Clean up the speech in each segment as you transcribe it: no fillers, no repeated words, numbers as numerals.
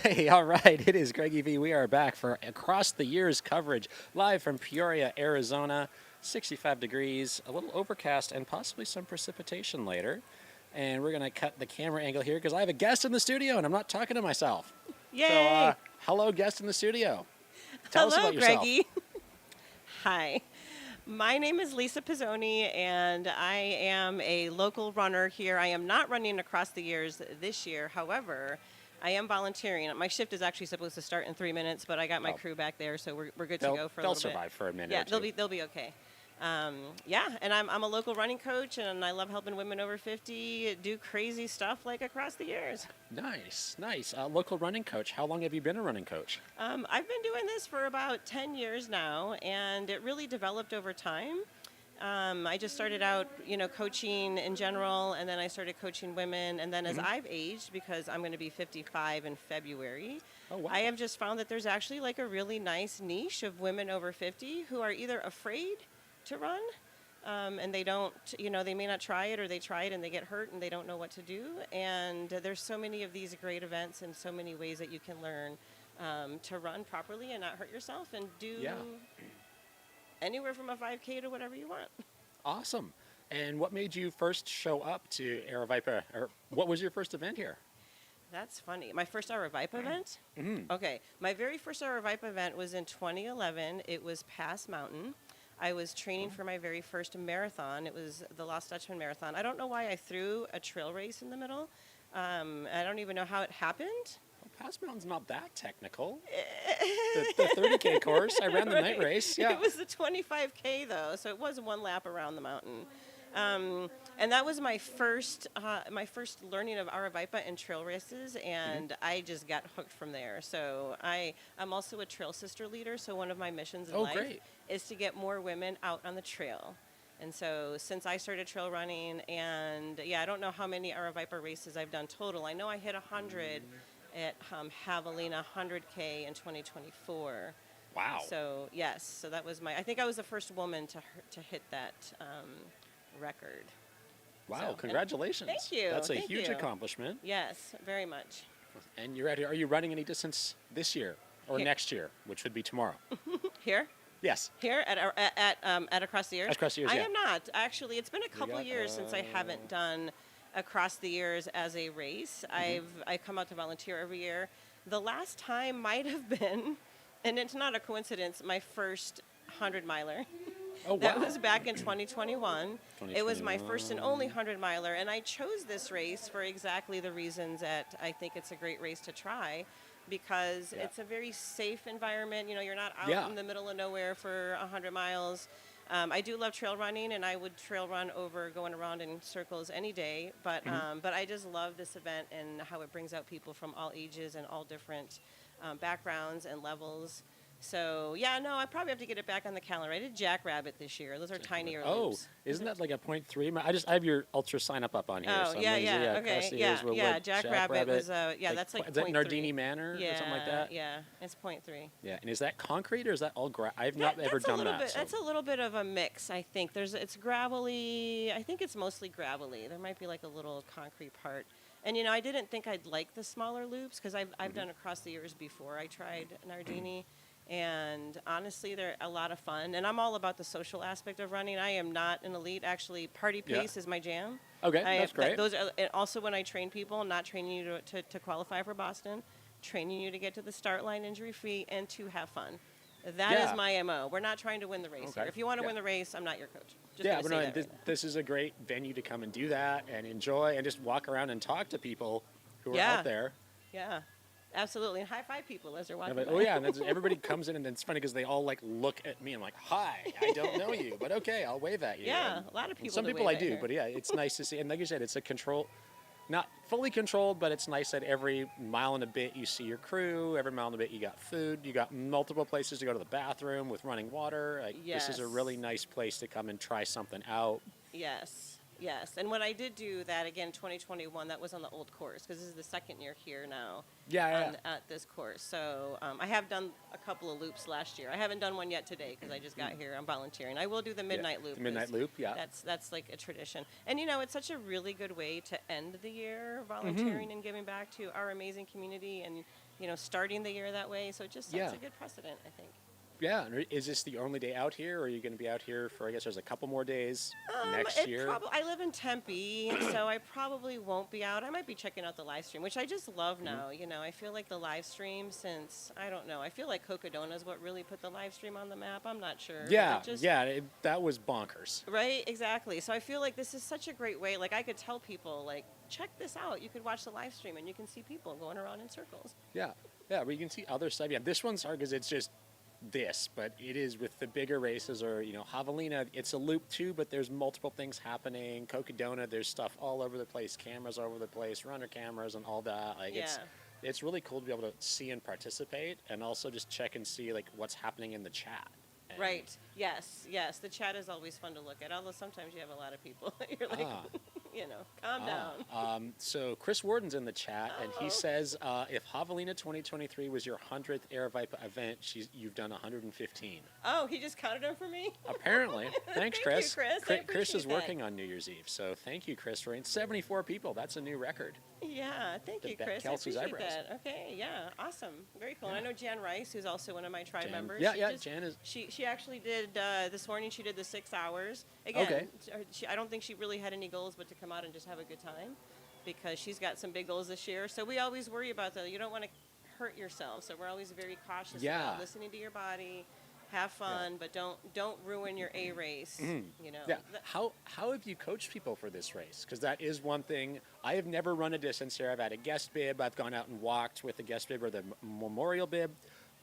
Hey, all right. It is Greggy V. We are back for Across the Years coverage, live from Peoria, Arizona. 65 degrees, a little overcast, and possibly some precipitation later. And we're going to cut the camera angle here because I have a guest in the studio, and I'm not talking to myself. So, Yay! hello, guest in the studio. Tell us Hello, about yourself. Greggy. Hi. My name is Lisa Pozzone, and I am a local runner here. I am not running Across the Years this year. However, I am volunteering. My shift is actually supposed to start in 3 minutes, but I got my Oh. crew back there, so we're good to They'll, go for a they'll little bit. survive for a minute Yeah, or two. they'll be okay. Yeah, and I'm a local running coach, and I love helping women over 50 do crazy stuff like Across the Years. Nice, nice. Local running coach. How long have you been a running coach? I've been doing this for about 10 years now, and it really developed over time. I just started out, coaching in general, and then I started coaching women. And then as I've aged, because I'm going to be 55 in February, Oh, wow. I have just found that there's actually like a really nice niche of women over 50 who are either afraid to run, and they don't, they may not try it, or they try it and they get hurt and they don't know what to do. And there's so many of these great events and so many ways that you can learn to run properly and not hurt yourself and do Yeah. anywhere from a 5K to whatever you want. Awesome. And what made you first show up to Aravaipa, or what was your first event here? That's funny. My first Aravaipa event? Okay. My very first Aravaipa event was in 2011. It was Pass Mountain. I was training for my very first marathon. It was the Lost Dutchman Marathon. I don't know why I threw a trail race in the middle. I don't even know how it happened. Well, Pass Mountain's not that technical. The 30K course, I ran the night race. Yeah. It was the 25K though, so it was one lap around the mountain. And that was my first learning of Aravaipa and trail races, and I just got hooked from there. So I'm also a trail sister leader, so one of my missions in life Great. is to get more women out on the trail. And so since I started trail running, and I don't know how many Aravaipa races I've done total. I know I hit 100 at Javelina 100K in 2024. Wow. So yes, so that was I think I was the first woman to hit that record. Wow, So, congratulations. thank you, That's a thank huge you. accomplishment. Yes, very much. And you're are you running any distance this year or Here. next year, which would be tomorrow? Here Yes. at Across the Years. Across the Years, I yeah. am not actually. It's been a couple got, years since I haven't done Across the Years as a race. I come out to volunteer every year. The last time might have been, and it's not a coincidence, my first 100-miler. Oh, wow. That was back in 2021. It was my first and only 100-miler, and I chose this race for exactly the reasons that I think it's a great race to try, because Yeah. it's a very safe environment. You're not out Yeah. in the middle of nowhere for 100 miles. I do love trail running, and I would trail run over going around in circles any day, but I just love this event and how it brings out people from all ages and all different backgrounds and levels. So, I probably have to get it back on the calendar. I did Jackrabbit this year. Those are tinier Oh, loops. isn't that like a 0.3? I have your ultra sign up on here. Oh, so yeah, amazing. okay, Across the years, what, Jackrabbit was, that's like is that 0.3. Nardini Manor or something like that? Yeah, it's 0.3. Yeah, and is that concrete or is that all I've not ever That's a done little that. bit. so- That's a little bit of a mix. I think it's gravelly. I think it's mostly gravelly. There might be like a little concrete part. And I didn't think I'd like the smaller loops because I've done Across the Years before. I tried Nardini, and honestly, they're a lot of fun. And I'm all about the social aspect of running. I am not an elite. Actually, party Yeah. pace is my jam. Okay, that's great. Those are, and also when I train people, I'm not training you to qualify for Boston, training you to get to the start line injury-free and to have fun. That is Yeah. my MO. We're not trying to win the race Okay. here. If you want to Yeah. win the race, I'm not your coach. Just Yeah, gonna but say no, that this, right now. this is a great venue to come and do that and enjoy and just walk around and talk to people who are Yeah. out there. Yeah, absolutely. And high five people as they're Yeah, walking but, by. oh yeah, and everybody comes in and it's funny because they all like look at me. I'm like, hi, I don't know you, but okay, I'll wave at you. Yeah, And- a lot of and people Some do people wave I at do, here. but yeah, it's nice to see. And like you said, it's a control, not fully controlled, but it's nice that every mile and a bit you see your crew. Every mile and a bit you got food. You got multiple places to go to the bathroom with running water. Like, This is a really Yes. nice place to come and try something out. Yes, yes. And when I did do that again, 2021, that was on the old course because this is the second year here now. Yeah. At this course. So I have done a couple of loops last year. I haven't done one yet today because I just got here. I'm volunteering. I will do the midnight loop. The midnight 'cause loop, yeah. That's like a tradition. And it's such a really good way to end the year volunteering and giving back to our amazing community. And starting the year that way. So it just Yeah. sets a good precedent, I think. Yeah. And is this the only day out here, or are you going to be out here for, I guess there's a couple more days next It year? I live in Tempe, so I probably won't be out. I might be checking out the live stream, which I just love now. I feel like the live stream since, I don't know, I feel like Cocodona is what really put the live stream on the map. I'm not sure. But Yeah. it just, Yeah. That was bonkers. Right, exactly. So I feel like this is such a great way. Like I could tell people, like, check this out. You could watch the live stream and you can see people going around in circles. Yeah. Yeah. But you can see other stuff. Yeah. This one's hard because it's just this, but it is with the bigger races, or Javelina, it's a loop too, but there's multiple things happening. Cocodona, there's stuff all over the place, cameras all over the place, runner cameras and all that. Like it's really cool to be able to see and participate, and also just check and see like what's happening in the chat. And Right. Yes. Yes. The chat is always fun to look at, although sometimes you have a lot of people. You're like, calm down. So Chris Warden's in the chat, and he Oh. says, if Javelina 2023 was your 100th Air Vipa event, you've done 115. Oh, he just counted them for me? Apparently. Thanks, Thank you, Chris. Chris. I Chris appreciate is that. working on New Year's Eve, so thank you, Chris, for 74 people. That's a new record. Yeah, thank To you, bet Chris. Kelsey's I appreciate eyebrows. that. Okay, yeah, awesome. Very cool. And I know Jan Rice, who's also one of my tribe Jan- members. yeah, She yeah, just- Jan is- She actually did, this morning she did the 6 hours. Again, Okay. I don't think she really had any goals but to come out and just have a good time, because she's got some big goals this year. So we always worry about that. You don't want to hurt yourself. So we're always very cautious Yeah. about listening to your body. Have fun, but don't ruin your A race. Yeah. How have you coached people for this race? Because that is one thing. I have never run a distance here. I've had a guest bib. I've gone out and walked with the guest bib or the memorial bib,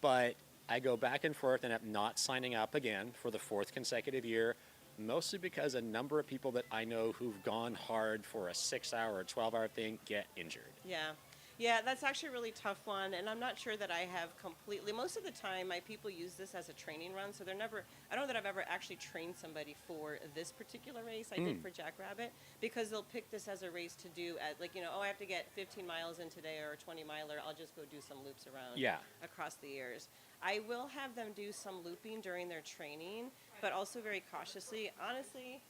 but I go back and forth and I'm not signing up again for the 4th consecutive year, mostly because a number of people that I know who've gone hard for a 6-hour or 12-hour thing get injured. Yeah. Yeah, that's actually a really tough one, and I'm not sure that I have completely. Most of the time, my people use this as a training run, so they're never. I don't know that I've ever actually trained somebody for this particular race. I did for Jackrabbit, because they'll pick this as a race to do at, like, I have to get 15 miles in today or a 20 miler. I'll just go do some loops around across the years. I will have them do some looping during their training, but also very cautiously. Honestly,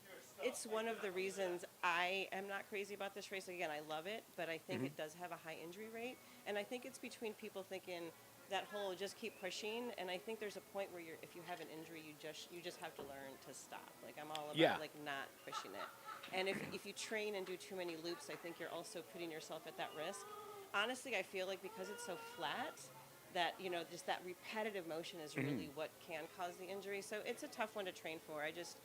it's one of the reasons I am not crazy about this race. Again, I love it, but I think it does have a high injury rate. And I think it's between people thinking that whole just keep pushing. And I think there's a point where if you have an injury, you just have to learn to stop. Like, I'm all about like not pushing it. And if you train and do too many loops, I think you're also putting yourself at that risk. Honestly, I feel like because it's so flat, that just that repetitive motion is really what can cause the injury. So it's a tough one to train for. I just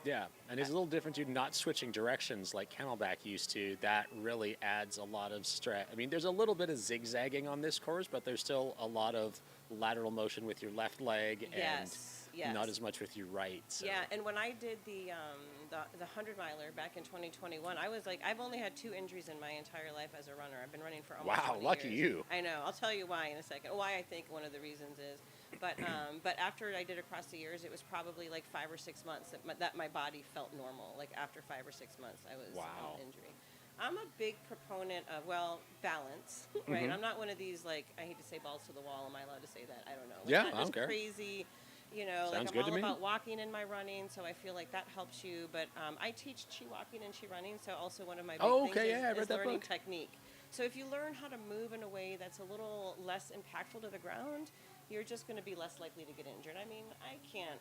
Yeah, and it's a little different too, not switching directions like Camelback used to. That really adds a lot of stress. I mean, there's a little bit of zigzagging on this course, but there's still a lot of lateral motion with your left leg and not as much with your right. So. Yeah, and when I did the 100 miler back in 2021, I was like, I've only had 2 injuries in my entire life as a runner. I've been running for almost 20 lucky years. you. I know. I'll tell you why in a second. Why I think one of the reasons is, but after I did across the years, it was probably like 5 or 6 months that my body felt normal. Like after 5 or 6 months, I was injury. I'm a big proponent of, balance, right? I'm not one of these, like, I hate to say balls to the wall. Am I allowed to say that? I don't know. Like, Yeah, not I don't this care. crazy, Sounds like good I'm to all me. about walking in my running, so I feel like that helps you. But I teach chi walking and chi running, so also one of my big things I read is that learning book. technique. So if you learn how to move in a way that's a little less impactful to the ground, you're just going to be less likely to get injured. I mean, I can't,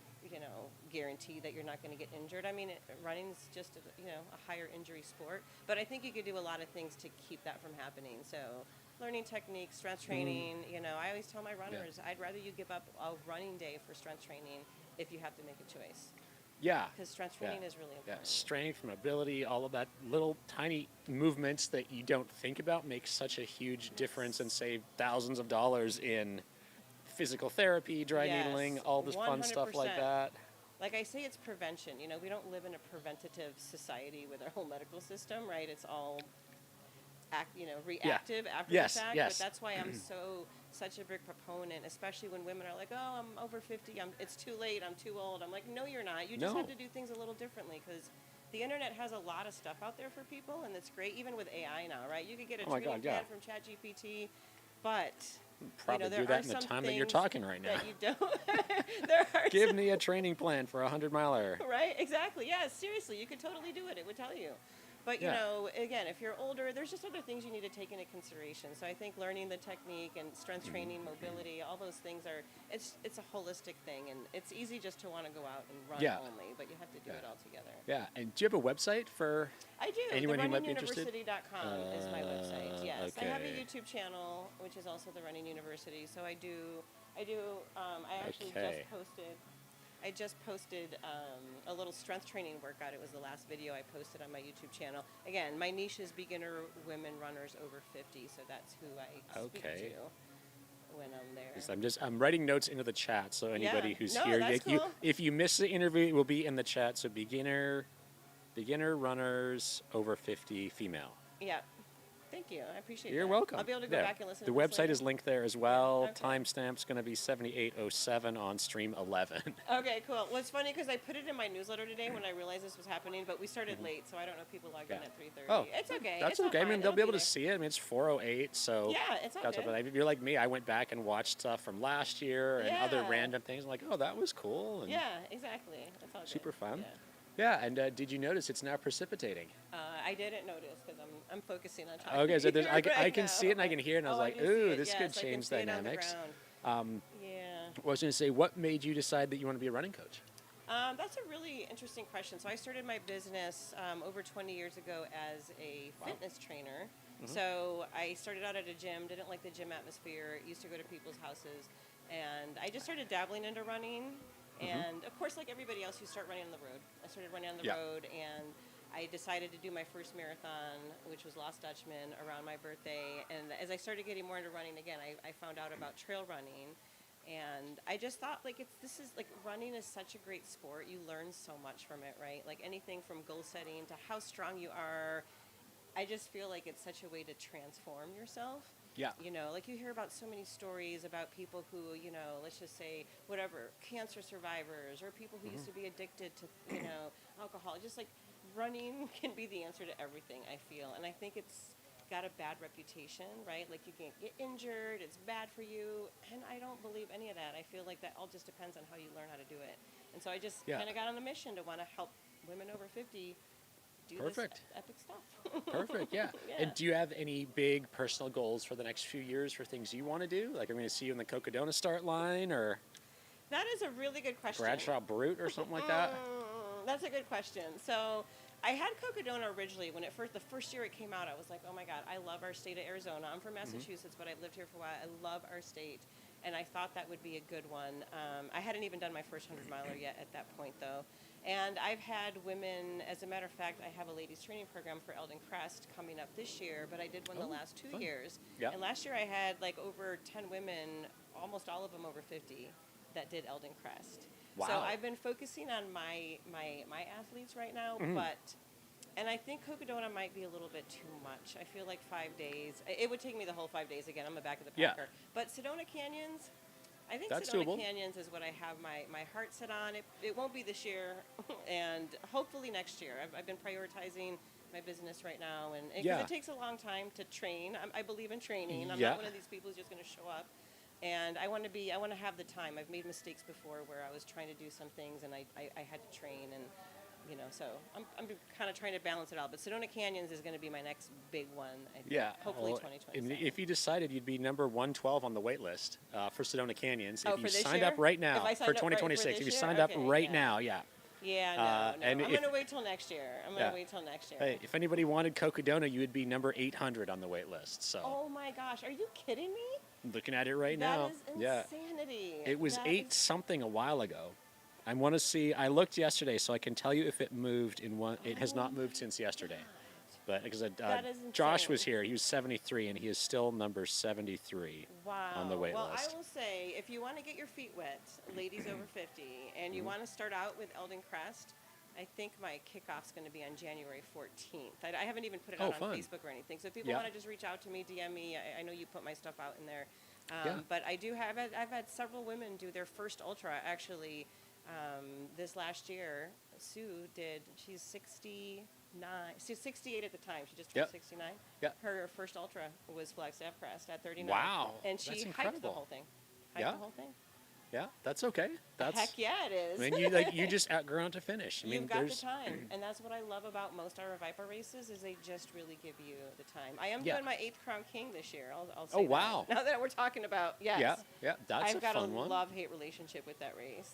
guarantee that you're not going to get injured. I mean, running's just, a higher injury sport. But I think you could do a lot of things to keep that from happening. So learning technique, strength training, I always tell my runners, I'd rather you give up a running day for strength training if you have to make a choice. Yeah. Because strength training is really Yeah, important. strength, mobility, all of that little tiny movements that you don't think about make such a huge difference and save thousands of dollars in physical therapy, dry needling, all this fun stuff like 100%. that. Like I say, it's prevention. We don't live in a preventative society with our whole medical system, right? It's all reactive after Yes, the fact. yes. But that's why I'm such a big proponent, especially when women are like, "Oh, I'm over 50. It's too late. I'm too old." I'm like, "No, you're not. You just No. have to do things a little differently because the internet has a lot of stuff out there for people, and it's great. Even with AI now, right? You could get a training plan from ChatGPT, but Probably there do are that in the some time that you're things talking right now. that you don't. There are Give me a training plan for a 100 miler. Right, exactly. Yeah, seriously, you could totally do it. It would tell you. But, you Yeah. know, again, if you're older, there's just other things you need to take into consideration. So I think learning the technique and strength training, mobility, all those things are, it's a holistic thing. And it's easy just to want to go out and run Yeah. only, but you have to do it all together. Yeah. And do you have a website for I do. anyone who might be interested? TheRunningUniversity.com is my website. Yes, I have a Okay. YouTube channel, which is also the Running University. So I actually Okay. I just posted a little strength training workout. It was the last video I posted on my YouTube channel. Again, my niche is beginner women runners over 50, so that's who I speak Okay. to when I'm there. I'm writing notes into the chat, so anybody Yeah. who's No, here, that's cool. if you miss the interview, it will be in the chat. So beginner runners over 50 female. Yeah. Thank you. I appreciate You're that. welcome. I'll be able to go back and listen The to this website later. is linked there as well. Okay. Timestamp's going to be 7807 on stream 11. Okay, cool. Well, it's funny because I put it in my newsletter today when I realized this was happening, but we started late, so I don't know if people logged in Yeah. at 3:30. Oh, It's okay. That's It's all okay. I mean, fine. they'll It'll be able to there. see it. I mean, it's 4:08, so Yeah, it's all that's good. what. If you're like me, I went back and watched stuff from last year and other Yeah. random things. I'm like, oh, that was cool. And Yeah, exactly. It's all good. Super fun. Yeah. Yeah, and did you notice it's now precipitating? I didn't notice because I'm focusing on talking. Okay, so to you I right can now. see it and I can hear it, and I was Oh, like, do see ooh, it. this could Yes, I can change see it on the dynamics. ground. Yeah. I was going to say, what made you decide that you want to be a running coach? That's a really interesting question. So I started my business over 20 years ago as a fitness trainer. So I started out at a gym, didn't like the gym atmosphere, used to go to people's houses, and I just started dabbling into running. And of course, like everybody else, you start running on the road. I started running on the road, and I decided to do my first marathon, which was Lost Dutchman, around my birthday. And as I started getting more into running again, I found out about trail running. And I just thought, like, running is such a great sport. You learn so much from it, right? Like anything from goal setting to how strong you are. I just feel like it's such a way to transform yourself. Yeah. You know, like you hear about so many stories about people who, you know, let's just say, whatever, cancer survivors or people who used to be addicted to, you know, alcohol. Just like running can be the answer to everything, I feel. And I think it's got a bad reputation, right? Like you can get injured, it's bad for you. And I don't believe any of that. I feel like that all just depends on how you learn how to do it. And so I just kind of got on a mission to want to help women over 50 do this epic stuff. Perfect, yeah. And do you have any big personal goals for the next few years for things you want to do? Like, I'm going to see you in the Cocodona start line or That is a really good question. Bradshaw Brute or something like that? That's a good question. So I had Cocodona originally when the first year it came out. I was like, oh my God, I love our state of Arizona. I'm from Massachusetts, but I've lived here for a while. I love our state. And I thought that would be a good one. I hadn't even done my first 100-miler yet at that point, though. And I've had women, as a matter of fact, I have a ladies training program for Eldon Crest coming up this year, but I did one the last 2 years. Yeah. And last year I had like over 10 women, almost all of them over 50, that did Eldon Crest. Wow. So I've been focusing on my athletes right now, and I think Cocodona might be a little bit too much. I feel like 5 days. It would take me the whole 5 days again. I'm the back of the packer. But Sedona Canyons, I think That's Sedona doable. Canyons is what I have my heart set on. It won't be this year, and hopefully next year. I've been prioritizing my business right now, and because it takes a long time to train. I believe in training. I'm not one of these people who's just going to show up. And I want to have the time. I've made mistakes before where I was trying to do some things and I had to train, and you know, so I'm kind of trying to balance it out. But Sedona Canyons is going to be my next big one. I think. Hopefully 2027. And if you decided you'd be number 112 on the wait list for Sedona Canyons, if for you this signed year? up right now If I for signed up right for 2026, if you this signed year? up Okay, right yeah. now, yeah. Yeah, no. and I'm going to wait till next year. Hey, if anybody wanted Cocodona, you would be number 800 on the wait list. So. Oh my gosh, are you kidding me? I'm looking at it right now. That is insanity. It was 8 something a while ago. I want to see. I looked yesterday, so I can tell you if it moved in one. It has not moved since yesterday. But because Josh insane. was here, he was 73, and he is still number 73 on the wait well, list. I will say, if you want to get your feet wet, ladies over 50, and you want to start out with Eldon Crest, I think my kickoff's going to be on January 14th. I haven't even put it out on fun. Facebook or anything. So if people want to just reach out to me, DM me. I know you put my stuff out in there. But I've had several women do their first ultra actually this last year. Sue did. She's 69. She's 68 at the time. She just turned 69. Yep. Her first ultra was Flagstaff Crest at 39. Wow. And she That's hiked the incredible. whole thing. Yeah. The whole thing. Yeah, that's okay. That's, Heck yeah, it is. I mean, you just outgrown to finish. I mean, You've got the there's, time, and that's what I love about most Ira Viper races is they just really give you the time. I am Yeah. doing my 8th Crown King this year. I'll say Oh, that. wow. Now that we're talking about, yes. Yeah, yeah, that's I've a got fun a one. love-hate relationship with that race.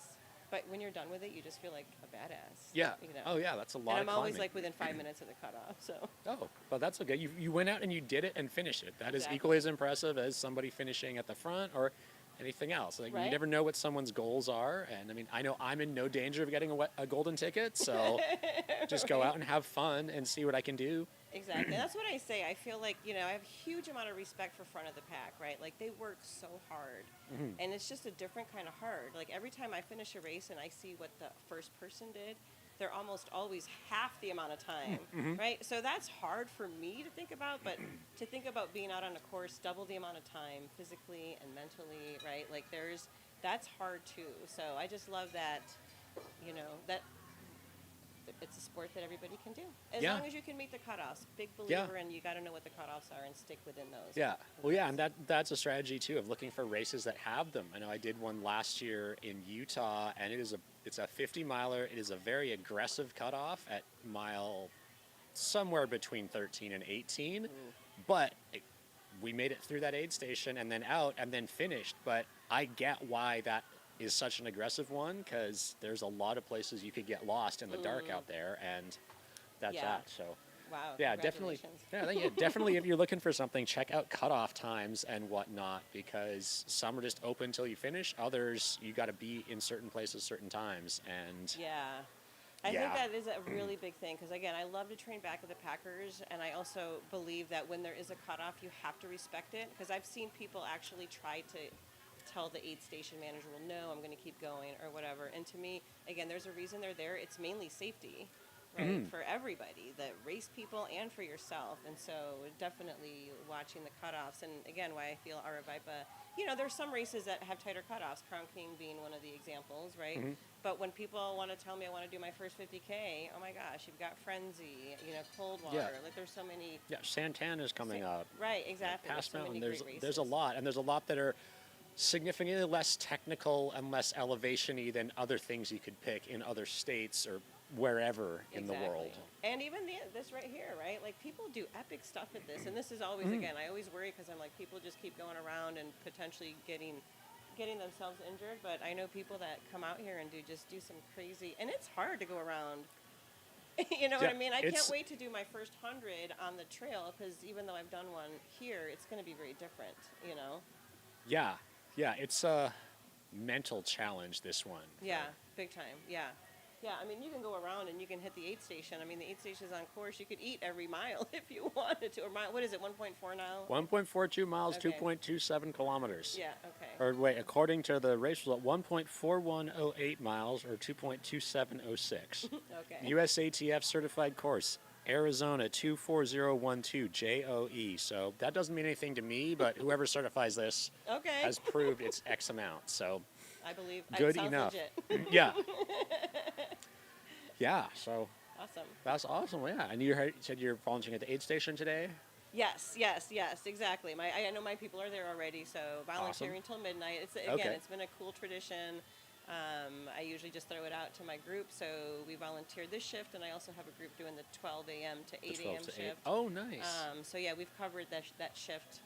But when you're done with it, you just feel like a badass. Yeah. You know? Oh, yeah, that's a lot And of I'm always climbing. like within 5 minutes of the cutoff, so. Oh, well, that's okay. You went out and you did it and finished it. That is Exactly. equally as impressive as somebody finishing at the front or anything else. Like, you Right. never know what someone's goals are. And I mean, I know I'm in no danger of getting a golden ticket, so just go out and have fun and see what I can do. Exactly. That's what I say. I feel like, you know, I have a huge amount of respect for front of the pack, right? Like, they work so hard. Mhm. And it's just a different kind of hard. Like, every time I finish a race and I see what the first person did, they're almost always half the amount of time, right? So that's hard for me to think about, but to think about being out on a course double the amount of time physically and mentally, right? Like, that's hard too. So I just love that, you know, that it's a sport that everybody can do as Yeah. long as you can meet the cutoffs. Big Yeah. believer, and you got to know what the cutoffs are and stick within those. Yeah. Well, yeah, and that's a strategy too of looking for races that have them. I know I did one last year in Utah, and it's a 50 miler. It is a very aggressive cutoff at mile somewhere between 13 and 18, but we made it through that aid station and then out and then finished. But I get why that is such an aggressive one because there's a lot of places you could get lost in the dark out there, and that's Yeah. that. So. Wow. Yeah, definitely. Congratulations. Yeah, I think, yeah, definitely. If you're looking for something, check out cutoff times and whatnot because some are just open until you finish. Others, you got to be in certain places, certain times, and Yeah. I Yeah. think that is a really big thing because, again, I love to train back of the packers, and I also believe that when there is a cutoff, you have to respect it because I've seen people actually try to tell the aid station manager, well, no, I'm going to keep going or whatever. And to me, again, there's a reason they're there. It's mainly safety, right, for everybody, the race people and for yourself. And so definitely watching the cutoffs. And, again, why I feel Aravipa, you know, there's some races that have tighter cutoffs, Crown King being one of the examples, right? But when people want to tell me I want to do my first 50K, oh my gosh, you've got Frenzy, you know, Coldwater. Yeah. Like there's so many. yeah, Santana's coming up. Right, exactly. Past There's so Mountain, many great there's a races. lot, and there's a lot that are significantly less technical and less elevation-y than other things you could pick in other states or wherever in the world. And even this right here, right? Like people do epic stuff at this, and this is always again. I always worry because I'm like people just keep going around and potentially getting themselves injured. But I know people that come out here and do some crazy, and it's hard to go around. You know what I Yeah, mean? I can't it's- wait to do my first 100 on the trail because even though I've done one here, it's going to be very different. You know? Yeah, yeah, it's a mental challenge, this one. Yeah, big time. Yeah. Yeah, I mean, you can go around and you can hit the aid station. I mean, the aid station's on course. You could eat every mile if you wanted to. Or what is it, 1.4 now? 1.42 miles, Okay. 2.27 kilometers. Yeah, okay. Or wait, according to the race result, 1.4108 miles or 2.2706. Okay. USATF certified course, Arizona 24012 JOE. So that doesn't mean anything to me, but whoever certifies this Okay. has proved it's X amount. So I believe good it sounds enough. legit. yeah. Yeah, so Awesome. that's awesome. Yeah, and said you're volunteering at the aid station today? Yes, exactly. I know my people are there already, so volunteering till midnight. It's again, Okay. it's been a cool tradition. I usually just throw it out to my group, so we volunteered this shift, and I also have a group doing the 12 a.m. to 8 12 a.m. to 8. shift. Oh, nice. So yeah, we've covered that shift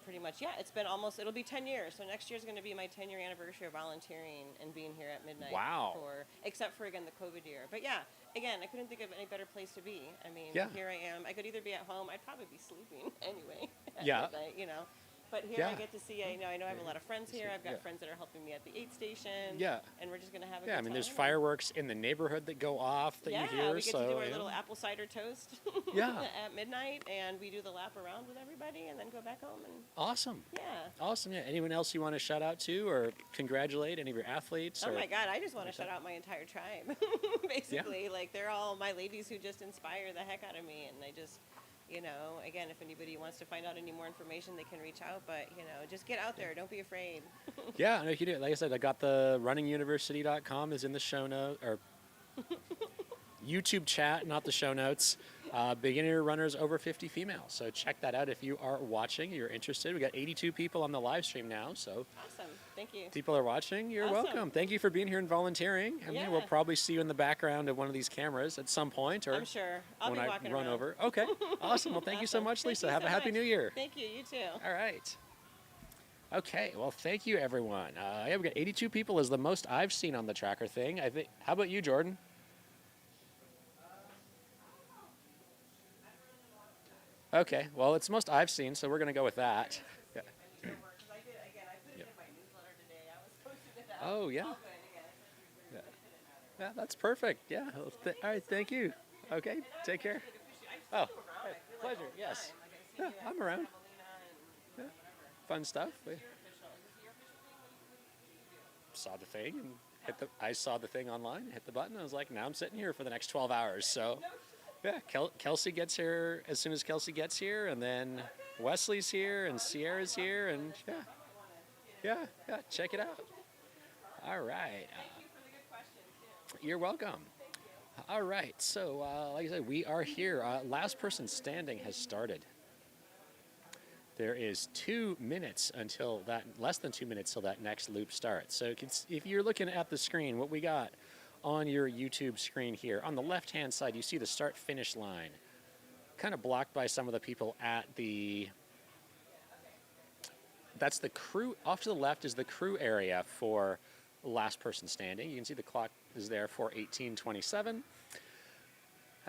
pretty much. Yeah, it's been it'll be 10 years. So next year's going to be my 10-year anniversary of volunteering and being here at midnight. Wow. Except for, again, the COVID year. But yeah, again, I couldn't think of any better place to be. I mean, Yeah. here I am. I could either be at home. I'd probably be sleeping anyway at Yeah. midnight, you know. But here I Yeah. get to see, I know I have a lot of friends here. I've got Yeah. friends that are helping me at the aid station. Yeah. And we're just going to have a good Yeah, I time. mean, there's fireworks in the neighborhood that go off that Yeah, you hear. we get so, to do our yeah. little apple cider toast Yeah. at midnight, and we do the lap around with everybody, and then go back home. And Awesome. yeah. Awesome. Yeah. Anyone else you want to shout out to or congratulate? Any of your athletes? Oh or- my God, I just want to shout out my entire tribe. Basically, like they're all my ladies who just inspire the heck out of me, and I just, you know, again, if anybody wants to find out any more information, they can reach out. But you know, just get out there. Don't be afraid. Yeah, no, you can do it. Like I said, I got the runninguniversity.com is in the show note or YouTube chat, not the show notes. beginner runners over 50 female. So check that out if you are watching, you're interested. We got 82 people on the live stream now, so Awesome. Thank you. people are watching. You're Awesome. welcome. Thank you for being here and volunteering. I mean, Yeah. we'll probably see you in the background of one of these cameras at some point, or I'm sure. I'll when be I walking run around. over. Okay, awesome. Well, thank you so Awesome. much, Thank Lisa. you Have so a happy much. New Year. Thank you. You too. All right. Okay, well, thank you, everyone. Yeah, we got 82 people is the most I've seen on the tracker thing. I think. How about you, Jordan? Okay, well, it's the most I've seen, so we're going to go with that. Yeah. Oh, yeah. Yeah. Yeah, that's perfect. Yeah. Well, all right, thank you. Okay, take care. Oh, hey, pleasure. Yes. Yeah, I'm around. Yeah. Fun stuff. We saw the thing and I saw the thing online, hit the button. I was like, now I'm sitting here for the next 12 hours. So, yeah, Kelsey gets here as soon as Kelsey gets here, and then Wesley's here, and Sierra's here, and yeah, check it out. All right. You're welcome. All right, so like I said, we are here. Last person standing has started. There is 2 minutes until that, less than 2 minutes till that next loop starts. So if you're looking at the screen, what we got on your YouTube screen here, on the left-hand side, you see the start-finish line, kind of blocked by some of the people at the, that's the crew, off to the left is the crew area for last person standing. You can see the clock is there for 18:27.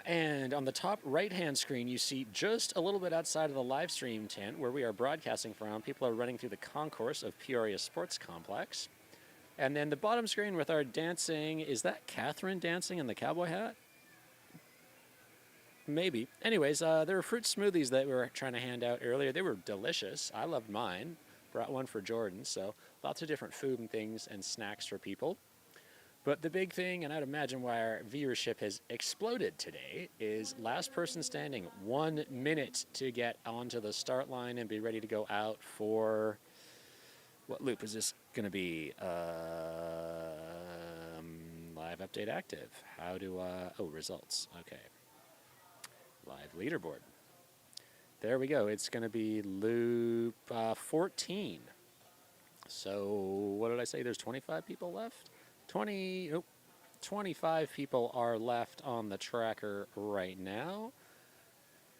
And on the top right-hand screen, you see just a little bit outside of the live stream tent where we are broadcasting from, people are running through the concourse of Peoria Sports Complex. And then the bottom screen with our dancing, is that Catherine dancing in the cowboy hat? Maybe. Anyways, there were fruit smoothies that we were trying to hand out earlier. They were delicious. I loved mine. Brought one for Jordan. So lots of different food and things and snacks for people. But the big thing, and I'd imagine why our viewership has exploded today, is last person standing. 1 minute to get onto the start line and be ready to go out for, what loop is this going to be? Live update active. How do, results. Okay. Live leaderboard. There we go. It's going to be loop 14. So what did I say? There's 25 people left? 25 people are left on the tracker right now.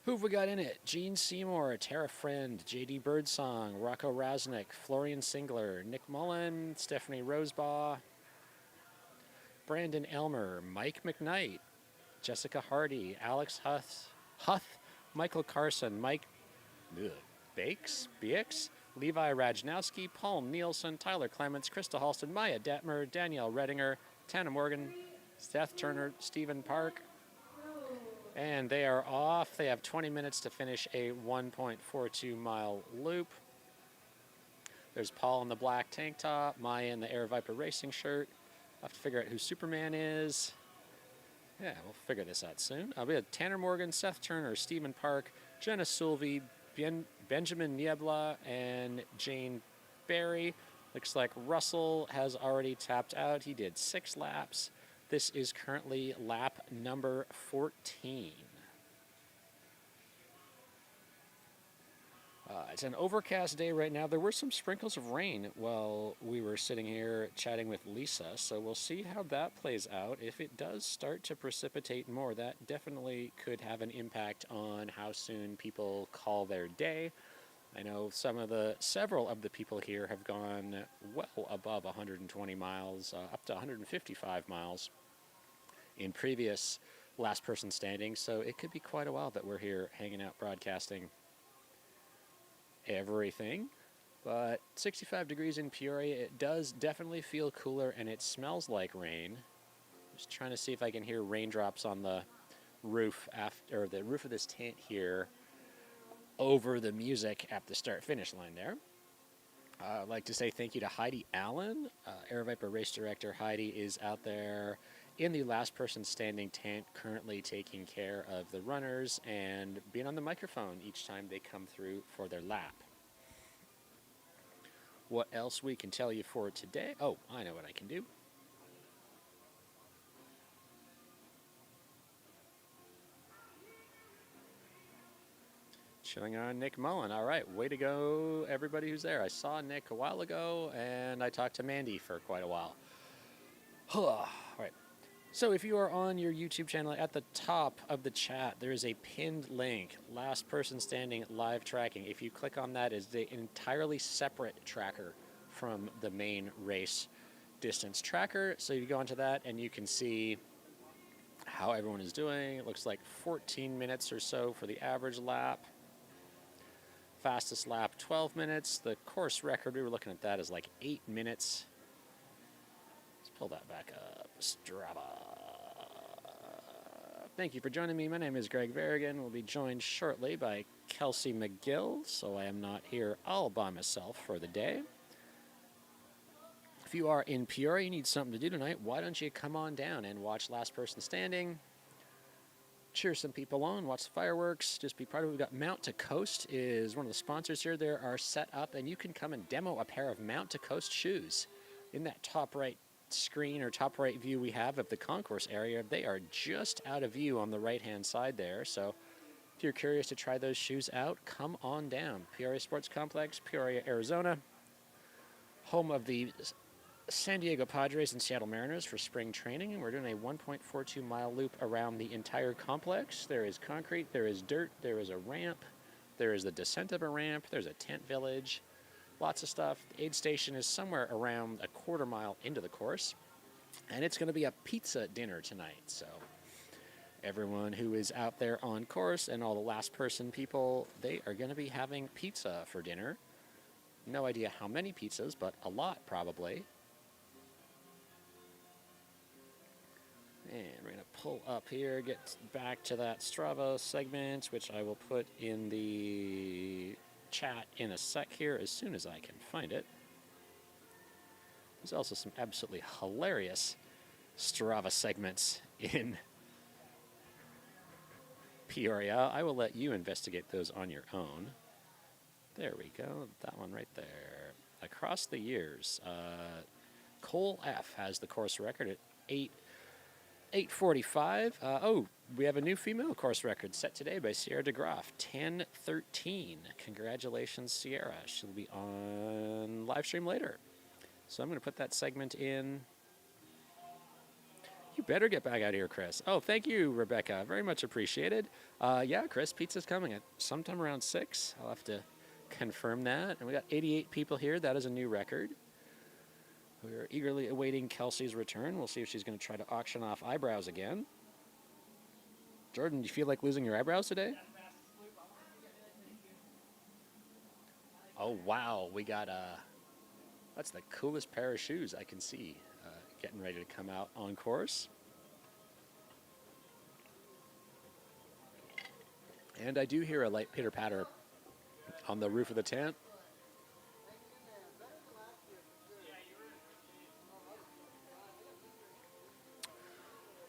Who have we got in it? Gene Seymour, Tara Friend, JD Birdsong, Rocco Rasnick, Florian Singler, Nick Mullen, Stephanie Rosebaugh, Brandon Elmer, Mike McKnight, Jessica Hardy, Alex Huth, Michael Carson, Mike Bakes, Levi Rajnowski, Paul Nielsen, Tyler Clements, Krista Halston, Maya Detmer, Danielle Redinger, Tana Morgan, Seth Turner, Stephen Park. And they are off. They have 20 minutes to finish a 1.42 mile loop. There's Paul in the black tank top, Maya in the Air Viper racing shirt. I'll have to figure out who Superman is. Yeah, we'll figure this out soon. We have Tanner Morgan, Seth Turner, Stephen Park, Jenna Sulvey, Benjamin Niebla, and Jane Barry. Looks like Russell has already tapped out. He did 6 laps. This is currently lap number 14. It's an overcast day right now. There were some sprinkles of rain while we were sitting here chatting with Lisa, so we'll see how that plays out. If it does start to precipitate more, that definitely could have an impact on how soon people call their day. I know several of the people here have gone well above 120 miles, up to 155 miles in previous last person standing, so it could be quite a while that we're here hanging out broadcasting everything. But 65 degrees in Peoria, it does definitely feel cooler, and it smells like rain. Just trying to see if I can hear raindrops on the roof or the roof of this tent here over the music at the start-finish line there. I'd like to say thank you to Heidi Allen. Air Viper race director Heidi is out there in the last person standing tent, currently taking care of the runners and being on the microphone each time they come through for their lap. What else we can tell you for today? Oh, I know what I can do. Chilling on Nick Mullen. All right, way to go, everybody who's there. I saw Nick a while ago, and I talked to Mandy for quite a while. All right. So if you are on your YouTube channel, at the top of the chat, there is a pinned link, Last Person Standing live tracking. If you click on that, it's an entirely separate tracker from the main race distance tracker. So you go onto that, and you can see how everyone is doing. It looks like 14 minutes or so for the average lap. Fastest lap, 12 minutes. The course record, we were looking at that, is like 8 minutes. Let's pull that back up. Strava. Thank you for joining me. My name is Greg Varigan. We'll be joined shortly by Kelsey McGill, so I am not here all by myself for the day. If you are in Peoria, you need something to do tonight, why don't you come on down and watch Last Person Standing? Cheer some people on, watch the fireworks, just be part of it. We've got Mount to Coast is one of the sponsors here. They are set up, and you can come and demo a pair of Mount to Coast shoes. In that top right screen or top right view we have of the concourse area, they are just out of view on the right-hand side there. So if you're curious to try those shoes out, come on down. Peoria Sports Complex, Peoria, Arizona, home of the San Diego Padres and Seattle Mariners for spring training, and we're doing a 1.42 mile loop around the entire complex. There is concrete, there is dirt, there is a ramp, there is the descent of a ramp, there's a tent village, lots of stuff. The aid station is somewhere around a quarter mile into the course, and it's going to be a pizza dinner tonight. So everyone who is out there on course and all the last person people, they are going to be having pizza for dinner. No idea how many pizzas, but a lot probably. And we're going to pull up here, get back to that Strava segment, which I will put in the chat in a sec here as soon as I can find it. There's also some absolutely hilarious Strava segments in Peoria. I will let you investigate those on your own. There we go, that one right there. Across the years, Cole F. has the course record at 8:45. We have a new female course record set today by Sierra DeGroff, 10:13. Congratulations, Sierra. She'll be on live stream later. So I'm going to put that segment in. You better get back out here, Chris. Oh, thank you, Rebecca. Very much appreciated. Yeah, Chris, pizza's coming at sometime around 6. I'll have to confirm that. And we got 88 people here. That is a new record. We're eagerly awaiting Kelsey's return. We'll see if she's going to try to auction off eyebrows again. Jordan, do you feel like losing your eyebrows today? Oh, wow. We got, that's the coolest pair of shoes I can see getting ready to come out on course. And I do hear a light pitter-patter on the roof of the tent.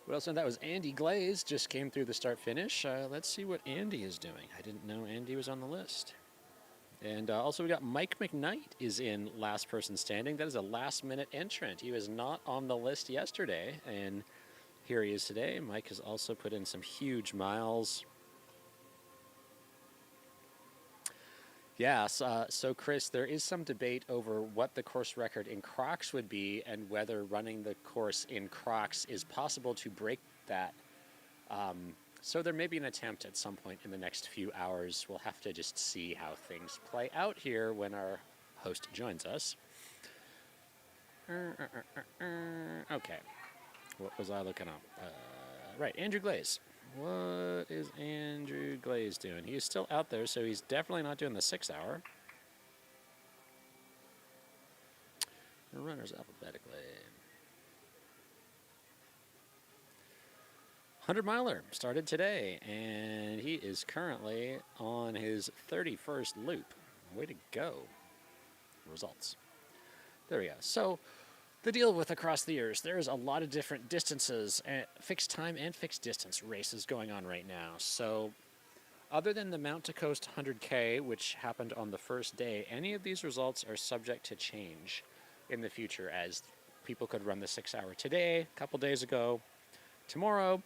What else? That was Andy Glaze, just came through the start-finish. Let's see what Andy is doing. I didn't know Andy was on the list. And also we got Mike McKnight is in Last Person Standing. That is a last-minute entrant. He was not on the list yesterday, and here he is today. Mike has also put in some huge miles. Yeah, so Chris, there is some debate over what the course record in Crocs would be and whether running the course in Crocs is possible to break that. So there may be an attempt at some point in the next few hours. We'll have to just see how things play out here when our host joins us. Okay, what was I looking up? Right, Andrew Glaze. What is Andrew Glaze doing? He's still out there, so he's definitely not doing the 6 hour. The runners alphabetically. 100-miler started today, and he is currently on his 31st loop. Way to go. Results. There we go. So the deal with across the years, there's a lot of different distances, fixed time and fixed distance races going on right now. So other than the Mount to Coast 100K, which happened on the first day, any of these results are subject to change in the future, as people could run the 6 hour today, a couple days ago, tomorrow,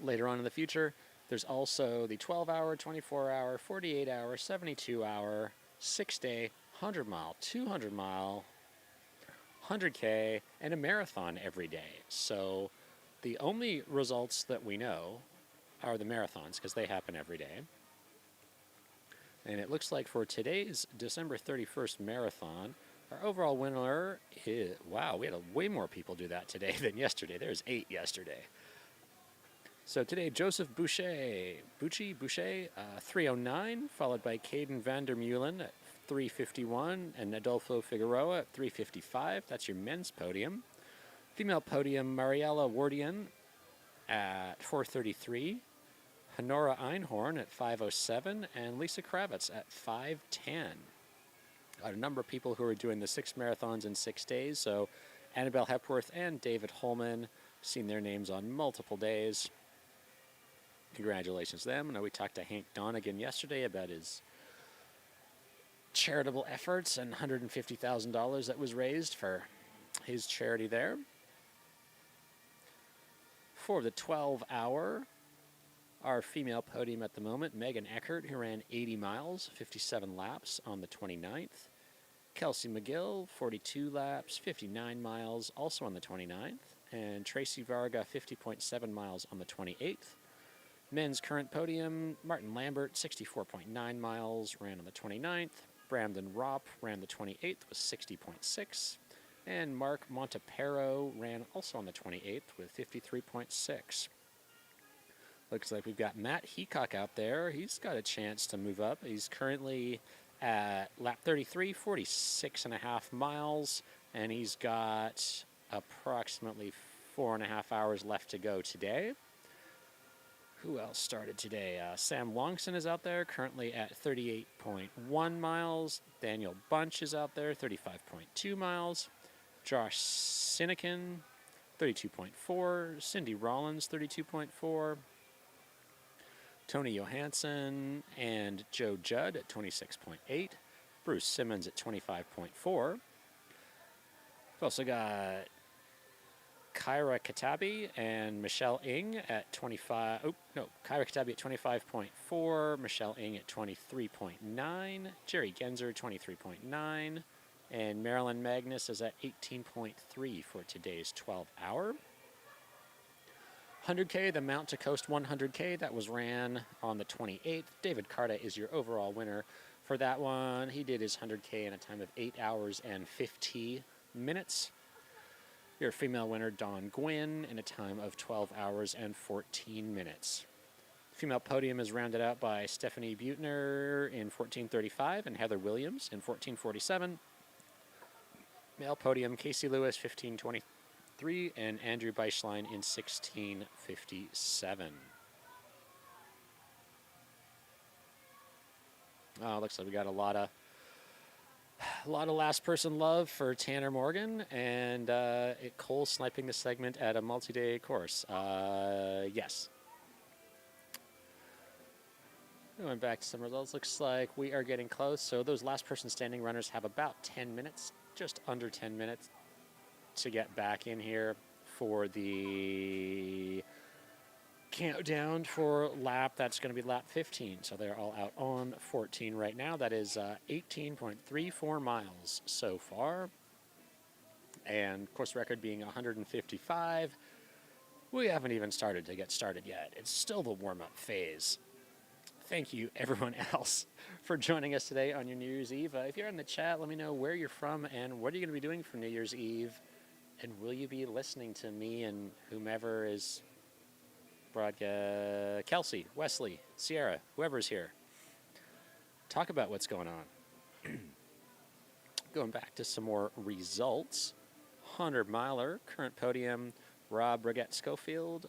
later on in the future. There's also the 12-hour, 24-hour, 48-hour, 72-hour, 6-day, 100-mile, 200-mile, 100K, and a marathon every day. So the only results that we know are the marathons because they happen every day. And it looks like for today's December 31st marathon, our overall winner is, wow, we had way more people do that today than yesterday. There's 8 yesterday. So today, Joseph Boucher, 309, followed by Caden Vandermeulen at 351, and Adolfo Figueroa at 355. That's your men's podium. Female podium, Mariella Wardian at 433, Honora Einhorn at 507, and Lisa Kravitz at 510. A number of people who are doing the 6 marathons in 6 days. So Annabelle Hepworth and David Holman, seen their names on multiple days. Congratulations to them. I know we talked to Hank Donegan yesterday about his charitable efforts and $150,000 that was raised for his charity there. For the 12-hour, our female podium at the moment, Megan Eckert, who ran 80 miles, 57 laps on the 29th. Kelsey McGill, 42 laps, 59 miles, also on the 29th. And Tracy Varga, 50.7 miles on the 28th. Men's current podium, Martin Lambert, 64.9 miles, ran on the 29th. Brandon Ropp ran the 28th with 60.6. And Mark Montepero ran also on the 28th with 53.6. Looks like we've got Matt Heacock out there. He's got a chance to move up. He's currently at lap 33, 46.5 miles, and he's got approximately 4.5 hours left to go today. Who else started today? Sam Longson is out there, currently at 38.1 miles. Daniel Bunch is out there, 35.2 miles. Josh Sinekin, 32.4. Cindy Rollins, 32.4. Tony Johansson and Joe Judd at 26.8. Bruce Simmons at 25.4. We've also got Kyra Katabi and Michelle Ng at 25. Oh, no. Kyra Katabi at 25.4. Michelle Ng at 23.9. Jerry Genzer, 23.9. And Marilyn Magnus is at 18.3 for today's 12-hour. 100K, the Mount to Coast 100K, that was ran on the 28th. David Carta is your overall winner for that one. He did his 100K in a time of 8 hours and 50 minutes. Your female winner, Dawn Gwynn, in a time of 12 hours and 14 minutes. Female podium is rounded out by Stephanie Butner in 14:35 and Heather Williams in 14:47. Male podium, Casey Lewis, 15:23, and Andrew Beischlein in 16:57. Looks like we got a lot of last person love for Tanner Morgan, and Cole sniping the segment at a multi-day course. Yes. Going back to some results, looks like we are getting close. So those last person standing runners have about 10 minutes, just under 10 minutes, to get back in here for the countdown for lap. That's going to be lap 15. So they're all out on 14 right now. That is 18.34 miles so far. And course record being 155. We haven't even started to get started yet. It's still the warm-up phase. Thank you, everyone else, for joining us today on your New Year's Eve. If you're in the chat, let me know where you're from and what are you going to be doing for New Year's Eve. And will you be listening to me and whomever is Kelsey, Wesley, Sierra, whoever's here. Talk about what's going on. Going back to some more results. 100-miler, current podium, Rob Brigette Schofield,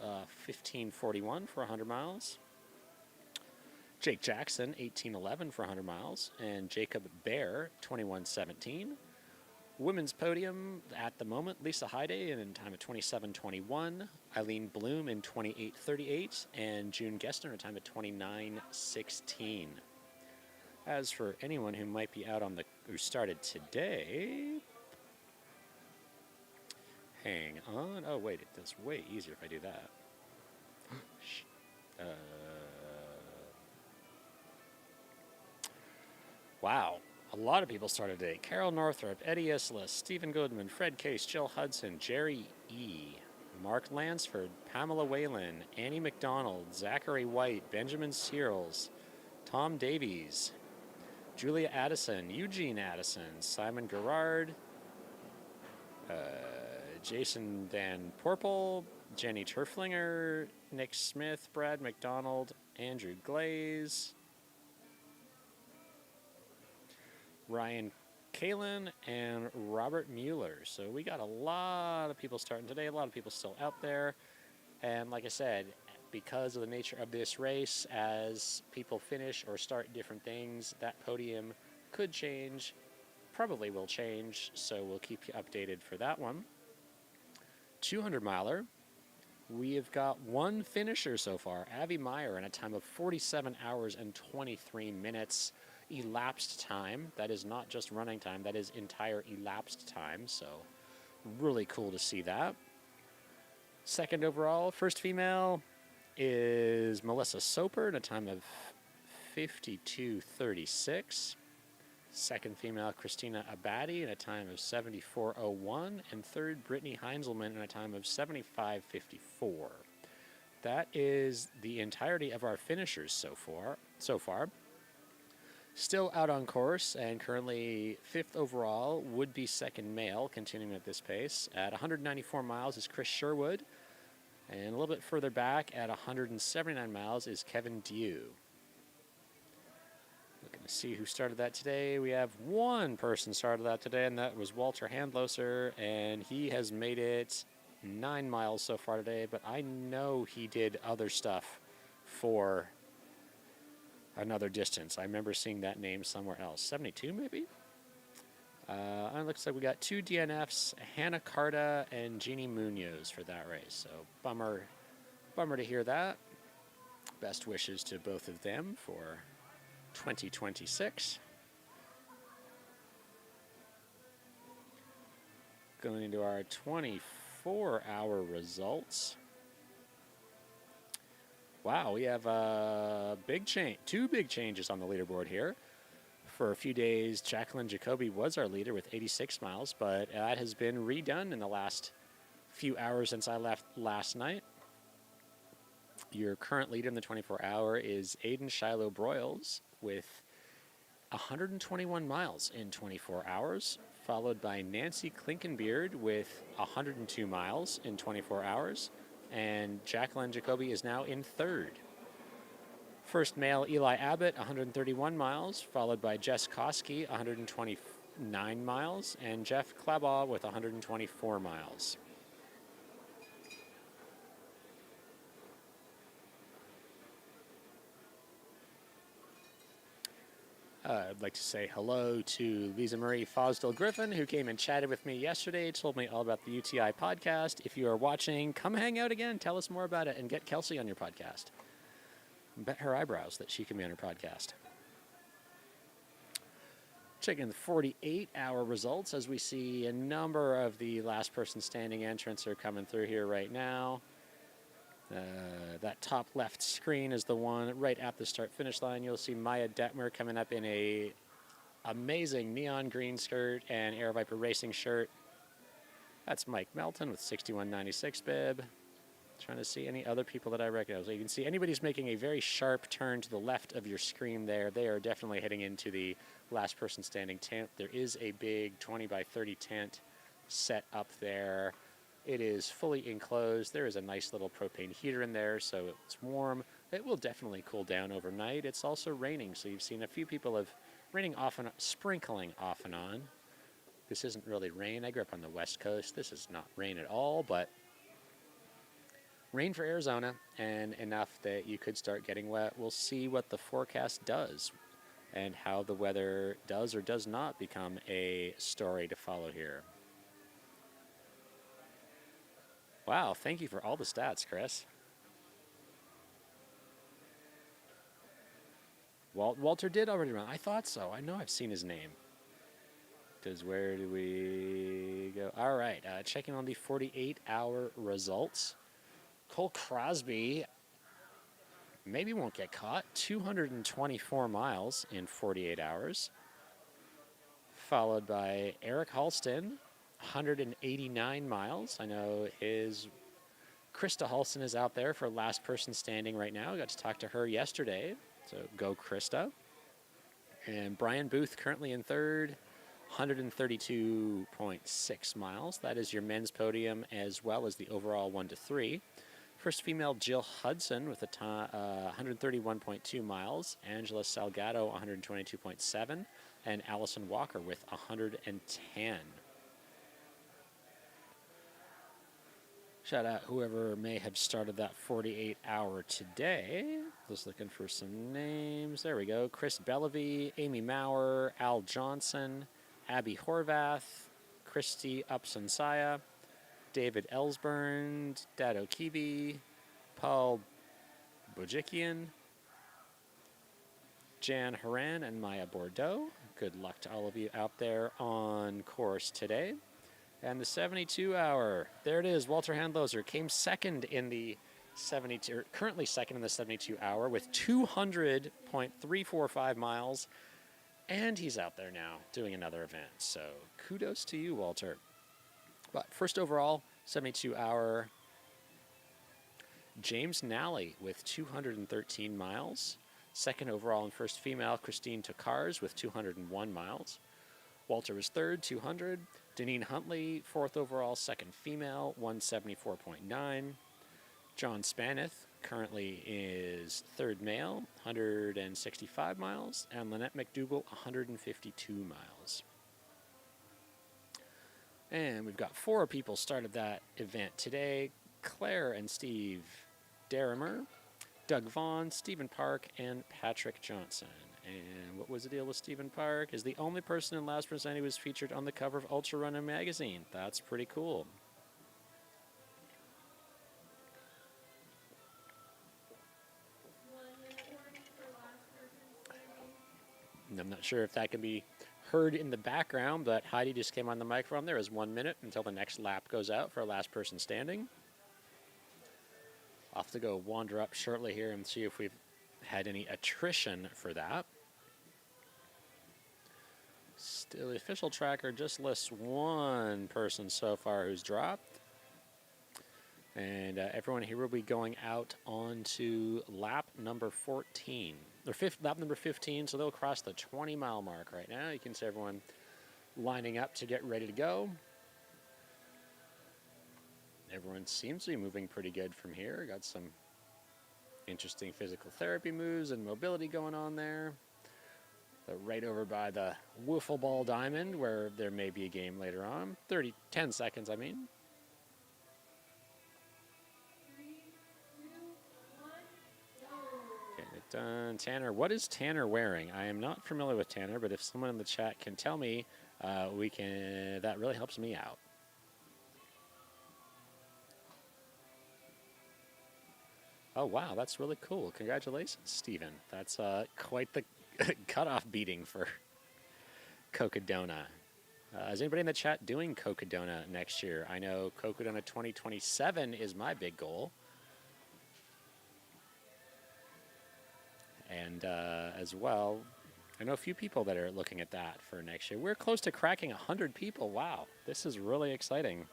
15:41 for 100 miles. Jake Jackson, 18:11 for 100 miles. And Jacob Bear, 21:17. Women's podium at the moment, Lisa Heide in time of 27:21. Eileen Bloom in 28:38. And June Gessner in a time of 29:16. As for anyone who might be out who started today, hang on. Oh, wait, it's way easier if I do that. Wow, a lot of people started today. Carol Northrup, Eddie Isla, Stephen Goodman, Fred Case, Jill Hudson, Jerry E., Mark Lansford, Pamela Whalen, Annie McDonald, Zachary White, Benjamin Searles, Tom Davies, Julia Addison, Eugene Addison, Simon Gerard, Jason Van Porpel, Jenny Turflinger, Nick Smith, Brad McDonald, Andrew Glaze, Ryan Kalin, and Robert Mueller. So we got a lot of people starting today, a lot of people still out there. And like I said, because of the nature of this race, as people finish or start different things, that podium could change, probably will change, so we'll keep you updated for that one. 200 miler, we have got one finisher so far, Avi Meyer, in a time of 47 hours and 23 minutes elapsed time. That is not just running time, that is entire elapsed time, so really cool to see that. Second overall, first female is Melissa Soper in a time of 52:36. Second female, Christina Abadi in a time of 74:01. And third, Brittany Heinzelman in a time of 75:54. That is the entirety of our finishers so far. Still out on course and currently fifth overall, would be second male, continuing at this pace. At 194 miles is Chris Sherwood. And a little bit further back at 179 miles is Kevin Dew. Looking to see who started that today. We have one person started that today, and that was Walter Handloser, and he has made it 9 miles so far today, but I know he did other stuff for another distance. I remember seeing that name somewhere else. 72 maybe? It looks like we got two DNFs, Hannah Carta and Jeannie Munoz for that race. So bummer to hear that. Best wishes to both of them for 2026. Going into our 24-hour results. Wow, we have two big changes on the leaderboard here. For a few days, Jacqueline Jacoby was our leader with 86 miles, but that has been redone in the last few hours since I left last night. Your current leader in the 24-hour is Aiden Shiloh Broyles with 121 miles in 24 hours, followed by Nancy Klinkenbeard with 102 miles in 24 hours, and Jacqueline Jacoby is now in third. First male, Eli Abbott, 131 miles, followed by Jess Koski, 129 miles, and Jeff Klabaugh with 124 miles. I'd like to say hello to Lisa Marie Fosdell Griffin, who came and chatted with me yesterday, told me all about the UTI podcast. If you are watching, come hang out again, tell us more about it, and get Kelsey on your podcast. Bet her eyebrows that she can be on her podcast. Checking the 48-hour results as we see a number of the last person standing entrants are coming through here right now. That top left screen is the one right at the start-finish line. You'll see Maya Detmer coming up in a amazing neon green skirt and Air Viper Racing shirt. That's Mike Melton with 6196 bib. Trying to see any other people that I recognize. So you can see anybody's making a very sharp turn to the left of your screen there. They are definitely heading into the last person standing tent. There is a big 20 by 30 tent set up there. It is fully enclosed. There is a nice little propane heater in there, so it's warm. It will definitely cool down overnight. It's also raining, so you've seen a few people have raining off and sprinkling off and on. This isn't really rain. I grew up on the West Coast. This is not rain at all, but rain for Arizona, and enough that you could start getting wet. We'll see what the forecast does and how the weather does or does not become a story to follow here. Wow, thank you for all the stats, Chris. Walter did already run. I thought so. I know I've seen his name. Where do we go? All right, checking on the 48-hour results. Cole Crosby maybe won't get caught. 224 miles in 48 hours. followed by Eric Halston, 189 miles. I know Krista Halston is out there for last person standing right now. I got to talk to her yesterday, so go Krista. And Brian Booth currently in third, 132.6 miles. That is your men's podium as well as the overall 1 to 3. First female, Jill Hudson with a 131.2 miles. Angela Salgado, 122.7. And Allison Walker with 110. Shout out whoever may have started that 48-hour today. Just looking for some names. There we go. Chris Bellavy, Amy Maurer, Al Johnson, Abby Horvath, Christy Upsonsaya, David Ellsburn, Dado Kibi, Paul Bojikian, Jan Haran, and Maya Bordeaux. Good luck to all of you out there on course today. And the 72-hour, there it is. Walter Handloser came second in the 72, or currently second in the 72-hour with 200.345 miles. And he's out there now doing another event. So kudos to you, Walter. But first overall, 72-hour, James Nally with 213 miles. Second overall and first female, Christine Tokars with 201 miles. Walter was third, 200. Deneen Huntley, fourth overall, second female, 174.9. John Spaneth currently is third male, 165 miles. And Lynette McDougall, 152 miles. And we've got 4 people started that event today. Claire and Steve Derrimer, Doug Vaughn, Stephen Park, and Patrick Johnson. And what was the deal with Stephen Park? Is the only person in last percent who was featured on the cover of Ultra Runner magazine. That's pretty cool. I'm not sure if that can be heard in the background, but Heidi just came on the microphone. There is 1 minute until the next lap goes out for last person standing. I'll have to go wander up shortly here and see if we've had any attrition for that. Still, the official tracker just lists 1 person so far who's dropped. And everyone here will be going out onto lap number 14. Or lap number 15, so they'll cross the 20-mile mark right now. You can see everyone lining up to get ready to go. Everyone seems to be moving pretty good from here. Got some interesting physical therapy moves and mobility going on there. They're right over by the wiffle ball diamond where there may be a game later on. 10 seconds, I mean. 3, 2, 1, go. Getting it done. Tanner, what is Tanner wearing? I am not familiar with Tanner, but if someone in the chat can tell me, that really helps me out. Oh, wow, that's really cool. Congratulations, Stephen. That's quite the cutoff beating for Cocodona. Is anybody in the chat doing Cocodona next year? I know Cocodona 2027 is my big goal. And as well, I know a few people that are looking at that for next year. We're close to cracking 100 people. Wow, this is really exciting.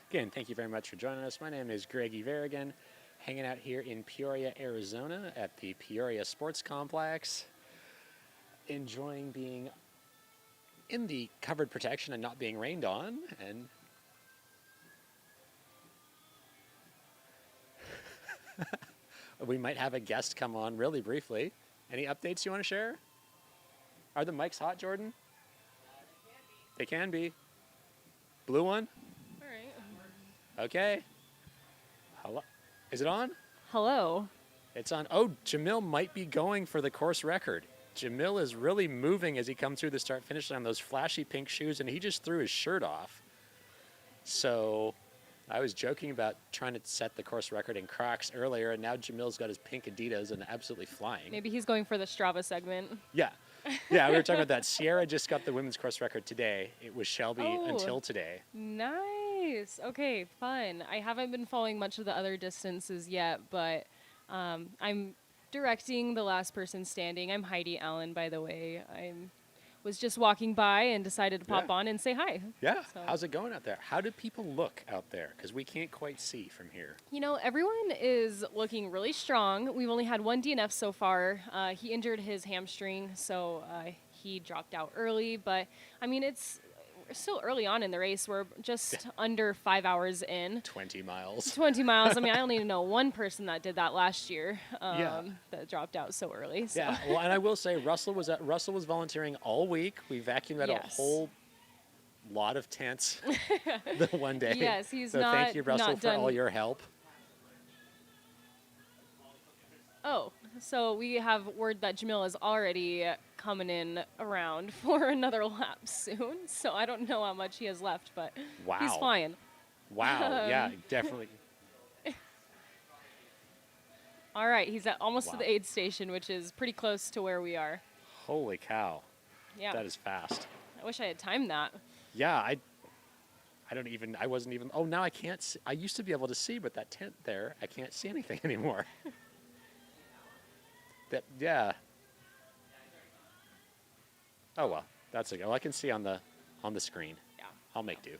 Again, thank you very much for joining us. My name is Greggy Varigan, hanging out here in Peoria, Arizona at the Peoria Sports Complex, enjoying being in the covered protection and not being rained on. And we might have a guest come on really briefly. Any updates you want to share? Are the mics hot, Jordan? They can be. Blue one? Okay. Hello. Is it on? Hello. It's on. Oh, Jamil might be going for the course record. Jamil is really moving as he comes through the start-finish line on those flashy pink shoes, and he just threw his shirt off. So I was joking about trying to set the course record in Crocs earlier, and now Jamil's got his pink Adidas and absolutely flying. Maybe he's going for the Strava segment. Yeah. Yeah, we were talking about that. Sierra just got the women's course record today. It was Shelby until today. Nice. Okay, fun. I haven't been following much of the other distances yet, but I'm directing the last person standing. I'm Heidi Allen, by the way. I was just walking by and decided to pop Yeah. on and say hi. Yeah. So- How's it going out there? How do people look out there? Because we can't quite see from here. You know, everyone is looking really strong. We've only had one DNF so far. He injured his hamstring, so he dropped out early. But, I mean, it's still early on in the race. We're just under 5 hours in. 20 miles. 20 miles. I mean, I only know one person that did that last year Yeah. that dropped out so early. So. Yeah. Well, and I will say Russell was volunteering all week. We vacuumed out a Yes. whole lot of tents the one day. Yes, he's so not- thank you, Russell, not for all done- your help. Oh, so we have word that Jamil is already coming in around for another lap soon. So I don't know how much he has left, but he's Wow. flying. Wow. Yeah, definitely. All right, he's almost to Wow. the aid station, which is pretty close to where we are. Holy cow. Yeah, That is fast. I wish I had timed that. Yeah, I wasn't even, oh, now I can't see. I used to be able to see, but that tent there, I can't see anything anymore. Yeah. Oh, well, that's okay. Well, I can see on the screen. Yeah. I'll make do.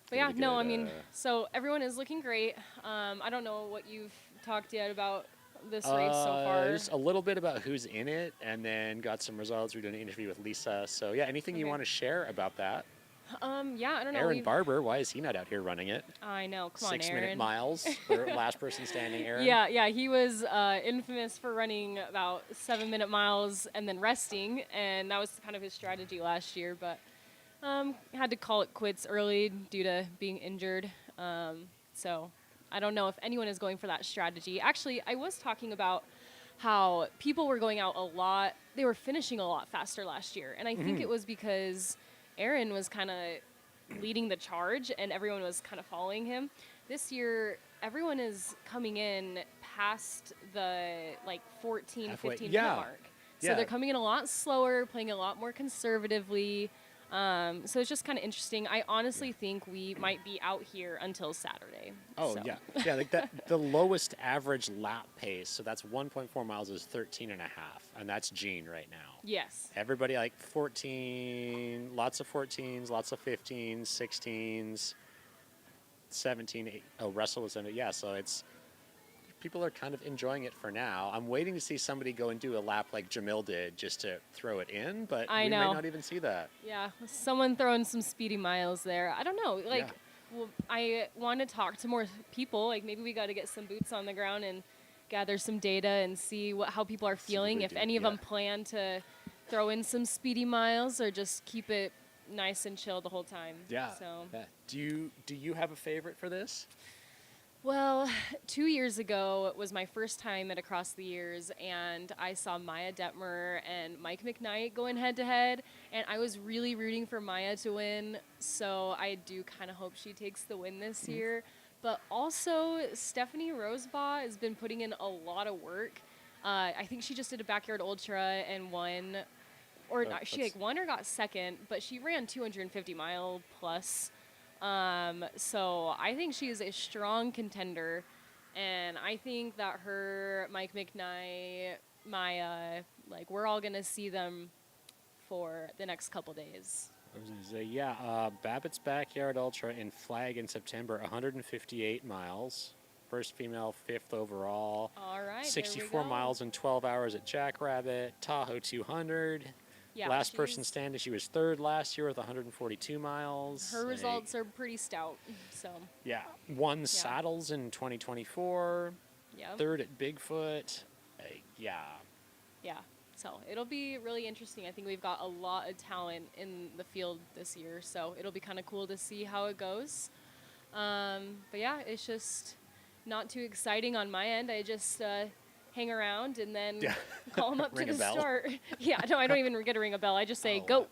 But yeah, Pretty no, good, I mean, so everyone is looking great. I don't know what you've talked yet about this race so far. Just a little bit about who's in it, and then got some results. We're doing an interview with Lisa. So, yeah, anything you Okay. want to share about that? Yeah, I don't know. Aaron Barber, why is he not out here running it? I know. Come on, 6 Aaron. minute miles for last person standing, Aaron. Yeah, he was infamous for running about 7-minute miles and then resting, and that was kind of his strategy last year. But had to call it quits early due to being injured. So I don't know if anyone is going for that strategy. Actually, I was talking about how people were going out a lot. They were finishing a lot faster last year, and I think it was because Aaron was kind of leading the charge and everyone was kind of following him. This year, everyone is coming in past the 14, Halfway. 15 Yeah. minute mark. So Yeah. they're coming in a lot slower, playing a lot more conservatively. So it's just kind of interesting. I honestly think we might be out here until Saturday. Oh, So. yeah. Yeah, like that, the lowest average lap pace, so that's 1.4 miles, is 13 and a half, and that's Gene right now. Yes. Everybody like 14, lots of 14s, lots of 15s, 16s, 17, 8. Oh, Russell was in it. Yeah, so it's, people are kind of enjoying it for now. I'm waiting to see somebody go and do a lap like Jamil did just to throw it in, but I we know. may not even see that. Yeah, someone throwing some speedy miles there. I don't know. Yeah. Well, I want to talk to more people. Like, maybe we got to get some boots on the ground and gather some data and see how people are See what feeling. they If do, any of yeah. them plan to throw in some speedy miles or just keep it nice and chill the whole time. Yeah. So. Yeah. Do you have a favorite for this? Well, 2 years ago was my first time at Across the Years, and I saw Maya Detmer and Mike McKnight going head-to-head, and I was really rooting for Maya to win, so I do kind of hope she takes the win this year. But also, Stephanie Rosebaugh has been putting in a lot of work. I think she just did a backyard ultra and won, or Oh, she that's- won or got second, but she ran 250 mile plus. So I think she is a strong contender, and I think that her, Mike McKnight, Maya, we're all gonna see them for the next couple days. I was gonna say, yeah, Babbitt's Backyard Ultra in Flag in September, 158 miles. First female, 5th overall. All right, 64 there we go. miles in 12 hours at Jackrabbit. Tahoe 200. Yeah, Last person she's- standing, she was 3rd last year with 142 miles. Her Like, results are pretty stout. So Yeah, won saddles in 2024. yeah, 3rd at Bigfoot. Yeah. yeah. So it'll be really interesting. I think we've got a lot of talent in the field this year, so it'll be kind of cool to see how it goes. But yeah, it's just not too exciting on my end. I just hang around and then Yeah. call them up to Ring a the bell. start. Yeah, no, I don't even get to ring a bell. I just say, Oh, go.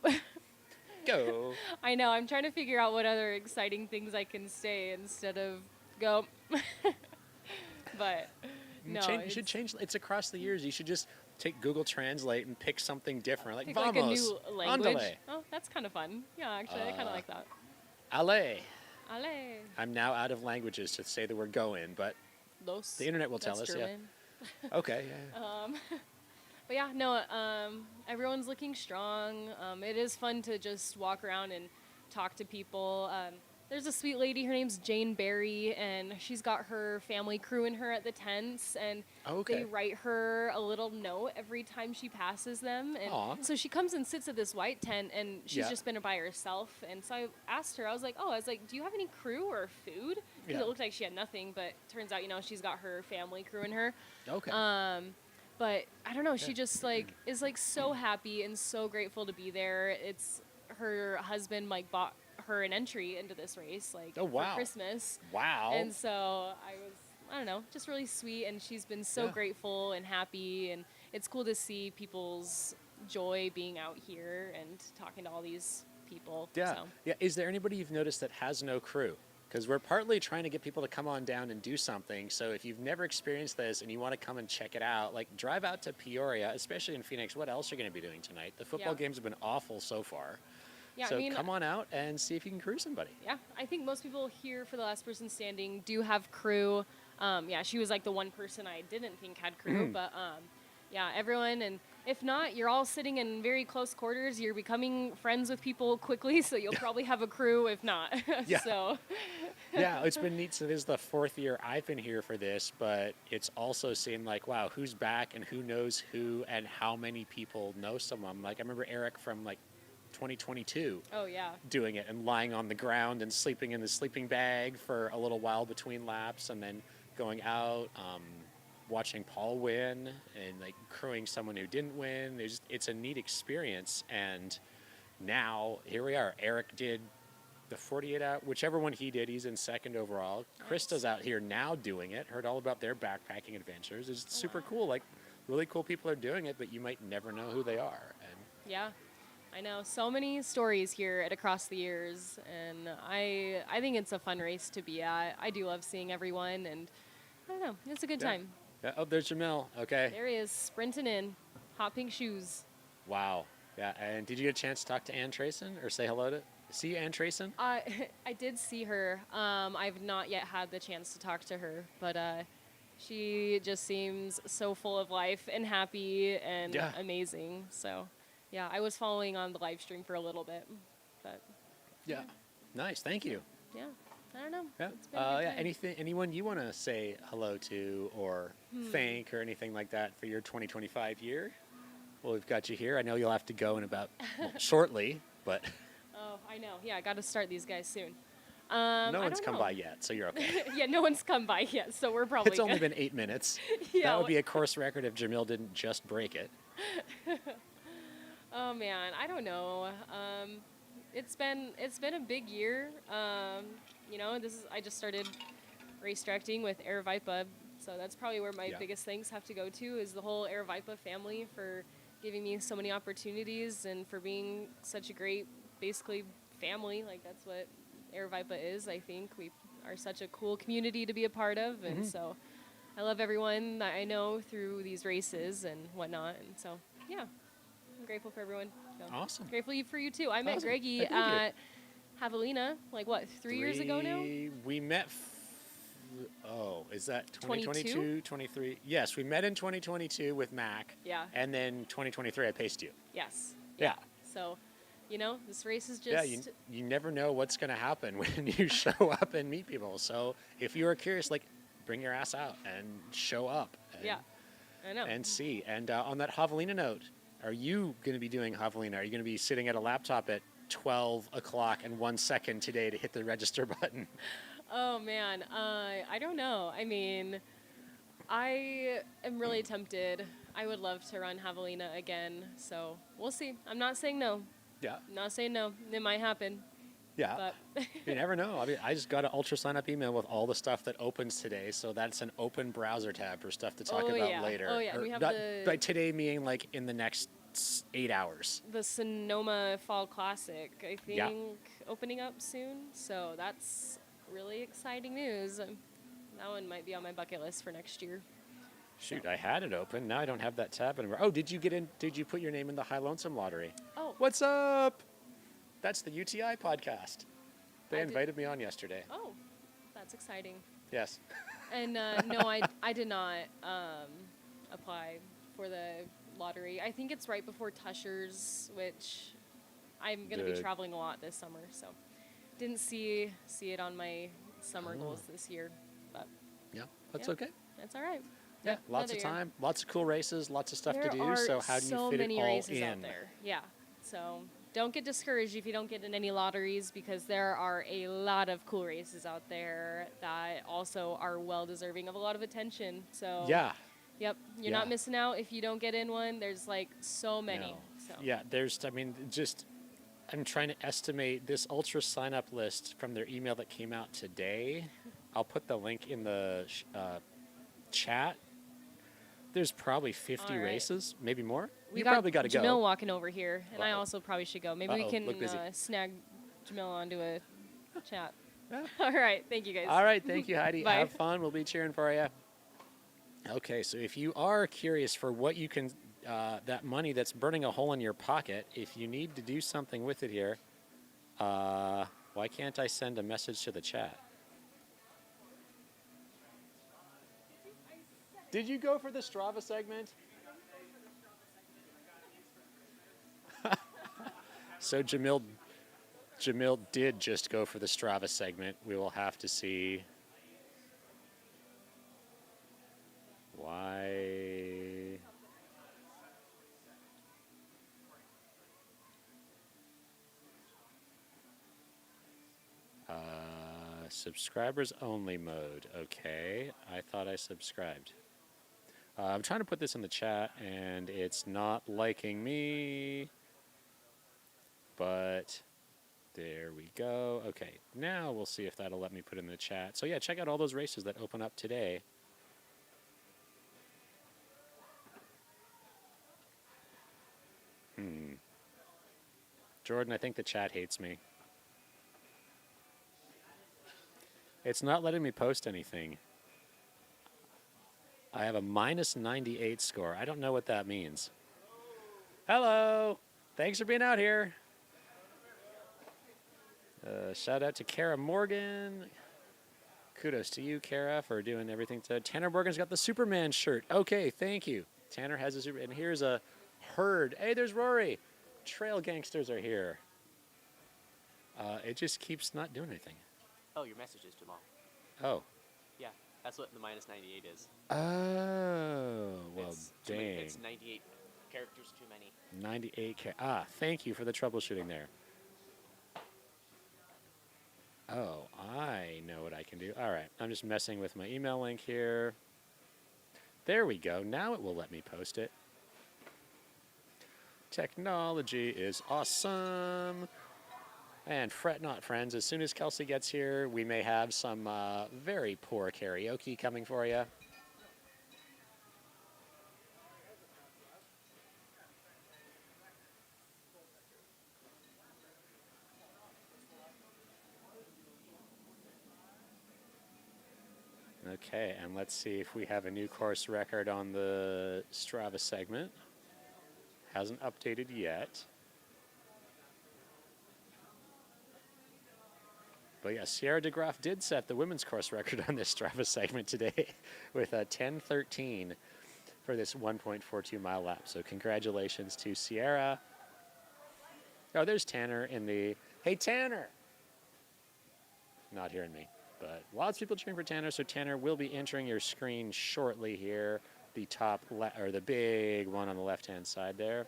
Go. I know. I'm trying to figure out what other exciting things I can say instead of go. But no, You should change. It's Across the Years. You should just take Google Translate and pick something different, like pick vamos, like a new language. andale, Oh, that's kind of fun. Yeah, actually, I kind of like that. ale. Ale. I'm now out of languages to say the word go in, but Los. the internet will tell That's us. Yeah. German. Okay. But yeah, no, everyone's looking strong. It is fun to just walk around and talk to people. There's a sweet lady, her name's Jane Berry, and she's got her family crewing her at the tents, and Okay. they write her a little note every time she passes them. And Aw. so she comes and sits at this white tent, and she's Yeah. just been by herself. And so I asked her, I was like, do you have any crew or food? Because Yeah. it looked like she had nothing, but turns out, she's got her family crewing her. Okay. But I don't know, she Yeah. just is so happy and so grateful to be there. It's her husband bought her an entry into this race Oh, wow. for Christmas. Wow. And so I don't know, just really sweet, and she's been so Yeah. grateful and happy, and it's cool to see people's joy being out here and talking to all these people. Yeah. So. Yeah. Is there anybody you've noticed that has no crew? Because we're partly trying to get people to come on down and do something. So if you've never experienced this and you want to come and check it out, drive out to Peoria, especially in Phoenix. What else are you going to be doing tonight? The football Yeah. games have been awful so far. Yeah, So come on out and see if you can crew somebody. Yeah, I think most people here for the last person standing do have crew. Yeah, she was the one person I didn't think had crew, but yeah, everyone. And if not, you're all sitting in very close quarters. You're becoming friends with people quickly, so you'll probably have a crew if not. Yeah. So. Yeah, it's been neat. So this is the 4th year I've been here for this, but it's also seemed wow, who's back and who knows who and how many people know someone. I remember Eric from 2022 Oh yeah. doing it and lying on the ground and sleeping in the sleeping bag for a little while between laps, and then going out, watching Paul win and crewing someone who didn't win. It's a neat experience. And now here we are. Eric did the 48 out, whichever one he did, he's in 2nd overall. Krista's out here now doing it. Heard all about their backpacking adventures. It's super cool. Really cool people are doing it, but you might never know who they are. And Yeah. I know so many stories here at Across the Years, and I think it's a fun race to be at. I do love seeing everyone, and I don't know, it's a good Yeah. time. Yeah, oh, there's Jamil. Okay. There he is, sprinting in, hot pink shoes. Wow. Yeah. And did you get a chance to talk to Ann Trayson or say hello to? See Ann Trayson? I did see her. I've not yet had the chance to talk to her, but she just seems so full of life and happy and Yeah. amazing. So, yeah, I was following on the live stream for a little bit, but Yeah. Nice. Thank you. yeah, I don't know. Yeah. It's been a good Yeah. time. Anyone you want to say hello to or thank or anything like that for your 2025 year? Well, we've got you here. I know you'll have to go in about shortly, but Oh, I know. Yeah, I got to start these guys soon. no I one's don't come know. by yet, so you're okay. Yeah, no one's come by yet, so we're probably It's only good. been 8 minutes. Yeah, That would be a course record if Jamil didn't just break it. Oh man, I don't know. It's been a big year. I just started race directing with Air Vipa, so that's probably where my Yeah. biggest thanks have to go to is the whole Air Vipa family for giving me so many opportunities and for being such a great, basically family. That's what Air Vipa is. I think we are such a cool community to be a part of, and so I love everyone that I know through these races and whatnot. And so yeah. I'm grateful for everyone. So, Awesome. Grateful for you too. I met Awesome. Greggy Thank you. at Javelina, 3 years ago now? We met. Is that 2022, 22? 23? Yes, we met in 2022 with Mac. Yeah. And then 2023, I paced you. Yes. Yeah. So, this race is just. Yeah, you never know what's going to happen when you show up and meet people. So if you are curious, bring your ass out and show up. And, Yeah, I know. And see. And on that Javelina note, are you going to be doing Javelina? Are you going to be sitting at a laptop at 12 o'clock and 1 second today to hit the register button? Oh man, I don't know. I mean, I am really tempted. I would love to run Javelina again. So we'll see. I'm not saying no. Yeah. I'm not saying no. It might happen. Yeah. But You never know. I mean, I just got an ultra sign up email with all the stuff that opens today, so that's an open browser tab for stuff to talk Oh, about yeah. later. Oh, yeah, Or we have not, the- by today meaning in the next 8 hours. the Sonoma Fall Classic, I think, Yeah. opening up soon. So that's really exciting news. That one might be on my bucket list for next year. Shoot, I had it open. Now I don't have that tab anymore. Oh, did you put your name in the High Lonesome lottery? Oh, What's up? That's the UTI podcast. They I did- invited me on yesterday. oh, that's exciting. Yes. And no, I did not. apply for the lottery. I think it's right before Tusher's, which I'm going to be The- traveling a lot this summer, so didn't see it on my summer goals this year, but Yeah, that's Yeah. okay. that's all right. Yeah, Yep, lots of another year. time, lots of cool races, lots of stuff There to do. are So how do you so fit many it all races in? out there. Yeah. So don't get discouraged if you don't get in any lotteries, because there are a lot of cool races out there that also are well deserving of a lot of attention. So Yeah. yep, you're Yeah. not missing out if you don't get in one. There's like so many. No. So Yeah, I'm trying to estimate this ultra sign up list from their email that came out today. I'll put the link in the chat. There's probably 50 All right. races, maybe more. we You got probably got to Jamil go. walking over here, and I Uh-oh. also probably should go. Maybe we Uh-oh, can look busy. snag Jamil onto a chat. Yeah. All right, thank you guys. All right, thank you, Heidi. Bye. Have fun. We'll be cheering for you. Okay, so if you are curious for what you can, that money that's burning a hole in your pocket, if you need to do something with it here, why can't I send a message to the chat? Did you go for the Strava segment? So Jamil did just go for the Strava segment. We will have to see why. Subscribers only mode. Okay, I thought I subscribed. I'm trying to put this in the chat and it's not liking me. But there we go. Okay, now we'll see if that'll let me put in the chat. So yeah, check out all those races that open up today. Jordan, I think the chat hates me. It's not letting me post anything. I have a minus 98 score. I don't know what that means. Hello. Thanks for being out here. Shout out to Kara Morgan. Kudos to you, Kara, for doing everything. Tanner Morgan's got the Superman shirt. Okay, thank you. Tanner has a super. And here's a herd. Hey, there's Rory. Trail gangsters are here. It just keeps not doing anything. Oh, your message is too long. Oh. Yeah, that's what the minus 98 is. Oh. Well, It's too many- dang. It's 98 characters too many. 98K. Thank you for the troubleshooting there. Oh, I know what I can do. All right, I'm just messing with my email link here. There we go. Now it will let me post it. Technology is awesome. And fret not, friends. As soon as Kelsey gets here, we may have some very poor karaoke coming for you. Okay, and let's see if we have a new course record on the Strava segment. Hasn't updated yet. But yeah, Sierra DeGraff did set the women's course record on this Strava segment today with a 10:13 for this 1.42 mile lap. So congratulations to Sierra. Oh, there's Tanner in the, hey Tanner! Not hearing me, but lots of people cheering for Tanner. So Tanner will be entering your screen shortly here. The top or the big one on the left-hand side there.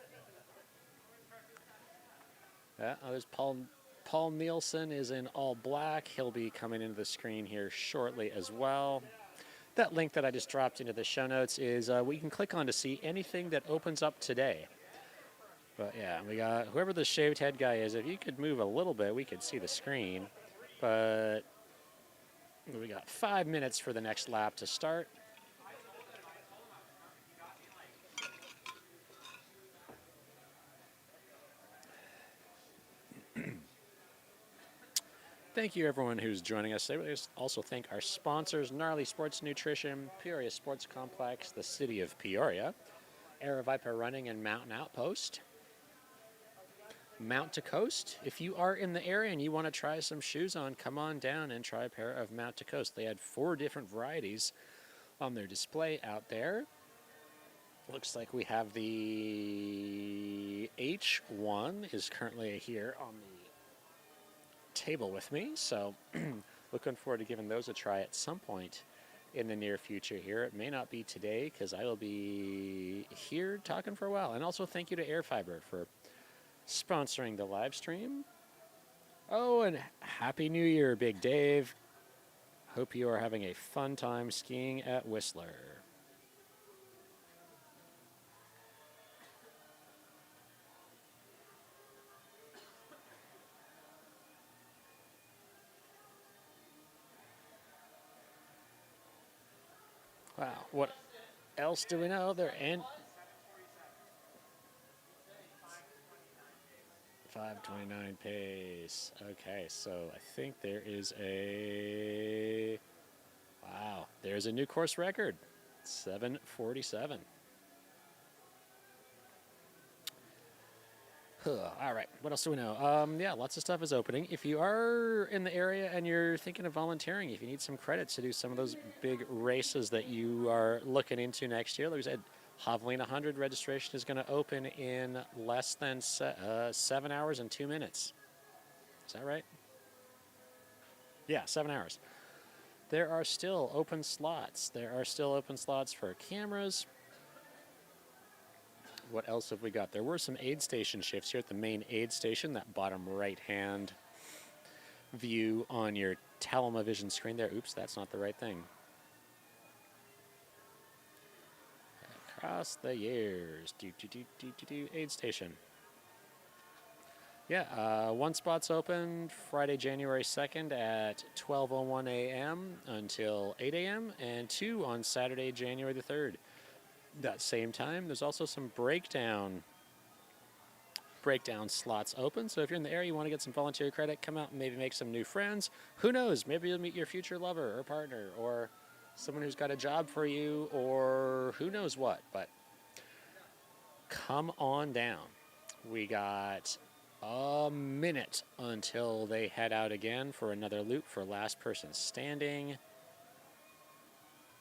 There's Paul Nielsen is in all black. He'll be coming into the screen here shortly as well. That link that I just dropped into the show notes is what you can click on to see anything that opens up today. But yeah, we got whoever the shaved head guy is. If you could move a little bit, we could see the screen. But we got 5 minutes for the next lap to start. Thank you, everyone who's joining us today. We also thank our sponsors, Gnarly Sports Nutrition, Peoria Sports Complex, the City of Peoria, Aravaipa Running and Mountain Outpost, Mount to Coast. If you are in the area and you want to try some shoes on, come on down and try a pair of Mount to Coast. They had 4 different varieties on their display out there. Looks like we have the H1 is currently here on the table with me, so looking forward to giving those a try at some point in the near future here. It may not be today because I will be here talking for a while. And also thank you to Airfiber for sponsoring the live stream. Oh, and Happy New Year, Big Dave. Hope you are having a fun time skiing at Whistler. Wow, what else do we know? There and 5:29 pace. Okay, so I think there is a wow. There's a new course record, 7:47. All right, what else do we know? Yeah, lots of stuff is opening. If you are in the area and you're thinking of volunteering, if you need some credits to do some of those big races that you are looking into next year, like we said, Javelin 100 registration is going to open in less than 7 hours and 2 minutes. Is that right? Yeah, 7 hours. There are still open slots. There are still open slots for cameras. What else have we got? There were some aid station shifts here at the main aid station, that bottom right-hand view on your television screen there. Oops, that's not the right thing. Across the years. Aid station. Yeah, one spot's open Friday, January 2nd at 12:01 a.m. until 8 a.m. and 2 on Saturday, January the 3rd. That same time, there's also some breakdown slots open. So if you're in the area, you want to get some volunteer credit, come out and maybe make some new friends. Who knows? Maybe you'll meet your future lover or partner or someone who's got a job for you or who knows what. But come on down. We got a minute until they head out again for another loop for last person standing.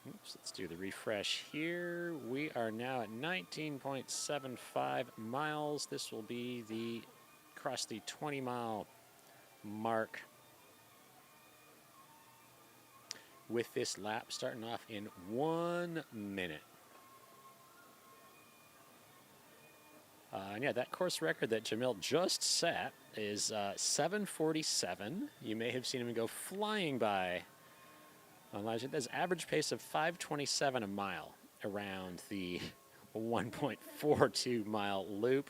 Oops, let's do the refresh here. We are now at 19.75 miles. This will be across the 20-mile mark with this lap starting off in 1 minute. And yeah, that course record that Jamil just set is 7:47. You may have seen him go flying by. There's average pace of 5:27 a mile around the 1.42 mile loop.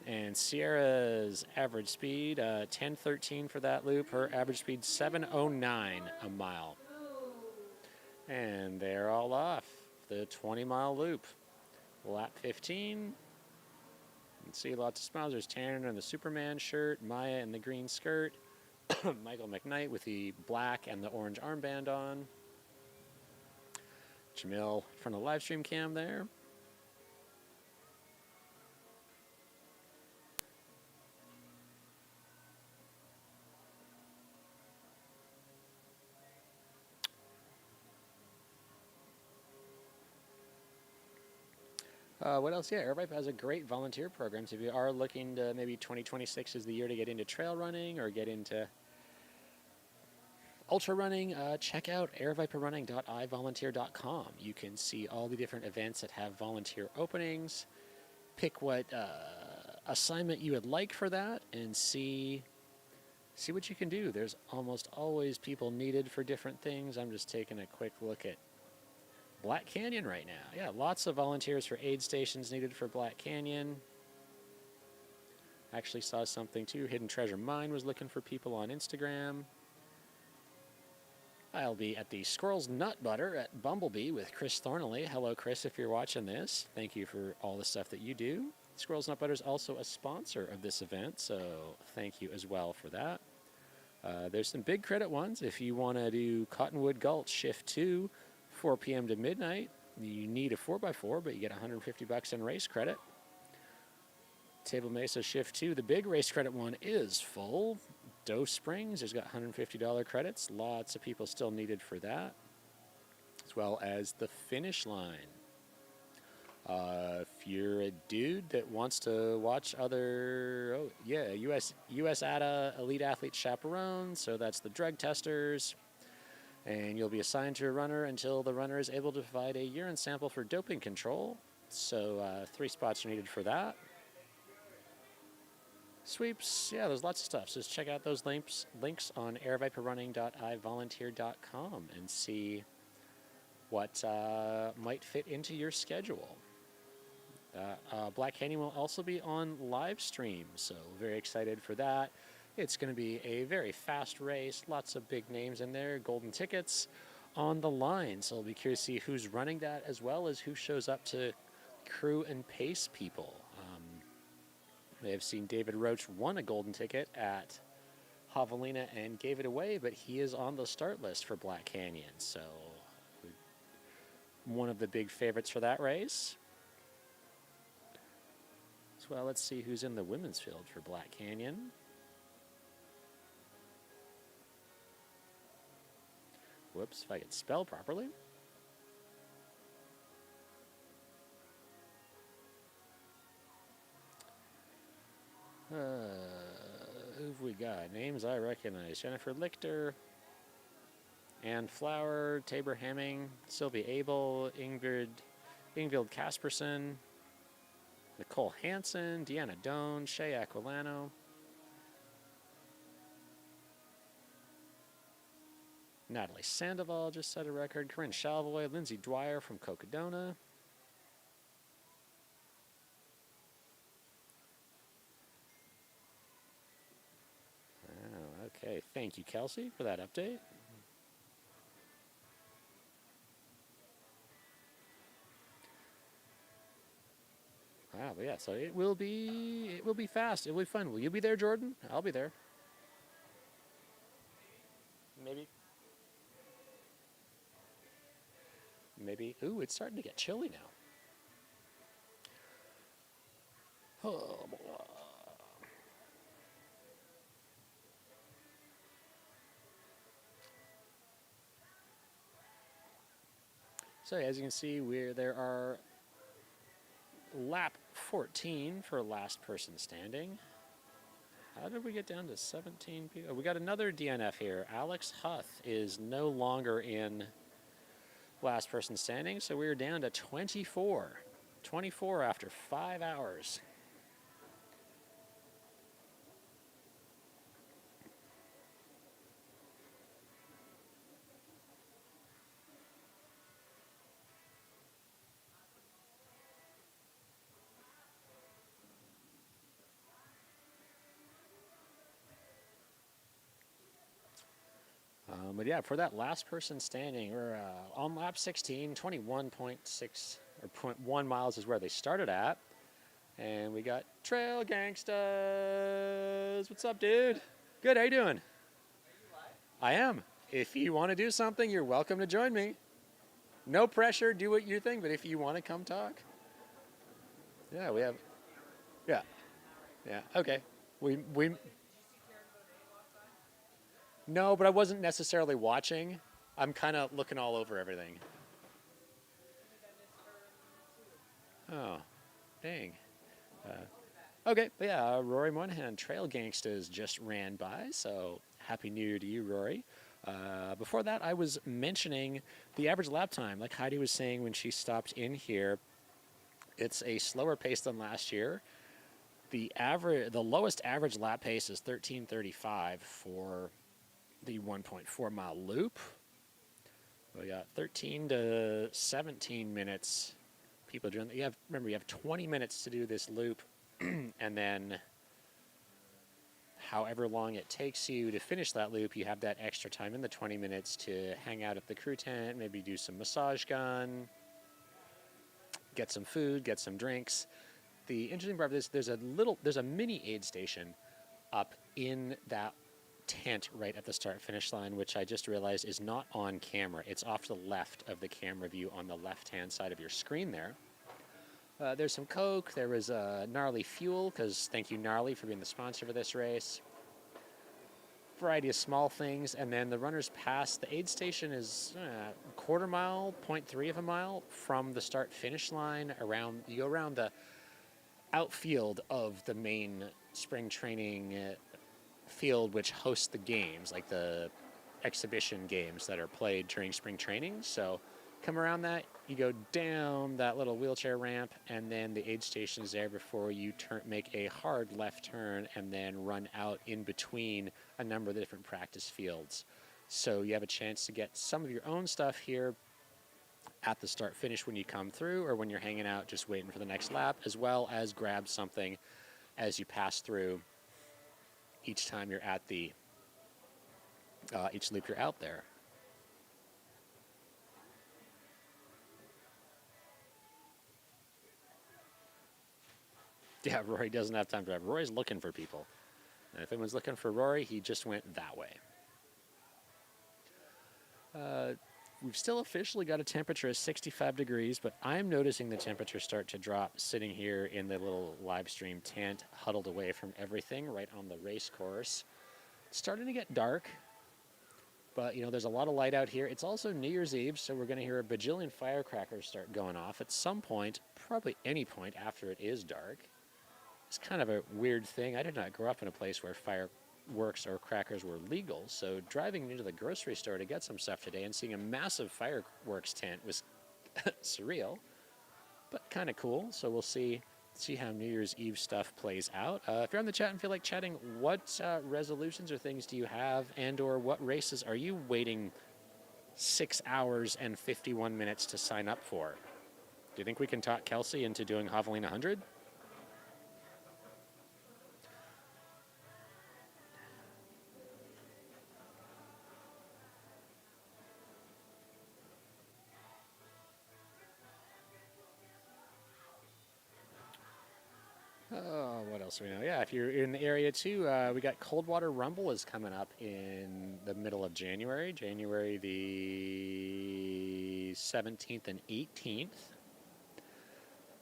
And Sierra's average speed, 10:13 for that loop. Her average speed, 7:09 a mile. And they're all off the 20-mile loop. Lap 15. You can see lots of smiles. There's Tanner in the Superman shirt, Maya in the green skirt. Michael McKnight with the black and the orange armband on. Jamil in front of the live stream cam there. What else? Yeah, Airvipe has a great volunteer program. So if you are looking to maybe 2026 is the year to get into trail running or get into ultra running, check out airviperrunning.ivolunteer.com. You can see all the different events that have volunteer openings, pick what assignment you would like for that, and see what you can do. There's almost always people needed for different things. I'm just taking a quick look at Black Canyon right now. Yeah, lots of volunteers for aid stations needed for Black Canyon. Actually saw something too. Hidden Treasure Mine was looking for people on Instagram. I'll be at the Squirrel's Nut Butter at Bumblebee with Chris Thornley. Hello, Chris, if you're watching this. Thank you for all the stuff that you do. Squirrel's Nut Butter is also a sponsor of this event, so thank you as well for that. There's some big credit ones. If you want to do Cottonwood Gulch Shift 2, 4 p.m. to midnight, you need a 4x4, but you get $150 in race credit. Table Mesa Shift 2, the big race credit one is full. Doe Springs has got $150 credits. Lots of people still needed for that, as well as the Finish Line. If you're a dude that wants to watch other, oh yeah, US ATA elite athlete chaperones, so that's the drug testers, and you'll be assigned to a runner until the runner is able to provide a urine sample for doping control. So 3 spots are needed for that. Sweeps, yeah, there's lots of stuff. So just check out those links on airviperrunning.ivolunteer.com and see what might fit into your schedule. Black Canyon will also be on live stream, so very excited for that. It's going to be a very fast race, lots of big names in there, golden tickets on the line. So I'll be curious to see who's running that as well as who shows up to crew and pace people. They have seen David Roach won a golden ticket at Javelina and gave it away, but he is on the start list for Black Canyon, so one of the big favorites for that race. Well, let's see who's in the women's field for Black Canyon. Whoops, if I could spell properly. Who've we got? Names I recognize. Jennifer Lichter, Ann Flower, Tabor Hamming, Sylvia Abel, Ingvild Kasperson, Nicole Hansen, Deanna Doan, Shay Aquilano, Natalie Sandoval just set a record, Corinne Shalvoy, Lindsay Dwyer from Cocodona. Oh, okay, thank you, Kelsey, for that update. Wow, but yeah, so it will be fast. It will be fun. Will you be there, Jordan? I'll be there. Maybe. Maybe. Ooh, it's starting to get chilly now. Oh, boy. So as you can see, there are lap 14 for last person standing. How did we get down to 17 people? We got another DNF here. Alex Huth is no longer in last person standing, so we're down to 24. 24 after 5 hours. But yeah, for that last person standing, we're on lap 16, 21.6 or 0.1 miles is where they started at. And we got Trail Gangstas. What's up, dude? Good, how you doing? I am. If you want to do something, you're welcome to join me. No pressure, do what you think, but if you want to come talk. Yeah, we have, yeah, okay. We No, but I wasn't necessarily watching. I'm kind of looking all over everything. Oh, dang. Okay, but yeah, Rory Moynihan, Trail Gangstas just ran by, so Happy New Year to you, Rory. Before that, I was mentioning the average lap time, like Heidi was saying when she stopped in here. It's a slower pace than last year. The lowest average lap pace is 13:35 for the 1.4 mile loop. We got 13 to 17 minutes. People doing that. Remember, you have 20 minutes to do this loop, and then however long it takes you to finish that loop, you have that extra time in the 20 minutes to hang out at the crew tent, maybe do some massage gun, get some food, get some drinks. The interesting part of this, there's a mini aid station up in that tent right at the start-finish line, which I just realized is not on camera. It's off to the left of the camera view on the left-hand side of your screen there. There's some Coke. There was Gnarly Fuel, because thank you, Gnarly, for being the sponsor for this race. variety of small things, and then the runners pass. The aid station is a quarter mile, 0.3 of a mile from the start finish line. You go around the outfield of the main spring training field, which hosts the games, like the exhibition games that are played during spring training. So come around that, you go down that little wheelchair ramp, and then the aid station is there before you make a hard left turn and then run out in between a number of the different practice fields. So you have a chance to get some of your own stuff here at the start finish when you come through, or when you're hanging out just waiting for the next lap, as well as grab something as you pass through each time you're at the each loop you're out there. Yeah, Rory doesn't have time to drive. Rory's looking for people. And if anyone's looking for Rory, he just went that way. We've still officially got a temperature of 65 degrees, but I'm noticing the temperature start to drop sitting here in the little live stream tent, huddled away from everything right on the race course. It's starting to get dark, but there's a lot of light out here. It's also New Year's Eve, so we're going to hear a bajillion firecrackers start going off at some point, probably any point after it is dark. It's kind of a weird thing. I did not grow up in a place where fireworks or crackers were legal, so driving into the grocery store to get some stuff today and seeing a massive fireworks tent was surreal, but kind of cool. So we'll see how New Year's Eve stuff plays out. If you're on the chat and feel like chatting, what resolutions or things do you have, and or what races are you waiting 6 hours and 51 minutes to sign up for? Do you think we can talk Kelsey into doing Javelina 100? Oh, what else do we know? Yeah, if you're in the area too, we got Coldwater Rumble is coming up in the middle of January, January the 17th and 18th.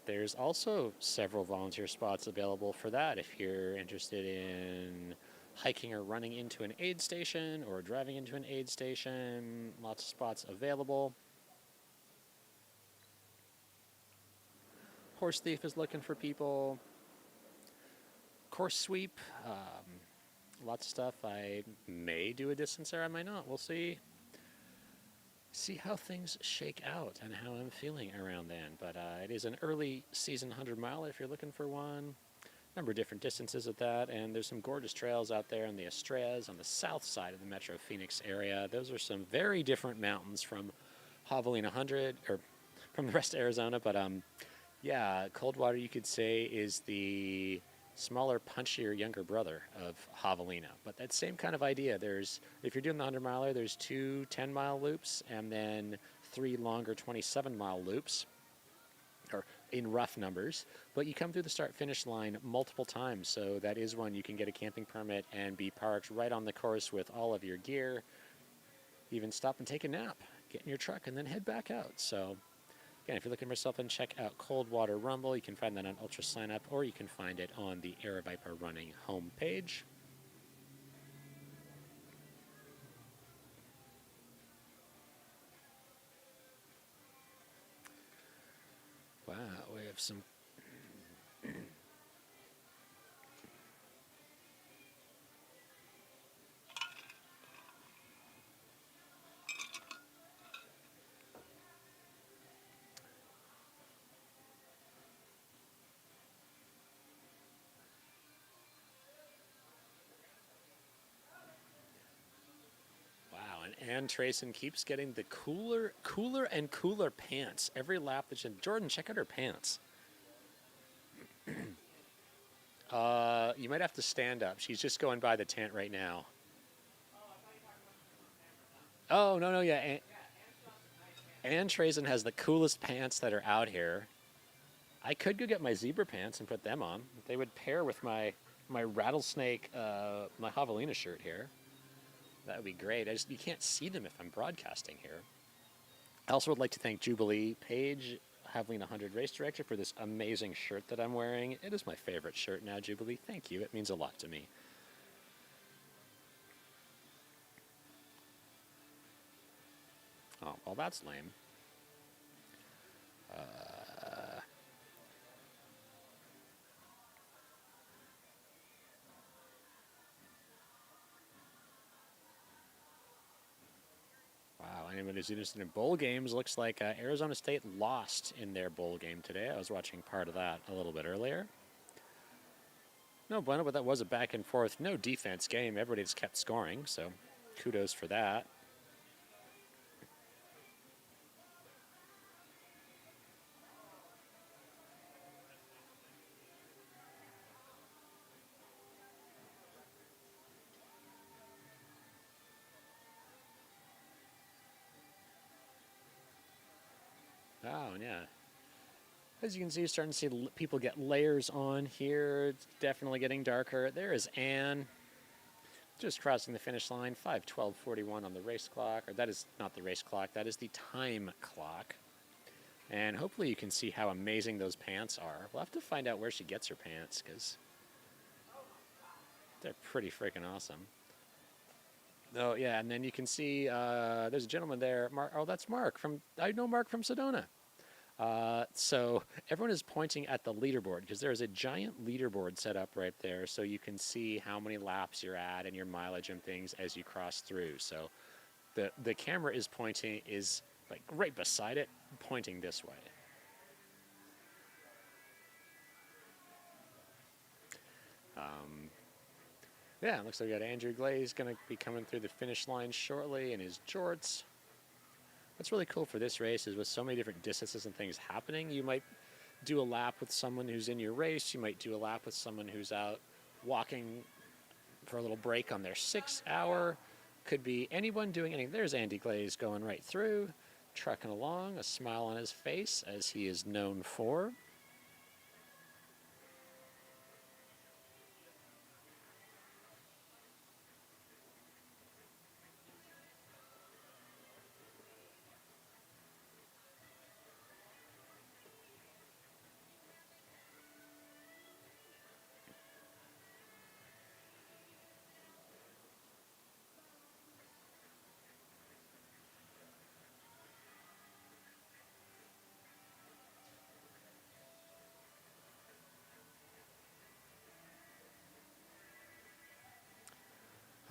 There's also several volunteer spots available for that if you're interested in hiking or running into an aid station or driving into an aid station. Lots of spots available. Horse Thief is looking for people. Course sweep, lots of stuff. I may do a distance there, I might not. We'll see how things shake out and how I'm feeling around then. But it is an early season 100 mile if you're looking for one. Number of different distances at that, and there's some gorgeous trails out there in the Estrellas on the south side of the Metro Phoenix area. Those are some very different mountains from Javelina 100 or from the rest of Arizona. But yeah, Coldwater, you could say, is the smaller, punchier younger brother of Javelina. But that same kind of idea. If you're doing the 100-miler, there's 2 10-mile loops and then 3 longer 27-mile loops, or in rough numbers. But you come through the start-finish line multiple times, so that is one you can get a camping permit and be parked right on the course with all of your gear. Even stop and take a nap, get in your truck, and then head back out. So again, if you're looking for something, check out Coldwater Rumble. You can find that on Ultra Sign Up, or you can find it on the Aeroviper Running homepage. Wow, we have some... And Trayson keeps getting the cooler and cooler pants every lap that Jordan, check out her pants. You might have to stand up. She's just going by the tent right now. Oh, no, yeah. And Trayson has the coolest pants that are out here. I could go get my zebra pants and put them on. They would pair with my rattlesnake, my Javelina shirt here. That would be great. You can't see them if I'm broadcasting here. I also would like to thank Jubilee Page, Javelina 100 race director, for this amazing shirt that I'm wearing. It is my favorite shirt now, Jubilee. Thank you. It means a lot to me. Oh, well, that's lame. Wow, anybody who's interested in bowl games, looks like Arizona State lost in their bowl game today. I was watching part of that a little bit earlier. No bueno, but that was a back and forth, no defense game. Everybody just kept scoring, so kudos for that. Oh, yeah. As you can see, you're starting to see people get layers on here. It's definitely getting darker. There is Anne, just crossing the finish line, 5:12:41 on the race clock. Or that is not the race clock, that is the time clock. And hopefully you can see how amazing those pants are. We'll have to find out where she gets her pants, because they're pretty freaking awesome. Oh, yeah, and then you can see there's a gentleman there. Oh, that's Mark. I know Mark from Sedona. So everyone is pointing at the leaderboard, because there's a giant leaderboard set up right there, so you can see how many laps you're at and your mileage and things as you cross through. So the camera is pointing, is like right beside it, pointing this way. Yeah, it looks like we got Andrew Glaze going to be coming through the finish line shortly in his jorts. What's really cool for this race is with so many different distances and things happening, you might do a lap with someone who's in your race. You might do a lap with someone who's out walking for a little break on their 6 hour. Could be anyone doing anything. There's Andy Glaze going right through, trucking along, a smile on his face, as he is known for.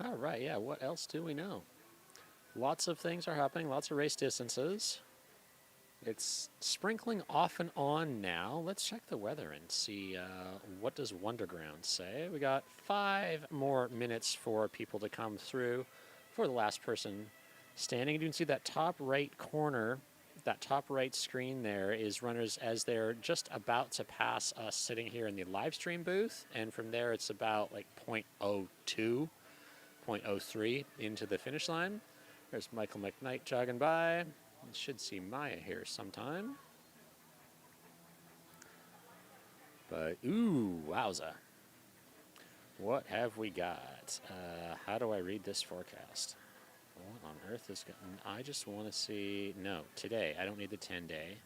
All right, yeah, what else do we know? Lots of things are happening, lots of race distances. It's sprinkling off and on now. Let's check the weather and see what does Wonderground say. We got 5 more minutes for people to come through for the last person standing. You can see that top right corner, that top right screen there is runners as they're just about to pass us sitting here in the live stream booth. And from there, it's about like 0.02, 0.03 into the finish line. There's Michael McKnight jogging by. You should see Maya here sometime. But, ooh, wowza. What have we got? How do I read this forecast? What on earth is going on? I just want to see... No, today. I don't need the 10-day.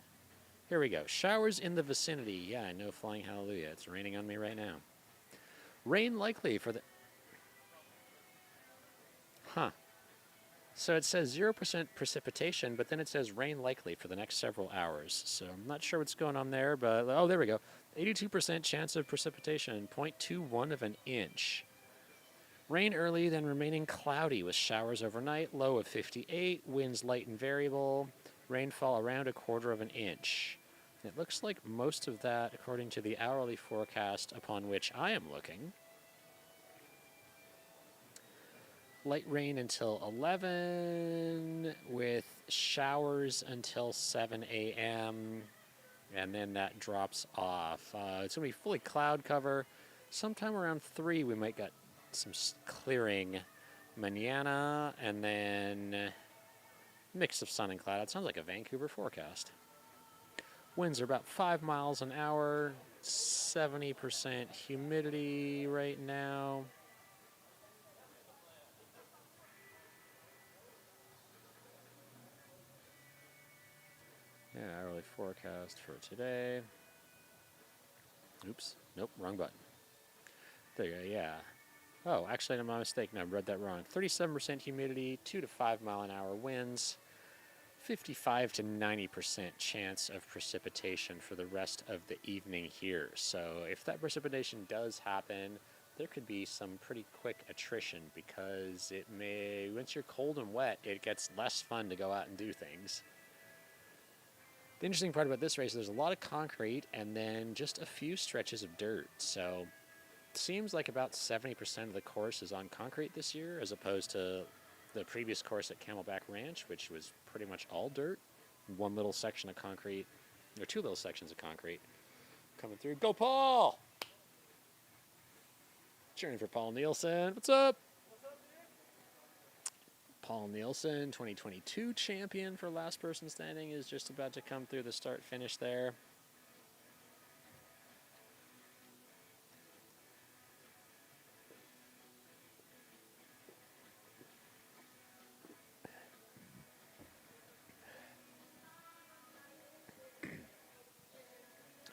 Here we go. Showers in the vicinity. Yeah, no flying hallelujah. It's raining on me right now. Rain likely for the... Huh. So it says 0% precipitation, but then it says rain likely for the next several hours. So I'm not sure what's going on there, but... Oh, there we go. 82% chance of precipitation, 0.21 of an inch. Rain early, then remaining cloudy with showers overnight, low of 58, winds light and variable, rainfall around 1/4 of an inch. It looks like most of that, according to the hourly forecast upon which I am looking. Light rain until 11, with showers until 7 a.m., and then that drops off. It's going to be fully cloud cover. Sometime around 3, we might get some clearing mañana, and then mix of sun and cloud. It sounds like a Vancouver forecast. Winds are about 5 miles an hour, 70% humidity right now. Yeah, hourly forecast for today. Oops, nope, wrong button. There you go, yeah. Oh, actually, my mistake. No, I read that wrong. 37% humidity, 2 to 5 mile an hour winds, 55 to 90% chance of precipitation for the rest of the evening here. So if that precipitation does happen, there could be some pretty quick attrition because it may, once you're cold and wet, it gets less fun to go out and do things. The interesting part about this race, there's a lot of concrete and then just a few stretches of dirt. So it seems like about 70% of the course is on concrete this year, as opposed to the previous course at Camelback Ranch, which was pretty much all dirt. One little section of concrete, or two little sections of concrete coming through. Go, Paul! Cheering for Paul Nielsen. What's up? Paul Nielsen, 2022 champion for last person standing, is just about to come through the start finish there.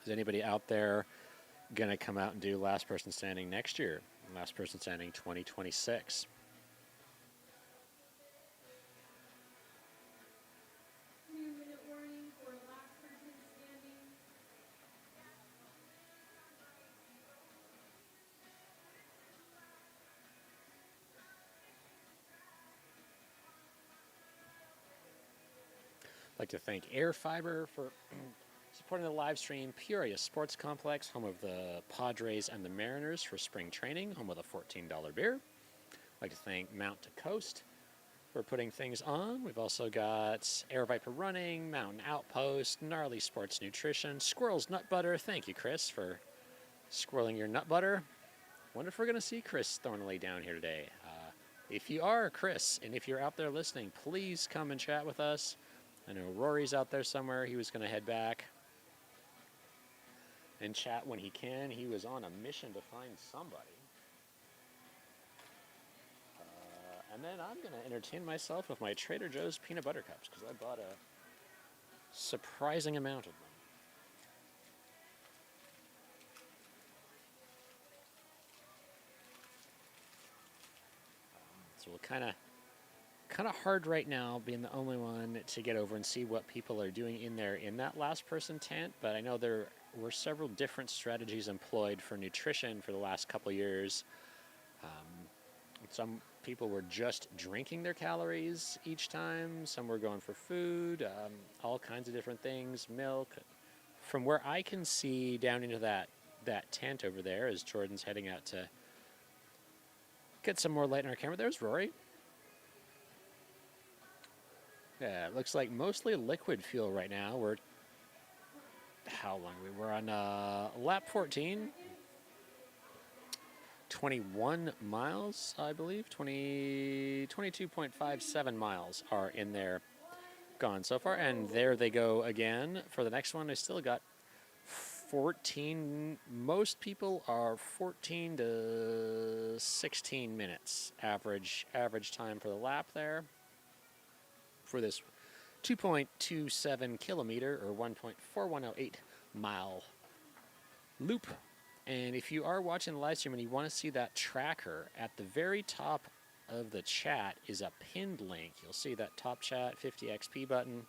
Is anybody out there going to come out and do last person standing next year? Last person standing 2026. I'd like to thank Air Fiber for supporting the live stream. Peoria Sports Complex, home of the Padres and the Mariners for spring training, home with a $14 beer. I'd like to thank Mount to Coast for putting things on. We've also got Air Viper Running, Mountain Outpost, Gnarly Sports Nutrition, Squirrel's Nut Butter. Thank you, Chris, for squirreling your nut butter. Wonder if we're going to see Chris Thornley down here today. If you are Chris, and if you're out there listening, please come and chat with us. I know Rory's out there somewhere. He was going to head back and chat when he can. He was on a mission to find somebody. And then I'm going to entertain myself with my Trader Joe's peanut butter cups because I bought a surprising amount of them. So we'll kind of hard right now being the only one to get over and see what people are doing in there in that last person tent, but I know there were several different strategies employed for nutrition for the last couple years. Some people were just drinking their calories each time, some were going for food, all kinds of different things, milk. From where I can see down into that tent over there as Jordan's heading out to get some more light on our camera, there's Rory. Yeah, it looks like mostly liquid fuel right now. How long are we? We're on lap 14. 21 miles, I believe. 22.57 miles are in there gone so far. And there they go again. For the next one, I still got 14. Most people are 14 to 16 minutes average time for the lap there. For this 2.27 kilometer or 1.4108 mile loop. And if you are watching the live stream and you want to see that tracker, at the very top of the chat is a pinned link. You'll see that top chat 50XP button,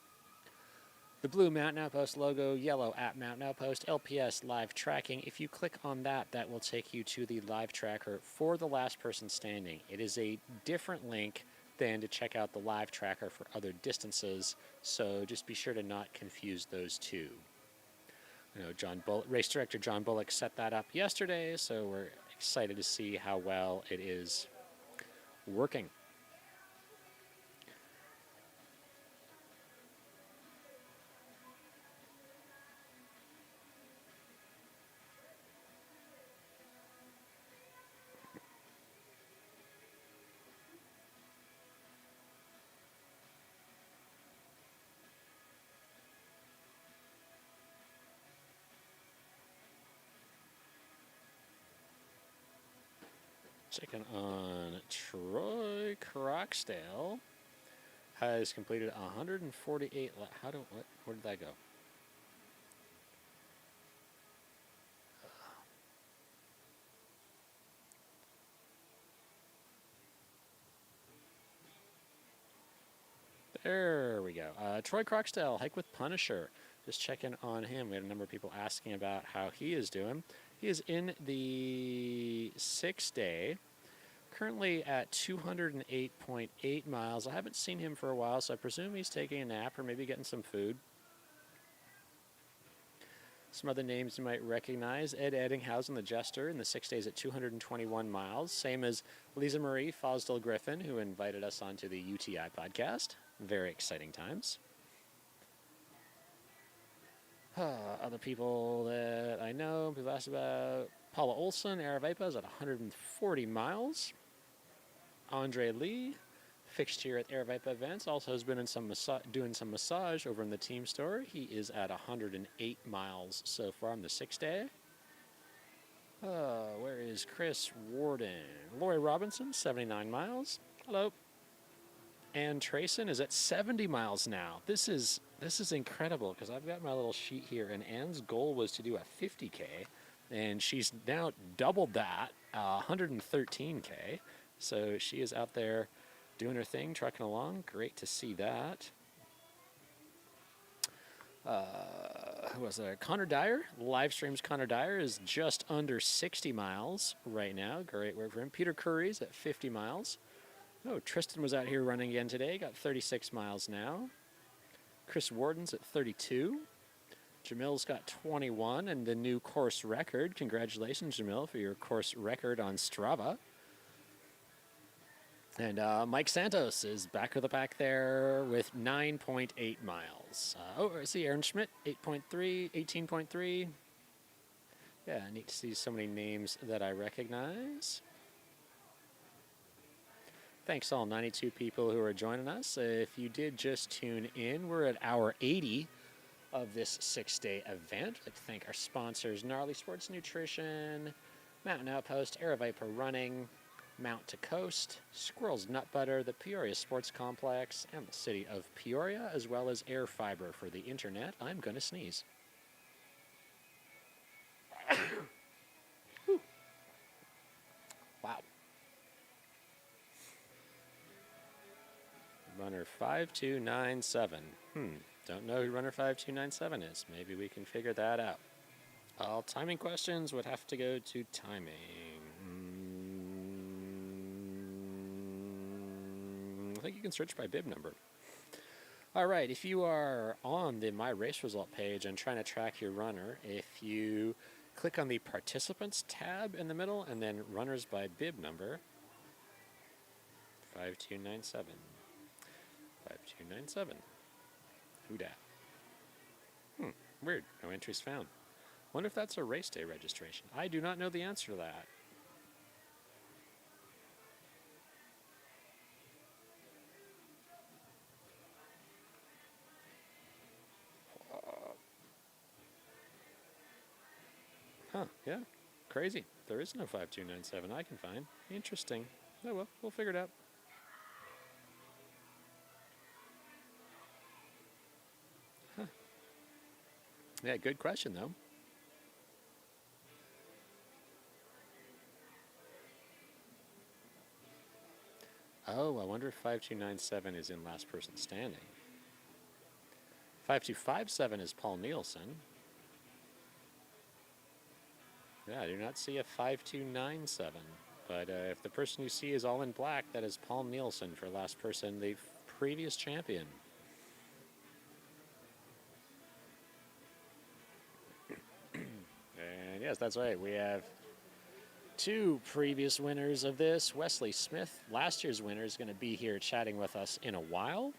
the blue Mountain Outpost logo, yellow at Mountain Outpost, LPS live tracking. If you click on that, that will take you to the live tracker for the last person standing. It is a different link than to check out the live tracker for other distances, so just be sure to not confuse those two. You know, race director John Bullock set that up yesterday, so we're excited to see how well it is working. Checking on Troy Croxdale has completed 148. Where did that go? There we go. Troy Croxdale, hike with Punisher. Just checking on him. We had a number of people asking about how he is doing. He is in the 6-day, currently at 208.8 miles. I haven't seen him for a while, so I presume he's taking a nap or maybe getting some food. Some other names you might recognize: Ed Eddinghausen, the Jester, in the 6 days at 221 miles. Same as Lisa Marie Fosdell Griffin, who invited us onto the UTI podcast. Very exciting times. Other people that I know, people asked about: Paula Olson, Aravaipa, at 140 miles. Andre Lee, fixture at Aravaipa events, also has been in some doing some massage over in the team store. He is at 108 miles so far on the 6-day. Where is Chris Warden? Lori Robinson, 79 miles. Hello. Ann Trayson is at 70 miles now. This is incredible because I've got my little sheet here, and Ann's goal was to do a 50K, and she's now doubled that, 113K. So she is out there doing her thing, trucking along. Great to see that. Who was there? Connor Dyer. Live streams Connor Dyer is just under 60 miles right now. Great work for him. Peter Curry's at 50 miles. Oh, Tristan was out here running again today. Got 36 miles now. Chris Warden's at 32. Jamil's got 21 and the new course record. Congratulations, Jamil, for your course record on Strava. And Mike Santos is back of the pack there with 9.8 miles. I see Aaron Schmidt, 8.3, 18.3. Yeah, neat to see so many names that I recognize. Thanks all 92 people who are joining us. If you did just tune in, we're at hour 80 of this 6-day event. I'd like to thank our sponsors: Gnarly Sports Nutrition, Mountain Outpost, Aravaipa Running, Mount to Coast, Squirrel's Nut Butter, the Peoria Sports Complex, and the City of Peoria, as well as Air Fiber for the internet. I'm gonna sneeze. Wow. Runner 5297. Don't know who runner 5297 is. Maybe we can figure that out. All timing questions would have to go to timing. I think you can search by bib number. All right, if you are on the My Race Result page and trying to track your runner, if you click on the Participants tab in the middle and then Runners by bib number, 5297. 5297. Who dat? Weird. No entries found. Wonder if that's a race day registration. I do not know the answer to that. Yeah. Crazy. There is no 5297 I can find. Interesting. Oh well, we'll figure it out. Yeah, good question, though. Oh, I wonder if 5297 is in last person standing. 5257 is Paul Nielsen. Yeah, I do not see a 5297. But if the person you see is all in black, that is Paul Nielsen for last person, the previous champion. And yes, that's right. We have two previous winners of this. Wesley Smith, last year's winner, is going to be here chatting with us in a while.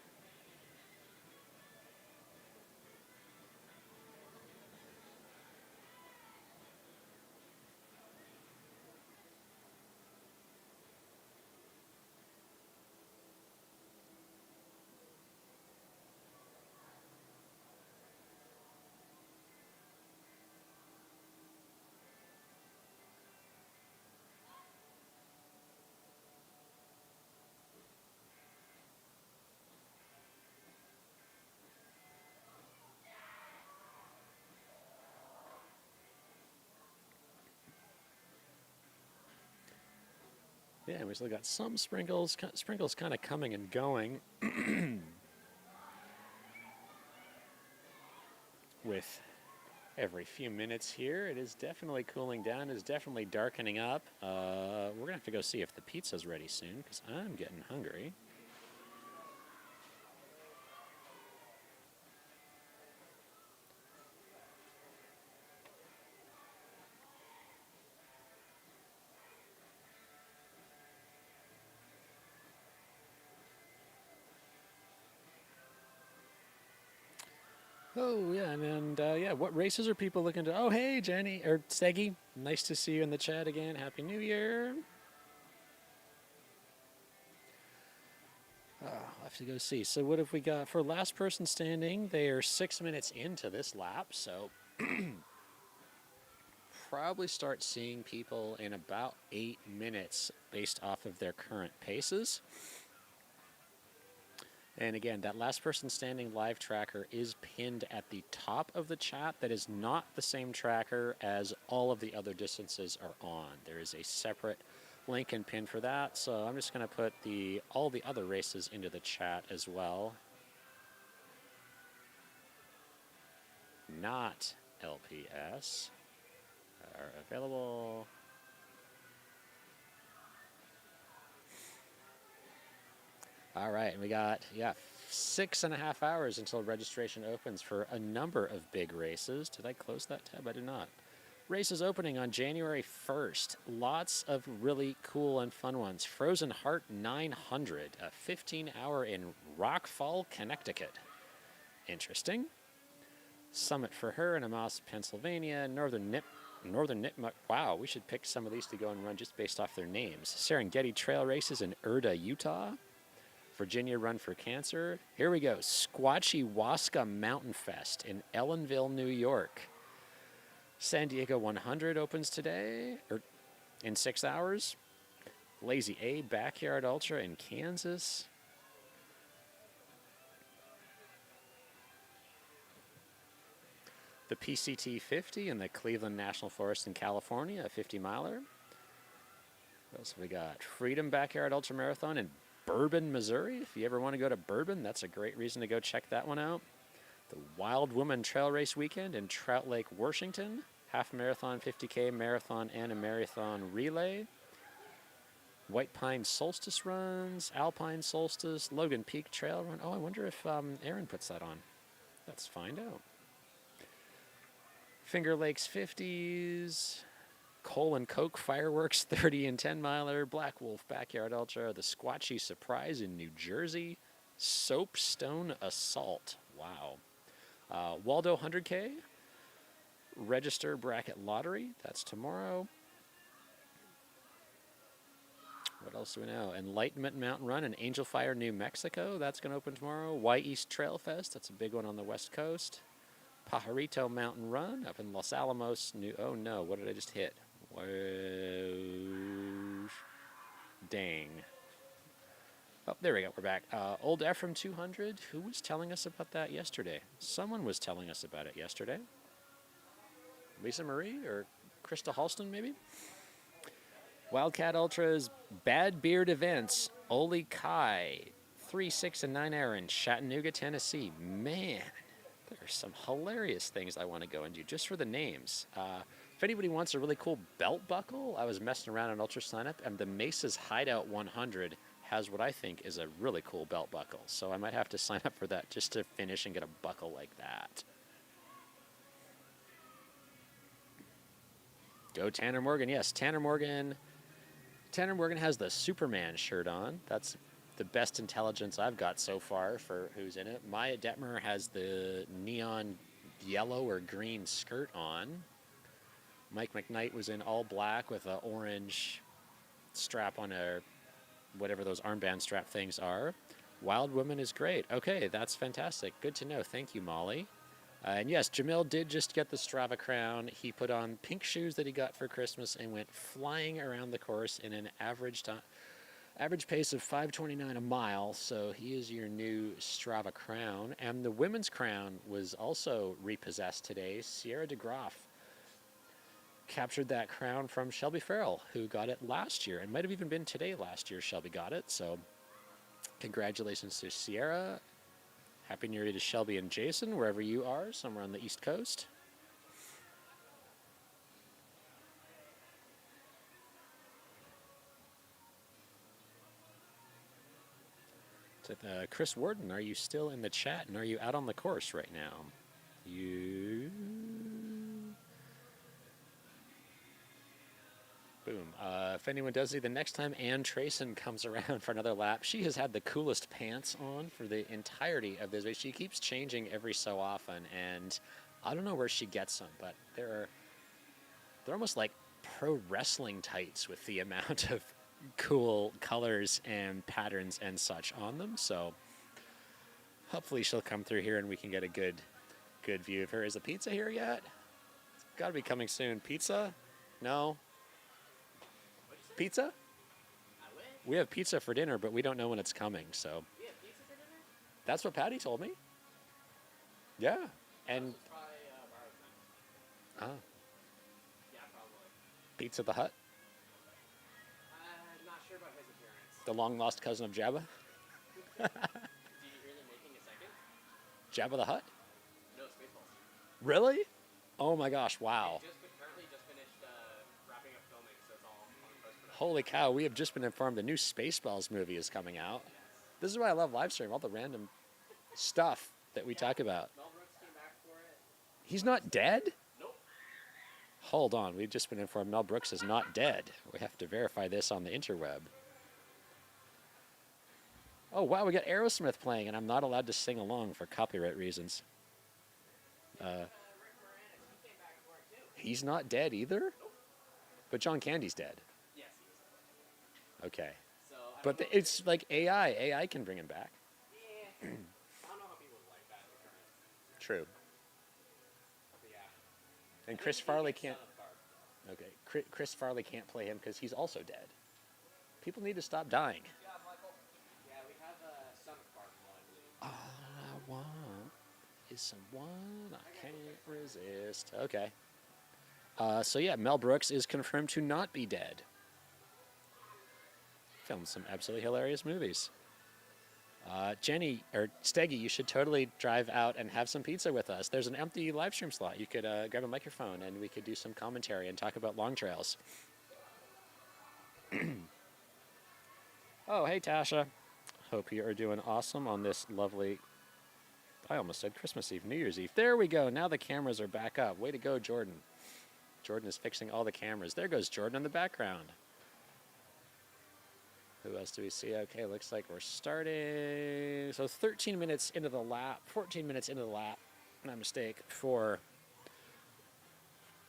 Yeah, we still got some sprinkles kind of coming and going. with every few minutes here. It is definitely cooling down. It is definitely darkening up. We're going to have to go see if the pizza's ready soon because I'm getting hungry. Oh, yeah, and yeah, what races are people looking to? Oh, hey, Jenny, or Steggy, nice to see you in the chat again. Happy New Year. I'll have to go see. So what have we got for last person standing? They are 6 minutes into this lap, so probably start seeing people in about 8 minutes based off of their current paces. And again, that last person standing live tracker is pinned at the top of the chat. That is not the same tracker as all of the other distances are on. There is a separate link and pin for that. So I'm just going to put all the other races into the chat as well. Not LPS are available. All right, and we got, 6.5 hours until registration opens for a number of big races. Did I close that tab? I did not. Races opening on January 1st. Lots of really cool and fun ones. Frozen Heart 900, a 15-hour in Rock Fall, Connecticut. Interesting. Summit for Her in Amos, Pennsylvania. Northern Nipmuc. Wow, we should pick some of these to go and run just based off their names. Serengeti Trail Races in Urda, Utah. Virginia Run for Cancer. Here we go. Squatchy Mountain Fest in Ellenville, New York. San Diego 100 opens today, or in 6 hours. Lazy A Backyard Ultra in Kansas. The PCT 50 in the Cleveland National Forest in California, a 50-miler. What else have we got? Freedom Backyard Ultra Marathon in Bourbon, Missouri. If you ever want to go to Bourbon, that's a great reason to go check that one out. The Wild Woman Trail Race Weekend in Trout Lake, Washington. Half marathon, 50K marathon, and a marathon relay. White Pine Solstice runs, Alpine Solstice, Logan Peak Trail Run. Oh, I wonder if Aaron puts that on. Let's find out. Finger Lakes 50s. Coal and Coke Fireworks 30 and 10-miler, Black Wolf Backyard Ultra, the Squatchy Surprise in New Jersey, Soapstone Assault, wow. Waldo 100K, Register Bracket Lottery, that's tomorrow. What else do we know? Enlightenment Mountain Run in Angel Fire, New Mexico, that's going to open tomorrow. Y East Trail Fest, that's a big one on the West Coast. Pajarito Mountain Run up in Los Alamos, oh no, what did I just hit? Whoa. Dang. Oh, there we go. We're back. Old Ephraim 200. Who was telling us about that yesterday? Someone was telling us about it yesterday. Lisa Marie or Krista Halston, maybe? Wildcat Ultras, Bad Beard Events, Oli Kai, 3, 6, and 9 hour in Chattanooga, Tennessee. Man, there are some hilarious things I want to go and do just for the names. If anybody wants a really cool belt buckle, I was messing around on Ultra Sign Up, and the Mesa's Hideout 100 has what I think is a really cool belt buckle. So I might have to sign up for that just to finish and get a buckle like that. Go Tanner Morgan. Yes, Tanner Morgan. Tanner Morgan has the Superman shirt on. That's the best intelligence I've got so far for who's in it. Maya Detmer has the neon yellow or green skirt on. Mike McKnight was in all black with an orange strap on whatever those armband strap things are. Wild Woman is great. Okay, that's fantastic. Good to know. Thank you, Molly. And yes, Jamil did just get the Strava crown. He put on pink shoes that he got for Christmas and went flying around the course in an average pace of 5:29 a mile. So he is your new Strava crown. And the women's crown was also repossessed today. Sierra DeGroff captured that crown from Shelby Farrell, who got it last year. It might have even been today last year Shelby got it. So congratulations to Sierra. Happy New Year to Shelby and Jason, wherever you are, somewhere on the East Coast. Chris Warden, are you still in the chat and are you out on the course right now? You. Boom. If anyone does see, the next time Ann Trayson comes around for another lap, she has had the coolest pants on for the entirety of this race. She keeps changing every so often, and I don't know where she gets them, but they're almost like pro wrestling tights with the amount of cool colors and patterns and such on them. So hopefully she'll come through here and we can get a good view of her. Is the pizza here yet? It's got to be coming soon. Pizza? No. Pizza? We have pizza for dinner, but we don't know when it's coming. So We have pizza for dinner? that's what Patty told me. Yeah. And Probably borrowed them. Yeah, probably. Pizza the Hut, Not sure about his appearance. the long lost cousin of Jabba. Do you hear them making a second? Jabba the Hutt? No, Spaceballs. Really? Oh my gosh, wow. Currently just finished wrapping up filming, so it's all on post-production. Holy cow, we have just been informed the new Spaceballs movie is coming out. This is why I love live stream, all the random stuff that we talk about. Mel Brooks came back for it. He's not dead? Nope. Hold on, we've just been informed Mel Brooks is not dead. We have to verify this on the interweb. Oh wow, we got Aerosmith playing, and I'm not allowed to sing along for copyright reasons. Rick Moranis, he came back for it too. He's not dead either? But John Candy's dead. Yes, he is. Okay. So, I But don't know it's like AI. AI can bring him back. I don't know how people would like that in the current. True. But yeah. And Chris Farley can't. Son of Barb. Okay. Chris Farley can't play him because he's also dead. People need to stop dying. Yeah, Michael. Yeah, we have Son of Barb one, I believe. All I want is someone I can't resist. Okay. So yeah, Mel Brooks is confirmed to not be dead. Filmed some absolutely hilarious movies. Jenny, or Steggy, you should totally drive out and have some pizza with us. There's an empty live stream slot. You could grab a microphone and we could do some commentary and talk about long trails. Oh, hey, Tasha. Hope you are doing awesome on this lovely, I almost said Christmas Eve, New Year's Eve. There we go. Now the cameras are back up. Way to go, Jordan. Jordan is fixing all the cameras. There goes Jordan in the background. Who else do we see? Okay, looks like we're starting. So 13 minutes into the lap, 14 minutes into the lap, my mistake, for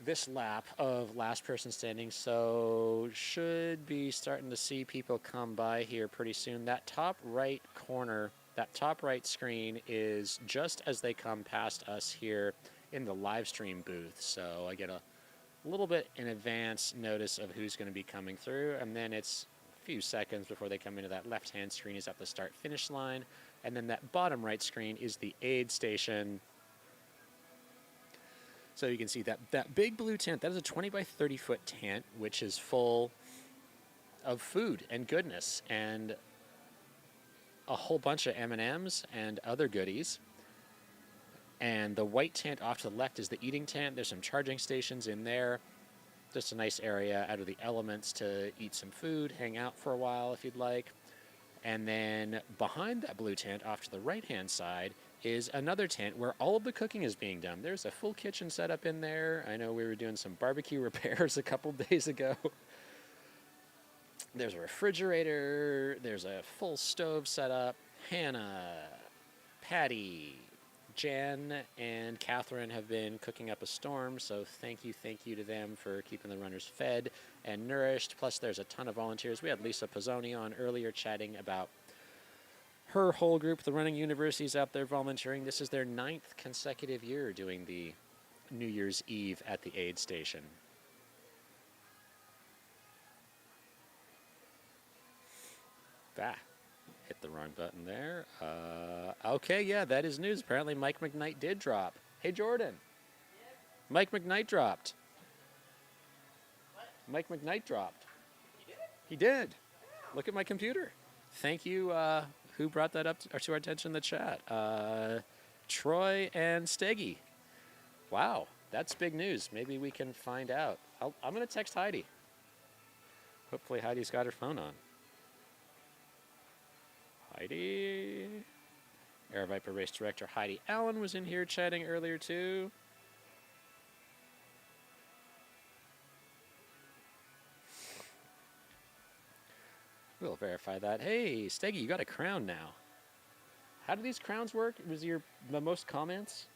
this lap of last person standing. So should be starting to see people come by here pretty soon. That top right corner, that top right screen is just as they come past us here in the live stream booth. So I get a little bit in advance notice of who's going to be coming through, and then it's few seconds before they come into that left-hand screen is at the start-finish line, and then that bottom right screen is the aid station. So you can see that big blue tent, that is a 20 by 30 foot tent, which is full of food and goodness and a whole bunch of M&Ms and other goodies. And the white tent off to the left is the eating tent. There's some charging stations in there. Just a nice area out of the elements to eat some food, hang out for a while if you'd like. And then behind that blue tent, off to the right-hand side, is another tent where all of the cooking is being done. There's a full kitchen set up in there. I know we were doing some barbecue repairs a couple days ago. There's a refrigerator. There's a full stove set up. Hannah, Patty, Jen and Catherine have been cooking up a storm, so thank you to them for keeping the runners fed and nourished. Plus, there's a ton of volunteers. We had Lisa Pozzone on earlier chatting about her whole group, the running universities out there volunteering. This is their 9th consecutive year doing the New Year's Eve at the aid station. Hit the wrong button there. Okay, yeah, that is news. Apparently Mike McKnight did drop. Hey, Jordan. Mike McKnight dropped. Mike McKnight dropped. He did? Look at my computer. Thank you, Who brought that up to our attention in the chat? Troy and Steggy. Wow, that's big news. Maybe we can find out. I'm going to text Heidi. Hopefully Heidi's got her phone on. Heidi. Air Viper race director Heidi Allen was in here chatting earlier too. We'll verify that. Hey, Steggy, you got a crown now. How do these crowns work? Was the most comments?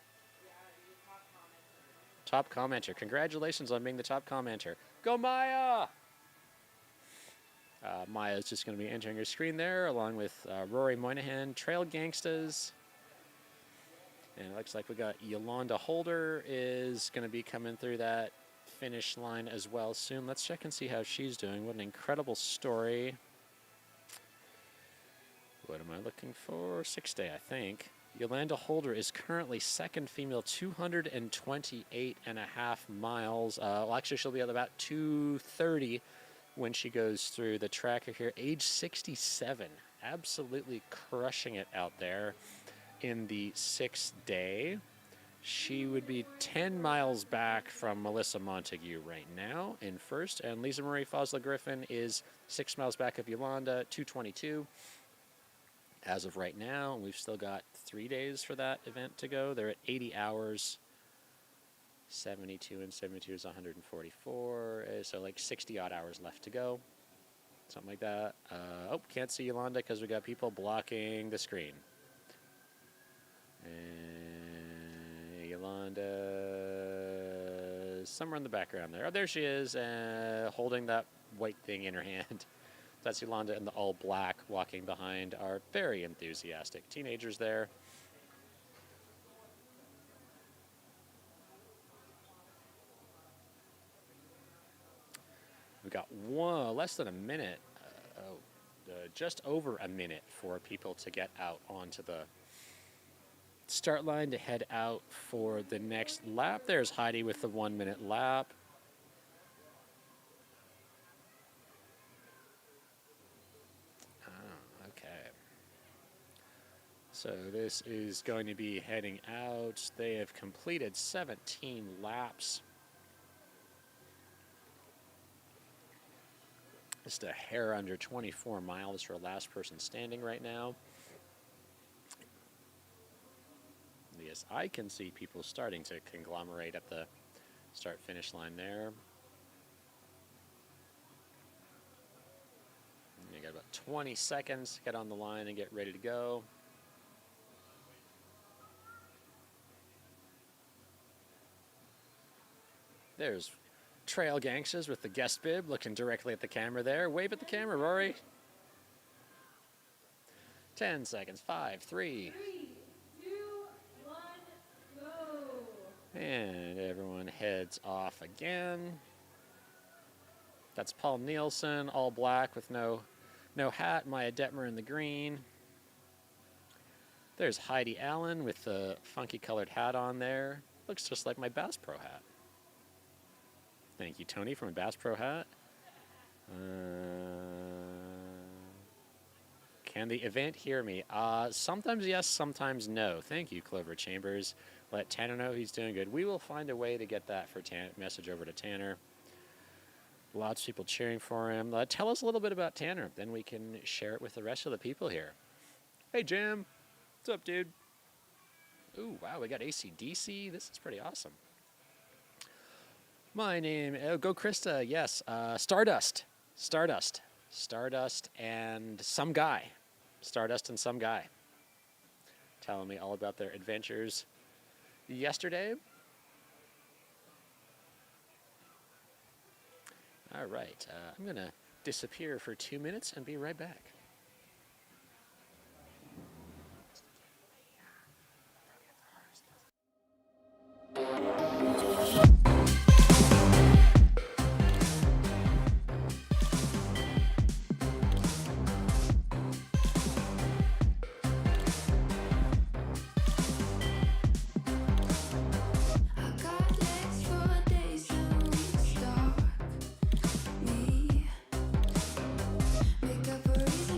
Top commenter. Congratulations on being the top commenter. Go Maya! Maya's just going to be entering her screen there, along with Rory Moynihan, Trail Gangstas. And it looks like we got Yolanda Holder is going to be coming through that finish line as well soon. Let's check and see how she's doing. What an incredible story. What am I looking for? 6 day, I think. Yolanda Holder is currently second female, 228.5 miles. Well, actually, she'll be at about 230 when she goes through the tracker here. Age 67, absolutely crushing it out there in the 6 day. She would be 10 miles back from Melissa Montague right now in first, and Lisa Marie Fosler-Griffin is 6 miles back of Yolanda, 222 as of right now. And we've still got 3 days for that event to go. They're at 80 hours. 72 and 72 is 144, so like 60 odd hours left to go, something like that. Oh, can't see Yolanda because we got people blocking the screen. And Yolanda is somewhere in the background there. Oh, there she is, holding that white thing in her hand. That's Yolanda in the all black, walking behind our very enthusiastic teenagers there. We've got less than a minute, just over a minute for people to get out onto the start line to head out for the next lap. There's Heidi with the 1 minute lap. Okay. So this is going to be heading out. They have completed 17 laps. Just a hair under 24 miles for last person standing right now. Yes, I can see people starting to conglomerate at the start-finish line there. You got about 20 seconds to get on the line and get ready to go. There's Trail Gangsters with the guest bib looking directly at the camera there. Wave at the camera, Rory. 10 seconds. 5, 3. 3, 2, 1, go. And everyone heads off again. That's Paul Nielsen, all black with no hat. Maya Detmer in the green. There's Heidi Allen with the funky colored hat on there. Looks just like my Bass Pro hat. Thank you, Tony, from a Bass Pro hat. Can the event hear me? Sometimes yes, sometimes no. Thank you, Clover Chambers. Let Tanner know he's doing good. We will find a way to get that for message over to Tanner. Lots of people cheering for him. Tell us a little bit about Tanner. Then we can share it with the rest of the people here. Hey, Jim. What's up, dude? Ooh, wow, we got AC/DC. This is pretty awesome. My name, go Krista, yes. Stardust and some guy. Stardust and some guy. Telling me all about their adventures yesterday. All right, I'm going to disappear for 2 minutes and be right back. Make up for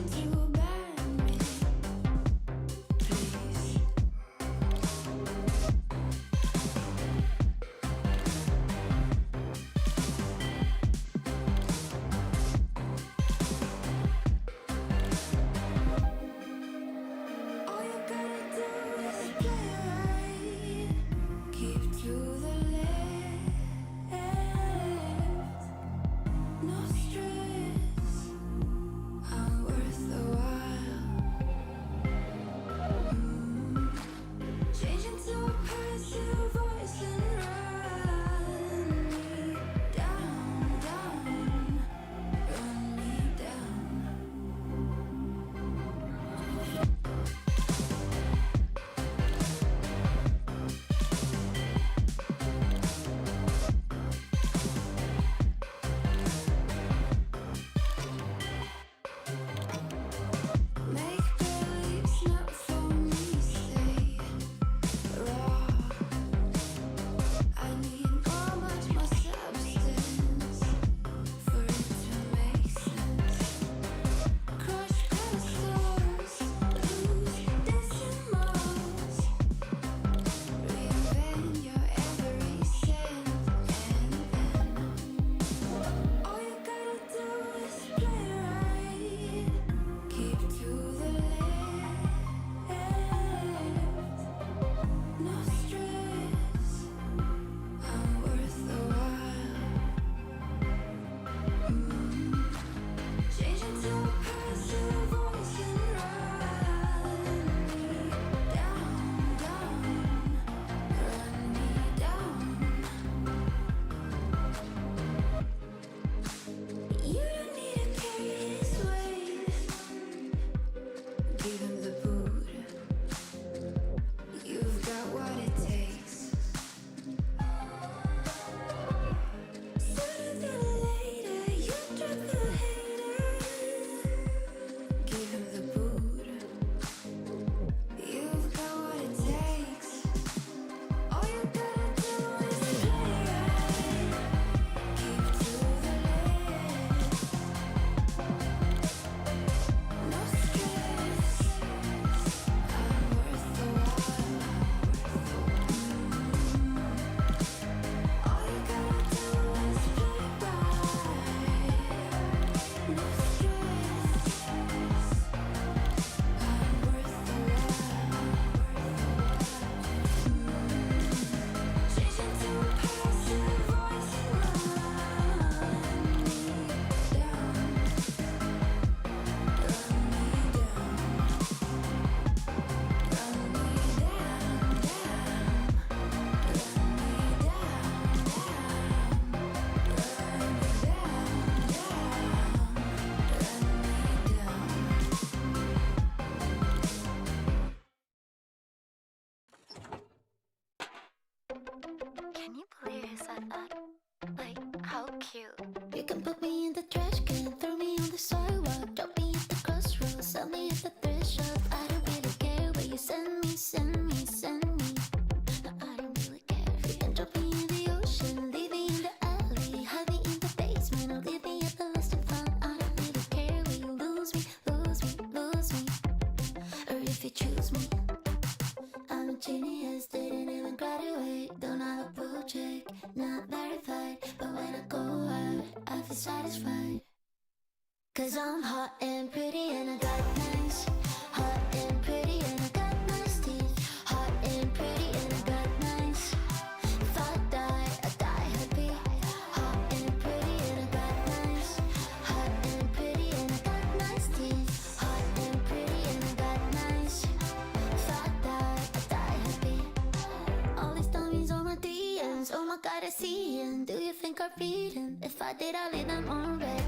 seeing? Do you think I'm reading? If I did, I'd leave them on red.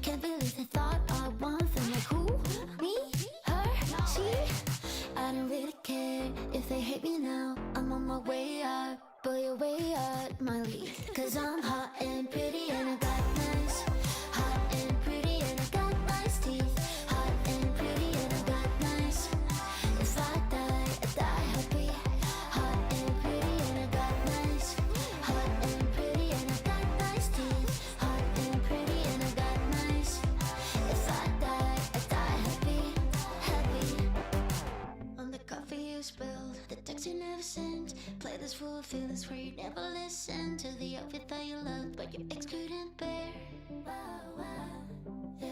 Can't believe they thought I want them. Like who? Me? Her? She? I don't really care if they hate me now. I'm on my way out, but you're way out my league. Cause I'm hot and pretty and I got nice. Hot and pretty and I got nice teeth. Hot and pretty and I got nice. If I die happy. Hot and pretty and I got nice. Hot and pretty and I got nice teeth. Hot and pretty and I got nice. If I die happy. Happy. On the coffee you spilled, the text you never sent. Play this full of feelings where you never listen to the outfit that you loved, but your ex couldn't bear. Yeah.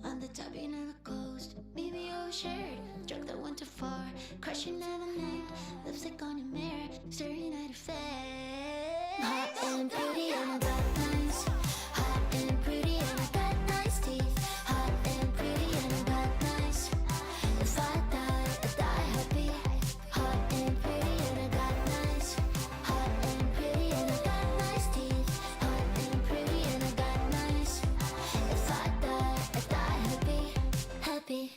On the top you never closed, maybe overshared. Drug that went too far, crush you never named. Lipstick on your mirror, staring at your face. Hot and pretty and I got nice. Hot and pretty and I got nice teeth. Hot and pretty and I got nice. If I die happy. Hot and pretty and I got nice. Hot and pretty and I got nice teeth. Hot and pretty and I got nice. If I die happy. Happy.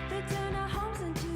They turn our homes into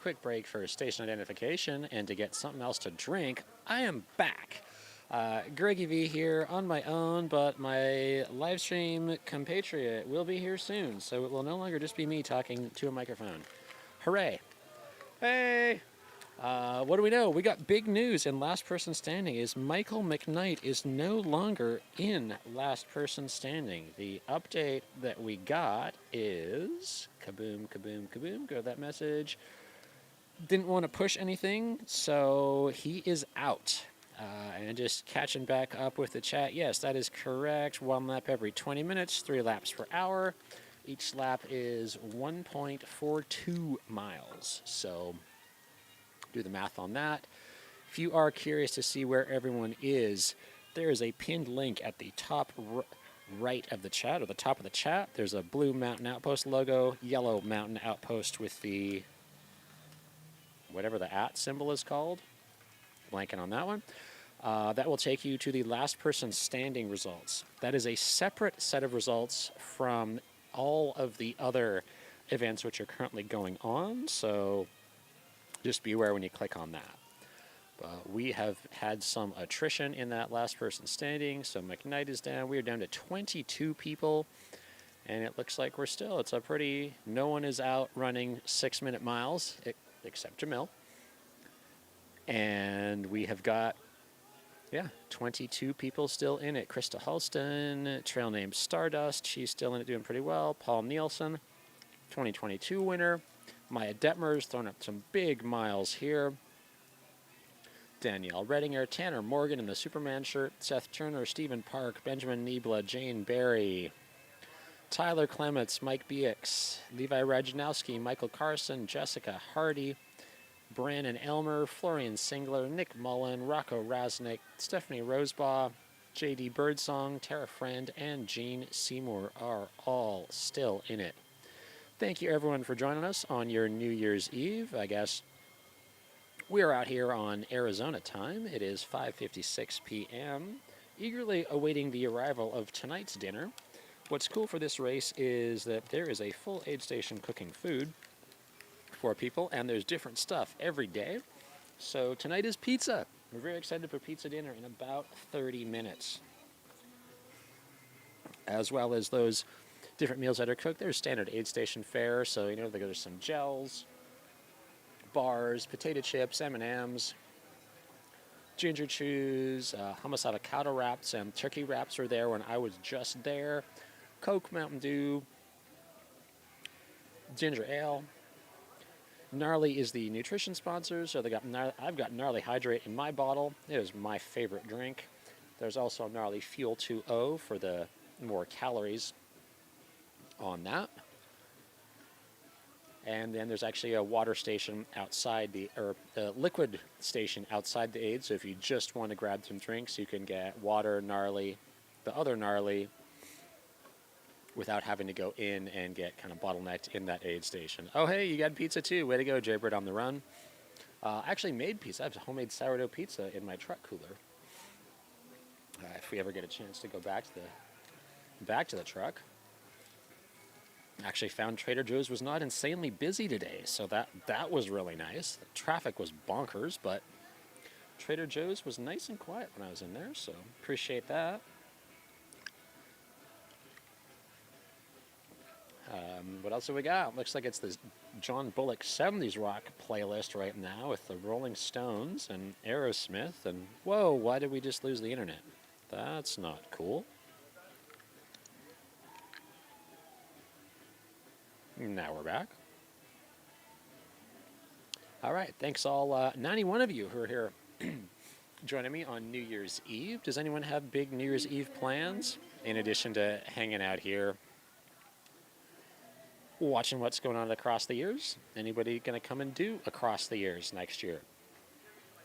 quick break for station identification and to get something else to drink, I am back. Greggy V here on my own, but my live stream compatriot will be here soon, so it will no longer just be me talking to a microphone. Hooray! Hey! What do we know? We got big news in Last Person Standing is Michael McKnight is no longer in Last Person Standing. The update that we got is kaboom, kaboom, kaboom. Go to that message. Didn't want to push anything, so he is out. And just catching back up with the chat. Yes, that is correct. 1 lap every 20 minutes, 3 laps per hour. Each lap is 1.42 miles. So do the math on that. If you are curious to see where everyone is, there is a pinned link at the top right of the chat, or the top of the chat. There's a blue Mountain Outpost logo, yellow Mountain Outpost with the whatever the @ symbol is called. Blanking on that one. That will take you to the Last Person Standing results. That is a separate set of results from all of the other events which are currently going on, so just be aware when you click on that. We have had some attrition in that Last Person Standing, so McKnight is down. We are down to 22 people, and it looks like it's a pretty, no one is out running 6-minute miles, except Jamil. And we have got, 22 people still in it. Krista Halston, trail name Stardust, she's still in it doing pretty well. Paul Nielsen, 2022 winner. Maya Detmer's throwing up some big miles here. Danielle Redinger, Tanner Morgan in the Superman shirt, Seth Turner, Stephen Park, Benjamin Niebla, Jane Barry, Tyler Clements, Mike Biix, Levi Rajanowski, Michael Carson, Jessica Hardy, Brandon Elmer, Florian Singler, Nick Mullen, Rocco Rasnick, Stephanie Rosebaugh, J.D. Birdsong, Tara Friend, and Gene Seymour are all still in it. Thank you, everyone, for joining us on your New Year's Eve. I guess we are out here on Arizona time. It is 5:56 p.m., eagerly awaiting the arrival of tonight's dinner. What's cool for this race is that there is a full aid station cooking food for people, and there's different stuff every day. So tonight is pizza. We're very excited for pizza dinner in about 30 minutes. As well as those different meals that are cooked, there's standard aid station fare, so there's some gels, bars, potato chips, M&Ms, ginger chews, hummus avocado wraps, and turkey wraps are there when I was just there. Coke, Mountain Dew, ginger ale. Gnarly is the nutrition sponsor, so I've got Gnarly Hydrate in my bottle. It is my favorite drink. There's also Gnarly Fuel 2.0 for the more calories on that. And then there's actually a water station outside a liquid station outside the aid. So if you just want to grab some drinks, you can get water, Gnarly, the other Gnarly, without having to go in and get kind of bottlenecked in that aid station. Oh, hey, you got pizza too. Way to go, Jaybird on the run. I actually made pizza. I have homemade sourdough pizza in my truck cooler. If we ever get a chance to go back to the truck. Actually found Trader Joe's was not insanely busy today, so that was really nice. The traffic was bonkers, but Trader Joe's was nice and quiet when I was in there, so appreciate that. What else have we got? Looks like it's the John Bullock 70s rock playlist right now with the Rolling Stones and Aerosmith. And whoa, why did we just lose the internet? That's not cool. Now we're back. All right, thanks all 91 of you who are here joining me on New Year's Eve. Does anyone have big New Year's Eve plans in addition to hanging out here watching what's going on across the years? Anybody going to come and do across the years next year?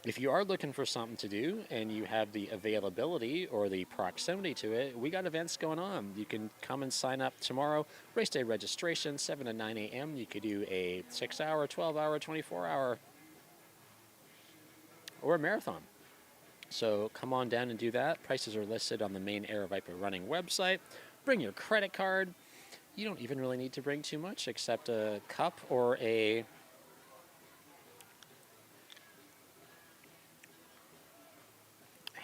If you are looking for something to do and you have the availability or the proximity to it, we got events going on. You can come and sign up tomorrow. Race day registration, 7 to 9 a.m. You could do a 6-hour, 12-hour, 24-hour, or a marathon. So come on down and do that. Prices are listed on the main Air Viper running website. Bring your credit card. You don't even really need to bring too much except a cup or a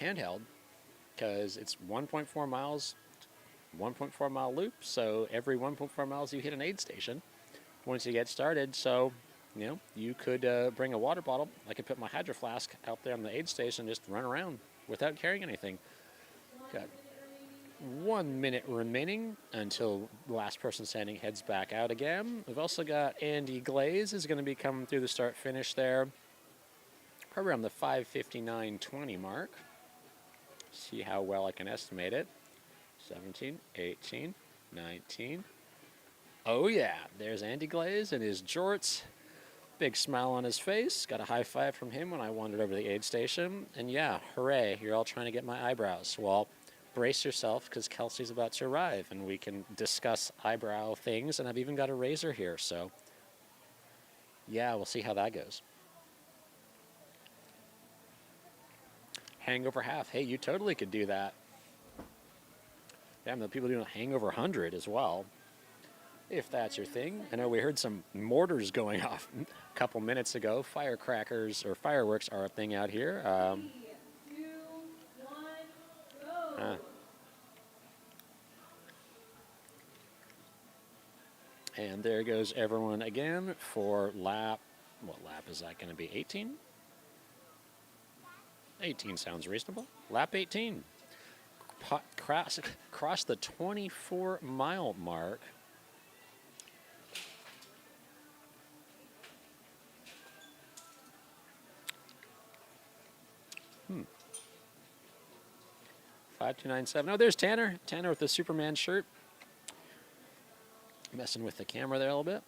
handheld because it's 1.4 miles, 1.4 mile loop. So every 1.4 miles you hit an aid station once you get started. So, you could bring a water bottle. I could put my hydro flask out there on the aid station and just run around without carrying anything. Got 1 minute remaining until the last person standing heads back out again. We've also got Andy Glaze is going to be coming through the start finish there, probably around the 5:59:20 mark. See how well I can estimate it. 17, 18, 19. Oh yeah, there's Andy Glaze in his jorts. Big smile on his face. Got a high five from him when I wandered over to the aid station. And yeah, hooray, you're all trying to get my eyebrows. Well, brace yourself because Kelsey's about to arrive and we can discuss eyebrow things, and I've even got a razor here, so yeah, we'll see how that goes. Hangover half. Hey, you totally could do that. Damn, the people doing a hangover 100 as well, if that's your thing. I know we heard some mortars going off a couple minutes ago. Firecrackers or fireworks are a thing out here. 3, 2, 1, go. And there goes everyone again for lap. What lap is that going to be? 18? 18 sounds reasonable. Lap 18. Cross the 24-mile mark. Hmm. 5297. Oh, there's Tanner. Tanner with the Superman shirt. Messing with the camera there a little bit.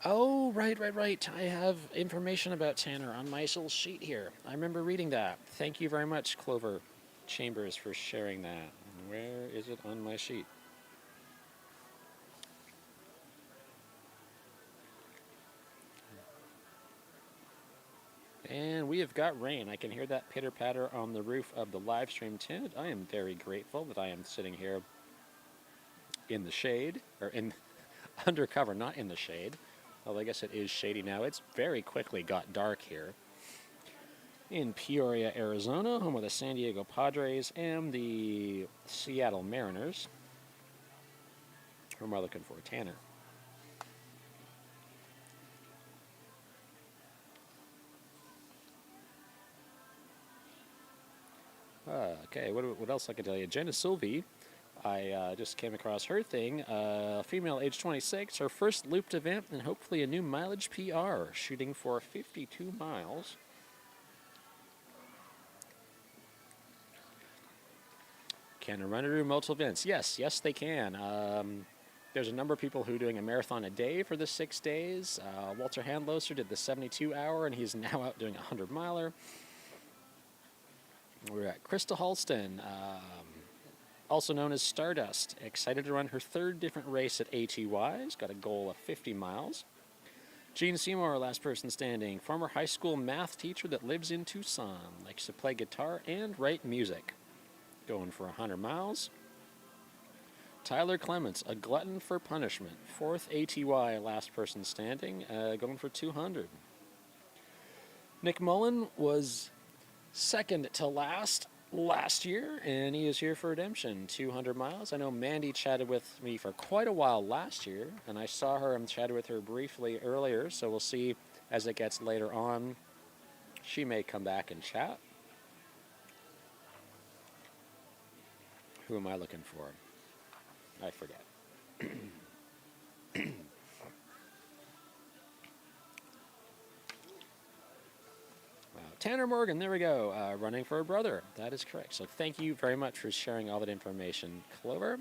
Oh, right. I have information about Tanner on my little sheet here. I remember reading that. Thank you very much, Clover Chambers, for sharing that. Where is it on my sheet? And we have got rain. I can hear that pitter-patter on the roof of the live stream tent. I am very grateful that I am sitting here in the shade, or in under cover, not in the shade. Although I guess it is shady now. It's very quickly got dark here. In Peoria, Arizona, home of the San Diego Padres and the Seattle Mariners. Who am I looking for? Tanner. Okay, what else I can tell you? Jenna Sylvie, I just came across her thing. Female, age 26, her first looped event, and hopefully a new mileage PR, shooting for 52 miles. Can a runner do multiple events? Yes, they can. There's a number of people who are doing a marathon a day for the 6 days. Walter Handloser did the 72-hour, and he's now out doing a 100-miler. We're at Krista Halston, also known as Stardust, excited to run her third different race at ATY's, got a goal of 50 miles. Gene Seymour, last person standing, former high school math teacher that lives in Tucson, likes to play guitar and write music, going for 100 miles. Tyler Clements, a glutton for punishment, fourth ATY, last person standing, going for 200. Nick Mullen was second to last year, and he is here for redemption, 200 miles. I know Mandy chatted with me for quite a while last year, and I saw her and chatted with her briefly earlier, so we'll see as it gets later on. She may come back and chat. Who am I looking for? I forget. Tanner Morgan, there we go, running for a brother. That is correct. So thank you very much for sharing all that information, Clover.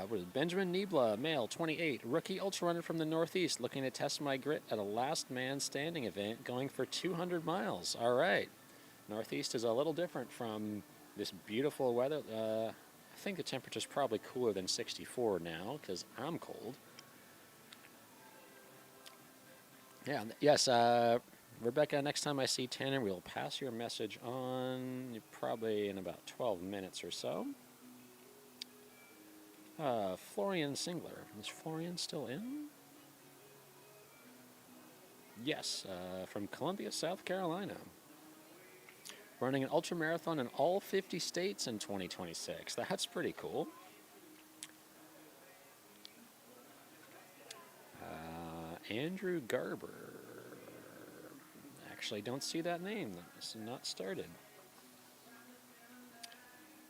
With Benjamin Niebla, male, 28, rookie ultra runner from the Northeast, looking to test my grit at a last man standing event, going for 200 miles. All right. Northeast is a little different from this beautiful weather. I think the temperature's probably cooler than 64 now, because I'm cold. Yeah, yes, Rebecca, next time I see Tanner, we'll pass your message on probably in about 12 minutes or so. Florian Singler. Is Florian still in? Yes, from Columbia, South Carolina. Running an ultra marathon in all 50 states in 2026. That's pretty cool. Andrew Garber. Actually, don't see that name. This is not started.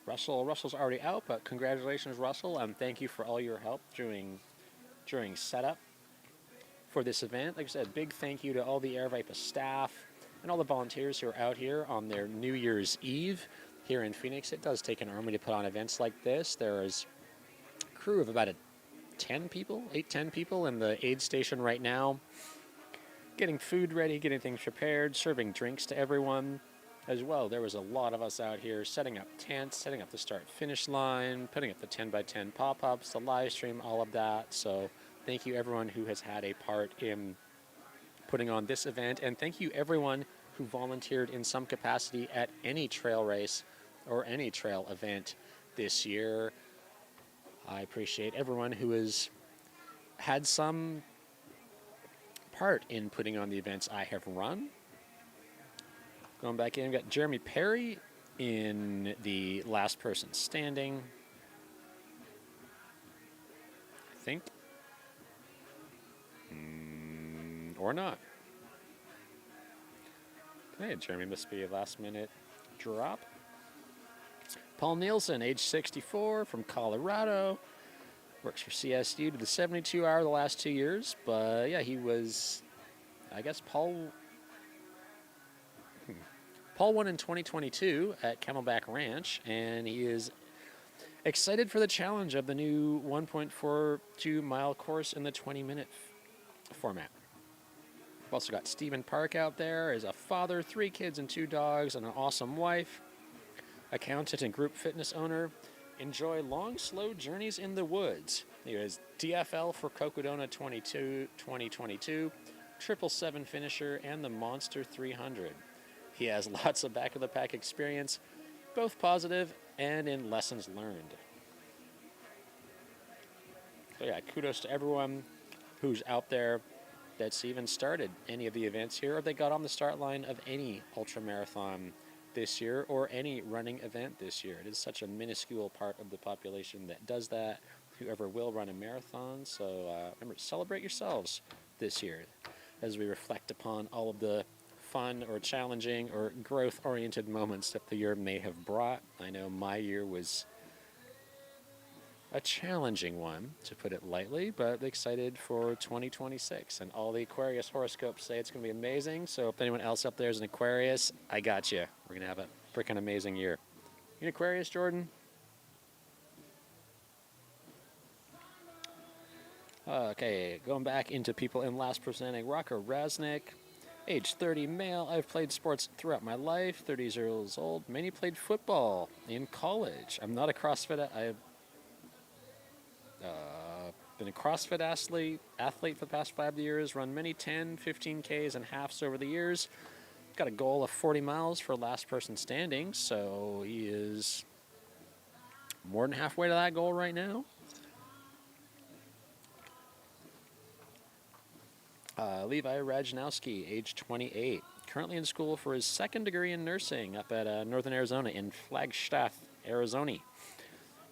Russell's already out, but congratulations, Russell, and thank you for all your help during setup for this event. Like I said, big thank you to all the Air Vipa staff and all the volunteers who are out here on their New Year's Eve here in Phoenix. It does take an army to put on events like this. There is a crew of about 10 people in the aid station right now, getting food ready, getting things prepared, serving drinks to everyone as well. There was a lot of us out here setting up tents, setting up the start-finish line, putting up the 10x10 pop-ups, the live stream, all of that. So thank you everyone who has had a part in putting on this event, and thank you everyone who volunteered in some capacity at any trail race or any trail event this year. I appreciate everyone who has had some part in putting on the events I have run. Going back in, we've got Jeremy Perry in the last person standing, I think. Or not. Okay, Jeremy must be a last minute drop. Paul Nielsen, age 64, from Colorado. Works for CSU, did the 72-hour the last 2 years. But yeah, he was, I guess, Paul won in 2022 at Camelback Ranch, and he is excited for the challenge of the new 1.42 mile course in the 20-minute format. We've also got Stephen Park out there as a father, 3 kids and 2 dogs, and an awesome wife, accountant and group fitness owner. Enjoy long, slow journeys in the woods. He is DFL for Cocodona 2022, 777 finisher, and the Monster 300. He has lots of back-of-the-pack experience, both positive and in lessons learned. So yeah, kudos to everyone who's out there that's even started any of the events here, or they got on the start line of any ultra marathon this year or any running event this year. It is such a minuscule part of the population that does that, whoever will run a marathon. So remember, celebrate yourselves this year as we reflect upon all of the fun or challenging or growth-oriented moments that the year may have brought. I know my year was a challenging one, to put it lightly, but excited for 2026. And all the Aquarius horoscopes say it's going to be amazing. So if anyone else up there is an Aquarius, I got you. We're going to have a freaking amazing year. You an Aquarius, Jordan? Okay, going back into people in last presenting. Rocco Raznick, age 30, male. I've played sports throughout my life, 30 years old. Mainly played football in college. I'm not a CrossFit. I've been a CrossFit athlete for the past 5 years, run many 10, 15Ks and halves over the years. Got a goal of 40 miles for last person standing, so he is more than halfway to that goal right now. Levi Rajnowski, age 28, currently in school for his 2nd degree in nursing up at Northern Arizona in Flagstaff, Arizona.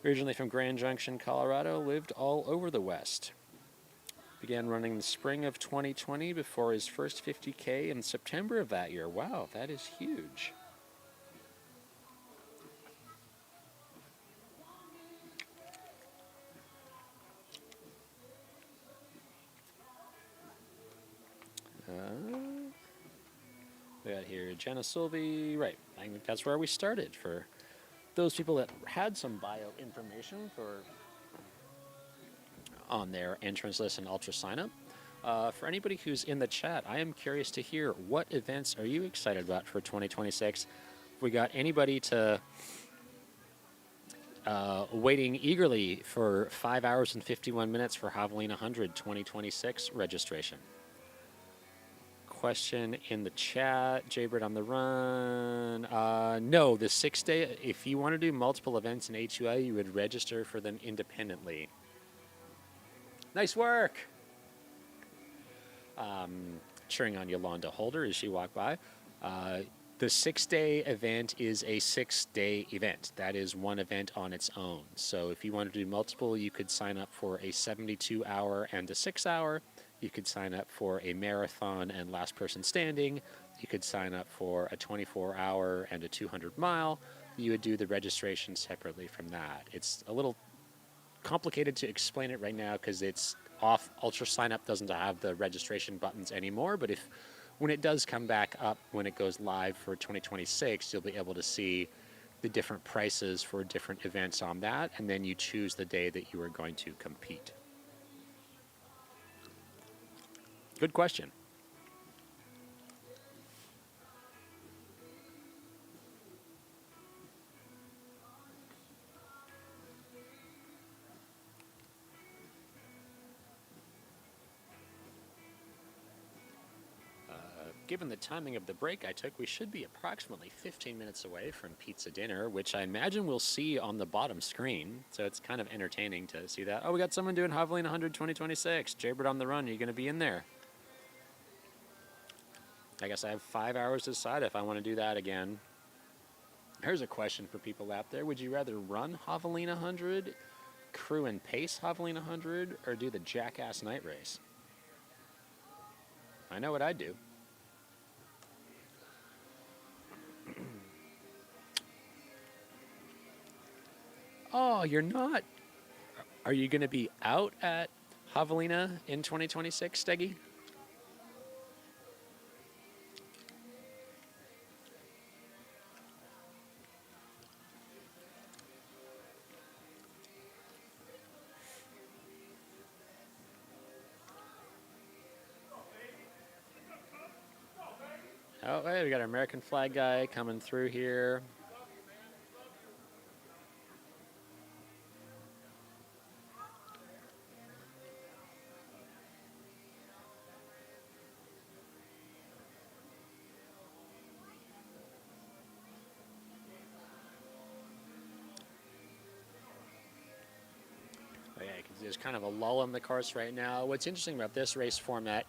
Originally from Grand Junction, Colorado, lived all over the West. Began running in the spring of 2020 before his first 50K in September of that year. Wow, that is huge. We got here Jenna Silvey. Right, I think that's where we started for those people that had some bio information on their entrance list and ultra sign up. For anybody who's in the chat, I am curious to hear, what events are you excited about for 2026? We got anybody to waiting eagerly for 5 hours and 51 minutes for Javelina 100 2026 registration. Question in the chat. Jaybird on the run. No, the 6-day, if you want to do multiple events in HUI, you would register for them independently. Nice work. cheering on Yolanda Holder as she walked by. The 6-day event is a 6-day event. That is one event on its own. So if you want to do multiple, you could sign up for a 72-hour and a 6-hour. You could sign up for a marathon and last person standing. You could sign up for a 24-hour and a 200-mile. You would do the registration separately from that. It's a little complicated to explain it right now because it's off. Ultra Sign Up doesn't have the registration buttons anymore, but when it does come back up, when it goes live for 2026, you'll be able to see the different prices for different events on that, and then you choose the day that you are going to compete. Good question. Given the timing of the break I took, we should be approximately 15 minutes away from pizza dinner, which I imagine we'll see on the bottom screen. So it's kind of entertaining to see that. Oh, we got someone doing Javelina 100 2026. Jaybird on the run. Are you going to be in there? I guess I have 5 hours to decide if I want to do that again. Here's a question for people out there. Would you rather run Javelina 100, crew and pace Javelina 100, or do the Jackass Night Race? I know what I'd do. Oh, you're not? Are you going to be out at Javelina in 2026, Steggy? Oh, hey, we got our American flag guy coming through here. There's kind of a lull in the course right now. What's interesting about this race format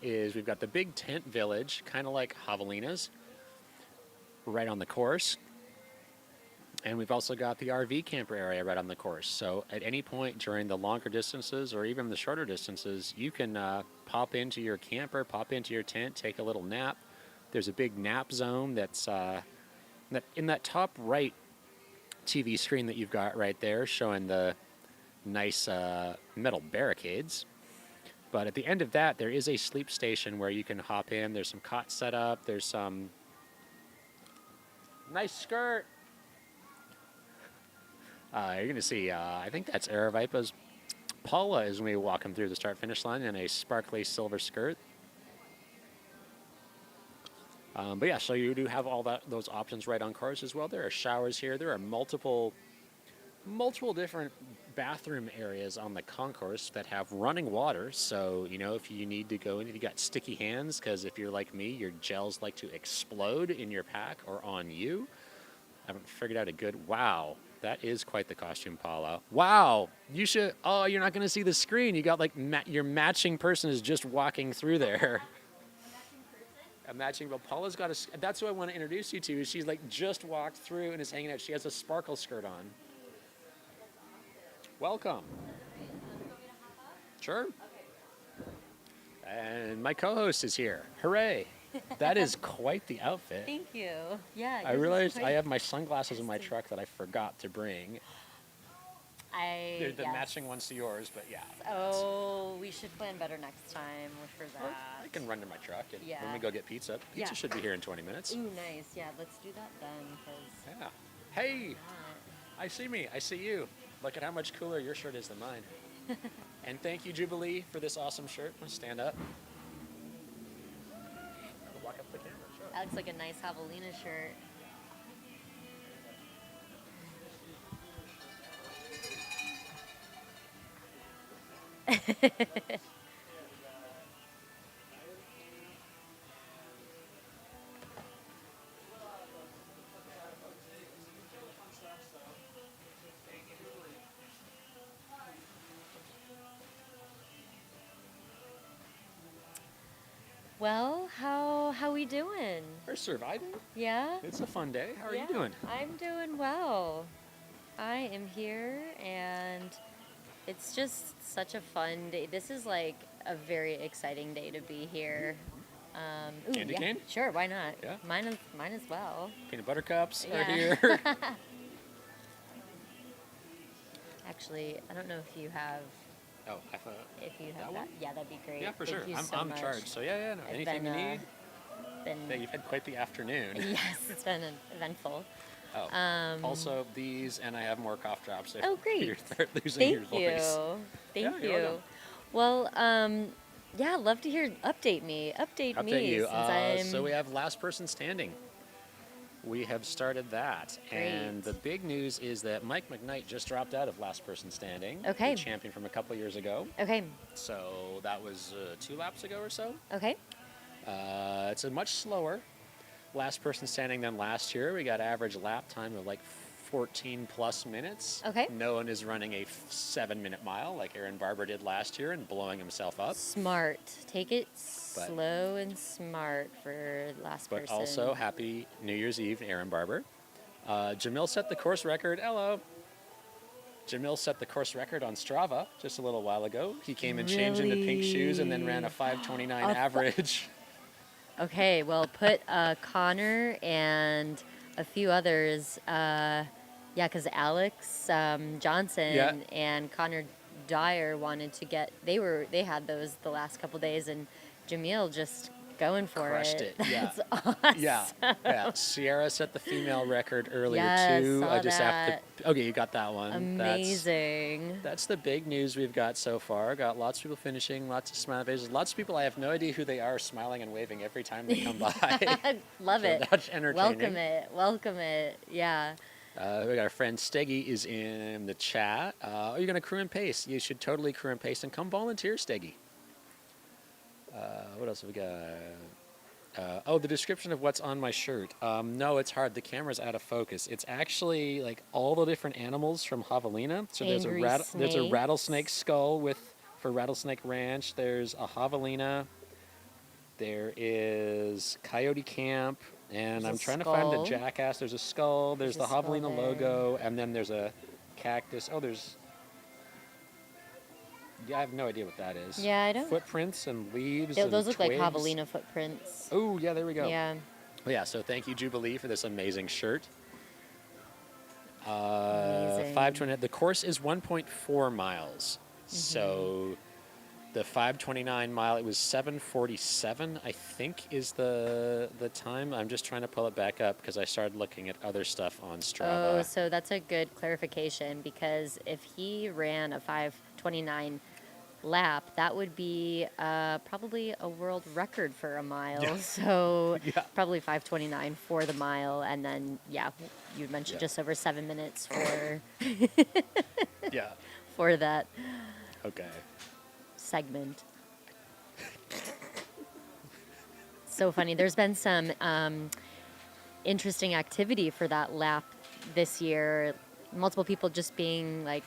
is we've got the big tent village, kind of like Javelina's, right on the course. And we've also got the RV camper area right on the course. So at any point during the longer distances or even the shorter distances, you can pop into your camper, pop into your tent, take a little nap. There's a big nap zone that's in that top right TV screen that you've got right there showing the nice metal barricades. But at the end of that, there is a sleep station where you can hop in. There's some cots set up. There's some nice skirt. You're going to see, I think that's Aravipa's Paula as we walk him through the start-finish line in a sparkly silver skirt. But yeah, so you do have all those options right on course as well. There are showers here. There are multiple different bathroom areas on the concourse that have running water. So, if you need to go in, if you got sticky hands, because if you're like me, your gels like to explode in your pack or on you. I haven't figured out a good, wow, that is quite the costume, Paula. Wow, you should, oh, you're not going to see the screen. You got like, your matching person is just walking through there. A matching, well, Paula's got that's who I want to introduce you to. She's like just walked through and is hanging out. She has a sparkle skirt on. Welcome. Sure. And my co-host is here. Hooray. That is quite the outfit. Thank you. Yeah. I realized I have my sunglasses in my truck that I forgot to bring. They're the matching ones to yours, but yeah. Oh, we should plan better next time for that. I can run to my truck and when we go get pizza. Pizza should be here in 20 minutes. Ooh, nice. Yeah, let's do that then. Yeah. Hey, I see you. Look at how much cooler your shirt is than mine. And thank you, Jubilee, for this awesome shirt. I'm going to stand up. Walk up the camera. Sure. That looks like a nice Javelina shirt. Well, how we doing? We're surviving. Yeah? It's a fun day. How are Yeah, you doing? I'm doing well. I am here and it's just such a fun day. This is like a very exciting day to be here. Candy yeah, cane? sure, why not? Yeah. Mine as well. Peanut butter cups are Yeah. here. Actually, I don't know if you have Oh, I thought. that. one? Yeah, that'd be great. Yeah, for Thank sure. you I'm so in much. charge. So yeah, no. It's Anything been, you need. Yeah, you've had quite the afternoon. Yes, it's been eventful. Oh. Also, these, and I have more cough drops. If Oh, great. You start losing your Thank voice. you. Yeah, Thank you're you. welcome. Well, yeah, love to hear. Update me. Update Update me. you. Since I'm So we have last person standing. We have started that. And Great. the big news is that Mike McKnight just dropped out of last person standing. Okay. The champion from a couple years ago. okay. So that was 2 laps ago or so. Okay. It's a much slower last person standing than last year. We got average lap time of like 14 plus minutes. Okay. No one is running a 7-minute mile like Aaron Barber did last year and blowing himself up. Smart. Take it slow and smart for last But person. also, happy New Year's Eve, Aaron Barber. Jamil set the course record. Hello. Jamil set the course record on Strava just a little while ago. He came and changed into pink shoes and then ran a 5:29 average. Okay. Well, put Connor and a few others. Yeah, because Alex Johnson Yeah. and Connor Dyer wanted to get. They had those the last couple days, and Jamil just going for Crushed it. Yeah. That's awesome. Yeah. Sierra set the female record earlier Yes, too. saw I just have that. to. Okay, you got that one. Amazing. That's the big news we've got so far. Got lots of people finishing, lots of smiling faces, lots of people I have no idea who they are, smiling and waving every time they come by. Love So it. that's entertaining. Welcome it. Yeah. We got our friend Steggy is in the chat. Are you going to crew and pace? You should totally crew and pace and come volunteer, Steggy. What else have we got? The description of what's on my shirt. No, it's hard. The camera's out of focus. It's actually like all the different animals from Javelina. So there's Angry there's a snakes. rattlesnake skull for Rattlesnake Ranch. There's a Javelina. There is Coyote Camp. And There's I'm a trying to find the skull. jackass. There's a skull. There's There's the a skull Javelina there. logo. And then there's a cactus. Oh, there's... Yeah, I have no idea what that is. Yeah, I don't. Footprints and leaves and Those look like twigs. javelina footprints. Oh, yeah, there we go. Yeah. Well, yeah, so thank you, Jubilee, for this amazing shirt. Amazing. 520. The course is 1.4 miles. Mm-hmm. So the 529 mile, it was 7:47, I think, is the time. I'm just trying to pull it back up because I started looking at other stuff on Strava. Oh, so that's a good clarification because if he ran a 5:29 lap, that would be probably a world record for a mile. Yeah. So Yeah. probably 5:29 for the mile, and then you mentioned Yeah. just over 7 minutes for Yeah. for that Okay. segment. So funny. There's been some interesting activity for that lap this year. Multiple people just being like,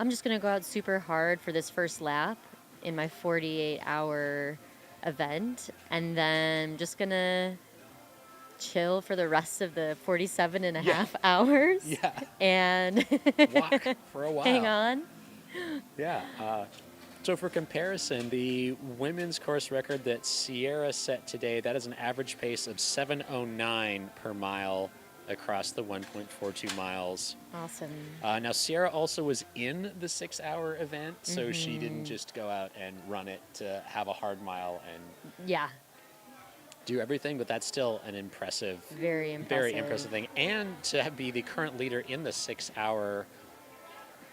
I'm just going to go out super hard for this first lap in my 48-hour event, and then I'm just going to chill for the rest of the 47 and a half hours Yeah. and Walk for a while. hang on. Yeah. So for comparison, the women's course record that Sierra set today, that is an average pace of 7:09 per mile across the 1.42 miles. Awesome. Now, Sierra also was in the 6-hour event, so she didn't just go out and run it to have a hard mile and Yeah. do everything, but that's still an impressive, Very impressive. very impressive thing. And to be the current leader in the 6-hour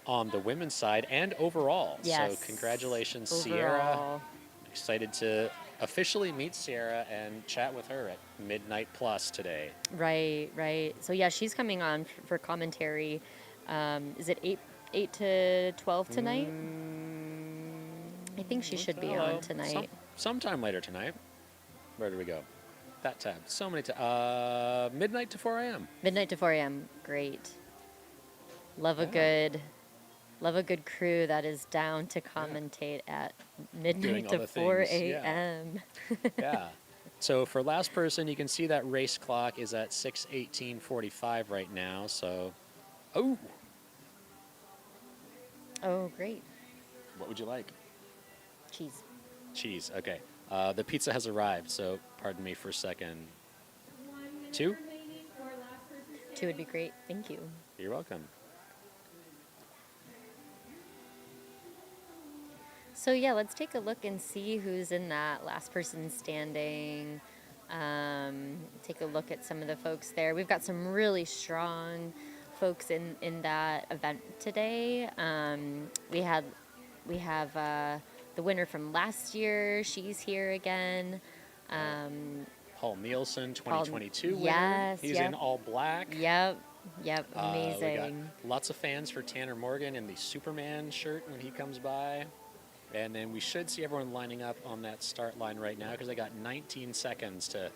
on the women's side and overall. Yes. So congratulations, Sierra. Overall. Excited to officially meet Sierra and chat with her at midnight plus today. Right, right. So yeah, she's coming on for commentary. Is it 8 to 12 tonight? I think she should be on tonight. Sometime later tonight. Where do we go? That tab. So many midnight to 4 a.m. Midnight to 4 a.m. Great. Love a Yeah. good Love a good crew that is down to commentate at Doing midnight all to the 4 things, yeah. a.m. Yeah. So for last person, you can see that race clock is at 6:18:45 right now. So, oh, Oh, great. what would you like? Cheese. Cheese. Okay. The pizza has arrived. So pardon me for a second. 2? 2 would be great. Thank you. You're welcome. So yeah, let's take a look and see who's in that last person standing. Take a look at some of the folks there. We've got some really strong folks in that event today. We have the winner from last year. She's here again. Paul Nielsen, 2022 winner. Yes, He's yep. in all black. Yep, We got amazing. lots of fans for Tanner Morgan in the Superman shirt when he comes by. And then we should see everyone lining up on that start line right now because they got 19 seconds to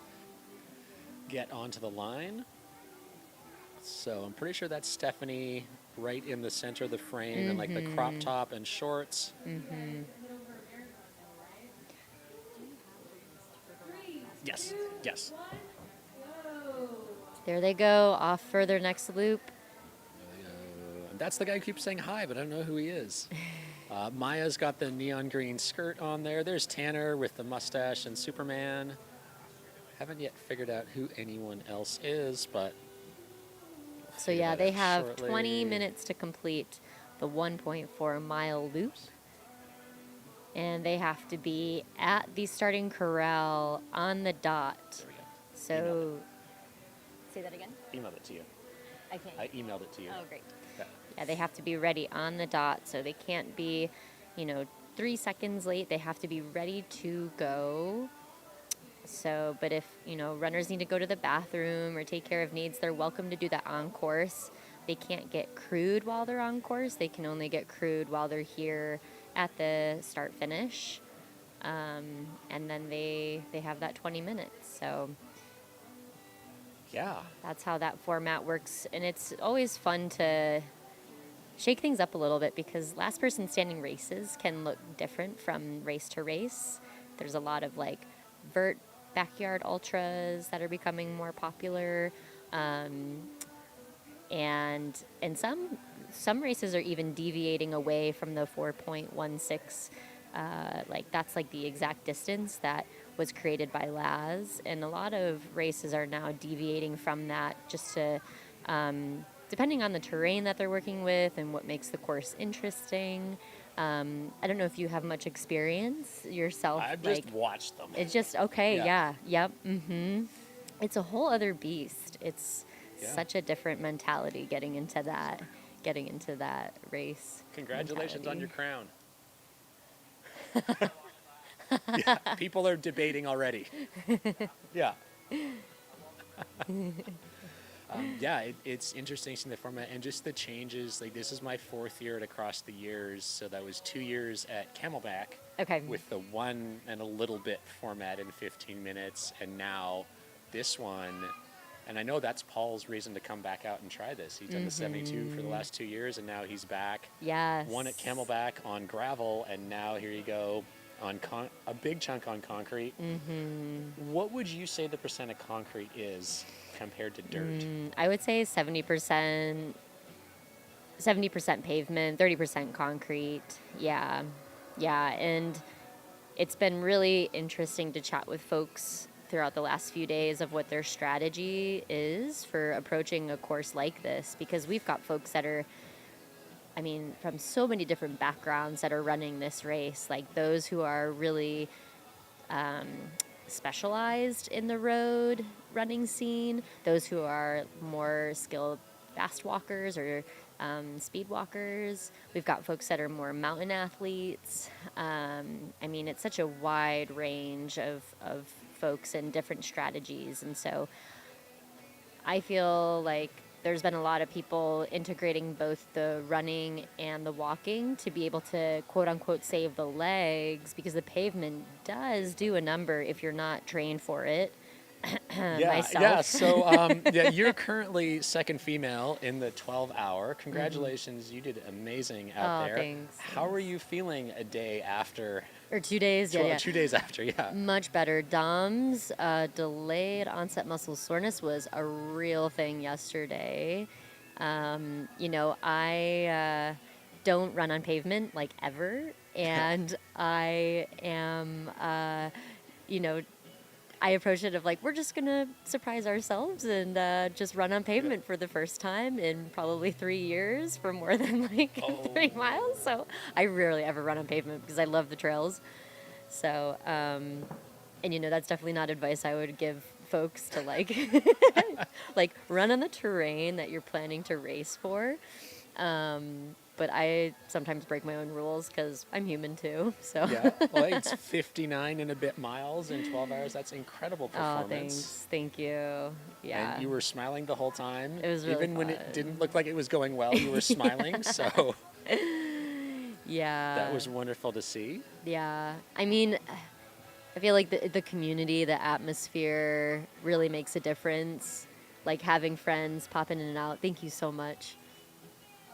get onto the line. So I'm pretty sure that's Stephanie right in the center of the frame in like the crop top and shorts. Yes, yes. There they go, off for their next loop. And that's the guy who keeps saying hi, but I don't know who he is. Maya's got the neon green skirt on there. There's Tanner with the mustache and Superman. Haven't yet figured out who anyone else is, but... So figure yeah, that they out have shortly. 20 minutes to complete the 1.4 mile loop. And they have to be at the starting corral on the dot. There we go. So, say that again? Emailed it to you. I can't. I emailed it to you. Oh, great. Yeah. Yeah, they have to be ready on the dot, so they can't be, 3 seconds late. They have to be ready to go. So, but if, runners need to go to the bathroom or take care of needs, they're welcome to do that on course. They can't get crewed while they're on course. They can only get crewed while they're here at the start finish. And then they have that 20 minutes. So Yeah. that's how that format works. And it's always fun to shake things up a little bit because last person standing races can look different from race to race. There's a lot of like vert backyard ultras that are becoming more popular. And some races are even deviating away from the 4.16. Like that's like the exact distance that was created by Laz, and a lot of races are now deviating from that just to, depending on the terrain that they're working with and what makes the course interesting. I don't know if you have much experience yourself. I've just watched them. It's just okay. Yeah. Yep. It's a whole other beast. It's Yeah. such a different mentality getting into that race. Congratulations on your mentality. crown. Yeah, people are debating already. Yeah. It's interesting seeing the format and just the changes. Like this is my 4th year at Across the Years, so that was 2 years at Camelback. Okay. With the 1 and a little bit format in 15 minutes, and now this one. And I know that's Paul's reason to come back out and try this. He's done the 72 for the last 2 years, and now he's back. Yes. One at Camelback on gravel, and now here you go on a big chunk on concrete. What would you say the percent of concrete is compared to dirt? I would say 70% pavement, 30% concrete. Yeah. And it's been really interesting to chat with folks throughout the last few days of what their strategy is for approaching a course like this, because we've got folks that are, from so many different backgrounds that are running this race, like those who are really specialized in the road running scene, those who are more skilled fast walkers or speed walkers. We've got folks that are more mountain athletes. It's such a wide range of folks and different strategies. And so I feel like there's been a lot of people integrating both the running and the walking to be able to quote unquote save the legs, because the pavement does do a number if you're not trained for it. myself. Yeah. So, yeah, you're currently second female in the 12-hour. Congratulations, you did amazing out Oh, there. thanks, How are you feeling a day after? Or 2 days, yeah, 2 days after, yeah. Much better. Dom's delayed onset muscle soreness was a real thing yesterday. I don't run on pavement like ever, and I am, you know, I approach it of like we're just gonna surprise ourselves and just run on pavement for the first time in probably 3 years for more than like Oh. 3 miles. So I rarely ever run on pavement because I love the trails. So, that's definitely not advice I would give folks to like, like run on the terrain that you're planning to race for. But I sometimes break my own rules because I'm human too. So. Yeah. Well, hey, it's 59 and a bit miles in 12 hours. That's incredible Oh, performance. thanks. Thank you. Yeah. And you were smiling the whole time. It was really Even when it fun. didn't look like it was going well, you were smiling. So Yeah. that was wonderful to see. Yeah. I mean, I feel like the community, the atmosphere really makes a difference. Like having friends pop in and out. Thank you so much.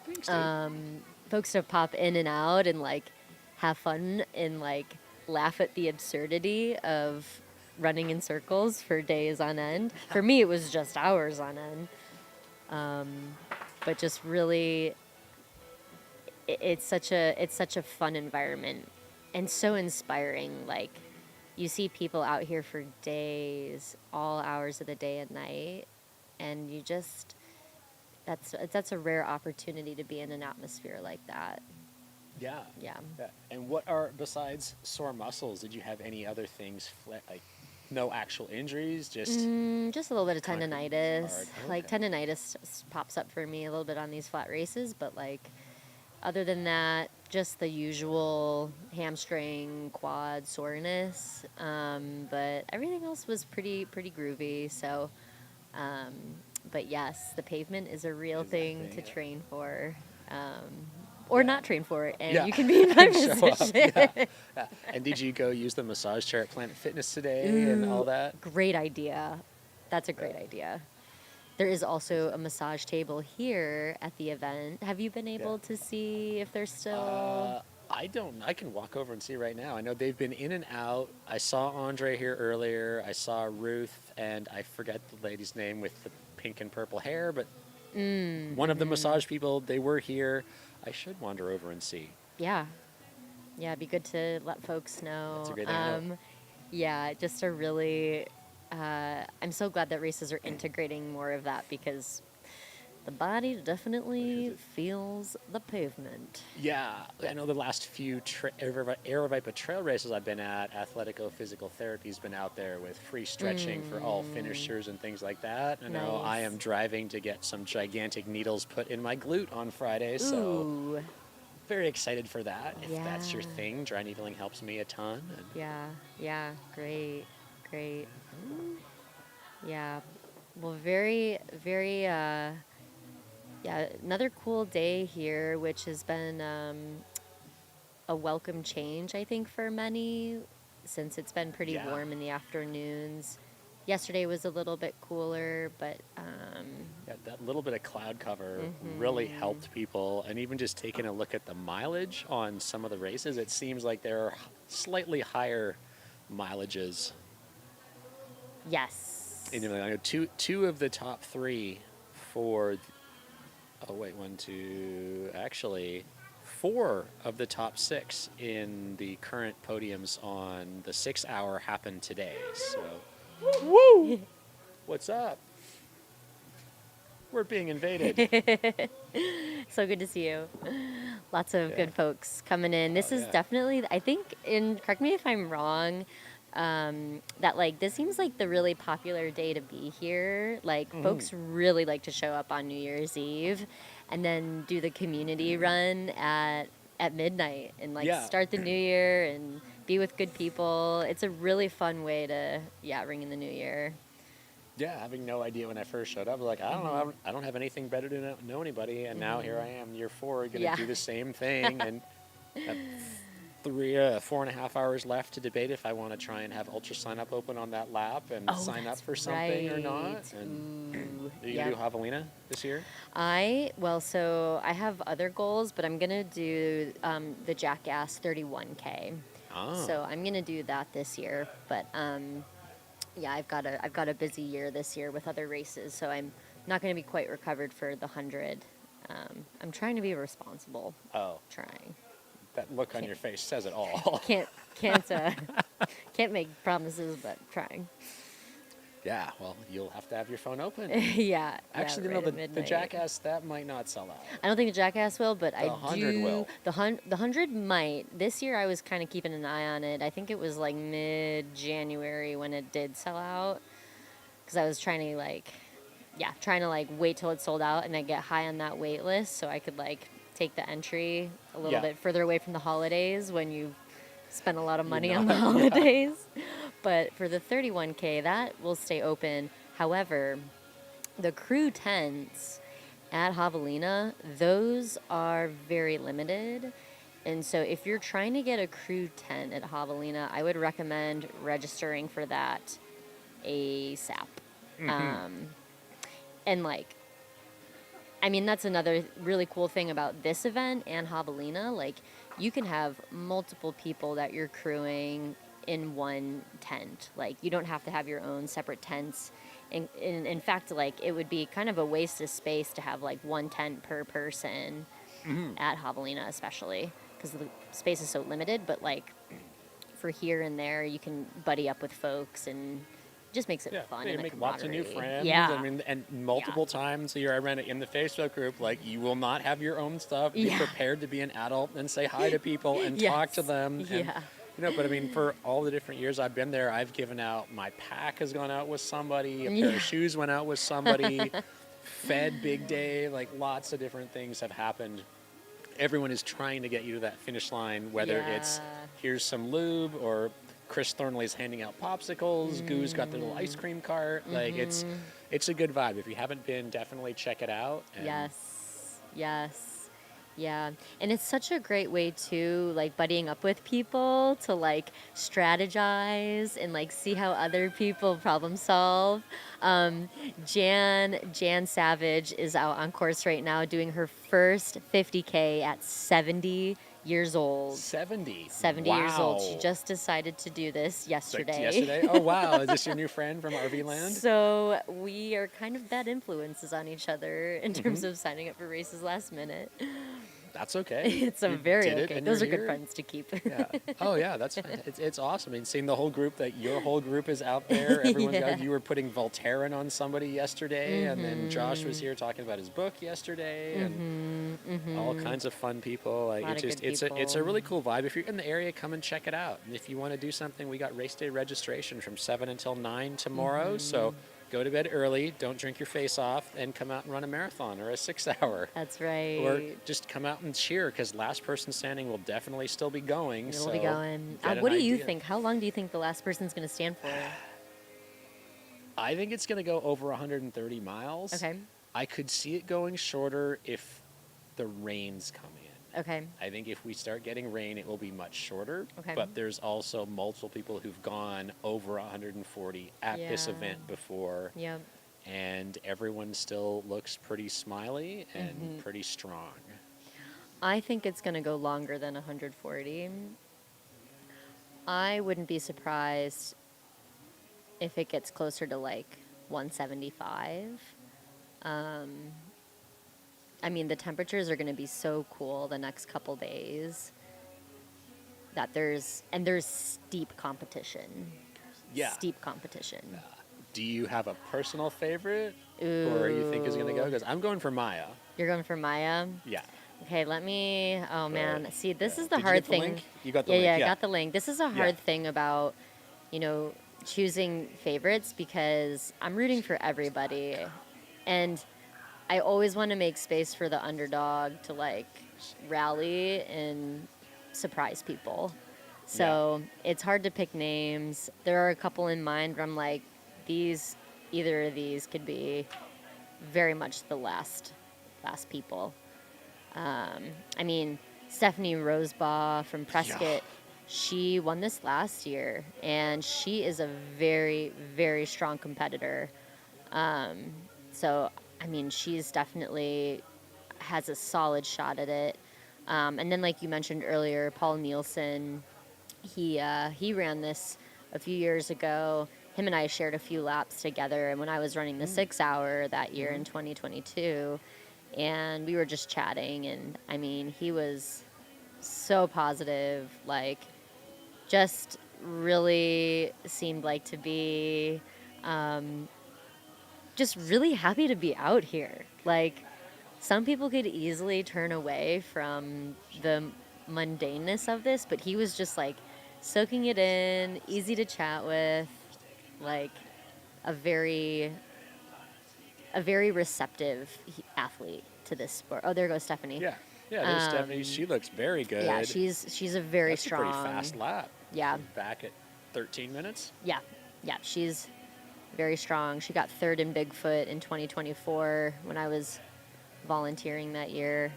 Thanks, dude. Folks to pop in and out and like have fun and like laugh at the absurdity of running in circles for days on end. For me, it was just hours on end. But just really, it's such a fun environment and so inspiring. Like you see people out here for days, all hours of the day and night, and you just that's a rare opportunity to be in an atmosphere like that. Yeah. Yeah. And what are, besides sore muscles, did you have any other things, like no actual injuries, just Just a little bit of Concrete was tendonitis. hard. Like Okay. tendonitis pops up for me a little bit on these flat races, but like other than that, just the usual hamstring, quad soreness. But everything else was pretty groovy. So, but yes, the pavement is a real Is that thing thing, to yeah. train for, or not train for it, and Yeah. you can be in my Show up, position. Yeah. And did you go use the massage chair at Planet Fitness today and all that? Great idea. That's a great idea. There is also a massage table here at the event. Have you been able to see if there's still? I don't. I can walk over and see right now. I know they've been in and out. I saw Andre here earlier. I saw Ruth, and I forget the lady's name with the pink and purple hair, but one of the massage people. They were here. I should wander over and see. Yeah. Yeah, it'd be good to let folks know. That's a great idea. Yeah, just a really. I'm so glad that races are integrating more of that because the body definitely feels the pavement. Yeah, I know the last few Aerovipa trail races I've been at, Athletico Physical Therapy's been out there with free stretching for all finishers and things like that. I know I Nice. am driving to get some gigantic needles put in my glute on Friday, so Ooh. very excited for that. If that's your Yeah. thing, dry needling helps me a ton. And Yeah, great. Yeah, well, very, another cool day here, which has been a welcome change, I think, for many, since it's been pretty Yeah. warm in the afternoons. Yesterday was a little bit cooler, but yeah, that little bit of cloud cover really helped people. And even just taking a look at the mileage on some of the races, it seems like there are slightly higher mileages. yes. I know two of the top three for. Actually, 4 of the top 6 in the current podiums on the 6-hour happened today. So, woo! What's up? We're being invaded. So good to see you. Lots of Yeah. good folks coming in. This is yeah. definitely, I think, correct me if I'm wrong, that like this seems like the really popular day to be here. Like folks really like to show up on New Year's Eve and then do the community run at midnight and like Yeah. start the new year and be with good people. It's a really fun way to ring in the new year. Yeah, having no idea when I first showed up, I was like, I don't know, I don't have anything better to know anybody, and now here I am, year 4, going to Yeah. do the same thing, and 4.5 hours left to debate if I want to try and have Ultra Sign Up open on that lap and Oh, sign up that's for something or not. right. And Ooh, are you yep. gonna do Javelina this year? So I have other goals, but I'm gonna do the Jackass 31K. Ah. So I'm gonna do that this year. But yeah, I've got a busy year this year with other races, so I'm not gonna be quite recovered for the 100. I'm trying to be responsible. Oh, Trying. that look on your face says it all. Can't make promises, but trying. Yeah, well, you'll have to have your phone open. Yeah. Actually, yeah, no, right at the midnight. Jackass, that might not sell out. I don't think the Jackass will, but The 100 do. will. The 100 might. This year, I was kind of keeping an eye on it. I think it was like mid-January when it did sell out, because I was trying to wait till it sold out and then get high on that wait list so I could take the entry a little Yeah. bit further away from the holidays when you spend a lot of money know on the it, yeah. holidays. But for the 31K, that will stay open. However, the crew tents at Javelina, those are very limited. And so if you're trying to get a crew tent at Javelina, I would recommend registering for that ASAP. And that's another really cool thing about this event and Javelina. You can have multiple people that you're crewing in one tent. You don't have to have your own separate tents. And in fact, it would be kind of a waste of space to have one tent per person at Javelina, especially because the space is so limited. But for here and there, you can buddy up with folks and just makes it fun. You and make lots of new camaraderie. friends. Yeah. I mean, and multiple times a year I ran it in the Facebook group. You will not have your own stuff. Be Yeah. prepared to be an adult and say hi to people and talk to Yes. them. And, Yeah. but I mean, for all the different years I've been there, I've given out, my pack has gone out with somebody, a pair of shoes went out with somebody, fed big day, lots of different things have happened. Everyone is trying to get you to that finish line, whether it's Yeah. here's some lube or Chris Thornley's handing out popsicles, Goo's got the little ice cream cart. It's a good vibe. If you haven't been, definitely check it out. And Yes. Yeah. And it's such a great way too, buddying up with people to strategize and see how other people problem solve. Jan Savage is out on course right now doing her first 50K at 70 years old. 70. 70 Wow. years old. She just decided to do this yesterday. Yesterday? Oh, wow. Is this your new friend from RV Land? So we are kind of bad influences on each other in terms of signing up for races last minute. That's okay. It's You very did it okay. and Those are you're good here. friends to keep. Yeah. Oh, yeah. That's it's awesome. I mean, seeing the whole group, your whole group is out there. Everyone's Yeah. out. You were putting Voltaren on somebody yesterday, and then Josh was here talking about his book yesterday, and all kinds of fun people. Lot of good It's people. a really cool vibe. If you're in the area, come and check it out. And if you want to do something, we got race day registration from 7 until 9 tomorrow. So go to bed early, don't drink your face off, and come out and run a marathon or a 6-hour. That's right. Or just come out and cheer, because last person standing will definitely still be going. We'll be going. get an What do you idea. think? How long do you think the last person's going to stand for? I think it's going to go over 130 miles. Okay. I could see it going shorter if the rains come in. Okay. I think if we start getting rain, it will be much shorter. Okay. But there's also multiple people who've gone over 140 at this Yeah. event before. Yep. And everyone still looks pretty smiley and pretty strong. I think it's going to go longer than 140. I wouldn't be surprised if it gets closer to 175. The temperatures are going to be so cool the next couple days that there's steep competition. Yeah. Steep competition. Do you have a personal favorite? Ooh. Or you think is going to go? Because I'm going for Maya. You're going for Maya? Yeah. Okay, oh man. See, this is the Did you hard get the thing. link? You got the yeah, link, Yeah, I yeah. got the link. This is a hard thing about, choosing favorites, because I'm rooting for everybody. And I always want to make space for the underdog to rally and surprise people. So it's hard to pick names. There are a couple in mind where I'm either of these could be very much the last people. Stephanie Rosebaugh from Prescott she won this last year, and she is a very, very strong competitor. So, I mean, she's definitely has a solid shot at it. And then, like you mentioned earlier, Paul Nielsen, he ran this a few years ago. Him and I shared a few laps together, and when I was running the 6 hour that year in 2022, and we were just chatting, and I mean, he was so positive, like, just really seemed like to be just really happy to be out here. Like, some people could easily turn away from the mundaneness of this, but he was just like soaking it in, easy to chat with, like a very receptive athlete to this sport. Oh, there goes Stephanie. Yeah. Yeah, there's Stephanie. She looks very good. Yeah, she's a very That's strong. a pretty fast lap. Yeah. Back at 13 minutes. Yeah, she's very strong. She got third in Bigfoot in 2024 when I was volunteering that year.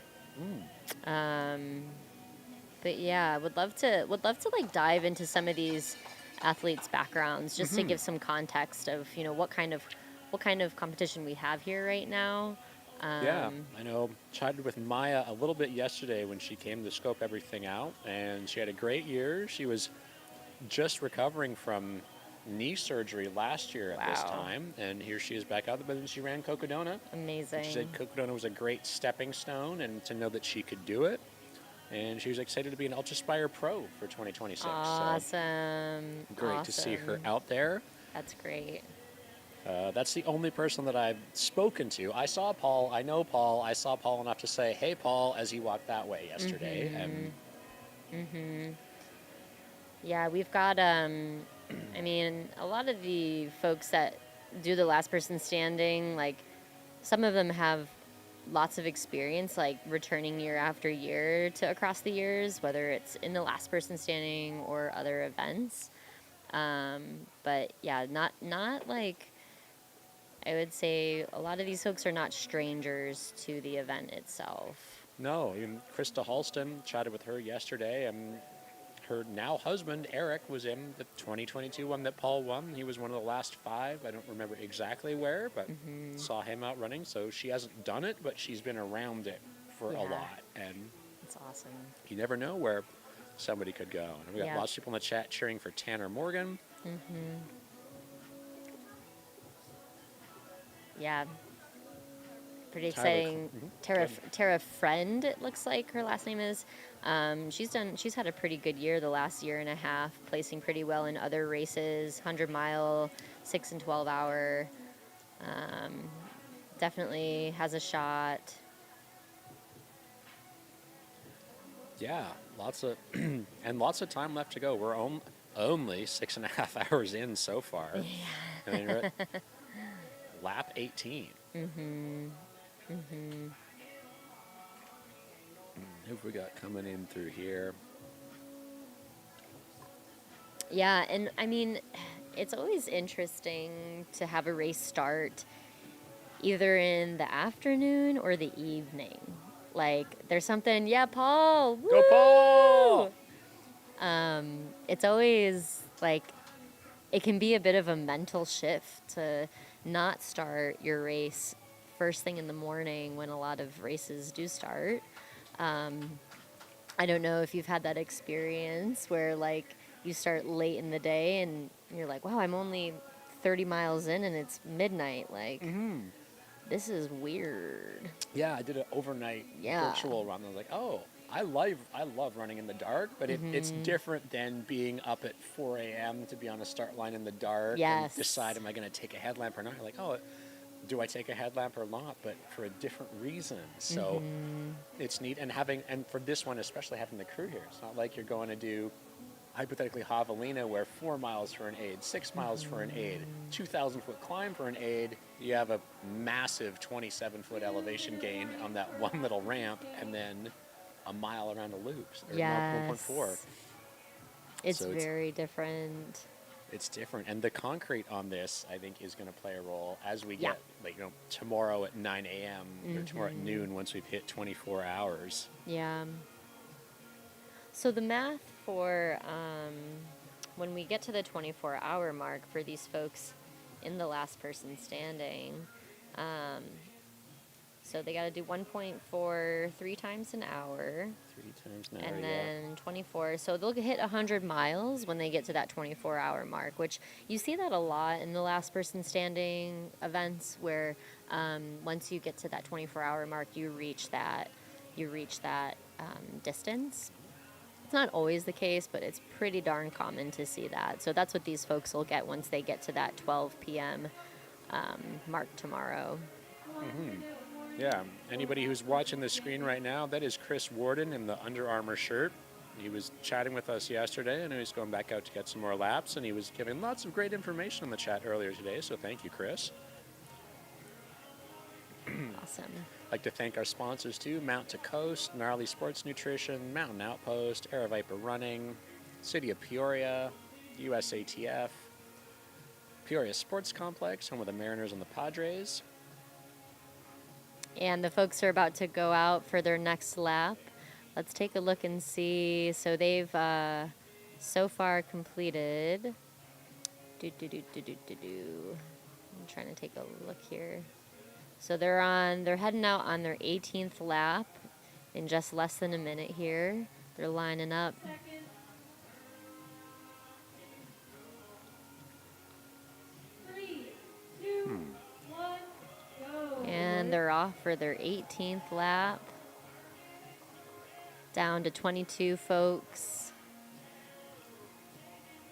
But yeah, would love to like dive into some of these athletes' backgrounds just to give some context of, you know, what kind of competition we have here right now. Yeah, I know. Chatted with Maya a little bit yesterday when she came to scope everything out, and she had a great year. She was just recovering from knee surgery last year at this Wow. time, and here she is back out. But then she ran Cocodona. Amazing. She said Cocodona was a great stepping stone, and to know that she could do it. And she was excited to be an Ultraspire Pro for 2026. Awesome. So great to see her out there. That's great. That's the only person that I've spoken to. I saw Paul. I know Paul. I saw Paul enough to say, "Hey, Paul," as he walked that way yesterday. And Yeah, we've got I mean, a lot of the folks that do the last person standing, like, some of them have lots of experience, like returning year after year to across the years, whether it's in the last person standing or other events. But yeah, not like, I would say a lot of these folks are not strangers to the event itself. no, even Krista Halston, chatted with her yesterday, and her now husband Eric was in the 2022 one that Paul won. He was one of the last 5. I don't remember exactly where, but saw him out running. So she hasn't done it, but she's been around it for a Yeah. lot, and That's awesome. you never know where somebody could go. And we got Yeah. lots of people in the chat cheering for Tanner Morgan. Yeah. Pretty Tyler exciting. Tara Friend, it looks like her last name is. She's had a pretty good year the last year and a half, placing pretty well in other races, 100-mile, 6 and 12 hour. Definitely has a shot. Yeah, lots of and lots of time left to go. We're only 6.5 hours in so far. Yeah. I mean, we're at lap 18. Who have we got coming in through here? Yeah, and I mean, it's always interesting to have a race start either in the afternoon or the evening. Like, there's something, yeah, Paul, woo! Go Paul! It's always like, it can be a bit of a mental shift to not start your race first thing in the morning when a lot of races do start. I don't know if you've had that experience where, like, you start late in the day and you're like, wow, I'm only 30 miles in and it's midnight. Like, this is weird. Yeah, I did an overnight Yeah. virtual run. I was like, oh, I love running in the dark, but it's different than being up at 4 a.m. to be on a start line in the dark Yes. and decide, am I going to take a headlamp or not? You're like, oh, do I take a headlamp or not? But for a different reason. So it's neat. And for this one, especially having the crew here, it's not like you're going to do, hypothetically, Javelina, where 4 miles for an aid, 6 miles for an aid, 2,000-foot climb for an aid. You have a massive 27-foot elevation gain on that one little ramp, and then a mile around the loops. Or Yes. 1.4. It's So it's- very different. It's different. And the concrete on this, I think, is going to play a role as we Yeah. get, like, tomorrow at 9 a.m. or tomorrow at noon once we've hit 24 hours. Yeah. So the math for when we get to the 24-hour mark for these folks in the last person standing. So they got to do 1.4 3 times an hour. 3 times an hour, And yeah. then 24. So they'll hit 100 miles when they get to that 24-hour mark, which you see that a lot in the last person standing events where once you get to that 24-hour mark, you reach that distance. It's not always the case, but it's pretty darn common to see that. So that's what these folks will get once they get to that 12 p.m. Mark tomorrow. Yeah, anybody who's watching the screen right now, that is Chris Warden in the Under Armour shirt. He was chatting with us yesterday, and he's going back out to get some more laps, and he was giving lots of great information in the chat earlier today, so thank you, Chris. Awesome. I'd like to thank our sponsors too, Mount to Coast, Gnarly Sports Nutrition, Mountain Outpost, Air Viper Running, City of Peoria, USATF, Peoria Sports Complex, home of the Mariners and the Padres. And the folks are about to go out for their next lap. Let's take a look and see. So they've so far completed. I'm trying to take a look here. So they're heading out on their 18th lap in just less than a minute here. They're lining up. And they're off for their 18th lap. Down to 22 folks.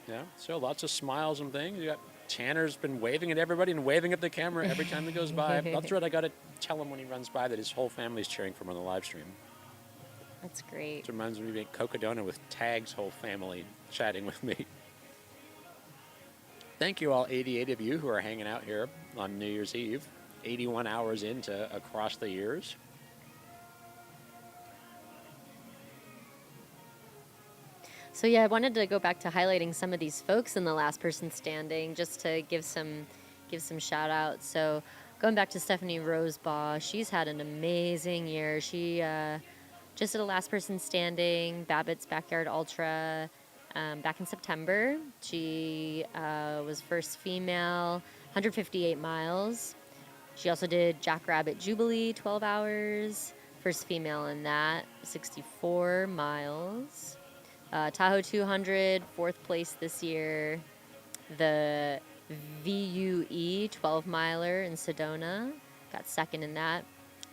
Yeah, so lots of smiles and things. You got Tanner's been waving at everybody and waving at the camera every time he goes by. That's right, I got to tell him when he runs by that his whole family's cheering for him on the live stream. That's great. It reminds me of Cocodona with Tag's whole family chatting with me. Thank you all 88 of you who are hanging out here on New Year's Eve, 81 hours into Across the Years. So yeah, I wanted to go back to highlighting some of these folks in the last person standing, just to give some shout outs. So going back to Stephanie Rosebaugh, she's had an amazing year. She just did a last person standing, Babbitt's Backyard Ultra, back in September. She was first female, 158 miles. She also did Jackrabbit Jubilee, 12 hours. First female in that, 64 miles. Tahoe 200, fourth place this year. The VUE 12 miler in Sedona, got second in that.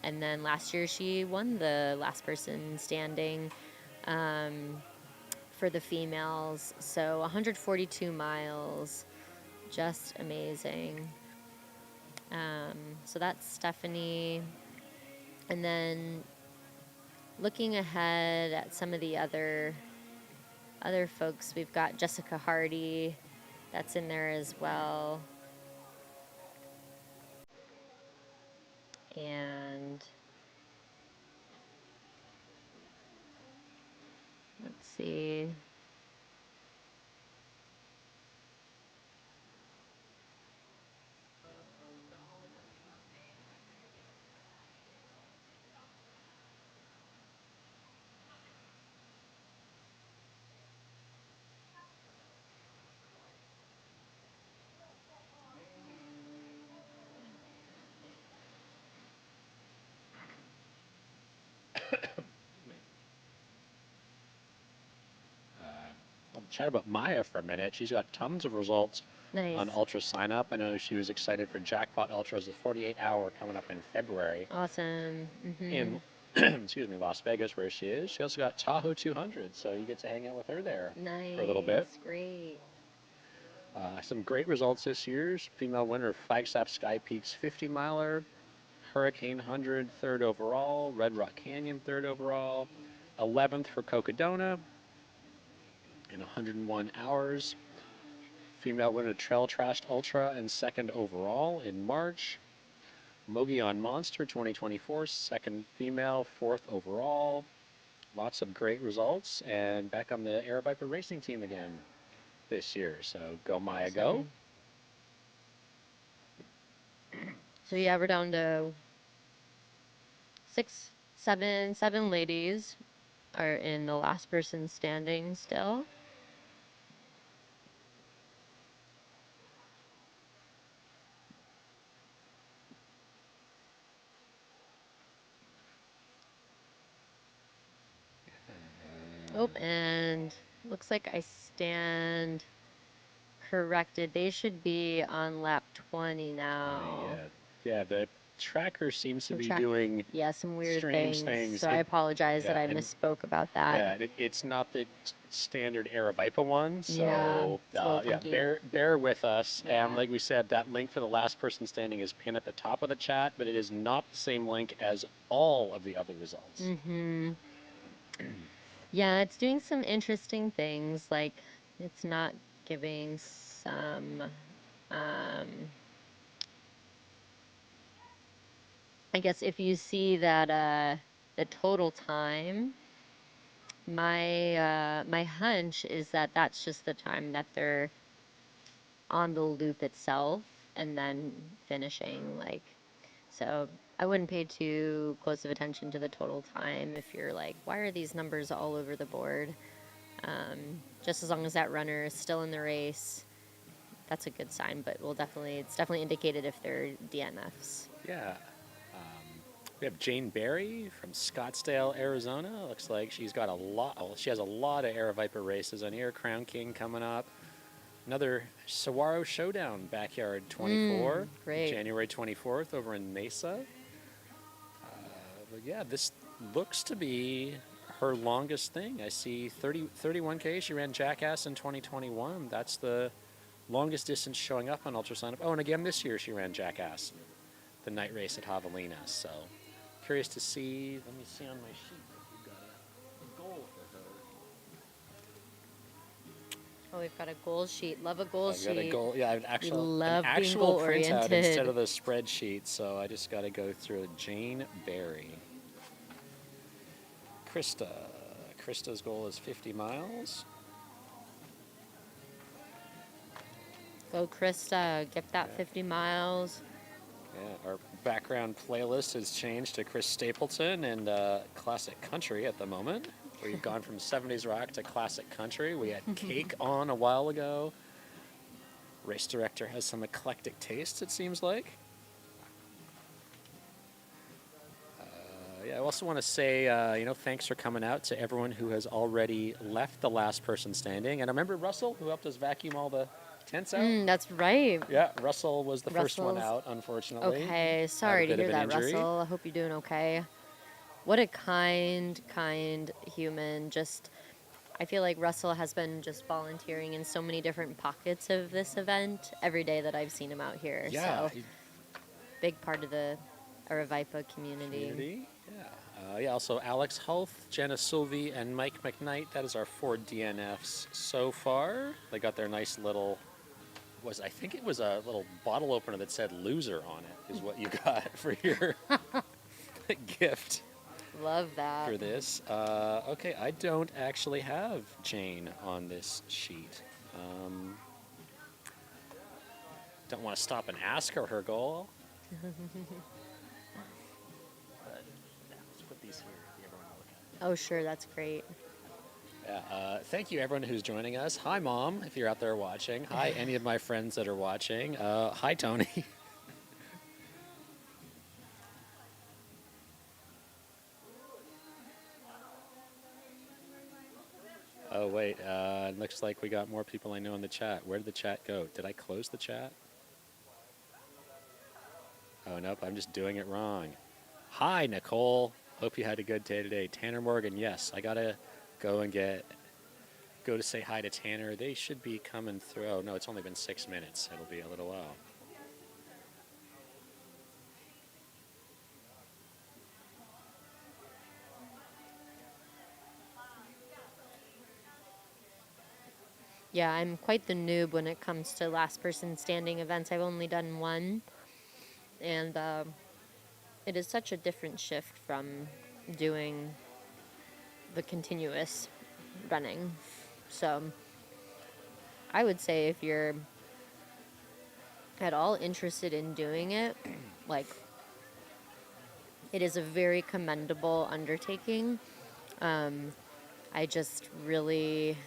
And then last year she won the last person standing for the females. So 142 miles, just amazing. So that's Stephanie. And then looking ahead at some of the other folks, we've got Jessica Hardy, that's in there as well. And let's see. I'll chat about Maya for a minute. She's got tons of results Nice. on Ultra sign up. I know she was excited for Jackpot Ultras, the 48-hour coming up in February Awesome. in excuse me, Las Vegas, where she is. She also got Tahoe 200, so you get to hang out with her there Nice. for a little bit. Great. Some great results this year. Female winner of Flagstaff Sky Peaks 50 miler, Hurricane 100 third overall, Red Rock Canyon third overall, 11th for Cocodona in 101 hours. Female winner Trail Trashed Ultra and second overall in March. Mogollon Monster 2024, second female, fourth overall. Lots of great results, and back on the Air Viper racing team again this year. So go Maya, go. So yeah, we're down to seven ladies. are in the last person standing still. Oh, and looks like I stand corrected. They should be on lap 20 now. Yeah, the tracker seems to The be track- doing Yeah, some weird strange things. things. So I apologize that Yeah, I and misspoke about that. yeah, it's not the standard Aravaipa one, Yeah, so it's a little yeah, funky. bear with us. Yeah. And like we said, that link for the last person standing is pinned at the top of the chat, but it is not the same link as all of the other results. Mm-hmm. Yeah, it's doing some interesting things. Like, it's not giving some. I guess if you see that the total time, my hunch is that that's just the time that they're on the loop itself and then finishing. Like, so I wouldn't pay too close of attention to the total time if you're like, why are these numbers all over the board? Just as long as that runner is still in the race, that's a good sign. But it's definitely indicated if they're DNFs. Yeah. We have Jane Berry from Scottsdale, Arizona. Looks like she's got a lot. Well, she has a lot of Aravaipa races on here. Crown King coming up. Another Saguaro Showdown Backyard 24, great. January 24th over in Mesa. But yeah, this looks to be her longest thing. I see 31K. She ran Jackass in 2021. That's the longest distance showing up on Ultrasign. Oh, and again this year she ran Jackass, the night race at Javelina. So curious to see. Let me see on my sheet if we've got a goal for her. Oh, we've got a goal sheet. Love a goal I've got a sheet. goal. Yeah, an love being actual printout goal-oriented. instead of the spreadsheet. So I just got to go through it. Jane Berry. Krista. Krista's goal is 50 miles. Go, Krista. Get that 50 miles. Yeah, our background playlist has changed to Chris Stapleton and classic country at the moment. We've gone from 70s rock to classic country. We had Cake on a while ago. Race director has some eclectic tastes, it seems like. Yeah, I also want to say, thanks for coming out to everyone who has already left the last person standing. And I remember Russell, who helped us vacuum all the tents out. That's right. Yeah, Russell was the first one Russell's- out, unfortunately. Okay, sorry to bit of hear an that, injury. Russell. I hope you're doing okay. What a kind human. Just, I feel like Russell has been just volunteering in so many different pockets of this event every day that I've seen him out here. Yeah, So, big part of the Aravipa community. Yeah. Also Alex Hulth, Jenna Sylvie, and Mike McKnight. That is our 4 DNFs so far. They got their nice little, I think it was a little bottle opener that said loser on it, is what you got for your gift Love that. for this. Okay, I don't actually have Jane on this sheet. Don't want to stop and ask her goal. Let's put these here for everyone to look at. Oh, sure, that's great. Yeah, thank you everyone who's joining us. Hi, Mom, if you're out there watching. Hi, any of my friends that are watching. Hi, Tony. Oh, wait, looks like we got more people I know in the chat. Where did the chat go? Did I close the chat? Oh, nope, I'm just doing it wrong. Hi, Nicole. Hope you had a good day today. Tanner Morgan, yes, I gotta go to say hi to Tanner. They should be coming through. Oh, no, it's only been 6 minutes. It'll be a little while. Yeah, I'm quite the noob when it comes to last person standing events. I've only done one. And it is such a different shift from doing the continuous running. So I would say if you're at all interested in doing it, like, it is a very commendable undertaking. I just really,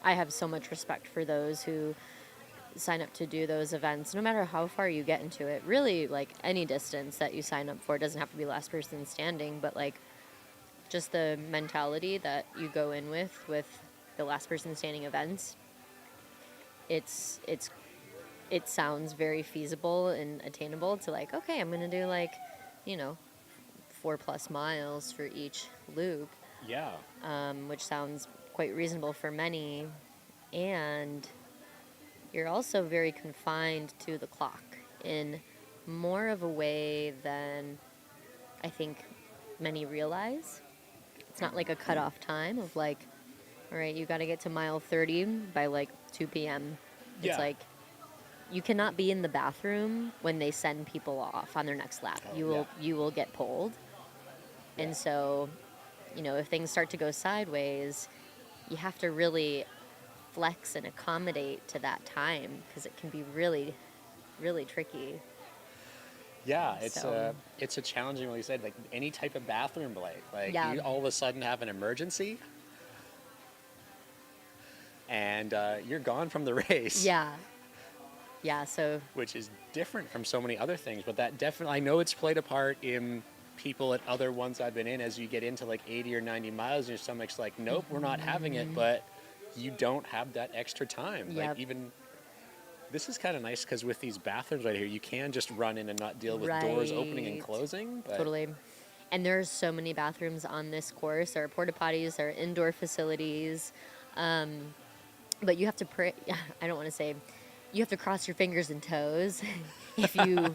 I have so much respect for those who sign up to do those events, no matter how far you get into it. Really, like any distance that you sign up for, it doesn't have to be last person standing, but like just the mentality that you go in with the last person standing events. It sounds very feasible and attainable to like, okay, I'm gonna do like, you know, 4+ miles for each loop, Yeah. which sounds quite reasonable for many. And you're also very confined to the clock in more of a way than I think many realize. It's not like a cutoff time of like, all right, you got to get to mile 30 by like 2 p.m. It's Yeah. like you cannot be in the bathroom when they send people off on their next lap. Oh, You will get pulled. Yeah. And so, if things start to go sideways, you have to really flex and accommodate to that time because it can be really, really tricky. Yeah, So- it's a challenging, like you said, like any type of bathroom break. Like Yeah. you all of a sudden have an emergency, and you're gone from the race. Yeah. Yeah, so Which is different from so many other things. But that definitely, I know it's played a part in people at other ones I've been in. As you get into like 80 or 90 miles, your stomach's like, nope, we're not having it. But you don't have that extra time. Yep. Like even. This is kind of nice because with these bathrooms right here, you can just run in and not deal with doors opening and Right. closing. But totally. And there's so many bathrooms on this course. There are porta potties, there are indoor facilities. But you have to pray. I don't want to say you have to cross your fingers and toes if you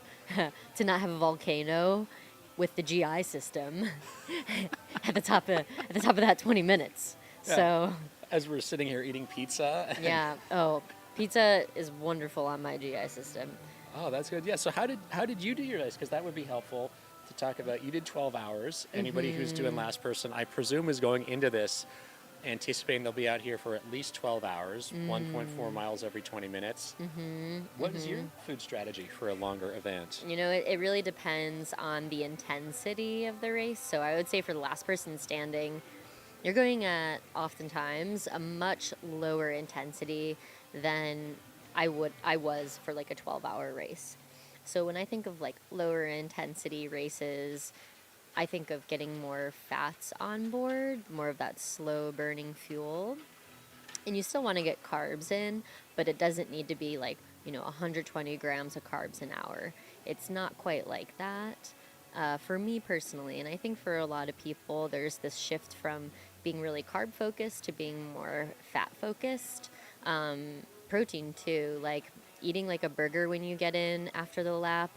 to not have a volcano with the GI system at the top of that 20 minutes. Yeah. So as we're sitting here eating pizza. yeah. Oh, pizza is wonderful on my GI system. Oh, that's good. Yeah. So how did you do your race? Because that would be helpful to talk about. You did 12 hours. Anybody who's doing last person, I presume, is going into this anticipating they'll be out here for at least 12 hours, 1.4 miles every 20 minutes. What is your food strategy for a longer event? It really depends on the intensity of the race. So I would say for the last person standing, you're going at oftentimes a much lower intensity than I was for like a 12-hour race. So when I think of like lower intensity races, I think of getting more fats on board, more of that slow burning fuel. And you still want to get carbs in, but it doesn't need to be like, 120 grams of carbs an hour. It's not quite like that for me personally. And I think for a lot of people, there's this shift from being really carb focused to being more fat focused. Protein too, like eating like a burger when you get in after the lap,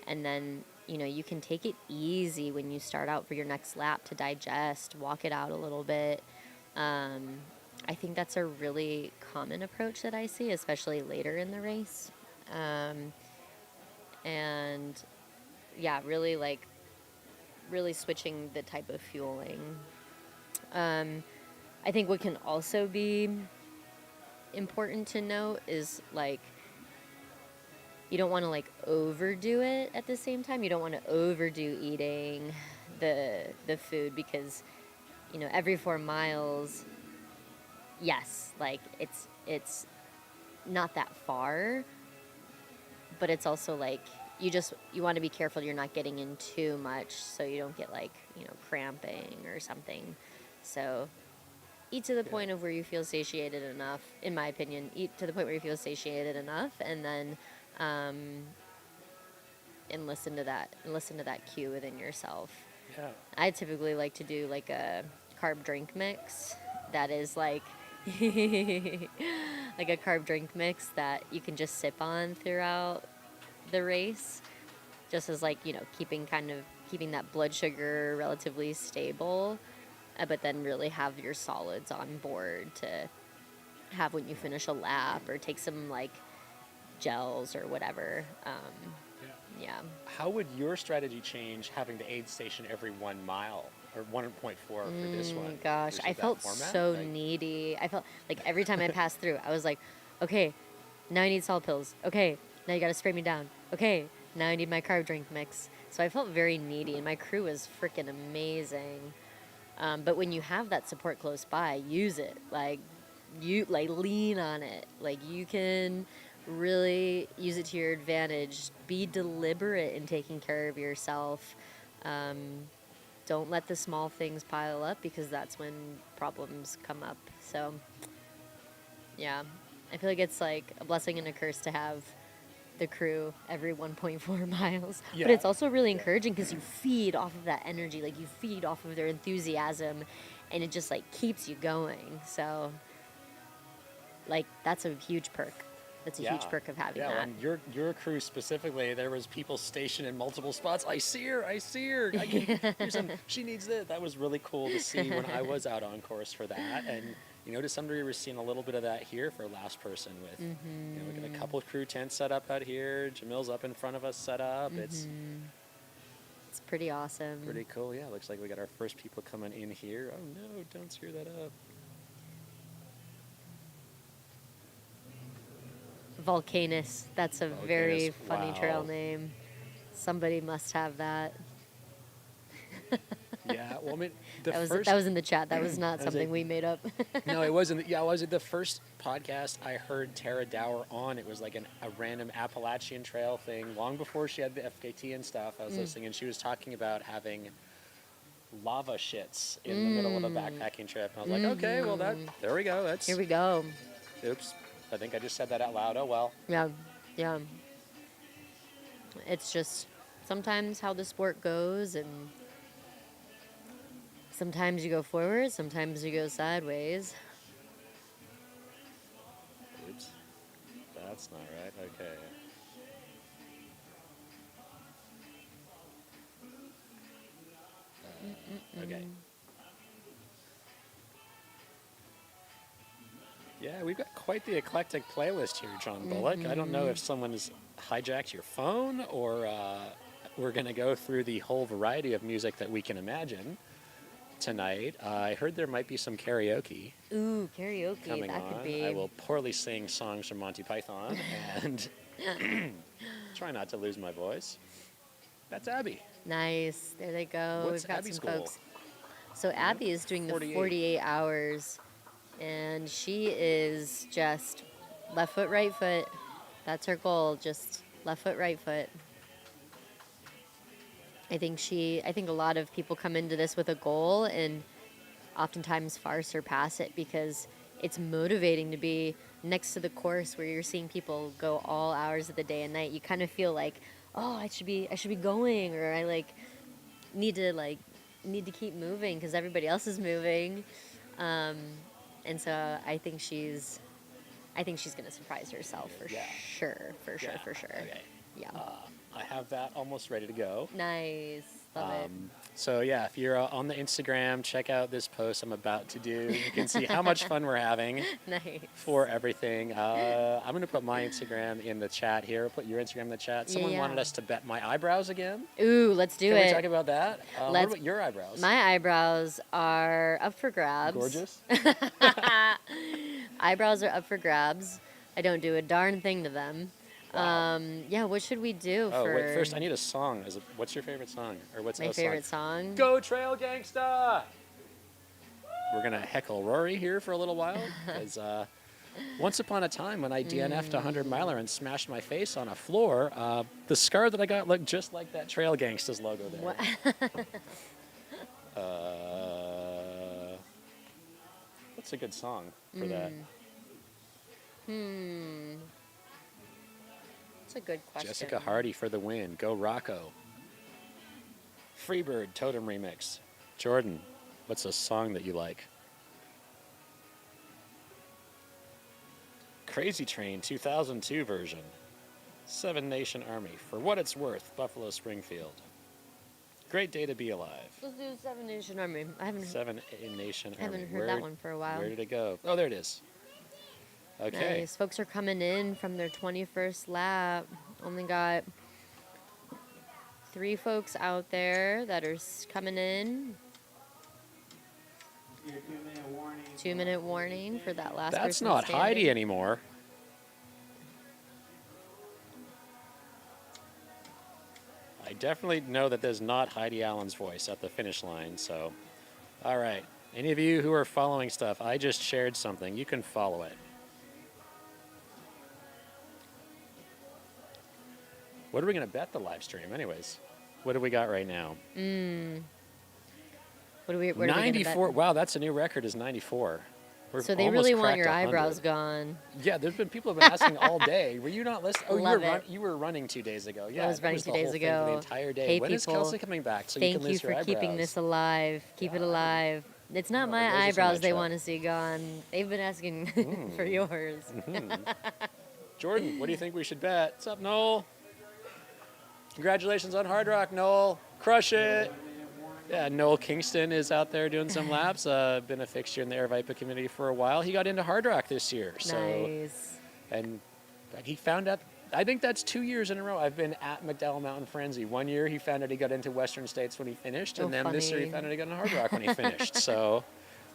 and then you can take it easy when you start out for your next lap to digest, walk it out a little bit. I think that's a really common approach that I see, especially later in the race. And yeah, really switching the type of fueling. I think what can also be important to note is like you don't want to like overdo it at the same time. You don't want to overdo eating the food because every 4 miles, yes, like it's not that far, but it's also like you want to be careful you're not getting in too much so you don't get like cramping or something. So eat to the point of where you feel satiated enough, in my opinion. Eat to the point where you feel satiated enough, and then and listen to that cue within yourself. Yeah. I typically like to do like a carb drink mix that is like like a carb drink mix that you can just sip on throughout the race, just as like keeping that blood sugar relatively stable, but then really have your solids on board to have when you finish a lap or take some like gels or whatever. Yeah. How would your strategy change having the aid station every 1 mile or 1.4 for this one? Gosh, Versus I that felt format? so Like, needy. I felt like every time I passed through, I was like, okay, now I need salt pills. Okay, now you got to spray me down. Okay, now I need my carb drink mix. So I felt very needy, and my crew was freaking amazing. But when you have that support close by, use it. Like, you like lean on it. Like, you can really use it to your advantage. Be deliberate in taking care of yourself. Don't let the small things pile up, because that's when problems come up. So, yeah, I feel like it's like a blessing and a curse to have the crew every 1.4 miles. Yeah. But it's also really encouraging because you feed off of that energy. Like, you feed off of their enthusiasm, and it just like keeps you going. So, like, that's a huge perk. That's a huge perk of having yeah, that. and your crew specifically, there was people stationed in multiple spots. I see her. I can here's some, she needs this. That was really cool to see when I was out on course for that. And, you know, to some degree, we're seeing a little bit of that here for Last Person with, you know, we got a couple of crew tents set up out here. Jamil's up in front of us set up. It's pretty awesome. pretty cool. Yeah, looks like we got our first people coming in here. Oh, no, don't screw that up. Volcanus. That's a very Volcanus, funny wow. trail name. Somebody must have that. Yeah, well, I mean, the That was first... that was in the chat. That was not That was something it. we made up. No, it wasn't. Yeah, it wasn't the first podcast I heard Tara Dower on. It was like a random Appalachian Trail thing long before she had the FKT and stuff. I was listening, and she was talking about having lava shits in the middle of a backpacking trip. And I was like, okay, well, there we go. That's... Here we go. Oops. I think I just said that out loud. Oh, well. Yeah, yeah. It's just sometimes how the sport goes, and sometimes you go forward, sometimes you go sideways. Oops. That's not right. Okay. Okay. Yeah, we've got quite the eclectic playlist here, John Bullock. I don't know if someone has hijacked your phone or we're going to go through the whole variety of music that we can imagine tonight. I heard there might be some karaoke Ooh, karaoke, coming that on. could be. I will poorly sing songs from Monty Python and try not to lose my voice. That's Abby. Nice. There they go. What's We've got Abby's some goal? folks. So Abby is doing the 48. 48 hours, and she is just left foot, right foot. That's her goal, just left foot, right foot. I think a lot of people come into this with a goal and oftentimes far surpass it, because it's motivating to be next to the course where you're seeing people go all hours of the day and night. You kind of feel like, oh, I should be going, or I need to keep moving because everybody else is moving. And so I think she's going to surprise herself for sure. Okay. Yeah. I have that almost ready to go. Nice. Love it. So yeah, if you're on the Instagram, check out this post I'm about to do. You can see how much fun we're having Nice. for everything. I'm going to put my Instagram in the chat here. Put your Instagram in the chat. Someone Yeah. wanted us to bet my eyebrows again. Ooh, let's do Can it. we talk about that? What Let's- about your eyebrows? My eyebrows are up for grabs. Gorgeous. Eyebrows are up for grabs. I don't do a darn thing to them. Wow. Yeah, what should we do Oh, for wait, first I need a song. What's your favorite song? Or what's my a favorite song? song? Go Trail Gangsta! We're going to heckle Rory here for a little while. Because once upon a time when I DNF'd a 100-miler and smashed my face on a floor, the scar that I got looked just like that Trail Gangsta's logo there. What? What's a good song for that? That's a good question. Jessica Hardy for the win. Go Rocco. Freebird Totem Remix. Jordan, what's a song that you like? Crazy Train 2002 version. Seven Nation Army. For What It's Worth, Buffalo Springfield. Great Day to Be Alive. Let's do Seven Nation Army. I haven't Nation Army. haven't heard that one for a while. Where did it go? Oh, there it is. Okay. Nice. Folks are coming in from their 21st lap. Only got 3 folks out there that are coming in. 2-minute warning for that last That's person not standing. Heidi anymore. I definitely know that there's not Heidi Allen's voice at the finish line, so All right. Any of you who are following stuff, I just shared something. You can follow it. What are we going to bet the live stream, anyways? What do we got right now? What are we gonna bet? 94. Wow, that's a new record. Is 94. We're So they almost really want your cracked 100. eyebrows gone. Yeah, there's been people have been asking all day. Were you not listening? Oh, Love it. you were running 2 days ago. Yeah, I was that running the 2 whole days thing for ago. the entire day. Hey, When is people, Kelsey coming back so you Thank can you lose for your keeping eyebrows? this alive. Keep it alive. It's not No, my those are some eyebrows they nice want to see gone. They've been asking for yours. Jordan, what do you think we should bet? What's up, Noel? Congratulations on Hard Rock, Noel. Crush it. Yeah, Noel Kingston is out there doing some laps. Been a fixture in the Air Vipa community for a while. He got into Hard Rock this year. So, Nice. and he found out, I think that's 2 years in a row. I've been at McDowell Mountain Frenzy. 1 year he found out he got into Western States when he finished, and Oh, then this year he funny. found out he got into Hard Rock when he finished. So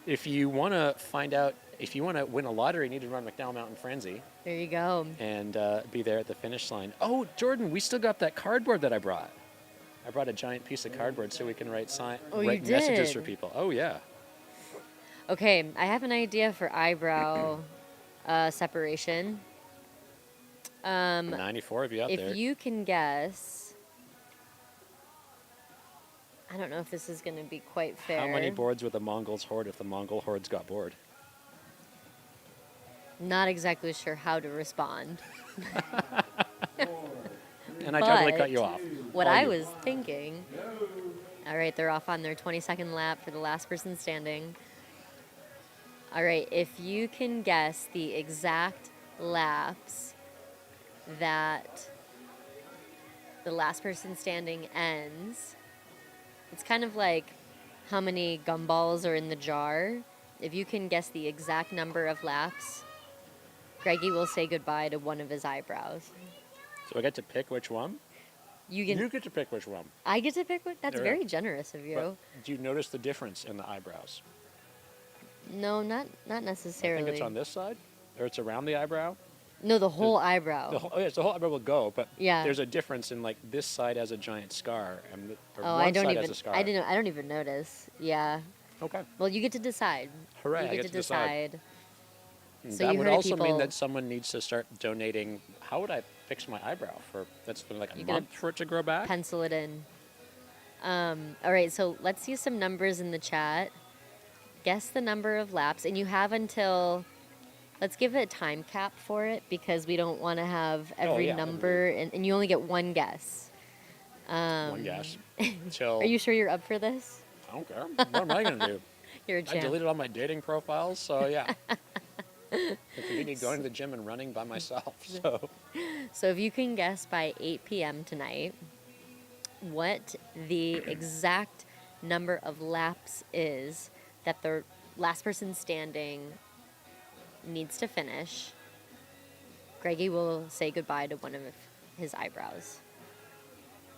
if you want to find out, if you want to win a lottery, you need to run McDowell Mountain Frenzy There you go. and be there at the finish line. Oh, Jordan, we still got that cardboard that I brought. I brought a giant piece of cardboard so we can write Oh, you write messages did? for people. Oh, yeah. Okay, I have an idea for eyebrow separation. 94 of you out there. If you can guess, I don't know if this is going to be quite fair. How many boards would the Mongols hoard if the Mongol hordes got bored? Not exactly sure how to respond. And I totally But cut you off. What All I you. was thinking, all right, they're off on their 22nd lap for the last person standing. All right, if you can guess the exact laps that the last person standing ends, it's kind of like how many gumballs are in the jar. If you can guess the exact number of laps, Greggy will say goodbye to one of his eyebrows. So I get to pick which one? You You can. get to pick which one. I get to pick one. That's Yeah. very generous of you. But do you notice the difference in the eyebrows? No, not I necessarily. think it's on this side, or it's around the eyebrow. No, the whole eyebrow. The whole eyebrow will go, but Yeah. there's a difference in like this side has a giant scar, and or Oh, one I don't side even. has a scar. I didn't. I don't even notice. Yeah. Okay. Well, you get to decide. Hooray, You I get get to to decide. decide. And So that you would heard also mean people- that someone needs to start donating. How would I fix my eyebrow for? That's been like a You gotta month for it to grow back. Pencil it in. All right. So let's see some numbers in the chat. Guess the number of laps, and you have until. Let's give it a time cap for it because we don't want to have every yeah. number, and you only get one guess. One guess. Till Are you sure you're up for this? I don't care. What am I gonna do? You're a I champ. deleted all my dating profiles, so yeah. I continue going to the gym and running by myself. So So if you can guess by 8 p.m. tonight what the exact number of laps is that the last person standing needs to finish, Greggy will say goodbye to one of his eyebrows.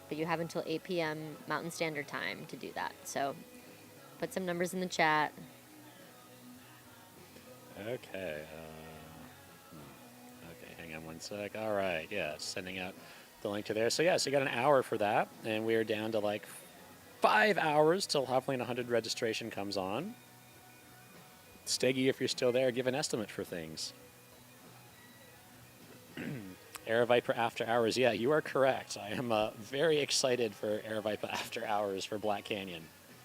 But you have until 8 p.m. Mountain Standard Time to do that. So put some numbers in the chat. okay. Okay, hang on one sec. All right, yeah, sending out the link to there. So yeah, so you got an hour for that, and we're down to like 5 hours till Halflane 100 registration comes on. Steggy, if you're still there, give an estimate for things. Air Viper After Hours. Yeah, you are correct. I am very excited for Air Viper After Hours for Black Canyon.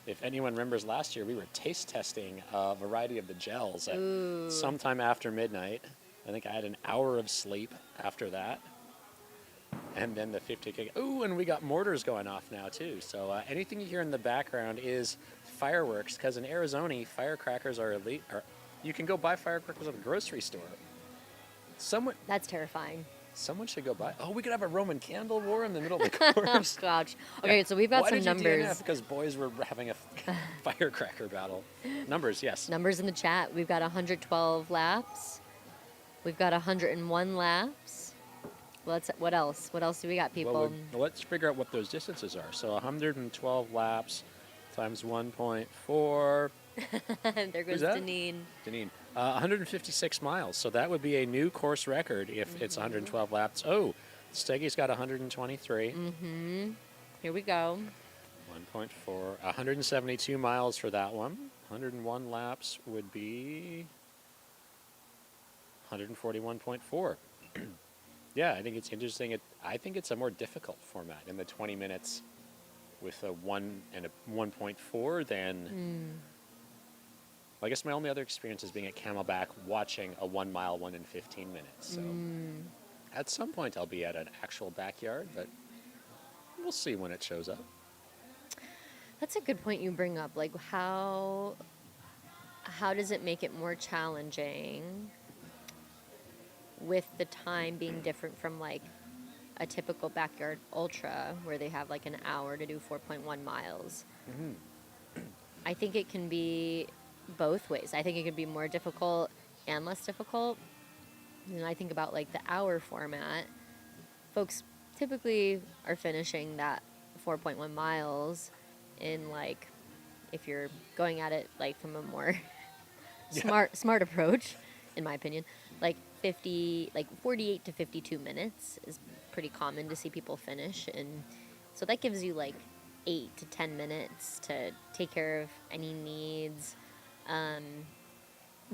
If anyone remembers last year, we were taste testing a variety of the gels at sometime after midnight. I think I had an hour of sleep after that. And then the 50K. Ooh, and we got mortars going off now, too. So anything you hear in the background is fireworks, because in Arizona, firecrackers are elite. You can go buy firecrackers at the grocery store. That's terrifying. Someone should go buy. Oh, we could have a Roman candle war in the middle of the Oh, course. gosh. Okay, so we've got Why some did you numbers. DNF? Because boys were having a firecracker battle. Numbers, yes. Numbers in the chat. We've got 112 laps. We've got 101 laps. What else? What else do we got, people? Well, let's figure out what those distances are. So 112 laps times 1.4. There goes Who's that? Deneen. Deneen. 156 miles. So that would be a new course record if it's 112 laps. Oh, Steggy's got 123. Here we go. 1.4. 172 miles for that one. 101 laps would be 141.4. Yeah, I think it's interesting. I think it's a more difficult format in the 20 minutes with a 1 and a 1.4 than. Well, I guess my only other experience is being at Camelback watching a 1 mile 1 in 15 minutes. So at some point I'll be at an actual backyard, but we'll see when it shows up. That's a good point you bring up. Like, how does it make it more challenging with the time being different from like a typical backyard ultra where they have like an hour to do 4.1 miles? I think it can be both ways. I think it could be more difficult and less difficult. And I think about like the hour format. Folks typically are finishing that 4.1 miles in like, if you're going at it like from a more smart approach, in my opinion, like 48 to 52 minutes is pretty common to see people finish. And so that gives you like 8 to 10 minutes to take care of any needs,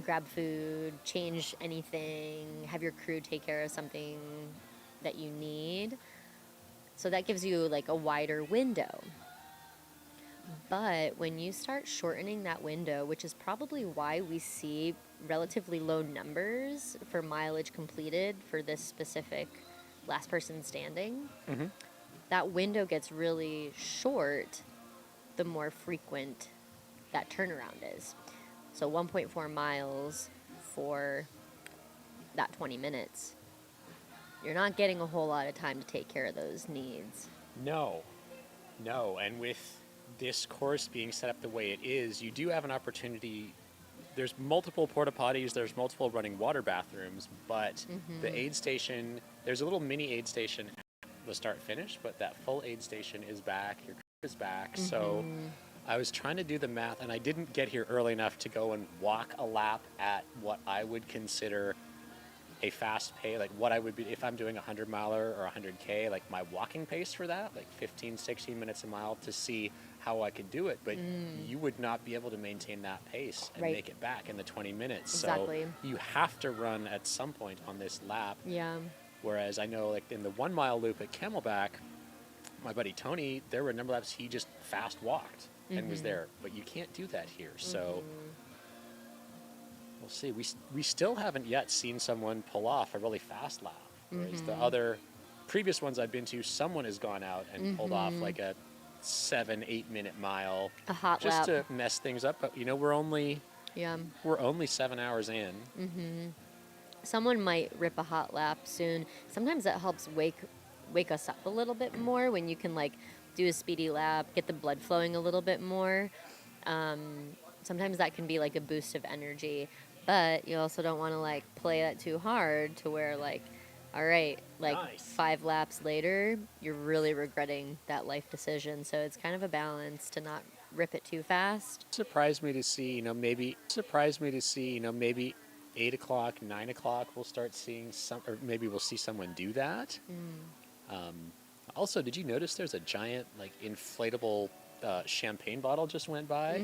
grab food, change anything, have your crew take care of something that you need. So that gives you like a wider window. But when you start shortening that window, which is probably why we see relatively low numbers for mileage completed for this specific last person standing, that window gets really short the more frequent that turnaround is. So 1.4 miles for that 20 minutes. You're not getting a whole lot of time to take care of those needs. No. And with this course being set up the way it is, you do have an opportunity. There's multiple porta potties, there's multiple running water bathrooms, but the aid station, there's a little mini aid station at the start finish, but that full aid station is back, your crew is back. So I was trying to do the math, and I didn't get here early enough to go and walk a lap at what I would consider a fast pace, like what I would be if I'm doing a 100 miler or 100K, like my walking pace for that, like 15, 16 minutes a mile, to see how I could do it. But you would not be able to maintain that pace and make it back in the 20 minutes. Exactly. So you have to run at some point on this lap. Yeah. Whereas I know, like in the 1 mile loop at Camelback, my buddy Tony, there were a number of laps he just fast walked and was there. But you can't do that here. So we'll see. We still haven't yet seen someone pull off a really fast lap. Whereas the other previous ones I've been to, someone has gone out and pulled off like a 7-8 minute mile, A hot just lap. to mess things up. But you know, we're only 7 hours in. Someone might rip a hot lap soon. Sometimes that helps wake us up a little bit more when you can like do a speedy lap, get the blood flowing a little bit more. Sometimes that can be like a boost of energy, but you also don't want to like play that too hard to where like, all right, like 5 laps later, you're really regretting that life decision. So it's kind of a balance to not rip it too fast. Surprised me to see, maybe 8 o'clock, 9 o'clock, we'll start seeing or maybe we'll see someone do that. Also, did you notice there's a giant, like, inflatable champagne bottle just went by?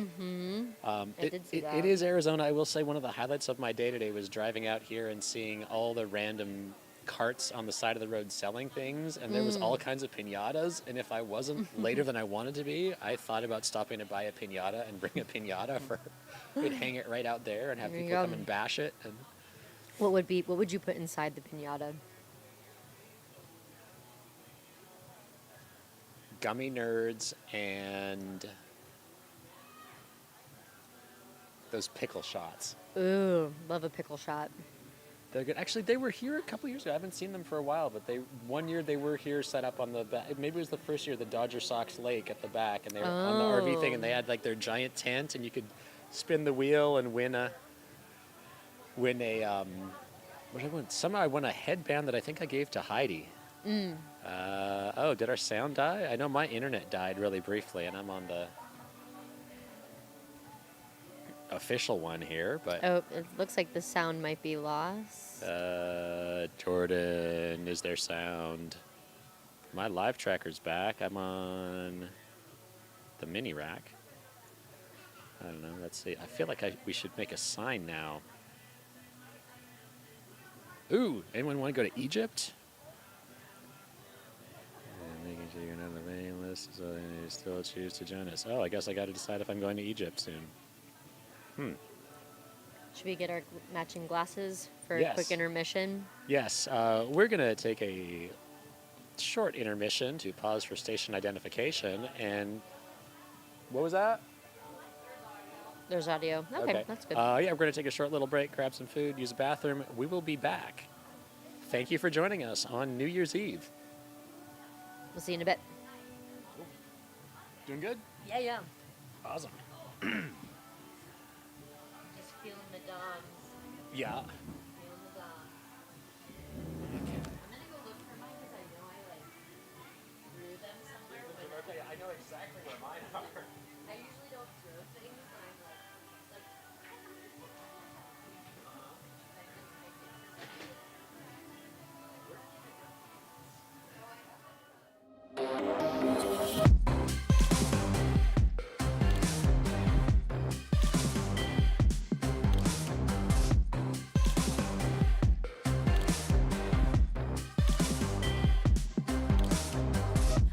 I did see that. It is Arizona. I will say one of the highlights of my day today was driving out here and seeing all the random carts on the side of the road selling things, and there was all kinds of piñatas, and if I wasn't later than I wanted to be, I thought about stopping to buy a piñata and bring a piñata for, we'd hang it right out there and have people come and bash it. And What would you put inside the piñata? gummy nerds and those pickle shots. Ooh, love a pickle shot. They're good. Actually, they were here a couple years ago. I haven't seen them for a while, but one year they were here set up on the back. Maybe it was the first year, the Dodger Sox Lake at the back, and they were on the RV thing, and they had like their giant tent, and you could spin the wheel and win a what did I win? Somehow I won a headband that I think I gave to Heidi. Did our sound die? I know my internet died really briefly, and I'm on the official one here, but Oh, it looks like the sound might be lost. Jordan, is there sound? My live tracker's back. I'm on the mini rack. I don't know. Let's see. I feel like we should make a sign now. Ooh, anyone want to go to Egypt? And making sure you're not on the waiting list, so you still choose to join us. Oh, I guess I got to decide if I'm going to Egypt soon. Should we get our matching glasses for Yes. a quick intermission? Yes, we're going to take a short intermission to pause for station identification. And what was that? There's audio. Okay, that's good. Yeah, we're going to take a short little break, grab some food, use a bathroom. We will be back. Thank you for joining us on New Year's Eve. We'll see you in a bit. Doing good? Yeah. Awesome. Just feeling the dogs. Yeah. Feeling the dogs. I'm gonna go look for mine because I know I threw them somewhere. But I know exactly where mine are. I usually don't throw things when I'm like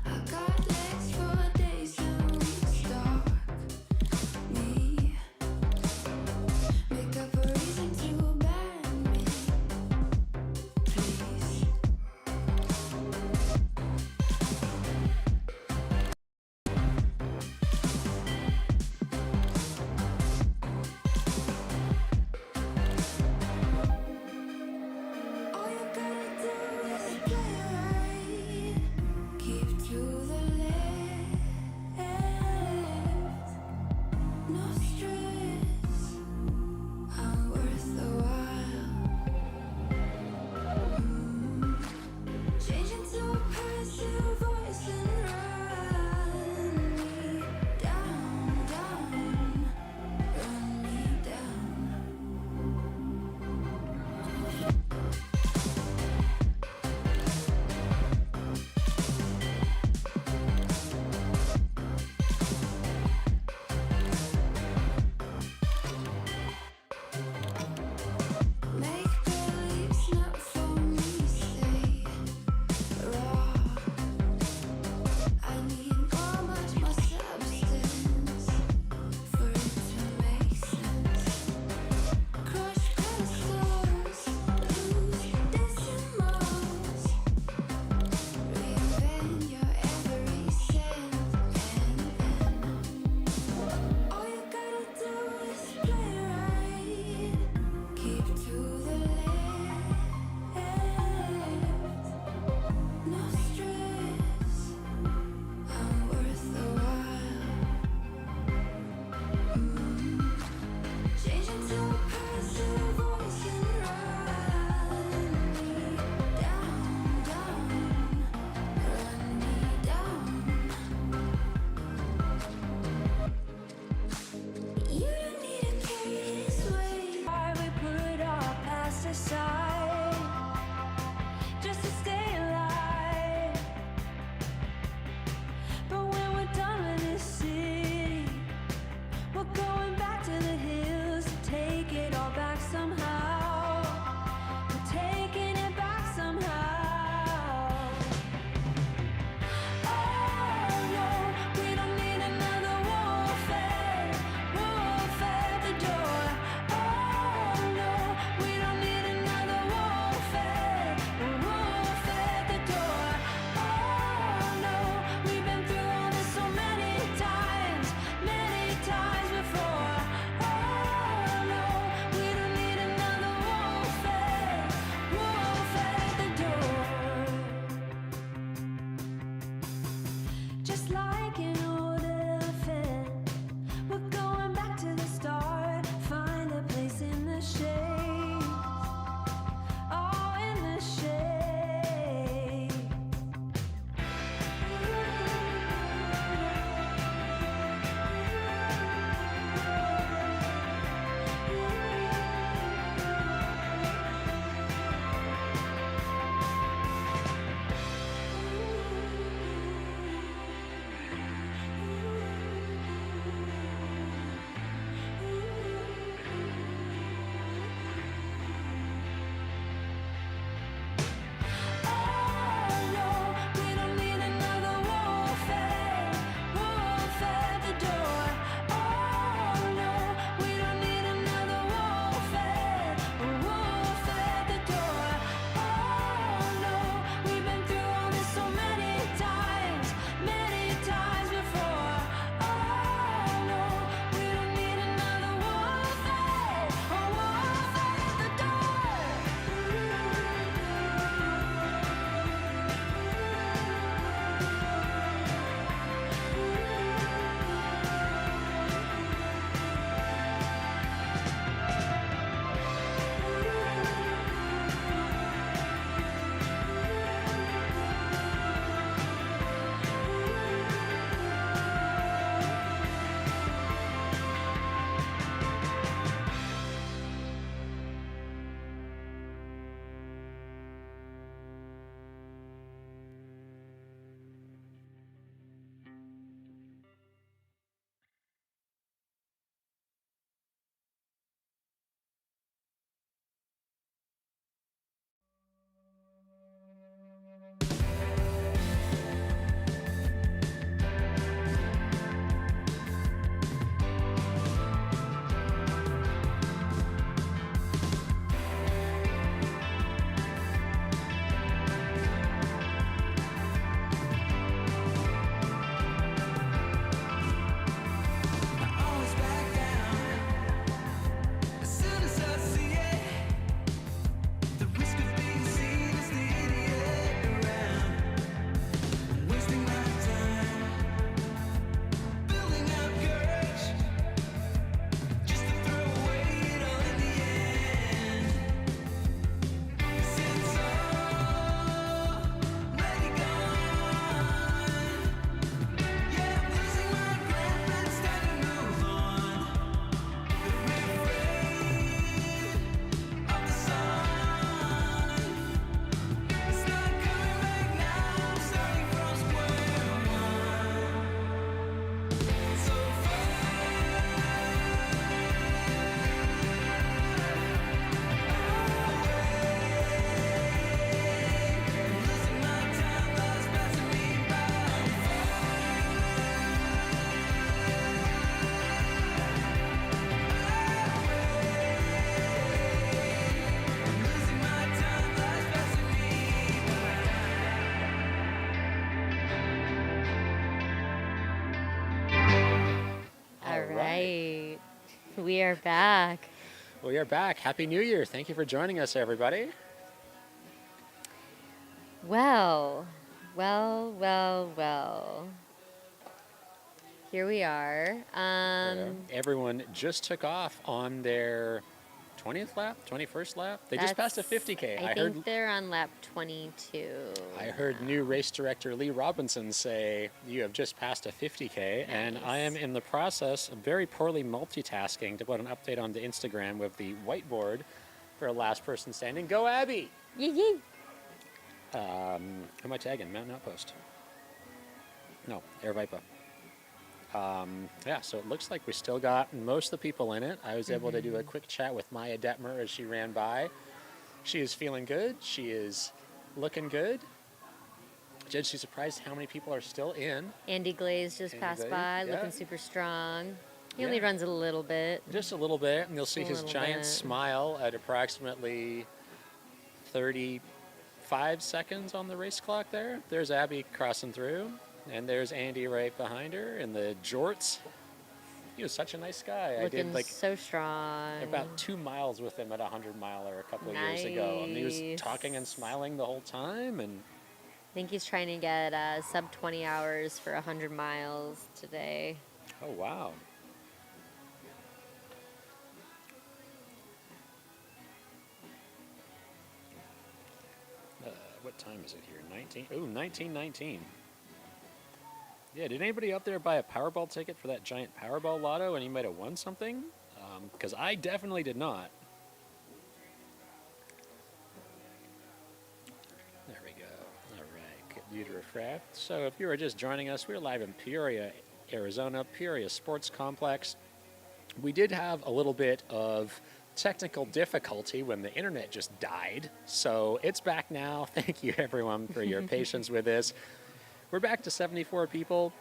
I got legs for days and stalk me. Make up a reason to abandon me, please. All you gotta do is play right. Keep to the left. No stress. I'm worth the while. Change into a passive voice and run me down, run me down. Make believes not for me, say raw. I need much more substance for it to make sense. Crush crystals, lose decimals. Reinvent your every sense, and all you gotta do is play right. Keep to the left. No stress. I'm worth the while. Change into a passive voice and run me down, run me down. You don't need to carry this weight. Why we put our past aside just to stay alive. But when we're done with this city, we're going back to the hills to take it all back somehow. We're taking it back somehow. Oh no, we don't need another wolf at the door. Oh no, we don't need another wolf at the door. Oh no, we've been through all this so many times before. Oh no, we don't need another wolf at the door. Just like an old elephant, we're going back to the start. Find a place in the shade. Oh, in the shade. We are back. We are back. Happy New Year. Thank you for joining us, everybody. Well. Here we are. Everyone just took off on their 20th lap, 21st lap. They just passed a 50K. I think they're on lap 22. I heard new race director Lee Robinson say, you have just passed a 50K, and I am in the process of very poorly multitasking to put an update on the Instagram with the whiteboard for last person standing. Go Abby! Yee. Who am I tagging? Mountain Outpost. No, Air Vipa. So it looks like we still got most of the people in it. I was able to do a quick chat with Maya Detmer as she ran by. She is feeling good. She is looking good. Jed, she's surprised how many people are still in. Andy Glaze just passed by, looking super strong. He only runs a little bit. Just a little bit, and you'll see his giant smile at approximately 35 seconds on the race clock there. There's Abby crossing through, and there's Andy right behind her in the jorts. He was such a nice guy. Looking I did so strong. about 2 miles with him at a 100-miler a couple of years ago. And he was talking and smiling the whole time. And I think he's trying to get sub 20 hours for 100 miles today. oh, wow. What time is it here? 19? Ooh, 1919. Yeah, did anybody up there buy a Powerball ticket for that giant Powerball lotto and you might have won something? Because I definitely did not. There we go. All right, get you to refresh. So if you are just joining us, we're live in Peoria, Arizona, Peoria Sports Complex. We did have a little bit of technical difficulty when the internet just died. So it's back now. Thank you, everyone, for your patience with this. We're back to 74 people.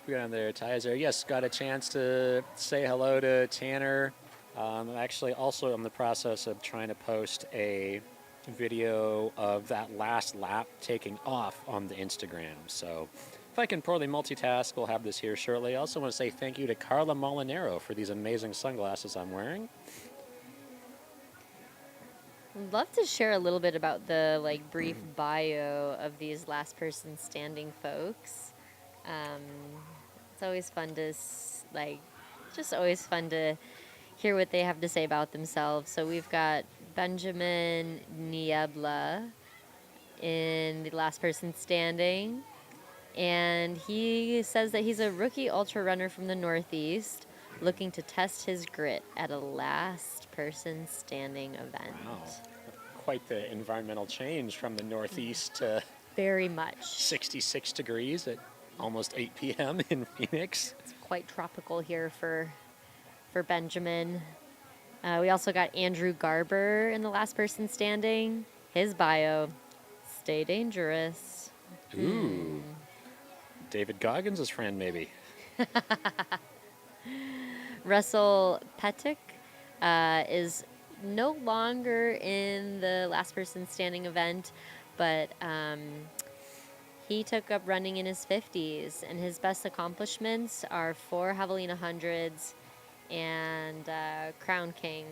We got on there, Ty's there. Yes, got a chance to say hello to Tanner. I'm actually also in the process of trying to post a video of that last lap taking off on the Instagram. So if I can poorly multitask, we'll have this here shortly. I also want to say thank you to Carla Molinaro for these amazing sunglasses I'm wearing. I'd love to share a little bit about the brief bio of these last person standing folks. It's always fun to just always fun to hear what they have to say about themselves. So we've got Benjamin Niebla in the last person standing, and he says that he's a rookie ultra runner from the Northeast looking to test his grit at a last person standing event. Wow. Quite the environmental change from the Northeast to Very much. 66 degrees at almost 8 p.m. in Phoenix. It's quite tropical here for Benjamin. We also got Andrew Garber in the last person standing. His bio, stay dangerous. Ooh. David Goggins' friend, maybe. Russell Pettick is no longer in the last person standing event, but he took up running in his 50s, and his best accomplishments are 4 Javelina 100s and Crown King.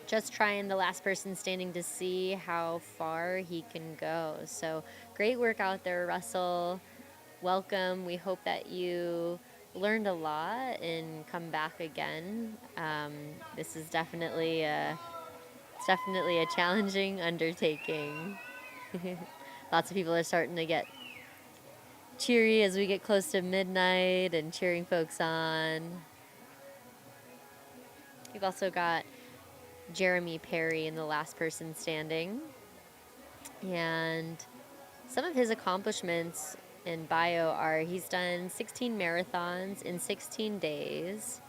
Just trying the last person standing to see how far he can go. So great work out there, Russell. Welcome. We hope that you learned a lot and come back again. This is definitely a challenging undertaking. Lots of people are starting to get cheery as we get close to midnight and cheering folks on. We've also got Jeremy Perry in the last person standing. And some of his accomplishments in bio are he's done 16 marathons in 16 days.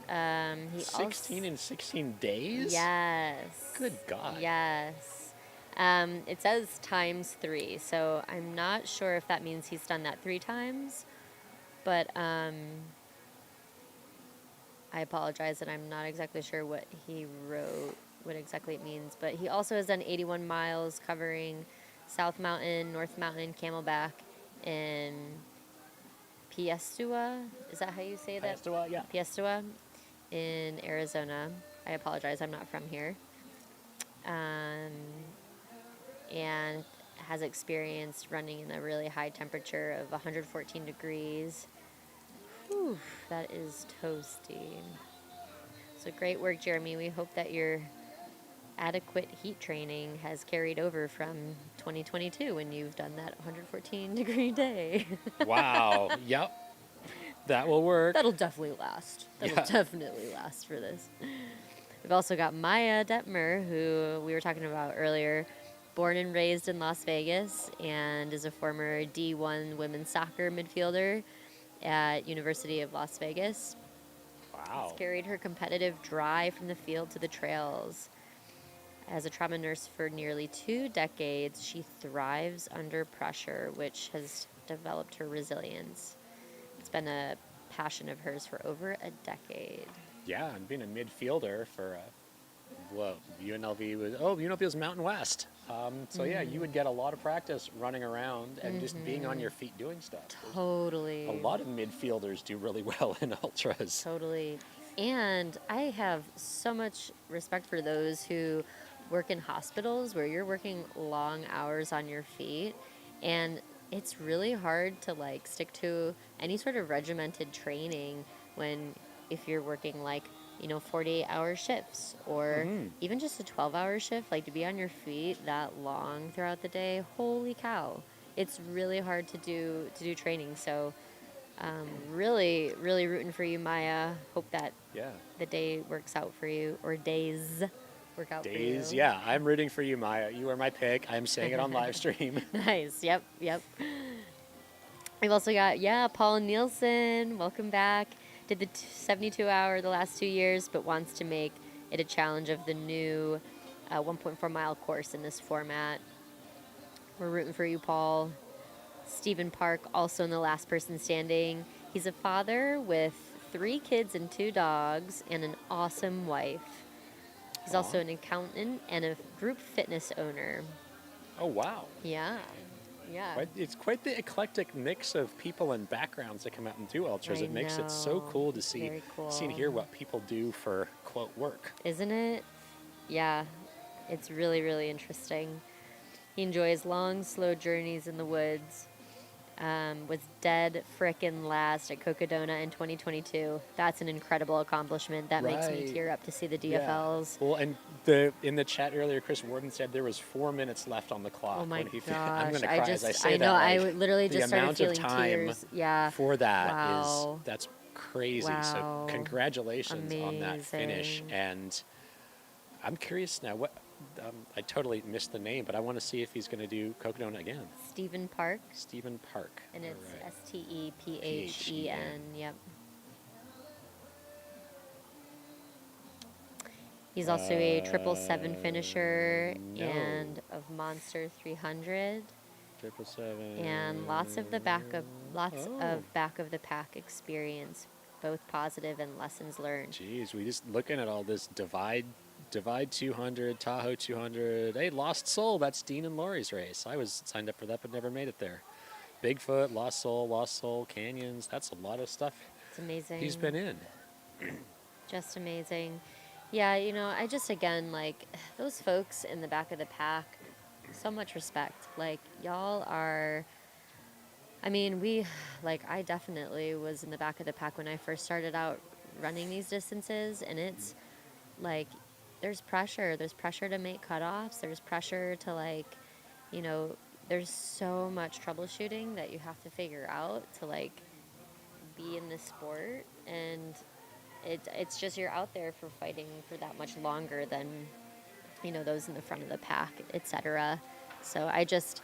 16 in 16 days? Yes. Good God. Yes. It says times 3, so I'm not sure if that means he's done that 3 times, but I apologize that I'm not exactly sure what he wrote, what exactly it means, but he also has done 81 miles covering South Mountain, North Mountain, Camelback, and Piestua. Is that how you say that? Piestewa, yeah. Piestua in Arizona. I apologize, I'm not from here. Um, and has experienced running in a really high temperature of 114 degrees. Whew, that is toasty. So great work, Jeremy. We hope that your adequate heat training has carried over from 2022 when you've done that 114 degree day. Wow. Yep. That will work. That'll definitely last. That'll Yeah. definitely last for this. We've also got Maya Detmer, who we were talking about earlier, born and raised in Las Vegas and is a former D1 women's soccer midfielder at University of Las Vegas. Wow. Has carried her competitive drive from the field to the trails. As a trauma nurse for nearly 2 decades, she thrives under pressure, which has developed her resilience. It's been a passion of hers for over a decade. Yeah, and being a midfielder for UNLV was Mountain West. So yeah, you would get a lot of practice running around and just being on your feet doing stuff. Totally. A lot of midfielders do really well in ultras. Totally. And I have so much respect for those who work in hospitals where you're working long hours on your feet, and it's really hard to like stick to any sort of regimented training when if you're working 48-hour shifts or even just a 12-hour shift, like to be on your feet that long throughout the day. Holy cow. It's really hard to do training. So really, really rooting for you, Maya. Hope that Yeah. the day works out for you, or days work out for you. Days, yeah. I'm rooting for you, Maya. You are my pick. I'm saying it on live stream. Nice. Yep. We've also got, Paul Nielsen. Welcome back. Did the 72-hour the last 2 years, but wants to make it a challenge of the new 1.4-mile course in this format. We're rooting for you, Paul. Stephen Park, also in the last person standing. He's a father with 3 kids and 2 dogs and an awesome wife. He's also an accountant and a group fitness owner. Oh, wow. Yeah. It's quite the eclectic mix of people and backgrounds that come out and do ultras. I It makes it so know. cool to see Very cool. and hear what people do for, quote, work. Isn't it? Yeah. It's really, really interesting. He enjoys long, slow journeys in the woods. Was dead frickin' last at Cocodona in 2022. That's an incredible accomplishment. That makes me Right. tear up to see the Yeah. DFLs. Well, and in the chat earlier, Chris Warden said there was 4 minutes left on the clock. Oh my when he gosh! I'm going to cry as I say I know. that. I like, literally the just started amount of feeling time tears. Yeah. for that Wow. that's crazy. Wow. So congratulations on that finish. Amazing. And I'm curious now. What I totally missed the name, but I want to see if he's going to do Cocodona again. Stephen Park, Stephen Park. and it's All right. STEPHEN. Yep. He's also a 777 finisher no. and of Monster 300. 777. And lots of back of the pack experience, both positive and lessons learned. Jeez, we just looking at all this Divide 200, Tahoe 200. Hey, Lost Soul, that's Dean and Lori's race. I was signed up for that but never made it there. Bigfoot, Lost Soul, Canyons. That's a lot of stuff It's amazing. he's been in. Just amazing. Yeah, I just, again, those folks in the back of the pack, so much respect. Y'all are, I definitely was in the back of the pack when I first started out running these distances, and it's, there's pressure. There's pressure to make cutoffs. There's pressure to, there's so much troubleshooting that you have to figure out to, be in this sport, and it's just you're out there for fighting for that much longer than those in the front of the pack, etc. So I just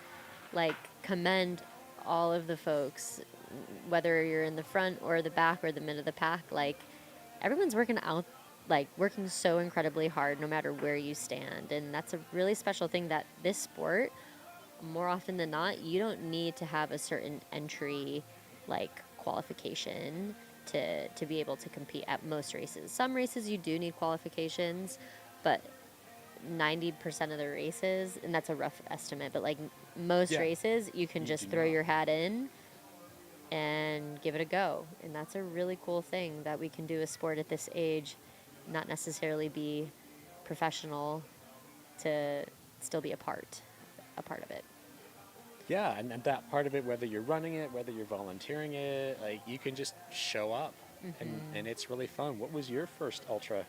commend all of the folks, whether you're in the front or the back or the mid of the pack. Everyone's working so incredibly hard no matter where you stand, and that's a really special thing that this sport, more often than not, you don't need to have a certain entry qualification to be able to compete at most races. Some races you do need qualifications, but 90% of the races, and that's a rough estimate, but most Yeah. races you can You just do throw not. your hat in and give it a go. And that's a really cool thing that we can do a sport at this age, not necessarily be professional to still be a part of it. Yeah, and that part of it, whether you're running it, whether you're volunteering it, like you can just show up, and it's really fun. What was your first ultra?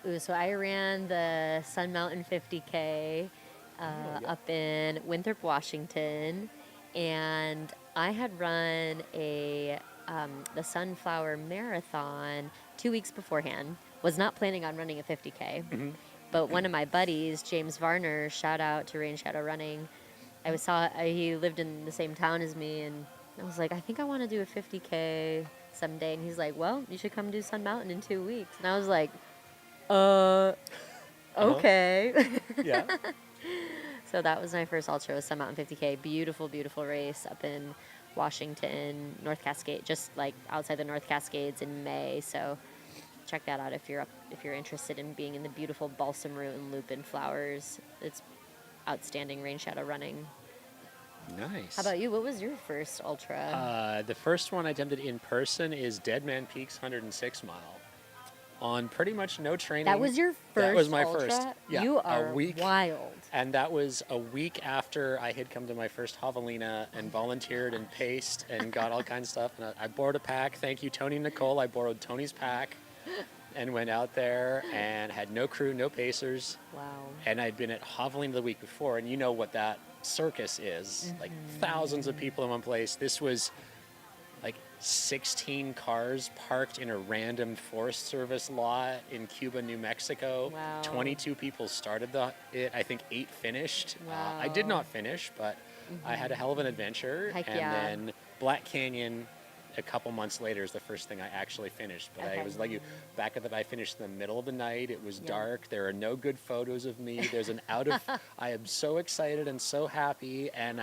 Ooh, so I ran the Sun Mountain 50K up in Winthrop, Washington, and I had run the Sunflower Marathon 2 weeks beforehand. Was not planning on running a 50K, but one of my buddies, James Varner, shout out to Rain Shadow Running. He lived in the same town as me, and I was like, I think I want to do a 50K someday. And he's like, well, you should come do Sun Mountain in 2 weeks. And I was like, okay. Yeah. So that was my first ultra, was Sun Mountain 50K. Beautiful, beautiful race up in Washington, North Cascade, just like outside the North Cascades in May. So check that out if you're interested in being in the beautiful balsam root and lupin flowers. It's outstanding rain shadow running. Nice. How about you? What was your first ultra? The first one I attempted in person is Dead Man Peak's 106 mile. On pretty much no training. That was your first That was my ultra? first. Yeah, You are a week, wild. And that was a week after I had come to my first javelina and volunteered and paced and got all kinds of stuff. And I borrowed a pack. Thank you, Tony and Nicole. I borrowed Tony's pack and went out there and had no crew, no pacers. Wow. And I'd been at javelina the week before, and you know what that circus is. Like thousands of people in one place. This was like 16 cars parked in a random Forest Service lot in Cuba, New Mexico. Wow. 22 people started it. I think 8 finished. Wow. I did not finish, but I had a hell of an adventure. Heck and yeah. then Black Canyon, a couple months later, is the first thing I actually finished. But Okay. I was like you, back at the, I finished in the middle of the night. It was dark. There are no good photos of me. There's an I am so excited and so happy, and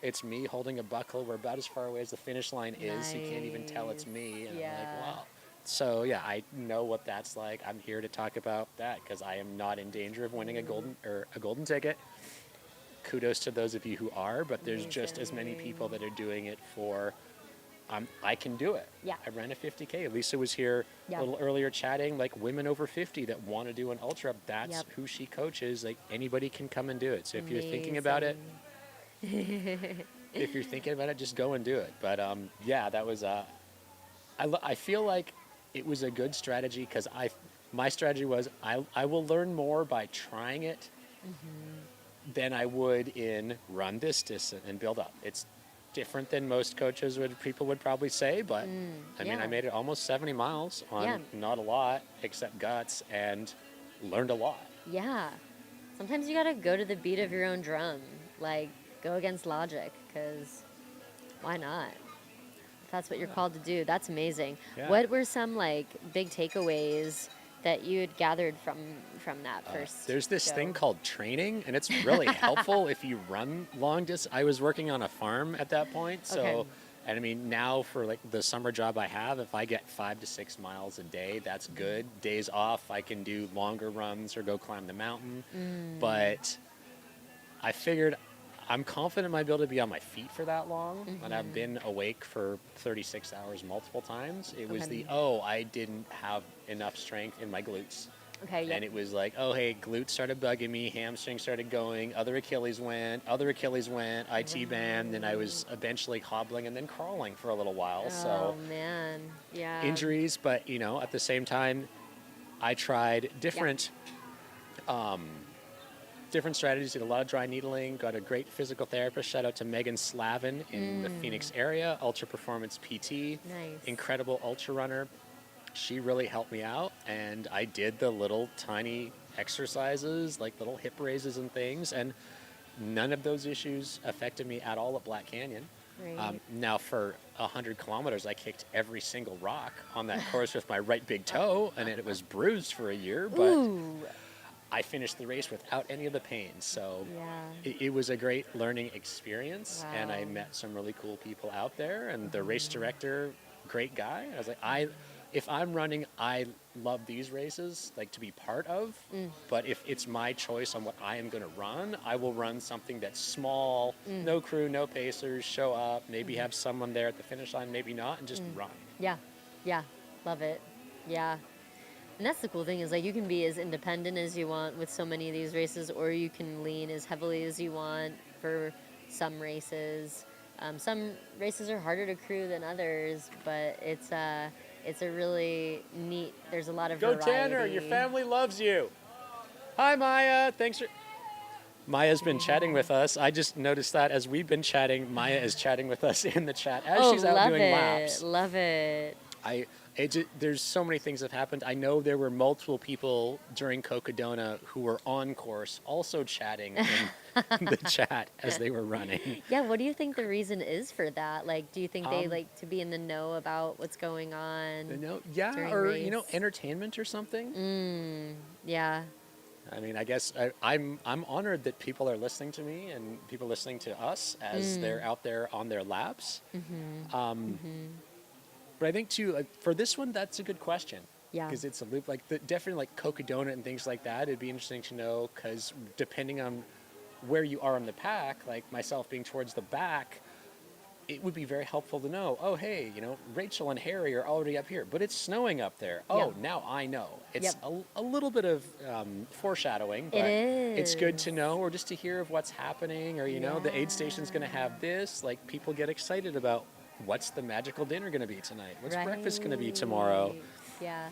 it's me holding a buckle. We're about as far away as the finish line is. You can't even tell it's me. And I'm like, wow. So yeah, I know what that's like. I'm here to talk about that because I am not in danger of winning a golden ticket. Kudos to those of you who are, but there's just as many people that are doing it for. I can do it. Yeah. I ran a 50K. Lisa was here Yeah. a little earlier chatting, like women over 50 that want to do an ultra. That's who she coaches. Like anybody can come and do it. So if you're thinking about it, just go and do it. But yeah, that was I feel like it was a good strategy because my strategy was I will learn more by trying it than I would in run this distance and build up. It's different than most people would probably say, but I mean, I made it almost 70 miles on not a lot except guts and learned a lot. Yeah. Sometimes you gotta go to the beat of your own drum. Like, go against logic, because why not? If that's what you're called to do, that's amazing. Yeah. What were some, like, big takeaways that you had gathered from that first There's this go? thing called training, and it's really helpful if you run long distance. I was working on a farm at that point, so Okay. and I mean now for like the summer job I have, if I get 5 to 6 miles a day, that's good. Days off, I can do longer runs or go climb the mountain. But I figured I'm confident I might be able to be on my feet for that long, and I've been awake for 36 hours multiple times. It was I didn't have enough strength in my glutes. Okay, And it was like, oh, hey, glutes started bugging me, hamstring started going, other Achilles went, I T-band, and I was eventually hobbling and then crawling for a little while. So Oh, man. Yeah. injuries, but, at the same time, I tried different strategies, did a lot of dry needling, got a great physical therapist. Shout out to Megan Slavin in the Phoenix area, Ultra Performance PT. Nice. Incredible ultra runner. She really helped me out, and I did the little tiny exercises, like little hip raises and things, and none of those issues affected me at all at Black Canyon. Right. Now for 100 kilometers, I kicked every single rock on that course with my right big toe, and it was bruised for a year, but Ooh. I finished the race without any of the pain. So Yeah. it was a great learning experience, and I Wow. met some really cool people out there, and the race director, great guy. I was like, if I'm running, I love these races, like to be part of. But if it's my choice on what I am going to run, I will run something that's small, no crew, no pacers, show up, maybe have someone there at the finish line, maybe not, and just run. Yeah. Yeah. Love it. Yeah. And that's the cool thing is like you can be as independent as you want with so many of these races, or you can lean as heavily as you want for some races. Some races are harder to crew than others, but it's a really neat. There's a lot of Go variety. Tanner, your family loves you. Hi Maya, thanks for... Maya's been chatting with us. I just noticed that as we've been chatting, Maya is chatting with us in the chat as she's out love doing it. laps. Love it. There's so many things that have happened. I know there were multiple people during Cocodona who were on course also chatting in the chat as they were running. Yeah, what do you think the reason is for that? Like, do you think they like to be in the know about what's going on? Yeah, or race? entertainment or something. Yeah. I mean, I guess I'm honored that people are listening to me and people listening to us as they're out there on their laps. But I think too, for this one, that's a good question. Yeah. Because it's a loop, definitely like Cocodona and things like that. It'd be interesting to know because depending on where you are in the pack, like myself being towards the back, it would be very helpful to know, oh, hey, Rachel and Harry are already up here, but it's snowing up there. Oh, now I know. It's a little bit of foreshadowing, but it's good to know, or just to hear of what's happening, or, the aid station's going to have this. Like, people get excited about what's the magical dinner going to be tonight? What's breakfast going to be tomorrow? Yeah.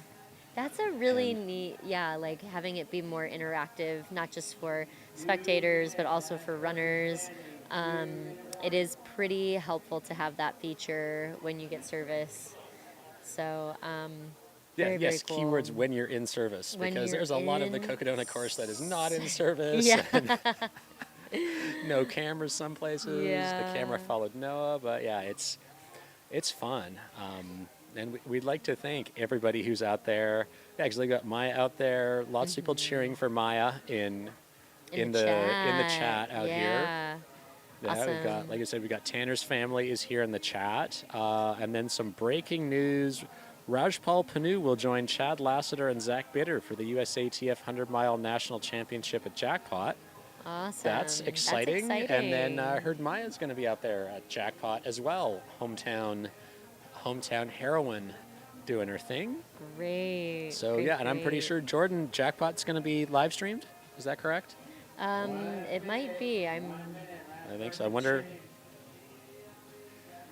That's a really neat, like having it be more interactive, not just for spectators, but also for runners. It is pretty helpful to have that feature when you get service. So, very cool. Keywords when you're in service, because there's a lot of the Cocodona course that is not in service. Yeah. No cameras some places. Yeah. The camera followed Noah, but yeah, it's fun. And we'd like to thank everybody who's out there. Yeah, actually, got Maya out there. Lots of people cheering for Maya in the chat out here. Yeah, awesome. We've got, like I said, we got Tanner's family is here in the chat, and then some breaking news. Rajpal Panu will join Chad Lassiter and Zach Bitter for the USATF 100-mile national championship at Jackpot. Awesome. That's exciting. And then I heard Maya's going to be out there at Jackpot as well. Hometown heroine doing her thing. Great. So great, and I'm pretty sure Jordan, Jackpot's going to be live streamed. Is that correct? It might be. I think so. I wonder.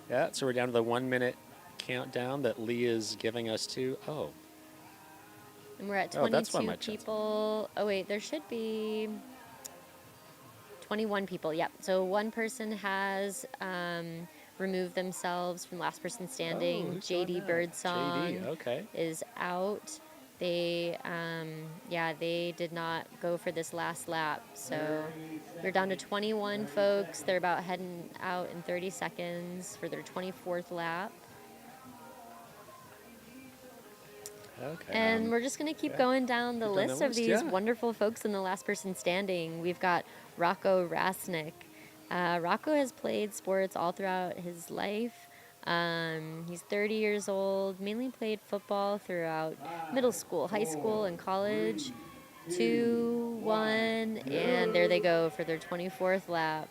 Yeah, so we're down to the 1 minute countdown that Leah's giving us to. And we're at 22 people. Oh wait, there should be 21 people. Yep. So one person has removed themselves from last person standing. JD Birdsong is out. They they did not go for this last lap. So we're down to 21 folks. They're about heading out in 30 seconds for their 24th lap. Okay. And we're just going to keep going down the list of these wonderful folks in the last person standing. We've got Rocco Rasnick. Rocco has played sports all throughout his life. He's 30 years old, mainly played football throughout middle school, high school, and college. 2, 1, and there they go for their 24th lap.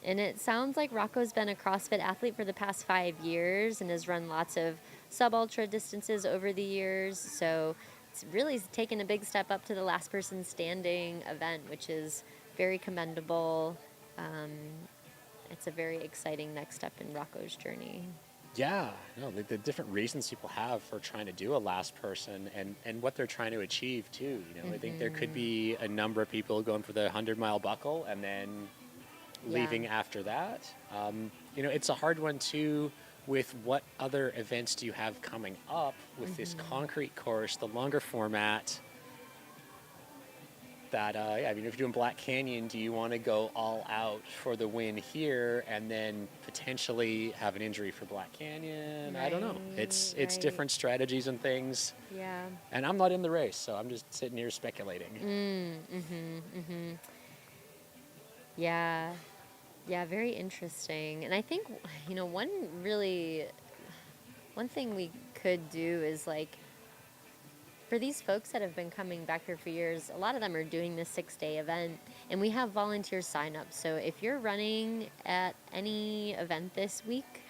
And it sounds like Rocco's been a CrossFit athlete for the past 5 years and has run lots of sub-ultra distances over the years. So it's really taken a big step up to the last person standing event, which is very commendable. It's a very exciting next step in Rocco's journey. Yeah, no, the different reasons people have for trying to do a last person and what they're trying to achieve too. I think there could be a number of people going for the 100-mile buckle and then leaving after that. It's a hard one too. With what other events do you have coming up with this concrete course, the longer format? That if you're doing Black Canyon, do you want to go all out for the win here and then potentially have an injury for Black Canyon? I don't know. It's different strategies and things. Yeah. And I'm not in the race, so I'm just sitting here speculating. Yeah. Yeah, very interesting. And I think, one thing we could do is like, for these folks that have been coming back here for years, a lot of them are doing this 6-day event, and we have volunteer sign-ups. So if you're running at any event this week,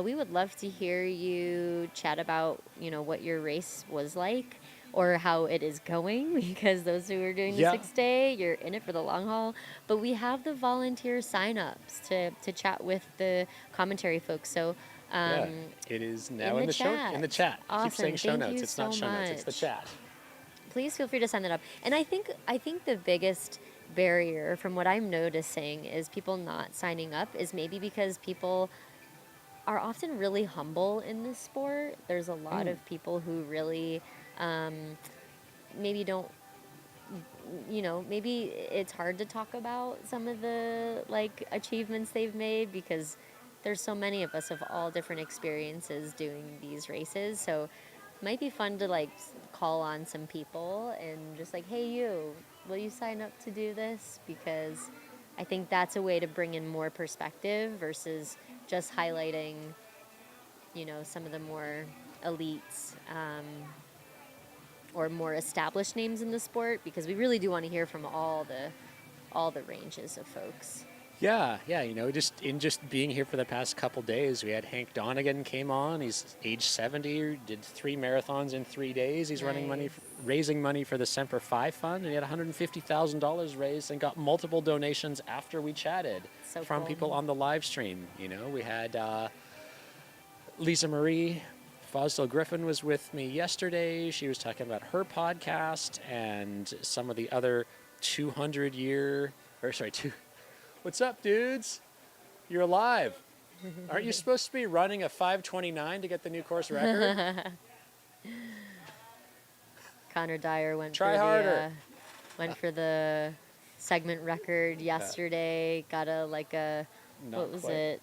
we would love to hear you chat about, what your race was like or how it is going, because those who are doing the Yeah. 6-day, you're in it for the long haul. But we have the volunteer sign-ups to chat with the commentary folks. So Yeah, it is now in the the show in the chat. Awesome. Keep saying show Thank notes. you It's not so show notes. It's the much. chat. Please feel free to send that up. And I think the biggest barrier from what I'm noticing is people not signing up is maybe because people are often really humble in this sport. There's a lot of people who really maybe don't, maybe it's hard to talk about some of the like achievements they've made because there's so many of us of all different experiences doing these races. So it might be fun to like call on some people and just like, hey, will you sign up to do this? Because I think that's a way to bring in more perspective versus just highlighting, some of the more elites or more established names in the sport, because we really do want to hear from all the ranges of folks. Yeah, just being here for the past couple days, we had Hank Donegan came on. He's age 70, did 3 marathons in 3 days. He's raising money for the Semper Fi Fund, and he had $150,000 raised and got multiple donations after we chatted So from cool. people on the live stream. We had Lisa Marie Fosdale Griffin was with me yesterday. She was talking about her podcast and some of the other 200-year, What's up, dudes? You're alive. Aren't you supposed to be running a 5:29 to get the new course record? Connor Dyer went Try for harder. for the segment record yesterday. Got Not what was quite. it?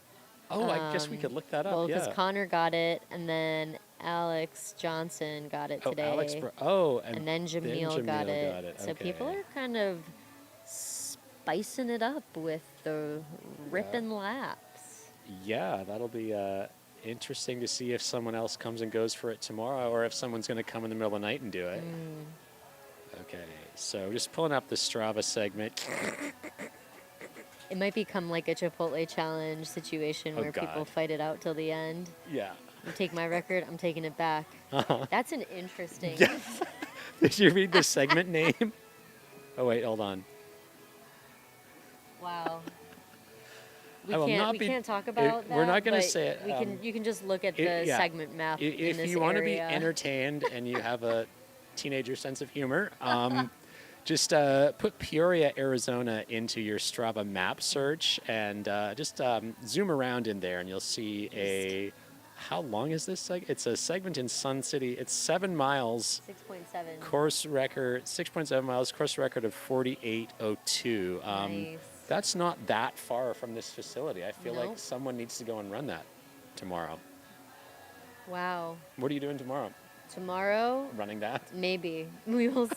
Oh, I guess we could look that up. Well, because yeah. Connor got it, and then Alex Johnson got it today. And then Jamil got it. So people okay. are kind of spicing it up with the ripping laps. Yeah, that'll be interesting to see if someone else comes and goes for it tomorrow, or if someone's going to come in the middle of the night and do it. Okay, so just pulling up the Strava segment. It might become like a Chipotle challenge situation where people God. fight it out till the end. Yeah. You take my record, I'm taking it back. That's an interesting. Did you read the segment name? Oh, wait, hold on. Wow. We I will not we be- can't talk about that. we're not gonna but say it, You can just look at the yeah. segment map in If this you want to be area. entertained and you have a teenager sense of humor, just put Peoria, Arizona into your Strava map search and just zoom around in there and you'll see how long is this segment? It's a segment in Sun City. It's 7 miles. 6.7. Course record, 6.7 miles, course record of 48:02. Nice. That's not that far from this facility. I feel like Nope. someone needs to go and run that tomorrow. Wow. What are you doing tomorrow? Tomorrow, Running that? maybe. We will.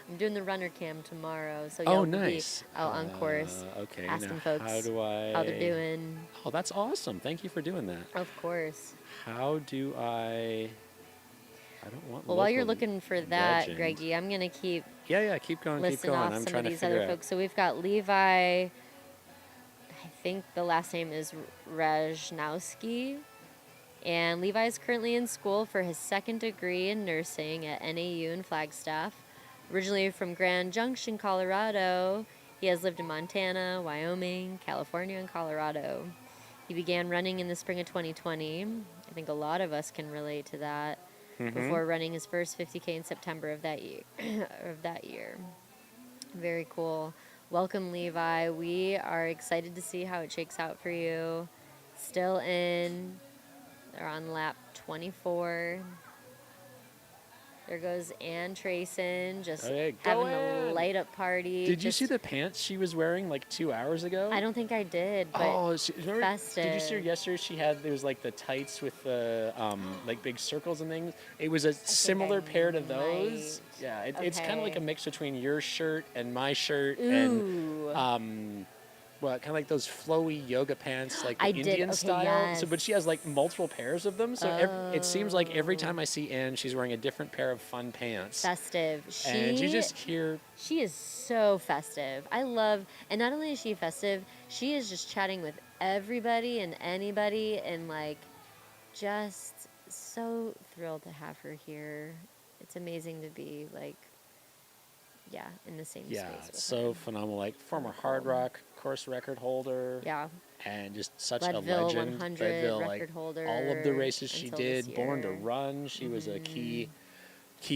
I'm doing the runner cam tomorrow, so Oh, we'll nice. be out on course, Okay. asking now folks how they're doing. Oh, that's awesome. Thank you for doing that. Of course. How do I don't want Well, while you're local looking for that, legend. Greggy, I'm gonna keep Yeah, keep going, keep listing going. off I'm some trying of to these figure other out. folks. So we've got Levi. I think the last name is Rajnowski. And Levi is currently in school for his 2nd degree in nursing at NAU in Flagstaff. Originally from Grand Junction, Colorado, he has lived in Montana, Wyoming, California, and Colorado. He began running in the spring of 2020. I think a lot of us can relate to that. Before running his first 50K in September of that year. Very cool. Welcome, Levi. We are excited to see how it shakes out for you. Still in. They're on lap 24. There goes Ann Trayson, just Okay, go having Ann. a light up party. Did you Just- see the pants she was wearing like 2 hours ago? I don't think I did, but Oh, remember, did you see her festive. yesterday? There was like the tights with the like big circles and things. It was a similar pair to those. might. Yeah, it's kind of like a Okay. mix between your shirt and my shirt Ooh. and kind of like those flowy yoga pants, like the I did. Indian Okay, style. So, but she has yes. like multiple pairs of them. So it seems like every time I see Anne, she's wearing a different pair of fun pants. Festive. And you just hear, She is so festive. I love, and not only is she festive, she is just chatting with everybody and anybody, and like, just so thrilled to have her here. It's amazing to be like, yeah, in the same yeah, space with so her. phenomenal. Like former Hard Rock course record holder. Yeah, And just such Leadville a legend. 100 Leadville, record like holder all of the races she until this did, Born to year. Run. She was a key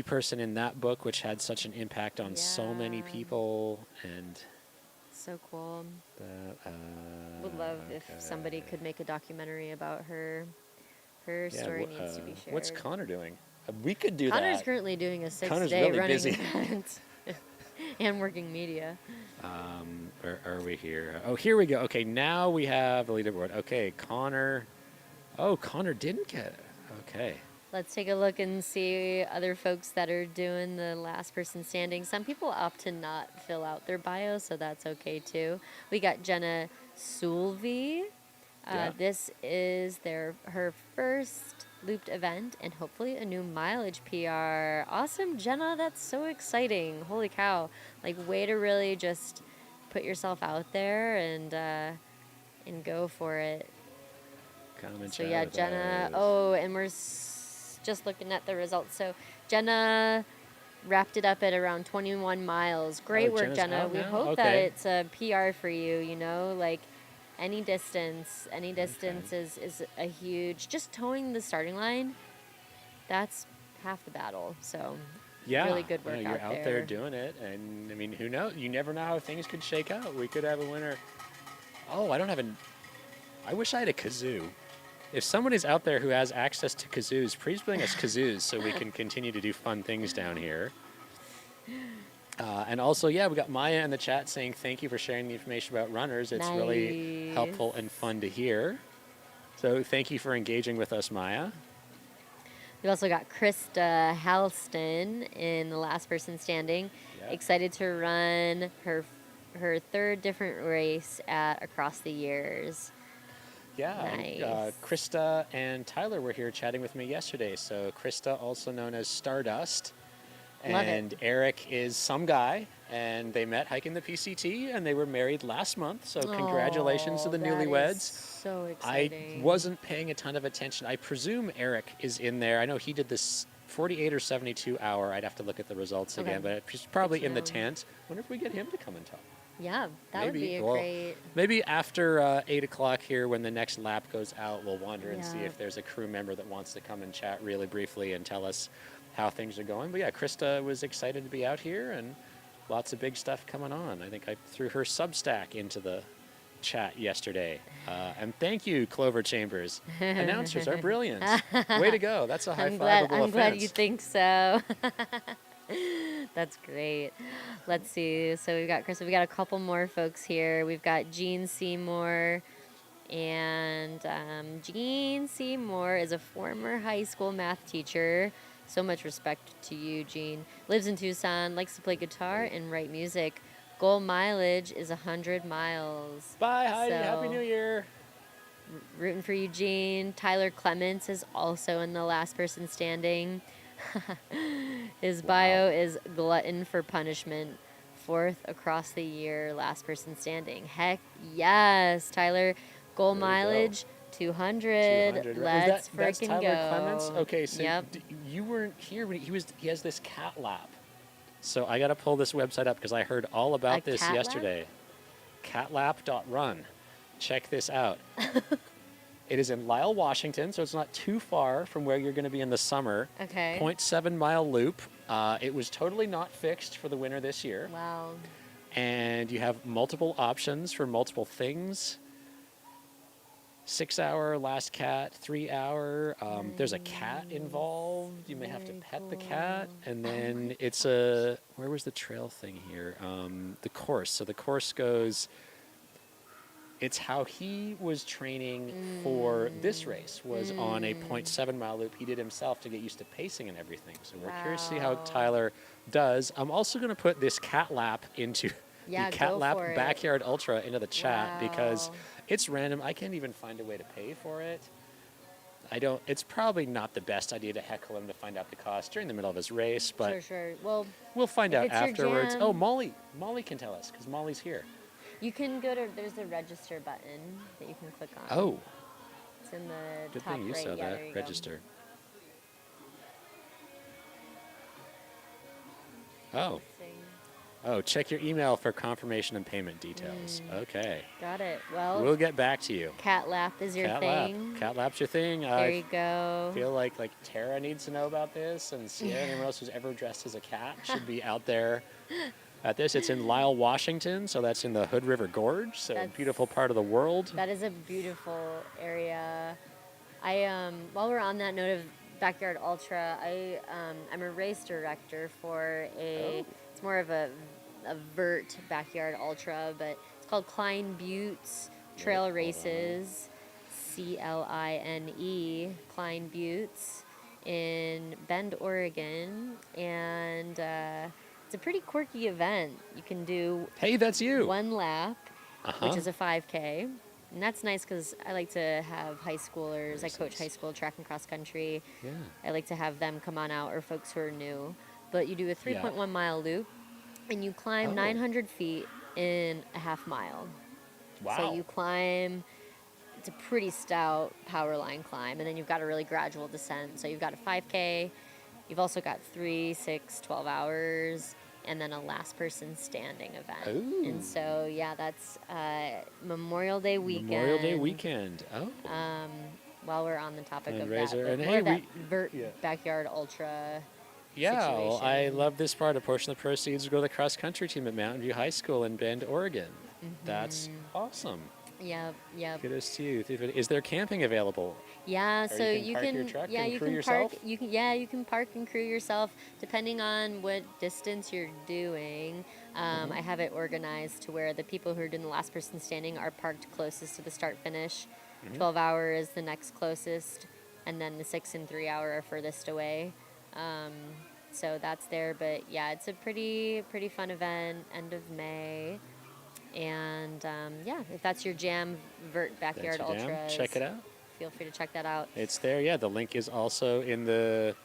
person in that book, which had such an impact on so many Yeah. people. And So cool. uh, Would love if somebody could make a documentary about her. Her story needs to be shared. What's Connor doing? We could do Connor's that. currently doing a Connor's 6-day really running busy. event and working media. Where are we here? Oh, here we go. Okay, now we have the leaderboard. Okay, Connor. Oh, Connor didn't get it. Okay. Let's take a look and see other folks that are doing the last person standing. Some people opt to not fill out their bio, so that's okay too. We got Jenna Sulvey. Yeah. This is her first looped event and hopefully a new mileage PR. Awesome, Jenna. That's so exciting. Holy cow. Like, way to really just put yourself out there and go for it. Come and So chat yeah, with Jenna. us. Oh, and we're just looking at the results. So Jenna wrapped it up at around 21 miles. Great work, Jenna's Jenna. out We now? hope that Okay. it's a PR for you. You know, like any distance is a huge. Just towing the starting line, that's half the battle. So Yeah, really good work you're out out there there. doing it, and I mean, who knows? You never know how things could shake out. We could have a winner. Oh, I wish I had a kazoo. If someone is out there who has access to kazoos, please bring us kazoos so we can continue to do fun things down here. And also, yeah, we got Maya in the chat saying thank you for sharing the information about runners. It's really Nice. helpful and fun to hear. So thank you for engaging with us, Maya. We also got Krista Halston in the last person standing. Yeah. Excited to run her third different race at Across the Years. Yeah, and, Nice. Krista and Tyler were here chatting with me yesterday. So Krista, also known as Stardust, Love it. and Eric is some guy, and they met hiking the PCT, and they were married last month. So congratulations to the That is newlyweds. so I exciting. wasn't paying a ton of attention. I presume Eric is in there. I know he did this 48 or 72 hour. I'd have to look at the results Okay. again, but he's probably Good to in the know. tent. Wonder if we get him to come and talk. Yeah, that would be a Well, great. maybe after 8 o'clock here, when the next lap goes out, we'll wander and see Yeah. if there's a crew member that wants to come and chat really briefly and tell us how things are going. But yeah, Krista was excited to be out here, and lots of big stuff coming on. I think I threw her Substack into the chat yesterday. And thank you, Clover Chambers. Announcers are brilliant. Way to go. That's a I'm high-fiveable glad offense. you think so. That's great. Let's see. So we've got Chris. We got a couple more folks here. We've got Jean Seymour, and Jean Seymour is a former high school math teacher. So much respect to you, Jean. Lives in Tucson, likes to play guitar and write music. Goal mileage is 100 miles. Bye, Heidi. So- Happy New Year. Rooting for Eugene. Tyler Clements is also in the last person standing. His bio is glutton for punishment. Fourth across the year, last person standing. Heck yes, Tyler. Goal There you go. mileage 200. 200. Let's That's freaking Tyler go. Clements? Okay, so Yep. you weren't here, but he has this cat lap. So I got to pull this website up because I heard all about A this cat lap? yesterday. Catlap.run. Check this out. It is in Lyle, Washington, so it's not too far from where you're going to be in the summer. Okay. 0.7 mile loop. It was totally not fixed for the winter this year. Wow. And you have multiple options for multiple things. 6 hour last cat, 3 hour. There's a cat involved. You may have to Very pet the cat. cool. And then it's a, where was the trail thing here? The course. So the course goes, it's how he was training for this race, was on a 0.7 mile loop he did himself to get used to pacing and everything. So we're curious to see how Wow. Tyler does. I'm also going to put this cat lap into Yeah, the Cat go Lap for it. Backyard Ultra into the chat because Wow. it's random. I can't even find a way to pay for it. I don't. It's probably not the best idea to heckle him to find out the cost during the middle of his race, but Sure, sure. Well, we'll find if out it's your afterwards. Oh, jam- Molly can tell us because Molly's here. you can go to, there's a register button that you can click on. Oh, It's in the good top thing you right. saw Yeah, there that. you go. Register. Oh, Sing. oh, check your email for confirmation and payment details. Okay, Got it. Well, we'll get back to you. Cat Lap is your Cat thing. Lap. Cat Lap's your thing. There you go. Feel like Tara needs to know about this, and Sierra, anyone else who's ever dressed as a cat should be out there at this. It's in Lyle, Washington, so that's in the Hood River Gorge, so a That's- beautiful part of the world. That is a beautiful area. While we're on that note of Backyard Ultra, I'm a race director for Oh. it's more of a vert Backyard Ultra, but it's called Klein Buttes Trail hold on. Races, CLINE, Klein Buttes in Bend, Oregon, and it's a pretty quirky event. You can do Hey, that's you. one lap, Uh-huh. which is a 5K. And that's nice because I like to have high schoolers. I coach Races. high school track and cross country. Yeah. I like to have them come on out or folks who are new. But you do a 3.1 mile loop and you climb Oh. 900 feet in a half mile. Wow. So you climb, it's a pretty stout power line climb. And then you've got a really gradual descent. So you've got a 5K. You've also got 3, 6, 12 hours. And then a last person standing event. Ooh. And so, yeah, that's Memorial Day weekend. Memorial Day weekend. Oh. While we're on the topic of that, Fundraiser. but And more hey, of that we- vert yeah. Backyard Ultra. Yeah, well, I situation. love this part. A portion of the proceeds will go to the cross country team at Mountain View High School in Bend, Oregon. That's awesome. Yep, yep. Kudos to you. Is there camping available? Yeah, Or so you can park your truck yeah, and you crew can yourself? park. You can park and crew yourself depending on what distance you're doing. Mm-hmm. I have it organized to where the people who are doing the last person standing are parked closest to the start finish. Mm-hmm. 12 hour is the next closest, and then the 6 and 3 hour are furthest away. So that's there, but yeah, it's a pretty fun event. End of May. And yeah, if that's your jam, Vert Backyard That's your jam. Ultras, Check it out. feel free to check that out. It's there. Yeah, the link is also in the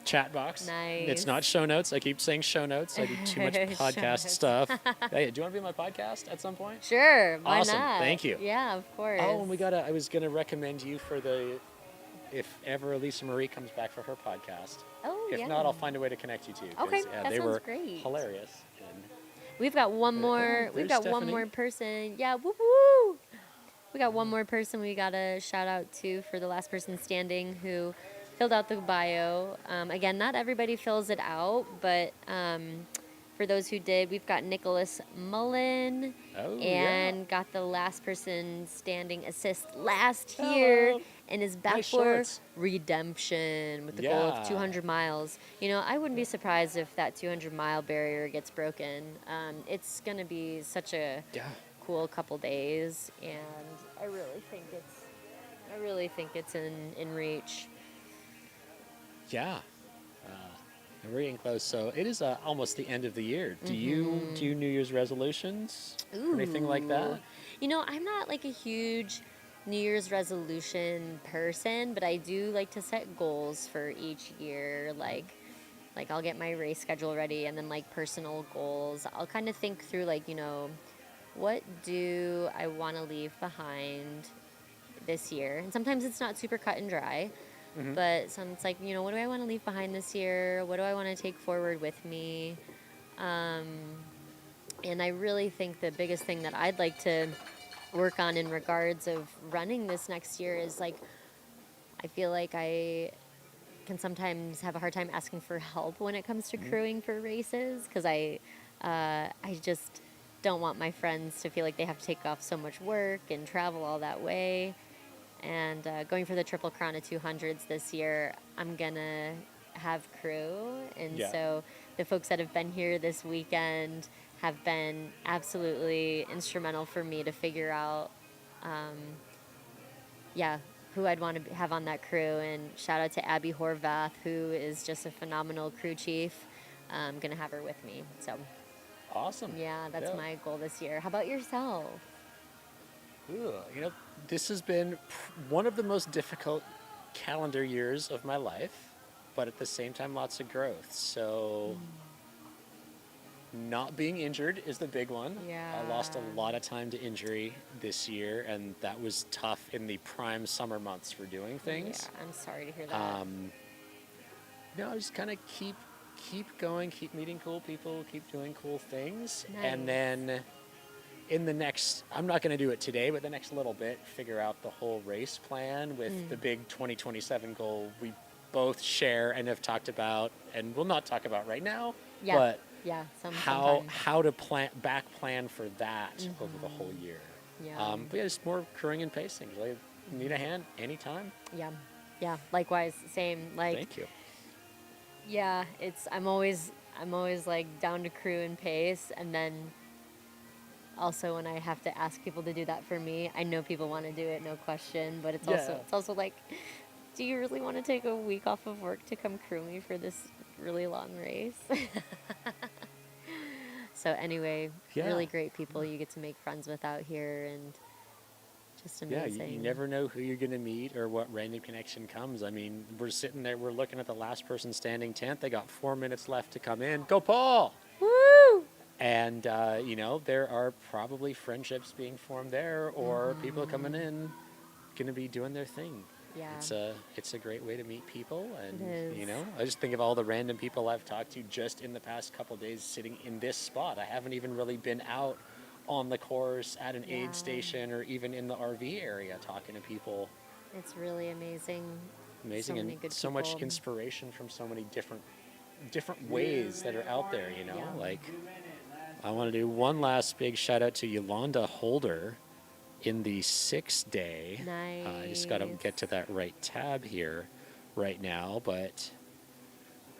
chat box. Nice. It's not show notes. I keep saying show notes. I do too much Show podcast notes. stuff. Hey, do you want to be on my podcast at some point? Sure, why Awesome, not? thank you. Yeah, of course. Oh, and I was gonna recommend you for if ever Lisa Marie comes back for her podcast. Oh, If yeah. not, I'll find a way to connect you to. 'Cause, Okay, yeah, that they sounds were great. hilarious. And We've got one more. there's We've got one Stephanie. more person. Yeah, woo woo. We got one more person we got to shout out to for the last person standing who filled out the bio. Again, not everybody fills it out, but for those who did, we've got Nicholas Mullen Oh, and yeah. got the last person standing assist last year Hello. and is back Nice for shorts. redemption with the goal Yeah. of 200 miles. You know, I wouldn't be surprised if that 200-mile barrier gets broken. It's going to be such a Yeah. cool couple days, and I really think it's in reach. Yeah. And we're getting close. So it is almost the end of the year. Do you do New Year's resolutions? Or anything like that? Ooh. You know, I'm not like a huge New Year's resolution person, but I do like to set goals for each year. Like I'll get my race schedule ready, and then like personal goals. I'll kind of think through like, you know, what do I want to leave behind this year? And sometimes it's not super cut and dry. But some it's like, you know, what do I want to leave behind this year? What do I want to take forward with me? And I really think the biggest thing that I'd like to work on in regards of running this next year is like, I feel like I can sometimes have a hard time asking for help when it comes to crewing for races because I just don't want my friends to feel like they have to take off so much work and travel all that way. And going for the Triple Crown of 200s this year, I'm going to have crew. And Yeah. so the folks that have been here this weekend have been absolutely instrumental for me to figure out, who I'd want to have on that crew. And shout out to Abby Horvath, who is just a phenomenal crew chief. I'm going to have her with me. So Awesome. Yeah, that's Yeah. my goal this year. How about yourself? Ooh, this has been one of the most difficult calendar years of my life, but at the same time, lots of growth. So, not being injured is the big one. I lost a Yeah. lot of time to injury this year, and that was tough in the prime summer months for doing things. Yeah, I'm sorry to hear that. No, just kind of keep going, keep meeting cool people, keep doing cool things, and Nice. then in the next, I'm not going to do it today, but the next little bit, figure out the whole race plan with the big 2027 goal we both share and have talked about, and we'll not talk about right now, Yeah. but Yeah, how sometime. to plan for that over the whole year. Yeah. But yeah, just more crewing and pacing. Really need a hand anytime. Yeah. Yeah. Likewise, same. Like, Thank you. yeah, I'm always like down to crew and pace, and then also when I have to ask people to do that for me, I know people want to do it, no question, but Yeah. it's also like, do you really want to take a week off of work to come crew me for this really long race? So anyway, Yeah. really great people you get to make friends with out here, and just Yeah, amazing. you never know who you're going to meet or what random connection comes. I mean, we're sitting there, we're looking at the last person standing 10th. They got 4 minutes left to come in. Go, Paul! Woo! And, there are probably friendships being formed there or people coming in going to be doing their thing. Yeah. It's a great way to meet people. And, It is. I just think of all the random people I've talked to just in the past couple days sitting in this spot. I haven't even really been out on the course at an Yeah. aid station or even in the RV area talking to people. It's really amazing. Amazing, So many and good so much people. inspiration from so many different ways that are out there. Yeah. Like I want to do one last big shout out to Yolanda Holder in the 6th day. I just got to Nice. get to that right tab here right now, but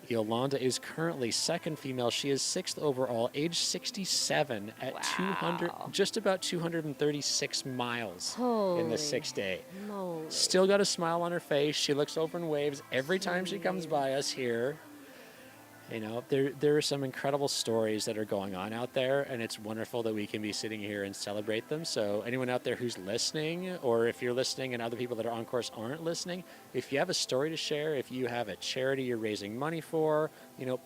Yolanda is currently second female. She is 6th overall, age 67 at 200, Wow. just about 236 miles in Holy the 6th day. moly. Still got a smile on her face. She looks over and waves every time she comes by us here. There are some incredible stories that are going on out there, and it's wonderful that we can be sitting here and celebrate them. So anyone out there who's listening, or if you're listening and other people that are on course aren't listening, if you have a story to share, if you have a charity you're raising money for,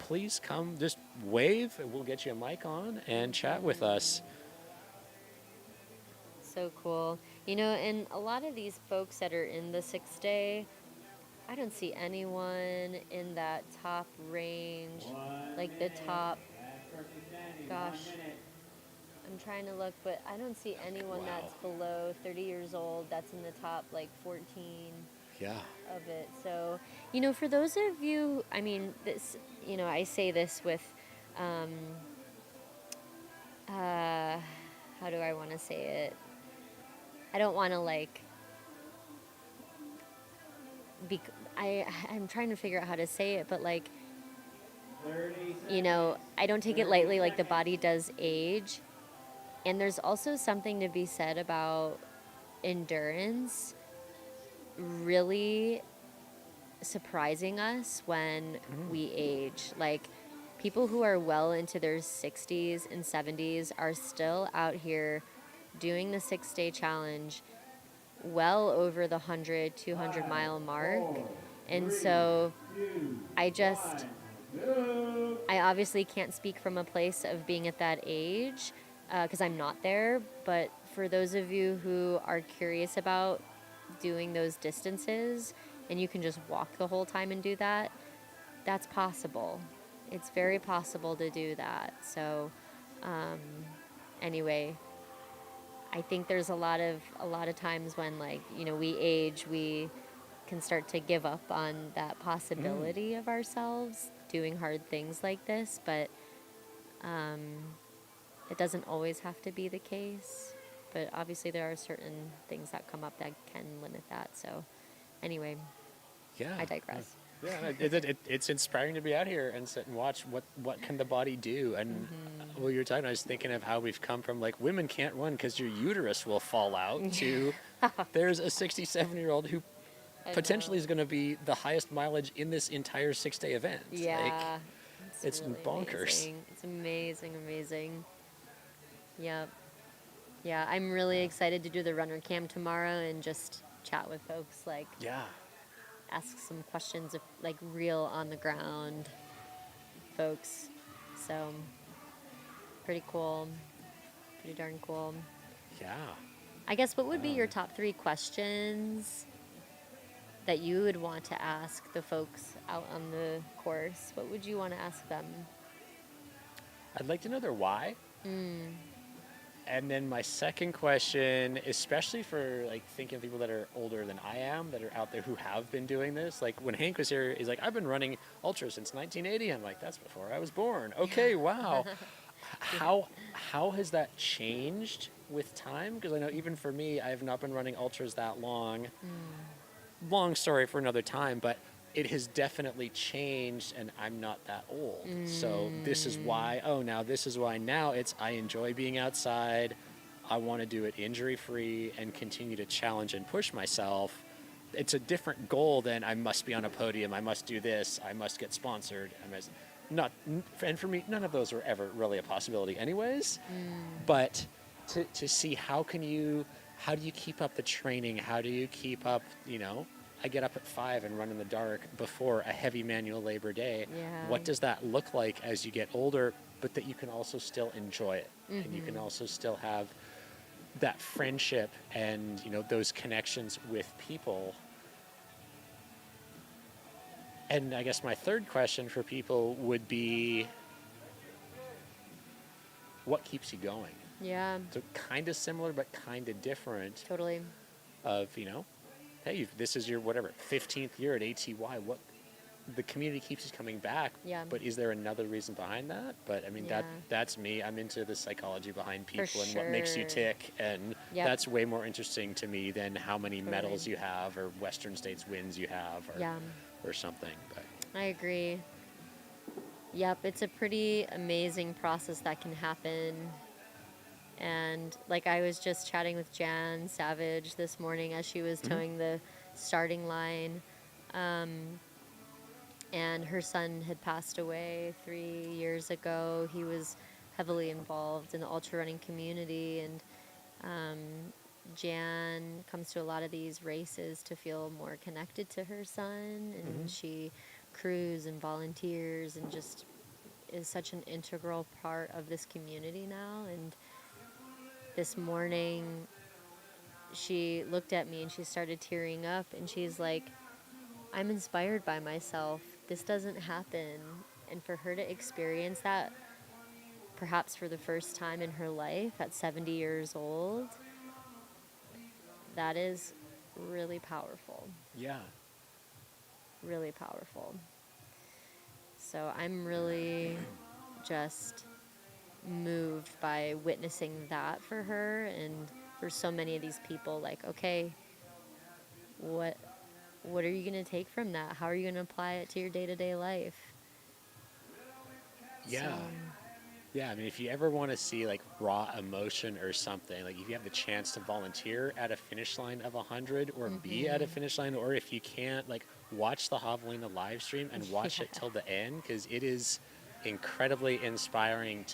please come, just wave, and we'll get you a mic on and chat with us. So cool. And a lot of these folks that are in the 6th day, I don't see anyone in that top range, like the top, gosh, I'm trying to look, but I don't see anyone that's below 30 years old that's in the top, like, 14 Yeah. of it. So, for those of you, I mean, this, I say this with, how do I want to say it? I don't want to, like, I'm trying to figure out how to say it, but like, I don't take it lightly, like the body does age. And there's also something to be said about endurance really surprising us when we age. Like, people who are well into their 60s and 70s are still out here doing the 6-day challenge well over the 100, 200 mile mark. And so I obviously can't speak from a place of being at that age because I'm not there. But for those of you who are curious about doing those distances and you can just walk the whole time and do that, that's possible. It's very possible to do that. So anyway, I think there's a lot of times when, like, we age, we can start to give up on that possibility of ourselves doing hard things like this, but it doesn't always have to be the case. But obviously there are certain things that come up that can limit that. So anyway, Yeah. I digress. Yeah, it's inspiring to be out here and sit and watch what can the body do. And while you were talking, I was thinking of how we've come from, like, women can't run because your uterus will fall out to there's a 67-year-old who I potentially know. is going to be the highest mileage in this entire 6-day event. Yeah, it's It's really bonkers. amazing. It's amazing, amazing. Yep. Yeah, I'm really excited to do the runner cam tomorrow and just chat with folks, like Yeah. ask some questions of like real on the ground folks. So pretty cool. Pretty darn cool. Yeah. I guess what would be your top 3 questions that you would want to ask the folks out on the course? What would you want to ask them? I'd like to know their why. And then my second question, especially for like thinking of people that are older than I am, that are out there who have been doing this. Like when Hank was here, he's like, I've been running ultras since 1980. I'm like, that's before I was born. Okay, wow. How has that changed with time? Because I know even for me, I have not been running ultras that long. Long story for another time, but it has definitely changed, and I'm not that old. So this is why. Oh, now this is why. Now it's I enjoy being outside. I want to do it injury free and continue to challenge and push myself. It's a different goal than I must be on a podium. I must do this. I must get sponsored. I must not. And for me, none of those were ever really a possibility, anyways. But to see how do you keep up the training? How do you keep up? I get up at 5 and run in the dark before a heavy manual labor day. Yeah. What does that look like as you get older, but that you can also still enjoy it? And you can also still have that friendship and, those connections with people. And I guess my third question for people would be, what keeps you going? Yeah, So kind of similar, but kind of different totally. of, hey, this is your 15th year at ATY. What the community keeps you coming back. Yeah. But is there another reason behind that? But I mean, Yeah. that's me. I'm into the psychology behind For people and what makes you sure. tick, and Yep. that's way more interesting to me than how many medals Totally. you have or Western States wins you have or Yeah. or something. But I agree. Yep, it's a pretty amazing process that can happen. And like I was just chatting with Jan Savage this morning as she was towing the starting line. And her son had passed away 3 years ago. He was heavily involved in the ultra running community, and Jan comes to a lot of these races to feel more connected to her son, and she crews and volunteers and just is such an integral part of this community now. And this morning she looked at me and she started tearing up, and she's like, I'm inspired by myself. This doesn't happen. And for her to experience that, perhaps for the first time in her life at 70 years old, that is really powerful. yeah, Really powerful. So I'm really just moved by witnessing that for her, and for so many of these people, like, okay, what are you going to take from that? How are you going to apply it to your day-to-day life? yeah. So, Yeah, I mean, if you ever want to see like raw emotion or something, like if you have the chance to volunteer at a finish line of 100 or be at a finish line, or if you can't, like watch the Javelina live stream and watch it till the end, because it is incredibly inspiring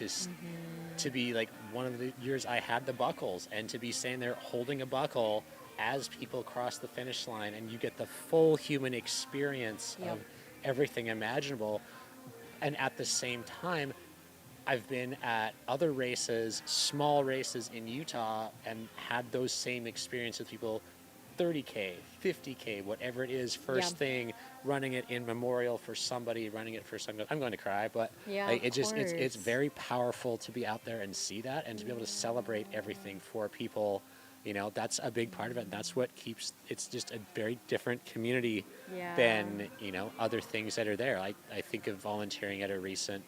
to be like one of the years I had the buckles and to be standing there holding a buckle as people cross the finish line, and you get the full human experience Yep. of everything imaginable. And at the same time, I've been at other races, small races in Utah, and had those same experiences with people, 30K, 50K, whatever it is, first Yeah. thing, running it in memorial for somebody, running it for somebody. I'm going to cry, but Yeah, like, of it's course. very powerful to be out there and see that, and to be able to celebrate everything for people. That's a big part of it. And that's what keeps, it's just a very different community Yeah. than, other things that are there. I think of volunteering at a recent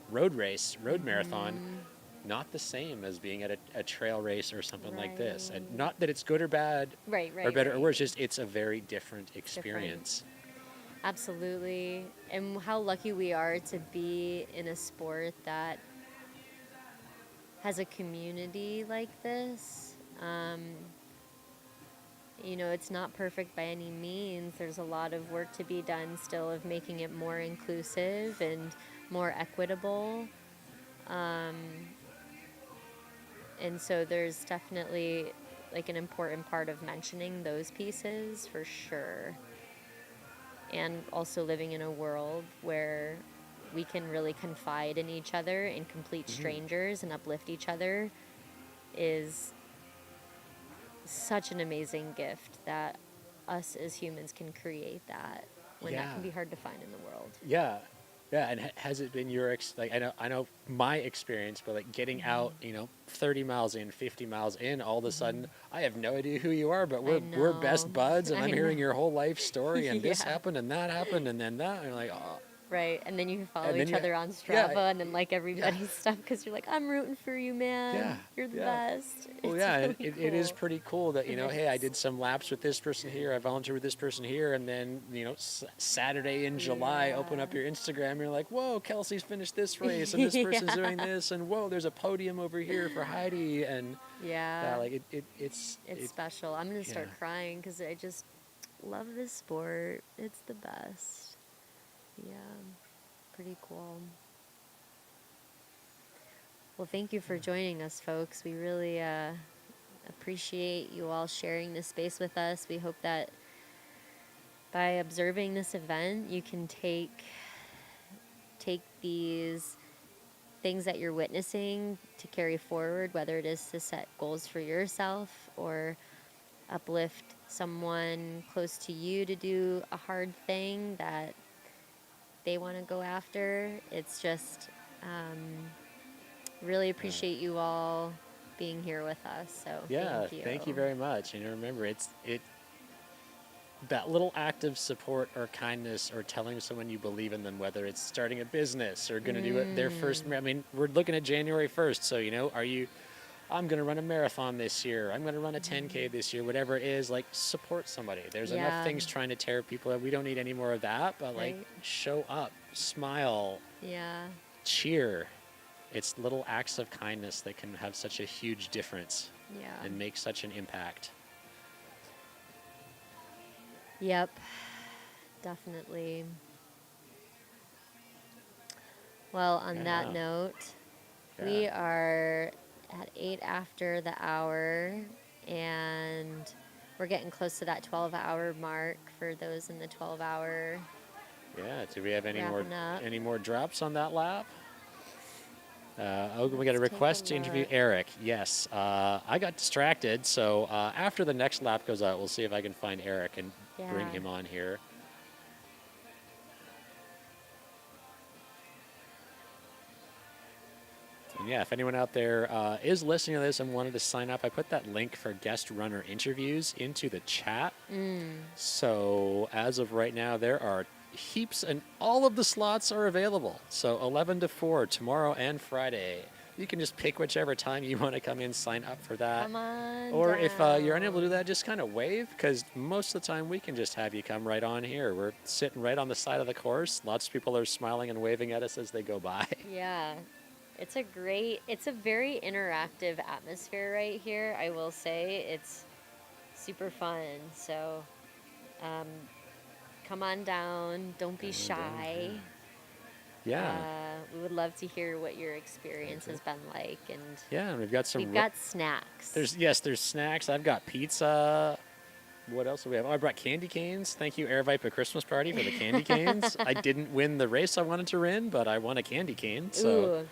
road marathon, not the same as being at a trail race or something like this. And Right. not that it's good or bad, Right, or better or right. worse, just it's a very different experience. Absolutely. And how lucky we are to be in a sport that has a community like this. you know, it's not perfect by any means. There's a lot of work to be done still of making it more inclusive and more equitable. And so there's definitely like an important part of mentioning those pieces for sure. And also living in a world where we can really confide in each other and complete strangers and uplift each other is such an amazing gift that us as humans can create that when that can be hard to find in the world. Yeah. Yeah, and has it been your like I know my experience, but like getting out, 30 miles in, 50 miles in, all of a sudden I have no idea who you are, but we're best know. buds, and I I'm hearing know. your whole life story, and this Yeah. happened, and that happened, and then that, and you're like, oh, Right, and then you can follow And then each you- other on yeah, Strava and then like everybody's stuff because you're like, I'm rooting for you, man. Yeah, You're the yeah. best. well, It's yeah, really it is cool. pretty cool that It hey, I is. did some laps with this person here, I volunteered with this person here, and then Saturday in July, open up Yeah. your Instagram, and you're like, whoa, Kelsey's finished this race, and this person's doing this, and whoa, there's a podium over here for Heidi, and Yeah, like it's it's special. I'm gonna start yeah. crying because I just love this sport. It's the best. Yeah, pretty cool. Well, thank you for joining us, folks. We really appreciate you all sharing this space with us. We hope that by observing this event, you can take these things that you're witnessing to carry forward, whether it is to set goals for yourself or uplift someone close to you to do a hard thing that they want to go after. It's just really appreciate you all being here with us. So Yeah, thank you. very much. And remember, it that little act of support or kindness or telling someone you believe in them, whether it's starting a business or going to do it their first. I mean, we're looking at January 1st, so are you? I'm going to run a marathon this year. I'm going to run a 10K this year. Whatever it is, like support somebody. There's enough Yeah. things trying to tear people up. We don't need any more of that. But like, Right. show up, smile, Yeah. cheer. It's little acts of kindness that can have such a huge difference Yeah. and make such an impact. Yep. Definitely. Well, on that Yeah. note, we are at 8 after the hour, and we're getting close to that 12-hour mark for those in the 12-hour. Yeah. Do we have Wrapping up. any more drops on that lap? We got a Let's take request a to interview look. Eric. Yes. I got distracted, so after the next lap goes out, we'll see if I can find Eric and bring Yeah. him on here. And yeah, if anyone out there is listening to this and wanted to sign up, I put that link for guest runner interviews into the chat. So as of right now, there are heaps, and all of the slots are available. So 11 to 4 tomorrow and Friday. You can just pick whichever time you want to come in, sign up for that. Come on. Or if you're down. unable to do that, just kind of wave, because most of the time we can just have you come right on here. We're sitting right on the side of the course. Lots of people are smiling and waving at us as they go by. Yeah. It's a very interactive atmosphere right here. I will say it's super fun. So, come on down. Don't be Come on down, shy. Yeah. We would love to hear what your experience has been like, and Yeah, and we've got some. we've got snacks. There's snacks. I've got pizza. What else do we have? Oh, I brought candy canes. Thank you, Air Viper Christmas Party, for the candy canes. I didn't win the race I wanted to win, but I won a candy cane. So Ooh,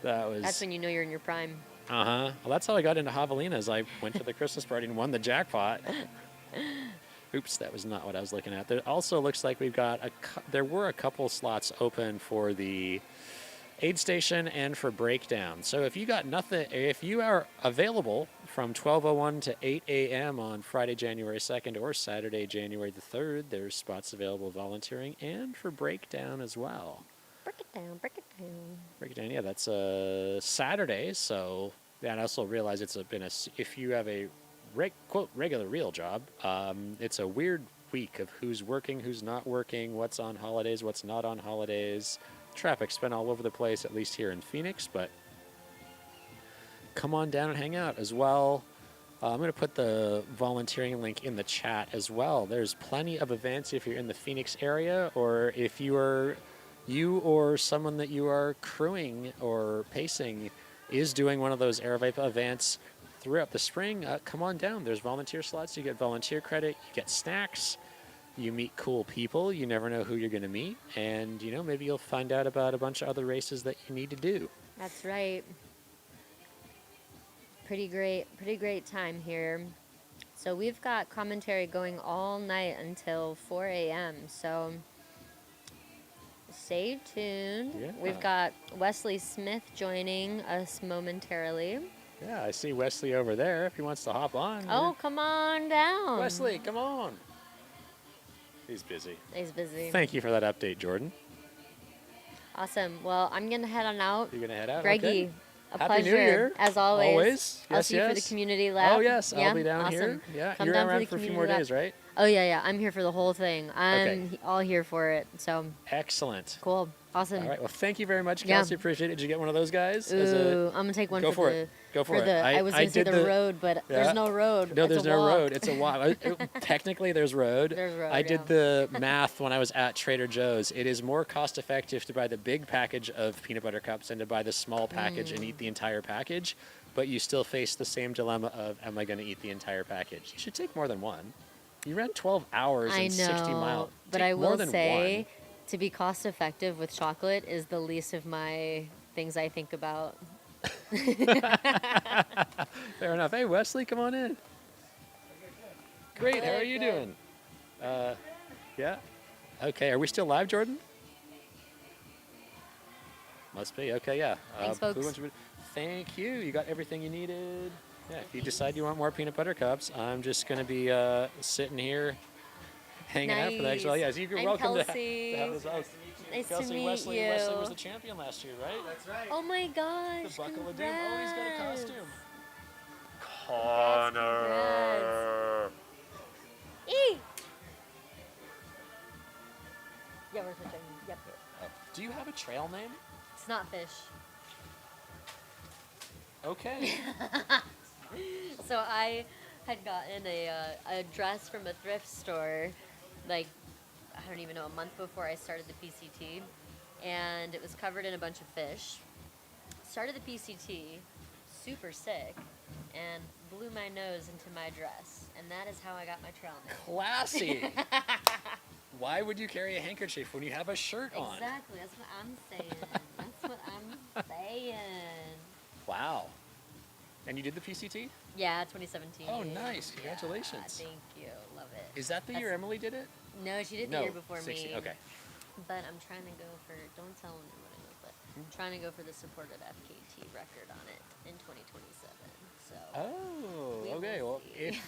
that was. that's when you know you're in your prime. Well, that's how I got into Javelina. Is I went to the Christmas party and won the jackpot. Oops, that was not what I was looking at. There also looks like we've got there were a couple slots open for the aid station and for breakdown. So if you are available from 12:01 to 8 a.m. on Friday, January 2nd or Saturday, January the 3rd, there's spots available volunteering and for breakdown as well. Break it down, break it down. Breakdown, yeah, that's Saturday. So, and I also realize if you have a quote regular real job, it's a weird week of who's working, who's not working, what's on holidays, what's not on holidays. Traffic's been all over the place, at least here in Phoenix, but come on down and hang out as well. I'm going to put the volunteering link in the chat as well. There's plenty of events if you're in the Phoenix area, or if you or someone that you are crewing or pacing is doing one of those Airvipe events throughout the spring. Come on down. There's volunteer slots. You get volunteer credit. You get snacks. You meet cool people. You never know who you're going to meet. And, maybe you'll find out about a bunch of other races that you need to do. That's right. Pretty great time here. So we've got commentary going all night until 4 a.m. So stay tuned. Yeah. We've got Wesley Smith joining us momentarily. Yeah, I see Wesley over there if he wants to hop on. Oh, come on down. Wesley, come on. He's busy. He's busy. Thank you for that update, Jordan. Awesome. Well, I'm going to head on out. You're going to head out? Greggy, Okay. a Happy pleasure. New Year. As always. Always. I'll Yes, see you for the yes. community lab. Oh, yes. Yeah? I'll be down Awesome. here. Yeah, Come you're down around the for a few community more lab. days, right? Oh, yeah. I'm here for the whole thing. I'm Okay. all here for it. So, Excellent. cool. Awesome. All right. Well, thank you very much, Yeah. Kelsey. Appreciate it. Did you get one of those guys? Ooh, I'm going to take one Go for for the... it. Go for it. I was going to say did the road, but Yeah. there's no road. No, It's there's a no walk. road. It's a walk. Technically, there's road. There's road, I did yeah. the math when I was at Trader Joe's. It is more cost effective to buy the big package of peanut butter cups than to buy the small package and eat the entire package. But you still face the same dilemma of, am I going to eat the entire package? You should take more than one. You ran 12 hours I know, and 60 miles. but Take I more will than say, one. to be cost effective with chocolate is the least of my things I think about. Fair enough. Hey, Wesley, come on in. Great. How are you Good. doing? Yeah. Okay. Are we still live, Jordan? Must be. Okay. Yeah. Thanks, Blue folks. ones are- Thank you. You got everything you needed. Yeah. If you decide you want more peanut butter cups, I'm just gonna be sitting here, hanging out for the next while. Nice. Yeah. So you're I'm welcome to Kelsey. have this. Oh, Nice Kelsey, to meet Wesley. you. Wesley was the champion last year, right? That's right. Oh my gosh! The Buckle of Doom. Oh, he's got a congrats. costume. Connor. Eee! Yeah, we're switching. Yep. Do you have a trail name? It's not fish. Okay. So I had gotten a dress from a thrift store, like, I don't even know, a month before I started the PCT, and it was covered in a bunch of fish. Started the PCT, super sick, and blew my nose into my dress, and that is how I got my trail name. Classy. Why would you carry a handkerchief when you have a shirt on? Exactly, that's what I'm saying. That's what I'm saying. Wow. And you did the PCT? Yeah, 2017. Oh, nice. Congratulations. Yeah, thank you. Love it. Is that the year Emily did it? No, she did the year before 60. me. Okay. But I'm trying to go for, don't tell anyone, but I'm trying to go for the supported FKT record on it in 2027. So. Oh, We okay. will Well, see.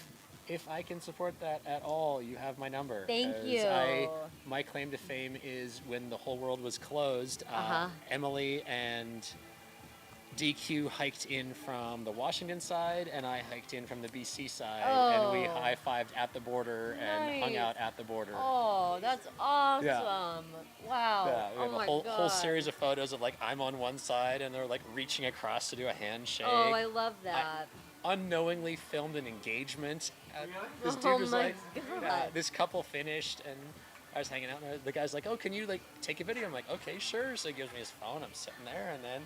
if I can support that at all, you have my number. Thank 'Cause you. My claim to fame is when the whole world was closed, Uh-huh. Emily and DQ hiked in from the Washington side, and I hiked in from the BC side, and we Oh. high-fived at the border and hung Nice. out at the border. Oh, that's awesome. Yeah. Wow. Yeah, we Oh have my a whole God. series of photos of like I'm on one side and they're like reaching across to do a handshake. Oh, I love that. Unknowingly filmed an engagement. This dude Oh was my like, God. this couple finished and I was hanging out and the guy's like, oh, can you like take a video? I'm like, okay, sure. So he gives me his phone. I'm sitting there and then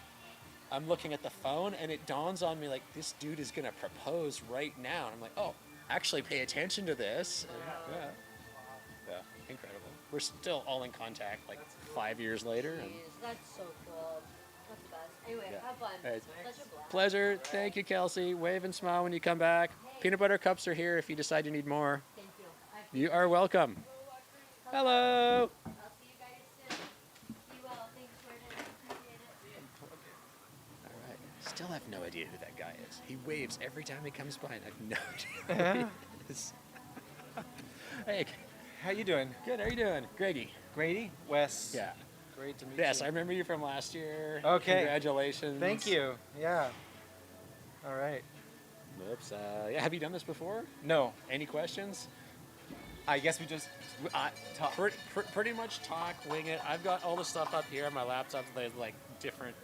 I'm looking at the phone and it dawns on me like this dude is gonna propose right now. And I'm like, oh, actually pay attention to this. And, yeah, incredible. We're still all in contact like 5 years later. And Jeez, that's so cool. That's the best. Anyway, Yeah. have fun. Hey, Such a blast. pleasure. Thank you, Kelsey. Wave and smile when you come back. Peanut butter cups are here if you decide you need more. Thank you. You are welcome. Hello. I'll see you guys soon. Be well. Thanks, Jordan. Appreciate it. All right. Still have no idea who that guy is. He waves every time he comes by, and I have no idea who he is. Hey, How you doing? good. How are you doing, Greggy? Grady? Wes? Yeah. Great to meet Yes, you. I remember you from last year. Okay. Congratulations. Thank you. Yeah. All right. Whoops. Yeah. Have you done this before? No, Any questions? I guess we just talk. Pretty much talk, wing it. I've got all the stuff up here on my laptop. There's like different.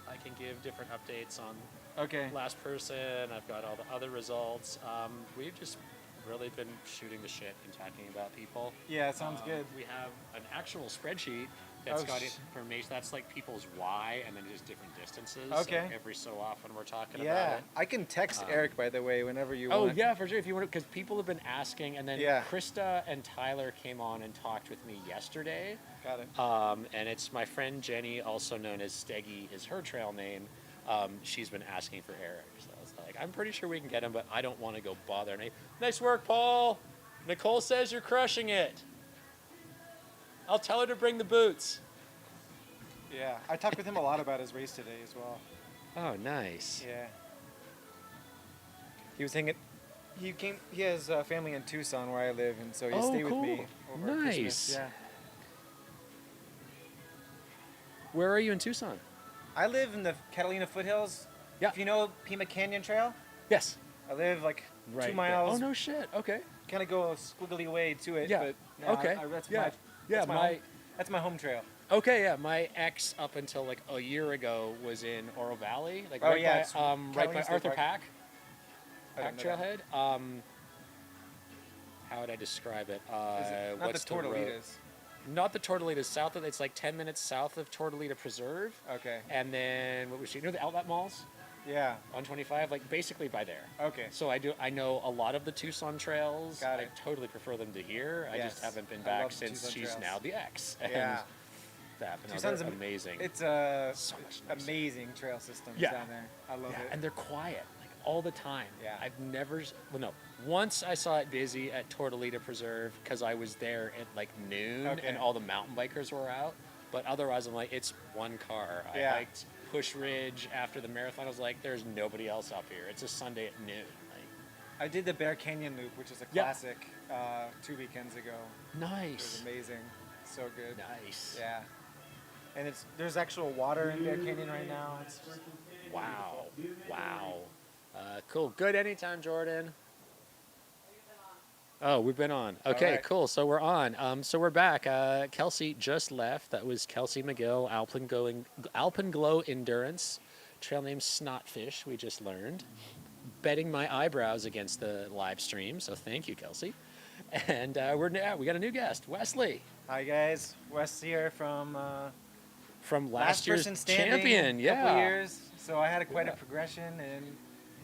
I can give different updates on Okay. last person. I've got all the other results. We've just really been shooting the shit and talking about people. Yeah, sounds good. We have an actual spreadsheet that's Oh, got information. That's like people's why, and then just different distances. Okay. So every so often we're talking about Yeah, it. I can text Eric, by the way, whenever you Oh want. yeah, for sure. If you want, because people have been asking, and then Yeah. Krista and Tyler came on and talked with me yesterday. Got it. And it's my friend Jenny, also known as Steggy, is her trail name. She's been asking for Eric, so I was like, I'm pretty sure we can get him, but I don't want to go bother. Nice work, Paul. Nicole says you're crushing it. I'll tell her to bring the boots. Yeah, I talked with him a lot about his race today as well. Oh, nice. Yeah. He was hanging. He has family in Tucson where I live, and so he Oh, stayed cool. with me over Nice. Christmas. Yeah. Where are you in Tucson? I live in the Catalina foothills. Yeah. If you know Pima Canyon Trail, Yes. I live like Right 2 miles. Oh, no shit. Okay. Kind of go a squiggly way to it. Yeah. But no, Okay. That's Yeah. my, Yeah, that's my- home, that's my home trail. Okay, yeah. My ex, up until like a year ago, was in Oro Valley, like Oh, right yeah, by, it's right by Catalina State Arthur Park. Pack. I Pack don't know that. Trailhead. How would I describe it? Is it not What's the road? Tortolitas? Not the Tortolitas. South of it's like 10 minutes south of Tortolita Preserve, Okay. and then what was you know the outlet malls Yeah. on 25, like basically by there. Okay. So I know a lot of the Tucson trails. Got I it. totally prefer them to here. I just Yes. haven't been I back love the since Tucson she's trails. now the ex. And Yeah. that, but no, Tucson's they're amazing. It's So much nicer. amazing trail systems Yeah. down there. I love Yeah, it. and they're quiet like all the time. Yeah. I've never. Well, no. Once I saw it busy at Tortolita Preserve because I was there at like noon Okay. and all the mountain bikers were out. But otherwise, I'm like, it's one car. Yeah. I hiked Push Ridge after the marathon. I was like, there's nobody else up here. It's a Sunday at noon. Like, I did the Bear Canyon Loop, which is a Yeah. classic, 2 weekends ago. It was nice. amazing. So good. Nice. Yeah. And there's actual water in Bear Canyon right now. It's just, Wow. Wow. Cool. Good anytime, Jordan. Oh, we've been on. Okay, right. cool. So we're on. So we're back. Kelsey just left. That was Kelsey McGill, Alpenglow Endurance, trail name Snotfish, we just learned. Betting my eyebrows against the live stream, so thank you, Kelsey. And we got a new guest, Wesley, hi guys, Wes here from from last year's person standing, champion. Couple Yeah. years. So I had quite Yeah. a progression and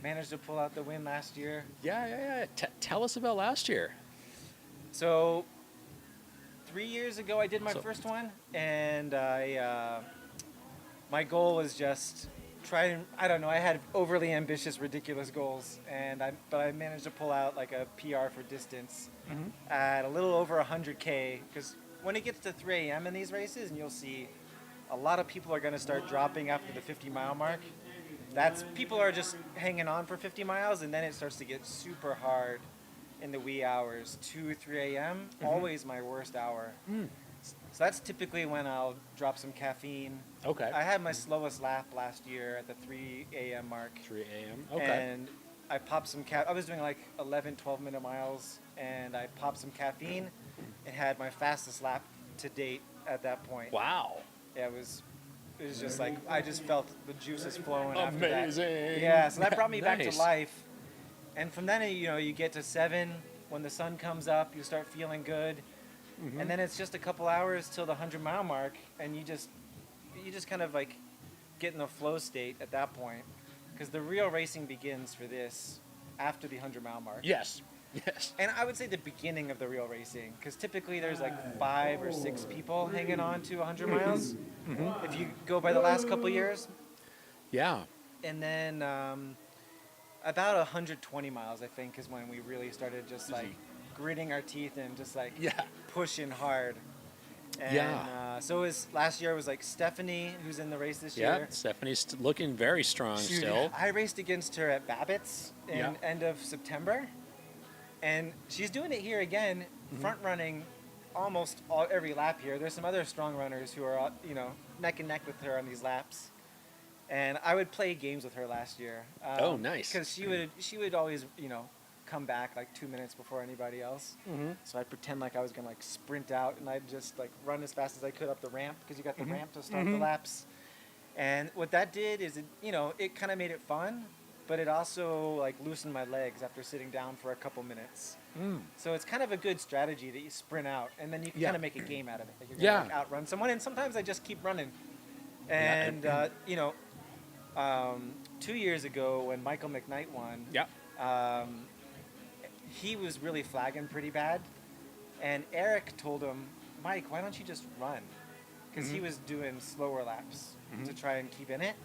managed to pull out the win last year. Yeah. Tell us about last year. So 3 years ago, I did my So- first one, and my goal was just try and I don't know. I had overly ambitious, ridiculous goals, but I managed to pull out like a PR for distance at a little over 100K. Because when it gets to 3 a.m. in these races, and you'll see a lot of people are going to start dropping after the 50-mile mark. People are just hanging on for 50 miles, and then it starts to get super hard in the wee hours, 2, 3 a.m. Always my worst hour. So that's typically when I'll drop some caffeine. Okay. I had my slowest lap last year at the 3 a.m. mark. 3 a.m. Okay. And I popped some I was doing like 11, 12-minute miles, and I popped some caffeine and had my fastest lap to date at that point. Wow. Yeah, it was just like, I just felt the juices flowing after that. Amazing. Yeah, so that brought me back to Nice. life. And from then, you get to 7. When the sun comes up, you start feeling good. And then it's just a couple hours till the 100-mile mark, and you just kind of like get in the flow state at that point. Because the real racing begins for this after the 100-mile mark. Yes. And I would say the beginning of the real racing, because typically there's like 5 or 6 people hanging on to 100 miles. If you go by the last couple years. Yeah. And then about 120 miles, I think, is when we really started just like gritting our teeth and just like Yeah. pushing hard. And, Yeah. so last year was like Stephanie, who's in the race this Yeah. year. Stephanie looking very strong Shoot, still. I raced against her at Babbitt's in Yeah. end of September, and she's doing it here again, front running almost every lap here. There's some other strong runners who are neck and neck with her on these laps, and I would play games with her last year. Oh, nice. Because she would always come back like 2 minutes before anybody else. So I'd pretend like I was gonna like sprint out, and I'd just like run as fast as I could up the ramp, because you got the ramp to start the laps. And what that did is it kind of made it fun, but it also like loosened my legs after sitting down for a couple minutes. So it's kind of a good strategy that you sprint out, and then you can kind of make a game out of it. Like you're gonna like outrun someone, and sometimes I just keep running. And 2 years ago when Michael McKnight won, he was really flagging pretty bad, and Eric told him, Mike, why don't you just run? Because he was doing slower laps to try and keep in it.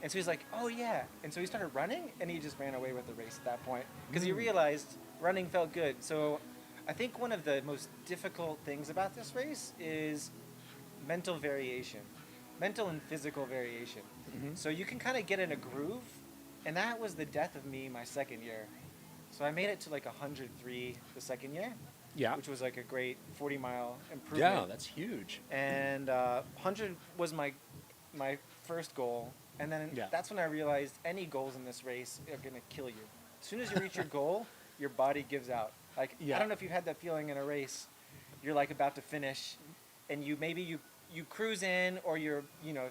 And so he's like, oh yeah. And so he started running, and he just ran away with the race at that point because he realized running felt good. So I think one of the most difficult things about this race is mental variation, mental and physical variation. So you can kind of get in a groove, and that was the death of me my second year. So I made it to like 103 the second year, which was like a great 40-mile improvement. Yeah, that's huge. And 100 was my first goal. And then that's when I realized any goals in this race are going to kill you. As soon as you reach your goal, your body gives out. Like, I don't know if you've had that feeling in a race. You're like about to finish, and you cruise in, or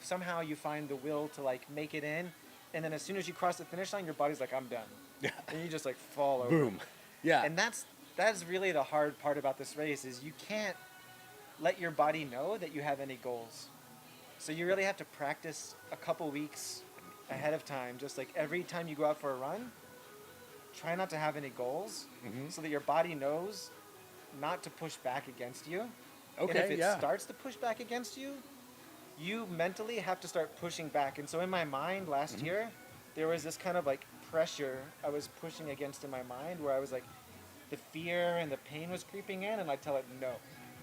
somehow you find the will to like make it in. And then as soon as you cross the finish line, your body's like, I'm done. And you just like fall over. Boom. Yeah. And that's really the hard part about this race is you can't let your body know that you have any goals. So you really have to practice a couple weeks ahead of time. Just like every time you go out for a run, try not to have any goals so that your body knows not to push back against you. Okay, and if it starts to push back against you, you mentally have to start pushing back. And so in my mind last year, there was this kind of like pressure I was pushing against in my mind where I was like, the fear and the pain was creeping in, and I'd tell it no.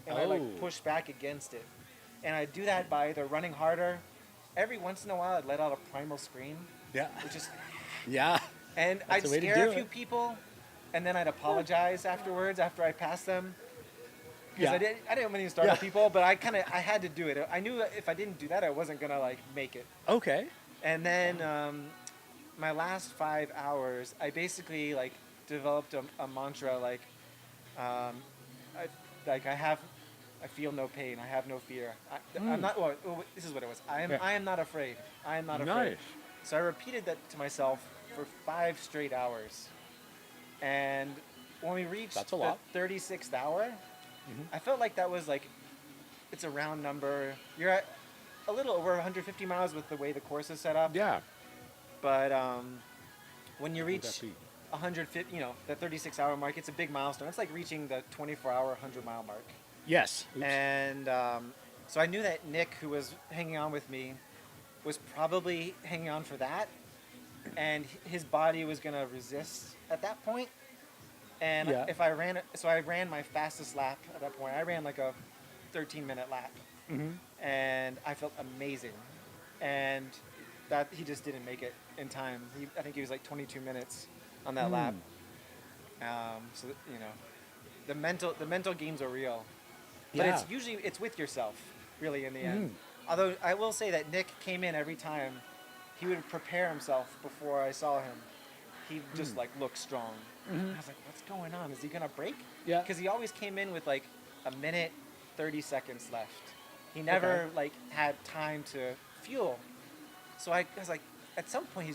And I like push back against it. And I do that by either running harder. Every once in a while, I'd let out a primal scream. Yeah. Which is. Yeah. And I'd scare a few people, and then I'd apologize afterwards after I passed them. Because I didn't mean to startle people, but I had to do it. I knew if I didn't do that, I wasn't gonna like make it. Okay. And then my last 5 hours, I basically like developed a mantra like, I feel no pain. I have no fear. I'm not. Well, this is what it was. I am not afraid. I am not afraid. Nice. So I repeated that to myself for 5 straight hours. And when we reached the 36th hour, I felt like that was like, it's a round number. You're at a little over 150 miles with the way the course is set up. Yeah. But when you reach 150, the 36-hour mark, it's a big milestone. It's like reaching the 24-hour, 100-mile mark. Yes. Oops. And so I knew that Nick, who was hanging on with me, was probably hanging on for that. And his body was going to resist at that point. And if I ran it, so I ran my fastest lap at that point. I ran like a 13-minute lap. And I felt amazing. And that he just didn't make it in time. I think he was like 22 minutes on that lap. So, the mental games are real. But it's usually, it's with yourself, really, in the end. Although I will say that Nick came in every time. He would prepare himself before I saw him. He just like looked strong. I was like, what's going on? Is he going to break? Yeah. Because he always came in with like a minute, 30 seconds left. He never like had time to fuel. So I was like, at some point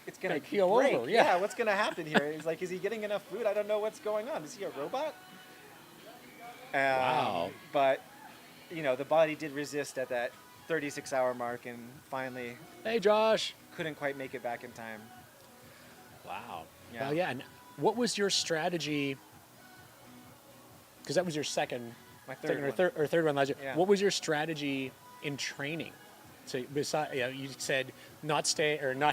it's going to keel break. Over. Yeah, what's going to happen here? He's like, is he getting enough food? I don't know what's going on. Is he a robot? Wow. But, the body did resist at that 36-hour mark and finally... Hey, Josh! Couldn't quite make it back in time. Wow. Yeah. Well, yeah. And what was your strategy? Because that was your my third one last year. Yeah. What was your strategy in training? So besides, you said not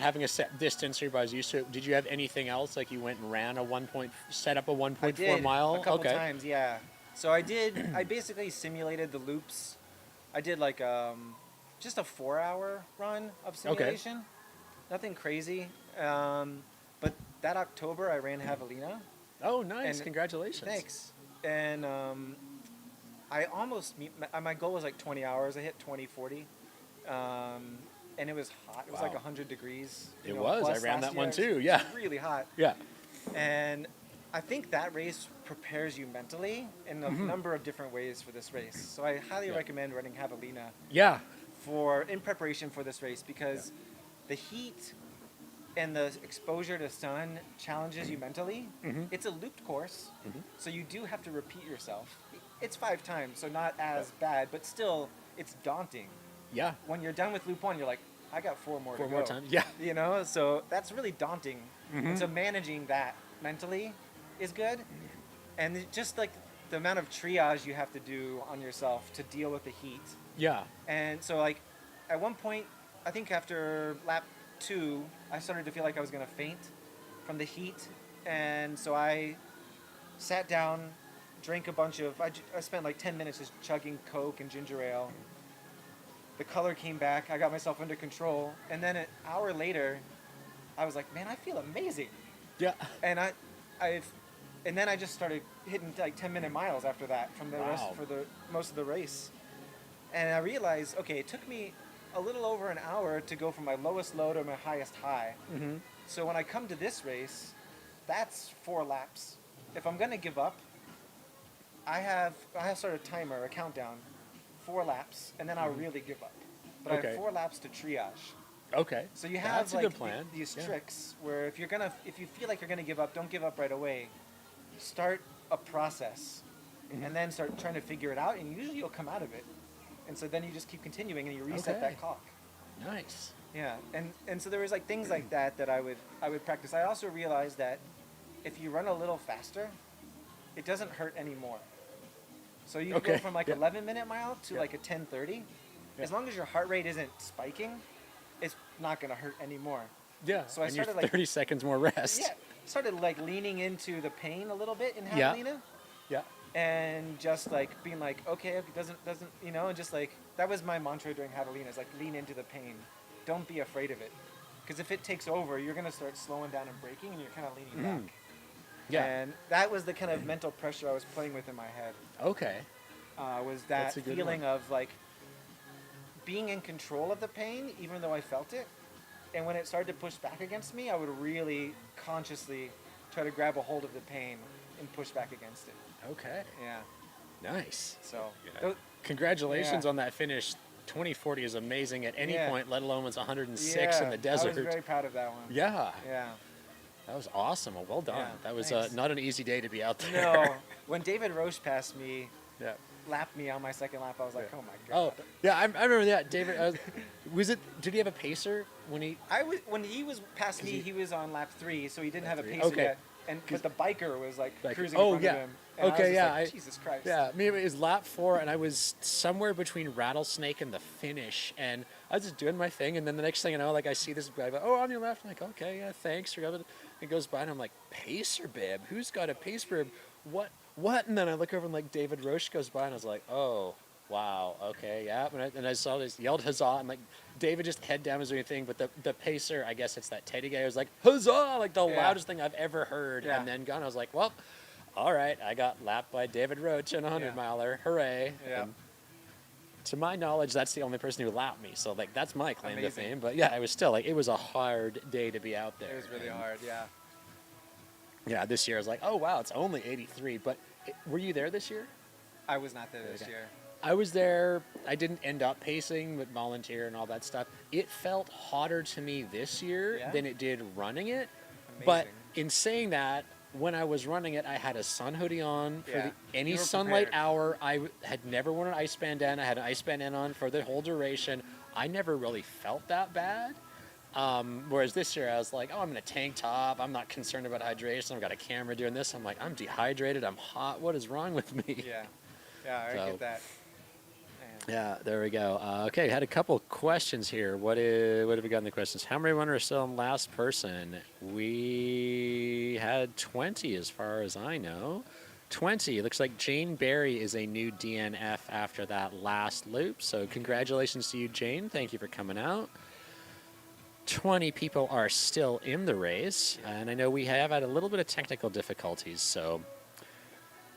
having a set distance for your body's used to. Did you have anything else? Like you went and ran set up a 1.4 mile? A couple times, yeah. So I did. I basically simulated the loops. I did like just a 4-hour run of simulation. Okay. Nothing crazy. But that October I ran Javelina. Oh, nice! Congratulations. Thanks. And I almost my goal was like 20 hours. I hit 20:40. And it was hot. It was like 100 degrees. It was. I ran that one too. Yeah. It was really hot. Yeah. And I think that race prepares you mentally in a number of different ways for this race. So I highly recommend running Javelina. Yeah. in preparation for this race because the heat and the exposure to sun challenges you mentally. It's a looped course, so you do have to repeat yourself. It's 5 times, so not as bad, but still, it's daunting. Yeah. When you're done with loop 1, you're like, I got 4 more to 4 go. more times. Yeah. You know, so that's really daunting. And so managing that mentally is good. And just like the amount of triage you have to do on yourself to deal with the heat. Yeah. And so like at one point, I think after lap 2, I started to feel like I was going to faint from the heat. And so I sat down, drank a bunch of, I spent like 10 minutes just chugging Coke and ginger ale. The color came back. I got myself under control. And then an hour later, I was like, man, I feel amazing. Yeah. And and then I just started hitting like 10-minute miles after that from the rest for the most of the race. And I realized, okay, it took me a little over an hour to go from my lowest low to my highest high. So when I come to this race, that's 4 laps. If I'm gonna give up, I have sort of a timer, a countdown, 4 laps, and then I'll really give up. But I have 4 laps to triage. Okay. So you That's have a like good plan. these tricks where if you feel like you're gonna give up, don't give up right away. Start a process, and then start trying to figure it out, and usually you'll come out of it. And so then you just keep continuing, and you reset that clock. Nice. Yeah, and so there was like things like that I would practice. I also realized that if you run a little faster, it doesn't hurt anymore. So you can go from like 11-minute mile to like a 10:30. As long as your heart rate isn't spiking, it's not gonna hurt anymore. Yeah. So I and you're started like 30 seconds more rest. Yeah, started like leaning into the pain a little bit in javelina. Yeah. And just like being like, okay, it doesn't, you know, and just like, that was my mantra during javelina, is like lean into the pain. Don't be afraid of it. Because if it takes over, you're going to start slowing down and braking, and you're kind of leaning back. Yeah. And that was the kind of mental pressure I was playing with in my head. Okay. Was that That's a good feeling one. of like being in control of the pain, even though I felt it. And when it started to push back against me, I would really consciously try to grab a hold of the pain and push back against it. Okay. Yeah. Nice. So, Congratulations on that finish. 2040 is amazing at any point, let alone it's 106 in the desert. I was very proud of that one. Yeah. Yeah. That was awesome. Well done. Yeah, That was thanks. not an easy day to be out there. No. When David Roche passed me, Yeah. lapped me on my second lap, I was like, oh my Oh, god. yeah, I remember that. David, did he have a pacer when he? When he was past me, he was on lap 3, so he didn't have a 3. pacer Okay. yet. But the biker was like cruising oh, in front yeah. of him. And Okay, I was just yeah, like, Jesus Christ. Yeah, me, it was lap 4, and I was somewhere between Rattlesnake and the finish, and I was just doing my thing, and then the next thing I know, like, I see this guy, on your left, I'm like, okay, yeah, thanks. It goes by, and I'm like, pacer bib? Who's got a pacer bib? What? And then I look over, and, like, David Roche goes by, and I was like, oh, wow, okay, yeah. And I saw this, yelled huzzah, and, like, David just head down was doing a thing, but the pacer, I guess it's that Teddy guy, was like, huzzah, like the loudest thing I've ever heard, and then gone. I was like, well, all right, I got lapped by David Roach in a 100-miler, hooray. Yeah. And to my knowledge, that's the only person who lapped me, so, like, that's my claim to Amazing. fame. But, yeah, it was still, like, it was a hard day to be out there. It was really And, hard, yeah. Yeah, this year I was like, oh, wow, it's only 83. But were you there this year? I was not there this year. I was there. I didn't end up pacing, but volunteer and all that stuff. It felt hotter to me this year than it did running it. Amazing. But in saying that, when I was running it, I had a sun hoodie on for any You were sunlight prepared. hour. I had never worn an ice bandana. I had an ice bandana on for the whole duration. I never really felt that bad. Whereas this year I was like, oh, I'm in a tank top. I'm not concerned about hydration. I've got a camera doing this. I'm like, I'm dehydrated. I'm hot. What is wrong with me? Yeah. Yeah, I So- get that. Man. Yeah, there we go. Okay, had a couple questions here. What have we got in the questions? How many runners are still in last person? We had 20 as far as I know. 20. Looks like Jane Berry is a new DNF after that last loop. So congratulations to you, Jane. Thank you for coming out. 20 people are still in the race. And I know we have had a little bit of technical difficulties, so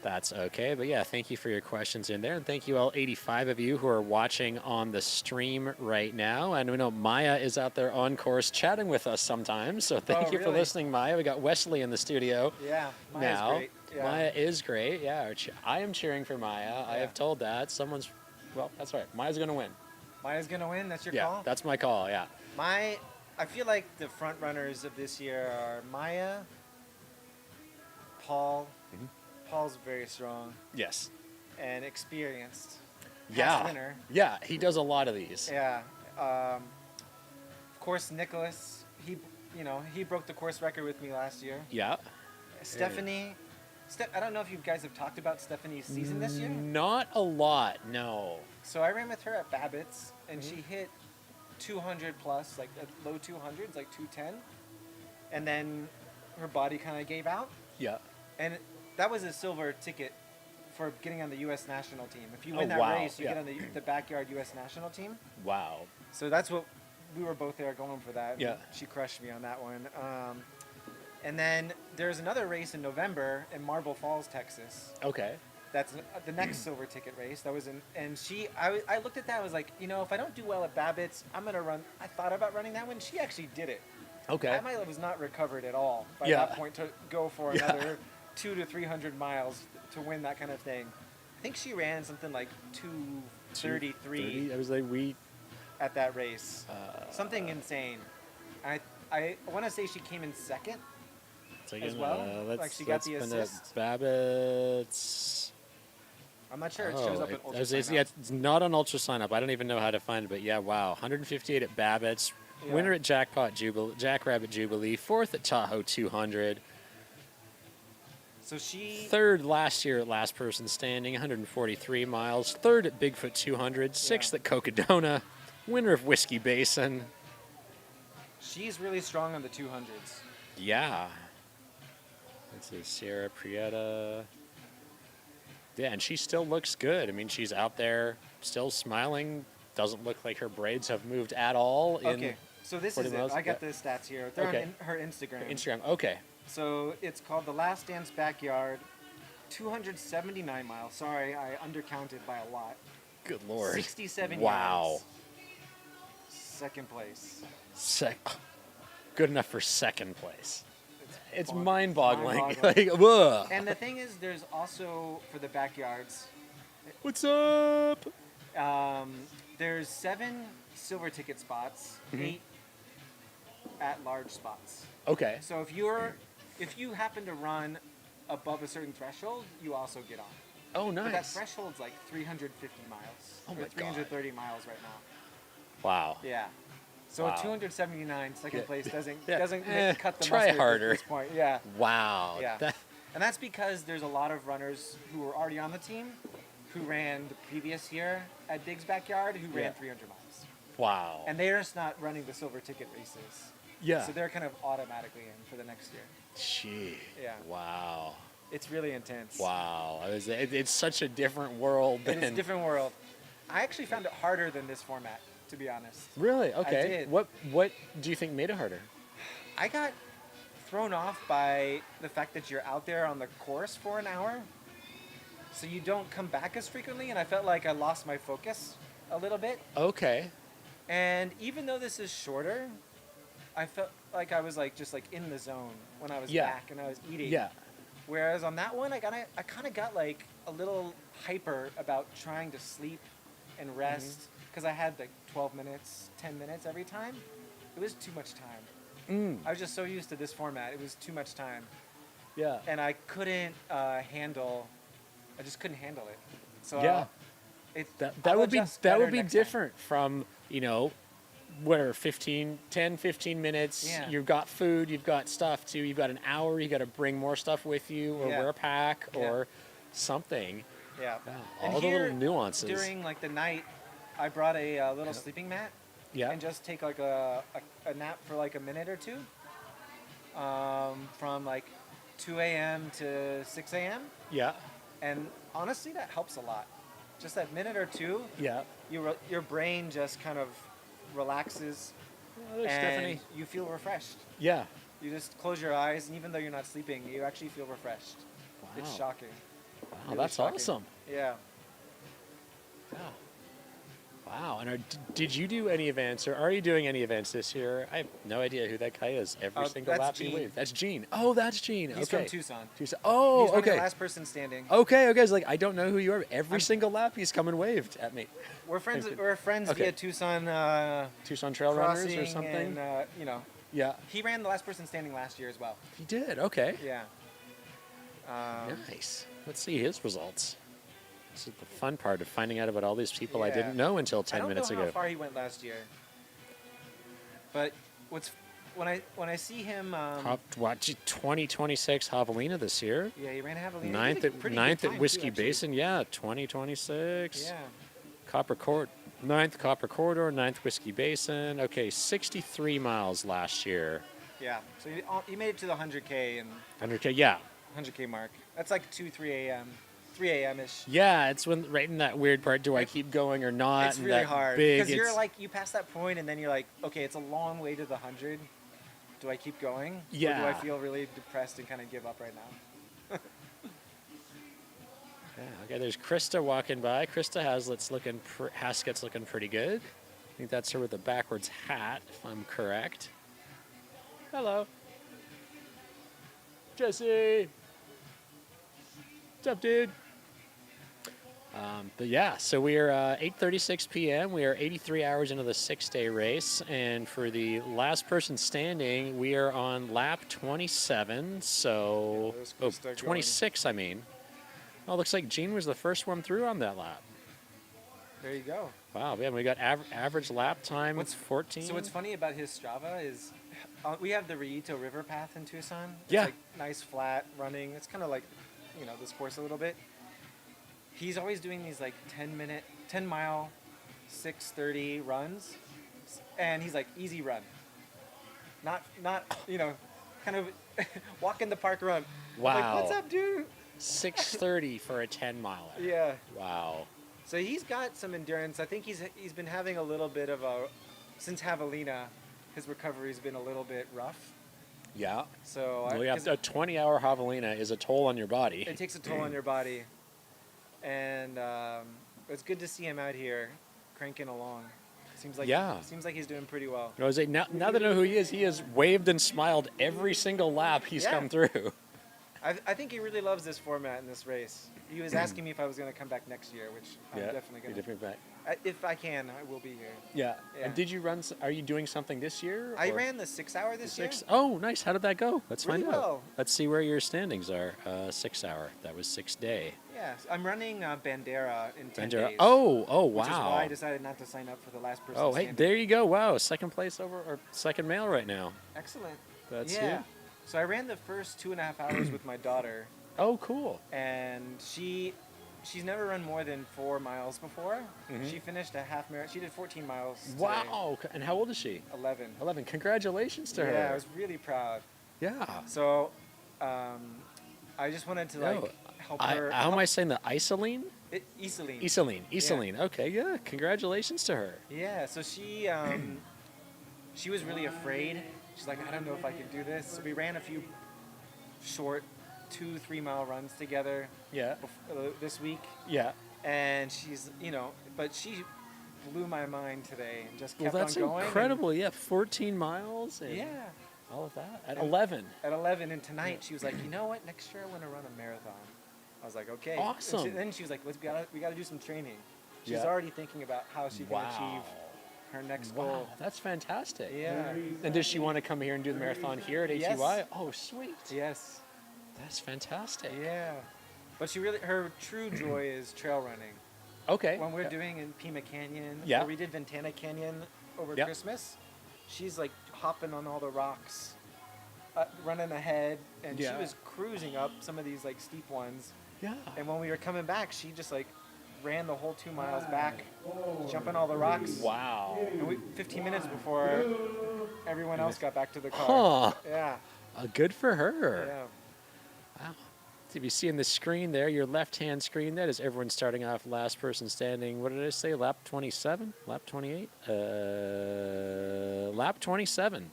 that's okay. But yeah, thank you for your questions in there. And thank you all 85 of you who are watching on the stream right now. And we know Maya is out there on course chatting with us sometimes. So thank you for really? listening, Maya. We got Wesley in the studio Yeah, Maya's now. great. Yeah. Maya is great. Yeah, I am cheering for Maya. I Yeah. have told that. Well, that's right. Maya's going to win. Maya's gonna win. That's your Yeah, call. that's my call. Yeah. I feel like the front runners of this year are Maya, Paul. Mhm. Paul's very strong Yes. and experienced. Past Yeah. winner. Yeah, he does a lot of these. Yeah. Of course, Nicholas. He broke the course record with me last year. Yeah. Stephanie. I don't know if you guys have talked about Stephanie's season this year. Not a lot, no. So I ran with her at Babbitt's, and Mm-hmm. she hit 200 plus, like low 200s, like 210. And then her body kind of gave out. Yeah. And that was a silver ticket for getting on the U.S. national team. If you Oh, win that wow, race, you yeah. get on the backyard U.S. national team. Wow. So that's what we were both there going for that. Yeah. She crushed me on that one. And then there's another race in November in Marble Falls, Texas. Okay. That's the next silver ticket race. That was I looked at that. I was like, if I don't do well at Babbitt's, I'm gonna run. I thought about running that one. She actually did it. Okay. I was not recovered at all by Yeah. that point to go for Yeah. another 200 to 300 miles to win that kind of thing. I think she ran something like 2:33 I was like, at that race. Something insane. I want to say she came in second. As well? Like she got the assist? Babbitt's. I'm not sure. It shows up in Ultra Yeah, it's not on Ultra Sign Up. I don't even know how to find it, but yeah, wow. 158 at Babbitt's. Yeah. Winner at Jackrabbit Jubilee. Fourth at Tahoe 200. So she. Third last year at Last Person Standing, 143 miles. Third at Bigfoot 200. Sixth at Cocodona. Winner of Whiskey Basin. She's really strong on the 200s. Yeah. This is Sierra Prieta. Yeah, and she still looks good. I mean, she's out there still smiling. Doesn't look like her braids have moved at all. Okay, so this 40 is miles? it. I got Yeah. the stats here. They're Okay. on her Instagram. Instagram. Okay. So it's called The Last Dance Backyard, 279 miles. Sorry, I undercounted by a lot. Good Lord. 67 Wow. yards. Second place. Good enough for second place. It's Bog- mind-boggling. mind-boggling. Like, ugh. And the thing is, there's also, for the backyards, What's up? there's 7 silver ticket spots, Mm-hmm. 8 at-large spots. Okay. So if you happen to run above a certain threshold, you also get on. Oh, But that nice. threshold's like 350 miles. Oh or my God. 330 miles right now. Wow. Yeah. So Wow. 279 second Yeah. place doesn't Yeah. cut the Try mustard harder. at this point. Yeah. Wow. Yeah. That- And that's because there's a lot of runners who were already on the team who ran the previous year at Big's Backyard who Yeah. ran 300 miles. wow. And they're just not running the silver ticket races. yeah. So they're kind of automatically in for the next year. Gee. Yeah. Wow. It's really intense. Wow. It's such a different world It is than. a different world. I actually found it harder than this format, to be honest. Really? Okay. did. What do you think made it harder? I got thrown off by the fact that you're out there on the course for an hour, so you don't come back as frequently, and I felt like I lost my focus a little bit. Okay. And even though this is shorter, I felt like I was just in the zone when I was Yeah. back and I was eating. Yeah. Whereas on that one, I kind of got like a little hyper about trying to sleep and rest because I had like 12 minutes, 10 minutes every time. It was too much time. I was just so used to this format. It was too much time, Yeah. and I couldn't handle. I just couldn't handle it. So Yeah. I'll That would be adjust better next time. different from, whatever, 15 minutes. Yeah. You've got food, you've got stuff too. You've got an hour, you got to bring more stuff with you or Yeah. wear a pack Yeah. or something. Yeah. Yeah, And all the little here, nuances. During like the night, I brought a little sleeping mat. Yeah. And just take like a nap for like a minute or two. From like 2 a.m. to 6 a.m. Yeah. And honestly, that helps a lot. Just that minute or two, Yeah. your brain just kind of relaxes There's and Stephanie. you feel refreshed. Yeah. You just close your eyes, and even though you're not sleeping, you actually feel refreshed. It's Wow. shocking. Wow, Really that's shocking. awesome. Yeah. Wow. Wow. And did you do any events, or are you doing any events this year? I have no idea who that guy is. Every single that's lap he Gene. waved. That's Gene. Oh, that's Gene. He's okay. from Tucson. Tucson. Oh, He's running okay. the last person standing. Okay. It's like I don't know who you are. Every single lap he's come and waved at me. We're friends. Okay. We're friends Okay. via Tucson Tucson Trail Runners Crossing or something. And, Yeah, he ran the last person standing last year as well. he did. Okay. Yeah. Nice. Let's see his results. This is the fun part of finding out about all these people I Yeah. didn't know until I 10 don't minutes know ago. how far he went last year. But when I see him, Watch 2026 Javelina this year. yeah, he ran Javelina. Ninth at Whiskey Basin. Yeah, 2026. Yeah. Ninth Copper Corridor, 9th Whiskey Basin. Okay, 63 miles last year. Yeah. So he made it to the 100K and 100K, yeah. 100K mark. That's like 3 a.m. ish. Yeah, it's when right in that weird part, do I keep going or not? It's and really that hard big, because you're like you pass that point and then you're like, okay, it's a long way to the 100. Do I keep going? Or do Yeah. I feel really depressed and kind of give up right now? Yeah, okay, there's Krista walking by. Krista Haskett's looking pretty good. I think that's her with the backwards hat, if I'm correct. Hello. Jesse. What's up, dude? But yeah, so we are 8:36 p.m. We are 83 hours into the 6-day race, and for the last person standing, we are on lap 27. So, there's Krista going. 26, I mean. Oh, looks like Gene was the first one through on that lap. There you go. Wow, man, we got average lap time. What's 14. So what's funny about his Strava is we have the Rillito River Path in Tucson. It's Yeah. like nice flat running. It's kind of like, this course a little bit. He's always doing these like 10 mile, 6:30 runs, and he's like easy run. Not kind of walk in the park run. I'm like, Wow. what's up, dude? 6:30 for a 10 miler. Yeah. Wow. So he's got some endurance. I think he's been having a little bit of since Javelina, his recovery's been a little bit rough. Yeah. So Well, yeah, a 20-hour javelina is a toll on your body. it takes a toll on your body, and it's good to see him out here cranking along. Seems like he's doing pretty well. I was like, now that I know who he has waved and smiled every single lap he's come through. I think he really loves this format in this race. He was asking me if I was going to come back next year, which I'm definitely going to. Definitely back. If I can, I will be here. Yeah. Yeah. And did you run? Are you doing something this year? I or- ran the 6-hour this year. Oh, nice. How did that go? Let's Really find out. well. Let's see where your standings are. 6-hour. That was 6-day. Yeah, I'm running Bandera in 10 days. Oh, wow. Which is why I decided not to sign up for the last person. Oh, hey, standing. there you go. Wow, second place or second male right now. Excellent. That's yeah. you. So I ran the first 2.5 hours with my daughter, Oh, cool. and she's never run more than 4 miles before. She finished a half marathon. She did 14 miles. Today. Wow. And how old is she? 11. 11. Congratulations to her. Yeah, I was really proud. Yeah. So, I just wanted to help her. How am I saying that? Isoline? Isoline. Isoline. Okay, yeah. Congratulations to her. Yeah. So she was really afraid. She's like, I don't know if I can do this. So we ran a few short 2-3 mile runs together. Yeah. This week. Yeah. And she's, but she blew my mind today and just Well, kept that's on going. incredible. Yeah, 14 miles. And Yeah. all of that at 11. At 11, and tonight she was like, you know what? Next year I want to run a marathon. I was like, okay. Awesome. And then she was like, we got to do some training. She's Yeah. already thinking about how she can achieve her next Wow, goal. that's fantastic. Yeah. And does she want to come here and do the marathon here at ATY? Yes. Oh, sweet. Yes. That's fantastic. Yeah. But her true joy is trail running. Okay. When we're doing in Pima Canyon, Yeah. or we did Ventana Canyon over Yep. Christmas, she's like hopping on all the rocks, running ahead, and Yeah. she was cruising up some of these like steep ones. Yeah. And when we were coming back, she just like ran the whole 2 miles back, jumping all the rocks. Wow. And 15 minutes before everyone else got back to the car. Huh. Yeah. Good for her. Yeah. Wow. So if you see on the screen there, your left-hand screen, that is everyone starting off last person standing. What did I say? Lap 27? Lap 28? Lap 27.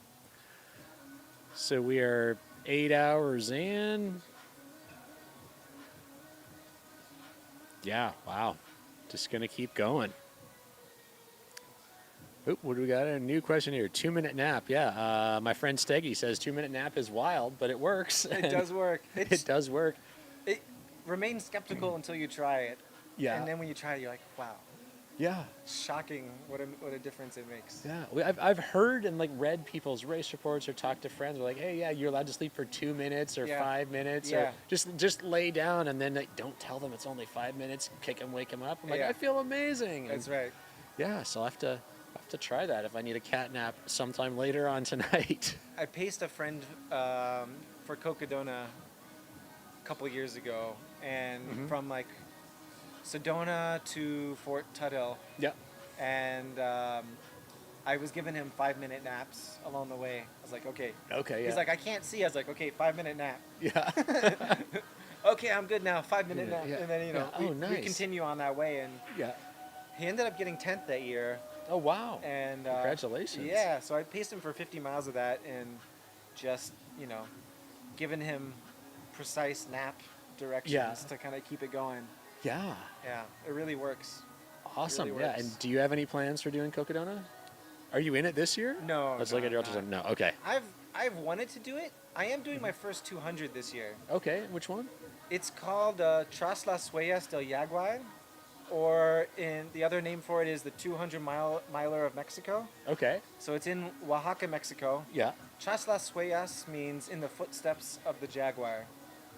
So we are 8 hours in. Yeah, wow. Just going to keep going. Oop, what do we got? A new question here. 2-minute nap. Yeah. My friend Steggy says 2-minute nap is wild, but it works. It does work. It does work. It remain skeptical until you try it. Yeah. And then when you try it, you're like, wow, Yeah. shocking what a difference it makes. Yeah. I've heard and like read people's race reports or talked to friends. Who are like, hey, yeah, you're allowed to sleep for 2 minutes or Yeah. 5 minutes Yeah. or just lay down and then like, don't tell them it's only 5 minutes. Kick them, wake them up. I'm like, Yeah. I feel amazing. That's And right. yeah. So I'll have to try that if I need a cat nap sometime later on tonight. I paced a friend for Cocodona a couple years ago, and from like Sedona to Fort Tuthill, Yeah. and I was giving him 5-minute naps along the way. I was like, okay. Okay. Yeah. He's like, I can't see. I was like, okay, 5-minute nap. yeah. Okay, I'm good now. 5-minute Yeah, nap. yeah. And then Yeah. Oh, we nice. continue on that way, and yeah. he ended up getting 10th that year. Oh wow. And Congratulations. Yeah, so I paced him for 50 miles of that, and just giving him precise nap directions Yeah. to kind of keep it going. Yeah. Yeah, it really works. Awesome. really Yeah. works. And do you have any plans for doing Cocodona? Are you in it this year? No, Let's no, look at your I'm ultrasound. No. Okay. I've wanted to do it. I am doing my first 200 this year. Okay. Which one? It's called Tras las Huellas del Jaguar, or in the other name for it is the 200-miler of Mexico. Okay. So it's in Oaxaca, Mexico. Yeah. Tras las Huellas means in the footsteps of the jaguar.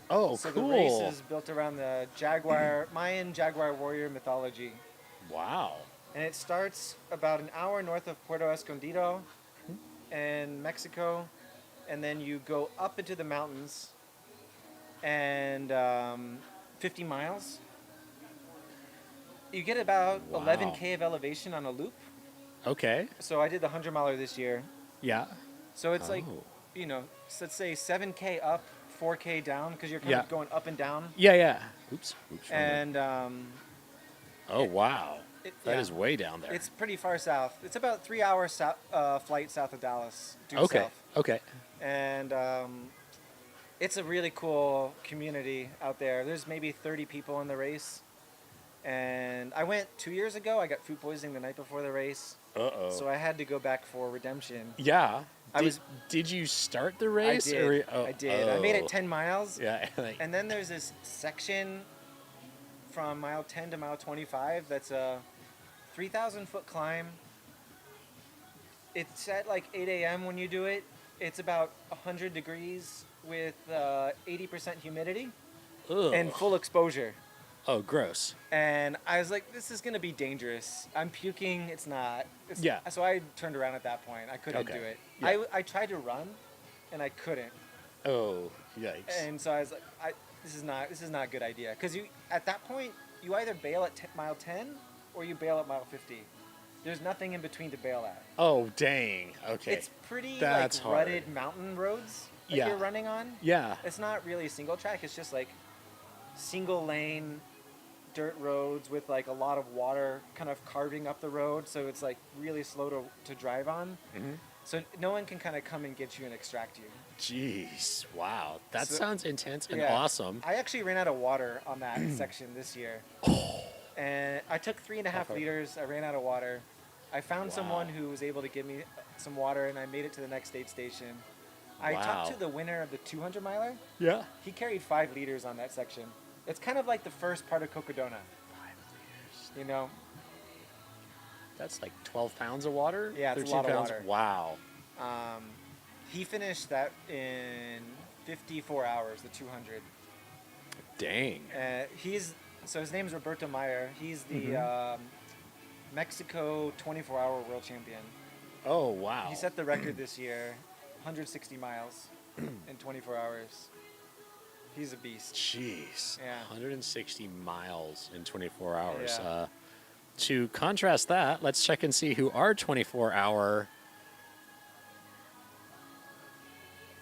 Oh, So cool. the race is built around the jaguar, Mayan jaguar warrior mythology. Wow. And it starts about an hour north of Puerto Escondido in Mexico. And then you go up into the mountains and 50 miles. You get about Wow. 11K of elevation on a loop. Okay. So I did the 100-miler this year. Yeah. So it's like, Oh. so let's say 7K up, 4K down, because you're kind Yeah. of going up and down. Yeah. Yeah. Oops. Oops. wrong way. And Oh wow. That yeah. is way down there. It's pretty far south. It's about 3 hour flight south of Dallas, due okay. south. Okay. And it's a really cool community out there. There's maybe 30 people in the race. And I went 2 years ago. I got food poisoning the night before the race. Uh-oh. So I had to go back for redemption. Yeah. I was- Did you start the race? I did. Or, oh, I did. I made oh. it 10 miles. Yeah. like- And then there's this section from mile 10 to mile 25 that's a 3,000-foot climb. It's at like 8 a.m. when you do it. It's about 100 degrees with 80% humidity Ugh. and full exposure. Oh, gross. And I was like, this is going to be dangerous. I'm puking. It's not. Yeah. So I turned around at that point. I couldn't Okay. do it. Yeah. I tried to run, and I couldn't. Oh, yikes. And so I was like, this is not a good idea. Because at that point, you either bail at mile 10 or you bail at mile 50. There's nothing in between to bail at. Oh, dang. Okay. It's pretty That's like hard. rutted mountain roads that Yeah. you're running on. Yeah. It's not really single track. It's just like single lane dirt roads with like a lot of water kind of carving up the road. So it's like really slow to drive on. Mhm. So no one can kind of come and get you and extract you. Jeez. Wow. That So- sounds intense and Yeah. awesome. I actually ran out of water on that section this year. And I took 3.5 Okay. liters. I ran out of water. I found Wow. someone who was able to give me some water, and I made it to the next aid station. I talked Wow. to the winner of the 200-miler. Yeah. He carried 5 liters on that section. It's kind of like the first part of Cocodona. 5 liters. You know? That's like 12 pounds of water? Yeah, it's a 13 lot of pounds? water. Wow. He finished that in 54 hours, the 200. Dang. So his name's Roberto Meyer. He's the Mexico 24-hour world champion. Oh, wow. He set the record this year, 160 miles in 24 hours. He's a beast. Jeez. Yeah. 160 miles in 24 hours. Yeah. To contrast that, let's check and see who our 24-hour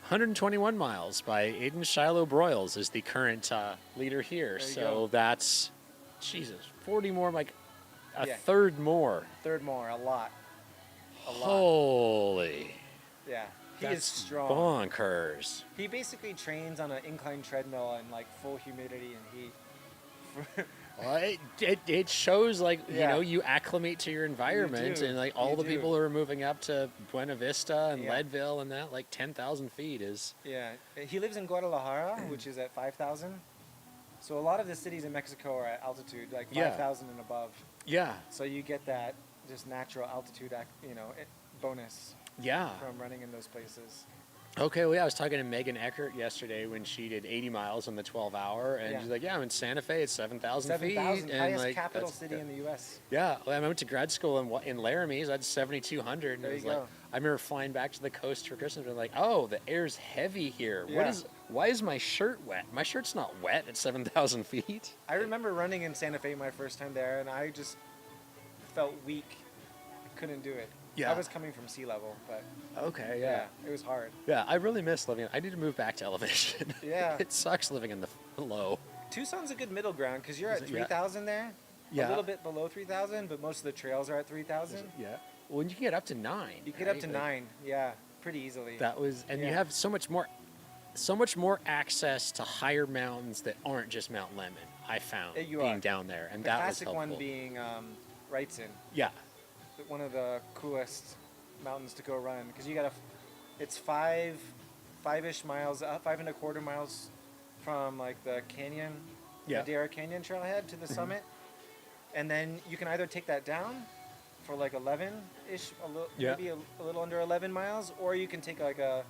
121 miles by Aiden Shiloh Broyles is the current leader here. There you So go. that's, Jesus, 40 more, like a Yeah. third more. Third more, a lot. A lot. Holy. Yeah. He That's is strong. bonkers. He basically trains on an incline treadmill in like full humidity and heat. Well, it shows like Yeah. you acclimate to your environment, do. and like all You the do. people who are moving up to Buena Vista and Yeah. Leadville and that, like 10,000 feet is. Yeah, he lives in Guadalajara, which is at 5,000. So a lot of the cities in Mexico are at altitude, like Yeah. 5,000 and above. Yeah. So you get that just natural altitude, bonus Yeah. from running in those places. Okay, well, yeah, I was talking to Megan Eckert yesterday when she did 80 miles on the 12-hour, and Yeah. she's like, yeah, I'm in Santa Fe, it's 7,000 feet. 7,000, and highest like, capital that's- city in the U.S. Yeah, well, I went to grad school in Laramie, so that's 7,200. And There it was you like, go. I remember flying back to the coast for Christmas and like, oh, the air's heavy here. Yeah. Why is my shirt wet? My shirt's not wet at 7,000 feet. I remember running in Santa Fe my first time there, and I just felt weak. I couldn't do it. Yeah. I was coming from sea level, but Okay, yeah, it was hard. Yeah, I really miss living. I need to move back to elevation. Yeah. It sucks living in the low. Tucson's a good middle ground because you're Is at it? Yeah. 3,000 there. Yeah. A little bit below 3,000, but most of the trails are at 3,000. Yeah. Well, you can get up to 9. You get up right? to Like, 9, yeah, pretty easily. That was, and you Yeah. have so much more access to higher mountains that aren't just Mount Lemon. I found You being are. down there, and the that was classic helpful. one being Wrightson, Yeah. one of the coolest mountains to go run because it's five-ish miles, 5.25 miles from like the canyon, Yeah. Madera Canyon trailhead to the summit, and then you can either take that down for like 11-ish, Yeah. maybe a little under 11 miles, or you can take like a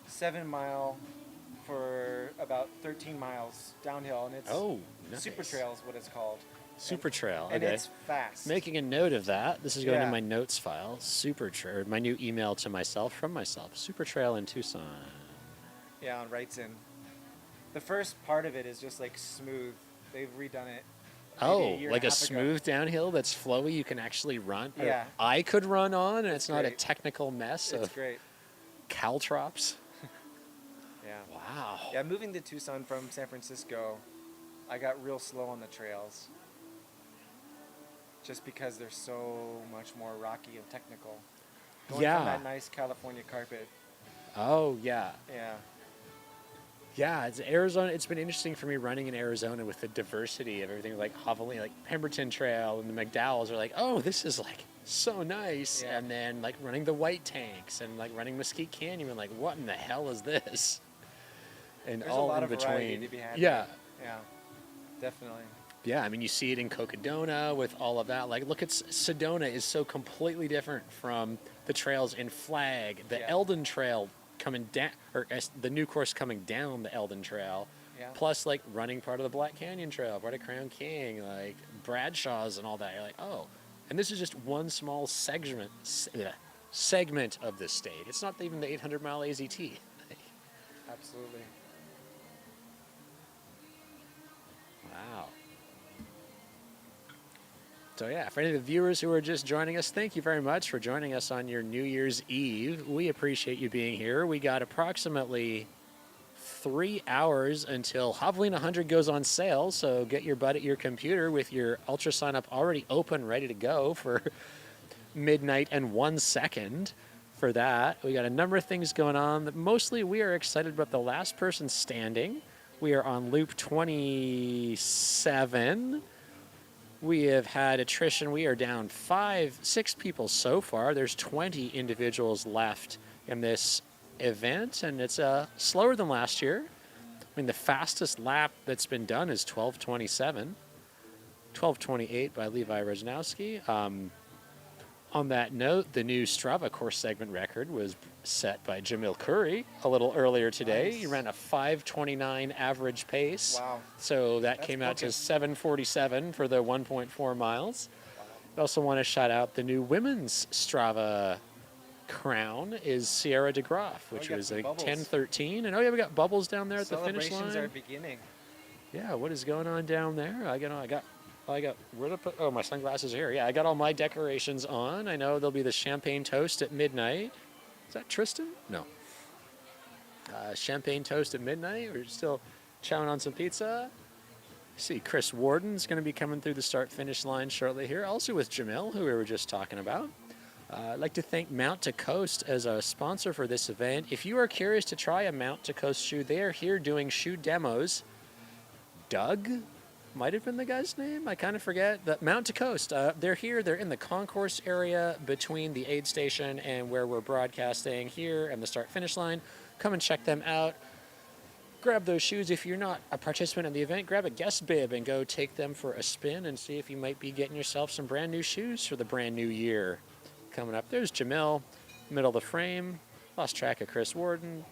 7-mile for about 13 miles downhill, and it's Oh, nice. Super Trail is what it's called. Super Trail. And Okay. it's fast. Making a note of that. This is going Yeah. in my notes file. Super Trail. My new email to myself from myself. Super Trail in Tucson. Yeah, on Wrightson. The first part of it is just like smooth. They've redone it. Oh, year and like a a half ago. smooth downhill that's flowy. You can actually run. or Yeah. I could run on, and it's not a great. technical mess It's of great. caltrops. Yeah. Wow. Yeah, moving to Tucson from San Francisco, I got real slow on the trails. Just because they're so much more rocky and technical. Going Yeah. from that nice California carpet. Oh, yeah. Yeah. Yeah, it's Arizona. It's been interesting for me running in Arizona with the diversity of everything, like Javelina, like Pemberton Trail and the McDowells are like, oh, this is like so nice. Yeah. And then like running the White Tanks and like running Mesquite Canyon, and like, what in the hell is this? And There's a all lot in of variety between. to be had Yeah. Yeah. Definitely. Yeah, I mean, you see it in Cocodona with all of that. Like, look at Sedona is so completely different from the trails in Flag. The Yeah. Eldon Trail coming down, or the new course coming down the Eldon Trail. Yeah. Plus, like, running part of the Black Canyon Trail, part of Crown King, like Bradshaw's and all that. You're like, oh. And this is just one small segment of the state. It's not even the 800-mile AZT. Absolutely. Wow. So yeah, for any of the viewers who are just joining us, thank you very much for joining us on your New Year's Eve. We appreciate you being here. We got approximately 3 hours until Javelina 100 goes on sale, so get your butt at your computer with your Ultra Sign Up already open, ready to go for midnight and 1 second for that. We got a number of things going on. Mostly we are excited about the last person standing. We are on loop 27. We have had attrition. We are down 6 people so far. There's 20 individuals left in this event, and it's slower than last year. I mean, the fastest lap that's been done is 12:27, 12:28 by Levi Rosnowski. On that note, the new Strava course segment record was set by Jamil Curry a little earlier today. Nice. He ran a 5:29 average pace. Wow. So that That's came out to booking. 7:47 for the 1.4 miles. I also want to shout out the new women's Strava crown is Sierra DeGroff, which got was some like bubbles. 10:13. And oh yeah, we got bubbles down there at the finish Celebrations line. are beginning. Yeah, what is going on down there? I got where to put? Oh, my sunglasses are here. Yeah, I got all my decorations on. I know there'll be the champagne toast at midnight. Is that Tristan? No. Champagne toast at midnight. We're still chowing on some pizza. See, Chris Warden's going to be coming through the start-finish line shortly here. Also with Jamil, who we were just talking about. I'd like to thank Mount to Coast as a sponsor for this event. If you are curious to try a Mount to Coast shoe, they are here doing shoe demos. Doug might have been the guy's name. I kind of forget. The Mount to Coast. They're here. They're in the concourse area between the aid station and where we're broadcasting here and the start-finish line. Come and check them out. Grab those shoes. If you're not a participant in the event, grab a guest bib and go take them for a spin and see if you might be getting yourself some brand new shoes for the brand new year. Coming up, there's Jamil, middle of the frame. Lost track of Chris Warden.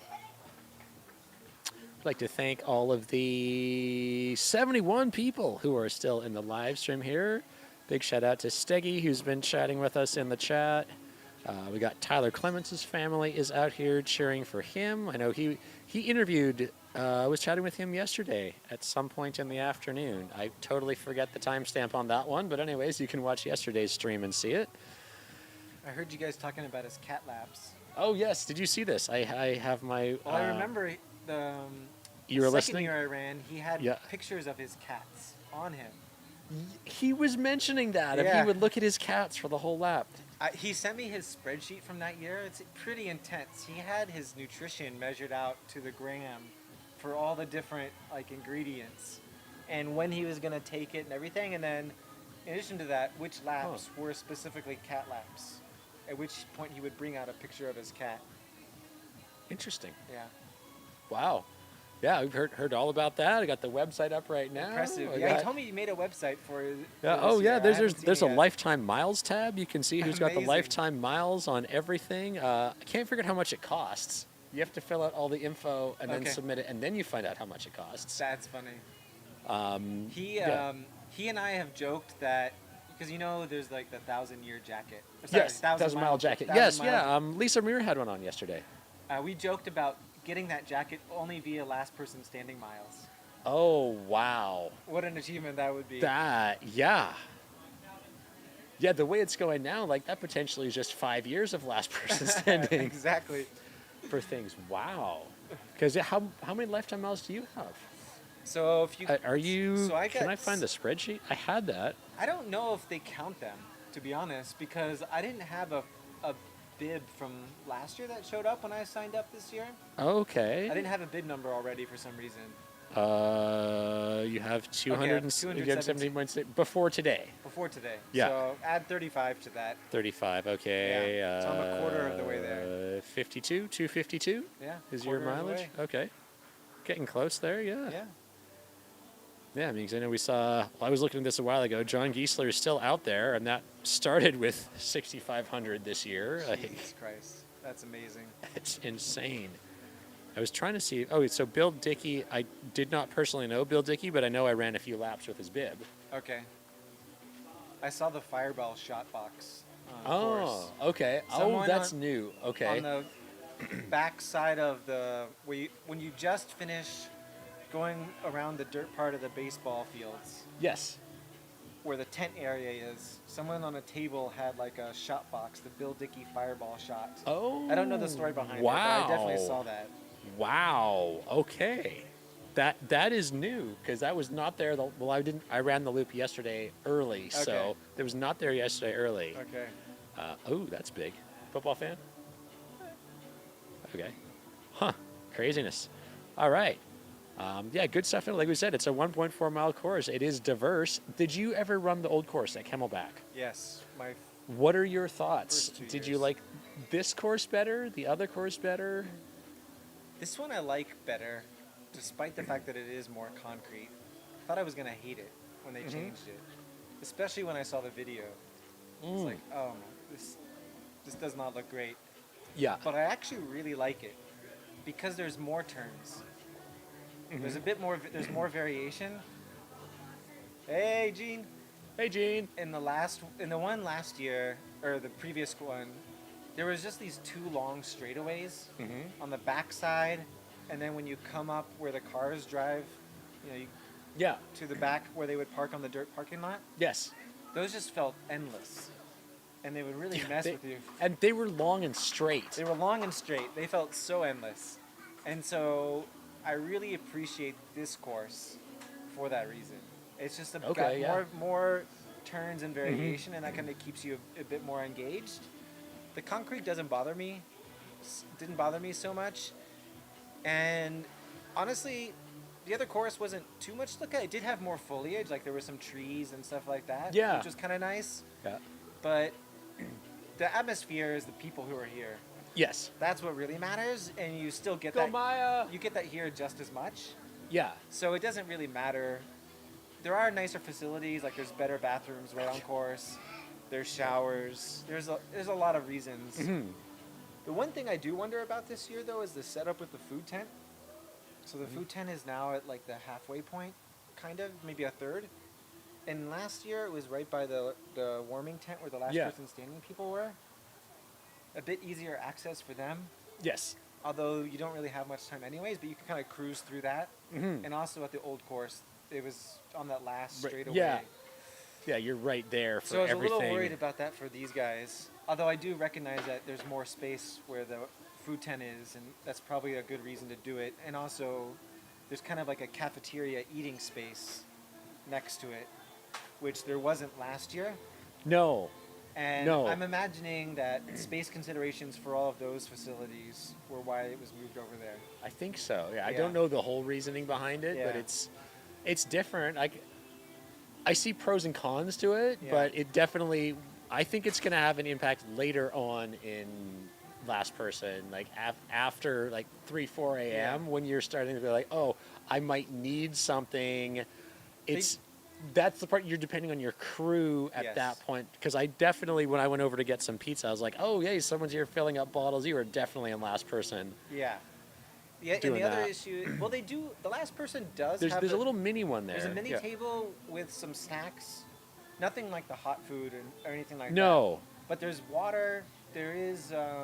I'd like to thank all of the 71 people who are still in the live stream here. Big shout out to Steggy, who's been chatting with us in the chat. We got Tyler Clements' family is out here cheering for him. I know he interviewed, I was chatting with him yesterday at some point in the afternoon. I totally forget the timestamp on that one, but anyways, you can watch yesterday's stream and see it. I heard you guys talking about his cat laps. Oh, yes. Did you see this? I have my... Well, I remember the you were second listening? year I ran, he had Yeah. pictures of his cats on him. He was mentioning that. If Yeah. he would look at his cats for the whole lap. He sent me his spreadsheet from that year. It's pretty intense. He had his nutrition measured out to the gram for all the different ingredients and when he was going to take it and everything. And then in addition to that, which laps were specifically cat laps. At which point he would bring out a picture of his cat. Interesting. Yeah. Wow. Yeah, we've heard all about that. I got the website up right now. Impressive. I Yeah, got- he told me you made a website for it. Yeah. for Oh, this yeah. year. I There's haven't seen there's it a yet. lifetime miles tab. You can see who's got the Amazing. lifetime miles on everything. I can't figure out how much it costs. You have to fill out all the info and then Okay. submit it, and then you find out how much it costs. That's funny. He yeah. he and I have joked that because there's the 1,000-year jacket. Or sorry, Yes, 1,000-mile jacket. 1,000 Yes, mile- yeah. Lisa Muir had one on yesterday. We joked about getting that jacket only via last person standing miles. Oh, wow. What an achievement that would be. Yeah. Yeah, the way it's going now, that potentially is just 5 years of last person standing Exactly. for things. Wow. Because how many lifetime miles do you have? So if you Are you? So I Can I got find the spreadsheet? I had that. I don't know if they count them, to be honest, because I didn't have a bib from last year that showed up when I signed up this year. Okay. I didn't have a bib number already for some reason. You have 270 points before today. Before today. Yeah. So add 35 to that. 35. Okay. Yeah, so I'm a quarter of the way there. 52. 252 Yeah. is your quarter of the mileage. way. Okay. Getting close there. Yeah. Yeah. Yeah, I mean, 'cause I know we saw. Well, I was looking at this a while ago. John Giesler is still out there, and that started with 6,500 this year. Jesus Christ. That's amazing. It's insane. I was trying to see. Oh, so Bill Dickey. I did not personally know Bill Dickey, but I know I ran a few laps with his bib. Okay. I saw the Fireball shot box on Oh, course. okay. Someone that's on- new. Okay. On the back side of when you just finish going around the dirt part of the baseball fields Yes. where the tent area is, someone on a table had a shot box, the Bill Dickey Fireball shot. Oh. I don't know the story behind it, wow. but I definitely saw that. Wow. Okay. That is new because that was not there. I ran the loop yesterday early, so Okay. it was not there yesterday early. Okay. Oh, that's big. Football fan? Okay. Huh. Craziness. All right. Yeah, good stuff. Like we said, it's a 1.4 mile course. It is diverse. Did you ever run the old course at Camelback? Yes, my What are your thoughts? First 2 Did you years. like this course better? The other course better? this one I like better, despite the fact that it is more concrete. I thought I was gonna hate it when they changed it, especially when I saw the video. It's like, oh, this does not look great. Yeah. But I actually really like it because there's more turns. There's a bit more. There's more variation. Hey, Gene. Hey, Gene. In the one last year, or the previous one, there was just these 2 long straightaways on the backside, and then when you come up where the cars drive, Yeah. to the back where they would park on the dirt parking lot, Yes. those just felt endless, and they would really mess with you. And they were long and straight. They were long and straight. They felt so endless, and so I really appreciate this course for that reason. It's just got more turns and variation, and that kind of keeps you a bit more engaged. The concrete didn't bother me so much, and honestly, the other course wasn't too much to look at. It did have more foliage, like there were some trees and stuff like that, Yeah. which was kind of nice. Yeah. But the atmosphere is the people who are here. Yes. That's what really matters, and you still get Go that. Maya. You get that here just as much. Yeah. So it doesn't really matter. There are nicer facilities, like there's better bathrooms right on course. There's showers. There's a lot of reasons. Mhm. The one thing I do wonder about this year, though, is the setup with the food tent. So the food tent is now at like the halfway point, kind of, maybe a third. And last year it was right by the warming tent where the last Yeah. person standing people were. A bit easier access for them, Yes. although you don't really have much time anyways, but you can kind of cruise through that. Mhm. And also at the old course, it was on that last Right, straightaway. yeah. Yeah, you're right there for So I was everything. a little worried about that for these guys. Although I do recognize that there's more space where the food tent is, and that's probably a good reason to do it. And also, there's kind of like a cafeteria eating space next to it, which there wasn't last year. No. And No. I'm imagining that space considerations for all of those facilities were why it was moved over there. I think so. Yeah, I Yeah. don't know the whole reasoning behind it, but Yeah. it's different. I see pros and cons to it, Yeah. but it definitely I think it's going to have an impact later on in last person, like after like 3-4 a.m. Yeah. when you're starting to be like, oh, I might need something. That's the part you're depending on your crew at Yes. that point. Because I definitely, when I went over to get some pizza, I was like, oh, yeah, someone's here filling up bottles. You were definitely in last person. Yeah. Yeah, and Doing the other that. issue, well, they do. The last person does. There's have a little mini one there. There's a mini Yeah. table with some snacks. Nothing like the hot food or anything like that. No. But there's water. There is, a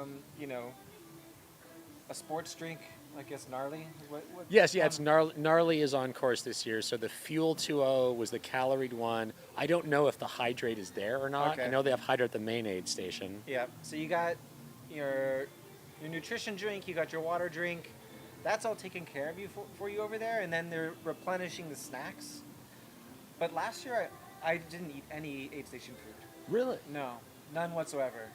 sports drink. I guess gnarly. What, Yes, yeah, it's gnarly is on course this year. So the Fuel 2.0 was the caloried one. I don't know if the Hydrate is there or not. I Okay. know they have Hydrate at the main aid station. Yeah. So you got your nutrition drink. You got your water drink. That's all taken care of for you over there, and then they're replenishing the snacks. But last year I didn't eat any aid station food. Really? No, none whatsoever.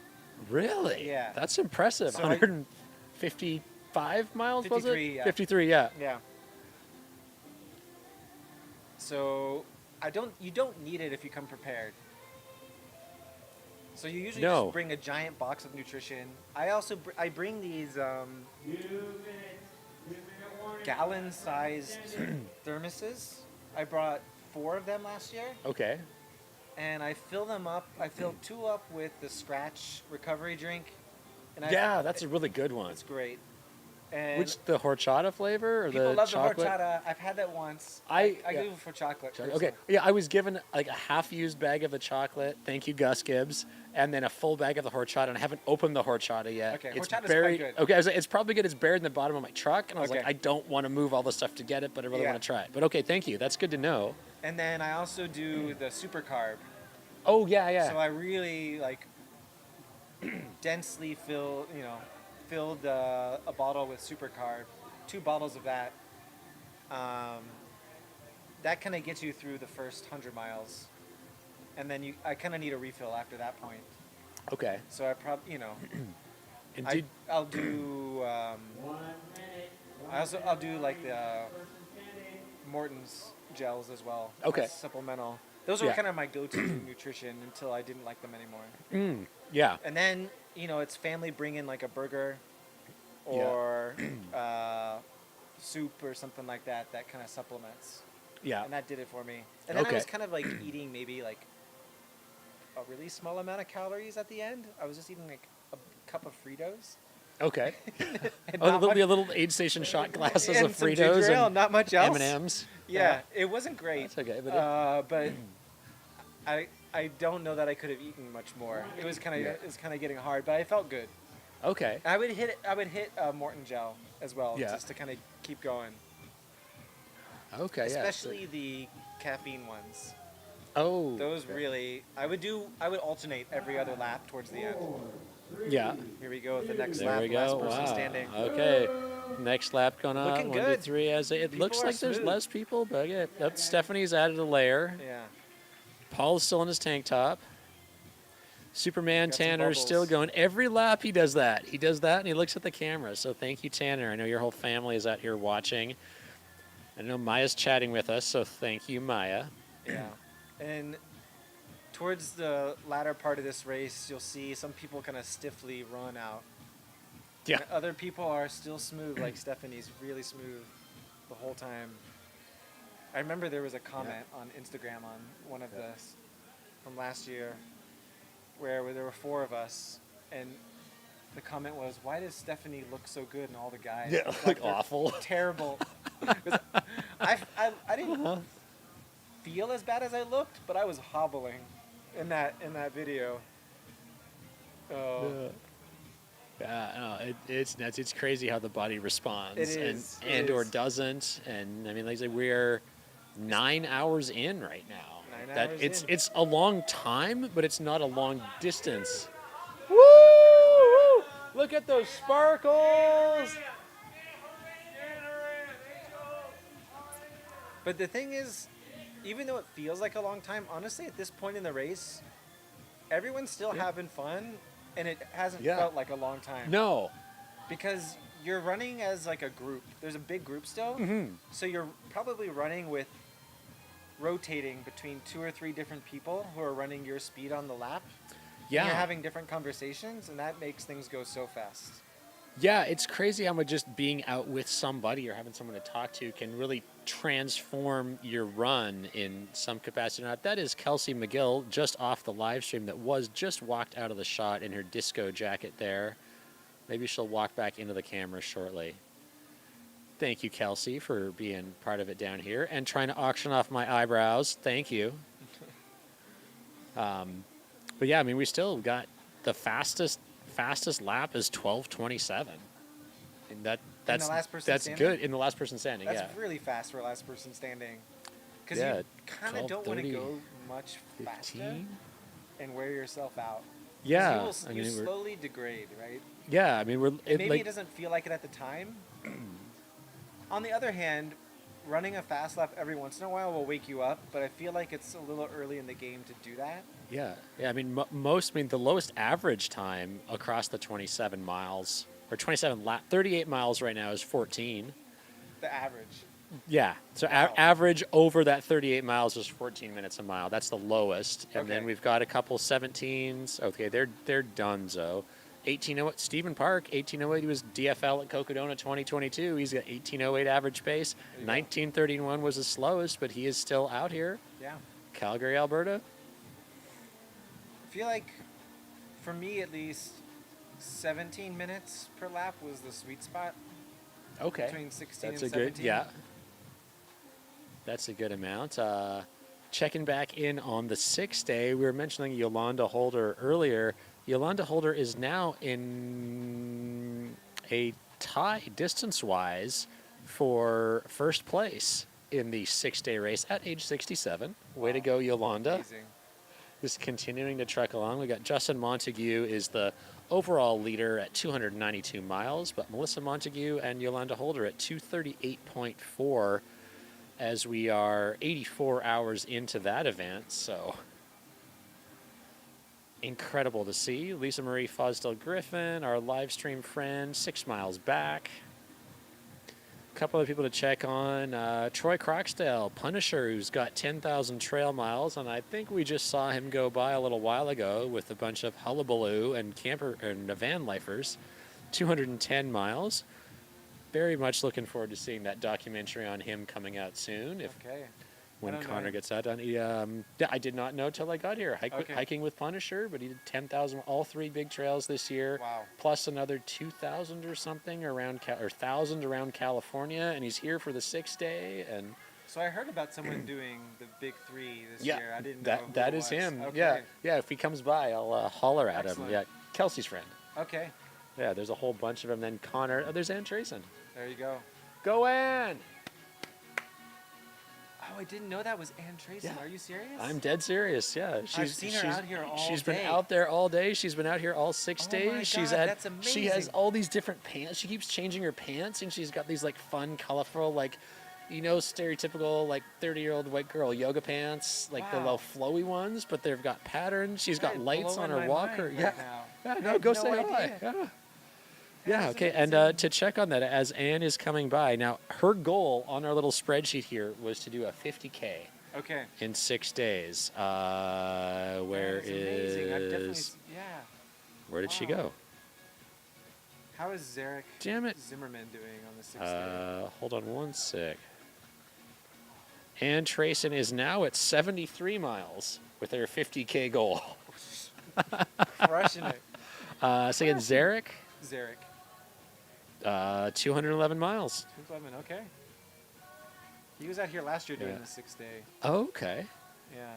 Really? Yeah. That's impressive. So I- 155 miles was 53, it? yeah. 53, yeah. Yeah. So you don't need it if you come prepared. So you usually No. just bring a giant box of nutrition. I also I bring these gallon-sized thermoses. I brought 4 of them last year, Okay. and I fill them up. I filled 2 up with the Scratch recovery drink. And Yeah, that's a really good one. it's great. And Which, the horchata flavor or people the love chocolate? the horchata. I've had that once. I- I yeah. go for chocolate. Okay. Yeah, I was given like a half-used bag of the chocolate. Thank you, Gus Gibbs, and then a full bag of the horchata. And I haven't opened the horchata yet. Okay, it's horchata's very quite good. okay. I was like, it's probably good. It's buried in the bottom of my truck, and I was like, Okay. I don't want to move all the stuff to get it, but I really Yeah. want to try it. But okay, thank you. That's good to know. And then I also do the super carb. Oh yeah, yeah. So I really like densely filled a bottle with super carb, 2 bottles of that. That kind of gets you through the first 100 miles, and then I kind of need a refill after that point. Okay. So I probably And did, I'll do I'll do like the Morton's gels as well. Okay. as supplemental. Those were Yeah. kind of my go-to nutrition until I didn't like them anymore. yeah. And then, it's family bringing like a burger or soup or something like that kind of supplements. Yeah. And that did it for me. And then I Okay. was kind of like eating maybe like a really small amount of calories at the end. I was just eating like a cup of Fritos. Okay. And Oh, not there'll be a much- little aid station shot glasses and of some Fritos ginger ale, and not much else. M&Ms. Yeah, it wasn't great. That's okay, but But I don't know that I could have eaten much more. It was kind of getting hard, but I felt good. okay. I would hit Morton gel as well, Yeah. just to kind of keep going. Okay. Yeah. Especially the caffeine ones. Oh. Those okay. really, I would alternate every other lap towards the end. Yeah. Here we go with the next There lap. we Last go. person Wow. standing. Okay. Next lap going on. Looking 1, 2, good. 3. It People looks are like there's smooth. less people, but yeah. Stephanie's added a layer. Yeah. Paul's still in his tank top. Superman Got some Tanner's still bubbles. going. Every lap he does that. He does that and he looks at the camera. So thank you, Tanner. I know your whole family is out here watching. I know Maya's chatting with us, so thank you, Maya. Yeah. And towards the latter part of this race, you'll see some people kind of stiffly run out. Yeah. And other people are still smooth, like Stephanie's really smooth the whole time. I remember there was a comment on Instagram on one of the from last year where there were 4 of us, and the comment was, "Why does Stephanie look so good and all the guys Like awful. terrible?" 'Cause I didn't feel as bad as I looked, but I was hobbling in that video. Oh. It's nuts. It's crazy how the body responds. It is. And or doesn't. And I mean, like I said, we're 9 hours in right now. 9 hours in. It's a long time, but it's not a long distance. Woo! Look at those sparkles. But the thing is, even though it feels like a long time, honestly, at this point in the race, everyone's still having fun, and it hasn't felt like a long time. No. Because you're running as like a group. There's a big group still, so you're probably running with rotating between 2 or 3 different people who are running your speed on the lap. Yeah. And you're having different conversations, and that makes things go so fast. Yeah, it's crazy how much just being out with somebody or having someone to talk to can really transform your run in some capacity or not. That is Kelsey McGill just off the live stream that was just walked out of the shot in her disco jacket there. Maybe she'll walk back into the camera shortly. Thank you, Kelsey, for being part of it down here and trying to auction off my eyebrows. Thank you. But yeah, I mean, we still got the fastest lap is 12:27, and that's the last person that's standing? good in the last person standing. That's yeah, really fast for last person standing. Because Yeah, you kind of don't want to 12:30, go much faster 15. and wear yourself out. 'Cause Yeah, you, will, I you mean, we're- slowly degrade, right? yeah. I mean, we're And maybe it doesn't feel like it at the time. On the other hand, running a fast lap every once in a while will wake you up, but I feel like it's a little early in the game to do that. yeah. I mean, the lowest average time across the 27 miles or 27 lap, 38 miles right now is 14. The average. Yeah. So Wow. average over that 38 miles is 14 minutes a mile. That's the lowest. And then Okay. we've got a couple 17s. Okay, they're donezo. 1808 Stephen Park, 1808. He was DFL at Cocodona 2022. He's got 1808 average pace. There you go. 1931 was his slowest, but he is still out here. Yeah. Calgary, Alberta. I feel like, for me at least, 17 minutes per lap was the sweet spot. Okay. Between 16 That's and a good, 17. yeah. That's a good amount. Checking back in on the 6th day, we were mentioning Yolanda Holder earlier. Yolanda Holder is now in a tie distance-wise for first place in the 6-day race at age 67. Way to go, Yolanda. Amazing. Just continuing to trek along. We got Justin Montague is the overall leader at 292 miles, but Melissa Montague and Yolanda Holder at 238.4 as we are 84 hours into that event. So incredible to see. Lisa Marie Fosdell Griffin, our live stream friend, 6 miles back. A couple of people to check on. Troy Croxdale, Punisher, who's got 10,000 trail miles, and I think we just saw him go by a little while ago with a bunch of hullabaloo and camper and van lifers. 210 miles. Very much looking forward to seeing that documentary on him coming out soon. Okay. When I don't Connor know. gets that done. I did not know till I got here. Okay. Hiking with Punisher, but he did 10,000, all 3 big trails this year. Wow. Plus another 2,000 or something around, or 1,000 around California, and he's here for the 6th day. And So I heard about someone doing the big 3 this yeah, year. I didn't know who that it is was. him. Okay. Yeah. If he comes by, I'll holler at Excellent. him. Yeah, Kelsey's friend. Okay. Yeah, there's a whole bunch of them. Then Connor. Oh, there's Ann Trayson. There you go. Go Ann! Oh, I didn't know that was Ann Trayson. Yeah. Are you serious? I'm dead serious. Yeah, seen her out here all She's day. been out there all day. She's been out here all 6 Oh days. my She's God, had. that's She has amazing. all these different pants. She keeps changing her pants, and she's got these like fun, colorful, like, stereotypical like 30-year-old white girl yoga pants, like the Wow. little flowy ones, but they've got patterns. She's got You're lights on blowing her my walker. mind Yeah. right now. Yeah, I no, had go no say hi. idea. Yeah. Yeah, That's okay. And amazing. to check on that, as Anne is coming by, now her goal on our little spreadsheet here was to do a 50K Okay. in 6 days. Where That is amazing. I've definitely. is. Yeah. Where did she Wow. go? How is Zarek Damn it. Zimmerman doing on the 6th day? Hold on one sec. Ann Trayson is now at 73 miles with her 50K goal. Crushing it. So again, Zarek, Zarek. 211 miles. 211. Okay. He was out here last year doing Yeah. the 6th day. Okay. Yeah.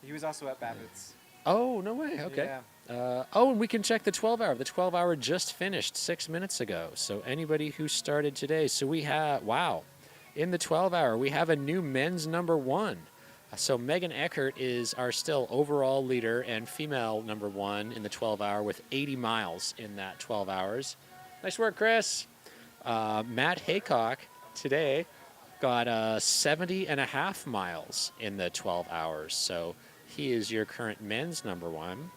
He was also at Babbitt's. Oh, no way. Okay. Yeah. And we can check the 12 hour. The 12 hour just finished 6 minutes ago. So anybody who started today. So we have, wow, in the 12 hour, we have a new men's number 1. So Megan Eckert is our still overall leader and female number 1 in the 12 hour with 80 miles in that 12 hours. Nice work, Chris. Matt Haycock today got 70 and a half miles in the 12 hours. So he is your current men's number 1.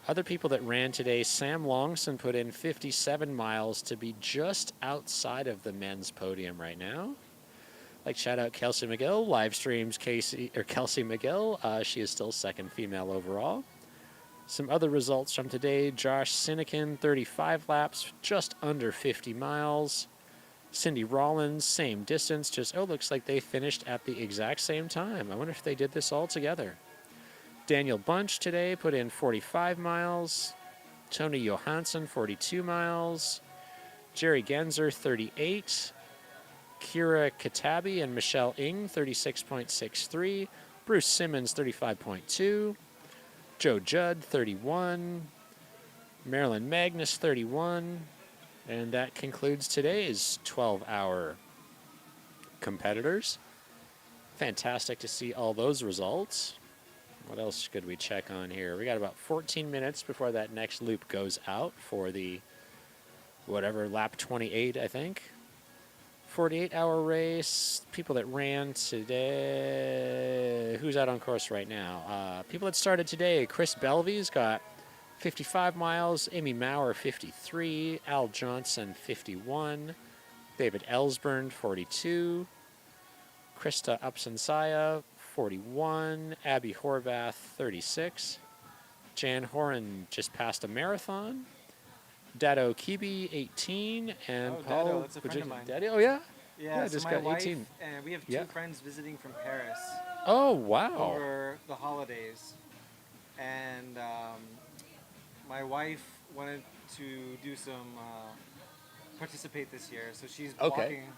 Other people that ran today, Sam Longson put in 57 miles to be just outside of the men's podium right now. Like shout out Kelsey McGill, live streams Kelsey McGill. She is still second female overall. Some other results from today, Josh Sinekin, 35 laps, just under 50 miles. Cindy Rollins, same distance, just, looks like they finished at the exact same time. I wonder if they did this all together. Daniel Bunch today put in 45 miles. Tony Johansson, 42 miles. Jerry Genzer, 38. Kira Katabi and Michelle Ng, 36.63. Bruce Simmons, 35.2. Joe Judd, 31. Marilyn Magnus, 31. And that concludes today's 12-hour competitors. Fantastic to see all those results. What else could we check on here? We got about 14 minutes before that next loop goes out for the, lap 28, I think. 48-hour race. People that ran today. Who's out on course right now? People that started today. Chris Belvy's got 55 miles. Amy Maurer, 53. Al Johnson, 51. David Ellsburn, 42. Krista Upsensaya, 41. Abby Horvath, 36. Jan Horan just passed a marathon. Dado Kibi, 18. And Oh, Paul Dado, that's a friend of mine. Daddy, oh, yeah? Yeah, so just my got wife 18. and we have two Yeah. friends visiting from Paris Oh, wow. over the holidays, and my wife wanted to do some participate this year, so she's Okay. walking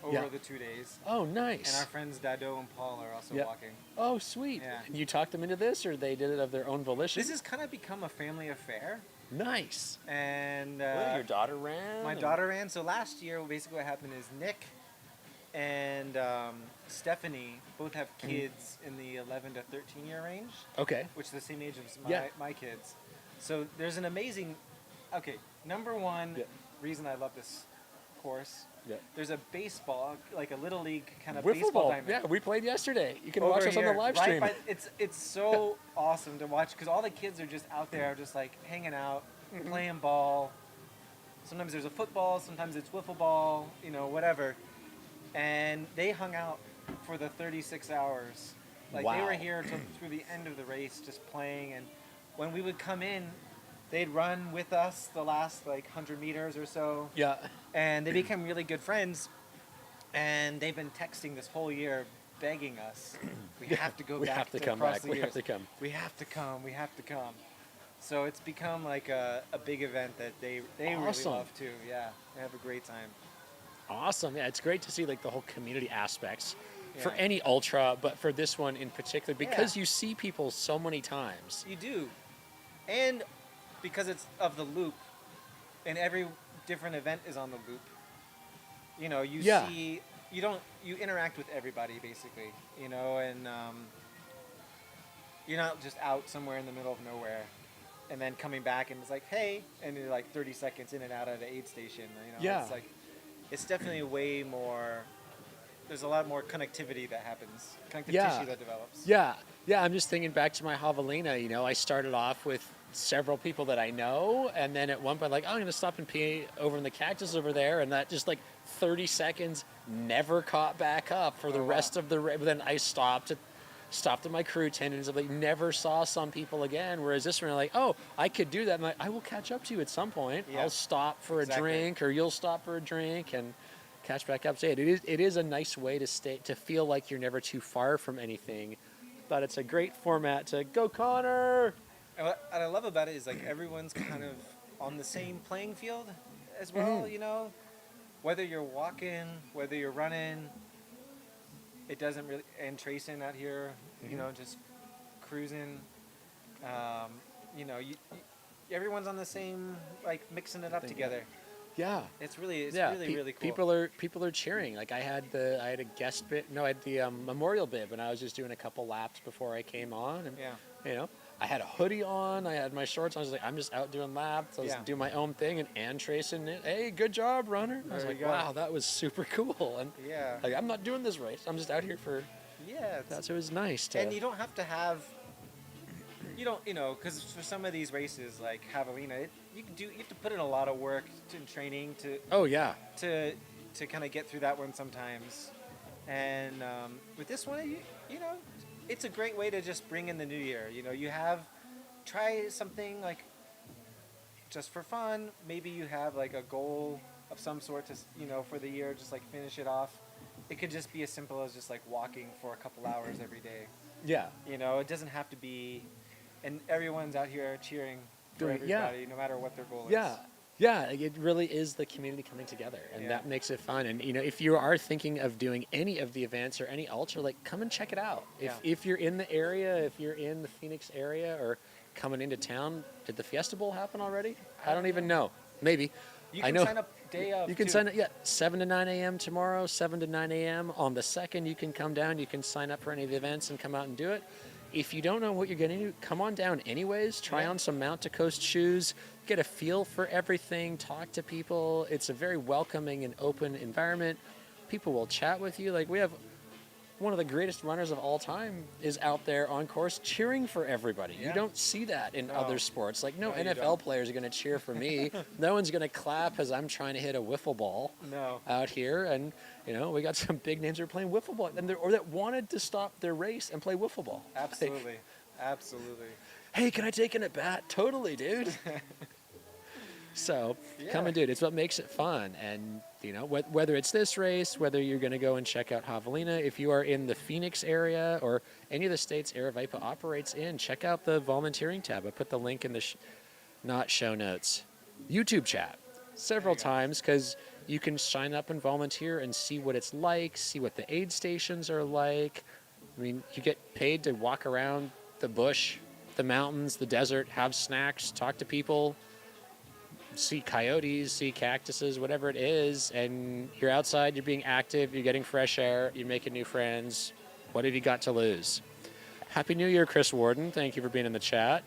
over Yeah. the 2 days. Oh, And nice. our friends Dado and Paul are also Yep. walking. Oh, sweet. Yeah. And you talked them into this, or they did it of their own volition? This has kind of become a family affair, nice. and Your daughter ran? my daughter ran. So last year, basically what happened is Nick and Stephanie both have kids in the 11 to 13 year range, Okay. which is the same age as Yeah. my kids. So there's an amazing, number one Yeah. reason I love this course, Yeah. there's a baseball, like a little league kind of Wiffle baseball ball. diamond. Yeah, we played yesterday. You can over watch us on the here, live right stream. by- it's so awesome to watch because all the kids are just out there, just like hanging out, Mm-hmm. playing ball. Sometimes there's a football, sometimes it's wiffle ball, whatever. And they hung out for the 36 hours. Like they Wow. were here through the end of the race, just playing. And when we would come in, they'd run with us the last 100 meters or so. Yeah. And they became really good friends. And they've been texting this whole year, begging us, we have to go We back have to to come across back. the We have years. to come. We have to come. We have to come. So it's become like a big event that they really Awesome. love too. Yeah, they have a great time. Awesome. Yeah, it's great to see the whole community aspects for Yeah. any ultra, but for this one in particular, because Yeah. you see people so many times. You do, and because it's of the loop, and every different event is on the loop. You Yeah. see, you interact with everybody basically, and you're not just out somewhere in the middle of nowhere, and then coming back and it's like, hey, and you're 30 seconds in and out of the aid station. Yeah. It's definitely way more. There's a lot more connectivity that happens, connective Yeah. tissue that develops. Yeah. Yeah, I'm just thinking back to my javelina. I started off with several people that I know, and then at one point, like, oh, I'm going to stop and pee over in the cactus over there, and that just like 30 seconds never caught back up for the rest of the. But then I stopped at my crew tent and like never saw some people again. Whereas this one, like, oh, I could do that. I'm like, I will catch up to you at some point. Yeah. I'll stop for Exactly. a drink, or you'll stop for a drink, and catch back up. So it is a nice way to feel like you're never too far from anything. But it's a great format to go, Connor. And what I love about it is like everyone's kind of on the same playing field as well, you know? Whether you're walking, whether you're running, it doesn't really, and tracing out here, you know, just cruising, you know, everyone's on the same, like mixing it up together. Yeah. It's really cool. People are cheering. Like I had a guest bib. No, I had the memorial bib, and I was just doing a couple laps before I came on. And, you know, I had a hoodie on. I had my shorts on. I was like, I'm just out doing laps. I was doing my own thing, and tracing it. Hey, good job, runner. I was like, wow, that was super cool. And like, I'm not doing this race. I'm just out here for. Yeah. That's it was nice. And you don't have to have. You know, because for some of these races like Javelina, you have to put in a lot of work in training to. Oh yeah. To kind of get through that one sometimes, and with this one, you know, it's a great way to just bring in the new year. You know, try something like just for fun. Maybe you have like a goal of some sort to, you know, for the year, just like finish it off. It could just be as simple as just like walking for a couple hours every day. Yeah. You know, it doesn't have to be. And everyone's out here cheering for everybody, no matter what their goal is. Yeah, it really is the community coming together, and that makes it fun. And you know, if you are thinking of doing any of the events or any ultra, like come and check it out. If you're in the area, if you're in the Phoenix area or coming into town, did the Fiesta Bowl happen already? I don't even know. Maybe. You can I know. sign up day of. You can too. sign up, 7 to 9 a.m. tomorrow, 7 to 9 a.m. On the 2nd, you can come down. You can sign up for any of the events and come out and do it. If you don't know what you're getting to, come on down anyways. Try on some Mount to Coast shoes. Get a feel for everything. Talk to people. It's a very welcoming and open environment. People will chat with you. Like we have one of the greatest runners of all time is out there on course cheering for everybody. You don't see that in other sports. Like no NFL players are going to cheer for me. No one's going to clap as I'm trying to hit a wiffle ball out here. And you know, we got some big names that are playing wiffle ball, and or that wanted to stop their race and play wiffle ball. Absolutely, absolutely. Hey, can I take an at bat? Totally, dude. So come and do it. It's what makes it fun. And you know, whether it's this race, whether you're going to go and check out Javelina, if you are in the Phoenix area or any of the states Aravaipa operates in, check out the volunteering tab. I put the link in the not show notes, YouTube chat several times because you can sign up and volunteer and see what it's like, see what the aid stations are like. I mean, you get paid to walk around the bush, the mountains, the desert, have snacks, talk to people, see coyotes, see cactuses, whatever it is, and you're outside, you're being active, you're getting fresh air, you're making new friends. What have you got to lose? Happy New Year, Chris Warden. Thank you for being in the chat.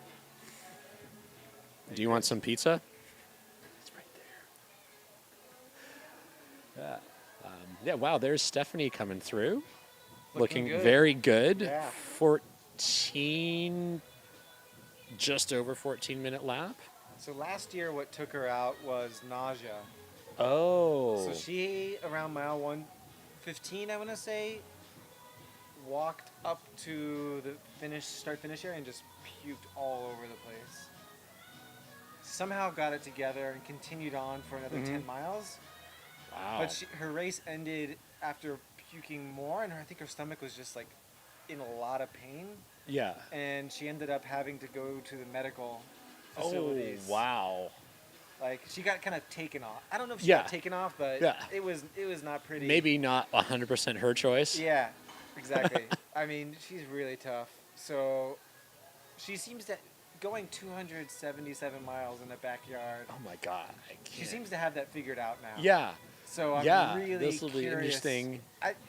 Do you want some pizza? It's right there. Yeah, wow, there's Stephanie coming through. Looking good. very good. Yeah. 14, just over 14-minute lap. So last year, what took her out was nausea. Oh. So she, around mile 115, I want to say, walked up to the start-finish area and just puked all over the place. Somehow got it together and continued on for another 10 miles. Wow. But her race ended after puking more, and I think her stomach was just like in a lot of pain. Yeah. And she ended up having to go to the medical facilities. Oh, wow. Like she got kind of taken off. I don't know if she got taken off, but it was not pretty. Maybe not 100% her choice. Yeah, exactly. I mean, she's really tough. So she seems to going 277 miles in the backyard. Oh my God. She seems to have that figured out now. Yeah. So I'm really this will be curious. interesting.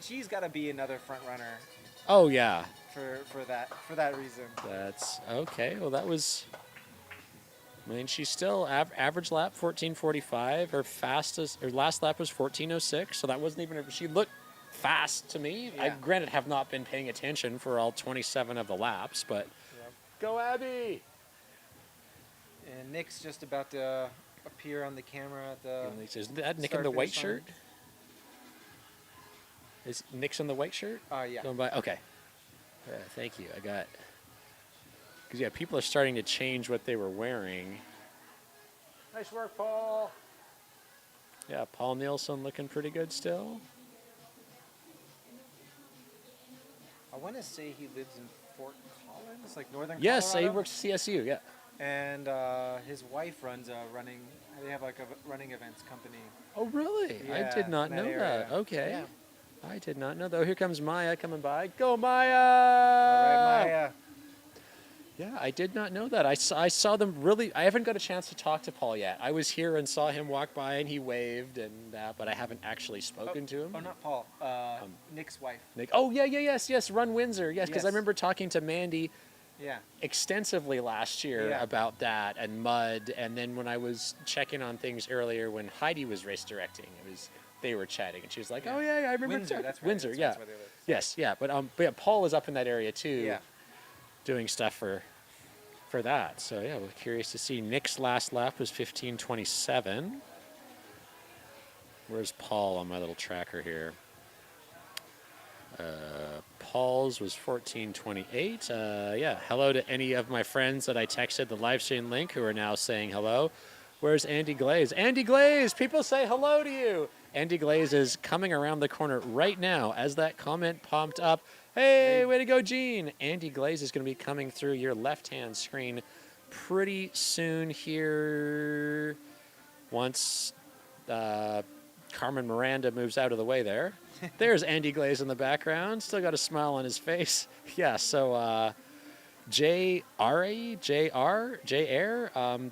She's got to be another front runner. Oh yeah. For that reason. That's okay. Well, that was. I mean, she's still average lap 14:45. Her last lap was 14:06. So that wasn't even. She looked fast to me. Yeah. I granted have not been paying attention for all 27 of the laps, but go Abby. And Nick's just about to appear on the camera at the. Is that Nick in start the white finish line. shirt? Is Nick's in the white shirt? Yeah. Going by? Okay. Thank you. I got. Because, yeah, people are starting to change what they were wearing. Nice work, Paul. Yeah, Paul Nielsen looking pretty good still. I want to say he lives in Fort Collins, like northern Yes, he Colorado. works at CSU, yeah. And his wife runs a running. They have like a running events company. Oh, really? I Yeah, did not in know that that. area. Okay. Yeah. I did not know that. Oh, here comes Maya coming by. Go, Maya! All right, Maya. Yeah, I did not know that. I saw them really. I haven't got a chance to talk to Paul yet. I was here and saw him walk by and he waved, but I haven't actually spoken to him. Oh, not Paul. Nick's wife. Nick. Oh, yeah, yes. Run Windsor. Yes, because I Yes. remember talking to Mandy Yeah. extensively last year Yeah. about that and mud. And then when I was checking on things earlier when Heidi was race directing, they were chatting and she was like, Yeah. "Oh yeah, I remember Windsor. That's right. Windsor, That's yeah, where they live. yes, yeah." But yeah, Paul was up in that area too, Yeah. doing stuff for that. So yeah, we're curious to see. Nick's last lap was 15:27. Where's Paul on my little tracker here? Paul's was 14:28. Yeah, hello to any of my friends that I texted the live stream link who are now saying hello. Where's Andy Glaze? Andy Glaze, people say hello to you. Andy Glaze is coming around the corner right now as that comment popped up. Hey, way to go, Gene. Andy Glaze is going to be coming through your left-hand screen pretty soon here once Carmen Miranda moves out of the way there. There's Andy Glaze in the background. Still got a smile on his face. Yeah, so JR,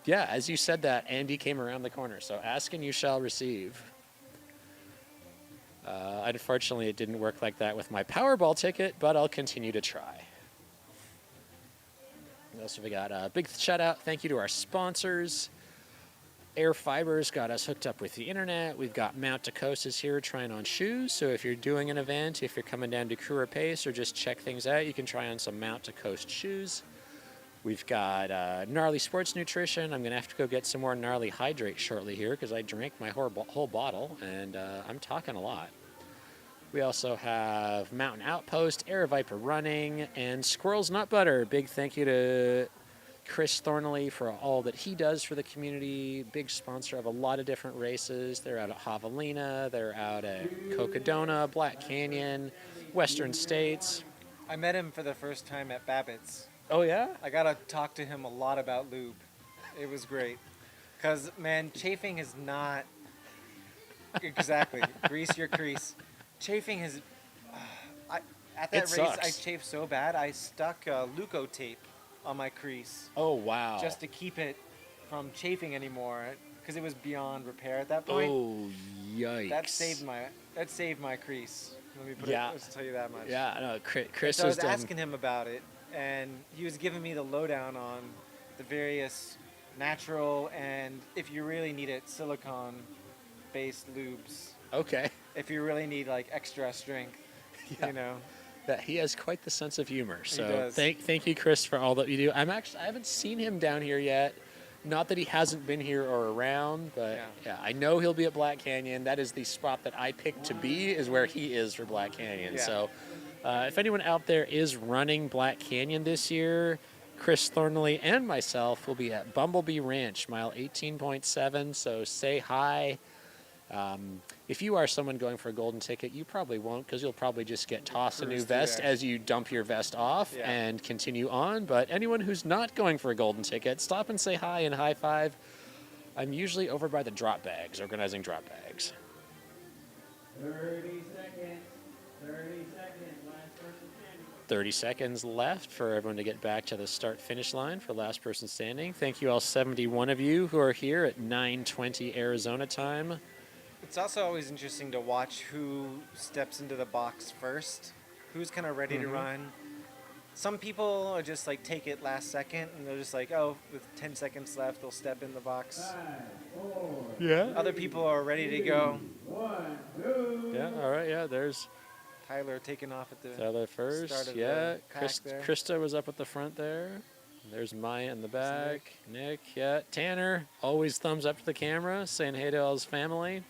yeah, as you said that, Andy came around the corner. So ask and you shall receive. Unfortunately, it didn't work like that with my Powerball ticket, but I'll continue to try. What else have we got? Big shout out. Thank you to our sponsors. Air Fibers got us hooked up with the internet. We've got Mount Dakotas here trying on shoes. So if you're doing an event, if you're coming down to Kura Pace or just check things out, you can try on some Mount Dakotas shoes. We've got Gnarly Sports Nutrition. I'm going to have to go get some more Gnarly Hydrate shortly here because I drank my whole bottle and I'm talking a lot. We also have Mountain Outpost, Air Viper Running, and Squirrel's Nut Butter. Big thank you to Chris Thornley for all that he does for the community. Big sponsor of a lot of different races. They're out at Javelina. They're out at Cocodona, Black Canyon, Western States. I met him for the first time at Babbitt's. Oh, yeah? I got to talk to him a lot about lube. It was great. Because, man, chafing is not... Exactly. Grease your crease. Chafing is... at that race, sucks. I chafed so bad, I stuck Leuco tape on my crease. Oh, wow. Just to keep it from chafing anymore. Because it was beyond repair at that point. Oh, yikes. That saved my crease. Let me put Yeah. it, let's tell you that much. Yeah, no, Chris So I has was done... asking him about it, and he was giving me the lowdown on the various natural and, if you really need it, silicone-based lubes. Okay. If you really need like extra strength, Yeah. you know. That he has quite the sense of humor. So does. thank you, Chris, for all that you do. I haven't seen him down here yet. Not that he hasn't been here or around, but yeah, I know he'll be at Black Canyon. That is the spot that I picked to be, is where he is for Black Canyon. Yeah. So if anyone out there is running Black Canyon this year, Chris Thornley and myself will be at Bumblebee Ranch, mile 18.7. So say hi. If you are someone going for a golden ticket, you probably won't, because you'll probably just get tossed a new Cruise through vest there. as you dump your vest off Yeah. and continue on. But anyone who's not going for a golden ticket, stop and say hi and high five. I'm usually over by the drop bags, organizing drop bags. 30 seconds. 30 seconds. Last person standing. 30 seconds left for everyone to get back to the start-finish line for last person standing. Thank you all 71 of you who are here at 9:20 Arizona time. It's also always interesting to watch who steps into the box first, who's kind of ready to run. Some people are just like take it last second, and they're just like, oh, with 10 seconds left, they'll step in the box. 5, 4, Yeah. Other people are ready to go. 1, 2. Yeah, all right, yeah, there's Tyler taking off at the Tyler first. start of Yeah, the pack there. Krista was up at the front there. There's Maya in the back. Nick, yeah. Tanner, always thumbs up to the camera, saying hey to all his family.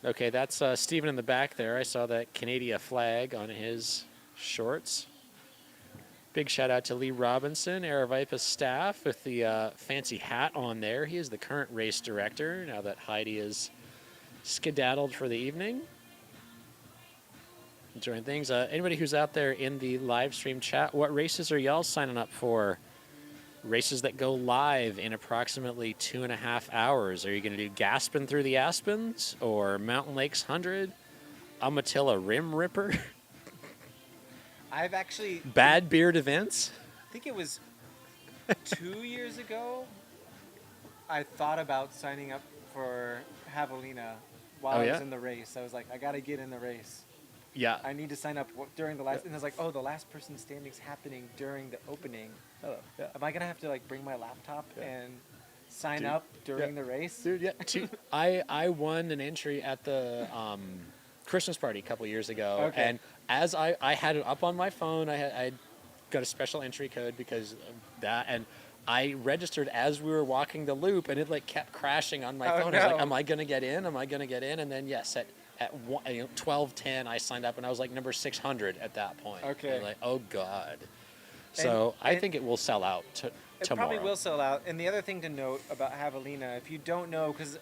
Okay, that's Steven in the back there. I saw that Canada flag on his shorts. Big shout out to Lee Robinson, Aravaipa's staff, with the fancy hat on there. He is the current race director now that Heidi is skedaddled for the evening. Enjoying things. Anybody who's out there in the live stream chat, what races are y'all signing up for? Races that go live in approximately 2.5 hours. Are you going to do Gaspin through the Aspens or Mountain Lakes 100? Umatilla Rim Ripper? I've actually, Bad Beard Events? I think it was 2 years ago, I thought about signing up for Javelina while Oh, I yeah? was in the race. I was like, I got to get in the race. Yeah. I need to sign up during the last, and it's like, oh, the last person standing's happening during the opening. Oh, yeah. Am I gonna have to like bring my laptop Yeah. and sign Dude, up during yeah. the race? Dude, yeah. I won an entry at the Christmas party a couple years ago. Okay. And as I had it up on my phone, I got a special entry code because of that. And I registered as we were walking the loop, and it like kept crashing on my Oh, phone. I was like, no. am I going to get in? Am I going to get in? And then, yes, at 12:10, I signed up, and I was like number 600 at that point. Okay. And like, oh, God. So I and- think it will sell out It tomorrow. probably will sell out. And the other thing to note about Javelina, if you don't know, because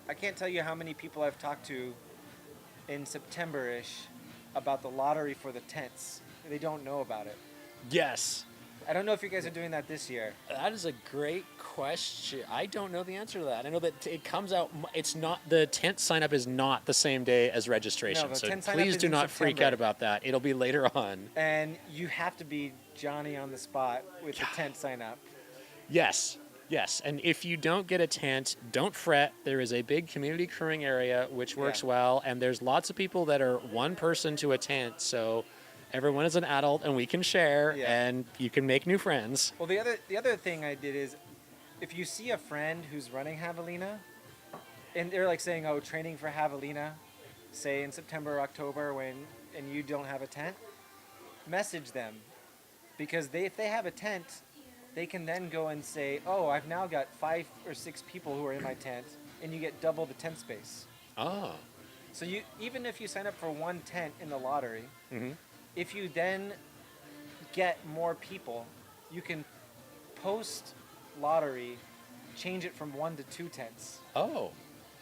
I can't tell you how many people I've talked to in September-ish about the lottery for the tents. They don't know about it. Yes. I don't know if you guys are doing that this year. That is a great question. I don't know the answer to that. I know that it comes out. It's not, the tent sign up is not the same day as registration. No, the so tent sign-up please is do in not freak September. out about that. It'll be later on. And you have to be Johnny on the spot with the tent sign up. Yes. Yes. And if you don't get a tent, don't fret. There is a big community crewing area which works Yeah. well, and there's lots of people that are one person to a tent. So everyone is an adult, and we can share, Yeah. and you can make new friends. Well, the other thing I did is, if you see a friend who's running Javelina, and they're like saying, "Oh, training for Javelina," say in September or October, and you don't have a tent, message them, because if they have a tent, they can then go and say, "Oh, I've now got 5 or 6 people who are in my tent," and you get double the tent space. Oh. So even if you sign up for one tent in the lottery, Mm-hmm. if you then get more people, you can post lottery, change it from 1 to 2 tents. Oh.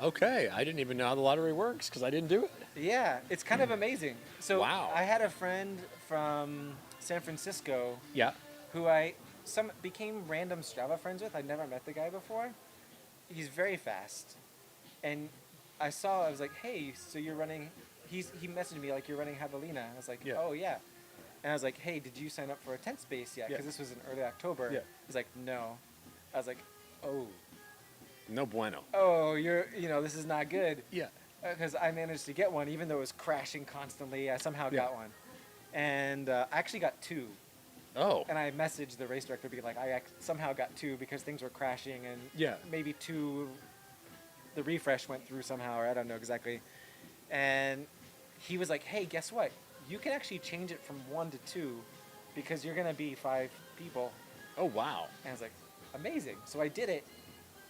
Okay. I didn't even know how the lottery works because I didn't do it. Yeah, it's kind of amazing. So Wow. I had a friend from San Francisco Yeah. who became random Strava friends with. I'd never met the guy before. He's very fast. And I was like, hey, so you're running, he messaged me like, you're running Javelina. I was like, Yeah. oh yeah. And I was like, hey, did you sign up for a tent space yet? Yeah. Because this was in early October. Yeah. He's like, no. I was like, oh, No bueno. this is not good. Yeah. Because I managed to get one, even though it was crashing constantly. I somehow got one. And I actually got 2. Oh. And I messaged the race director being like, somehow got 2 because things were crashing, and Yeah. maybe 2, the refresh went through somehow, or I don't know exactly. And he was like, hey, guess what? You can actually change it from 1 to 2 because you're going to be 5 people. Oh, wow. And I was like, amazing. So I did it.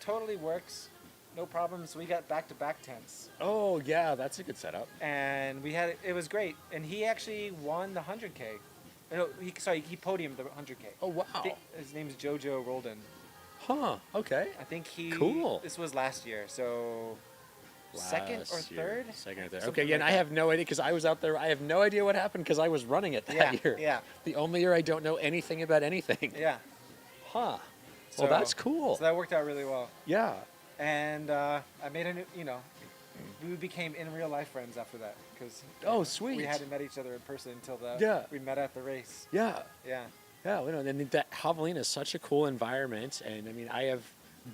Totally works. No problem. So we got back-to-back tents. Oh, yeah, that's a good setup. And it was great. And he actually won the 100K. No, he podiumed the 100K. Oh, wow. I think his name's Jojo Roldan. Huh, okay. I think Cool. This was last year, so second or Last year. third? Second or third. Something Okay, yeah, and like I that. have no idea because I was out there. I have no idea what happened because I was running it that Yeah, year. yeah. The only year I don't know anything about anything. Yeah. Huh. So, Well, that's cool. So that worked out really well. Yeah. And I made a new, we became in real life friends after that because Oh, sweet. we hadn't met each other in person until Yeah. we met at the race. Yeah. Yeah. Yeah, well, and that Javelina is such a cool environment, and I mean,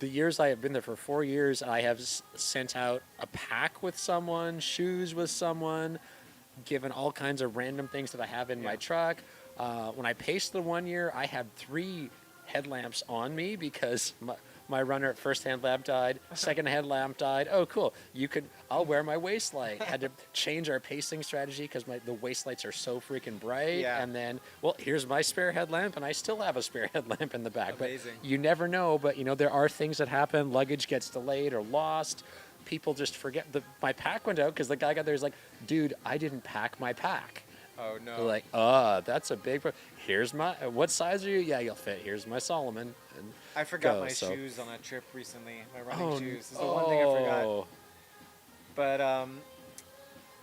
the years I have been there for 4 years, I have sent out a pack with someone, shoes with someone, given all kinds of random things that I have in my truck. When I paced the 1 year, I had 3 headlamps on me because my runner at first hand lap died, second hand lap died. Oh, cool. I'll wear my waist light. Had to change our pacing strategy because the waist lights are so freaking bright. Yeah. And then, well, here's my spare headlamp, and I still have a spare headlamp in the back. Amazing. But you never know. But, there are things that happen. Luggage gets delayed or lost. People just forget. My pack went out because the guy got there. He's like, dude, I didn't pack my pack. Oh no. They're like, that's a big here's my, what size are you? Yeah, you'll fit. Here's my Solomon. And I forgot my shoes on a trip recently. My running shoes. This is the one thing I forgot. But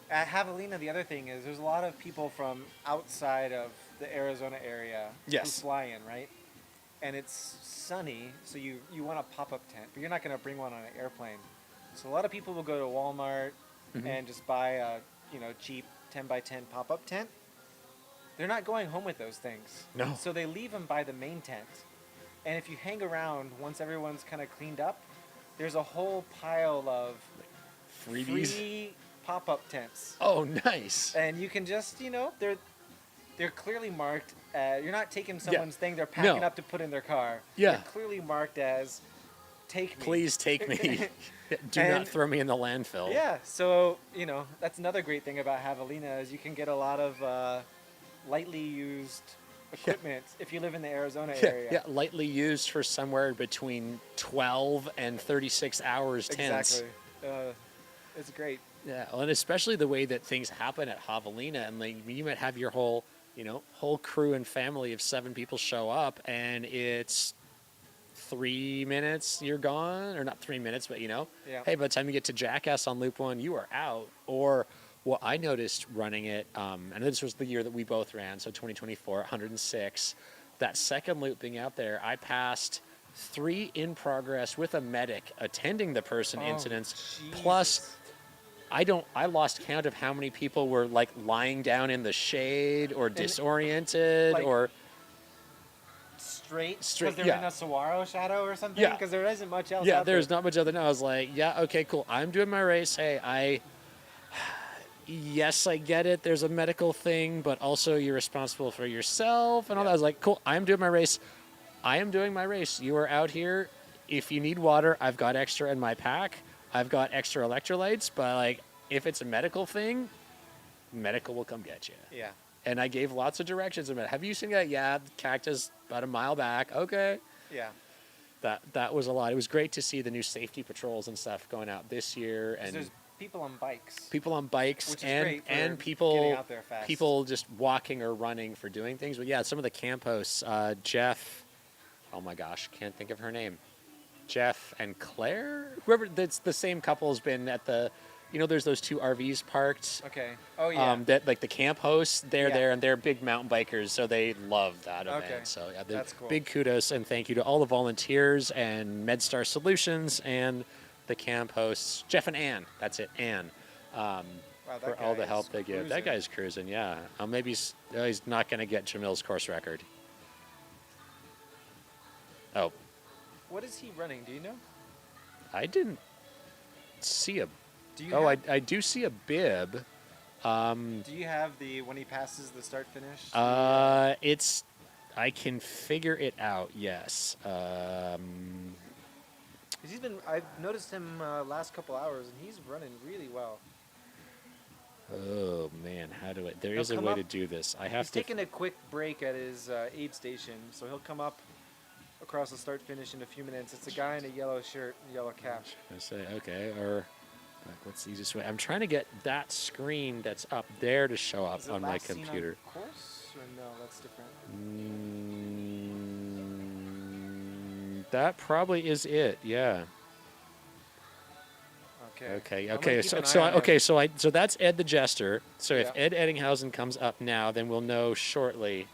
at Javelina, the other thing is there's a lot of people from outside of the Arizona area who fly in, right? And it's sunny, so you want a pop-up tent, but you're not going to bring one on an airplane. So a lot of people will go to Walmart and just buy a cheap 10x10 pop-up tent. They're not going home with those things. No. So they leave them by the main tent. And if you hang around, once everyone's kind of cleaned up, there's a whole pile of free pop-up tents. Oh, nice. And you can just, they're clearly marked. You're not taking someone's thing they're packing up to put in their car. Yeah. They're clearly marked as, take me. Please take me. Do not throw me in the landfill. Yeah, so, that's another great thing about Javelina is you can get a lot of lightly used equipment if you live in the Arizona area. Yeah, lightly used for somewhere between 12 and 36 hours tents. Exactly. It's great. Yeah, well, and especially the way that things happen at Javelina, and you might have your whole crew and family of 7 people show up, and it's 3 minutes, you're gone, or not 3 minutes, but hey, by the time you get to Jackass on Loop 1, you are out. Or what I noticed running it, and this was the year that we both ran, so 2024, 106, that second loop being out there, I passed 3 in progress with a medic attending the person incidents, Jesus. plus I lost count of how many people were like lying down in the shade or disoriented or straight because they're in a saguaro shadow or something. Yeah, because there isn't much else. Yeah, out there's there. not much other. No, I was like, yeah, okay, cool. I'm doing my race. Hey, yes, I get it. There's a medical thing, but also you're responsible for yourself and all that. I was like, cool. I'm doing my race. I am doing my race. You are out here. If you need water, I've got extra in my pack. I've got extra electrolytes, but like, if it's a medical thing, medical will come get you. Yeah. And I gave lots of directions about, have you seen that? Yeah, the cactus about a mile back. Okay. Yeah. That was a lot. It was great to see the new safety patrols and stuff going out this year, and there's people on bikes. Which is great and for people getting out there fast. People just walking or running for doing things. But yeah, some of the camp hosts, Jeff, oh my gosh, can't think of her name. Jeff and Claire, whoever, that's the same couple has been at the, there's those 2 RVs parked. Okay. Oh yeah. That like the camp hosts, they're Yeah. there and they're big mountain bikers, so they love that event. Okay. So yeah, That's cool. Big kudos and thank you to all the volunteers and MedStar Solutions and the camp hosts, Jeff and Ann. That's it, Ann. Wow, that For guy all the is help they give. cruising. That guy's cruising, yeah. Maybe he's not going to get Jamil's course record. Oh, What is he running? Do you know? I didn't see a. Do you? Oh, have, I do see a bib. Do you have the when he passes the start finish? It's. I can figure it out. Yes. 'Cause he's been. I've noticed him last couple hours, and he's running really well. Oh man, how do I? There He'll is a come way up- to do this. I have He's to. taking a quick break at his aid station, so he'll come up across the start finish in a few minutes. It's a guy in a yellow shirt, and yellow cap. I say okay, or like, what's the easiest way? I'm trying to get that screen that's up there to show up Is it on my last seen on computer. course, or no? That's different. That probably is it. Yeah. Okay. Okay. So that's Ed the Jester. So if Yeah. Ed Eddinghausen comes up now, then we'll know shortly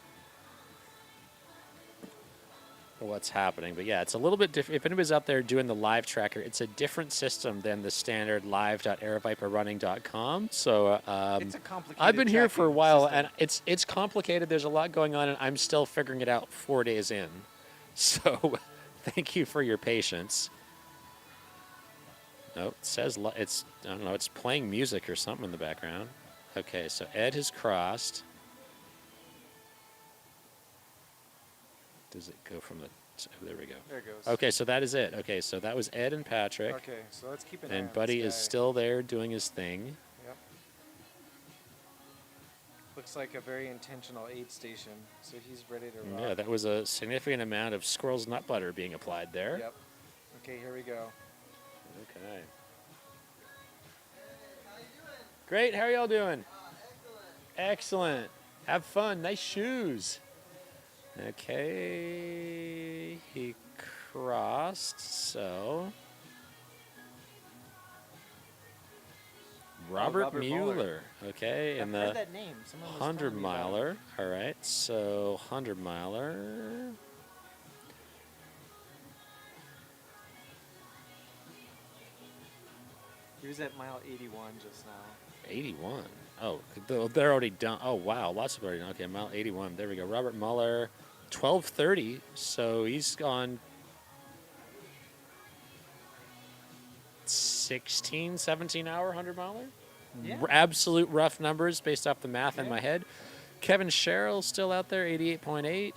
what's happening. But yeah, it's a little bit different. If anybody's out there doing the live tracker, it's a different system than the standard live.aeroviperrunning.com. So It's a complicated. I've been here for a tracking while, system. and it's complicated. There's a lot going on, and I'm still figuring it out 4 days in. So thank you for your patience. No, it says it's, I don't know, it's playing music or something in the background. Okay, so Ed has crossed. Does it go from the Oh, there we go. There it goes. Okay, so that is it. Okay, so that was Ed and Patrick. Okay, so let's keep an eye on And this Buddy is guy. still there doing his thing. Yep. Looks like a very intentional aid station, so he's ready to rock. Yeah, that was a significant amount of squirrel's nut butter being applied there. Yep. Okay, here we go. Okay. Great. How are y'all doing? Excellent. Have fun. Nice shoes. Okay. He crossed, so. Robert Robert Mueller. Okay, I've and heard the that name. Someone was 100 telling me about it. miler. All right, so 100 miler. He was at mile 81 just now. 81. Oh, they're already done. Oh, wow. Lots of already done. Okay, mile 81. There we go. Robert Mueller, 12:30. So he's gone 16, 17 hour 100 miler. Yeah. Absolute rough numbers based off the math in my head. Kevin Sherrill still out there, 88.8.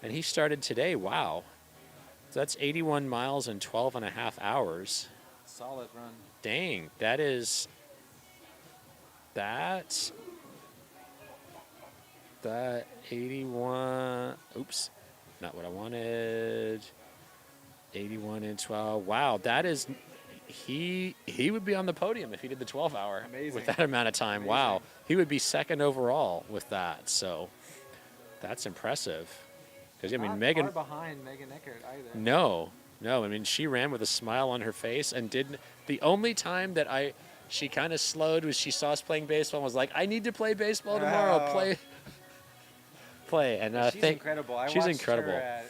And he started today. Wow. So that's 81 miles in 12 and a half hours. Solid run. Dang, that is that 81. Oops, not what I wanted. 81 and 12. Wow, that is he would be on the podium if he did the 12 hour Amazing. with that amount of time. Wow, Amazing. he would be second overall with that. So that's impressive. Because I mean, Not Megan. far behind Megan Eckert either. No. I mean, she ran with a smile on her face and didn't. The only time that she kind of slowed was she saw us playing baseball and was like, "I need to play baseball tomorrow. Oh. Play." And She's incredible. I she's watched incredible. her at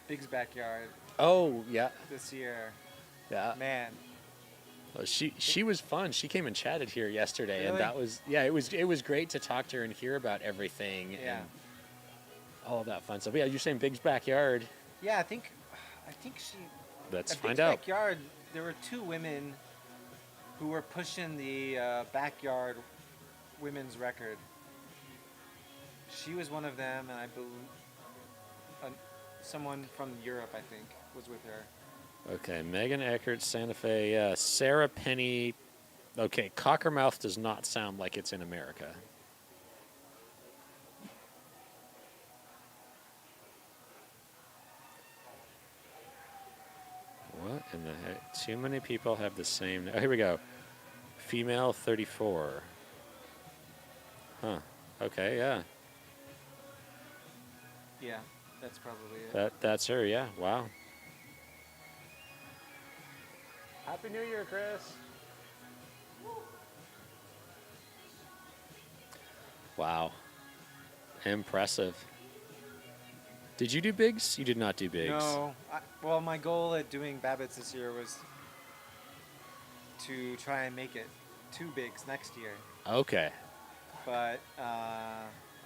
Big's backyard Oh yeah, this year. yeah. Man, Well, she was fun. She came and chatted here yesterday, and Really? that was it was great to talk to her and hear about everything yeah, and all of that fun stuff. Yeah, you're saying Big's backyard. yeah. I think she. Let's At find Big's out. Backyard, there were two women who were pushing the backyard women's record. She was one of them, and I believe someone from Europe, I think, was with her. Okay, Megan Eckert, Santa Fe, Sarah Penny. Okay, Cockermouth does not sound like it's in America. What in the heck? Too many people have the same. Oh, here we go. Female 34. Huh. Okay, yeah. Yeah, that's probably it. That's her, yeah. Wow. Happy New Year, Chris. Wow. Impressive. Did you do bigs? You did not do bigs. No, well, my goal at doing Babbitt's this year was to try and make it 2 bigs next year, Okay. but I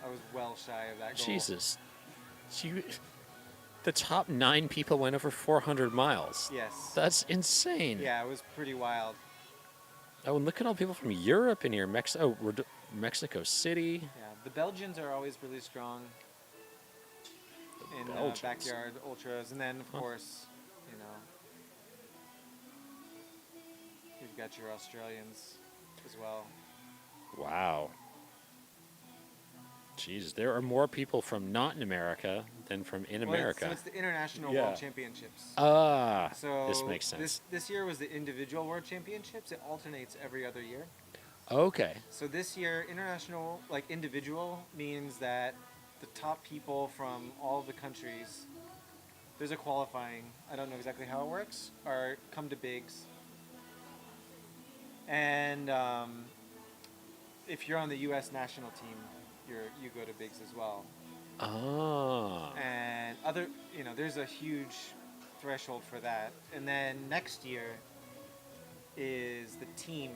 was well shy of that goal. Jesus. The top 9 people went over 400 miles. Yes. That's insane. Yeah, it was pretty wild. Oh, and look at all the people from Europe in here. Mexico City. Yeah, the Belgians are always really strong in Belgians. backyard ultras, and then of Huh. course, you've got your Australians as well. Wow. Jeez, there are more people from not in America than from in Well, America. So it's the International Yeah. World Championships. Ah, So this makes sense. This year was the individual World Championships. It alternates every other year. Okay. So this year, international, like individual, means that the top people from all of the countries, there's a qualifying, I don't know exactly how it works, or come to bigs. And if you're on the U.S. national team, you go to bigs as well. Ah. And there's a huge threshold for that. And then next year is the team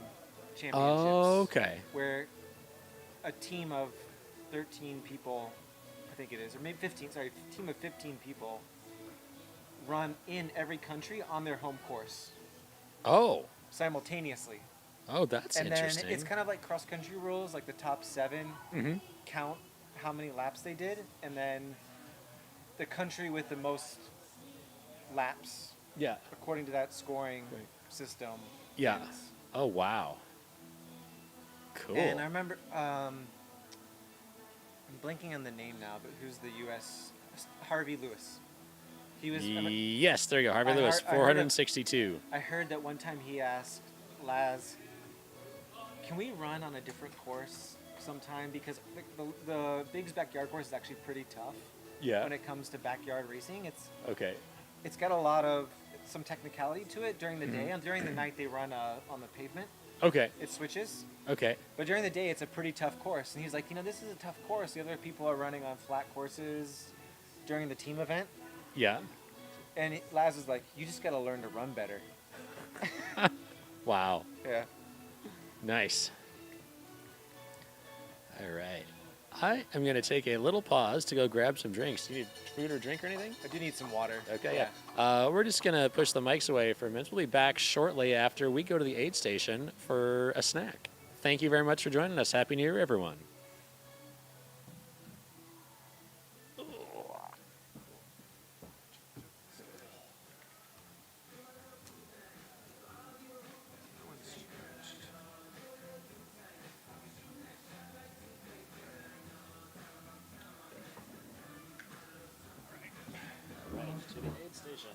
championships. Oh, okay. Where a team of 13 people, I think it is, or maybe 15, sorry, a team of 15 people run in every country on their home course Oh. simultaneously. Oh, that's And interesting. then it's kind of like cross-country rules, like the top 7 Mhm. count how many laps they did, and then the country with the most laps Yeah. according to that scoring Right. system. Yeah. wins. Oh wow. Cool. And I remember, I'm blanking on the name now, but who's the U.S. Harvey Lewis. He was. Yes, there you go. Harvey Lewis, I heard 462. I heard that one time he asked Laz, "Can we run on a different course sometime? Because the Big's backyard course is actually pretty tough Yeah. when it comes to backyard racing. Okay. It's got a lot of some technicality to it during the day, and during the night they run on the pavement. Okay. It switches, Okay. but during the day it's a pretty tough course. And he's like, this is a tough course. The other people are running on flat courses during the team event. Yeah. And Laz was like, you just got to learn to run better. Wow. Yeah. Nice. All right. I am going to take a little pause to go grab some drinks. Do you need food or drink or anything? I do need some water. Okay, yeah. We're just going to push the mics away for a minute. We'll be back shortly after we go to the aid station for a snack. Thank you very much for joining us. Happy New Year, everyone. Right, to the aid station.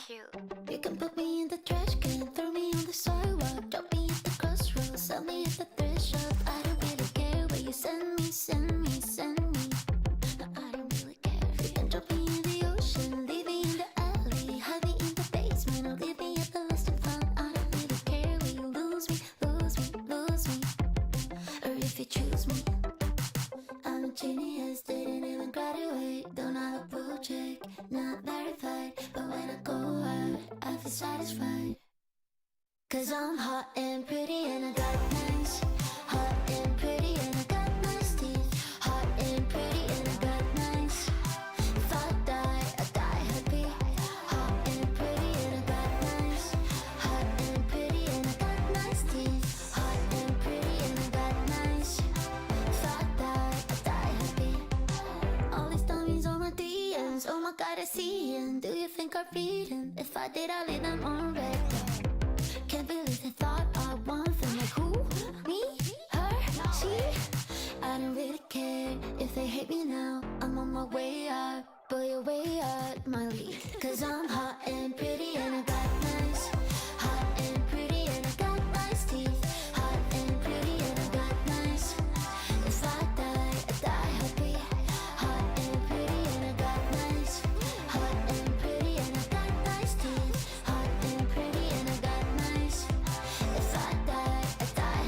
you. You can put me in the trash can, throw me on the sidewalk, drop me at the crossroads, sell me at the thrift shop. I don't really care where you send me, send me, send me. No, I don't really care. You can drop me in the ocean, leave me in the alley, hide me in the basement, or leave me at the lost and found. I don't really care where you lose me, lose me, lose me, or if you choose me. I'm a genius, didn't even graduate, don't have a blue check, not verified, but when I go out, I feel satisfied. Cause I'm hot and pretty and I got nice, hot and pretty and I got nice teeth, hot and pretty and I got nice. If I die happy, hot and pretty and I got nice, hot and pretty and I got nice teeth, hot and pretty and I got nice. If I die happy. All these dummies on my DMs, oh my god I see 'em. Do you think I'm reading? If I did I'd leave them on red. Can't believe they thought I want them. Like who? Me? Her? She? I don't really care if they hate me now. I'm on my way out, but you're way out my league. Cause I'm hot and pretty and I got nice, hot and pretty and I got nice teeth, hot and pretty and I got nice. If I die happy, hot and pretty and I got nice, hot and pretty and I got nice teeth, hot and pretty and I got nice. If I die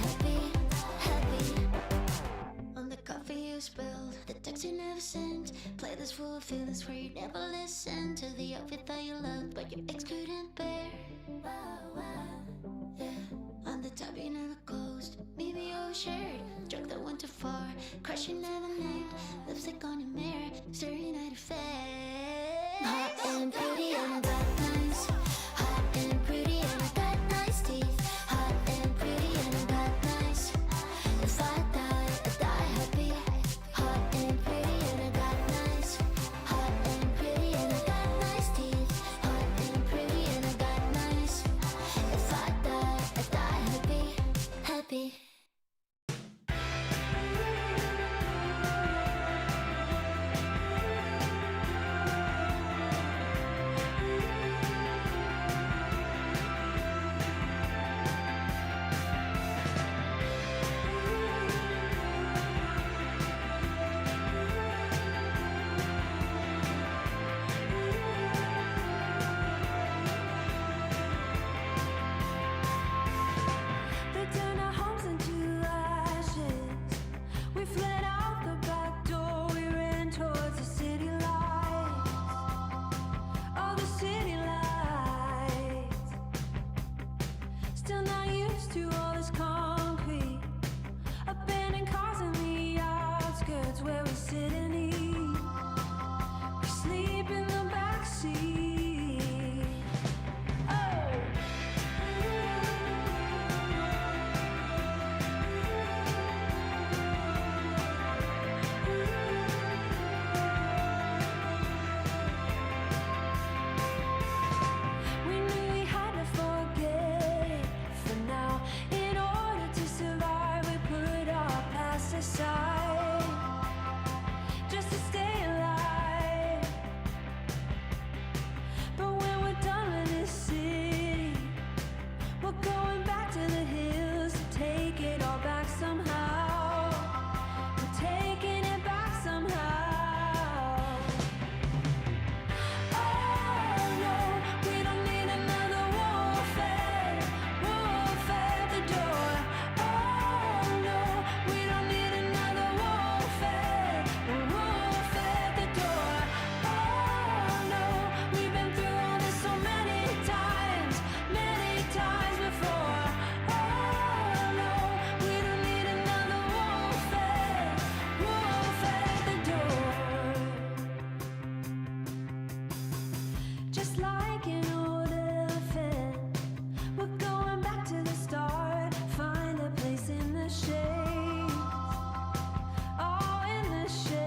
happy, happy. On the coffee you spilled, the text you never sent, playlist full of feelings where you never listen to the outfit that you loved but your ex couldn't bear. Yeah. On the top you never closed, maybe you shared, drug that went too far, crush you never named, lipstick on your mirror, staring at your face. Hot and pretty and I got nice, hot and pretty and I got nice teeth, hot and pretty and I got nice. If I die happy, hot and pretty and I got nice, hot and pretty and I got nice teeth, hot and pretty and I got nice. If I die happy, happy. They turn our homes into ashes. We fled out the back door. We ran towards the city lights. Oh, the city lights. Still not used to all this concrete. Abandoned cars in the outskirts where we sit and eat. We sleep in the backseat. Oh. We knew we had to forget for now. In order to survive, we put our past aside just to stay alive. But when we're done with this city, we're going back to the hills to take it all back somehow. We're taking it back somehow. Oh no, we don't need another warfare, warfare at the door. Oh no, we don't need another warfare, warfare at the door. Oh no, we've been through all this so many times before. Oh no, we don't need another warfare, warfare at the door. Just like an old elephant, we're going back to the start. Find a place in the shade. Oh, in the shade.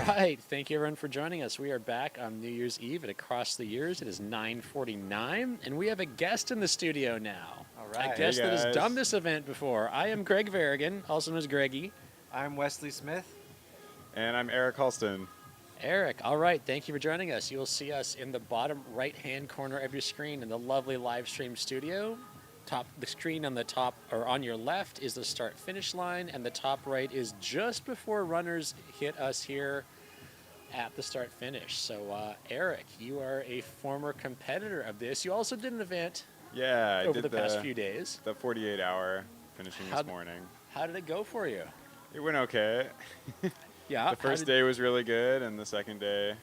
right. Thank you, everyone, for joining us. We are back on New Year's Eve at Across the Years. It is 9:49, and we have a guest in the studio now. All right. A guest Hey, that has guys. done this event before. I am Greg Varigan, also known as Greggy. I'm Wesley Smith. And I'm Eric Halston. Eric, all right. Thank you for joining us. You will see us in the bottom right-hand corner of your screen in the lovely live stream studio. The screen on the top or on your left is the start-finish line, and the top right is just before runners hit us here at the start-finish. So, Eric, you are a former competitor of this. You also did an event Yeah, I over did the past few days. the 48-hour finishing How'd- this morning. How did it go for you? It went okay. Yeah, The first day was really good, and the second day,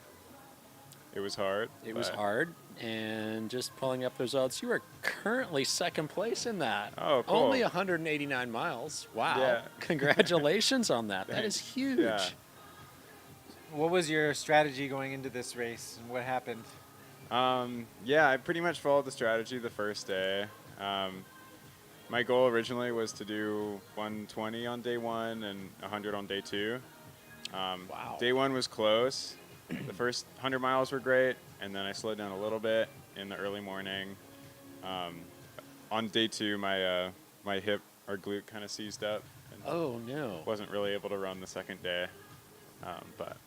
it was hard. It was but- hard, and just pulling up the results, you are currently second place in that. Oh, cool. Only 189 miles. Wow. Yeah. Congratulations on that. That is Thanks. huge. Yeah. What was your strategy going into this race, and what happened? Yeah, I pretty much followed the strategy the first day. My goal originally was to do 120 on day one and 100 on day two. Wow. Day one was close. The first 100 miles were great, and then I slowed down a little bit in the early morning. On day two, my hip or glute kind of seized up. And Oh, no. wasn't really able to run the second day, but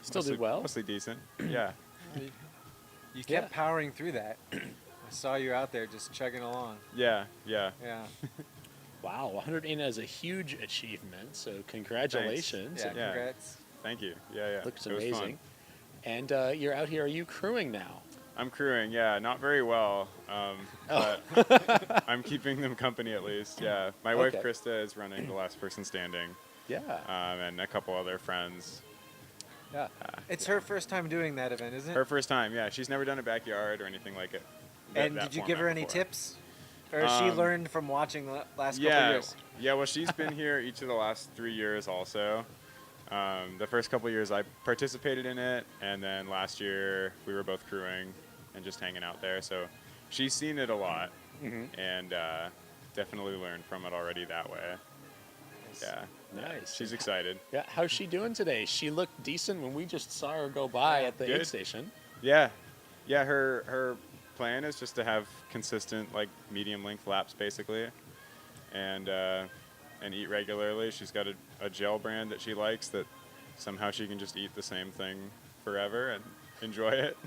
Still mostly, did well? Mostly decent. Yeah. You kept Yeah. powering through that. I saw you out there just chugging along. Yeah. Yeah. Yeah. Wow. 108 is a huge achievement, so congratulations. Yeah, It Yeah. congrats. Thank you. Yeah. Yeah. looks It was amazing. fun. And you're out here. Are you crewing now? I'm crewing. Yeah, not very well, Oh. but I'm keeping them company at least. Yeah. My wife Okay. Krista is running the last person standing, Yeah. and a couple other friends. Yeah. It's her first time doing that event, isn't it? Her first time. Yeah, she's never done a backyard or anything like it. And that did you give her format any before. tips? Or has she Um, learned from watching the last couple Yeah, years? yeah. Well, she's been here each of the last 3 years also. The first couple years I participated in it, and then last year we were both crewing and just hanging out there. So she's seen it a lot, and definitely learned from it already that way. Yeah, Nice. she's excited. Yeah. How's she doing today? She looked decent when we just saw her go by at the Good. aid station. Yeah, yeah. Her plan is just to have consistent, like, medium length laps basically, and eat regularly. She's got a gel brand that she likes that somehow she can just eat the same thing forever and enjoy it.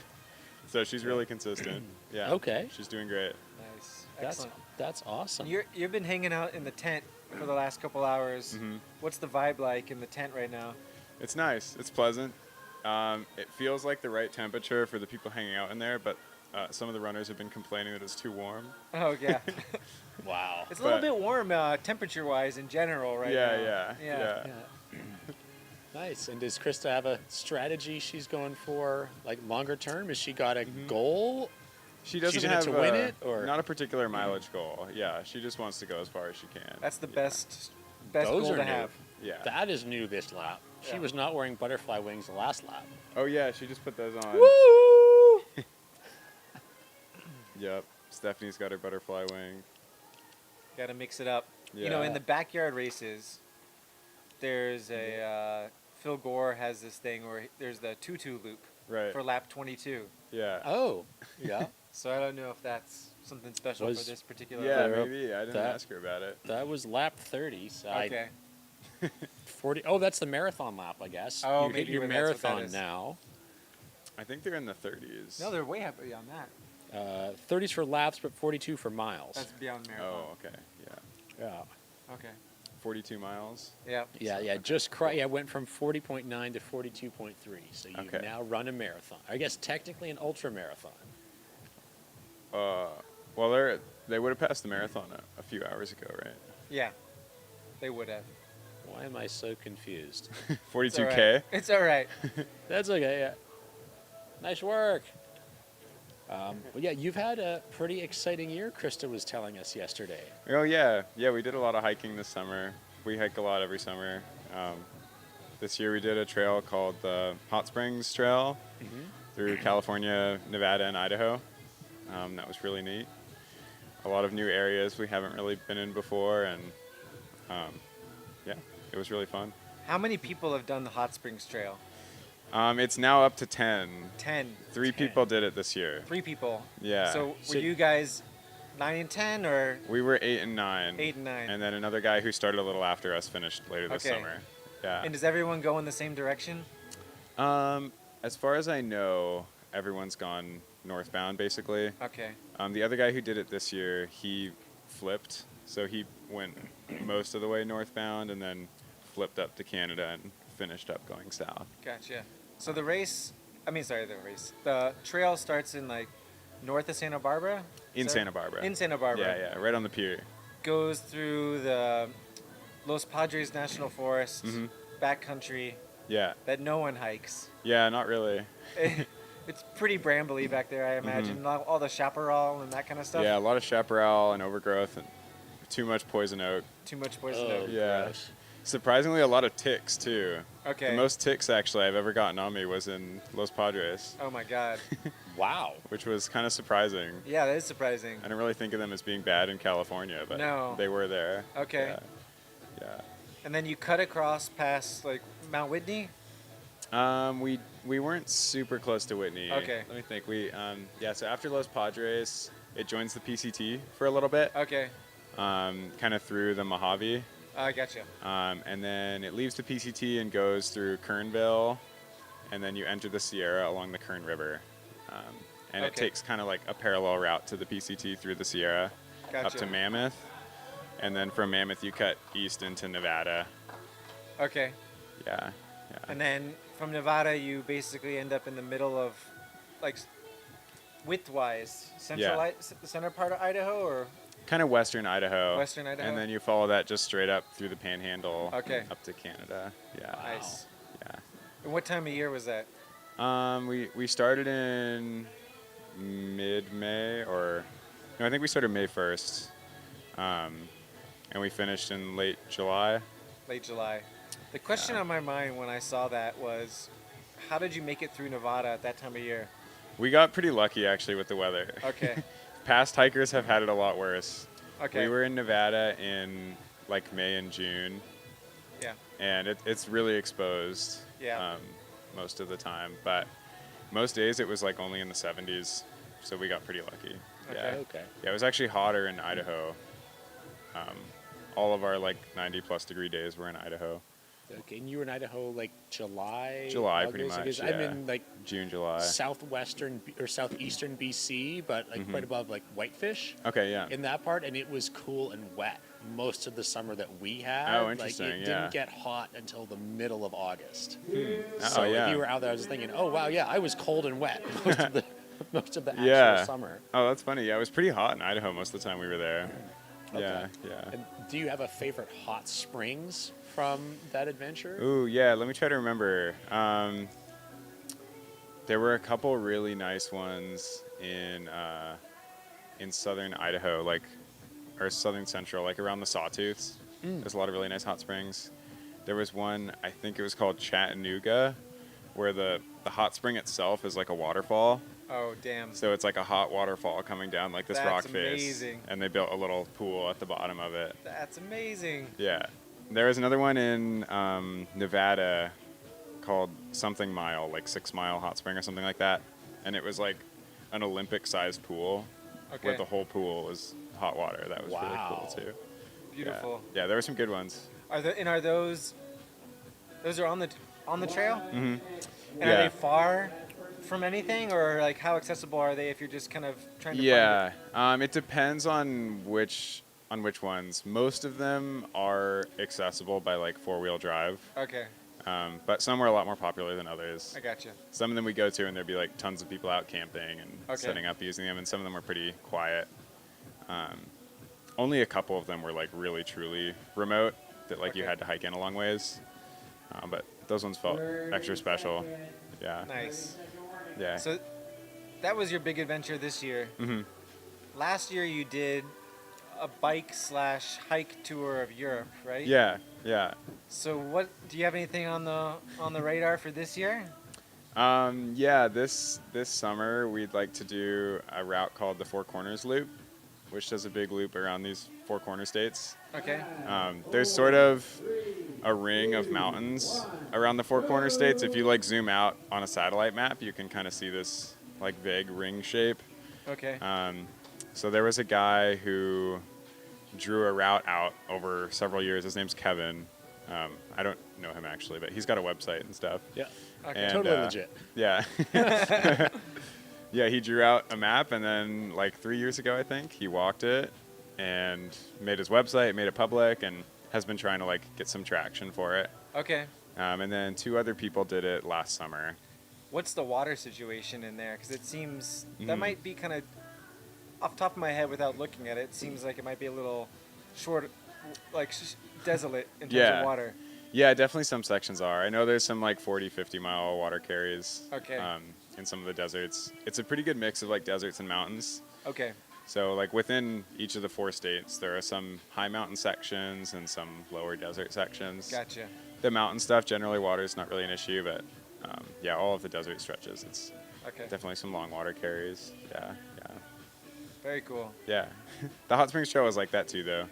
So she's really consistent. Yeah. Okay. She's doing great. Nice. That's Excellent. that's awesome. You've been hanging out in the tent for the last couple hours. Mhm. What's the vibe like in the tent right now? It's nice. It's pleasant. It feels like the right temperature for the people hanging out in there, but some of the runners have been complaining that it's too warm. Oh yeah, Wow. it's a little But- bit warm temperature-wise in general right yeah, now. yeah, yeah, Yeah. Nice. And does Krista have a strategy she's going for, like longer term? Has she got a goal? She doesn't She's in it have to win it, or not a particular mileage goal. Yeah, she just wants to go as far as she can. That's the Yeah. best Those goal are to new. have. Yeah. That is new this lap. She Yeah. was not wearing butterfly wings the last lap. Oh yeah, she just put those on. Woo! Yep. Stephanie's got her butterfly wing. Got to mix it up. You know, Yeah. in the backyard races, there's a Phil Gore has this thing where there's the tutu loop Right. for lap 22. Yeah. Oh, yeah. So I don't know if that's something special Was- for this particular. Yeah, event. maybe. I didn't that- ask her about it. That was lap 30. So Okay. 40. Oh, that's the marathon lap, I guess. Oh, You're hitting maybe your that's what that marathon is. now. I think they're in the 30s. No, they're way up beyond that. 30s for laps, but 42 for miles. That's beyond marathon. Oh, okay. Yeah. Yeah. Okay. 42 miles. Yeah. Yeah. Yeah, went from 40.9 to 42.3. So you've Okay. now run a marathon. I guess technically an ultra marathon. Well, they would have passed the marathon a few hours ago, right? Yeah. They would have. Why am I so confused? It's all 42K. right. It's all right. That's okay. Yeah. Nice work. But yeah, you've had a pretty exciting year, Krista was telling us yesterday. Oh yeah, yeah. We did a lot of hiking this summer. We hike a lot every summer. This year we did a trail called the Hot Springs Trail through California, Nevada, and Idaho. That was really neat. A lot of new areas we haven't really been in before, and yeah, it was really fun. How many people have done the Hot Springs Trail? It's now up to 10. 10. Three people did it this year. 3 people. Yeah. So So- were you guys 9 and 10 or We were 8 and 9. 8 and 9? And then another guy who started a little after us finished later this Okay. summer. Yeah. And does everyone go in the same direction? As far as I know, everyone's gone northbound basically. Okay. The other guy who did it this year, he flipped. So he went most of the way northbound and then flipped up to Canada and finished up going south. Gotcha. So the trail starts in like north of Santa Barbara? In Is that- Santa Barbara. In Santa Barbara. Yeah, right on the pier. Goes through the Los Padres National Forest, Mhm. backcountry Yeah. that no one hikes. Yeah, not really. It's pretty brambly back there, I imagine. All the chaparral and that kind of stuff. Yeah, a lot of chaparral and overgrowth and too much poison oak. Too much poison Oh, oak. Yeah. gross. Surprisingly, a lot of ticks too. Okay. The most ticks actually I've ever gotten on me was in Los Padres, Oh my god. Wow. which was kind of surprising. Yeah, that is surprising. I didn't really think of them as being bad in California, but No. they were there. Okay. Yeah. And then you cut across past like Mount Whitney. We weren't super close to Whitney. Okay. Let me think. So after Los Padres, it joins the PCT for a little bit, Okay. kind of through the Mojave. I gotcha. And then it leaves the PCT and goes through Kernville, and then you enter the Sierra along the Kern River. And it Okay. takes kind of like a parallel route to the PCT through the Sierra up Gotcha. to Mammoth. And then from Mammoth, you cut east into Nevada. Okay. Yeah. And then from Nevada, you basically end up in the middle of, like, width-wise, Yeah. the center part of Idaho, or Kind of western Idaho. Western Idaho? And then you follow that just straight up through the Panhandle. Okay. Up to Canada. Yeah. nice. Yeah. And what time of year was that? We started in mid-May, I think we started May 1st, and we finished in late July. Late July. The question on my mind when I saw that was, how did you make it through Nevada at that time of year? We got pretty lucky actually with the weather. Okay. Past hikers have had it a lot worse. Okay. We were in Nevada in like May and June, Yeah. and it's really exposed. Yeah. Most of the time, but most days it was like only in the 70s, so we got pretty lucky. Okay. Okay. Yeah, it was actually hotter in Idaho. All of our like 90+ degree days were in Idaho. Okay. And you were in Idaho like July? July, pretty August? much, Because I'm yeah. in like June, July. southwestern or southeastern BC, but like right above like Whitefish. Okay, yeah. In that part, and it was cool and wet most of the summer that we had. Oh, interesting, Like, it yeah. didn't get hot until the middle of August. Oh, So yeah. if you were out there, I was thinking, oh wow, yeah, I was cold and wet most of the actual Yeah. summer. Oh, that's funny. Yeah, it was pretty hot in Idaho most of the time we were there. Okay. Yeah. And do you have a favorite hot springs from that adventure? Ooh, yeah. Let me try to remember. There were a couple really nice ones in southern Idaho, or southern central, like around the Sawtooths. There's a lot of really nice hot springs. There was one, I think it was called Chattanooga, where the hot spring itself is like a waterfall. Oh, damn. So it's like a hot waterfall coming down like this That's rock face. amazing. And they built a little pool at the bottom of it. That's amazing. Yeah. There was another one in Nevada called something mile, like 6 Mile Hot Spring or something like that. And it was like an Olympic-sized pool where Okay. the whole pool was hot water. That was really Wow. cool too. Beautiful. Yeah, there were some good ones. Are those are on the trail? Mm-hmm. And Yeah. are they far from anything, or like how accessible are they if you're just kind of trying to Yeah, it depends on which ones. Most of them are accessible by like 4-wheel drive, find it? Okay, but some are a lot more popular than others. I gotcha. Some of them we go to and there'd be like tons of people out camping and Okay. setting up using them, and some of them are pretty quiet. Only a couple of them were like really truly remote that like you Okay. had to hike in a long ways, but those ones felt extra special. Yeah, Nice. yeah. So that was your big adventure this year. Mhm. Last year you did a bike/hike tour of Europe, right? Yeah. So what do you have anything on the radar for this year? Yeah, this summer we'd like to do a route called the Four Corners Loop, which does a big loop around these 4 corner states. Okay. There's sort of a ring of mountains around the Four Corner States. If you like zoom out on a satellite map, you can kind of see this like vague ring shape. Okay. So there was a guy who drew a route out over several years. His name's Kevin. I don't know him actually, but he's got a website and stuff. Yeah. Okay. And, Totally legit. Yeah. Yeah, he drew out a map, and then like 3 years ago, I think, he walked it and made his website, made it public, and has been trying to like get some traction for it. Okay. And then 2 other people did it last summer. What's the water situation in there? Because it seems that Mhm. might be kind of off the top of my head without looking at it. It seems like it might be a little short, like desolate in terms Yeah. of water. Yeah, definitely some sections are. I know there's some like 40, 50-mile water carries Okay. in some of the deserts. It's a pretty good mix of like deserts and mountains. Okay. So like within each of the 4 states, there are some high mountain sections and some lower desert sections. Gotcha. The mountain stuff, generally water is not really an issue, but yeah, all of the desert stretches, it's Okay. definitely some long water carries. Yeah, yeah, Very cool. yeah. The Hot Springs Trail is like that too, though.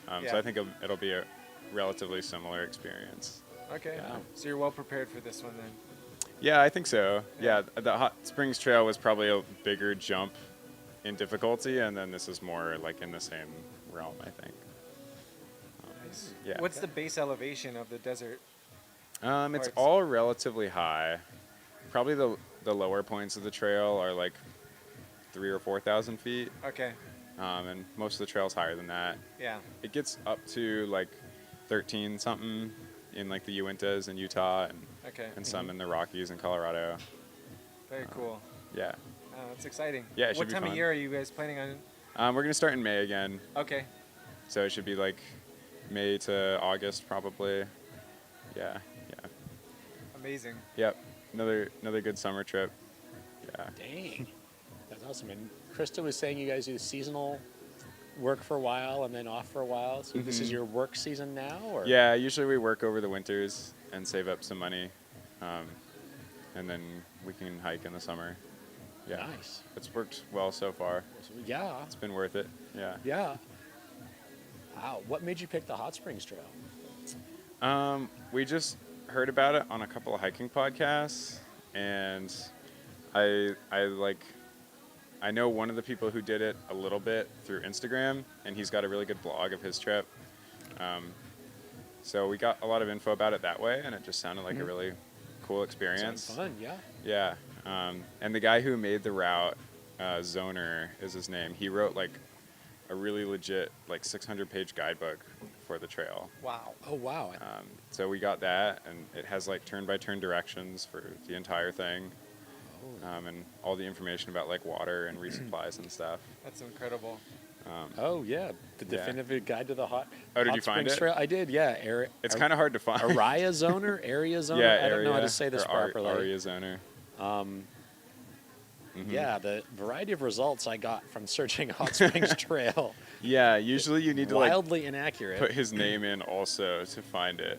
Yeah. So I think it'll be a relatively similar experience. Okay. Yeah. So you're well prepared for this one then. Yeah, I think so. Yeah. Yeah, the Hot Springs Trail was probably a bigger jump in difficulty, and then this is more like in the same realm, I think. Nice. Yeah. What's the base elevation of the desert? It's parts? all relatively high. Probably the lower points of the trail are like 3,000 or 4,000 feet, Okay. and most of the trail's higher than that. Yeah. It gets up to like 13 something in like the Uintas in Utah, Okay. and some in the Rockies in Colorado. Very cool. Yeah. Oh, that's exciting. Yeah, it should What be time fun. of year are you guys planning on? We're gonna start in May again, Okay. so it should be like May to August probably. Yeah, yeah, Amazing. yep. Another good summer trip. Yeah. Dang. That's awesome. And Krista was saying you guys do seasonal work for a while and then off for a while. So this is Mhm. your work season now? Or? Yeah, usually we work over the winters and save up some money, and then we can hike in the summer. Yeah, Nice. it's worked well so far. Yeah. It's been worth it. Yeah. Yeah. Wow. What made you pick the Hot Springs Trail? We just heard about it on a couple of hiking podcasts, and I know one of the people who did it a little bit through Instagram, and he's got a really good blog of his trip. So we got a lot of info about it that way, and it just sounded like a really cool experience. Sounds fun. Yeah. Yeah, and the guy who made the route, Zoner is his name. He wrote like a really legit like 600-page guidebook for the trail. Wow. Oh, wow. So we got that, and it has like turn-by-turn directions for the entire thing, and all the information about like water and resupplies and stuff. That's incredible. Oh, yeah. The Yeah. definitive guide to the Hot Oh, did Hot you find Springs it? Trail. I did, yeah. It's kind of hard to find. Area Zoner? Area Zoner? Yeah, I don't know how area, to say this or properly. Aria Zoner. Yeah, the variety of results I got from searching Hot Springs Trail, Yeah, usually you need to like wildly inaccurate. put his name in also to find it.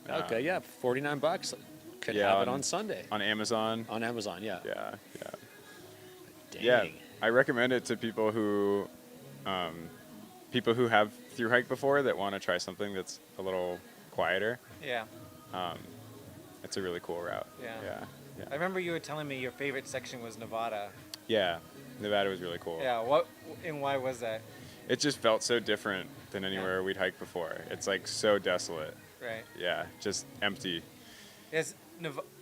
Okay, yeah, $49. Could yeah, have it on Sunday on Amazon. on Amazon. Yeah. Yeah, yeah. Dang. Yeah, I recommend it to people who have through hike before that want to try something that's a little quieter. Yeah. It's a really cool route. Yeah. Yeah. I remember you were telling me your favorite section was Nevada. Yeah. Nevada was really cool. Yeah. What and why was that? It just felt so different than anywhere we'd hiked before. It's like so desolate. Right. Yeah, just empty. Is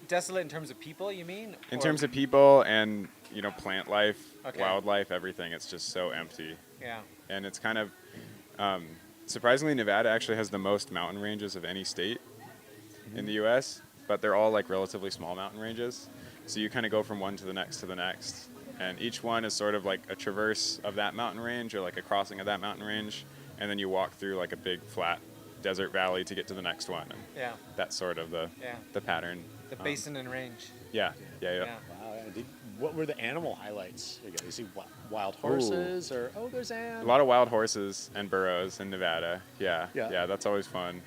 desolate in terms of people? You mean? In Or- terms of people and, plant life, Okay. wildlife, everything, it's just so empty. Yeah. And it's kind of, surprisingly, Nevada actually has the most mountain ranges of any state in the U.S., but they're all like relatively small mountain ranges. So you kind of go from one to the next to the next. And each one is sort of like a traverse of that mountain range or like a crossing of that mountain range. And then you walk through like a big flat desert valley to get to the next one. And Yeah. that's sort of the pattern. The basin and range. Yeah, yeah, yeah. Yeah. Wow. Yeah. What were the animal highlights? You see wild horses or there's A lot of wild horses and burros in Nevada. Yeah, Yeah. yeah, that's always fun.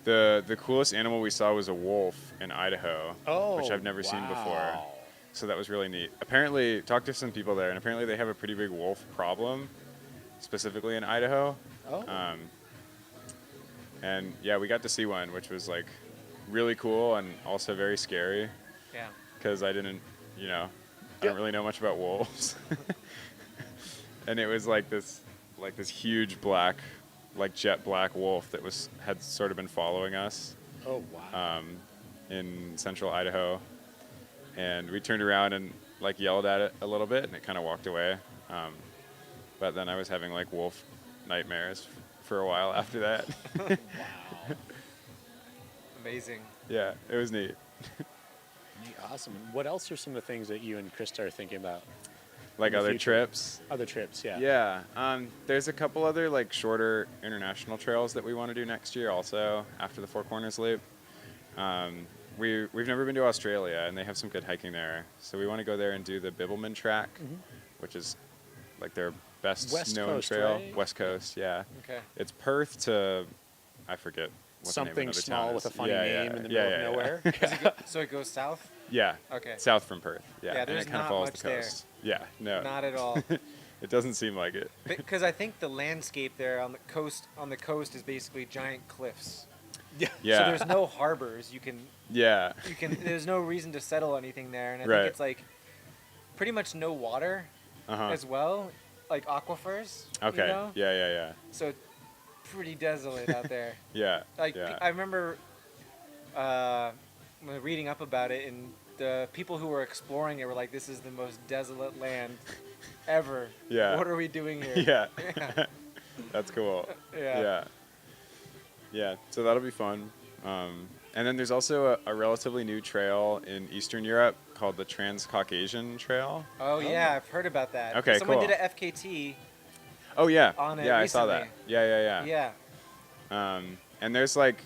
The coolest animal we saw was a wolf in Idaho, which I've never seen before. wow. So that was really neat. Apparently, talked to some people there, and apparently they have a pretty big wolf problem, specifically in Idaho. Oh. And yeah, we got to see one, which was like really cool and also very scary Yeah. because I didn't, I don't really know much about wolves. And it was like this huge black, like jet black wolf that had sort of been following us Oh, wow. in central Idaho. And we turned around and like yelled at it a little bit, and it kind of walked away. But then I was having like wolf nightmares for a while after that. Wow. Amazing. Yeah, it was neat. Awesome. What else are some of the things that you and Krista are thinking about? Like In the other future. trips. Other trips, yeah. Yeah. There's a couple other like shorter international trails that we want to do next year also after the Four Corners Loop. We've never been to Australia, and they have some good hiking there. So we want to go there and do the Bibbulmun Track, which is like their best West known Coast, trail. right? West Coast, yeah. Okay. It's Perth to, I forget what the name of Something another small town with a is. funny Yeah, name yeah, in the yeah, middle yeah, of yeah. nowhere. So it goes south? Yeah. Okay. South from Perth. Yeah. Yeah, and there's it kind of not follows much the there. coast. Yeah. No. Not at all. It doesn't seem like it. Because I think the landscape there on the coast is basically giant cliffs. Yeah. Yeah. So there's no harbors. Yeah. There's no reason to settle anything there, and I Right. think it's like pretty much no water Uh-huh. as well, like aquifers. Okay. You know? Yeah. So it's pretty desolate out there. Yeah. Like yeah. I remember reading up about it, and the people who were exploring it were like, "This is the most desolate land ever. Yeah. What are we doing here?" Yeah. Yeah. That's cool. Yeah. Yeah. Yeah. So that'll be fun. And then there's also a relatively new trail in Eastern Europe called the Trans-Caucasian Trail. Oh yeah, I've heard about that. Okay, Someone cool. did a FKT. Oh yeah. On it yeah, I saw that. recently. Yeah. Yeah. And there's like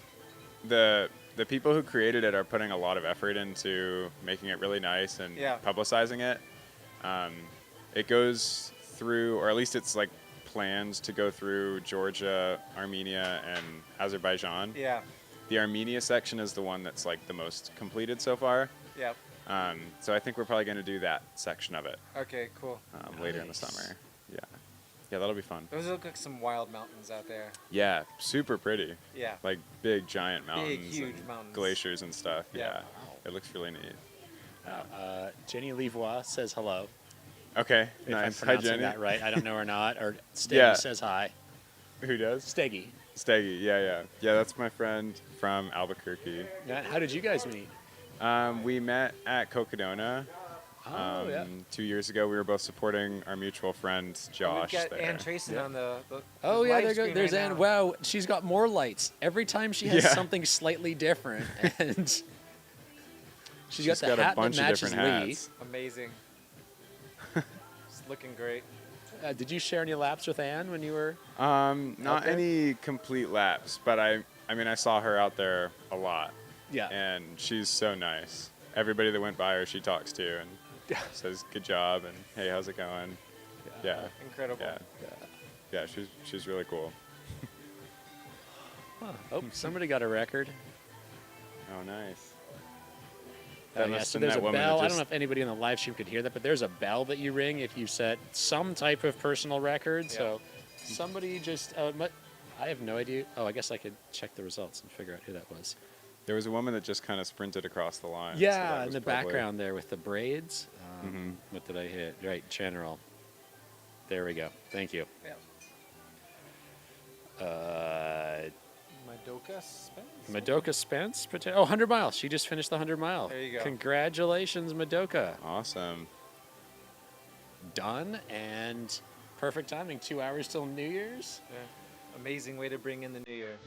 the people who created it are putting a lot of effort into making it really nice and Yeah. publicizing it. It goes through, or at least it's like planned to go through Georgia, Armenia, and Azerbaijan. Yeah. The Armenia section is the one that's like the most completed so far. Yep. So I think we're probably going to do that section of it Okay. Cool. later in the Nice. summer. Yeah. Yeah, that'll be fun. Those look like some wild mountains out there. Yeah, super pretty. Yeah. Like big, giant mountains. huge and mountains. glaciers and stuff. Yeah. Yeah. Wow. It looks really neat. Jenny Levois says hello. Okay, If nice. I'm Hi, pronouncing Jenny. that right. I don't know or not. Or Steggy Yeah. says hi. Who does? Steggy. Steggy, yeah. Yeah, that's my friend from Albuquerque. How did you guys meet? We met at Cocodona. Oh, yeah. 2 years ago, we were both supporting our mutual friend Josh We've got there. Ann Trayson on the Oh yeah, live stream there's right Ann. now. Wow, she's got more lights every time she has Yeah. something slightly different, and she's got She's the got a hat bunch that of matches different Lee. hats. Amazing. It's looking great. Did you share any laps with Ann when you were? Not there? any complete laps, but I mean, I saw her out there a lot, Yeah. and she's so nice. Everybody that went by her, she talks to and says good job and hey, how's it going? Yeah, Incredible. yeah, she's really cool. Oh, somebody got a record. Oh, nice. Oh, That yeah, must so have been there's that a woman that bell. I don't just- know if anybody in the live stream could hear that, but there's a bell that you ring if you set some type of personal record. So somebody just, I have no idea. Oh, I guess I could check the results and figure out who that was. There was a woman that just kind of sprinted across the line. so Yeah, that in was the probably- background there with the braids. Mhm. What did I hit? Right, general. There we go. Thank you. Madoka Spence? Madoka Spence? 100 miles. She just finished the 100 mile. There you go. Congratulations, Madoka. Awesome. Done and perfect timing. 2 hours till New Year's. Yeah. Amazing way to bring in the new year.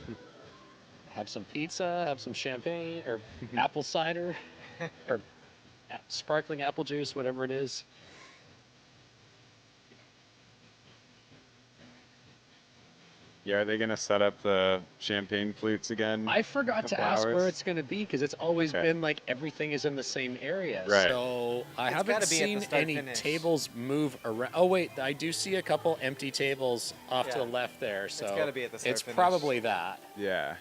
Have some pizza, have some champagne or apple cider or sparkling apple juice, whatever it is. Yeah, are they gonna set up the champagne flutes again? I forgot to Couple ask hours? where it's going to be because it's always Okay. been like everything is in the same area. Right. So I It's haven't gotta be at the seen start any finish. tables move around. Oh wait, I do see a couple empty tables off to Yeah. the left there. So gotta be at the start it's finish. probably that. Yeah,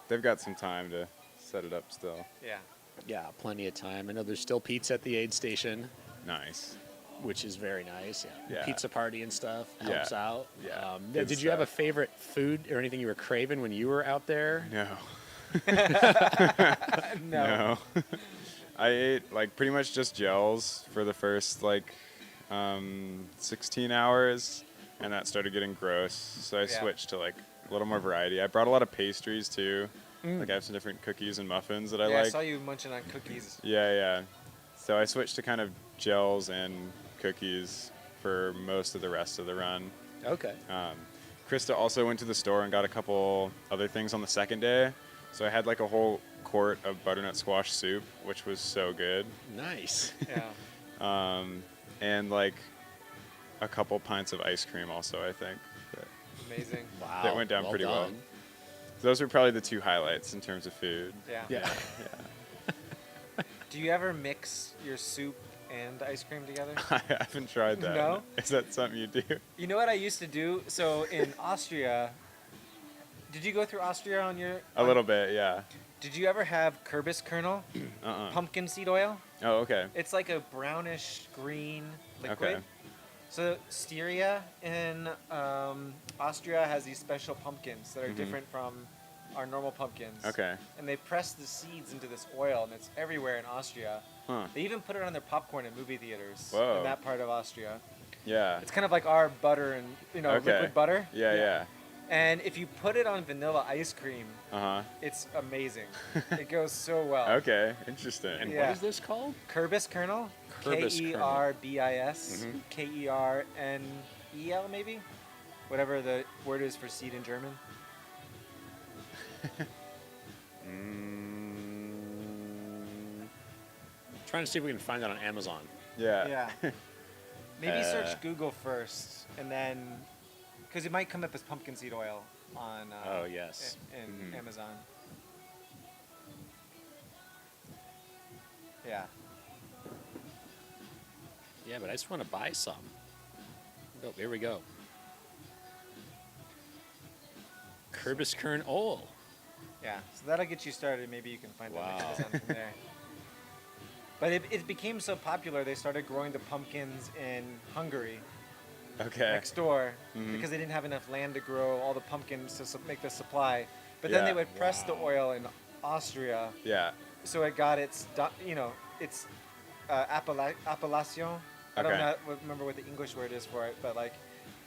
they've got some time to set it up still. Yeah. Yeah, plenty of time. I know there's still pizza at the aid station. Nice. which is very nice. Yeah. Yeah. Pizza party and stuff helps out. Yeah. Did Good you have a stuff. favorite food or anything you were craving when you were out there? No. No. No. I ate like pretty much just gels for the first like 16 hours, and that started getting gross. So I switched to like a little more variety. I brought a lot of pastries too. Like I have some different cookies and muffins that I Yeah, I like. saw you munching on cookies. Yeah. So I switched to kind of gels and cookies for most of the rest of the run. Okay. Krista also went to the store and got a couple other things on the second day. So I had like a whole quart of butternut squash soup, which was so good. Nice. Yeah. And like a couple pints of ice cream also, I think. Amazing. Wow. That went down pretty well. done. Those were probably the two highlights in terms of food. Yeah. Yeah. Do you ever mix your soup and ice cream together? I haven't tried that. No? Is that something you do? You know what I used to do? So in Austria, did you go through Austria on your? A little bit, yeah. Did you ever have Kürbis kernel, pumpkin seed oil? Oh, okay. It's like a brownish green liquid. Okay. So Styria in Austria has these special pumpkins that are different from our normal pumpkins. Okay. And they press the seeds into this oil, and it's everywhere in Austria. Huh. They even put it on their popcorn in movie theaters Whoa. in that part of Austria. Yeah. It's kind of like our butter and Okay. liquid butter. Yeah. And if you put it on vanilla ice cream, Uh-huh. it's amazing. It goes so well. Okay. Interesting. And Yeah. what is this called? Kürbis kernel. Kürbis kernel. Kerbis. Kernel maybe? Whatever the word is for seed in German. Trying to see if we can find that on Amazon. Yeah. Yeah. Maybe Uh, search Google first, and then, because it might come up as pumpkin seed oil on. Oh, yes. In Amazon. Yeah. Yeah, but I just want to buy some. Oh, here we go. Kürbis kern oil. Yeah. So that'll get you started. Maybe you can find Wow. out Amazon from there. But it became so popular, they started growing the pumpkins in Hungary Okay. next door Mhm. because they didn't have enough land to grow all the pumpkins to make the supply. But then they Yeah. would press the oil in Austria, Yeah. so it got its its appellation. I don't Okay. remember what the English word is for it, but like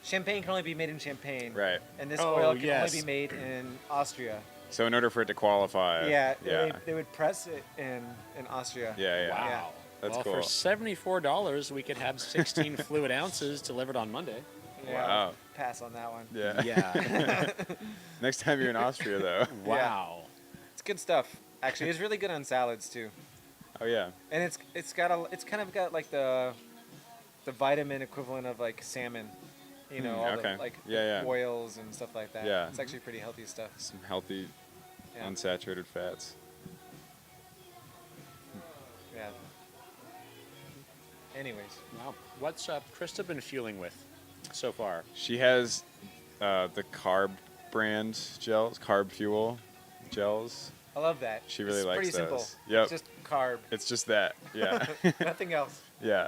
champagne can only be made in Champagne, Right. and this Oh, oil can yes. only be made in Austria. So in order for it to qualify. Yeah, Yeah. They would press it in Austria. Yeah. Wow. Yeah. That's well, cool. for $74, we could have 16 fluid ounces delivered on Monday. Yeah, Wow. pass on that one. Yeah. Yeah. Next time you're in Austria, though. Wow. It's good stuff. Actually, it's really good on salads too. Oh yeah. And it's kind of got like the vitamin equivalent of like salmon, all okay. the like Yeah, yeah. oils and stuff like that. Yeah. It's actually pretty healthy stuff. Some healthy, Yeah. unsaturated fats. Yeah. Anyways, Wow. What's Krista been fueling with so far? She has the carb brand gels, carb fuel gels. I love that. She really it's likes pretty simple. those. Yep. It's just carb, It's just that. Yeah. nothing else. Yeah.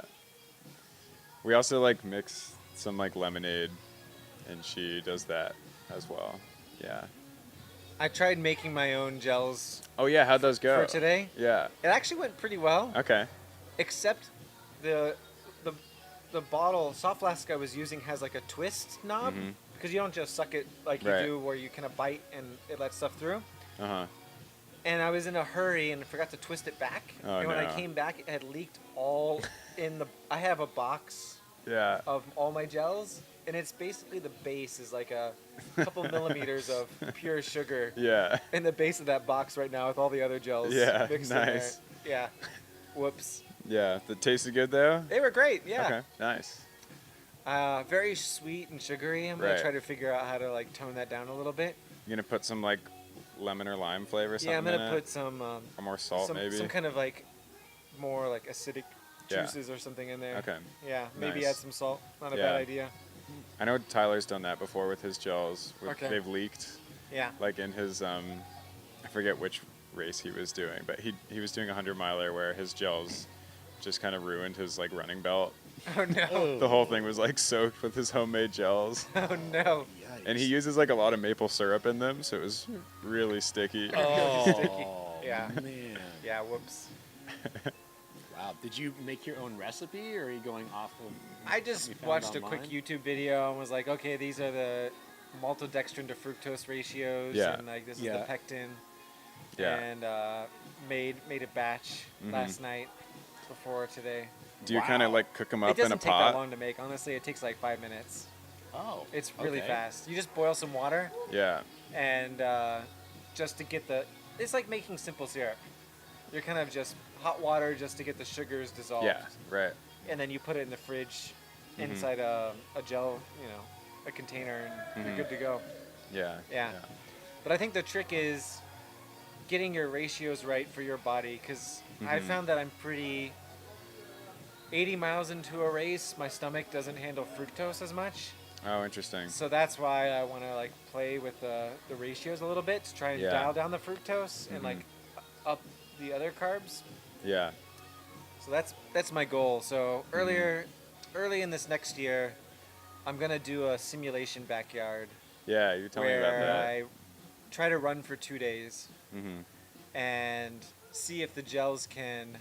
We also like mix some like lemonade, and she does that as well. Yeah. I tried making my own gels Oh yeah, how'd those go? for today. Yeah. It actually went pretty well, Okay. except the bottle soft flask I was using has like a twist knob Mhm. because you don't just suck it like you Right. do where you kind of bite and it lets stuff through. Uh huh. And I was in a hurry and forgot to twist it back. Oh, and when I no. came back, it had leaked all in the. I have a box Yeah. of all my gels, and it's basically the base is like a couple millimeters of pure sugar Yeah. in the base of that box right now with all the other gels Yeah, mixed nice. in there. Yeah. Whoops. Yeah. That tasted good though. They were great. Yeah. Okay. Nice. Very sweet and sugary. I'm Right. gonna try to figure out how to like tone that down a little bit. You gonna put some like lemon or lime flavor? Something Yeah, I'm in gonna it? put some or more salt maybe. some kind of like more like acidic Yeah. juices or something in there. Okay. Yeah, maybe Nice. add some salt. Not a Yeah. bad idea. I know Tyler's done that before with his gels. Okay. They've leaked. Yeah. Like in his I forget which race he was doing, but he was doing a 100-miler where his gels just kind of ruined his like running belt. Oh no. The whole thing was like soaked with his homemade gels. Oh no. And he uses like a lot of maple syrup in them, so it was really sticky. Oh, Yeah. man. Yeah. Whoops. Wow. Did you make your own recipe, or are you going off of I just something you found watched a quick online? YouTube video and was like, okay, these are the maltodextrin to fructose ratios, Yeah. and like this is Yeah. the pectin. Yeah. And made a batch last night before today. Do you kind of Wow. like cook them It up in a doesn't take that pot? long to make. Honestly, it takes like 5 minutes. Oh, It's really okay. fast. You just boil some water Yeah. and just to get the. It's like making simple syrup. You're kind of just hot water just to get the sugars dissolved. Yeah. Right. And then you put it in the fridge inside a gel, a container, and you're good to go. Yeah. Yeah. But I think the trick is getting your ratios right for your body, because I found that I'm pretty 80 miles into a race, my stomach doesn't handle fructose as much. Oh, interesting. So that's why I want to like play with the ratios a little bit to try and Yeah. dial down the fructose and like up the other carbs. Yeah. So that's my goal. So early in this next year, I'm gonna do a simulation backyard Yeah. You tell me about where that. I try to run for 2 days Mm-hmm. and see if the gels can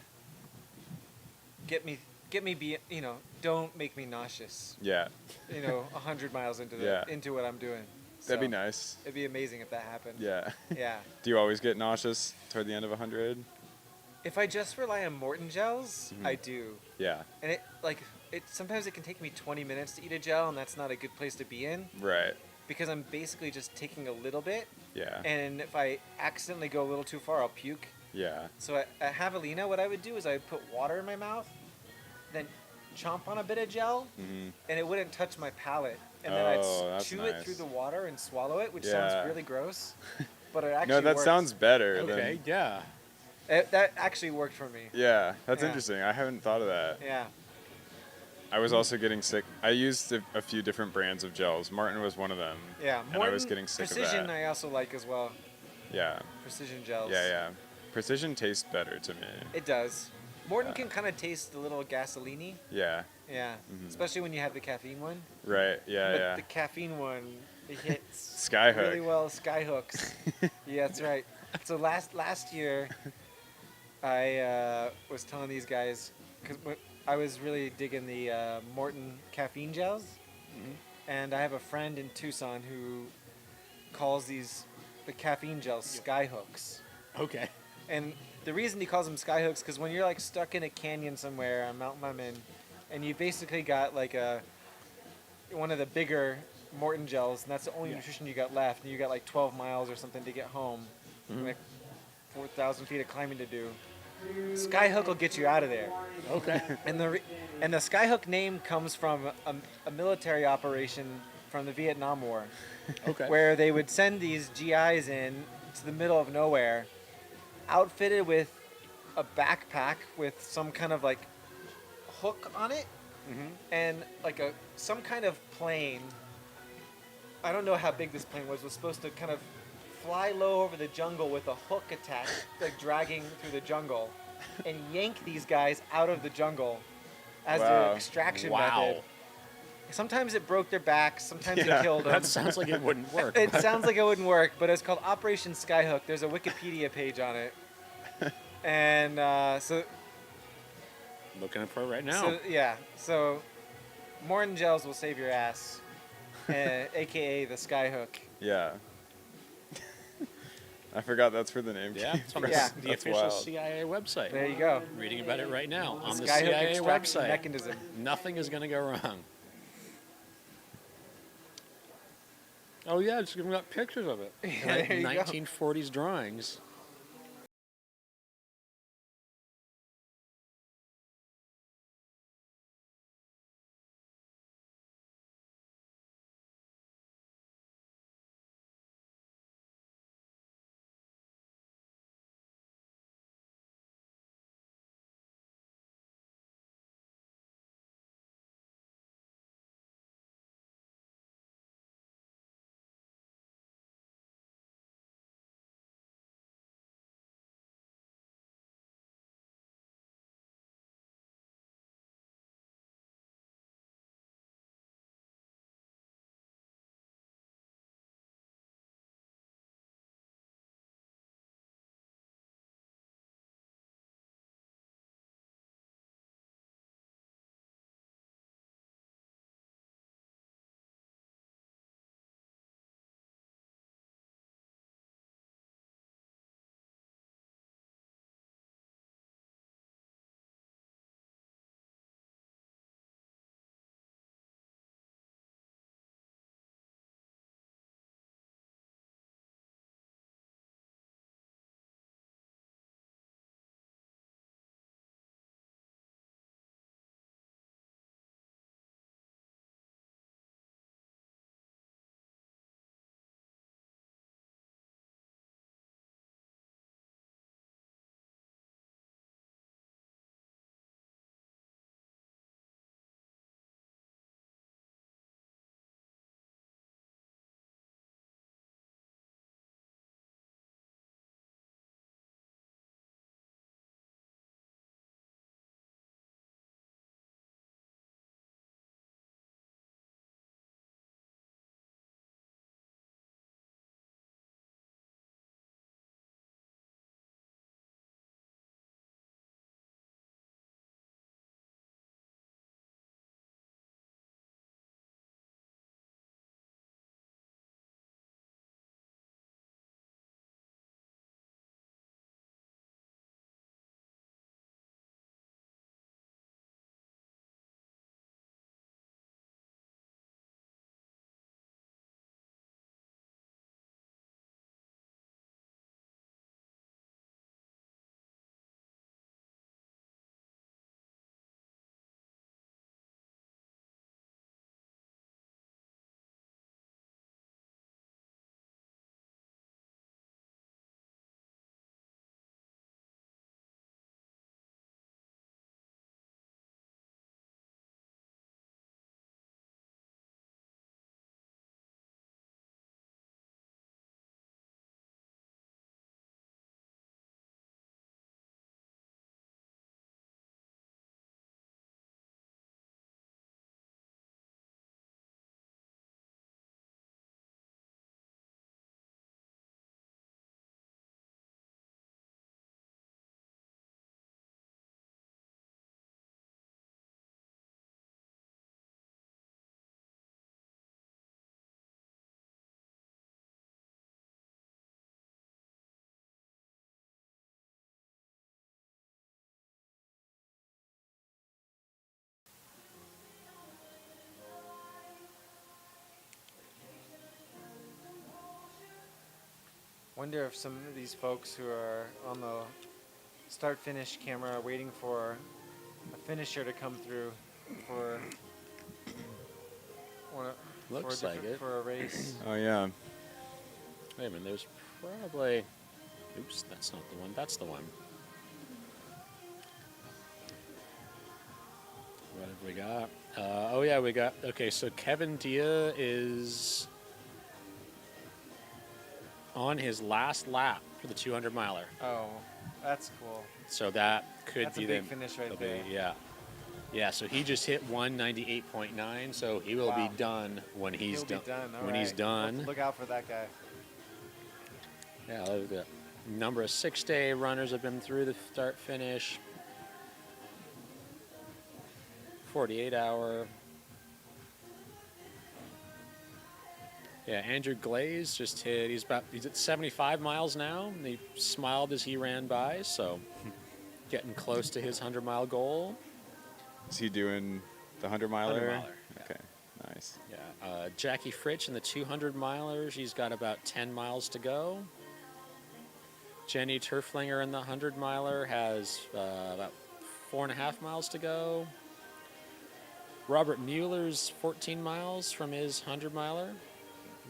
get me be don't make me nauseous. Yeah. 100 miles into Yeah. into what I'm doing. That'd be So, nice. It'd be amazing if that happened. Yeah. Yeah. Do you always get nauseous toward the end of 100? If I just rely on Morton gels, Mm-hmm. I do. Yeah. And it sometimes it can take me 20 minutes to eat a gel, and that's not a good place to be in Right. because I'm basically just taking a little bit, Yeah. and if I accidentally go a little too far, I'll puke. Yeah. So at Javelina, what I would do is I would put water in my mouth, then chomp on a bit of gel, Mm-hmm. and it wouldn't touch my palate. And then Oh, I'd that's chew it nice. through the water and swallow it, which Yeah. sounds really gross, but it actually No, that works. sounds better. Okay, yeah. That actually worked for me. Yeah. That's Yeah. interesting. I haven't thought of that. Yeah. I was also getting sick. I used a few different brands of gels. Martin was one of them. Yeah. And I was getting sick Precision of that. I also like as well. Yeah. Precision gels. Yeah, yeah. Precision tastes better to me. It does. Morton can kind of taste a little gasoline-y. Yeah. Yeah. Especially when you have the caffeine one. Right. Yeah, But yeah. the caffeine one, it hits Skyhook. really well. Skyhooks. Yeah, that's right. So last year, I was telling these guys, because I was really digging the Morton caffeine gels. And I have a friend in Tucson who calls the caffeine gels Skyhooks. Okay. And the reason he calls them skyhooks, because when you're like stuck in a canyon somewhere on Mount Lemon, and you basically got like one of the bigger Morton gels, and that's the only nutrition you got left, and you got like 12 miles or something to get home, like 4,000 feet of climbing to do. Skyhook will get you out of there. Okay. And the Skyhook name comes from a military operation from the Vietnam War, Okay. where they would send these GIs in to the middle of nowhere, outfitted with a backpack with some kind of like hook on it, and like some kind of plane. I don't know how big this plane was supposed to kind of fly low over the jungle with a hook attached, like dragging through the jungle, and yank these guys out of the jungle as their Wow. extraction Wow. method. Sometimes it broke their backs, sometimes Yeah, it killed them. That sounds like it wouldn't work. It sounds like it wouldn't work, but it's called Operation Skyhook. There's a Wikipedia page on it, and so Looking for it right now. so yeah, so Morton gels will save your ass, aka the Skyhook. Yeah. I forgot that's where the name Yeah, came it's on from. Yeah. the That's official wild. CIA website. There you go. Reading about it right now on the Skyhook CIA extraction website. mechanism. Nothing is going to go wrong. Oh yeah, it's even got pictures of it. Yeah, there you go. 1940s drawings. wonder if some of these folks who are on the start-finish camera are waiting for a finisher to come through for Looks like it. for a race. Oh yeah. Wait a minute, there's probably... Oops, that's not the one. That's the one. What have we got? Oh, yeah, we got... Okay, so Kevin Dia is on his last lap for the 200-miler. Oh, that's cool. So that could That's be a big the... finish right it'll be- there. yeah. Yeah, so he just hit 198.9, so he will Wow. be done when he's He'll be done. All when he's right. done. Look out for that guy. Yeah, look at that. Number of 6-day runners have been through the start finish. 48-hour. Yeah, Andrew Glaze just hit. He's at 75 miles now. And he smiled as he ran by, so getting close to his 100-mile goal. Is he doing the 100-miler? 100-miler, yeah. Okay, nice. Yeah, Jackie Fritsch in the 200-miler. She's got about 10 miles to go. Jenny Turflinger in the 100-miler has about 4.5 miles to go. Robert Mueller's 14 miles from his 100-miler.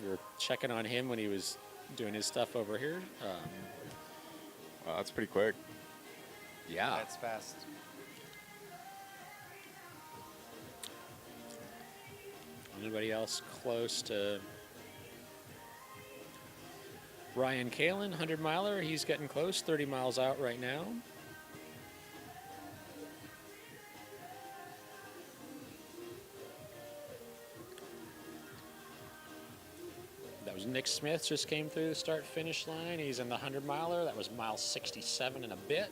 We were checking on him when he was doing his stuff over here. Wow, that's pretty quick. Yeah. That's fast. Anybody else close to Ryan Kalin, 100-miler? He's getting close, 30 miles out right now. That was Nick Smith, just came through the start-finish line. He's in the 100-miler. That was mile 67 and a bit.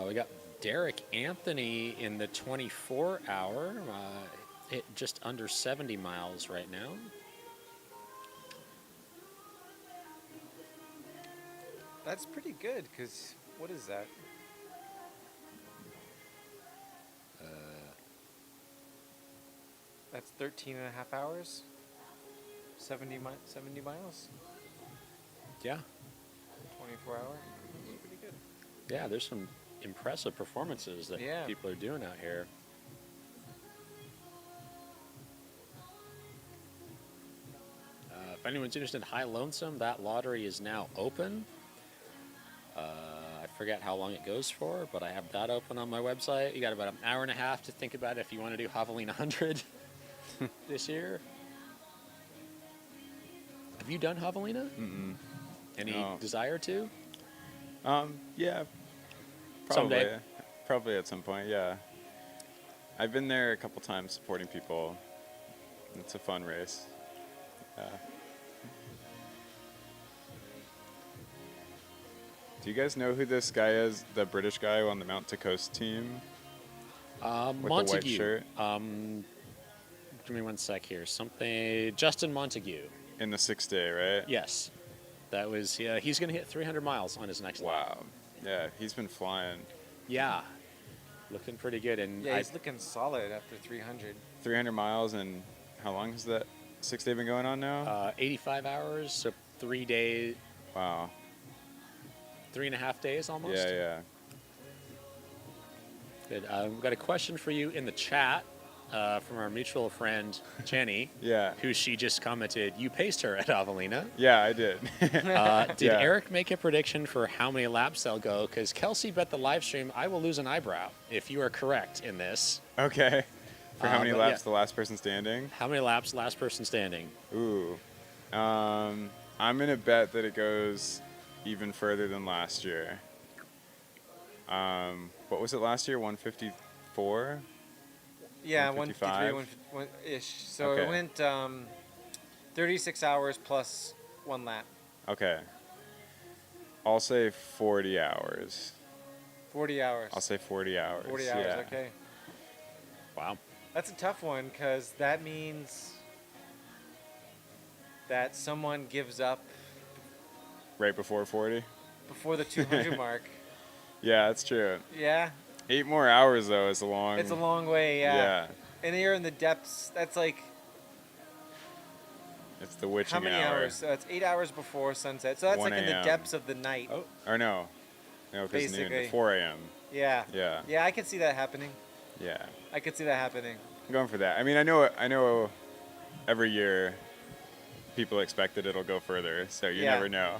We got Derek Anthony in the 24-hour, hit just under 70 miles right now. That's pretty good, because what is that? That's 13 and a half hours? 70 miles? Yeah, 24 hour? That's pretty good. yeah, there's some impressive performances that Yeah. people are doing out here. If anyone's interested in High Lonesome, that lottery is now open. I forget how long it goes for, but I have that open on my website. You got about an hour and a half to think about if you want to do Javelina 100 this year. Have you done Javelina? Mm-mm. Any No. desire to? Yeah. Probably. Someday. Probably at some point, yeah. I've been there a couple times supporting people. It's a fun race. Yeah. Do you guys know who this guy is? The British guy on the Mount to Coast team? With the white Montague. shirt? Give me one sec here. Justin Montague. In the 6-day, right? Yes. That was, yeah, he's going to hit 300 miles on his next lap. Wow. Yeah, he's been flying. Yeah. Looking pretty good. And Yeah, he's looking solid after 300. 300 miles, and how long has that 6-day been going on now? 85 hours, so 3 days, Wow. 3.5 days almost. Yeah, yeah. Good. We've got a question for you in the chat from our mutual friend, Jenny. Yeah. Who she just commented, you paced her at Javelina. Yeah, I did. Did Yeah. Eric make a prediction for how many laps they'll go? Because Kelsey bet the live stream I will lose an eyebrow if you are correct in this. Okay. For how many but laps yeah. the last person standing? How many laps last person standing? Ooh. I'm going to bet that it goes even further than last year. What was it last year? 154? Yeah, 155? 153, ish. So Okay. it went 36 hours plus 1 lap. Okay. I'll say 40 hours. 40 hours. I'll say 40 hours. 40 hours, yeah. okay. Wow. That's a tough one because that means that someone gives up Right before 40? before the 200 mark. Yeah, that's true. Yeah, 8 more hours, though, is a long... it's a long way, yeah. Yeah. And you're in the depths. That's like It's the witching How many hour. hours? It's 8 hours before sunset. So that's 1 like in the a.m.. depths of the night. Oh, or no, because noon. Basically. 4 a.m. Yeah. Yeah. Yeah, I could see that happening. Yeah. I could see that happening. I'm going for that. I mean, I know. Every year, people expect that it'll go further, so you Yeah. never know.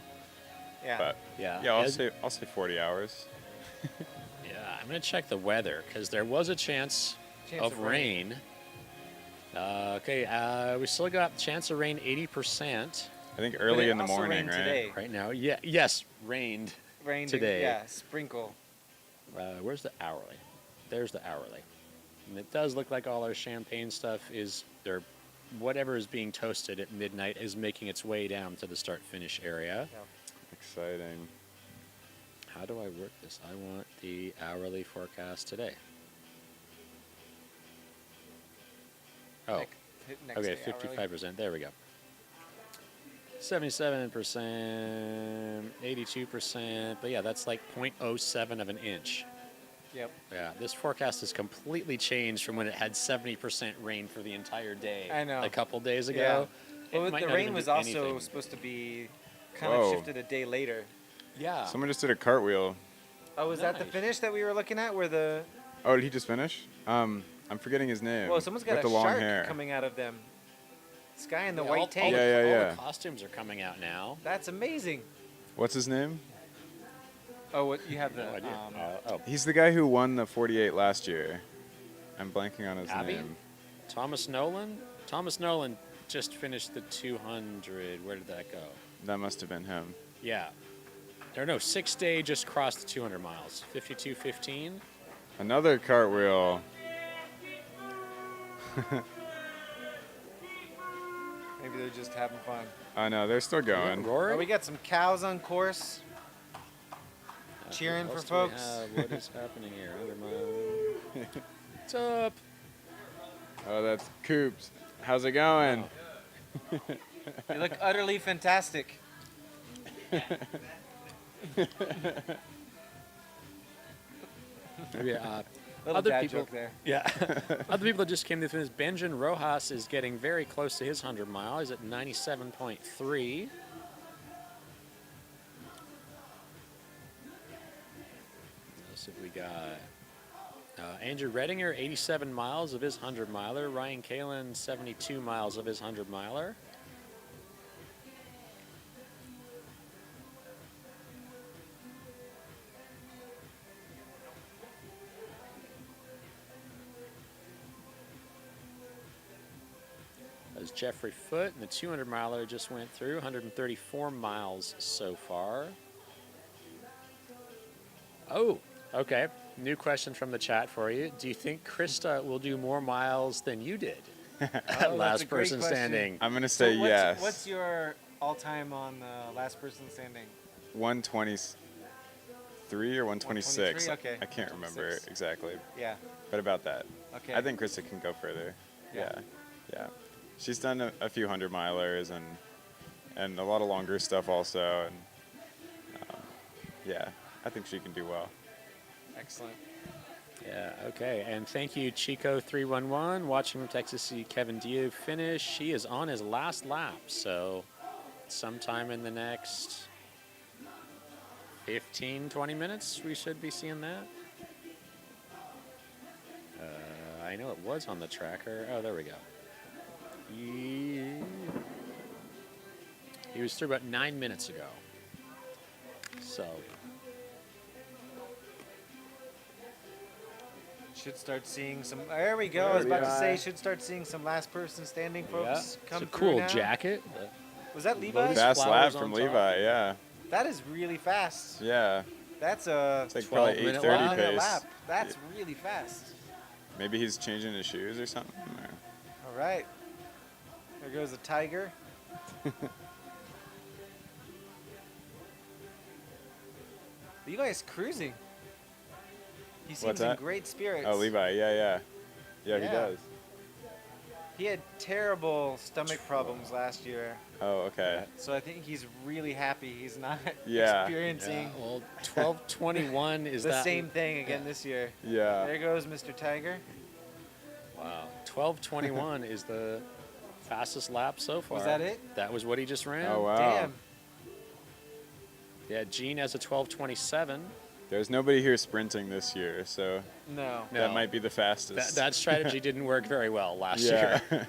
Yeah. But Yeah. yeah, I'll say 40 hours. Yeah, I'm going to check the weather because there was a chance of rain. We still got chance of rain 80% I think But early it in the also morning, rained right? today. right now. Yeah, yes, rained. Rained today. Yeah, sprinkle. Where's the hourly? There's the hourly. And it does look like all our champagne stuff is, or whatever is being toasted at midnight is making its way down to the start-finish area. Exciting. How do I work this? I want the hourly forecast today. Oh, Hit next okay, day, hourly. 55%. There we go. 77%, 82%. But yeah, that's like 0.07 of an inch. Yep. Yeah, this forecast has completely changed from when it had 70% rain for the entire day. I know. A couple days Yeah. ago. It Well, might the not rain even was do also anything. supposed to be kind Whoa. of shifted a day later. Yeah. Someone just did a cartwheel. Oh, was that the Nice. finish that we were looking at? Where the Oh, did he just finish? I'm forgetting his name. Well, someone's got with a the long shark hair. coming out of them. This guy in the Yeah, white all tank. the- Yeah, all yeah. the costumes are coming out now. That's amazing. What's his name? Oh, what you have the No idea. Oh, He's the guy who won the 48 last year. I'm blanking on his Abby? name. Thomas Nolan? Thomas Nolan just finished the 200. Where did that go? That must have been him. Yeah. Or no, 6-day just crossed the 200 miles. 52:15. Another cartwheel. Maybe they're just having fun. Oh no, they're still going. Rory? Oh, we got some cows on course. Cheering What for else do we folks. have? What is happening here? 100 mile. What's up? Oh, that's Coops. How's it going? You look utterly fantastic. Yeah. Little Other dad people- joke there. Yeah. Other people that just came to finish. Benjamin Rojas is getting very close to his 100 mile. He's at 97.3. Let's see if we got Andrew Redinger, 87 miles of his 100 miler. Ryan Kalin, 72 miles of his 100 miler. As Jeffrey Foote and the 200 miler just went through, 134 miles so far. Oh, okay. New question from the chat for you. Do you think Krista will do more miles than you did at that's a last great person question. standing? I'm gonna So say yes. What's your all-time on last person standing? 123 or 126. 123? Okay. I can't remember 126. exactly, Yeah. but about that. Okay. I think Krista can go further. Yeah. Yeah. She's done a few 100 milers and a lot of longer stuff also, and yeah, I think she can do well. Excellent. Yeah, okay. And thank you, Chico311, watching from Texas. See Kevin Dio finish. He is on his last lap, so sometime in the next 15, 20 minutes, we should be seeing that. I know it was on the tracker. Oh, there we go. He was through about 9 minutes ago. So, Should start seeing some. There we go. I There was we about to say, are. should start seeing some last person standing yeah, folks it's come a through cool now. jacket. Was that Lotus Levi's? Fast lap flowers from on top. Levi, yeah. That is really fast. Yeah. That's a It's like 12 probably minute 8:30 lap. 12-minute pace. lap. That's really fast. Maybe he's changing his shoes or something. Or... All right. There goes the tiger. Levi's cruising. He seems What's in that? great spirits. Oh, Levi, yeah, he Yeah. does. He had terrible stomach problems last year, Oh, okay. so I think he's really happy he's not Yeah. experiencing Yeah, well, 12:21 is the that same thing again this year. Yeah. There goes Mr. Tiger. Wow, 12:21 is the fastest lap so far. Was that it? That was what he just ran. Oh, wow. Damn. Yeah, Gene has a 12:27. There's nobody here sprinting this year, so No. No. that might be the fastest. That strategy didn't work very well last yeah. year.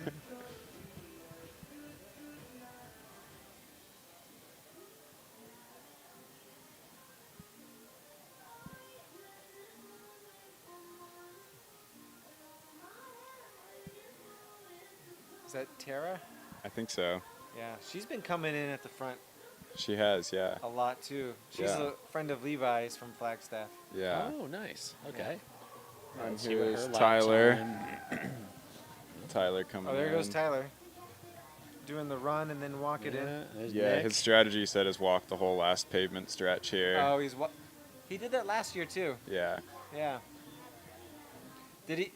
Is that Tara? I think so. Yeah, she's been coming in at the front She has, yeah. a lot too. She's Yeah. a friend of Levi's from Flagstaff. Yeah. Oh, nice. Okay. And Let's see what here's her lap Tyler. time- Tyler coming Oh, there in. goes Tyler. Doing the run and then walk it in. Yeah, there's Yeah, Nick. his strategy said is walk the whole last pavement stretch here. Oh, he did that last year too. Yeah. Yeah. Did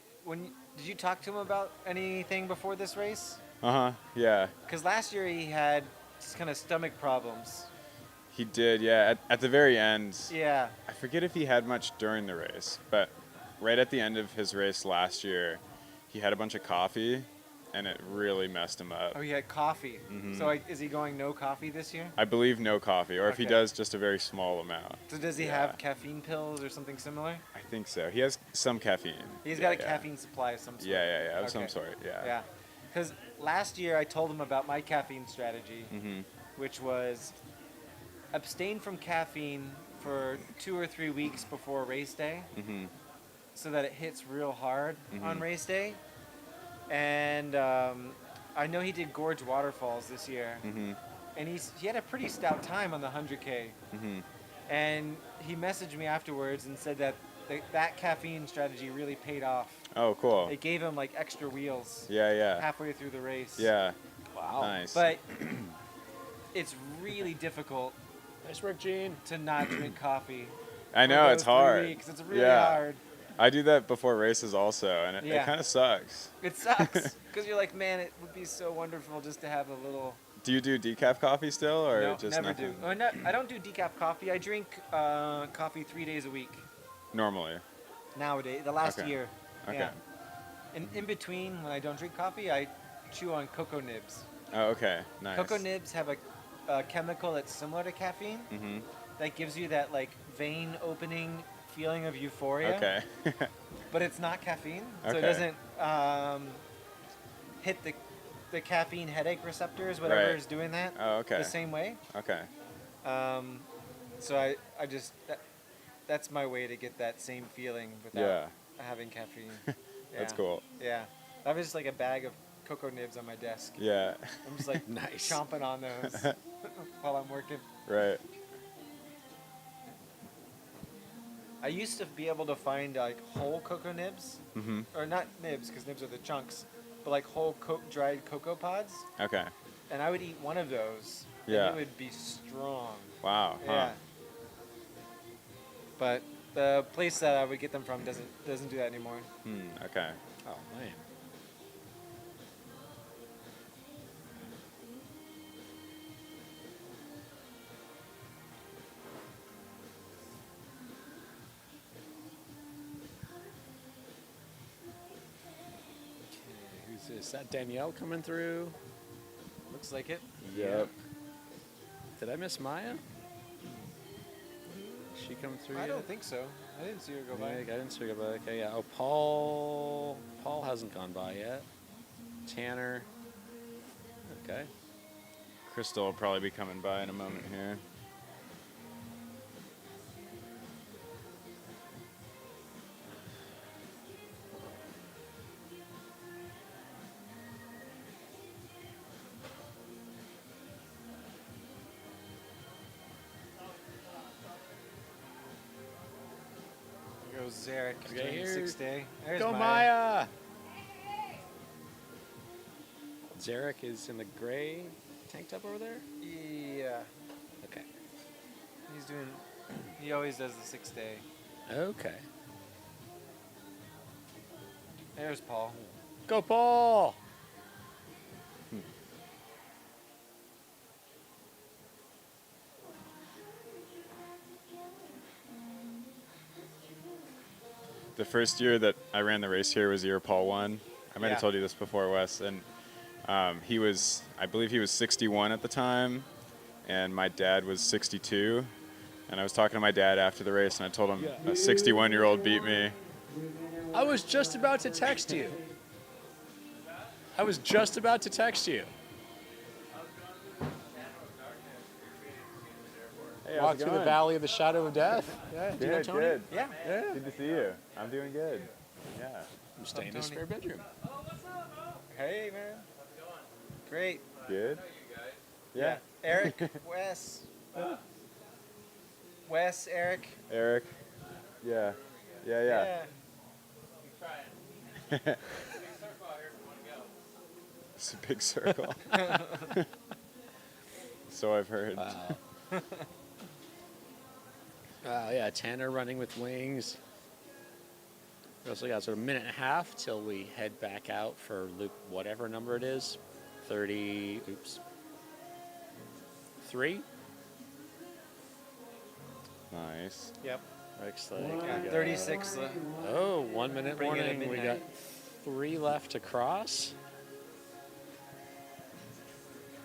you talk to him about anything before this race? Uh-huh. Yeah. Because last year he had kind of stomach problems. He did, yeah. At the very end, Yeah. I forget if he had much during the race, but right at the end of his race last year, he had a bunch of coffee, and it really messed him up. Oh, he had coffee. Mhm. So is he going no coffee this year? I believe no coffee, or if he Okay. does, just a very small amount. So does he Yeah. have caffeine pills or something similar? I think so. He has some caffeine. He's Yeah, got a yeah. caffeine supply of some sort. Yeah, of some Okay. sort, yeah. Yeah. Because last year I told him about my caffeine strategy, Mm-hmm. which was abstain from caffeine for 2 or 3 weeks before race day Mm-hmm. so that it hits real hard on Mhm. race day. And I know he did Gorge Waterfalls this year, Mm-hmm. and he had a pretty stout time on the 100K. Mm-hmm. And he messaged me afterwards and said that that caffeine strategy really paid off. Oh, cool. It gave him like extra wheels Yeah. halfway through the race. Yeah. Wow. Nice. But it's really difficult Nice work, Gene. to not drink coffee. I for know, those it's 3 hard. weeks. It's really Yeah. hard. I do that before races also, and it Yeah. kind of sucks. It sucks because you're like, man, it would be so wonderful just to have a little. Do you do decaf coffee still, or No, just never nothing? do. No, I don't do decaf coffee. I drink coffee 3 days a week Normally. nowadays. The last Okay. year. Okay. Yeah. And in between, when I don't drink coffee, I chew on cocoa nibs. Oh, okay. Nice. Cocoa nibs have a chemical that's similar to caffeine Mm-hmm. that gives you that like vein opening feeling of euphoria. Okay. But it's not caffeine, so it Okay. doesn't hit the caffeine headache receptors, whatever Right. is doing that, Oh, okay. the same way. Okay. So I just that's my way to get that same feeling without having caffeine. That's Yeah. cool. Yeah, I have just like a bag of cocoa nibs on my desk. Yeah. I'm just like Nice. chomping on those while I'm working. Right. I used to be able to find like whole cocoa nibs, Mm-hmm. or not nibs because nibs are the chunks, but like whole dried cocoa pods, Okay. and I would eat one of those. Yeah. And it would be strong. Wow. Huh. Yeah. But the place that I would get them from doesn't do that anymore. Okay. Oh, man. Okay, who's this? Is that Danielle coming through? Looks like it. Yep. Did I miss Maya? She come through I yet? don't think so. I didn't see her go Yeah, I by. didn't see her go by. Okay, yeah. Oh, Paul hasn't gone by yet. Tanner. Okay. Crystal will probably be coming by in a moment here. There goes Zarek Okay, doing here- 6th day. There's Go, Maya! Zarek is in the gray tank top over there? Yeah. Okay. He's doing. He always does the 6th day. Okay. There's Paul. Go, Paul! The first year that I ran the race here was the year Paul won. I might Yeah. have told you this before, Wes. And I believe he was 61 at the time, and my dad was 62. And I was talking to my dad after the race, and I told him a 61-year-old beat me. I was just about to text you. Hey, Walk through the valley of the shadow of death. Yeah, do you know Good, Tony? good. Yeah. Good to see you. I'm doing good. Yeah. I'm staying in his spare bedroom. Hey, man. Great. Good. Yeah. Eric, Wes. Wes, Eric. Eric. Yeah. Yeah. It's a big circle. So I've heard. Yeah, Tanner running with wings. We also got sort of a minute and a half till we head back out for loop whatever number it is. 3. Nice. Yep. Looks like Yeah, we got- 36. 1 minute Bring it at warning. We got midnight. 3 left to cross.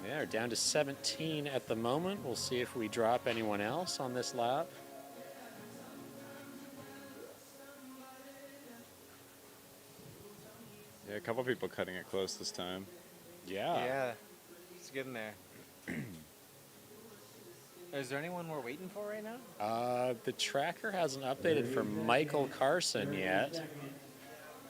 Yeah, we're down to 17 at the moment. We'll see if we drop anyone else on this lap. Yeah, a couple people cutting it close this time. Yeah. It's getting there. Is there anyone we're waiting for right now? The tracker hasn't updated for Michael Carson yet.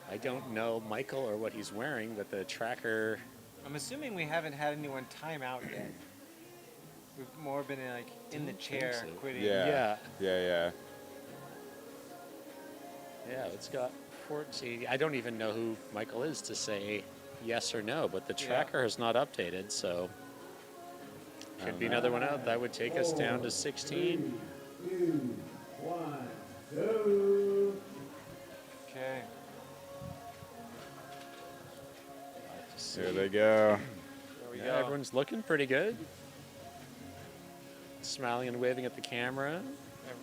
I don't know Michael or what he's wearing, but the tracker... I'm assuming we haven't had anyone time out yet. We've more been in the chair so. quitting. Yeah. Yeah. Yeah, it's got 14. I don't even know who Michael is to say yes or no, but the tracker has not updated, so could be another one out. That would take us down to 16. 2, 1, go. Okay. Here they go. There we Yeah, go. everyone's looking pretty good. Smiling and waving at the camera.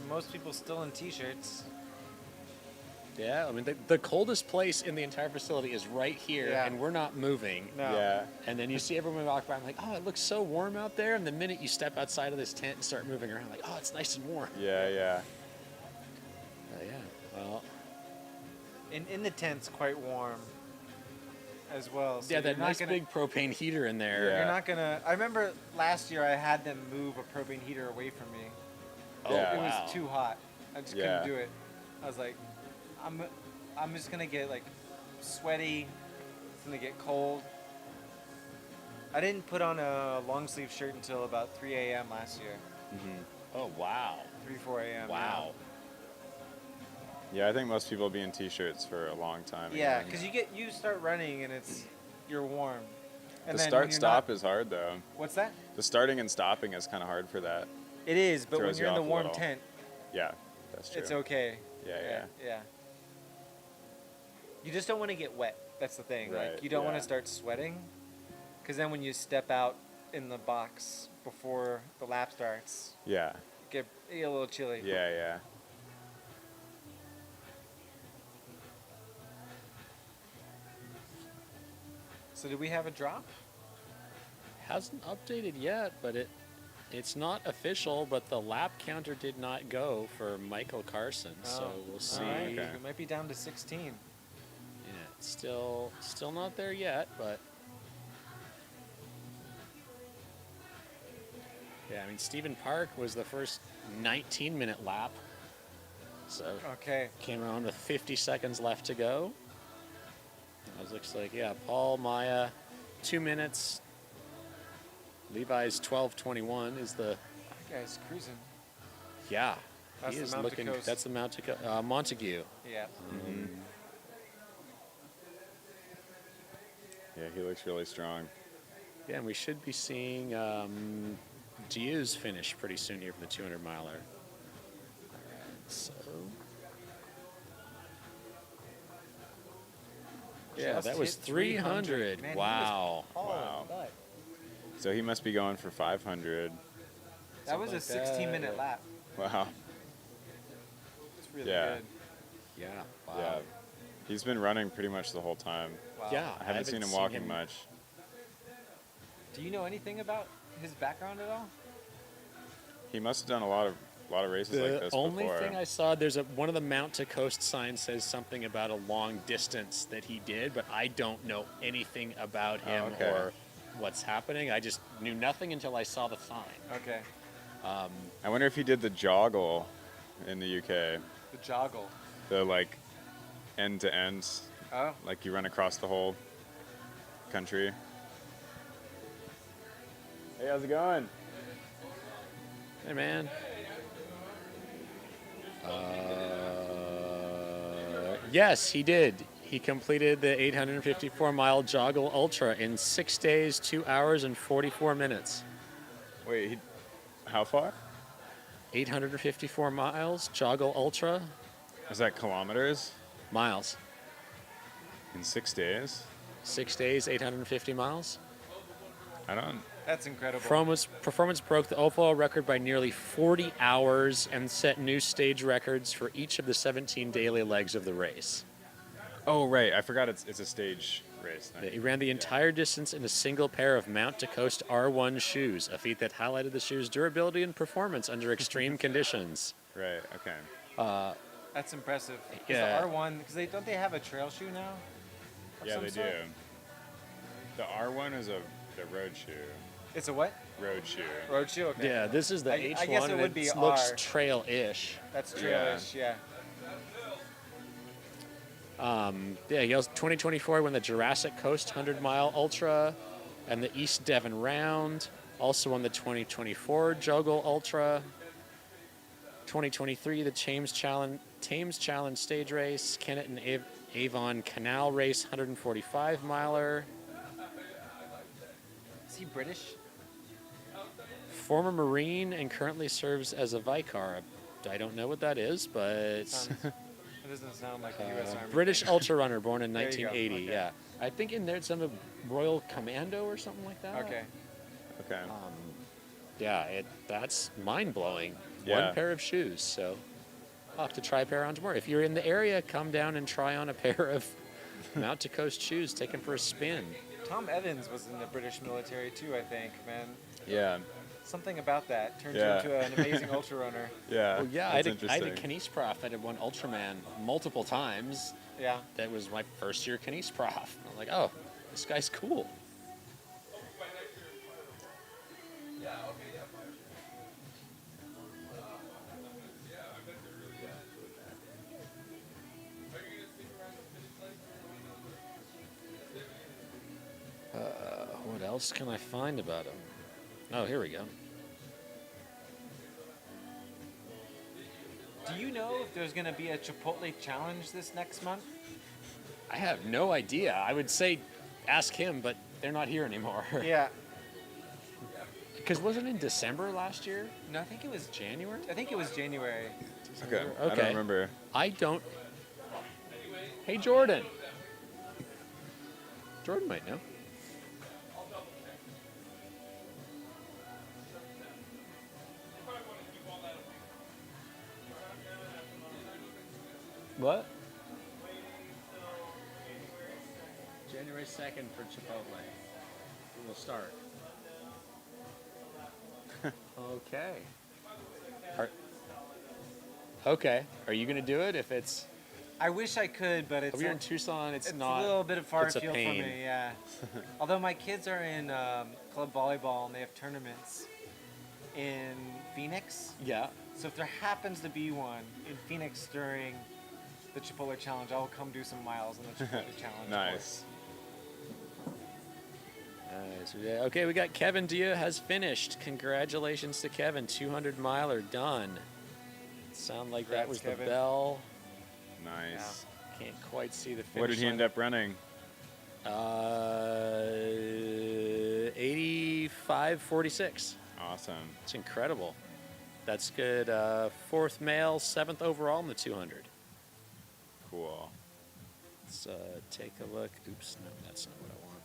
Most people still in t-shirts. Yeah, I mean, the coldest place in the entire facility is right here, Yeah. and we're not moving. No. Yeah. And then you see everyone walk by, I'm like, oh, it looks so warm out there. And the minute you step outside of this tent and start moving around, like, oh, it's nice and warm. Yeah. Yeah, well, In the tent's quite warm as well. So yeah, that you're not nice gonna, big propane heater in there. Yeah. You're not gonna. I remember last year I had them move a propane heater away from me. Oh, Yeah. It wow. was too hot. I just Yeah. couldn't do it. I was like, I'm just gonna get sweaty. It's gonna get cold. I didn't put on a long sleeve shirt until about 3 a.m. last year. Oh, wow. 4 a.m. Wow. Yeah, I think most people will be in t-shirts for a long time. Yeah, again. because you start running and you're warm. And The then when start you're stop not- is hard though. What's that? The starting and stopping is kind of hard for that. It is, but when Throws you you're in the off a warm little. tent, Yeah, that's true. it's okay. Yeah. You just don't want to get wet. That's the thing. Right, You don't want yeah. to start sweating, because then when you step out in the box before the lap starts, Yeah. get a little chilly. Yeah. So did we have a drop? Hasn't updated yet, but it's not official, but the lap counter did not go for Michael Carson, so we'll see. All right. Okay. We might be down to 16. Yeah, it's still not there yet, but yeah, I mean, Stephen Park was the first 19-minute lap, so Okay. came around with 50 seconds left to go. It looks like, yeah, Paul, Maya, 2 minutes. Levi's 12:21 is the, That guy's cruising. yeah. That's he the is Mount looking. Coast. That's the Montague. Yeah. Yeah, he looks really strong. Yeah, and we should be seeing Dieu's finish pretty soon here for the 200 miler. All right, so. Yeah, Just that was hit 300. 300. Man, he was Wow. Wow. But So he must be going for 500. that was a Something like 16-minute that. lap. Wow. It's really Yeah. good. Yeah. Wow. Yeah. He's been running pretty much the whole time. Wow. Yeah. I haven't seen him walking much. Do you know anything about his background at all? He must have done a lot of races like The this only before. thing I saw, there's one of the Mount to Coast signs says something about a long distance that he did, but I don't know anything about him okay. or what's happening. I just knew nothing until I saw the sign. Okay. I wonder if he did the joggle in the UK. The joggle. The like end to end, Oh. like you run across the whole country. Hey, how's it going? Hey, man. Yes, he did. He completed the 854-mile Joggle Ultra in 6 days, 2 hours, and 44 minutes. Wait, how far? 854 miles, Joggle Ultra, Is that kilometers? miles. In 6 days? 6 days, 850 miles. I don't. That's incredible. Performance broke the overall record by nearly 40 hours and set new stage records for each of the 17 daily legs of the race. Oh, right. I forgot it's a stage race. He ran the entire distance in a single pair of Mount to Coast R1 shoes, a feat that highlighted the shoes' durability and performance under extreme conditions. Right. Okay. That's impressive. 'Cause Yeah. The R1, because don't they have a trail shoe now? Of Yeah, some they sort? do. The R1 is the road shoe. It's a what? Road shoe. Road shoe? Okay. Yeah, this is the I H1, guess it and would be looks R. trail-ish. That's trailish, yeah. Yeah, he also 2024 won the Jurassic Coast 100-mile Ultra and the East Devon Round. Also won the 2024 Joggle Ultra. 2023, the Thames Challenge stage race, Kennet and Avon Canal Race 145-miler. Is he British? Former Marine and currently serves as a Vicar. I don't know what that is, but It doesn't sound like a U.S. Army. British ultra runner born in There you go, 1980. okay. Yeah, I think in there it's on the Royal Commando or something like that. Okay. Okay. Yeah, that's mind blowing. Yeah. One pair of shoes, so I'll have to try a pair on tomorrow. If you're in the area, come down and try on a pair of Mount to Coast shoes. Take them for a spin. Tom Evans was in the British military too, I think, man. Yeah. Something about that turned Yeah. you into an amazing ultra runner. Yeah. Well, yeah, that's I did interesting. Kines Prof. I did one Ultraman multiple times. Yeah. That was my first year Kines Prof. I'm like, oh, this guy's cool. What else can I find about him? Oh, here we go. Do you know if there's going to be a Chipotle challenge this next month? I have no idea. I would say ask him, but they're not here anymore. Yeah. Because wasn't it in December last year? No, I think it was January? I think it was January. Okay. I Okay. don't remember. I don't. Hey, Jordan. Jordan might know. What? January 2nd for Chipotle. We'll start. Okay. Okay. Are you going to do it if it's... I wish I could, but it's If you're in Tucson, it's not... a little bit of far it's a afield for pain. me, yeah. Although my kids are in club volleyball and they have tournaments in Phoenix. Yeah. So if there happens to be one in Phoenix during the Chipotle Challenge, I will come do some miles on the Chipotle Challenge. Nice. Nice. Yeah, okay, we got Kevin Dia has finished. Congratulations to Kevin. 200-miler done. Sound like that Congrats, was Kevin. the bell. Nice. Can't quite see the finish What did he end line. up running? 85:46. Awesome. It's incredible. That's good. Fourth male, seventh overall in the 200. Cool. Let's take a look. Oops, no, that's not what I want.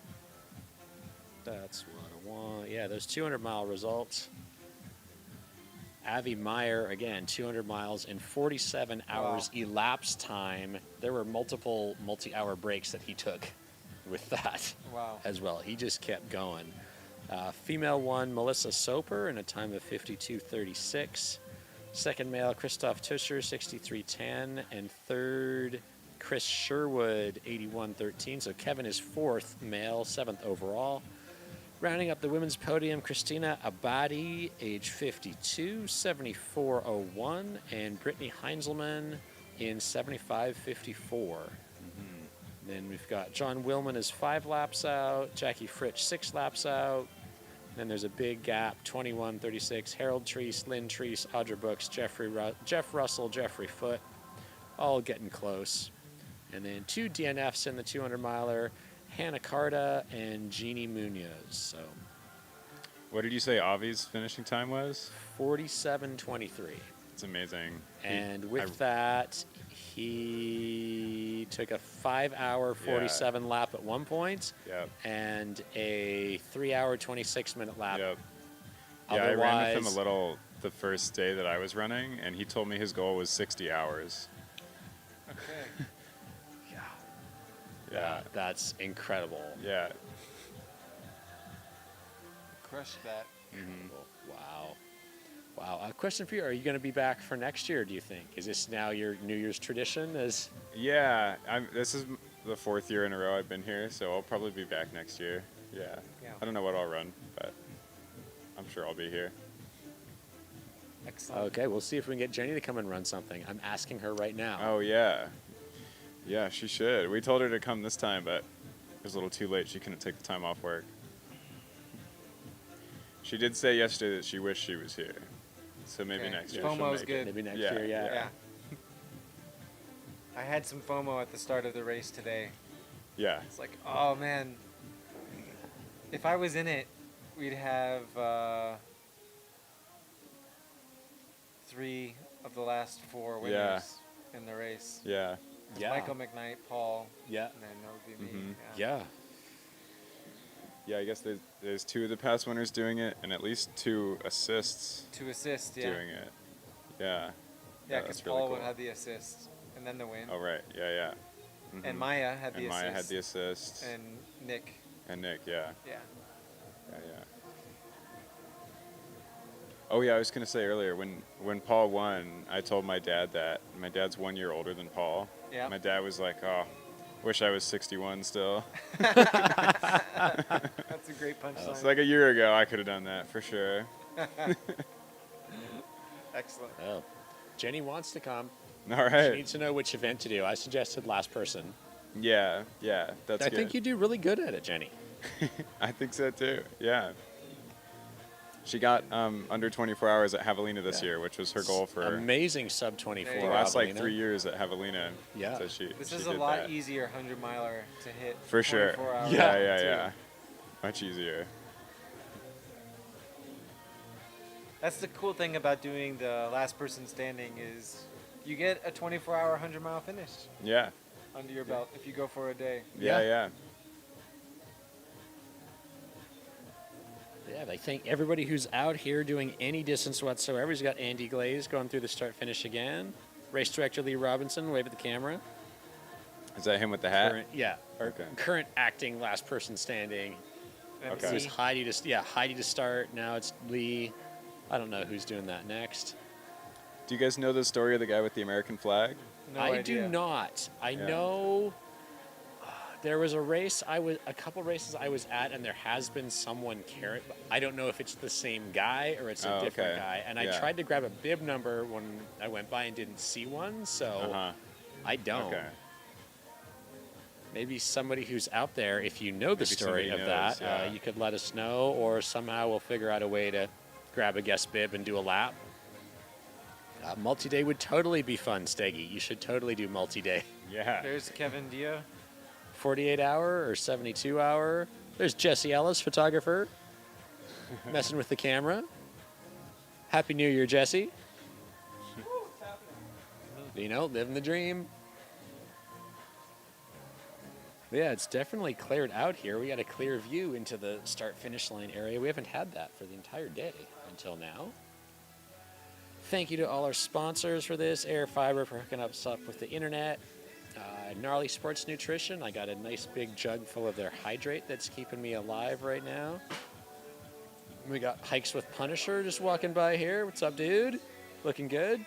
That's what I want. Yeah, those 200-mile results. Avi Meyer, again, 200 miles in 47 hours elapsed time. There were multiple multi-hour breaks that he took with that Wow. as well. He just kept going. Female one, Melissa Soper, in a time of 52:36. Second male, Christoph Tuscher, 63:10. And third, Chris Sherwood, 81:13. So Kevin is fourth male, seventh overall. Rounding up the women's podium, Christina Abadi, age 52, 74:01. And Brittany Heinzelman in 75:54. Then we've got John Willman is 5 laps out, Jackie Fritsch 6 laps out. Then there's a big gap, 21:36. Harold Treese, Lynn Treese, Audra Brooks, Jeff Russell, Jeffrey Foote, all getting close. And then 2 DNFs in the 200 miler, Hannah Carta and Jeannie Munoz. So What did you say Avi's finishing time was? 47:23. It's amazing. And with that, he took a 5-hour 47 lap at one point, Yep. and a 3-hour 26-minute lap. Yep. Yeah, I ran with him a little the first day that I was running, and he told me his goal was 60 hours. Okay. Yeah. That's incredible. Yeah. Crush that. Wow. Wow. A question for you: are you going to be back for next year? Do you think? Is this now your New Year's tradition? Yeah. This is the 4th year in a row I've been here, so I'll probably be back next year. Yeah. I don't know what I'll run, but I'm sure I'll be here. Excellent. Okay, we'll see if we can get Jenny to come and run something. I'm asking her right now. Oh, yeah. Yeah, she should. We told her to come this time, but it was a little too late. She couldn't take the time off work. She did say yesterday that she wished she was here. So maybe Okay. next year FOMO's she'll make it. good. Maybe next Yeah, year, yeah. Yeah. I had some FOMO at the start of the race today. Yeah. It's like, oh man, if I was in it, we'd have 3 of the last 4 winners in the race. Yeah. Yeah. Michael McKnight, Paul, Yeah. and then that would be me. Mhm. Yeah. Yeah, I guess there's 2 of the past winners doing it, and at least 2 assists 2 assists, yeah. doing it. Yeah. Yeah, because that's really Paul cool. would have the assist, and then the win. Oh, right. Yeah, yeah. And Mhm. Maya had the And assist. Maya had the assist. And Nick, And Nick, yeah. yeah. Yeah, yeah. Oh yeah, I was gonna say earlier when Paul won, I told my dad that my dad's 1 year older than Paul. Yeah. My dad was like, "Oh, wish I was 61 still." That's a great punchline. It's like a year ago, I could have done that for sure. Excellent. Oh. Jenny wants to come. All She right. needs to know which event to do. I suggested last person. Yeah, yeah, that's I good. think you do really good at it, Jenny. I think so too. Yeah. She got under 24 hours at Javelina this year, which was her goal for Amazing sub 24. There the you last like Javelina. 3 years at Javelina. Yeah. So she This she is a did lot that. easier 100-miler to hit. For sure. 24 hours, Yeah, yeah, too. yeah. Much easier. That's the cool thing about doing the last person standing is you get a 24-hour 100-mile finish Yeah. under your belt if you go for a day. Yeah, Yeah. yeah. Yeah, I think everybody who's out here doing any distance whatsoever has got Andy Glaze going through the start finish again. Race director Lee Robinson, wave at the camera. Is that him with the hat? Current, Okay. current acting last person standing. Okay. It was Heidi to start. Now it's Lee. I don't know who's doing that next. Do you guys know the story of the guy with the American flag? No I idea. do not. I Yeah. know there was a couple races I was at, and there has been someone carry. I don't know if it's the same guy or it's a Oh, different okay. guy. And I Yeah. tried to grab a bib number when I went by and didn't see one, so Uh-huh. I don't. Okay. Maybe somebody who's out there, if you know the Maybe story of somebody that, knows, yeah. you could let us know, or somehow we'll figure out a way to grab a guest bib and do a lap. Multi-day would totally be fun, Steggy. You should totally do multi-day. Yeah. There's Kevin Dia. 48-hour or 72-hour. There's Jesse Ellis, photographer, messing with the camera. Happy New Year, Jesse. You know, living the dream. Yeah, it's definitely cleared out here. We got a clear view into the start-finish line area. We haven't had that for the entire day until now. Thank you to all our sponsors for this. Air Fiber for hooking us up with the internet. Gnarly Sports Nutrition. I got a nice big jug full of their hydrate that's keeping me alive right now. We got Hikes with Punisher just walking by here. What's up, dude? Looking good.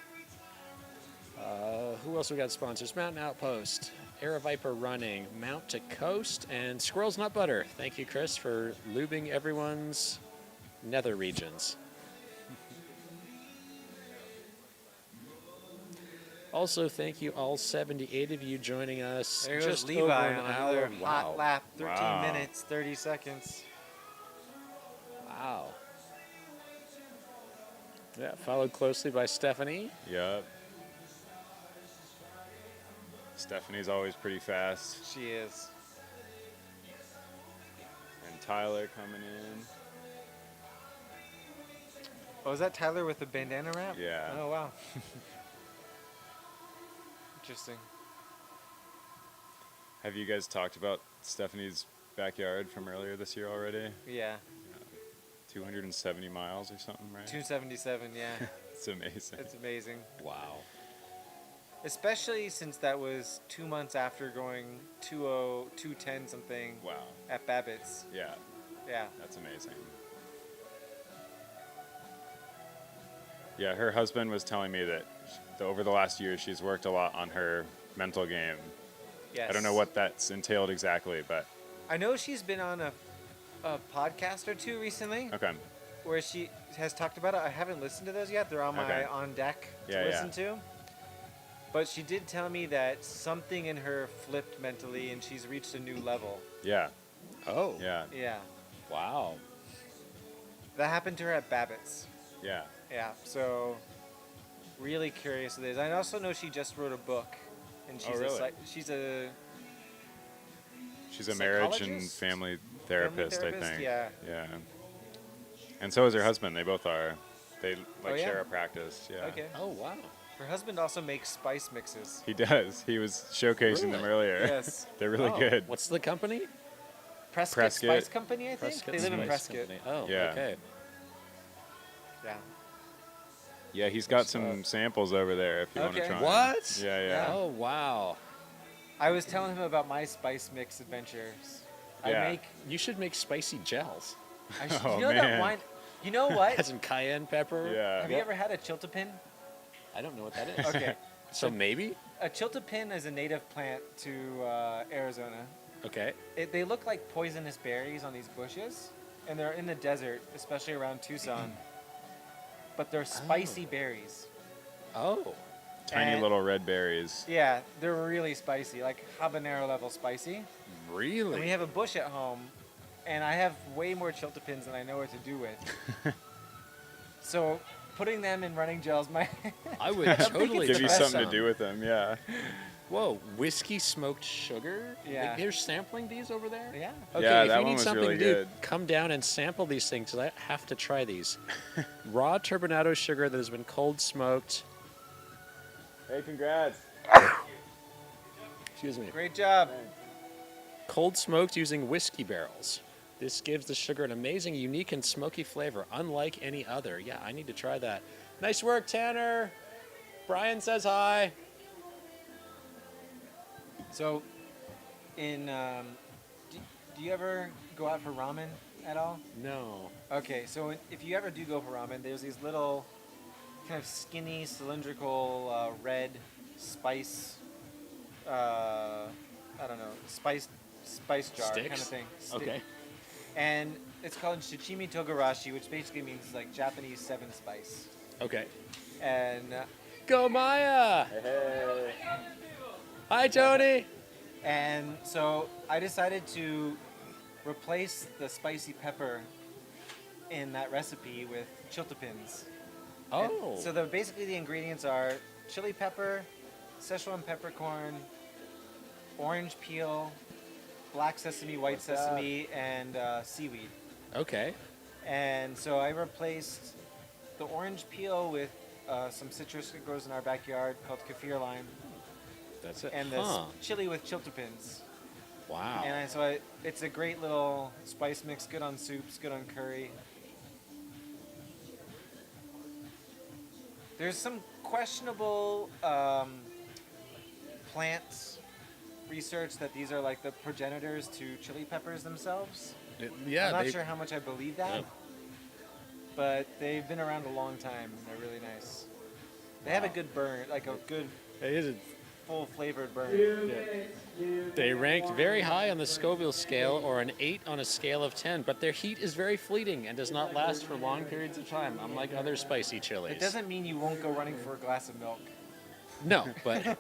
Who else we got sponsors? Mountain Outpost, Air Viper Running, Mount to Coast, and Squirrel's Nut Butter. Thank you, Chris, for lubing everyone's nether regions. Also, thank you all 78 of you joining us. There goes just Levi over on an another hour. hot Wow. lap. 13 Wow. minutes, 30 seconds. Wow. Yeah, followed closely by Stephanie. Yep. Stephanie's always pretty fast. She is. And Tyler coming in. Oh, is that Tyler with the bandana wrap? Yeah. Oh, wow. Interesting. Have you guys talked about Stephanie's backyard from earlier this year already? Yeah. 270 miles or something, right? 277, yeah. It's amazing. It's amazing. Wow. Especially since that was 2 months after going 210 something Wow. at Babbitt's. Yeah, Yeah. that's amazing. Yeah, her husband was telling me that over the last year she's worked a lot on her mental game. Yes. I don't know what that's entailed exactly, but I know she's been on a podcast or two recently okay. where she has talked about it. I haven't listened to those yet. They're on my Okay. on deck Yeah, to yeah. listen to. But she did tell me that something in her flipped mentally and she's reached a new level. Yeah, Oh. yeah, Yeah. Wow. That happened to her at Babbitt's. yeah. Yeah. So really curious of this. I also know she just wrote a book and she's really? she's a She's a marriage and Psychologist? family therapist, I therapist? think. Yeah. Yeah. And so is her husband. They both are. They like yeah? share a practice. Yeah. Okay. Oh, wow. Her husband also makes spice mixes. He does. He was showcasing them earlier. Yes. They're really Oh, good. What's the company? Prescott, Prescott. Spice Company, I think. Prescott They live in Spice Prescott. Company. Oh, Yeah. okay. Yeah. Yeah, he's got some samples over there if you want to Okay. try 'em. What? Yeah, yeah. Oh, wow. I was telling him about my spice mix adventures. Yeah. I make. You should make spicy gels. Oh, you know that man. wine? You know what? As in cayenne pepper? Yeah. Have you ever had a chiltepin? I don't know what that is. Okay. So maybe? A chiltepin is a native plant to Arizona. Okay. They look like poisonous berries on these bushes, and they're in the desert, especially around Tucson. But they're spicy berries. Oh. Tiny And- little red berries. Yeah, they're really spicy, like habanero level spicy. And we Really? have a bush at home, and I have way more chiltepins than I know what to do with. So putting them in running gels might. I would totally Give you try something some. to do with them, yeah. Whoa, whiskey smoked sugar? Yeah. Like, they're sampling these over there? Yeah. Okay, Yeah, if that you one need was something really to do, good. come down and sample these things, 'cause I have to try these. Raw turbinado sugar that has been cold smoked. Hey, congrats. Excuse me. Great job. Cold smoked using whiskey barrels. This gives the sugar an amazing, unique, and smoky flavor, unlike any other. Yeah, I need to try that. Nice work, Tanner. Brian says hi. So, do you ever go out for ramen at all? No. Okay, so if you ever do go for ramen, there's these little kind of skinny, cylindrical, red spice, I don't know, spice jar kind of Sticks? thing. Okay. And it's called shichimi togarashi, which basically means like Japanese 7-spice. Okay. And Go Maya! Hey. Hi, Tony. and so I decided to replace the spicy pepper in that recipe with chiltepins. And Oh. so basically the ingredients are chili pepper, Szechuan peppercorn, orange peel, black sesame, white sesame, and seaweed. Okay. And so I replaced the orange peel with some citrus that grows in our backyard called kaffir lime, That's it. and the Huh. chili with chiltepins. Wow. And it's a great little spice mix, good on soups, good on curry. There's some questionable plant research that these are like the progenitors to chili peppers themselves. Yeah, I'm not they- sure how much I believe that. Yeah. but they've been around a long time. And they're really nice. They have a good burn, like a good It is full flavored burn. They ranked very high on the Scoville scale, or an 8 on a scale of 10, but their heat is very fleeting and does not last for long periods of time, unlike other spicy chilies. It doesn't mean you won't go running for a glass of milk. No, but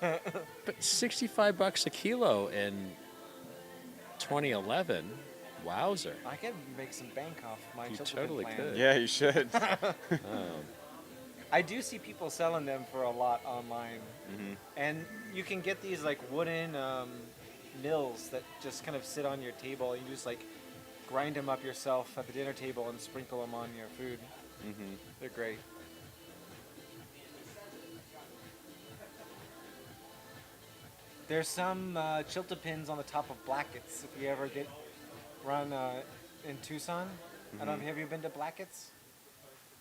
65 bucks a kilo in 2011. Wowzer. I could make some bank off my You children totally plan. could. Yeah, you should. I do see people selling them for a lot online. And you can get these like wooden mills that just kind of sit on your table. You just like grind them up yourself at the dinner table and sprinkle them on your food. They're great. There's some chiltepins on the top of Blackett's if you ever run in Tucson. I don't know, have you been to Blackett's?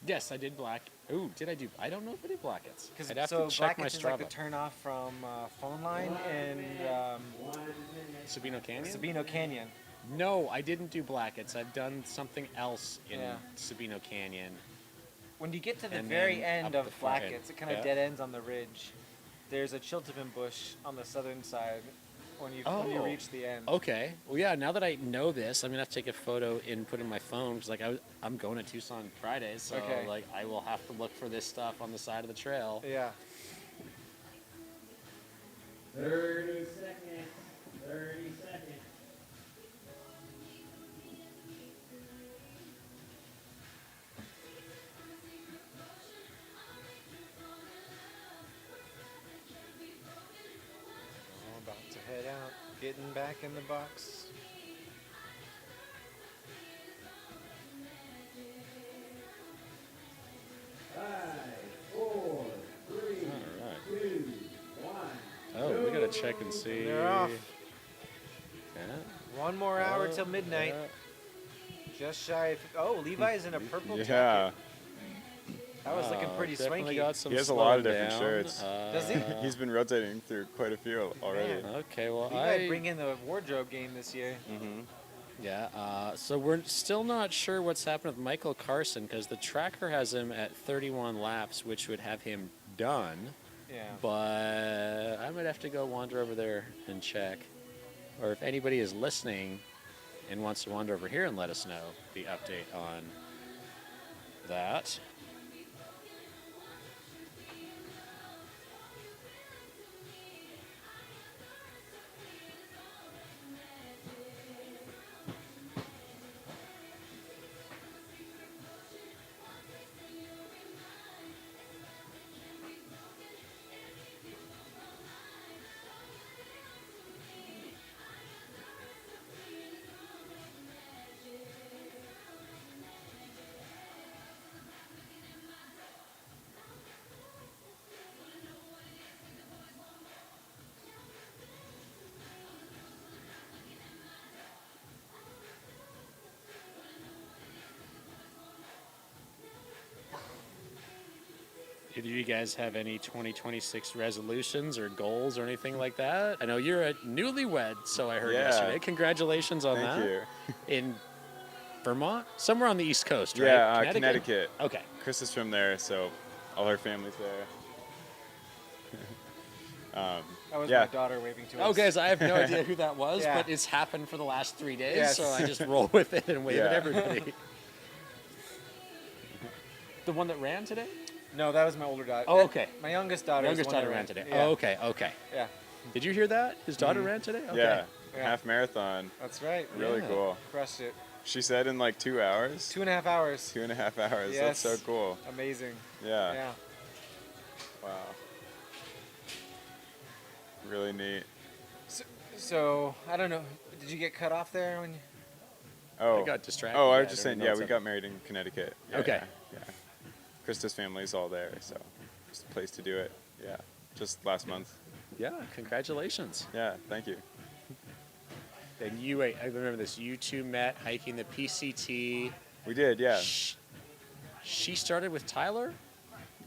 Yes, I did black. Ooh, did I do? I don't know if I did Blackett's. I'd have So to check my Blackett's is like the Strava. turnoff from Phone Line and Sabino Canyon? Sabino Canyon. No, I didn't do Blackett's. I've done something else in Yeah. Sabino Canyon. When you get to the And very then end up of the forehead. Blackett's, it kind of Yeah. dead ends on the ridge. There's a chiltepin bush on the southern side when you reach the end. Okay. Well, yeah. Now that I know this, I'm gonna have to take a photo and put it in my phone because, like, I'm going to Tucson Friday, so Okay. like I will have to look for this stuff on the side of the trail. Yeah. 30 seconds. 30 seconds. I'm about to head out, getting back in the box. All right. Oh, we gotta check and see. They're off. Yeah. One more hour Oh, till midnight. yeah. Just shy of. Oh, Levi's in a purple Yeah. jacket. That was looking Oh, pretty definitely swanky. got some He has a lot of slowing different down. shirts. Does he? He's been rotating through quite a few already. Man. Okay, well, Levi bring in the wardrobe game this year. Yeah, so we're still not sure what's happened with Michael Carson because the tracker has him at 31 laps, which would have him done. Yeah. But I might have to go wander over there and check. Or if anybody is listening and wants to wander over here and let us know the update on that. Either of you guys have any 2026 resolutions or goals or anything like that? I know you're a newlywed, so I heard Yeah. yesterday. Congratulations on Thank that. you. In Vermont? Somewhere on the East Coast, right? Yeah, Connecticut. Okay. Chris is from there, so all her family's there. That was Yeah. my daughter waving to us. Oh, guys, I have no idea who that was, Yeah. but it's happened for the last 3 days, Yes. so I just roll with it and wave at Yeah. everybody. The one that ran today? No, that was my older daughter. Oh, okay. My youngest daughter. is Youngest the one daughter that ran today. Yeah. Oh, okay, okay. Yeah, Did you hear that? His daughter ran today? Okay. Yeah, Yeah. half marathon. that's right. Really Yeah. cool. Crushed it. She said in like 2 hours. 2.5 hours. 2.5 hours. Yes. That's so cool. Amazing. Yeah. Yeah. Wow. Really neat. So I don't know. Did you get cut off there when you? Oh. I got distracted. Oh, I Yeah, was just don't saying. know Yeah, what's we up. got married in Connecticut. Yeah, Okay. Yeah. Krista's family's all there, so it's a place to do it. Yeah. Just last month. Yeah, congratulations. Yeah. Thank you. And you, I remember this, you two met hiking the PCT. We did. Yeah. She started with Tyler,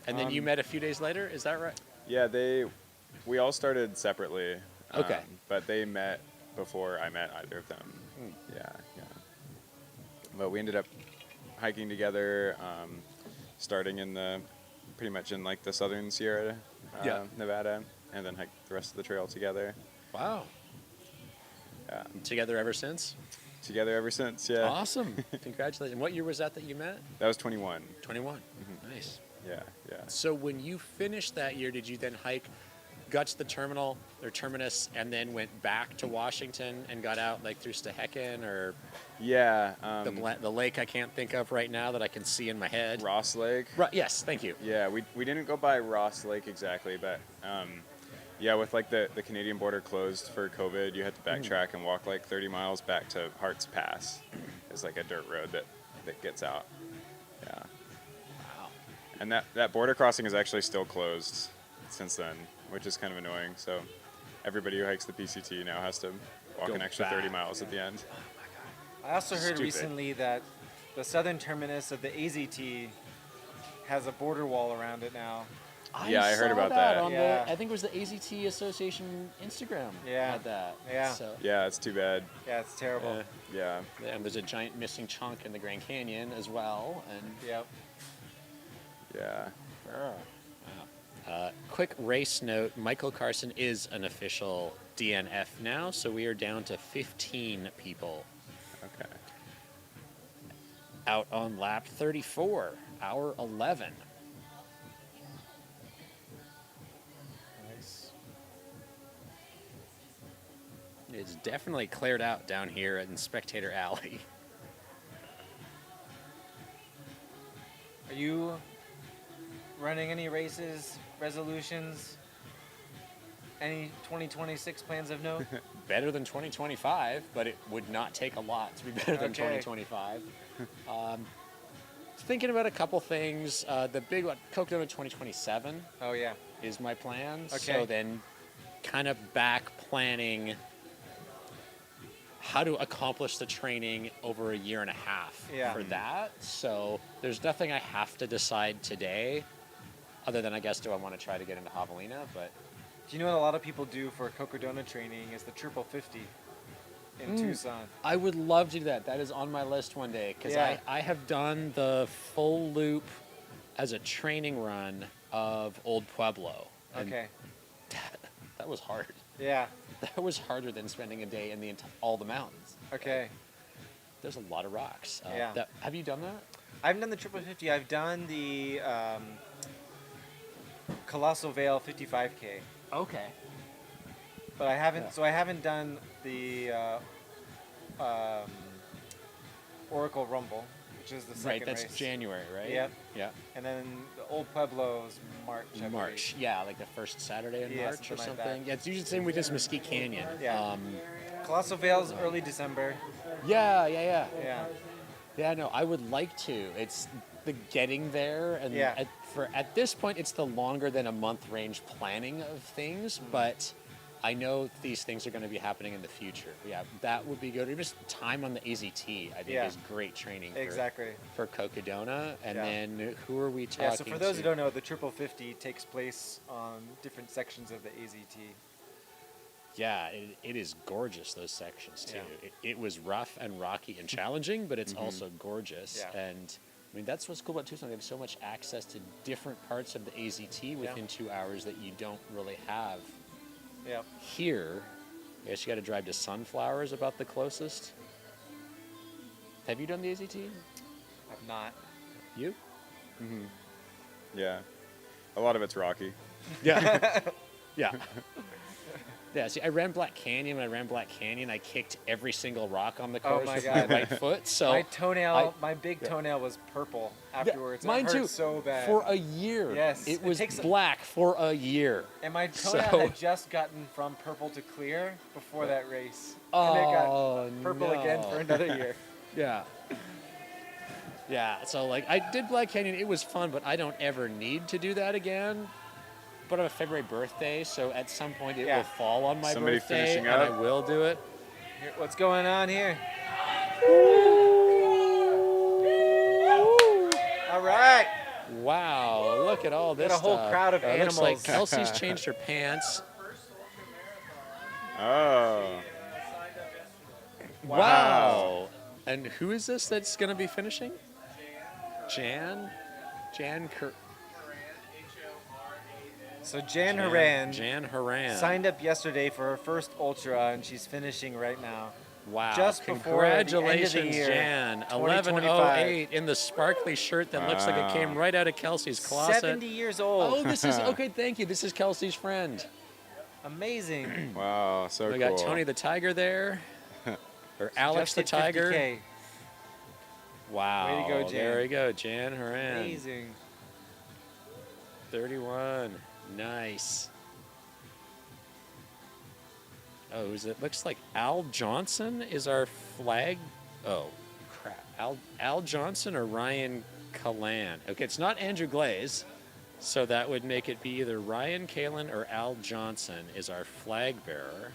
and then you met a few days later. Is that right? Yeah. We all started separately. Okay. But they met before I met either of them. Yeah. Yeah. But we ended up hiking together, starting in pretty much in like the southern Sierra Nevada, and then hike the rest of the trail together. Wow. Yeah. Together ever since? Together ever since, yeah. Awesome. Congratulations. What year was that you met? That was 21. 21. Nice. Yeah, yeah. So when you finished that year, did you then got to the terminal or terminus and then went back to Washington and got out like through Stehekin or Yeah. the lake I can't think of right now that I can see in my head? Ross Lake. Yes, thank you. Yeah, we didn't go by Ross Lake exactly, but yeah, with like the Canadian border closed for COVID, you had to backtrack and walk like 30 miles back to Hart's Pass. It's like a dirt road that gets out. Yeah. Wow. And that border crossing is actually still closed since then, which is kind of annoying. So everybody who hikes the PCT now has to walk Go an extra back. 30 miles at the end. I also heard Stupid. recently that the southern terminus of the AZT has a border wall around it now. Yeah, I heard saw about that. On Yeah. I think it was the AZT Association Instagram Yeah. had that. Yeah. So, Yeah, it's too bad. Yeah, it's terrible. Yeah. and there's a giant missing chunk in the Grand Canyon as well. And Yep. Yeah. quick race note, Michael Carson is an official DNF now, so we are down to 15 people Okay. out on lap 34, hour 11. Nice. It's definitely cleared out down here in Spectator Alley. Are you running any races, resolutions? Any 2026 plans of note? Better than 2025, but it would not take a lot to be better than Okay. 2025. Thinking about a couple things. The big one, Coconut 2027 Oh yeah. is my plan. Okay. So then kind of back planning how to accomplish the training over a year and a half Yeah. for that. So there's nothing I have to decide today other than I guess do I want to try to get into Javelina, but Do you know what a lot of people do for Cocodona training is the triple 50 in Tucson? I would love to do that. That is on my list one day because Yeah. I have done the full loop as a training run of Old Pueblo. And Okay. that was hard. Yeah. That was harder than spending a day in all the mountains. Okay. There's a lot of rocks. Yeah. Have you done that? I haven't done the triple 50. I've done the Colossal Vale 55K, Okay. but I haven't. Yeah. So I haven't done the Oracle Rumble, which is the second Right, that's race. January, right? Yep. Yeah. And then the Old Pueblo's March. I believe. March. Yeah, like the first Saturday in Yeah, March or something like that. something. Yeah, it's usually the same week as Mesquite Canyon. Yeah. Colossal Vale's early December. Yeah. Yeah. Yeah, no, I would like to. It's the getting there, and Yeah. at this point, it's the longer than a month range planning of things. But I know these things are going to be happening in the future. Yeah, that would be good. Or just time on the AZT, I think, Yeah. is great training. Exactly. For Cocodona, and Yeah. then who are we talking? Yeah. So for those to? who don't know, the triple 50 takes place on different sections of the AZT. Yeah, it is gorgeous, those sections, too. Yeah. It was rough and rocky and challenging, but it's also gorgeous. Yeah. And, I mean, that's what's cool about Tucson. They have so much access to different parts of the AZT within 2 hours that you don't really have Yep. here. I guess you got to drive to Sunflower is about the closest. Have you done the AZT? I've not. You? Yeah. A lot of it's rocky. Yeah. Yeah. Yeah, see, I ran Black Canyon. When I ran Black Canyon, I kicked every single rock on the Oh course my with God. my right foot. So My toenail, I- my big toenail was purple afterwards. Yeah, mine it hurt too. so bad. For a year. Yes, It it was takes a- black for a year. and my toenail So- had just gotten from purple to clear before that race. Oh, and it got purple again no. for another year. Yeah. Yeah, so like I did Black Canyon. It was fun, but I don't ever need to do that again. But I have a February birthday, so at some point it Yeah. will fall on my Somebody birthday, finishing and I up? will do it. Here, what's going on here? All right. Wow, look at all this Got a whole stuff. crowd of It looks like animals. Kelsey's changed her pants. Oh. Wow. And who is this that's going to be finishing? Jan Cur- So Jan Haran Jan Haran. signed up yesterday for her first ultra, and she's finishing right now. Wow. Just before the end of the Congratulations, year, Jan. 2025. 11:08 in the sparkly shirt that looks like it came right out of Kelsey's closet. 70 years old. Oh, this is okay. Thank you. This is Kelsey's friend. Amazing. Wow, so We cool. got Tony the Tiger there, or Alex Just the hit Tiger. 50K. Wow. Way to go, Jan. There we go, Jan Haran. Amazing. 31. Nice. Oh, it looks like Al Johnson is our flag. Oh, crap. Al Johnson or Ryan Kalan. Okay, it's not Andrew Glaze, so that would make it be either Ryan Kalan or Al Johnson is our flag bearer.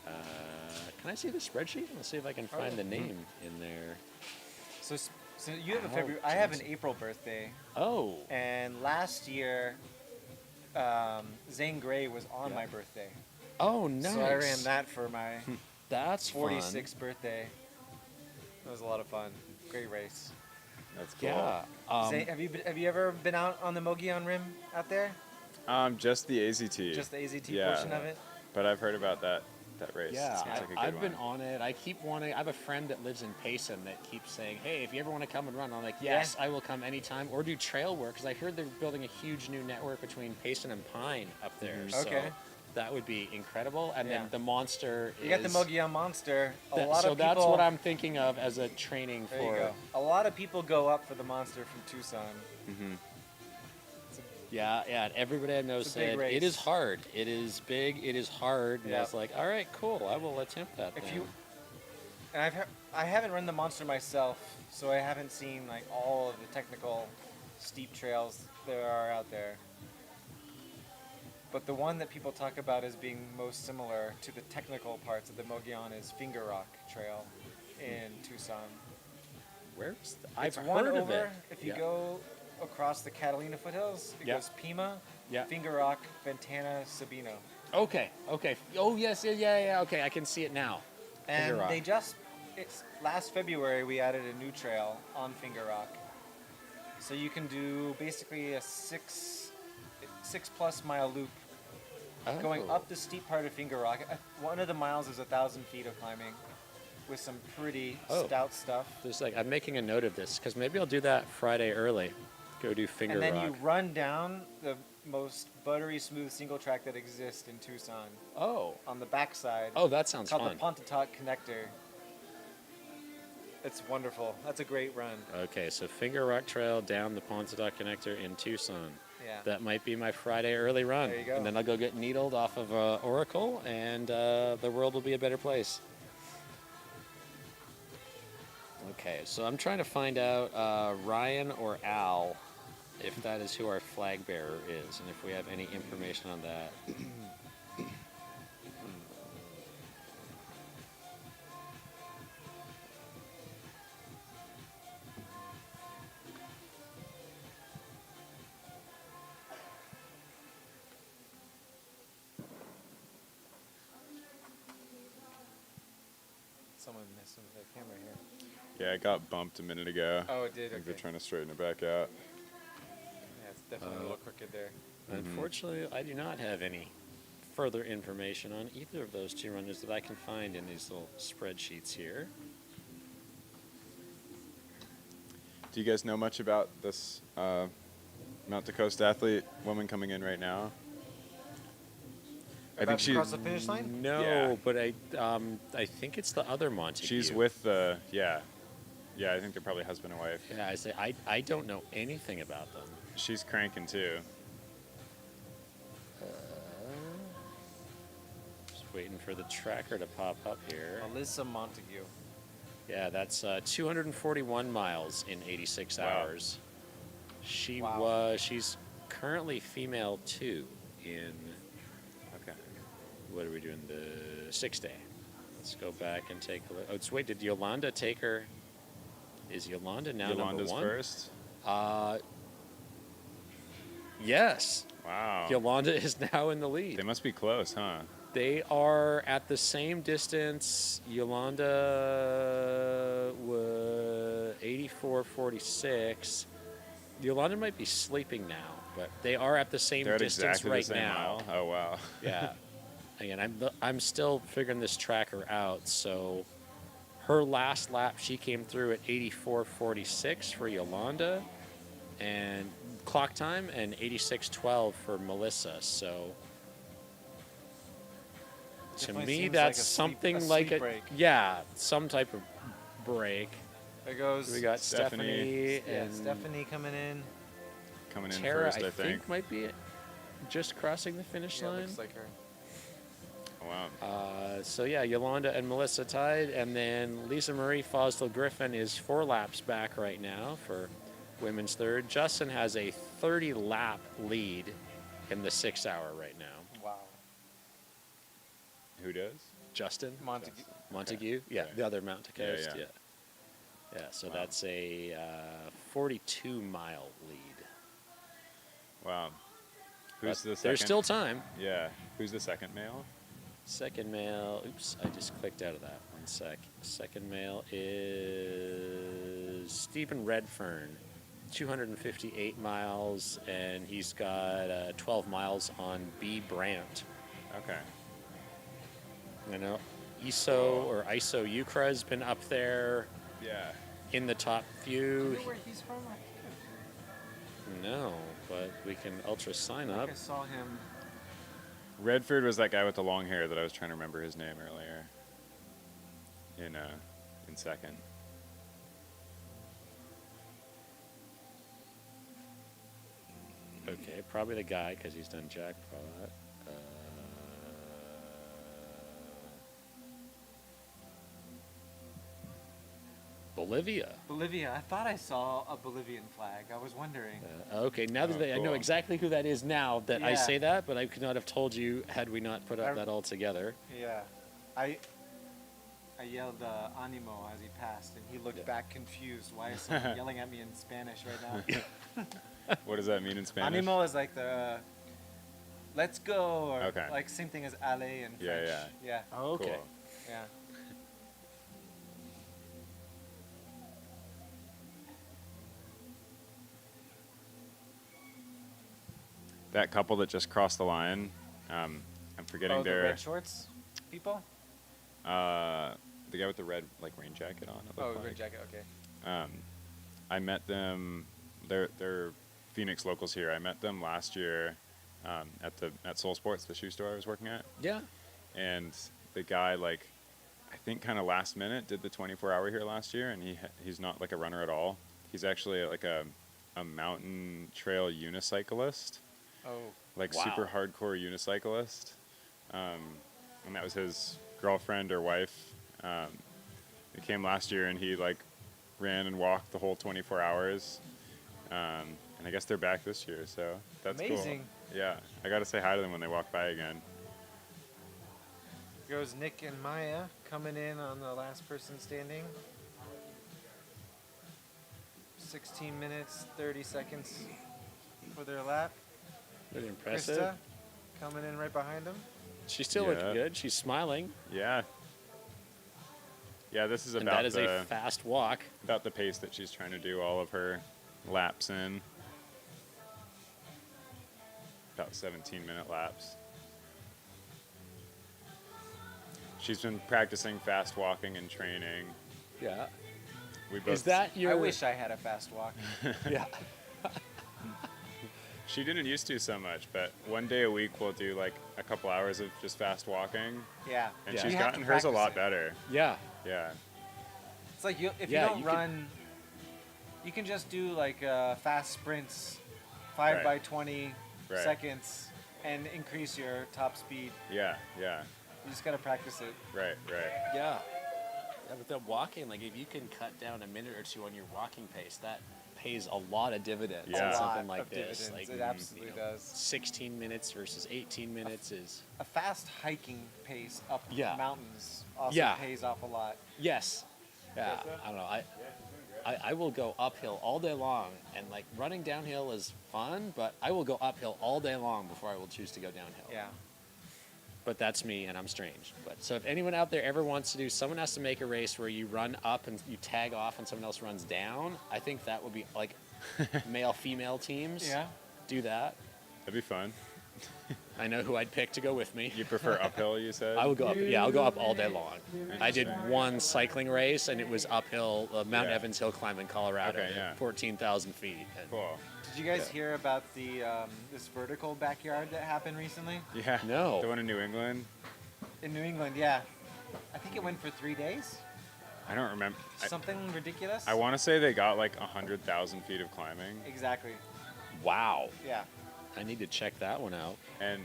Can I see the spreadsheet? Let's see if I can find the name in there. So you have a Al February. I have an Johnson. April birthday, Oh, and last year, Zane Grey was on my birthday. oh, nice. So I ran that for my That's fun. 46th birthday. It was a lot of fun. Great race. That's cool. Yeah. Zane, have you ever been out on the Mogollon Rim out there? Just the AZT. Just the AZT Yeah. portion of it? But I've heard about that race. Yeah, It seems like a good I've been one. on it. I keep wanting. I have a friend that lives in Payson that keeps saying, "Hey, if you ever want to come and run," I'm like, "Yes, I will come anytime." Or do trail work because I heard they're building a huge new network between Payson and Pine up there. So Okay. that would be incredible. And Yeah. then the Monster. You got the Mogollon Monster. So that's what I'm thinking of as a training There for. you go. A lot of people go up for the Monster from Tucson. Mm-hmm. Yeah, and everybody I know It's a big said race. it is hard. It is big. It is hard. And I Yeah. was like, all right, cool. I will attempt that. If then. you, and I haven't run the Monster myself, so I haven't seen like all of the technical steep trails there are out there. But the one that people talk about as being most similar to the technical parts of the Mogollon is Finger Rock Trail in Tucson. Where's I've It's one heard of over. it. If you Yeah. go across the Catalina foothills, it Yeah. goes Pima, Yeah. Finger Rock, Ventana, Sabino. Okay. Oh yes, yeah. Okay, I can see it now. Finger And Rock. it's last February we added a new trail on Finger Rock. So you can do basically a six plus mile loop going Oh. up the steep part of Finger Rock. One of the miles is 1,000 feet of climbing with some pretty Oh. stout stuff. There's like I'm making a note of this because maybe I'll do that Friday early. Go do Finger And then Rock. you run down the most buttery smooth single track that exists in Tucson Oh. on the backside. Oh, that sounds called fun. the Pontotoc Connector. It's wonderful. That's a great run. Okay, so Finger Rock Trail down the Pontotoc Connector in Tucson. Yeah. That might be my Friday early run. There you go. And then I'll go get needled off of Oracle, and the world will be a better place. Okay, so I'm trying to find out Ryan or Al, if that is who our flag bearer is, and if we have any information on that. Someone messed with the camera here. Yeah, it got bumped a minute ago. Oh, it did? I think they're Okay. trying to straighten it back out. Yeah, it's definitely a little crooked there. Unfortunately, I do not have any further information on either of those two runners that I can find in these little spreadsheets here. Do you guys know much about this Mount DeCosta athlete woman coming in right now? I About think to she. cross the finish line? No, Yeah. but I think it's the other Montague. She's with the yeah. I think they're probably husband and wife. Yeah, I don't know anything about them. She's cranking too. Just waiting for the tracker to pop up here. Alyssa Montague. Yeah, that's 241 miles in 86 Wow. hours. She's currently female 2 in. Okay. What are we doing? The 6 day. Let's go back and take a look. Oh, wait, did Yolanda take her? Is Yolanda now Yolanda's number 1? first. Yes. Wow. Yolanda is now in the lead. They must be close, huh? They are at the same distance. Yolanda 84:46. Yolanda might be sleeping now, but they are at the same They're at distance exactly right the same now. mile. Oh wow. Yeah. Again, I'm still figuring this tracker out. So her last lap, she came through at 84:46 for Yolanda, and clock time, and 86:12 for Melissa. So to Definitely me, seems that's like a something sleep like break. yeah, some type of break. There goes. We got Stephanie. Stephanie Yeah, and Stephanie coming in. Coming in Tara. first, I think. Might be just crossing the finish Yeah, line. looks like her. Oh, wow. So yeah, Yolanda and Melissa tied, and then Lisa Marie Fosdell Griffin is 4 laps back right now for women's third. Justin has a 30-lap lead in the 6 hour right now. Wow. Who does? Justin Montague. Montague, yeah, Okay. the other Mount to Yeah, Coast, yeah. yeah. So Wow. that's a 42-mile lead. Wow. But Who's the second? there's still time. Yeah. Who's the second male? Second male, oops, I just clicked out of that. One sec. Second male is Stephen Redfern, 258 miles, and he's got 12 miles on B Brandt. Okay. I know ISO Ukra has been up there Yeah. in the top few. where he's from? No, but we can ultra sign up. I saw him. Redford was that guy with the long hair that I was trying to remember his name earlier. In second. Okay, probably the guy because he's done jackpot. Bolivia. Bolivia. I thought I saw a Bolivian flag. I was wondering. Okay, now that I know cool. exactly who that is now that I Yeah. say that, but I could not have told you had we not put up I- that all together. Yeah. I yelled animo as he passed, and he looked Yeah. back confused. Why is someone yelling at me in Spanish right now? What does that mean in Spanish? Animo is like the let's go, or Okay. like same thing as ale in French. Yeah, Yeah. Oh, okay. Cool. Yeah. That couple that just crossed the line, I'm forgetting Oh, the their red shorts people? the guy with the red rain jacket on. It Oh, looked like. red jacket. Okay. I met them. They're Phoenix locals here. I met them last year at Soul Sports, the shoe store I was working at. Yeah. And the guy, I think kind of last minute did the 24-hour here last year, and he's not like a runner at all. He's actually like a mountain trail unicyclist, Oh. like Wow. super hardcore unicyclist. And that was his girlfriend or wife. He came last year, and he ran and walked the whole 24 hours. And I guess they're back this year, so that's Amazing. cool. Yeah, I got to say hi to them when they walk by again. Goes Nick and Maya coming in on the last person standing. 16 minutes, 30 seconds for their lap. Pretty impressive. Krista coming in right behind them. She's still Yeah. looking good. She's smiling. Yeah. Yeah, this is And about that is a fast walk. about the pace that she's trying to do all of her laps in. About 17-minute laps. She's been practicing fast walking and training. Yeah. We both Is that your? I wish I had a fast walk. Yeah. She didn't used to so much, but one day a week we'll do a couple hours of just fast walking, Yeah. and Yeah. she's You have gotten to hers a practice lot it. better. Yeah. Yeah. It's like if Yeah, you don't you could- run, you can just do fast sprints, 5 Right. by 20 Right. seconds, and increase your top speed. Yeah, yeah. You just gotta practice it. Right, right. Yeah. Yeah, but the walking, if you can cut down a minute or two on your walking pace, that pays a lot of dividends Yeah. on A something lot like of this. dividends. It absolutely does. 16 minutes versus 18 minutes is A fast hiking pace up Yeah. mountains also Yeah. pays off a lot. yes. Yeah, I don't know. I will go uphill all day long, and running downhill is fun, but I will go uphill all day long before I will choose to go downhill. Yeah. but that's me, and I'm strange. But so if anyone out there ever wants to do, someone has to make a race where you run up and you tag off, and someone else runs down. I think that would be like male-female teams. Yeah. Do that. That'd be fun. I know who I'd pick to go with me. You prefer uphill, you said? I would go up. Yeah, I'll go up all day long. I did one cycling race, and it was uphill, Mount Yeah. Evans Hill climb in Colorado, Okay, yeah. 14,000 feet. And Cool. Did you guys hear about the this vertical backyard that happened recently Yeah. No. The one in New England? in New England? Yeah, I think it went for 3 days. I don't remember. Something ridiculous. I want to say they got like 100,000 feet of climbing. Exactly. Wow. Yeah. I need to check that one out. And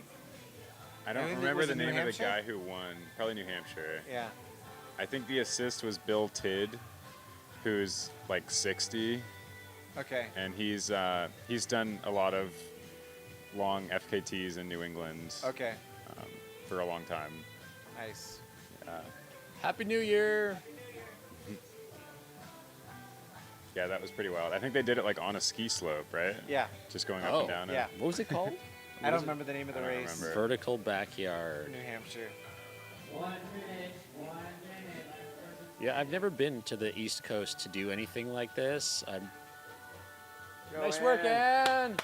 I don't Maybe it remember was the in New name of the Hampshire? guy who won. Probably New Hampshire. Yeah. I think the assist was Bill Tidd, who's like 60, Okay. and he's done a lot of long FKTs in New England Okay. for a long time. Nice. Happy New Year. Yeah, that was pretty wild. I think they did it like on a ski slope, right? Yeah. Just going up Oh, and down yeah. it. What was it called? I don't remember the name of the I don't race. remember. Vertical backyard. New Hampshire. Yeah, I've never been to the East Coast to do anything like this. Nice work, Ann.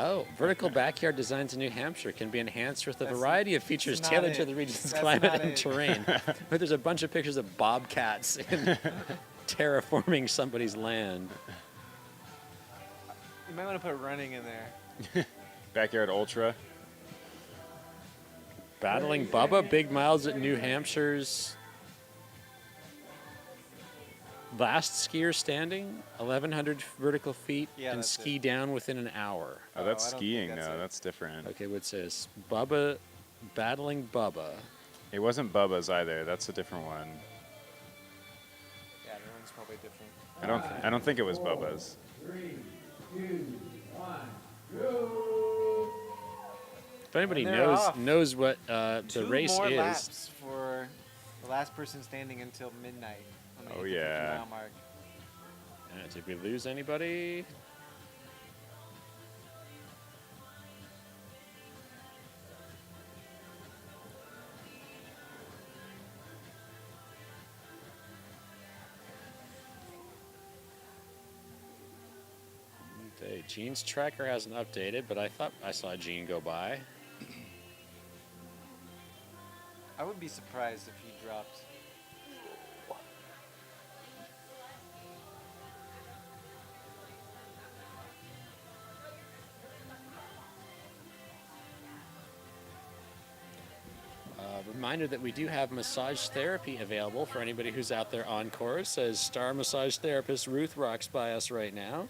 Oh, vertical backyard designs in New Hampshire can be enhanced with a That's- variety of features that's tailored not to it. the region's That's climate not and it. terrain. But there's a bunch of pictures of bobcats in terraforming somebody's land. You might want to put running in there. Backyard Ultra. Battling Bubba, big miles at New Hampshire's last skier standing, 1,100 vertical feet, Yeah, and that's ski down within an hour. Oh, that's I don't think skiing that's though. it. That's different. Okay, what says Bubba, battling Bubba. It wasn't Bubba's either. That's a different one. Yeah, the one's probably different. I don't think it was Bubba's. If anybody And they're off. knows what the Two race more is, laps for the last person standing until midnight on the Oh, 50 yeah. mile mark. did we lose anybody? Okay, Gene's tracker hasn't updated, but I thought I saw Gene go by. I would be surprised if he dropped. Reminder that we do have massage therapy available for anybody who's out there on course, as star massage therapist Ruth rocks by us right now.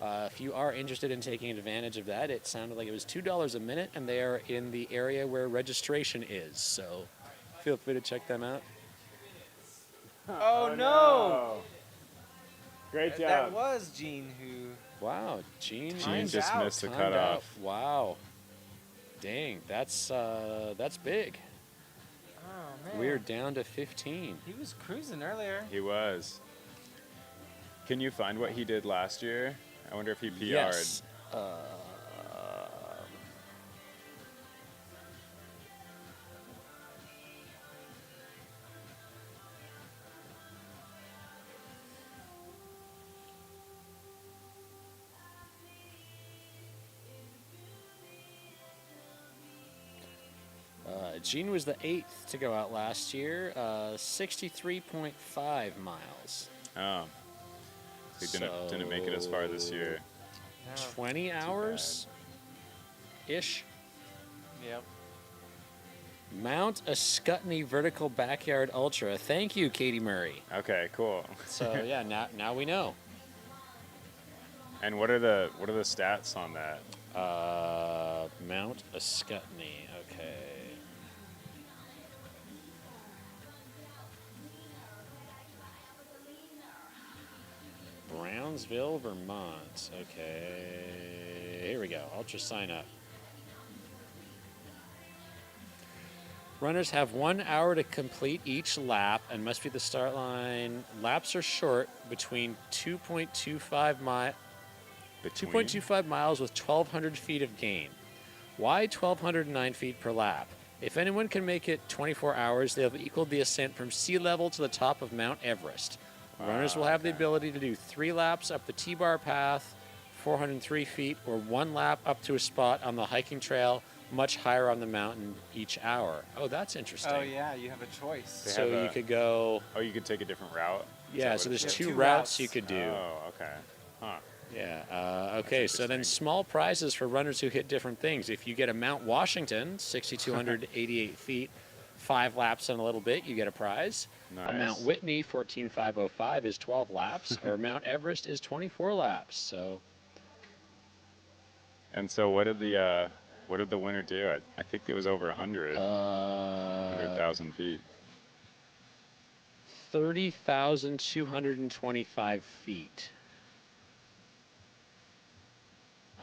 If you are interested in taking advantage of that, it sounded like it was $2 a minute, and they are in the area where registration is. So feel free to check them out. Oh, no! Great That was Gene who. Wow, Gene. Gene Time's just out. missed the timed out. cutoff. Wow. Dang, that's big. Oh, man. We're down to 15. He was cruising earlier. He was. Can you find what he did last year? I wonder if he PR'd. Yes. Gene was the 8th to go out last year, 63.5 miles. Oh. He didn't make it as far this year. 20 hours ish. Yep. Mount Ascutney Vertical Backyard Ultra. Thank you, Katie Murray. Okay, cool. So yeah, now we know. And what are the stats on that? Mount Ascutney. Okay. Brownsville, Vermont. Okay. Here we go. Ultra sign up. Runners have 1 hour to complete each lap and must be the start line. Laps are short, between 2.25 miles. between. 2.25 miles with 1,200 feet of gain. Why 1,209 feet per lap? If anyone can make it 24 hours, they'll have equaled the ascent from sea level to the top of Mount Everest. Runners will have the ability to do 3 laps up the T-bar path, 403 feet, or 1 lap up to a spot on the hiking trail much higher on the mountain each hour. Oh, that's interesting. Oh yeah, you have a choice. They So have you a- could go... Oh, you could take a different route? Is Yeah, that so what it there's says? 2 Two routes routes. you could do. Oh, okay. Huh. Yeah. Okay. So then, interesting. small prizes for runners who hit different things. If you get a Mount Washington, 6,288 feet, 5 laps in a little bit, you get a prize. A Mount Nice. Whitney, 14,505, is 12 laps, or Mount Everest is 24 laps. So And so what did the winner do? I think it was over 100,000 feet. 30,225 feet.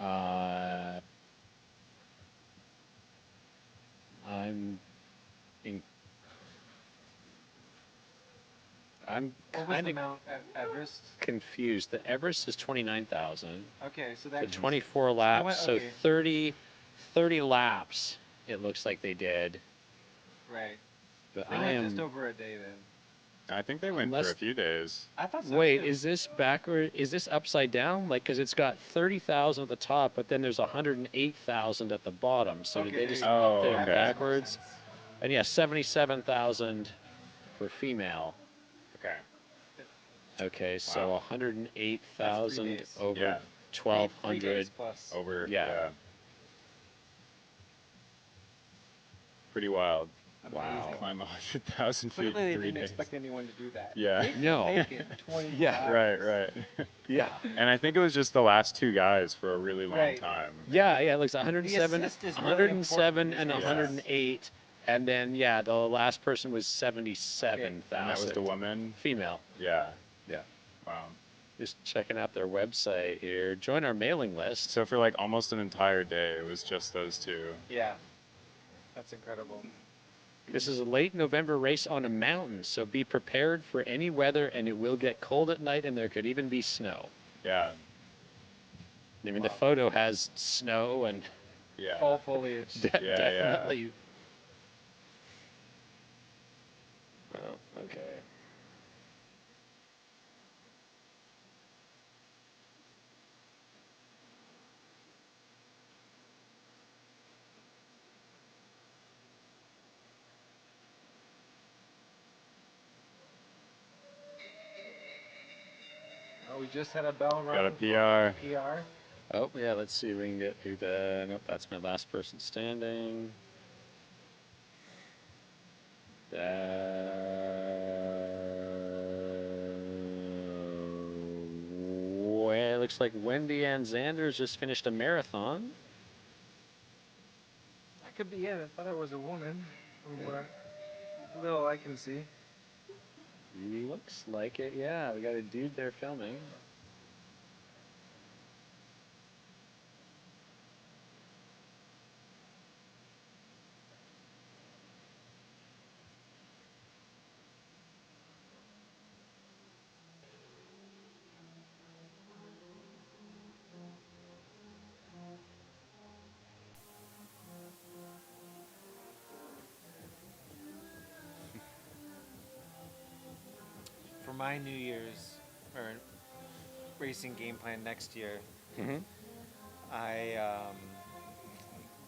Uh, I'm in, I'm What was kind the of Mount Everest? confused. The Everest is 29,000. Okay, so The that 24 laps, went- so okay. 30 laps. It looks like they did, right. but They I went am. just over a day then. I think they went for Unless- a few days. I thought so Wait, too. is this backward? Is this upside down? Like, because it's got 30,000 at the top, but then there's 108,000 at the bottom. So did they just Oh, put it okay. backwards? And yeah, 77,000 for female. Okay. Okay, so Wow. 108,000 days. over Yeah. 1,200. 3 days plus. Over. Yeah. Pretty wild. Wow. Climb 100,000 feet Clearly, they in 3 didn't days. expect anyone to do that. Yeah. No. Make it 20 Yeah. Right. Yeah. And I think it was just the last 2 guys for a really long Right. time. Yeah, it looks 107, The assist is really 107 important. and Yeah. 108, and then yeah, the last person was 77,000. And that was the woman. Female. Yeah. Yeah. Wow. Just checking out their website here. Join our mailing list. So for like almost an entire day, it was just those 2. Yeah. That's incredible. This is a late November race on a mountain, so be prepared for any weather, and it will get cold at night, and there could even be snow. Yeah. I mean, the photo has snow and Yeah. Fall foliage. Yeah. definitely. Oh, okay. Oh, we just had a bell rung. Got a PR. PR. Oh, yeah, let's see if we can get through the... Nope, that's my last person standing. Well, it looks like Wendy Ann Zanders just finished a marathon. That could be it. I thought it was a woman. From what little I can see. Looks like it, yeah. We got a dude there filming. For my New Year's or racing game plan next year, Mm-hmm. I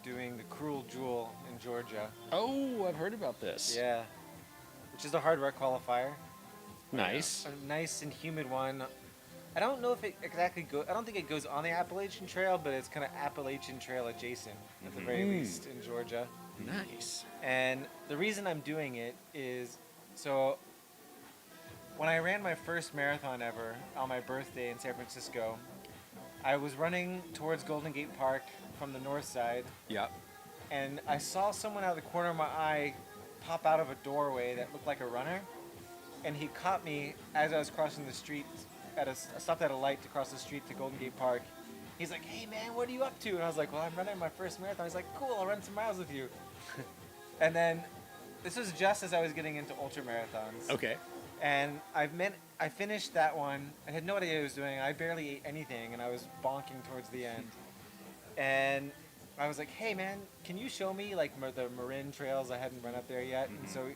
doing the Cruel Jewel in Georgia. Oh, I've heard about this. Yeah, which is a hard rock qualifier. Nice. A nice and humid one. I don't know if it exactly goes. I don't think it goes on the Appalachian Trail, but it's kind of Appalachian Trail adjacent at the very least in Georgia. Nice. And the reason I'm doing it is so when I ran my first marathon ever on my birthday in San Francisco, I was running towards Golden Gate Park from the north side, Yep. and I saw someone out of the corner of my eye pop out of a doorway that looked like a runner, and he caught me as I was crossing the street. I stopped at a light to cross the street to Golden Gate Park. He's like, "Hey man, what are you up to?" And I was like, "Well, I'm running my first marathon." He's like, "Cool, I'll run some miles with you." And then this was just as I was getting into ultra marathons. Okay. And I finished that one. I had no idea what I was doing. I barely ate anything, and I was bonking towards the end. And I was like, "Hey, man, can you show me like the Marin trails? I hadn't run up there yet." And so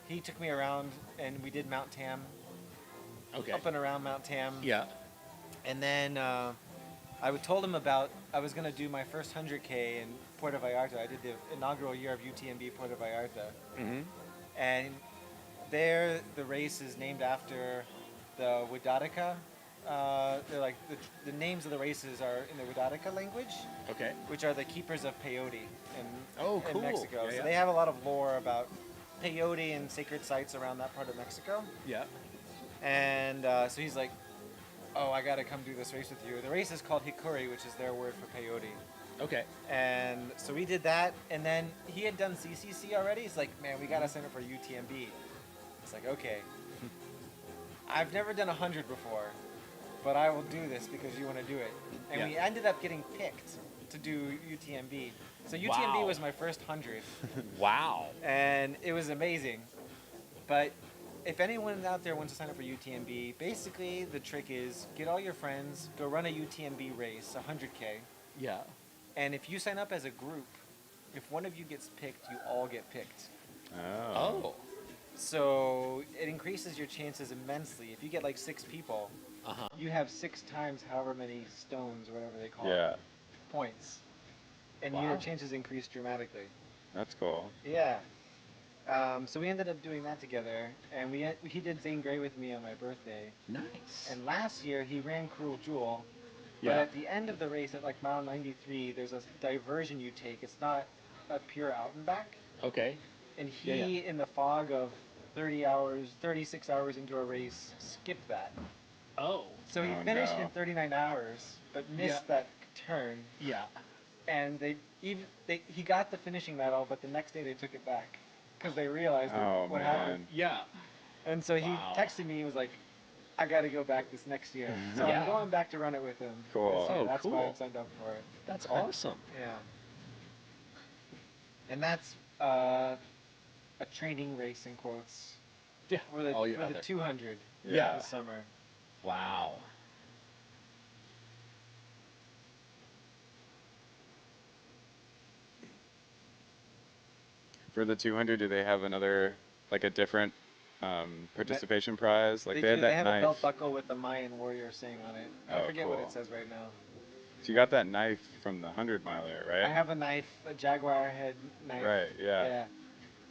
he took me around, and we did Mount Tam, Okay. up and around Mount Tam. Yeah. And then told him about I was gonna do my first 100K in Puerto Vallarta. I did the inaugural year of UTMB Puerto Vallarta, and there the race is named after the Widatica. They're like the names of the races are in the Widatica language, Okay. which are the keepers of peyote Oh, in cool. Mexico. Yeah, So yeah. they have a lot of lore about peyote and sacred sites around that part of Mexico. Yeah. And so he's like, "Oh, I gotta come do this race with you." The race is called Hikuri, which is their word for peyote. Okay. And so we did that, and then he had done CCC already. He's like, "Man, we gotta sign up for UTMB." It's like, okay. I've never done 100 before, but I will do this because you want to do it. And we ended up getting picked to do UTMB. So UTMB Wow. was my first 100, Wow. and it was amazing. But if anyone out there wants to sign up for UTMB, basically the trick is get all your friends, go run a UTMB race, 100K. Yeah. And if you sign up as a group, if one of you gets picked, you all get picked. Oh. So it increases your chances immensely. If you get like 6 people, you have 6 times however many stones or whatever they call Yeah, it, points. And Wow. your chances increase dramatically. that's cool. Yeah. So we ended up doing that together, and he did Zane Grey with me on my birthday. Nice. And last year he ran Cruel Jewel, but Yeah. at the end of the race at like mile 93, there's a diversion you take. It's not a pure out and back. Okay. And Yeah, he, in the fog of 36 hours into a race, skipped that. Oh. So he Oh, finished no. in 39 hours, but missed that turn. Yeah. And he got the finishing medal, but the next day they took it back because they realized Oh, what man. happened. Yeah. And so he Wow. texted me. He was like, "I got to go back this next year." So Yeah. I'm going back to run it with him. Cool. This year. Oh, That's why cool. I signed up for it. That's awesome. Yeah. And that's a training race in quotes Yeah. for the, All your for the other- 200 Yeah. this summer. Wow. For the 200, do they have another, like a different participation prize? Like they had They that have knife. a belt buckle with the Mayan warrior saying on it. I Oh, forget what cool. it says right now. So you got that knife from the 100 miler, right? I have a knife, a jaguar head knife. Right, yeah. Yeah,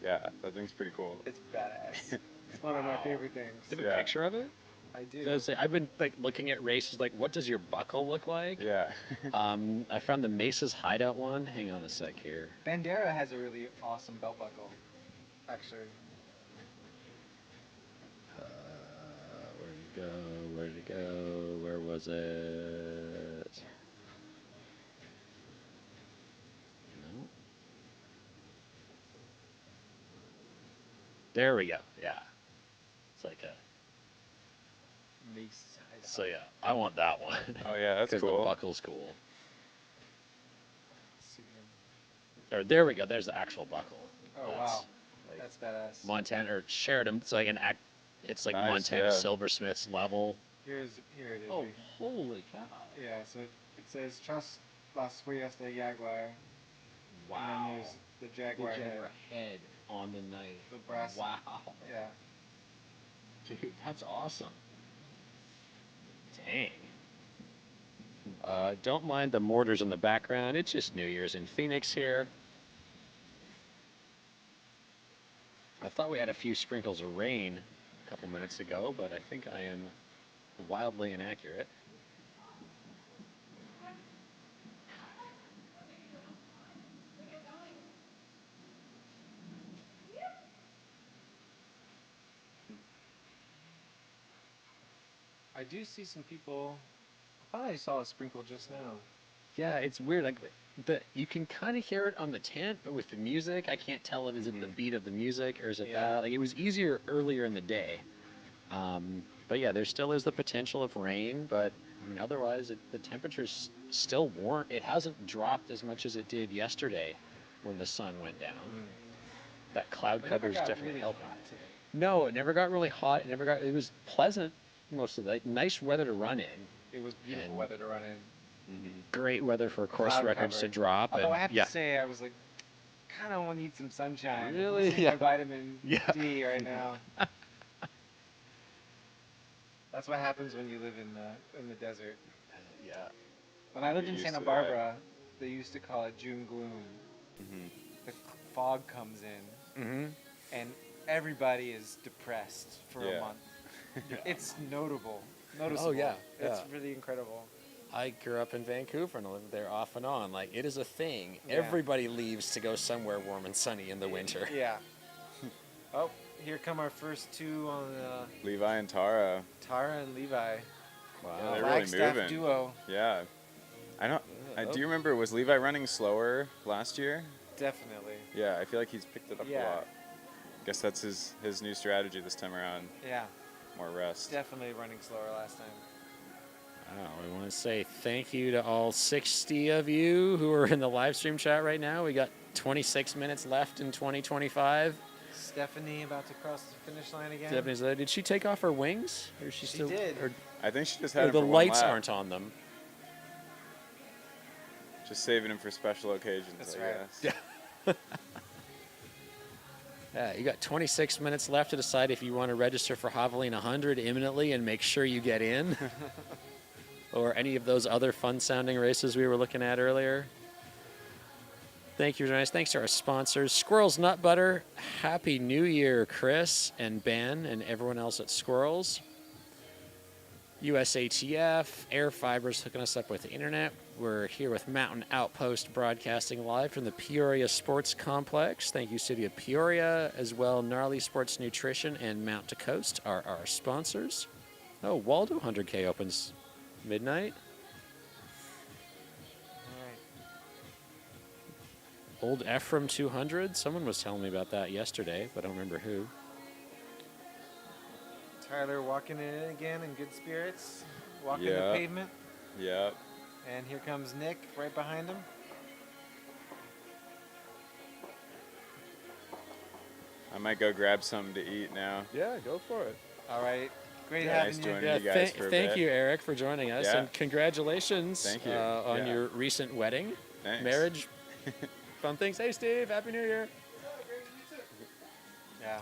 Yeah, that thing's pretty cool. it's badass. It's one of my favorite things. Do you have a Yeah. picture of it? I do. Does it- I've been like looking at races. Like, what does your buckle look like? Yeah. I found the Mesa's Hideout one. Hang on a sec here. Bandera has a really awesome belt buckle, actually. Where'd it go? Where'd it go? Where was it? No. There we go. Yeah. It's like a. So yeah, I want that one. Oh, yeah, that's Because cool. the buckle's cool. Or there we go. There's the actual buckle. Oh That's wow, like that's badass. Montana or Sheridan. It's like an act. It's like Nice, Montana yeah. Silversmith's level. Here it is. Oh, right- holy cow! Yeah, so it says Trust Las Huellas de Jaguar. Wow. And then there's the jaguar head. head on the knife. The brass. Wow. Yeah. Dude, that's awesome. Dang. Don't mind the mortars in the background. It's just New Year's in Phoenix here. I thought we had a few sprinkles of rain a couple minutes ago, but I think I am wildly inaccurate. I do see some people. I thought I saw a sprinkle just now. Yeah, it's weird. Like you can kind of hear it on the tent, but with the music, I can't tell if is it the beat of the music or is it Yeah. that. Like it was easier earlier in the day. But yeah, there still is the potential of rain, but I mean, otherwise the temperature's still warm. It hasn't dropped as much as it did yesterday when the sun went down. That cloud But it cover's got definitely really helping. hot today. No, it never got really hot. It never got. It was pleasant most of the nice weather to run in. It was beautiful And- weather to run in. Great weather for course Cloud records to cover. drop. Although and, I have yeah. to say, I was like, kind of want to need some sunshine. Really? I'm Yeah. my vitamin Yeah. D right now. That's what happens when you live in the desert. Yeah. When I lived Get in used Santa to that. Barbara, they used to call it June gloom. The fog comes in, Mm-hmm. and everybody is depressed for a Yeah. month. It's noticeable. Noticeable. yeah, It's yeah. really incredible. I grew up in Vancouver and I lived there off and on. Like, it is a thing. Yeah. Everybody leaves to go somewhere warm and sunny in the winter. Yeah. Oh, here come our first two on Levi and Tara. Tara and Levi. Wow. Yeah, they're really Flagstaff moving. duo. Yeah. Do you remember, was Levi running slower last year? Definitely. Yeah, I feel like he's picked it up a Yeah. lot. Guess that's his new strategy this time around. Yeah. More rest. Definitely running slower last time. Wow, we want to say thank you to all 60 of you who are in the live stream chat right now. We got 26 minutes left in 2025. Stephanie about to cross the finish line again. Stephanie's there. Did she take off her wings? Or is she She still? did. Or, I think she just or had him the for one lights lap. aren't on them. Just saving him for special occasions, That's I right. guess. Yeah, you got 26 minutes left to decide if you want to register for Javelin 100 imminently and make sure you get in. Or any of those other fun-sounding races we were looking at earlier. Thank you for joining us. Thanks to our sponsors, Squirrels Nut Butter. Happy New Year, Chris and Ben and everyone else at Squirrels. USATF, Air Fibers hooking us up with the internet. We're here with Mountain Outpost broadcasting live from the Peoria Sports Complex. Thank you, City of Peoria, as well. Gnarly Sports Nutrition and Mount to Coast are our sponsors. Oh, Waldo 100K opens midnight. Old Ephraim 200. Someone was telling me about that yesterday, but I don't remember who. Tyler walking in again in good spirits. Walking Yeah. the pavement. Yeah. And here comes Nick right behind him. I might go grab something to eat now. Yeah, go for it. All right. Great Yeah, having nice you. joining Yeah, you guys for a thank bit. you, Eric, for joining us, Yeah. and congratulations Thank you. on Yeah. your recent wedding, Thanks. marriage, fun things. Hey, Steve, Happy New Year. Yeah.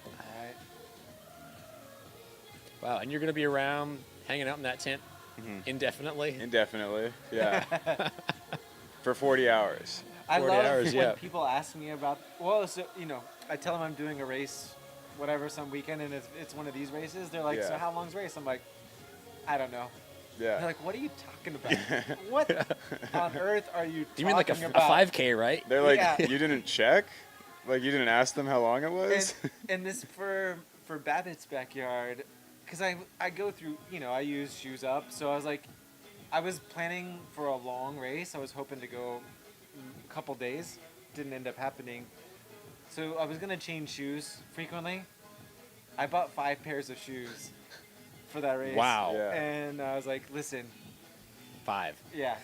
All right. Wow, and you're going to be around hanging out in that tent Mhm. indefinitely? Indefinitely. Yeah. For 40 hours. I 40 love hours, when yeah. people ask me about, well, so, I tell them I'm doing a race, whatever, some weekend, and it's one of these races. They're like, so Yeah. how long's the race? I'm like, I don't know. Yeah. They're like, what are you talking about? What on earth are you talking You mean like a about? 5K, right? They're like, Yeah. you didn't check? Like, you didn't ask them how long it was? And this for Babbitt's backyard, because I go through, I use Shoes Up, so I was like, I was planning for a long race. I was hoping to go a couple days. Didn't end up happening. So I was gonna change shoes frequently. I bought 5 pairs of shoes for that race. Wow. Yeah. And I was like, listen, 5. yeah.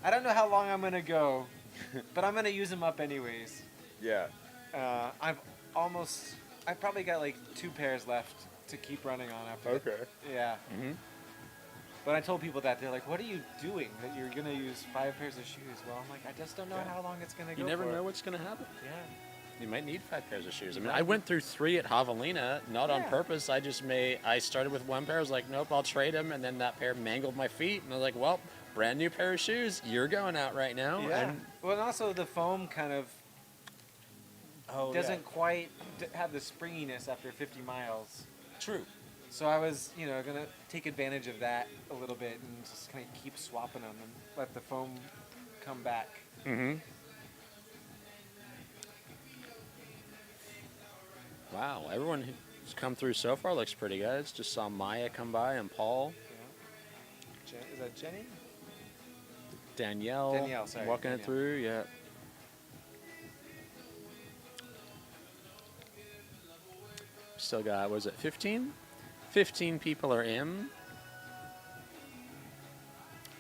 I don't know how long I'm gonna go, but I'm gonna use them up anyways. Yeah. I've probably got like 2 pairs left to keep running on after. Okay. Yeah. Mhm. But I told people that they're like, "What are you doing? That you're gonna use 5 pairs of shoes?" Well, I'm like, I just don't know Yeah. how long it's gonna go. You never for. know what's going to happen. Yeah. You might need 5 pairs of shoes. I mean, I went through 3 at Javelina, not on Yeah. purpose. I started with 1 pair. I was like, nope, I'll trade them. And then that pair mangled my feet. And I was like, well, brand new pair of shoes. You're going out right now. Yeah. And Well, and also the foam kind of doesn't quite have the springiness after 50 miles. True. So I was, gonna take advantage of that a little bit and just kind of keep swapping them and let the foam come back. Mm-hmm. Wow, everyone who's come through so far looks pretty good. Just saw Maya come by and Paul, Is that Jenny? Danielle sorry, walking it Danielle. through. Yeah. Still got, was it 15? 15 people are in.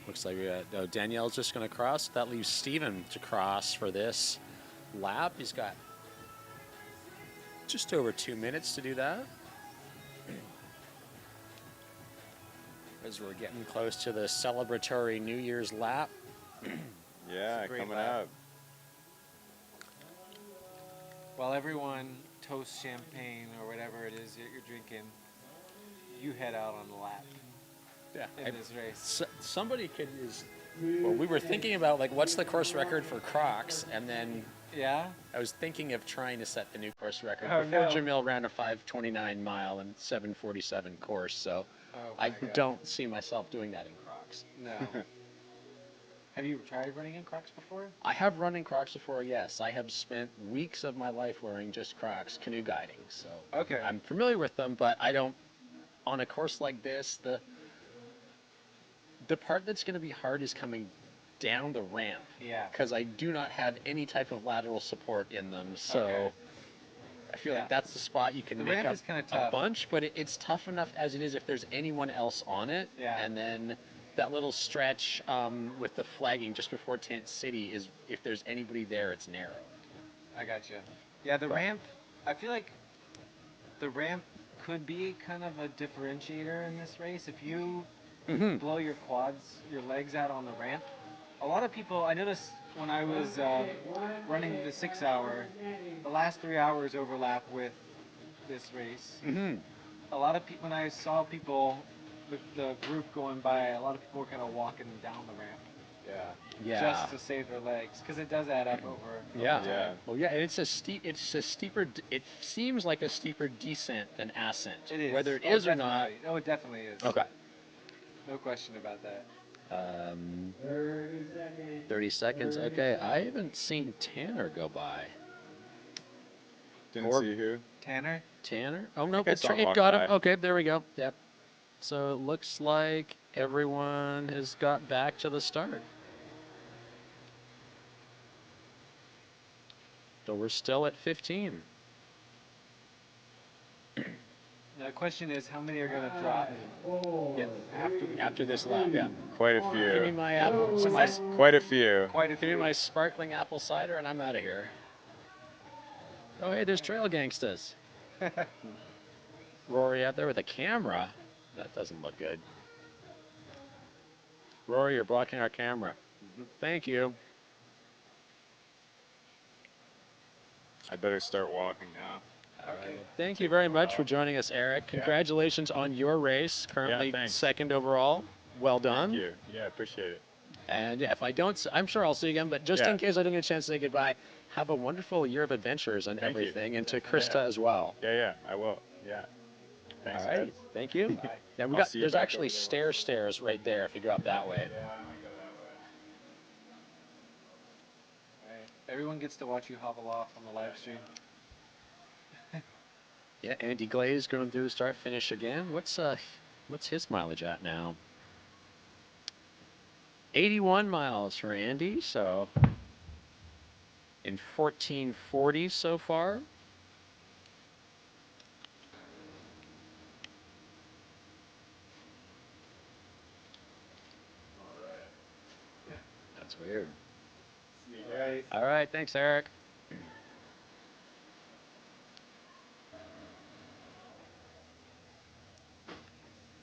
Looks like we got, Danielle's just going to cross. That leaves Steven to cross for this lap. He's got just over 2 minutes to do that. As we're getting close to the celebratory New Year's lap. Yeah, great coming lap. up. While everyone toasts champagne or whatever it is that you're drinking, you head out on the lap Yeah. in this race. Somebody well, we were thinking about like what's the course record for Crocs, and then Yeah? I was thinking of trying to set the new course record. Oh, Before no. Jamil ran a 5:29 mile and 7:47 course, so Oh, I my God. don't see myself doing that in Crocs. No. Have you tried running in Crocs before? I have run in Crocs before, yes. I have spent weeks of my life wearing just Crocs canoe guiding, so Okay. I'm familiar with them, but I don't. On a course like this, the part that's going to be hard is coming down the ramp. Yeah. Because I do not have any type of lateral support in them, so Okay. I feel Yeah. like that's the spot you can The make ramp up is kinda a tough. bunch, but it's tough enough as it is if there's anyone else on it. Yeah. And then that little stretch with the flagging just before Tent City is if there's anybody there, it's narrow. I gotcha. Yeah, the But- ramp, I feel like the ramp could be kind of a differentiator in this race. If you blow your quads, your legs out on the ramp, a lot of people, I noticed when I was running the 6 hour, the last 3 hours overlap with this race. A lot of people, when I saw people, the group going by, a lot of people were kind of walking down the ramp. Yeah. Just to save their legs, because it does add up over Yeah. time. Yeah. Well, yeah, and it's a steeper. It seems like a steeper descent than ascent. It is. Whether it Oh, is or not. definitely. Oh, it definitely is. Okay. No question about that. 30 seconds. Okay, I haven't seen Tanner go by. Didn't Or- see who. Tanner? Tanner? Oh no, I saw him walk got him. by. Okay, there we go. Yep. So it looks like everyone has got back to the start. So we're still at 15. Now, the question is, how many are going to drop After this lap, yeah. Quite a Give me few. my apple. Quite a few. Quite a Give me few. my sparkling apple cider, and I'm out of here. Oh, hey, there's trail gangsters. Rory out there with a camera. That doesn't look good. Rory, you're blocking our camera. Thank you. I better start walking now. All right. Thank you very much for joining us, Eric. Congratulations on your race. Currently thanks. second overall. Well done. Thank you. Yeah, appreciate it. And yeah, if I don't, I'm sure I'll see you again. But just in case I don't get a chance to say goodbye, have a wonderful year of adventures and Thank you. everything. And to Krista as well. Yeah, I will. Yeah. Thanks, All right. guys. Thank you. Yeah, I'll see you there's back actually over there. stairs right there if you go up that way. Everyone gets to watch you hobble off on the live stream. Yeah, Andy Glaze going through start finish again. What's his mileage at now? 81 miles for Andy, so in 1440 so far. That's weird. Right. All right, thanks, Eric.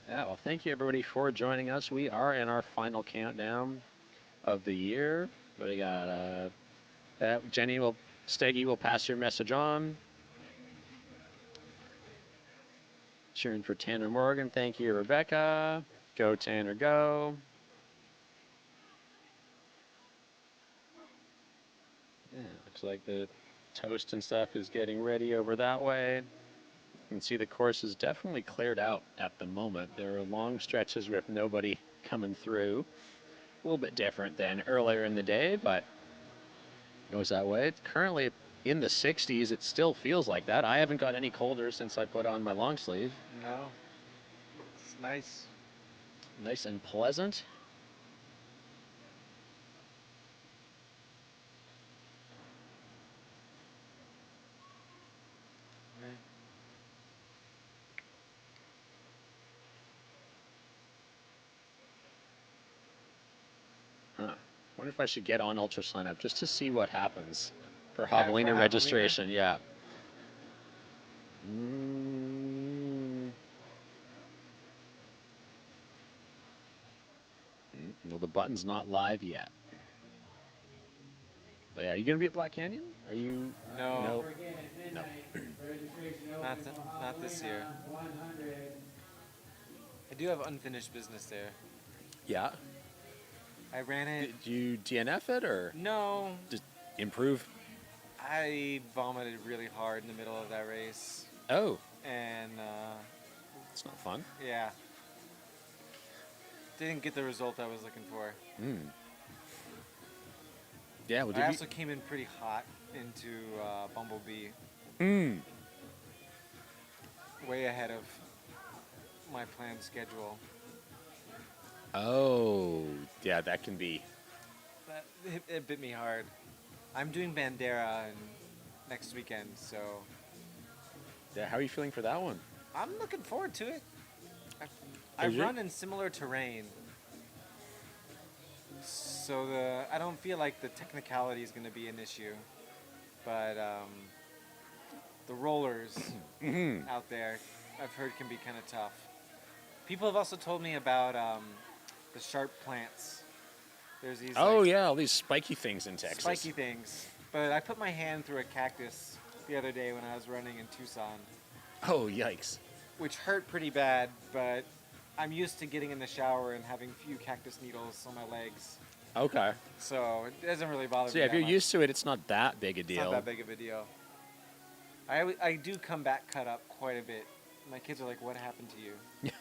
Yeah, well, thank you everybody for joining us. We are in our final countdown of the year. We got Steggy will pass your message on. Cheering for Tanner Morgan. Thank you, Rebecca. Go Tanner, go. Yeah, looks like the toast and stuff is getting ready over that way. You can see the course is definitely cleared out at the moment. There are long stretches with nobody coming through. A little bit different than earlier in the day, but it goes that way. It's currently in the 60s. It still feels like that. I haven't got any colder since I put on my long sleeve. No. It's nice. Nice and pleasant. Huh. Wonder if I should get on Ultra Sign Up just to see what happens. For javelina javelina. registration, yeah. Mm. Well, the button's not live yet. But yeah, are you gonna be at Black Canyon? Are you? No, No. No. not this year. I do have unfinished business there. Yeah. I ran it. Did you DNF it or No, just improve? I vomited really hard in the middle of that race, Oh, and it's not fun. yeah, didn't get the result I was looking for. Yeah. Well, I did also came in pretty hot into Bumblebee, you? way ahead of my planned schedule. Oh, yeah. That can be. That it bit me hard. I'm doing Bandera next weekend, so Yeah. How are you feeling for that one? I'm looking forward to it. I've you? run in similar terrain, so I don't feel like the technicality is going to be an issue, but the rollers out there, I've heard can be kind of tough. People have also told me about the sharp plants. There's these Oh like, yeah, all these spiky things in Texas. spiky things. But I put my hand through a cactus the other day when I was running in Tucson, Oh yikes. which hurt pretty bad, but I'm used to getting in the shower and having few cactus needles on my legs. Okay. So it doesn't really bother So me yeah, if that you're much. used to it, it's not that big a It's deal. not that big of a deal. I do come back cut up quite a bit. My kids are like, "What happened to you?"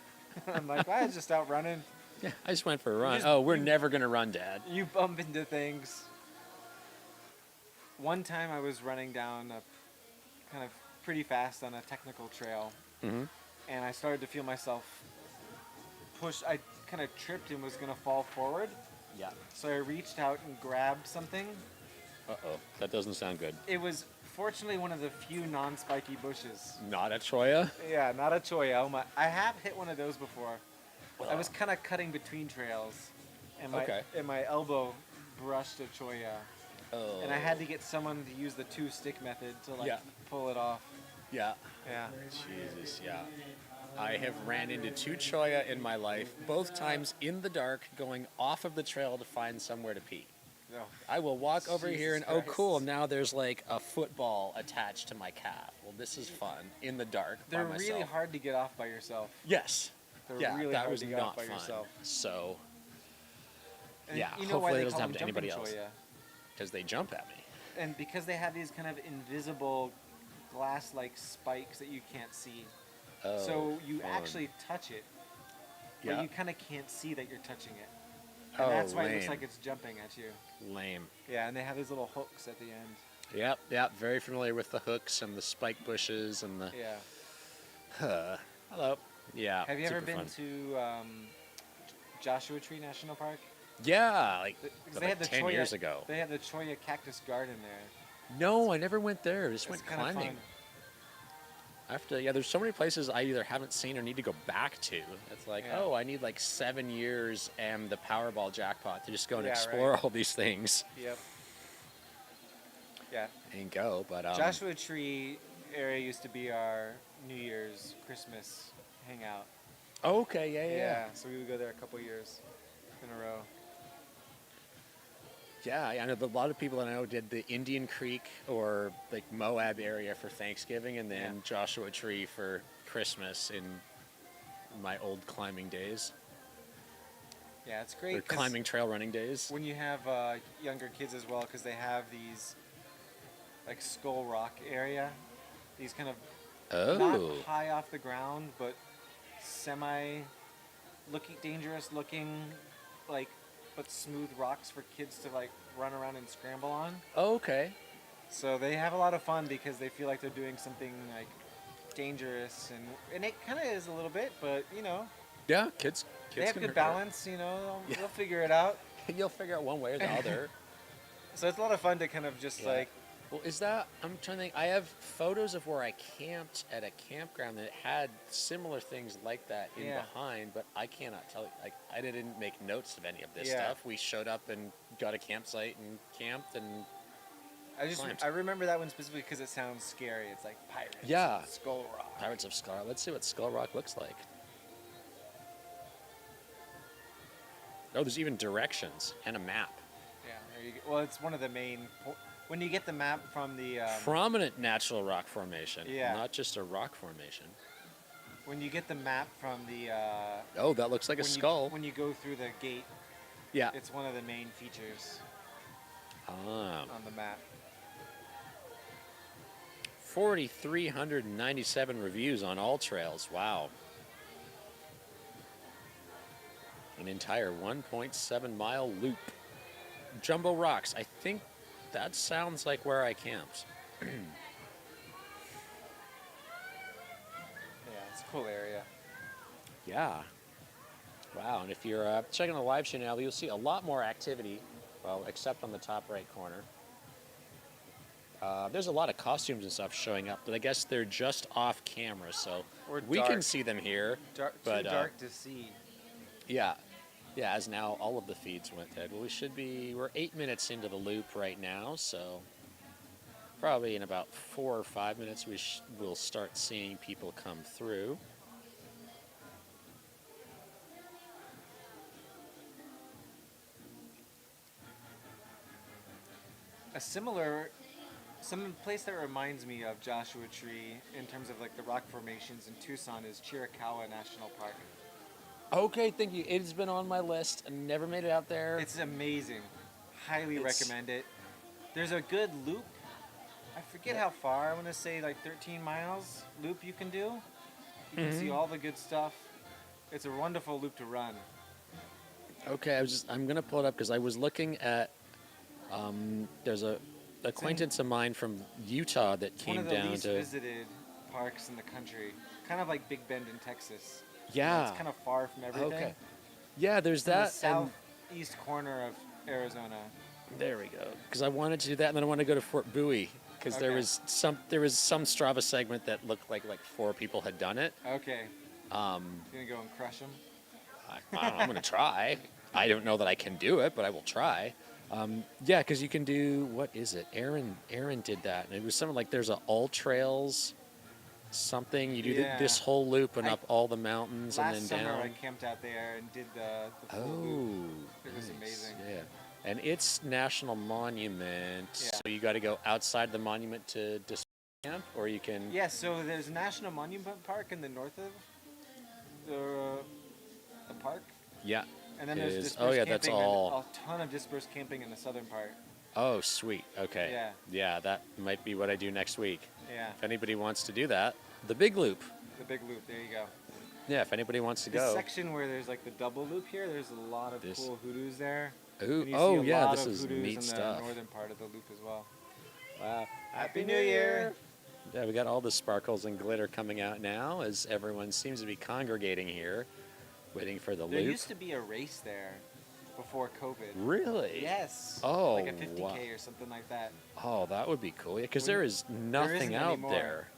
I'm like, "I was just out running." Yeah, I just went for a run. just- Oh, we're never gonna run, Dad. You bump into things. One time I was running down a kind of pretty fast on a technical trail, Mhm. and I started to feel myself push. I kind of tripped and was going to fall forward, Yeah. so I reached out and grabbed something. Uh-oh, that doesn't sound good. It was fortunately one of the few non-spiky bushes. Not a Troya? Yeah, not a cholla. I have hit one of those before. I was kind of cutting between trails, and my elbow brushed a cholla. Oh. And I had to get someone to use the two-stick method to Yeah. pull it off. Yeah. Yeah. Jesus, yeah. I have ran into 2 Choya in my life, both times in the dark, going off of the trail to find somewhere to pee. No. I will walk over here and, Jesus oh, Christ. cool, now there's like a football attached to my calf. Well, this is fun. In the dark, They're by myself. really hard to get off by yourself. Yes. They're Yeah, really that hard was to get not off by fun. yourself. So, And yeah, you know hopefully why it they doesn't call happen them to anybody jumping else. cholla? Because they jump at me. And because they have these kind of invisible glass-like spikes that you can't see. Oh, So you fun. actually touch it, but Yeah. you kind of can't see that you're touching it. And Oh, that's why it looks lame. like it's jumping at you. Lame. Yeah, and they have these little hooks at the end. Yep, very familiar with the hooks and the spike bushes and the... Yeah. Hello. Yeah, Have you ever super been fun. to Joshua Tree National Park? Yeah, like, Because but they like had the 10 Cholla, years ago. They have the Cholla Cactus Garden there. No, I never went there. I just It's went kind of climbing. fun. I have to, yeah, there's so many places I either haven't seen or need to go back to. It's like, Yeah. oh, I need like 7 years and the Powerball jackpot to just go and Yeah, explore right. all these things Yep. Yeah. and go. But Joshua Tree area used to be our New Year's, Christmas hangout. okay, yeah. So we would go there a couple years in a row. Yeah, I know a lot of people I know did the Indian Creek or like Moab area for Thanksgiving and then Yeah. Joshua Tree for Christmas in my old climbing days. Yeah, it's great. Or 'cause climbing trail running days. when you have younger kids as well, because they have these like Skull Rock area, these kind of Oh. not high off the ground, but semi-looking dangerous looking, like, but smooth rocks for kids to like run around and scramble on. Okay. So they have a lot of fun because they feel like they're doing something like dangerous, and it kind of is a little bit, but you know, Yeah, kids they have can good hurt. balance. You know, Yeah. they'll figure it out. You'll figure out one way or the other. So it's a lot of fun to kind of just Yeah. like, Well, is that? I'm trying to think. I have photos of where I camped at a campground that had similar things like that in Yeah. behind, but I cannot tell you. Like, I didn't make notes of any of this Yeah. stuff. We showed up and got a campsite and camped, and climbed. I remember that one specifically because it sounds scary. It's like Pirates. Yeah. Skull Rock. Pirates of Skull. Let's see what Skull Rock looks like. Oh, there's even directions and a map. Yeah. There you go. Well, it's one of the main. When you get the map from the. Prominent natural rock formation. Yeah. Not just a rock formation. When you get the map from the. Oh, that looks like a skull. When you go through the gate, Yeah. it's one of the main features Ah. on the map. 4,397 reviews on all trails. Wow. An entire 1.7 mile loop. Jumbo Rocks. I think that sounds like where I camped. Yeah, it's a cool area. Yeah. Wow. And if you're checking the live stream now, you'll see a lot more activity. Well, except on the top right corner. There's a lot of costumes and stuff showing up, but I guess they're just off camera, so Or we can dark. see them here. Too but dark to see. yeah, as now all of the feeds went dead. Well, we're 8 minutes into the loop right now, so probably in about 4 or 5 minutes we'll start seeing people come through. Some place that reminds me of Joshua Tree in terms of like the rock formations in Tucson is Chiricahua National Park. Okay, thank you. It's been on my list. I never made it out there. It's amazing. Highly recommend it. There's a good loop. I forget how far. I want to say like 13 miles loop you can do. You can see all the good stuff. It's a wonderful loop to run. Okay, I'm gonna pull it up because I was looking at. There's a acquaintance of mine from Utah that It's one came of the down least to. visited parks in the country. Kind of like Big Bend in Texas. Yeah. It's kind of far from everything. Okay. Yeah, there's It's in the that. And southeast corner of Arizona. there we go. Because I wanted to do that, and then I wanted to go to Fort Bowie because there Okay. was some Strava segment that looked like 4 people had done it. Okay. Um, You gonna go and crush them? I'm gonna try. I don't know that I can do it, but I will try. Yeah, because you can do, what is it? Aaron did that, and it was something like there's a all trails something. You do Yeah. this whole loop and up all the mountains and Last then summer I down. camped out there and did the full Oh, loop. It was nice. amazing. Yeah, and it's national monument, Yeah. so you got to go outside the monument to camp, or you can. Yeah, so there's a National Monument Park in the north of the park. Yeah. And then it there's is. dispersed Oh yeah, camping that's and all. a ton of dispersed camping in the southern part. Oh, sweet. Okay. Yeah. Yeah, that might be what I do next week. Yeah, If anybody wants to do that, the big loop. the big loop. There you go. Yeah, if anybody wants to This go. section where there's like the double loop here, there's a lot of This- cool hoodoos there. Ooh, And you oh see a yeah, lot this of is hoodoos neat in stuff. the northern part of the loop as well. Wow. Happy New Year! Yeah, we got all the sparkles and glitter coming out now as everyone seems to be congregating here, waiting for the There loop. used to be a race there before COVID. Really? Yes. Oh, Like a 50K wow. or something like that. Oh, that would be cool. Yeah, because Well, there is nothing isn't out anymore. there.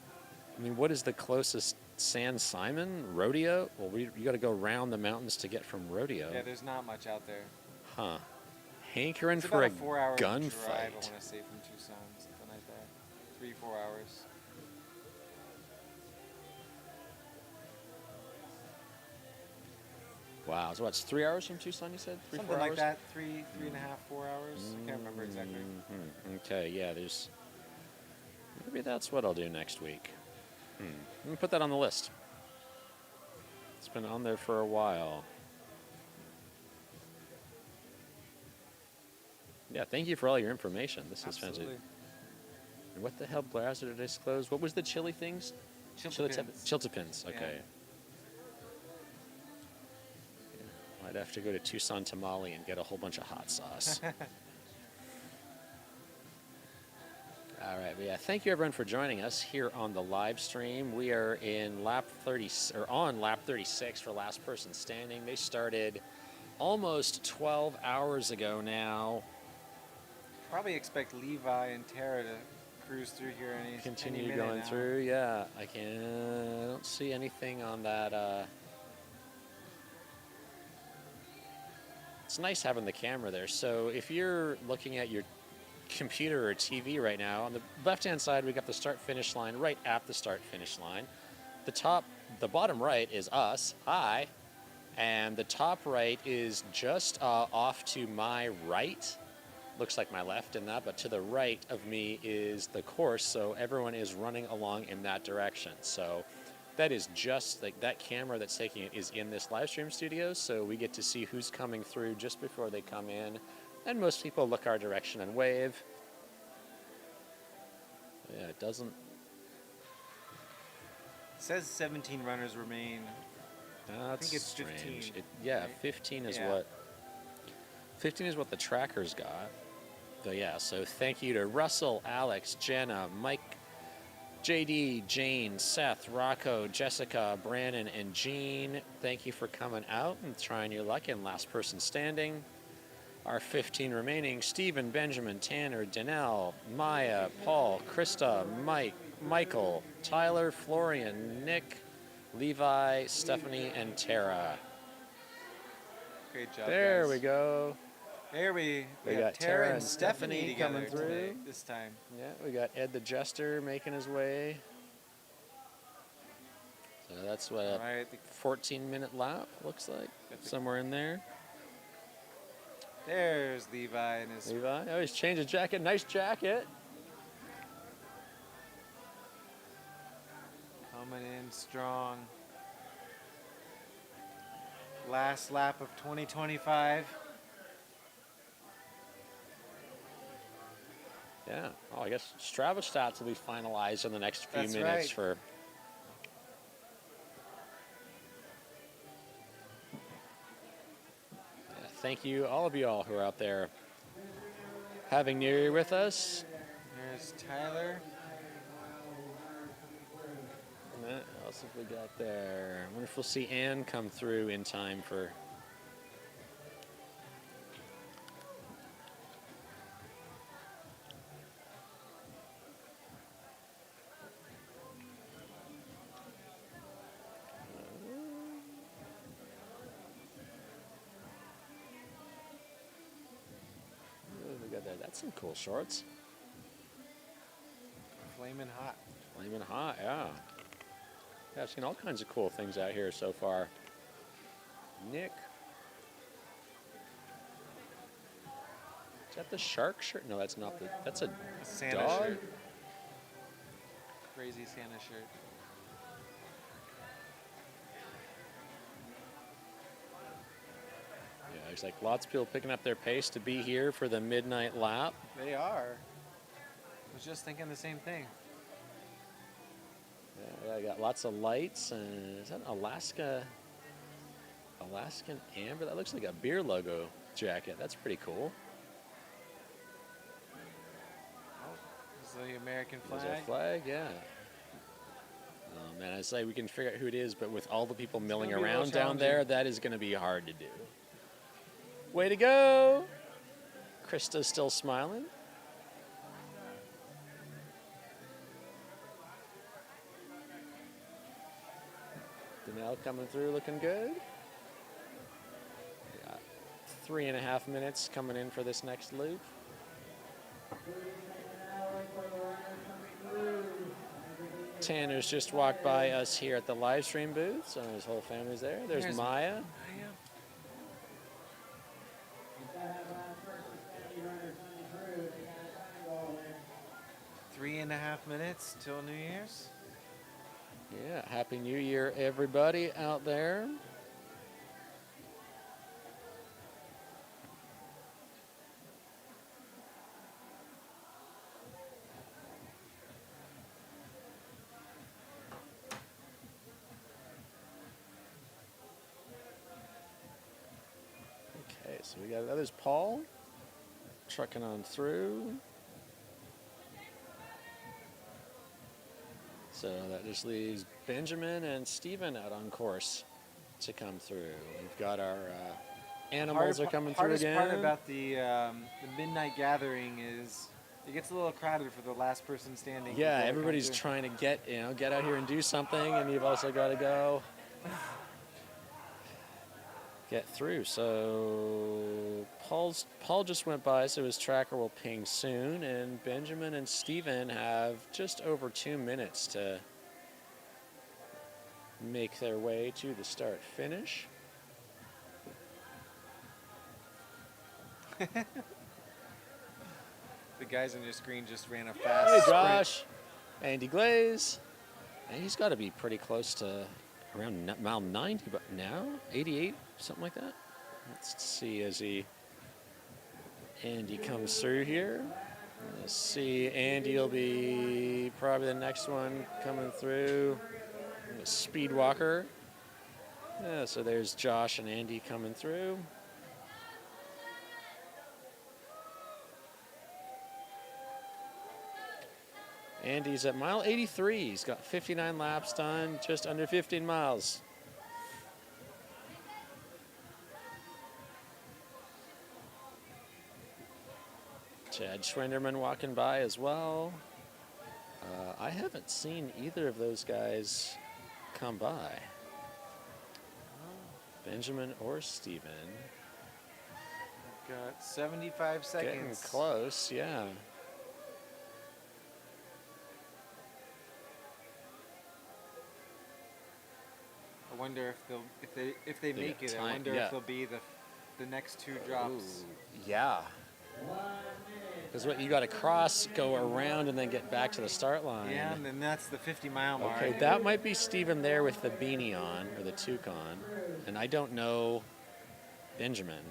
I mean, what is the closest San Simon rodeo? Well, you got to go around the mountains to get from rodeo. Yeah, there's not much out there. Huh. Hankering It's for about a 4-hour drive, I gunfight. want to say, from Tucson, something like that. 3-4 hours. Wow. So what's 3 hours from Tucson? You said 3, Something 4 like hours. that. 3.5, 4 hours. I can't remember exactly. Mhm. Okay. Yeah. There's. Maybe that's what I'll do next week. Let me put that on the list. It's been on there for a while. Yeah, thank you for all your information. This is Absolutely. fantastic. And what the hell browser did I disclose? What was the chili things? Chiltepins. Chiltepins, okay. Yeah. Yeah, I'd have to go to Tucson Tamale and get a whole bunch of hot sauce. All right, well, yeah, thank you everyone for joining us here on the live stream. We are in on lap 36 for last person standing. They started almost 12 hours ago now. Probably expect Levi and Tara to cruise through here any Continue minute going now. through. Yeah, I don't see anything on that. It's nice having the camera there. So if you're looking at your computer or TV right now. On the left-hand side, we got the start-finish line right at the start-finish line. The bottom right is us. Hi. And the top right is just off to my right. Looks like my left in that, but to the right of me is the course, so everyone is running along in that direction. So that is just like that camera that's taking it is in this live stream studio, so we get to see who's coming through just before they come in, and most people look our direction and wave. Yeah, it doesn't. It says 17 runners remain. That's think it's strange. 15, Yeah, right? 15 is Yeah. what. 15 is what the trackers got. But yeah, so thank you to Russell, Alex, Jenna, Mike, JD, Jane, Seth, Rocco, Jessica, Brandon, and Jean. Thank you for coming out and trying your luck in last person standing. Our 15 remaining: Stephen, Benjamin, Tanner, Danelle, Maya, Paul, Krista, Mike, Michael, Tyler, Florian, Nick, Levi, Stephanie, and Tara. Great job, There guys. we go. There we We have got Tara and Stephanie together coming through. today, this time. Yeah, we got Ed the Jester making his way. So that's what All a right, 14-minute lap looks like, somewhere in there. there's Levi and his. Levi, oh, he's changed his jacket. Nice jacket. Coming in strong. Last lap of 2025. Yeah. Oh, I guess Strava stats will be finalized in the next few That's minutes right. for. Yeah, thank you, all of you all who are out there having New Year with us. There's Tyler. What else have we got there? I wonder if we'll see Ann come through in time for. What have we got there? That's some cool shorts. Flaming hot. Flaming hot, yeah. Yeah, I've seen all kinds of cool things out here so far. Nick. Is that the shark shirt? No, that's not the. That's a Santa dog. shirt. Crazy Santa shirt. Yeah, there's like lots of people picking up their pace to be here for the midnight lap. They are. I was just thinking the same thing. Yeah, I got lots of lights. And is that Alaskan amber? That looks like a beer logo jacket. That's pretty cool. This is the American There's flag. our flag, yeah. Oh man, I say we can figure out who it is, but with all the people milling gonna be a little around down there, challenging. that is going to be hard to do. Way to go! Krista's still smiling. Danelle coming through looking good. We got 3.5 minutes coming in for this next loop. Tanner's just walked by us here at the live stream booth, so his whole family's there. There's Maya. 3.5 minutes till New Year's. Yeah, Happy New Year, everybody out there. Okay, so we got there's Paul trucking on through. So that just leaves Benjamin and Steven out on course to come through. We've got our animals are coming through hardest again. part about the midnight gathering is it gets a little crowded for the last person standing. Yeah, before it everybody's comes trying to get out here and do something, and you've also got to go get through. So Paul just went by, so his tracker will ping soon. And Benjamin and Steven have just over 2 minutes to make their way to the start finish. The guys on your screen just ran a Hey, fast sprint. Josh. Andy Glaze. And he's got to be pretty close to around mile 90 but now, 88, something like that. Let's see as Andy comes through here. Let's see, Andy will be probably the next one coming through. The speed walker. Yeah, so there's Josh and Andy coming through. Andy's at mile 83. He's got 59 laps done, just under 15 miles. Chad Schwinderman walking by as well. I haven't seen either of those guys come by. Benjamin or Steven. Got 75 seconds. Getting close, yeah. I wonder if they They make got it. time, I wonder yeah. if they'll be the next two drops. Ooh, yeah. Because what you got to cross, go around, and then get back to the start line. Yeah, and then that's the 50-mile mark. Okay, that might be Steven there with the beanie on, or the toque on. And I don't know Benjamin.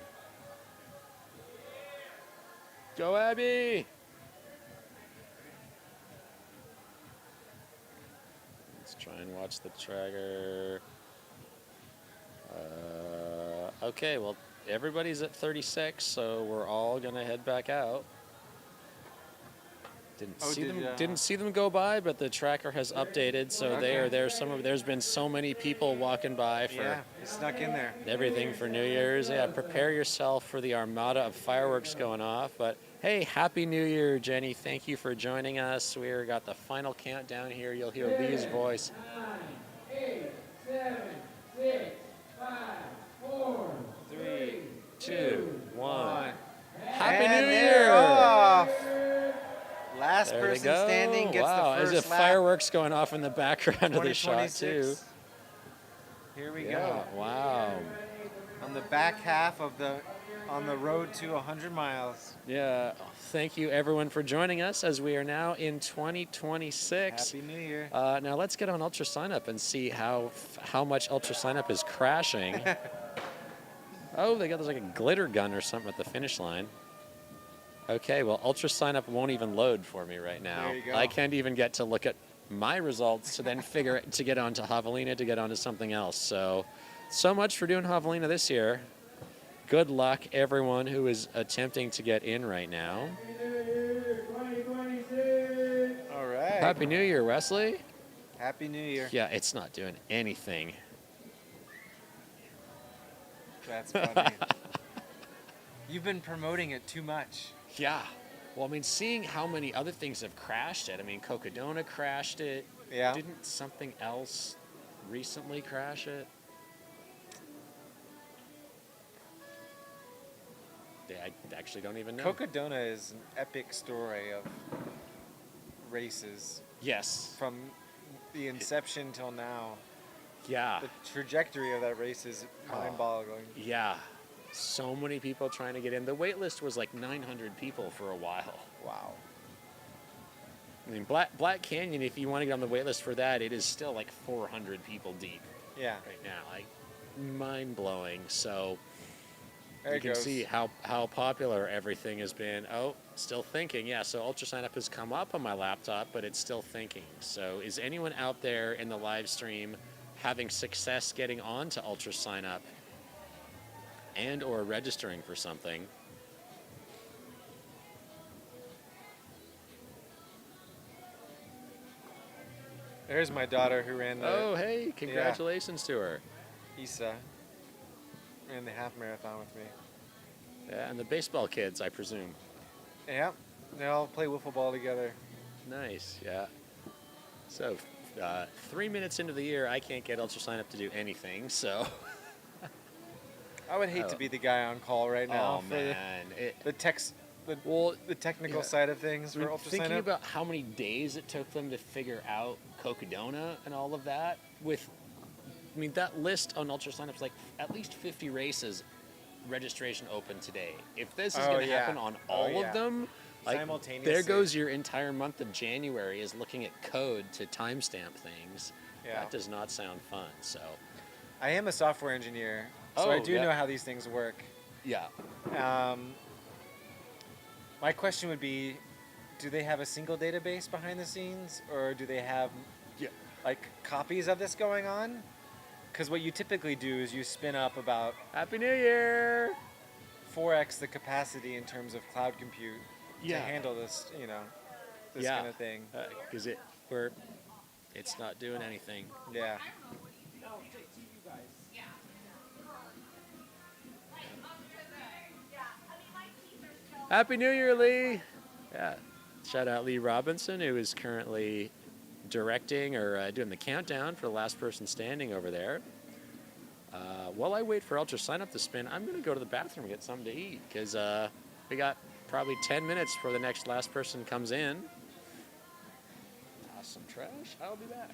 Go, Abby! Let's try and watch the tracker. Okay, well, everybody's at 36, so we're all going to head back out. Didn't see them go by, but the tracker has updated, so Okay. they are there. There's been so many people walking by for Yeah, he snuck in there. everything for New Year's. Yeah, prepare yourself for the armada of fireworks going off. But hey, Happy New Year, Jenny. Thank you for joining us. We've got the final countdown here. You'll hear Lee's voice. 3, 2, 1. Happy And New they're Year! off. Last There they person go. standing gets wow, the as first if lap. fireworks going off in the background of the shot too. 2026. Here we Yeah, go. wow. On the back half of on the road to 100 miles. Yeah, thank you everyone for joining us as we are now in 2026. Happy New Year. Now let's get on Ultra Sign Up and see how much Ultra Sign Up is crashing. Oh, they got like a glitter gun or something at the finish line. Okay, well, Ultra Sign Up won't even load for me right now. There you go. I can't even get to look at my results to then figure it to get onto Javelina to get onto something else. So much for doing Javelina this year. Good luck, everyone who is attempting to get in right now. All right. Happy New Year, Wesley. Happy New Year. Yeah, it's not doing anything. That's funny. You've been promoting it too much. Yeah. Well, I mean, seeing how many other things have crashed it. I mean, Cocodona crashed it. Yeah. Didn't something else recently crash it? I actually don't even know. Cocodona is an epic story of races Yes. from the inception till now. Yeah. The trajectory of that race is mind-boggling. Yeah. So many people trying to get in. The wait list was like 900 people for a while. Wow. I mean, Black Canyon, if you want to get on the wait list for that, it is still like 400 people deep Yeah. right now. Like, mind-blowing. So There you it can goes. see how popular everything has been. Oh, still thinking. Yeah, so Ultra Sign Up has come up on my laptop, but it's still thinking. So is anyone out there in the live stream having success getting on to Ultra Sign Up and or registering for something? There's my daughter who ran the Oh, hey, congratulations to her. Isa. Ran the half marathon with me. Yeah, and the baseball kids, I presume. Yeah. They all play wiffle ball together. Nice, yeah. So, 3 minutes into the year, I can't get Ultra Sign Up to do anything, so I would hate to be the guy on call right now Oh for man, the text, well, the technical yeah. side of things for ultra thinking sign up. about how many days it took them to figure out Cocodona and all of that. I mean, that list on ultra signups like at least 50 races. Registration open today. If this is Oh, going to yeah. happen on Oh, all yeah. of them, like Simultaneously. there goes your entire month of January is looking at code to timestamp things. Yeah. That does not sound fun. So, I am a software engineer, so I Oh, do yeah. know how these things work. yeah. My question would be, do they have a single database behind the scenes, or do they have Yeah. like copies of this going on? Because what you typically do is you spin up about Happy New Year. 4x the capacity in terms of cloud compute Yeah. to handle this, this Yeah. kind of thing. Because it's not doing anything. Yeah. Happy New Year, Lee. Yeah. Shout out Lee Robinson, who is currently directing or doing the countdown for the last person standing over there. While I wait for Ultra Sign Up to spin, I'm going to go to the bathroom and get something to eat because we got probably 10 minutes before the next last person comes in. Toss some trash. I'll be back.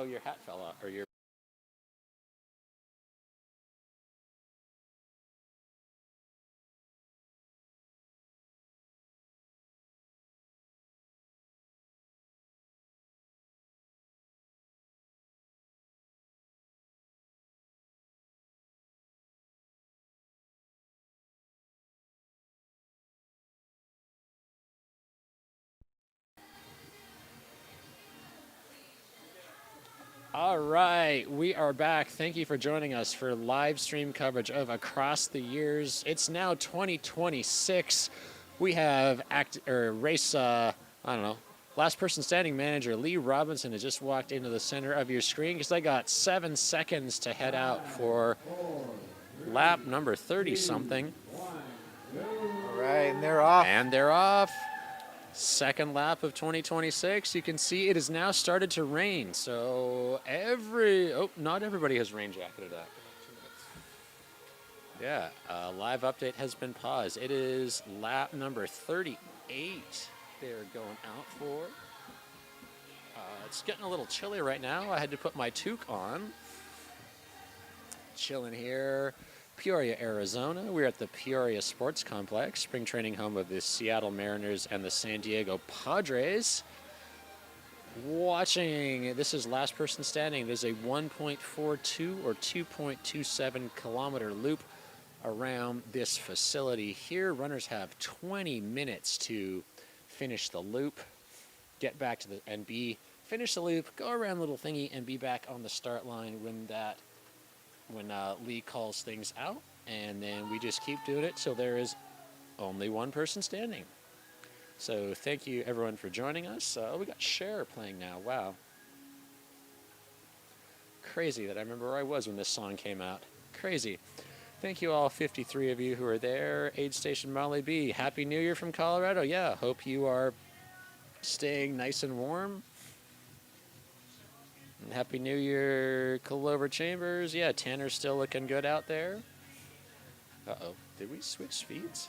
Oh, your hat fell off, or your. All right, we are back. Thank you for joining us for live stream coverage of Across the Years. It's now 2026. We have race, I don't know, last person standing manager Lee Robinson has just walked into the center of your screen because they got 7 seconds to head out for lap number 30 something. All right, and they're off. And they're off. Second lap of 2026. You can see it has now started to rain. So not everybody has rain jacketed up. Yeah, live update has been paused. It is lap number 38 they're going out for. It's getting a little chilly right now. I had to put my toque on. Chilling here. Peoria, Arizona. We're at the Peoria Sports Complex, spring training home of the Seattle Mariners and the San Diego Padres. Watching, this is last person standing. There's a 1.42 or 2.27 kilometer loop around this facility here. Runners have 20 minutes to finish the loop, get back to finish the loop, go around little thingy, and be back on the start line when Lee calls things out, and then we just keep doing it so there is only one person standing. So thank you everyone for joining us. We got Cher playing now. Wow. Crazy that I remember where I was when this song came out. Crazy. Thank you all 53 of you who are there. Aid Station Molly B. Happy New Year from Colorado. Yeah, hope you are staying nice and warm. And Happy New Year, Clover Chambers. Yeah, Tanner's still looking good out there. Uh-oh. Did we switch feeds?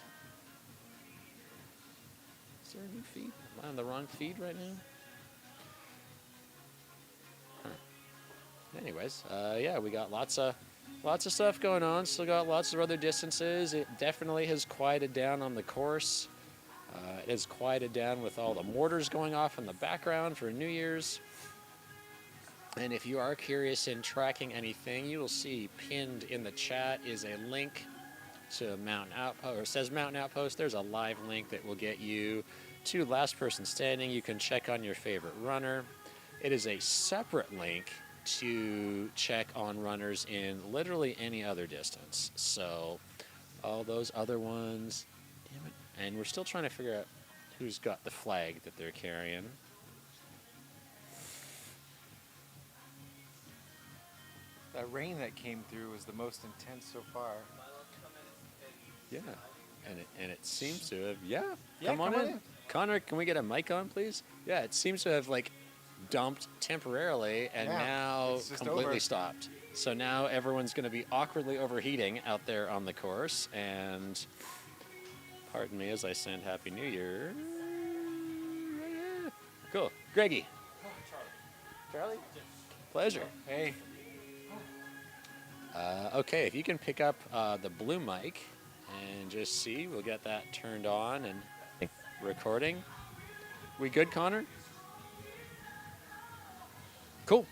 Is there a new feed? Am I on the wrong feed right now? Huh. Anyways, yeah, we got lots of stuff going on. Still got lots of other distances. It definitely has quieted down on the course. It has quieted down with all the mortars going off in the background for New Year's. And if you are curious in tracking anything, you will see pinned in the chat is a link to Mountain Outpost, or it says Mountain Outpost. There's a live link that will get you to last person standing. You can check on your favorite runner. It is a separate link to check on runners in literally any other distance. So all those other ones, damn it. And we're still trying to figure out who's got the flag that they're carrying. That rain that came through was the most intense so far. Yeah, and it seems to have, come on in. Connor, can we get a mic on, please? Yeah, it seems to have, dumped temporarily and now completely stopped. So now everyone's going to be awkwardly overheating out there on the course, and pardon me as I send Happy New Year. Cool. Greggy. Charlie? Pleasure. Hey. Okay, if you can pick up the blue mic and just see, we'll get that turned on and recording. We good, Connor? Cool.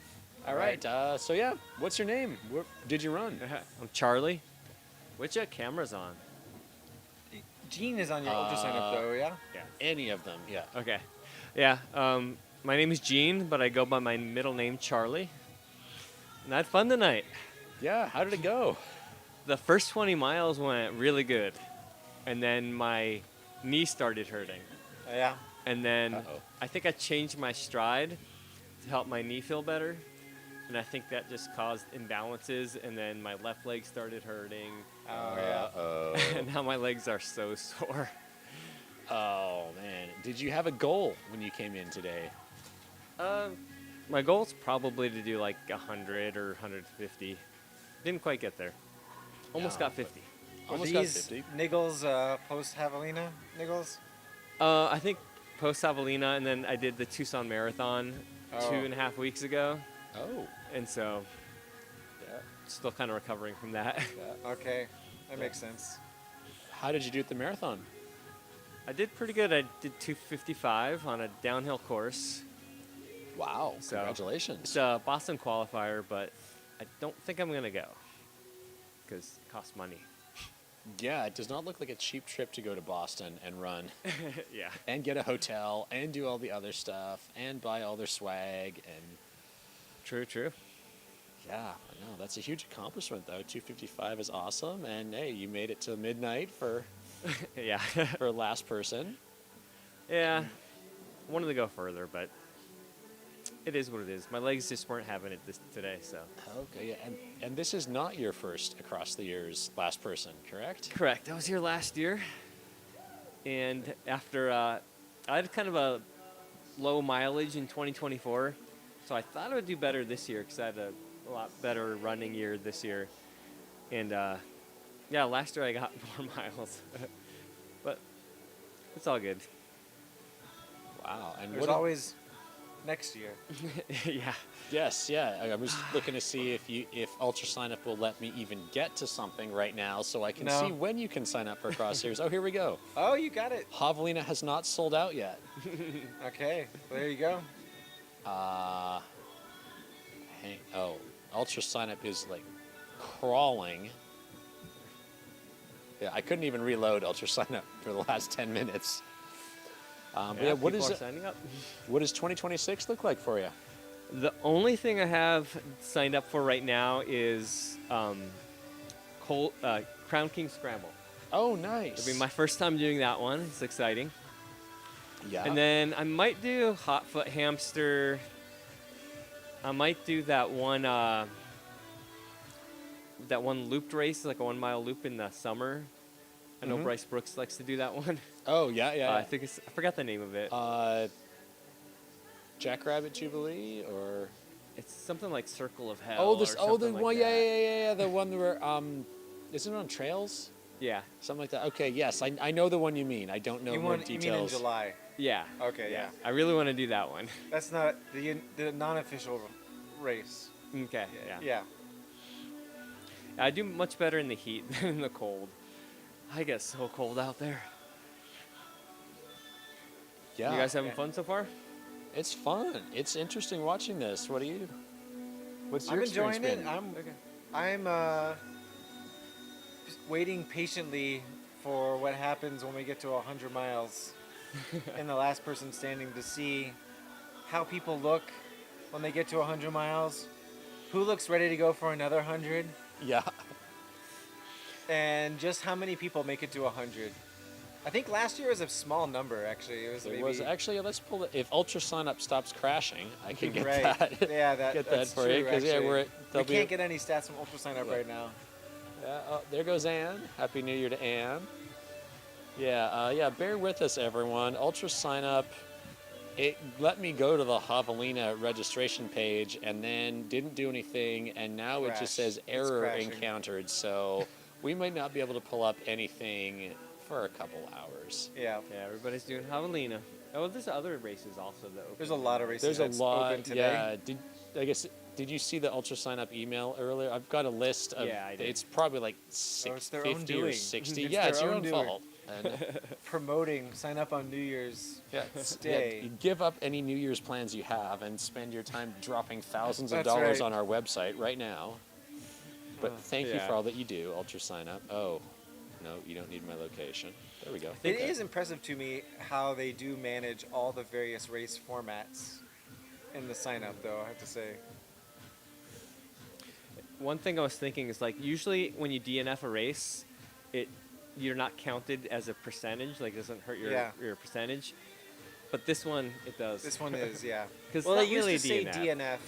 All right. So yeah, what's your name? Where did you run? I'm Charlie. Which camera's on? Gene is on your ultra sign-up though, yeah? Yeah. Any of them, yeah. Okay. Yeah. My name is Gene, but I go by my middle name, Charlie. And I had fun tonight. Yeah. How did it go? The first 20 miles went really good, and then my knee started hurting. Yeah. And then I think I changed my stride to help my knee feel better. And I think that just caused imbalances, and then my left leg started hurting. Oh, yeah. And now my legs are so sore. Oh, man. Did you have a goal when you came in today? My goal's probably to do 100 or 150. Didn't quite get there. Almost got 50. Almost These got 50. niggles post-Javelina niggles? I think post-Javelina, and then I did the Tucson Marathon 2.5 weeks ago. Oh. And so, Yeah. still kind of recovering from that. Okay, that makes sense. How did you do at the marathon? I did pretty good. I did 2:55 on a downhill course. Wow. So, Congratulations. It's a Boston qualifier, but I don't think I'm going to go because it costs money. Yeah, it does not look like a cheap trip to go to Boston and run Yeah. and get a hotel and do all the other stuff and buy all their swag and True. yeah, I know that's a huge accomplishment though. 2:55 is awesome, and hey, you made it to midnight for Yeah. for last person. Yeah. Wanted to go further, but it is what it is. My legs just weren't having it today, so. Okay, yeah, and this is not your first across the years last person, correct? Correct. I was here last year, and after I had kind of a low mileage in 2024, so I thought I would do better this year because I had a lot better running year this year, and yeah, last year I got more miles, but it's all good. Wow, and There's always next year. Yeah. Yes, yeah. I was looking to see if Ultra Sign Up will let me even get to something right now, so I can No. see when you can sign up for Cross Series. Oh, here we go. Oh, you got it. Javelina has not sold out yet. Okay, well, there you go. Ultra Sign Up is like crawling. Yeah, I couldn't even reload Ultra Sign Up for the last 10 minutes. But yeah, what people is are it? signing up. What does 2026 look like for you? The only thing I have signed up for right now is Crown King Scramble. Oh, nice. It'll be my first time doing that one. It's exciting. Yeah. And then I might do Hot Foot Hamster. I might do that one looped race, like a 1 mile loop in the summer. I know Bryce Brooks likes to do that one. Oh, yeah, yeah. I think I forgot the name of it. Jackrabbit Jubilee or It's something like Circle of Hell. oh, this or oh the something like one that. yeah, the one where isn't it on trails? Yeah. Something like that. Okay, yes, I know the one you mean. I don't know more You mean in details. July? Yeah. Okay, yeah. I really want to do that one. That's not the non-official race. Okay. Yeah. Yeah. I do much better in the heat than in the cold. I get so cold out there. Yeah. You guys having fun so far? It's fun. It's interesting watching this. What's your I'm experience enjoying it. been? I'm just waiting patiently for what happens when we get to 100 miles and the last person standing to see how people look when they get to 100 miles, who looks ready to go for another 100, Yeah. and just how many people make it to 100. I think last year was a small number, actually. It was There maybe, was actually let's pull it. If Ultra Sign Up stops crashing, I can get right. that. Yeah, get that that's for true, you because yeah, actually. we're We can't get any stats from Ultra Sign Up right now. Yeah, oh, there goes Ann. Happy New Year to Ann. Yeah, bear with us, everyone. Ultra Sign Up, it let me go to the Javelina registration page and then didn't do anything, and now it Crash. just says It's error crashing. encountered. So we might not be able to pull up anything for a couple hours. Yeah. Yeah, everybody's doing Javelina. Oh, there's other races also that open. There's a lot of races There's a that's lot. open today. Yeah. Did you see the Ultra Sign Up email earlier? I've got a list of. Yeah, I did. It's probably like it's their own 50 or doing. 60. It's Yeah, their it's your own own doing. fault. And Promoting, sign up on New Year's Yeah, Day. you give up any New Year's plans you have and spend your time dropping thousands of That's dollars right. on our website right now. But thank you Yeah. for all that you do, Ultra Sign Up. Oh, no, you don't need my location. There we go. It Okay. is impressive to me how they do manage all the various race formats in the sign up, though, I have to say. One thing I was thinking is like usually when you DNF a race, you're not counted as a percentage. Like it doesn't hurt your percentage. But this one it does. This one is, yeah. Because Well, not they used really to say DNF. DNF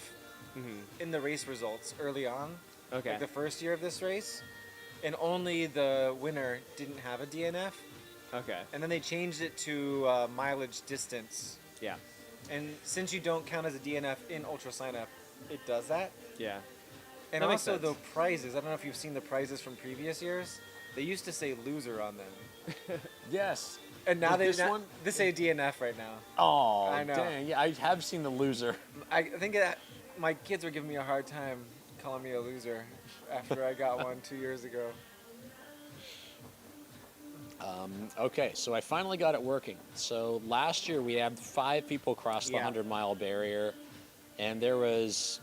Mhm. in the race results early on, Okay. like the first year of this race, and only the winner didn't have a DNF. Okay. And then they changed it to mileage distance. Yeah. And since you don't count as a DNF in Ultra Sign Up, it does that. Yeah. And That makes also the sense. prizes. I don't know if you've seen the prizes from previous years. They used to say loser on them, Yes. and now With this they say DNF right now. Oh, I know. dang. Yeah, I have seen the loser. I think that my kids were giving me a hard time calling me a loser after I got one 2 years ago. Okay, so I finally got it working. So last year we had 5 people cross the Yeah. 100-mile barrier, and there was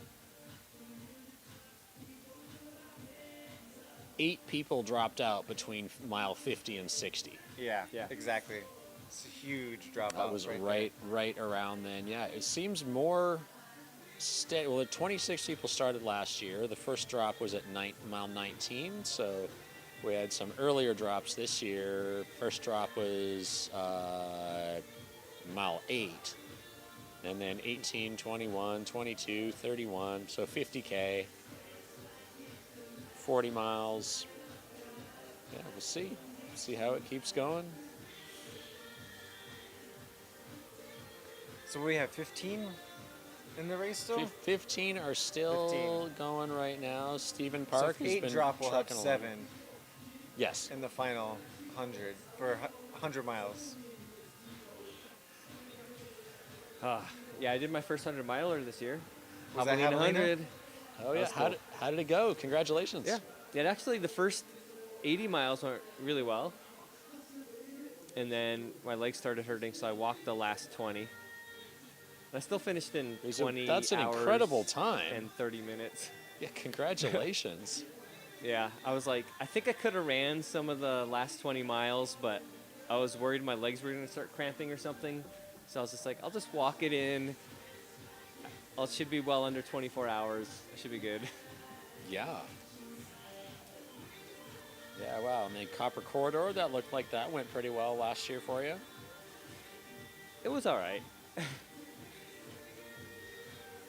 8 people dropped out between mile 50 and 60. Yeah, Yeah. exactly. It's a huge dropout. That was right around then. Yeah, it seems more steady. Well, the 26 people started last year. The first drop was at mile 19, so we had some earlier drops this year. First drop was mile 8, and then 18, 21, 22, 31, so 50K, 40 miles. Yeah, we'll see. See how it keeps going. So we have 15 in the race still? 15 are still 15. going right now. Stephen So Park if has 8 been drop, we'll have trucking along. 7 Yes. in the final 100 for 100 miles. Yeah, I did my first 100 miler this year. Was that Javelina Javelina? 100. Oh yeah. That's How cool. did it go? Congratulations. Yeah. Yeah, actually the first 80 miles went really well. And then my legs started hurting, so I walked the last 20. I still finished in 20 That's an hours incredible time. and 30 minutes. Yeah, congratulations. Yeah, I was like, I think I could have ran some of the last 20 miles, but I was worried my legs were going to start cramping or something. So I was just like, I'll just walk it in. It should be well under 24 hours. I should be good. Yeah. Yeah, wow. And then Copper Corridor, that looked like that went pretty well last year for you. It was all right.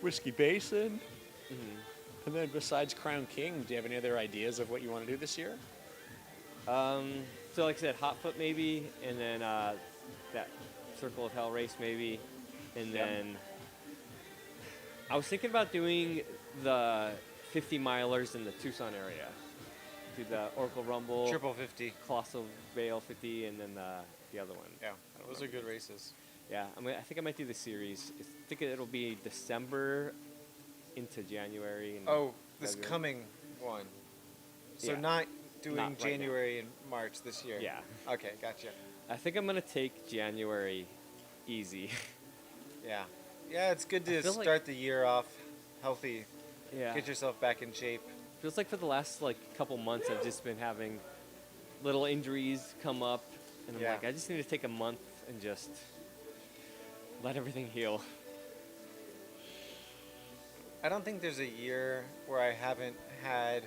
Whiskey Basin. And then besides Crown King, do you have any other ideas of what you want to do this year? So like I said, Hot Foot maybe, and then that Circle of Hell race maybe, and then I was thinking about doing the 50 milers in the Tucson area. Do the Oracle Rumble, Triple 50. Colossal Vale 50, and then the other one. Yeah, those are good races. Yeah, I think I might do the series. I think it'll be December into January. And Oh, this February. coming one. So Yeah. not doing Not right now. January and March this year. Yeah. Okay, gotcha. I think I'm gonna take January easy. Yeah. Yeah, it's good to feel like- start the year off healthy. Yeah. Get yourself back in shape. Feels like for the last couple months I've just been having little injuries come up, and I'm Yeah. like, I just need to take a month and just let everything heal. I don't think there's a year where I haven't had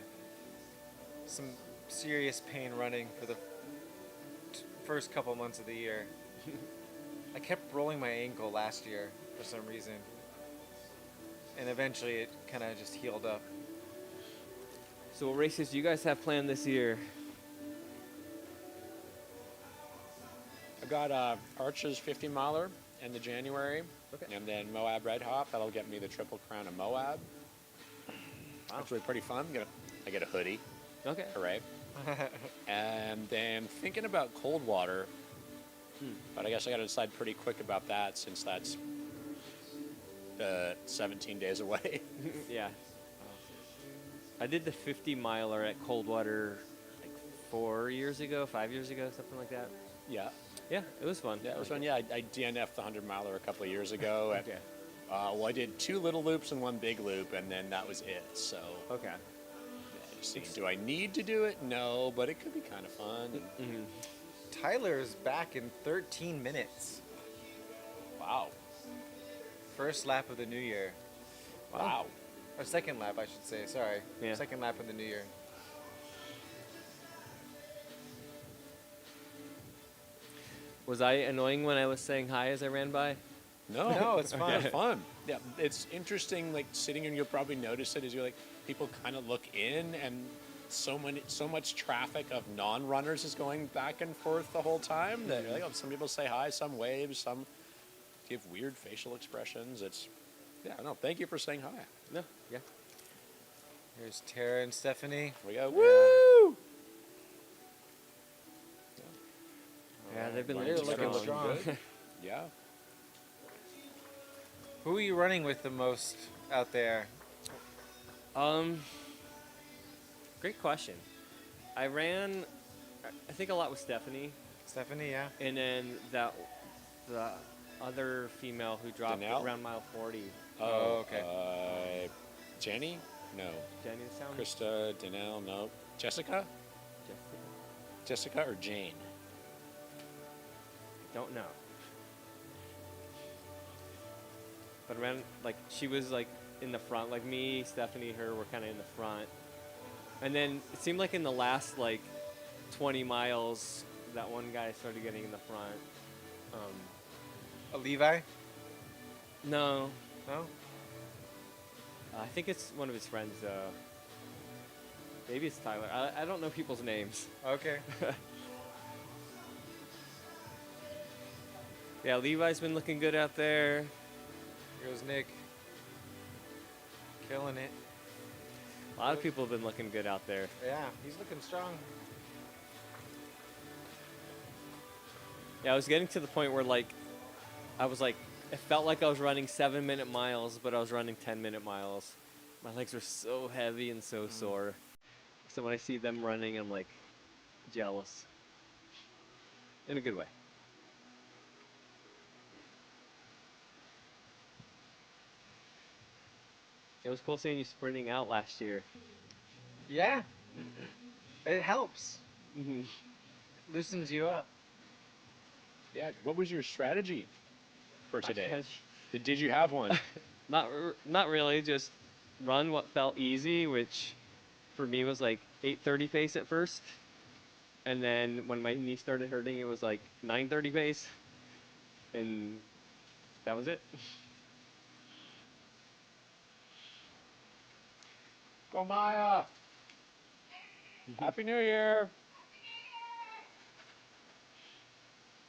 some serious pain running for the first couple months of the year. I kept rolling my ankle last year for some reason. And eventually it kind of just healed up. So what races do you guys have planned this year? I've got Archer's 50 miler in the January, Okay. and then Moab Red Hop. That'll get me the Triple Crown of Moab. Wow. Actually, pretty fun. I get a hoodie. Okay. Hooray. And then thinking about Coldwater, but I guess I got to decide pretty quick about that since that's 17 days away. Yeah. I did the 50 miler at Coldwater like 5 years ago, something like that. Yeah. Yeah, it was fun. Yeah, it was fun. Yeah, I DNF'd the 100 miler a couple of years ago. And, Okay. well, I did 2 little loops and 1 big loop, and then that was it. So, Okay. yeah, just thinking, do I need to do it? No, but it could be kind of fun. Mm-hmm. Tyler is back in 13 minutes. Wow. First lap of the new year. Wow. Or second lap, I should say. Sorry. Yeah. Second lap of the new year. Was I annoying when I was saying hi as I ran by? No, it's fun. It's fun. Yeah, it's interesting. Like sitting and you'll probably notice it as you're like people kind of look in, and so much traffic of non-runners is going back and forth the whole time. That like, some people say hi, some wave, some give weird facial expressions. It's no. Thank you for saying hi. No. Yeah. Here's Tara and Stephanie. We go woo. Yeah, they've been They're looking looking strong. strong. Yeah. Who are you running with the most out there? Great question. I ran, I think a lot with Stephanie, Stephanie, yeah. and then the other female who dropped Danelle? around mile 40. Oh, okay. Jenny? No. Jenny sound. Krista, Danelle, no. Jessica? Jessica or Jane? Don't know. But around, like, she was like in the front, like me, Stephanie, her were kind of in the front. And then it seemed like in the last like 20 miles, that one guy started getting in the front. A Levi? No, No? I think it's one of his friends. Maybe it's Tyler. I don't know people's names. Okay. Yeah, Levi's been looking good out there. Here goes Nick. Killing it. A lot of people have been looking good out there. Yeah, he's looking strong. Yeah, I was getting to the point where like, I was like, it felt like I was running 7-minute miles, but I was running 10-minute miles. My legs were so heavy and so sore. So when I see them running, I'm like jealous. In a good way. It was cool seeing you sprinting out last year. Yeah. It helps. Mm-hmm. Loosens you up. Yeah. What was your strategy for today? Did you have one? Not really. Just run what felt easy, which for me was like 8:30 pace at first, and then when my knee started hurting, it was like 9:30 pace, and that was it. Go Maya! Happy New Year!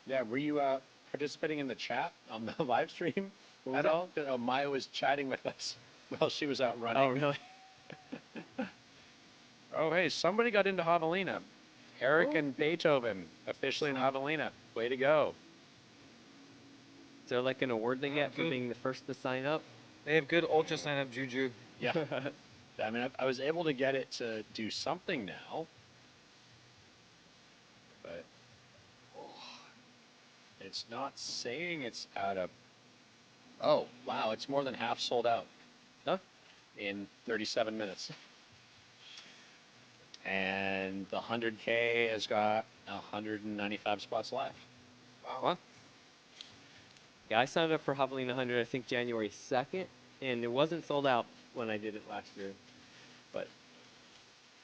Yeah, were you participating in the chat on the live stream at all? Oh, Maya was chatting with us while she was out running. Oh really? Oh, hey, somebody got into Javelina. Eric and Beethoven, officially in Javelina. Way to go. Is there like an award they get for being the first to sign up? They have good ultra sign up juju. Yeah. I mean, I was able to get it to do something now. But it's not saying it's out of... Oh, wow, it's more than half sold out. Huh? In 37 minutes. And the 100K has got 195 spots left. Wow. Yeah, I signed up for Javelina 100, I think January 2nd, and it wasn't sold out when I did it last year. But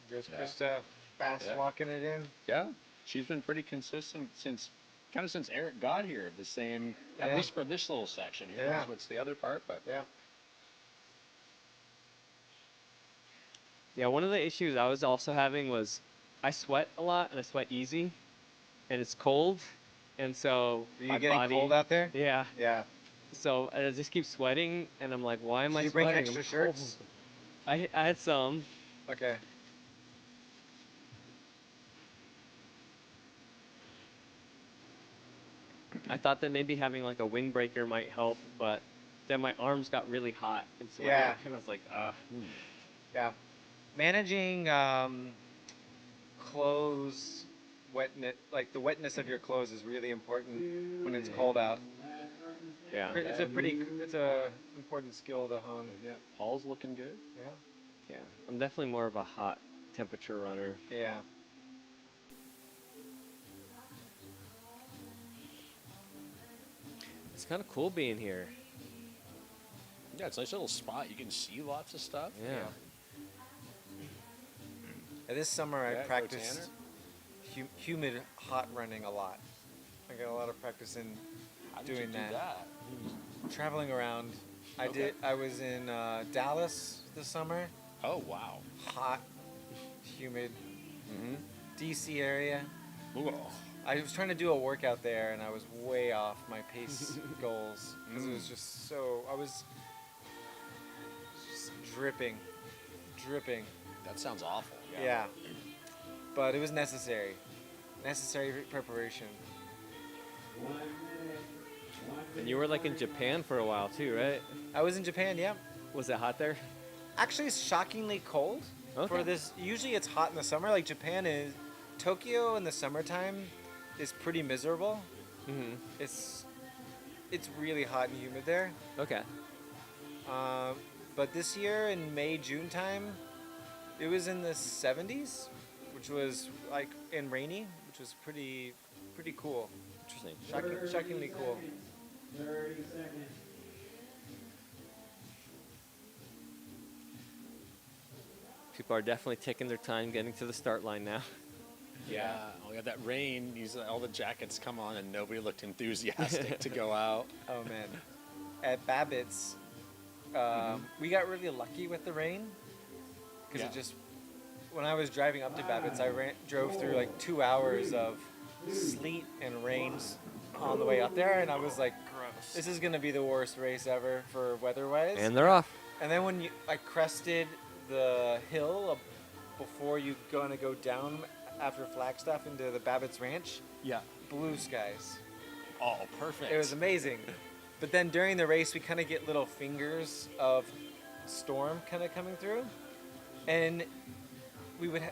There's Yeah. Krista fast Yeah. walking it in. yeah, she's been pretty consistent since Eric got here. The same, at Yeah. least for this little section. Who Yeah. knows what's the other part? But Yeah. yeah, one of the issues I was also having was I sweat a lot and I sweat easy, and it's cold, and so Are you my getting body, cold out there? Yeah. Yeah. So I just keep sweating, and I'm like, why am I Did you bring sweating? extra I'm shirts? cold. I had some. Okay. I thought that maybe having like a windbreaker might help, but then my arms got really hot and sweaty, Yeah. and I was like, Yeah. Managing clothes wetness, like the wetness of your clothes, is really important when it's cold out. yeah. It's a important skill to hone. yeah, Paul's looking good. Yeah. Yeah, I'm definitely more of a hot temperature runner. Yeah. It's kind of cool being here. Yeah, it's a nice little spot. You can see lots of stuff. Yeah. This summer I Yeah, go practiced humid hot running a lot. I got a lot of practice in How did you doing do that. Traveling around. Okay. I was in Dallas this summer. Oh, wow. Hot, humid. Mm-hmm. DC area. Ooh. I was trying to do a workout there, and I was way off my pace goals because it was just so. I was just dripping. That sounds awful. Yeah. But it was necessary. Necessary preparation. And you were like in Japan for a while too, right? I was in Japan, yeah. Was it hot there? Actually, it's shockingly cold Okay. for this. Usually, it's hot in the summer. Like Japan is, Tokyo in the summertime is pretty miserable. Mm-hmm. It's really hot and humid there. Okay. But this year in May, June time, it was in the 70s, which was like and rainy, which was pretty cool. Interesting. Shockingly cool. 30 seconds. People are definitely taking their time getting to the start line now. Yeah, we had that rain. All the jackets come on, and nobody looked enthusiastic to go out. Oh man, at Babbitt's, we got really lucky with the rain because it just. When I was driving up to Babbitt's, I drove through like 2 hours of sleet and rains on the way up there, and I was like, "This is gonna be the worst race ever for weather-wise." And they're off. And then when I crested the hill before you gonna go down after Flagstaff into the Babbitt's Ranch, Yeah. blue skies. Oh, perfect. It was amazing. But then during the race, we kind of get little fingers of storm kind of coming through, and we would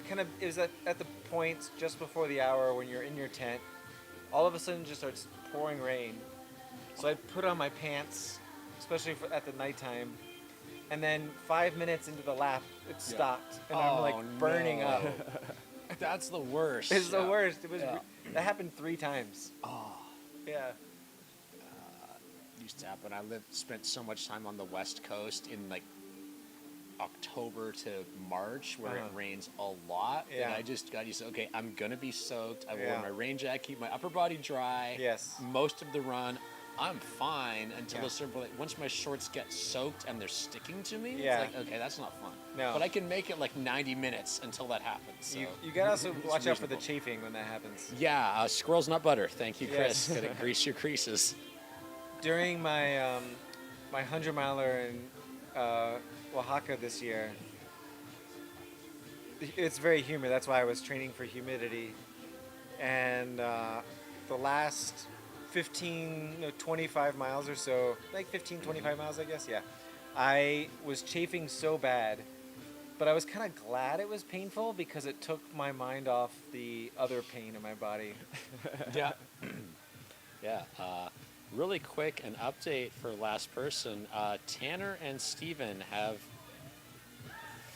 kind of, it was at the point just before the hour when you're in your tent, all of a sudden just starts pouring rain. So I'd put on my pants, especially at the nighttime, and then 5 minutes into the lap, it stopped, and I'm like burning up. That's the worst. It's the worst. It was Yeah. that happened 3 times. Oh, Yeah. used to happen. I spent so much time on the West Coast in like October to March where it rains a lot. Yeah. And I just got used to, okay, I'm going to be soaked. I will Yeah. wear my rain jacket, keep my upper body dry. Yes. Most of the run, I'm fine until Yeah. a certain point. Once my shorts get soaked and they're sticking to me, Yeah. it's like, okay, that's not fun. No. But I can make it like 90 minutes until that happens. So. You gotta also it's watch out for the reasonable. chafing when that happens. Yeah, squirrel's not butter. Thank you, Chris. Yes. Gotta grease your creases. During my my 100-miler in Oaxaca this year, it's very humid. That's why I was training for humidity. And the last 25 miles or so, like 15, 25 miles, I guess, yeah, I was chafing so bad, but I was kind of glad it was painful because it took my mind off the other pain in my body. Yeah. Yeah. Really quick, an update for last person. Tanner and Steven have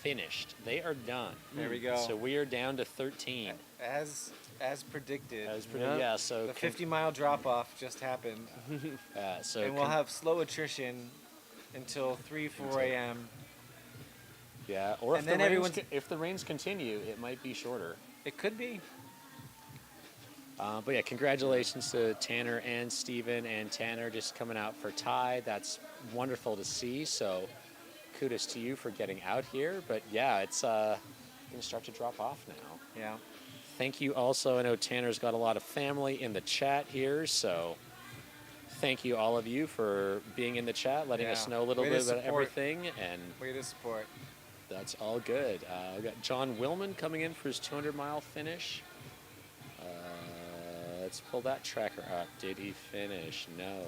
finished. They are done. There we go. So we are down to 13. As predicted. Yeah, so The 50-mile drop-off just happened, so and we'll have slow attrition until 3, 4 a.m. yeah, or if and the then rains everyone's- if the rains continue, it might be shorter. It could be. But yeah, congratulations to Tanner and Steven, and Tanner just coming out for tie. That's wonderful to see. So kudos to you for getting out here. But yeah, it's going to start to drop off now. Yeah. Thank you also. I know Tanner's got a lot of family in the chat here, so thank you all of you for being in the chat, letting us Yeah. know a little Way to bit about support. everything, and Way to support. that's all good. We've got John Willman coming in for his 200-mile finish. Let's pull that tracker up. Did he finish? No.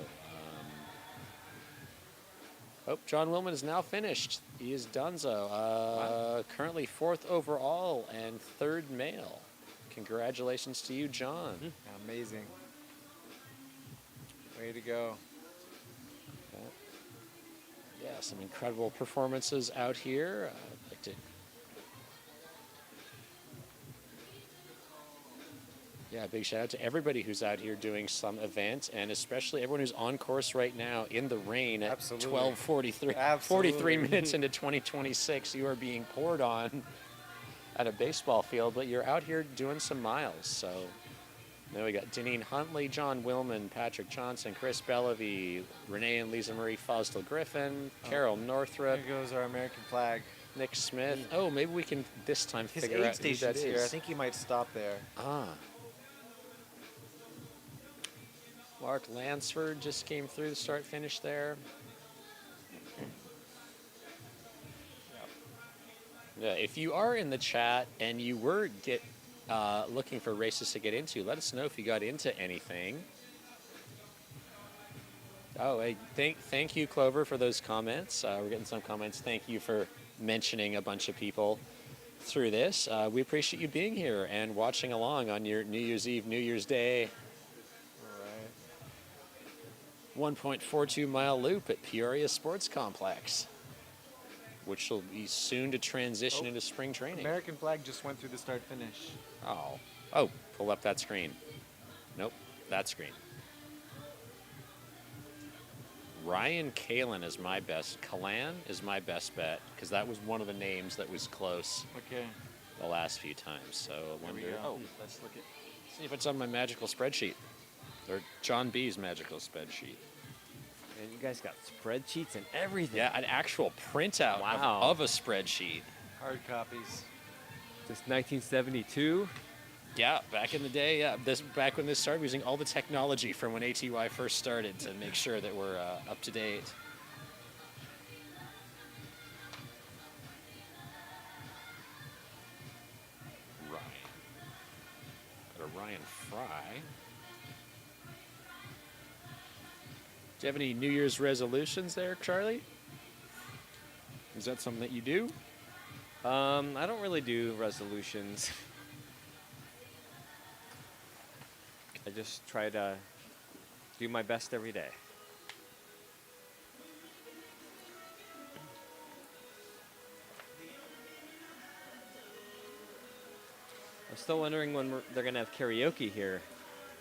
John Willman is now finished. He is donezo. Currently 4th overall and 3rd male. Congratulations to you, John. Amazing. Way to go. Yeah, some incredible performances out here. I'd like to big shout out to everybody who's out here doing some event, and especially everyone who's on course right now in the rain at Absolutely. 12:43, Absolutely. 43 minutes into 2026. You are being poured on at a baseball field, but you're out here doing some miles. So now we got Deneen Huntley, John Willman, Patrick Johnson, Chris Bellavy, Renee and Lisa Marie Fosdell Griffin, Carol Northrup, There goes our American flag. Nick Smith. Oh, maybe we can this time His figure aid out who that station's here. I is. think he might stop there. Mark Lansford just came through the start finish there. Yeah, if you are in the chat and you were looking for races to get into, let us know if you got into anything. Oh, hey, thank you, Clover, for those comments. We're getting some comments. Thank you for mentioning a bunch of people through this. We appreciate you being here and watching along on your New Year's Eve, New Year's Day All right. 1.42 mile loop at Peoria Sports Complex, which will be soon to transition Oh, into spring training. American flag just went through the start finish. Oh, pull up that screen. Nope, that screen. Ryan Kalin is my best. Kalan is my best bet because that was one of the names that was close Okay. the last few times. So I There we wonder. go. Oh, let's look at see if it's on my magical spreadsheet or John B's magical spreadsheet. And you guys got spreadsheets and everything. Yeah, an actual printout Wow. of a spreadsheet. Hard copies. Just 1972. Yeah, back in the day, yeah. Back when this started, using all the technology from when ATY first started to make sure that we're up to date. Ryan. Got a Ryan Fry. Do you have any New Year's resolutions there, Charlie? Is that something that you do? I don't really do resolutions. I just try to do my best every day. I'm still wondering when they're gonna have karaoke here.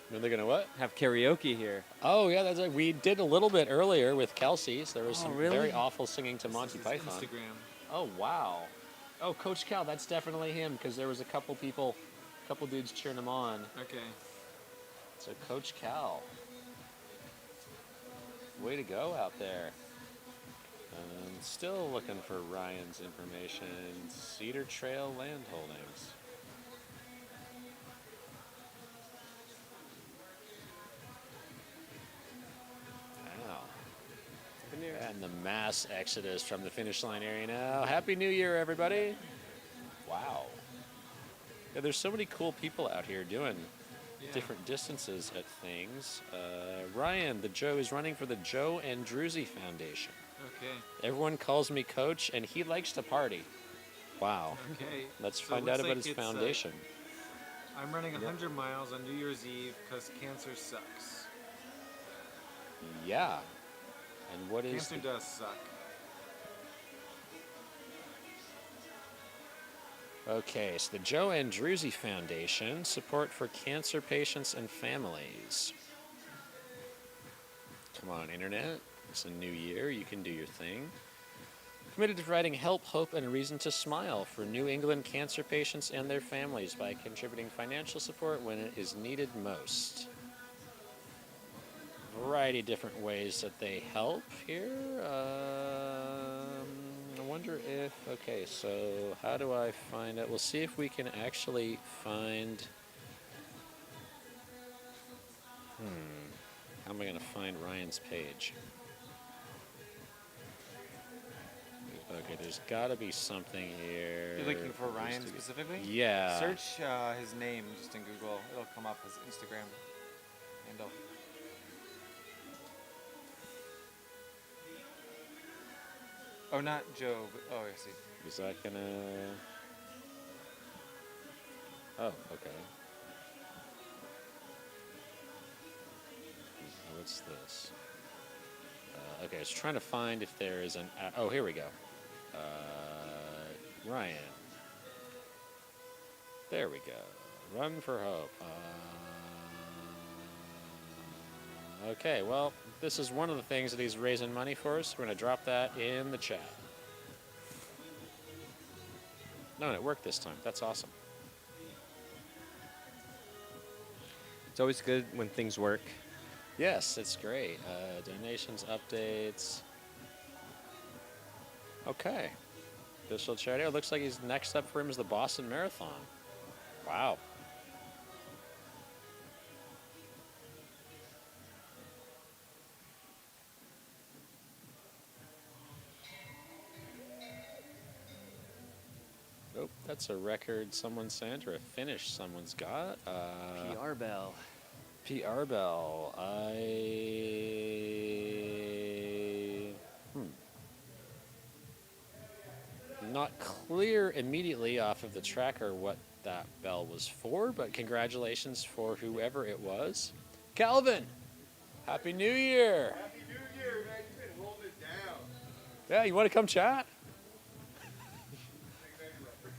When they're gonna what? Have karaoke here. Oh yeah, that's right. We did a little bit earlier with Kelsey's. There was Oh, some really? very awful singing to Monty This is his Python. Instagram. Oh wow. Oh, Coach Cal, that's definitely him because there was a couple people, couple dudes cheering him on. Okay. So Coach Cal, way to go out there. Still looking for Ryan's information. Cedar Trail Land Holdings. Wow. And the mass exodus from the finish line area now. Happy New Year, everybody. Wow. Yeah, there's so many cool people out here doing different distances at things. Ryan, the Joe, is running for the Joe and Druzy Foundation. Okay. Everyone calls me coach, and he likes to party. Wow. Okay. Let's So it find out looks about like his it's, foundation. I'm running 100 miles on New Year's Eve because cancer sucks. Yeah. And what is Cancer does suck. Okay, so the Joe Andruzzi Foundation, support for cancer patients and families. Come on, Internet. It's a new year. You can do your thing. Committed to providing help, hope, and a reason to smile for New England cancer patients and their families by contributing financial support when it is needed most. Variety of different ways that they help here. I wonder if, okay, so how do I find out? We'll see if we can actually find, how am I going to find Ryan's page? Okay, there's got to be something here. You're looking for Used Ryan to be- specifically? Yeah. Search his name just in Google. It'll come up his Instagram handle. Oh, not Joe, but oh, I see. Is that gonna? Oh, okay. What's this? Okay, I was trying to find if there is an. Oh, here we go. Ryan. There we go. Run for hope. Okay, well, this is one of the things that he's raising money for us. We're going to drop that in the chat. No, and it worked this time. That's awesome. It's always good when things work. Yes, it's great. Donations, updates. Okay. Official charity. It looks like he's next up for him is the Boston Marathon. Wow. Nope, that's a record someone sent or a finish someone's got. PR bell. PR bell. I Not clear immediately off of the tracker what that bell was for, but congratulations for whoever it was. Calvin, Happy New Year. Happy New Year, man. You've been holding it down. Yeah, you want to come chat?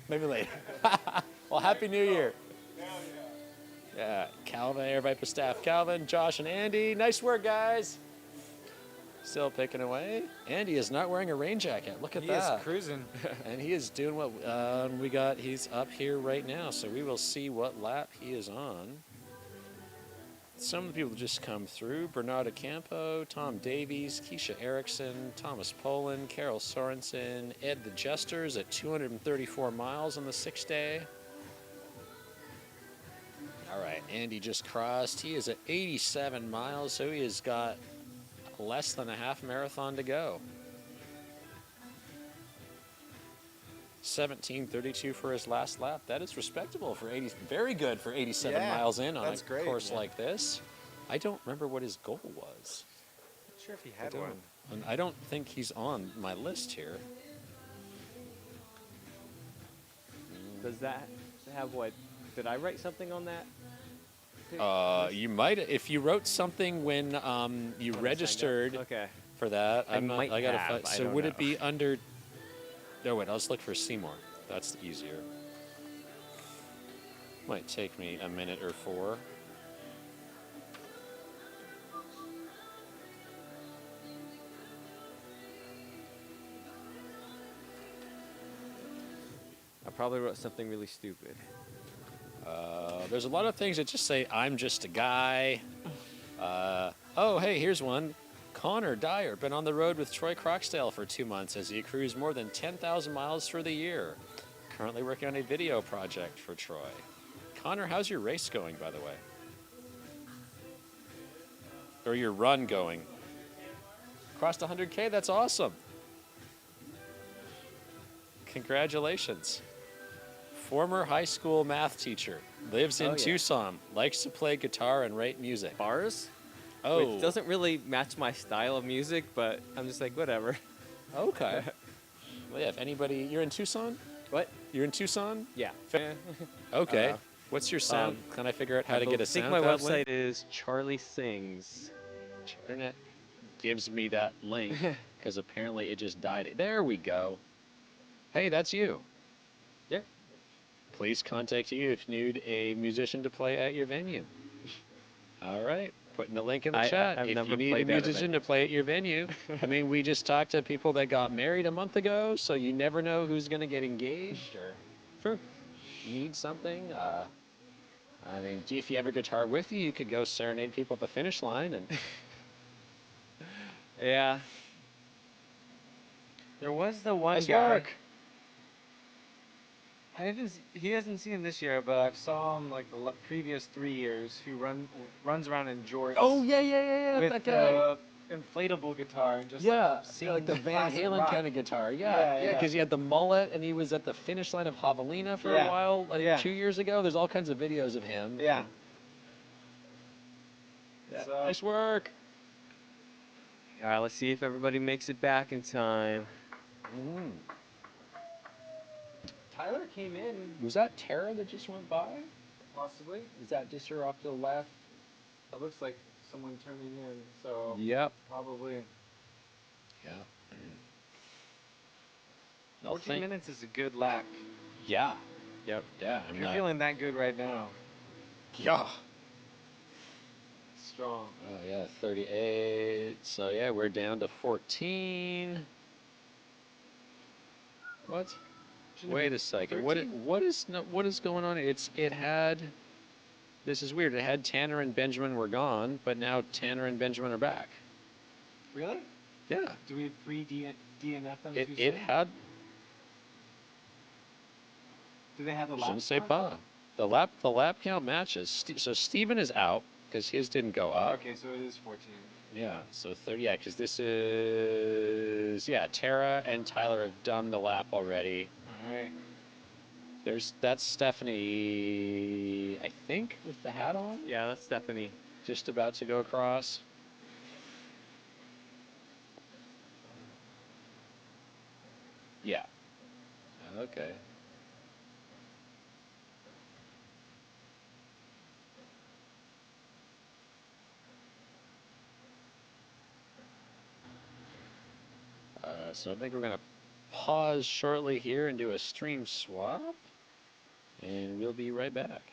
Maybe later. Well, Happy New Year. Yeah, Calvin, everybody for staff. Calvin, Josh, and Andy. Nice work, guys. Still picking away. Andy is not wearing a rain jacket. Look at He that. is cruising. And he is doing what we got. He's up here right now, so we will see what lap he is on. Some of the people just come through. Bernardo Campo, Tom Davies, Keisha Erickson, Thomas Poland, Carol Sorensen, Ed the Jesters at 234 miles on the 6th day. All right, Andy just crossed. He is at 87 miles, so he has got less than a half marathon to go. 17:32 for his last lap. That is respectable for 80. Very good for 87 Yeah, miles in on that's a great, course yeah. like this. I don't remember what his goal was. Not sure if he I had don't. one. And I don't think he's on my list here. Does that have what? Did I write something on that? You might, if you wrote something when you When I signed up? registered Okay. for that. I might gotta have, find. I So don't would know. it be under? No, wait. Let's look for Seymour. That's easier. Might take me a minute or four. I probably wrote something really stupid. There's a lot of things that just say, I'm just a guy. Oh, hey, here's one. Connor Dyer, been on the road with Troy Croxdale for 2 months as he accrues more than 10,000 miles for the year. Currently working on a video project for Troy. Connor, how's your race going, by the way? Or your run going? Crossed 100K? That's awesome. Congratulations. Former high school math teacher. Lives in Oh, yeah. Tucson. Likes to play guitar and write music. Bars? Oh, Which doesn't really match my style of music, but I'm just like, whatever. okay. Well, yeah, if anybody... You're in Tucson? What? You're in Tucson? Yeah. Okay. What's your sound? Can I figure out how to get a I think sound? my that website link? is Charlie Sings. Internet gives me that link because apparently it just died. There we go. Hey, that's you. Yeah. Please contact you if you need a musician to play at your venue. All right. Putting the link in the chat. I've If never you need a played at a musician venue. to play at your venue. I mean, we just talked to people that got married a month ago, so you never know who's going to get engaged or Sure. need something. I mean, if you have a guitar with you, you could go serenade people at the finish line. And Yeah. There was the one nice guy. work. He hasn't seen him this year, but I've saw him like the previous 3 years. Who runs around in jorts. Oh, yeah. with That guy. inflatable guitar and just Yeah, sings like the Van classic Halen rock. kind of guitar. Yeah, Yeah, yeah. because he had the mullet and he was at the finish line of Javelina for a Yeah, while, like yeah. 2 years ago. There's all kinds of videos of him. Yeah. Yeah. So- Nice work. All right, let's see if everybody makes it back in time. Tyler came in Was that Tara that just went by? possibly. Is that just her off to the left? It looks like someone turning in, so Yep. probably Yeah. 14 minutes is a good lap. Yeah. Yep. Yeah. If you're feeling that good right now, Yeah. strong. Oh yeah, 38. So yeah, we're down to 14. What? Wait a second. What 13? what is going on? It had. This is weird. It had Tanner and Benjamin were gone, but now Tanner and Benjamin are back. Really? Yeah. Do we DNF them It too it soon? had. Do they have the Je lap? ne sais pas. The lap count matches. So Steven is out because his didn't go up. Okay, so it is 14. Yeah. So 30. Yeah, because this is Tara and Tyler have done the lap already. All right. That's Stephanie, I think, with the hat on, Yeah, that's Stephanie. just about to go across. Yeah. Okay. So I think we're going to pause shortly here and do a stream swap, and we'll be right back.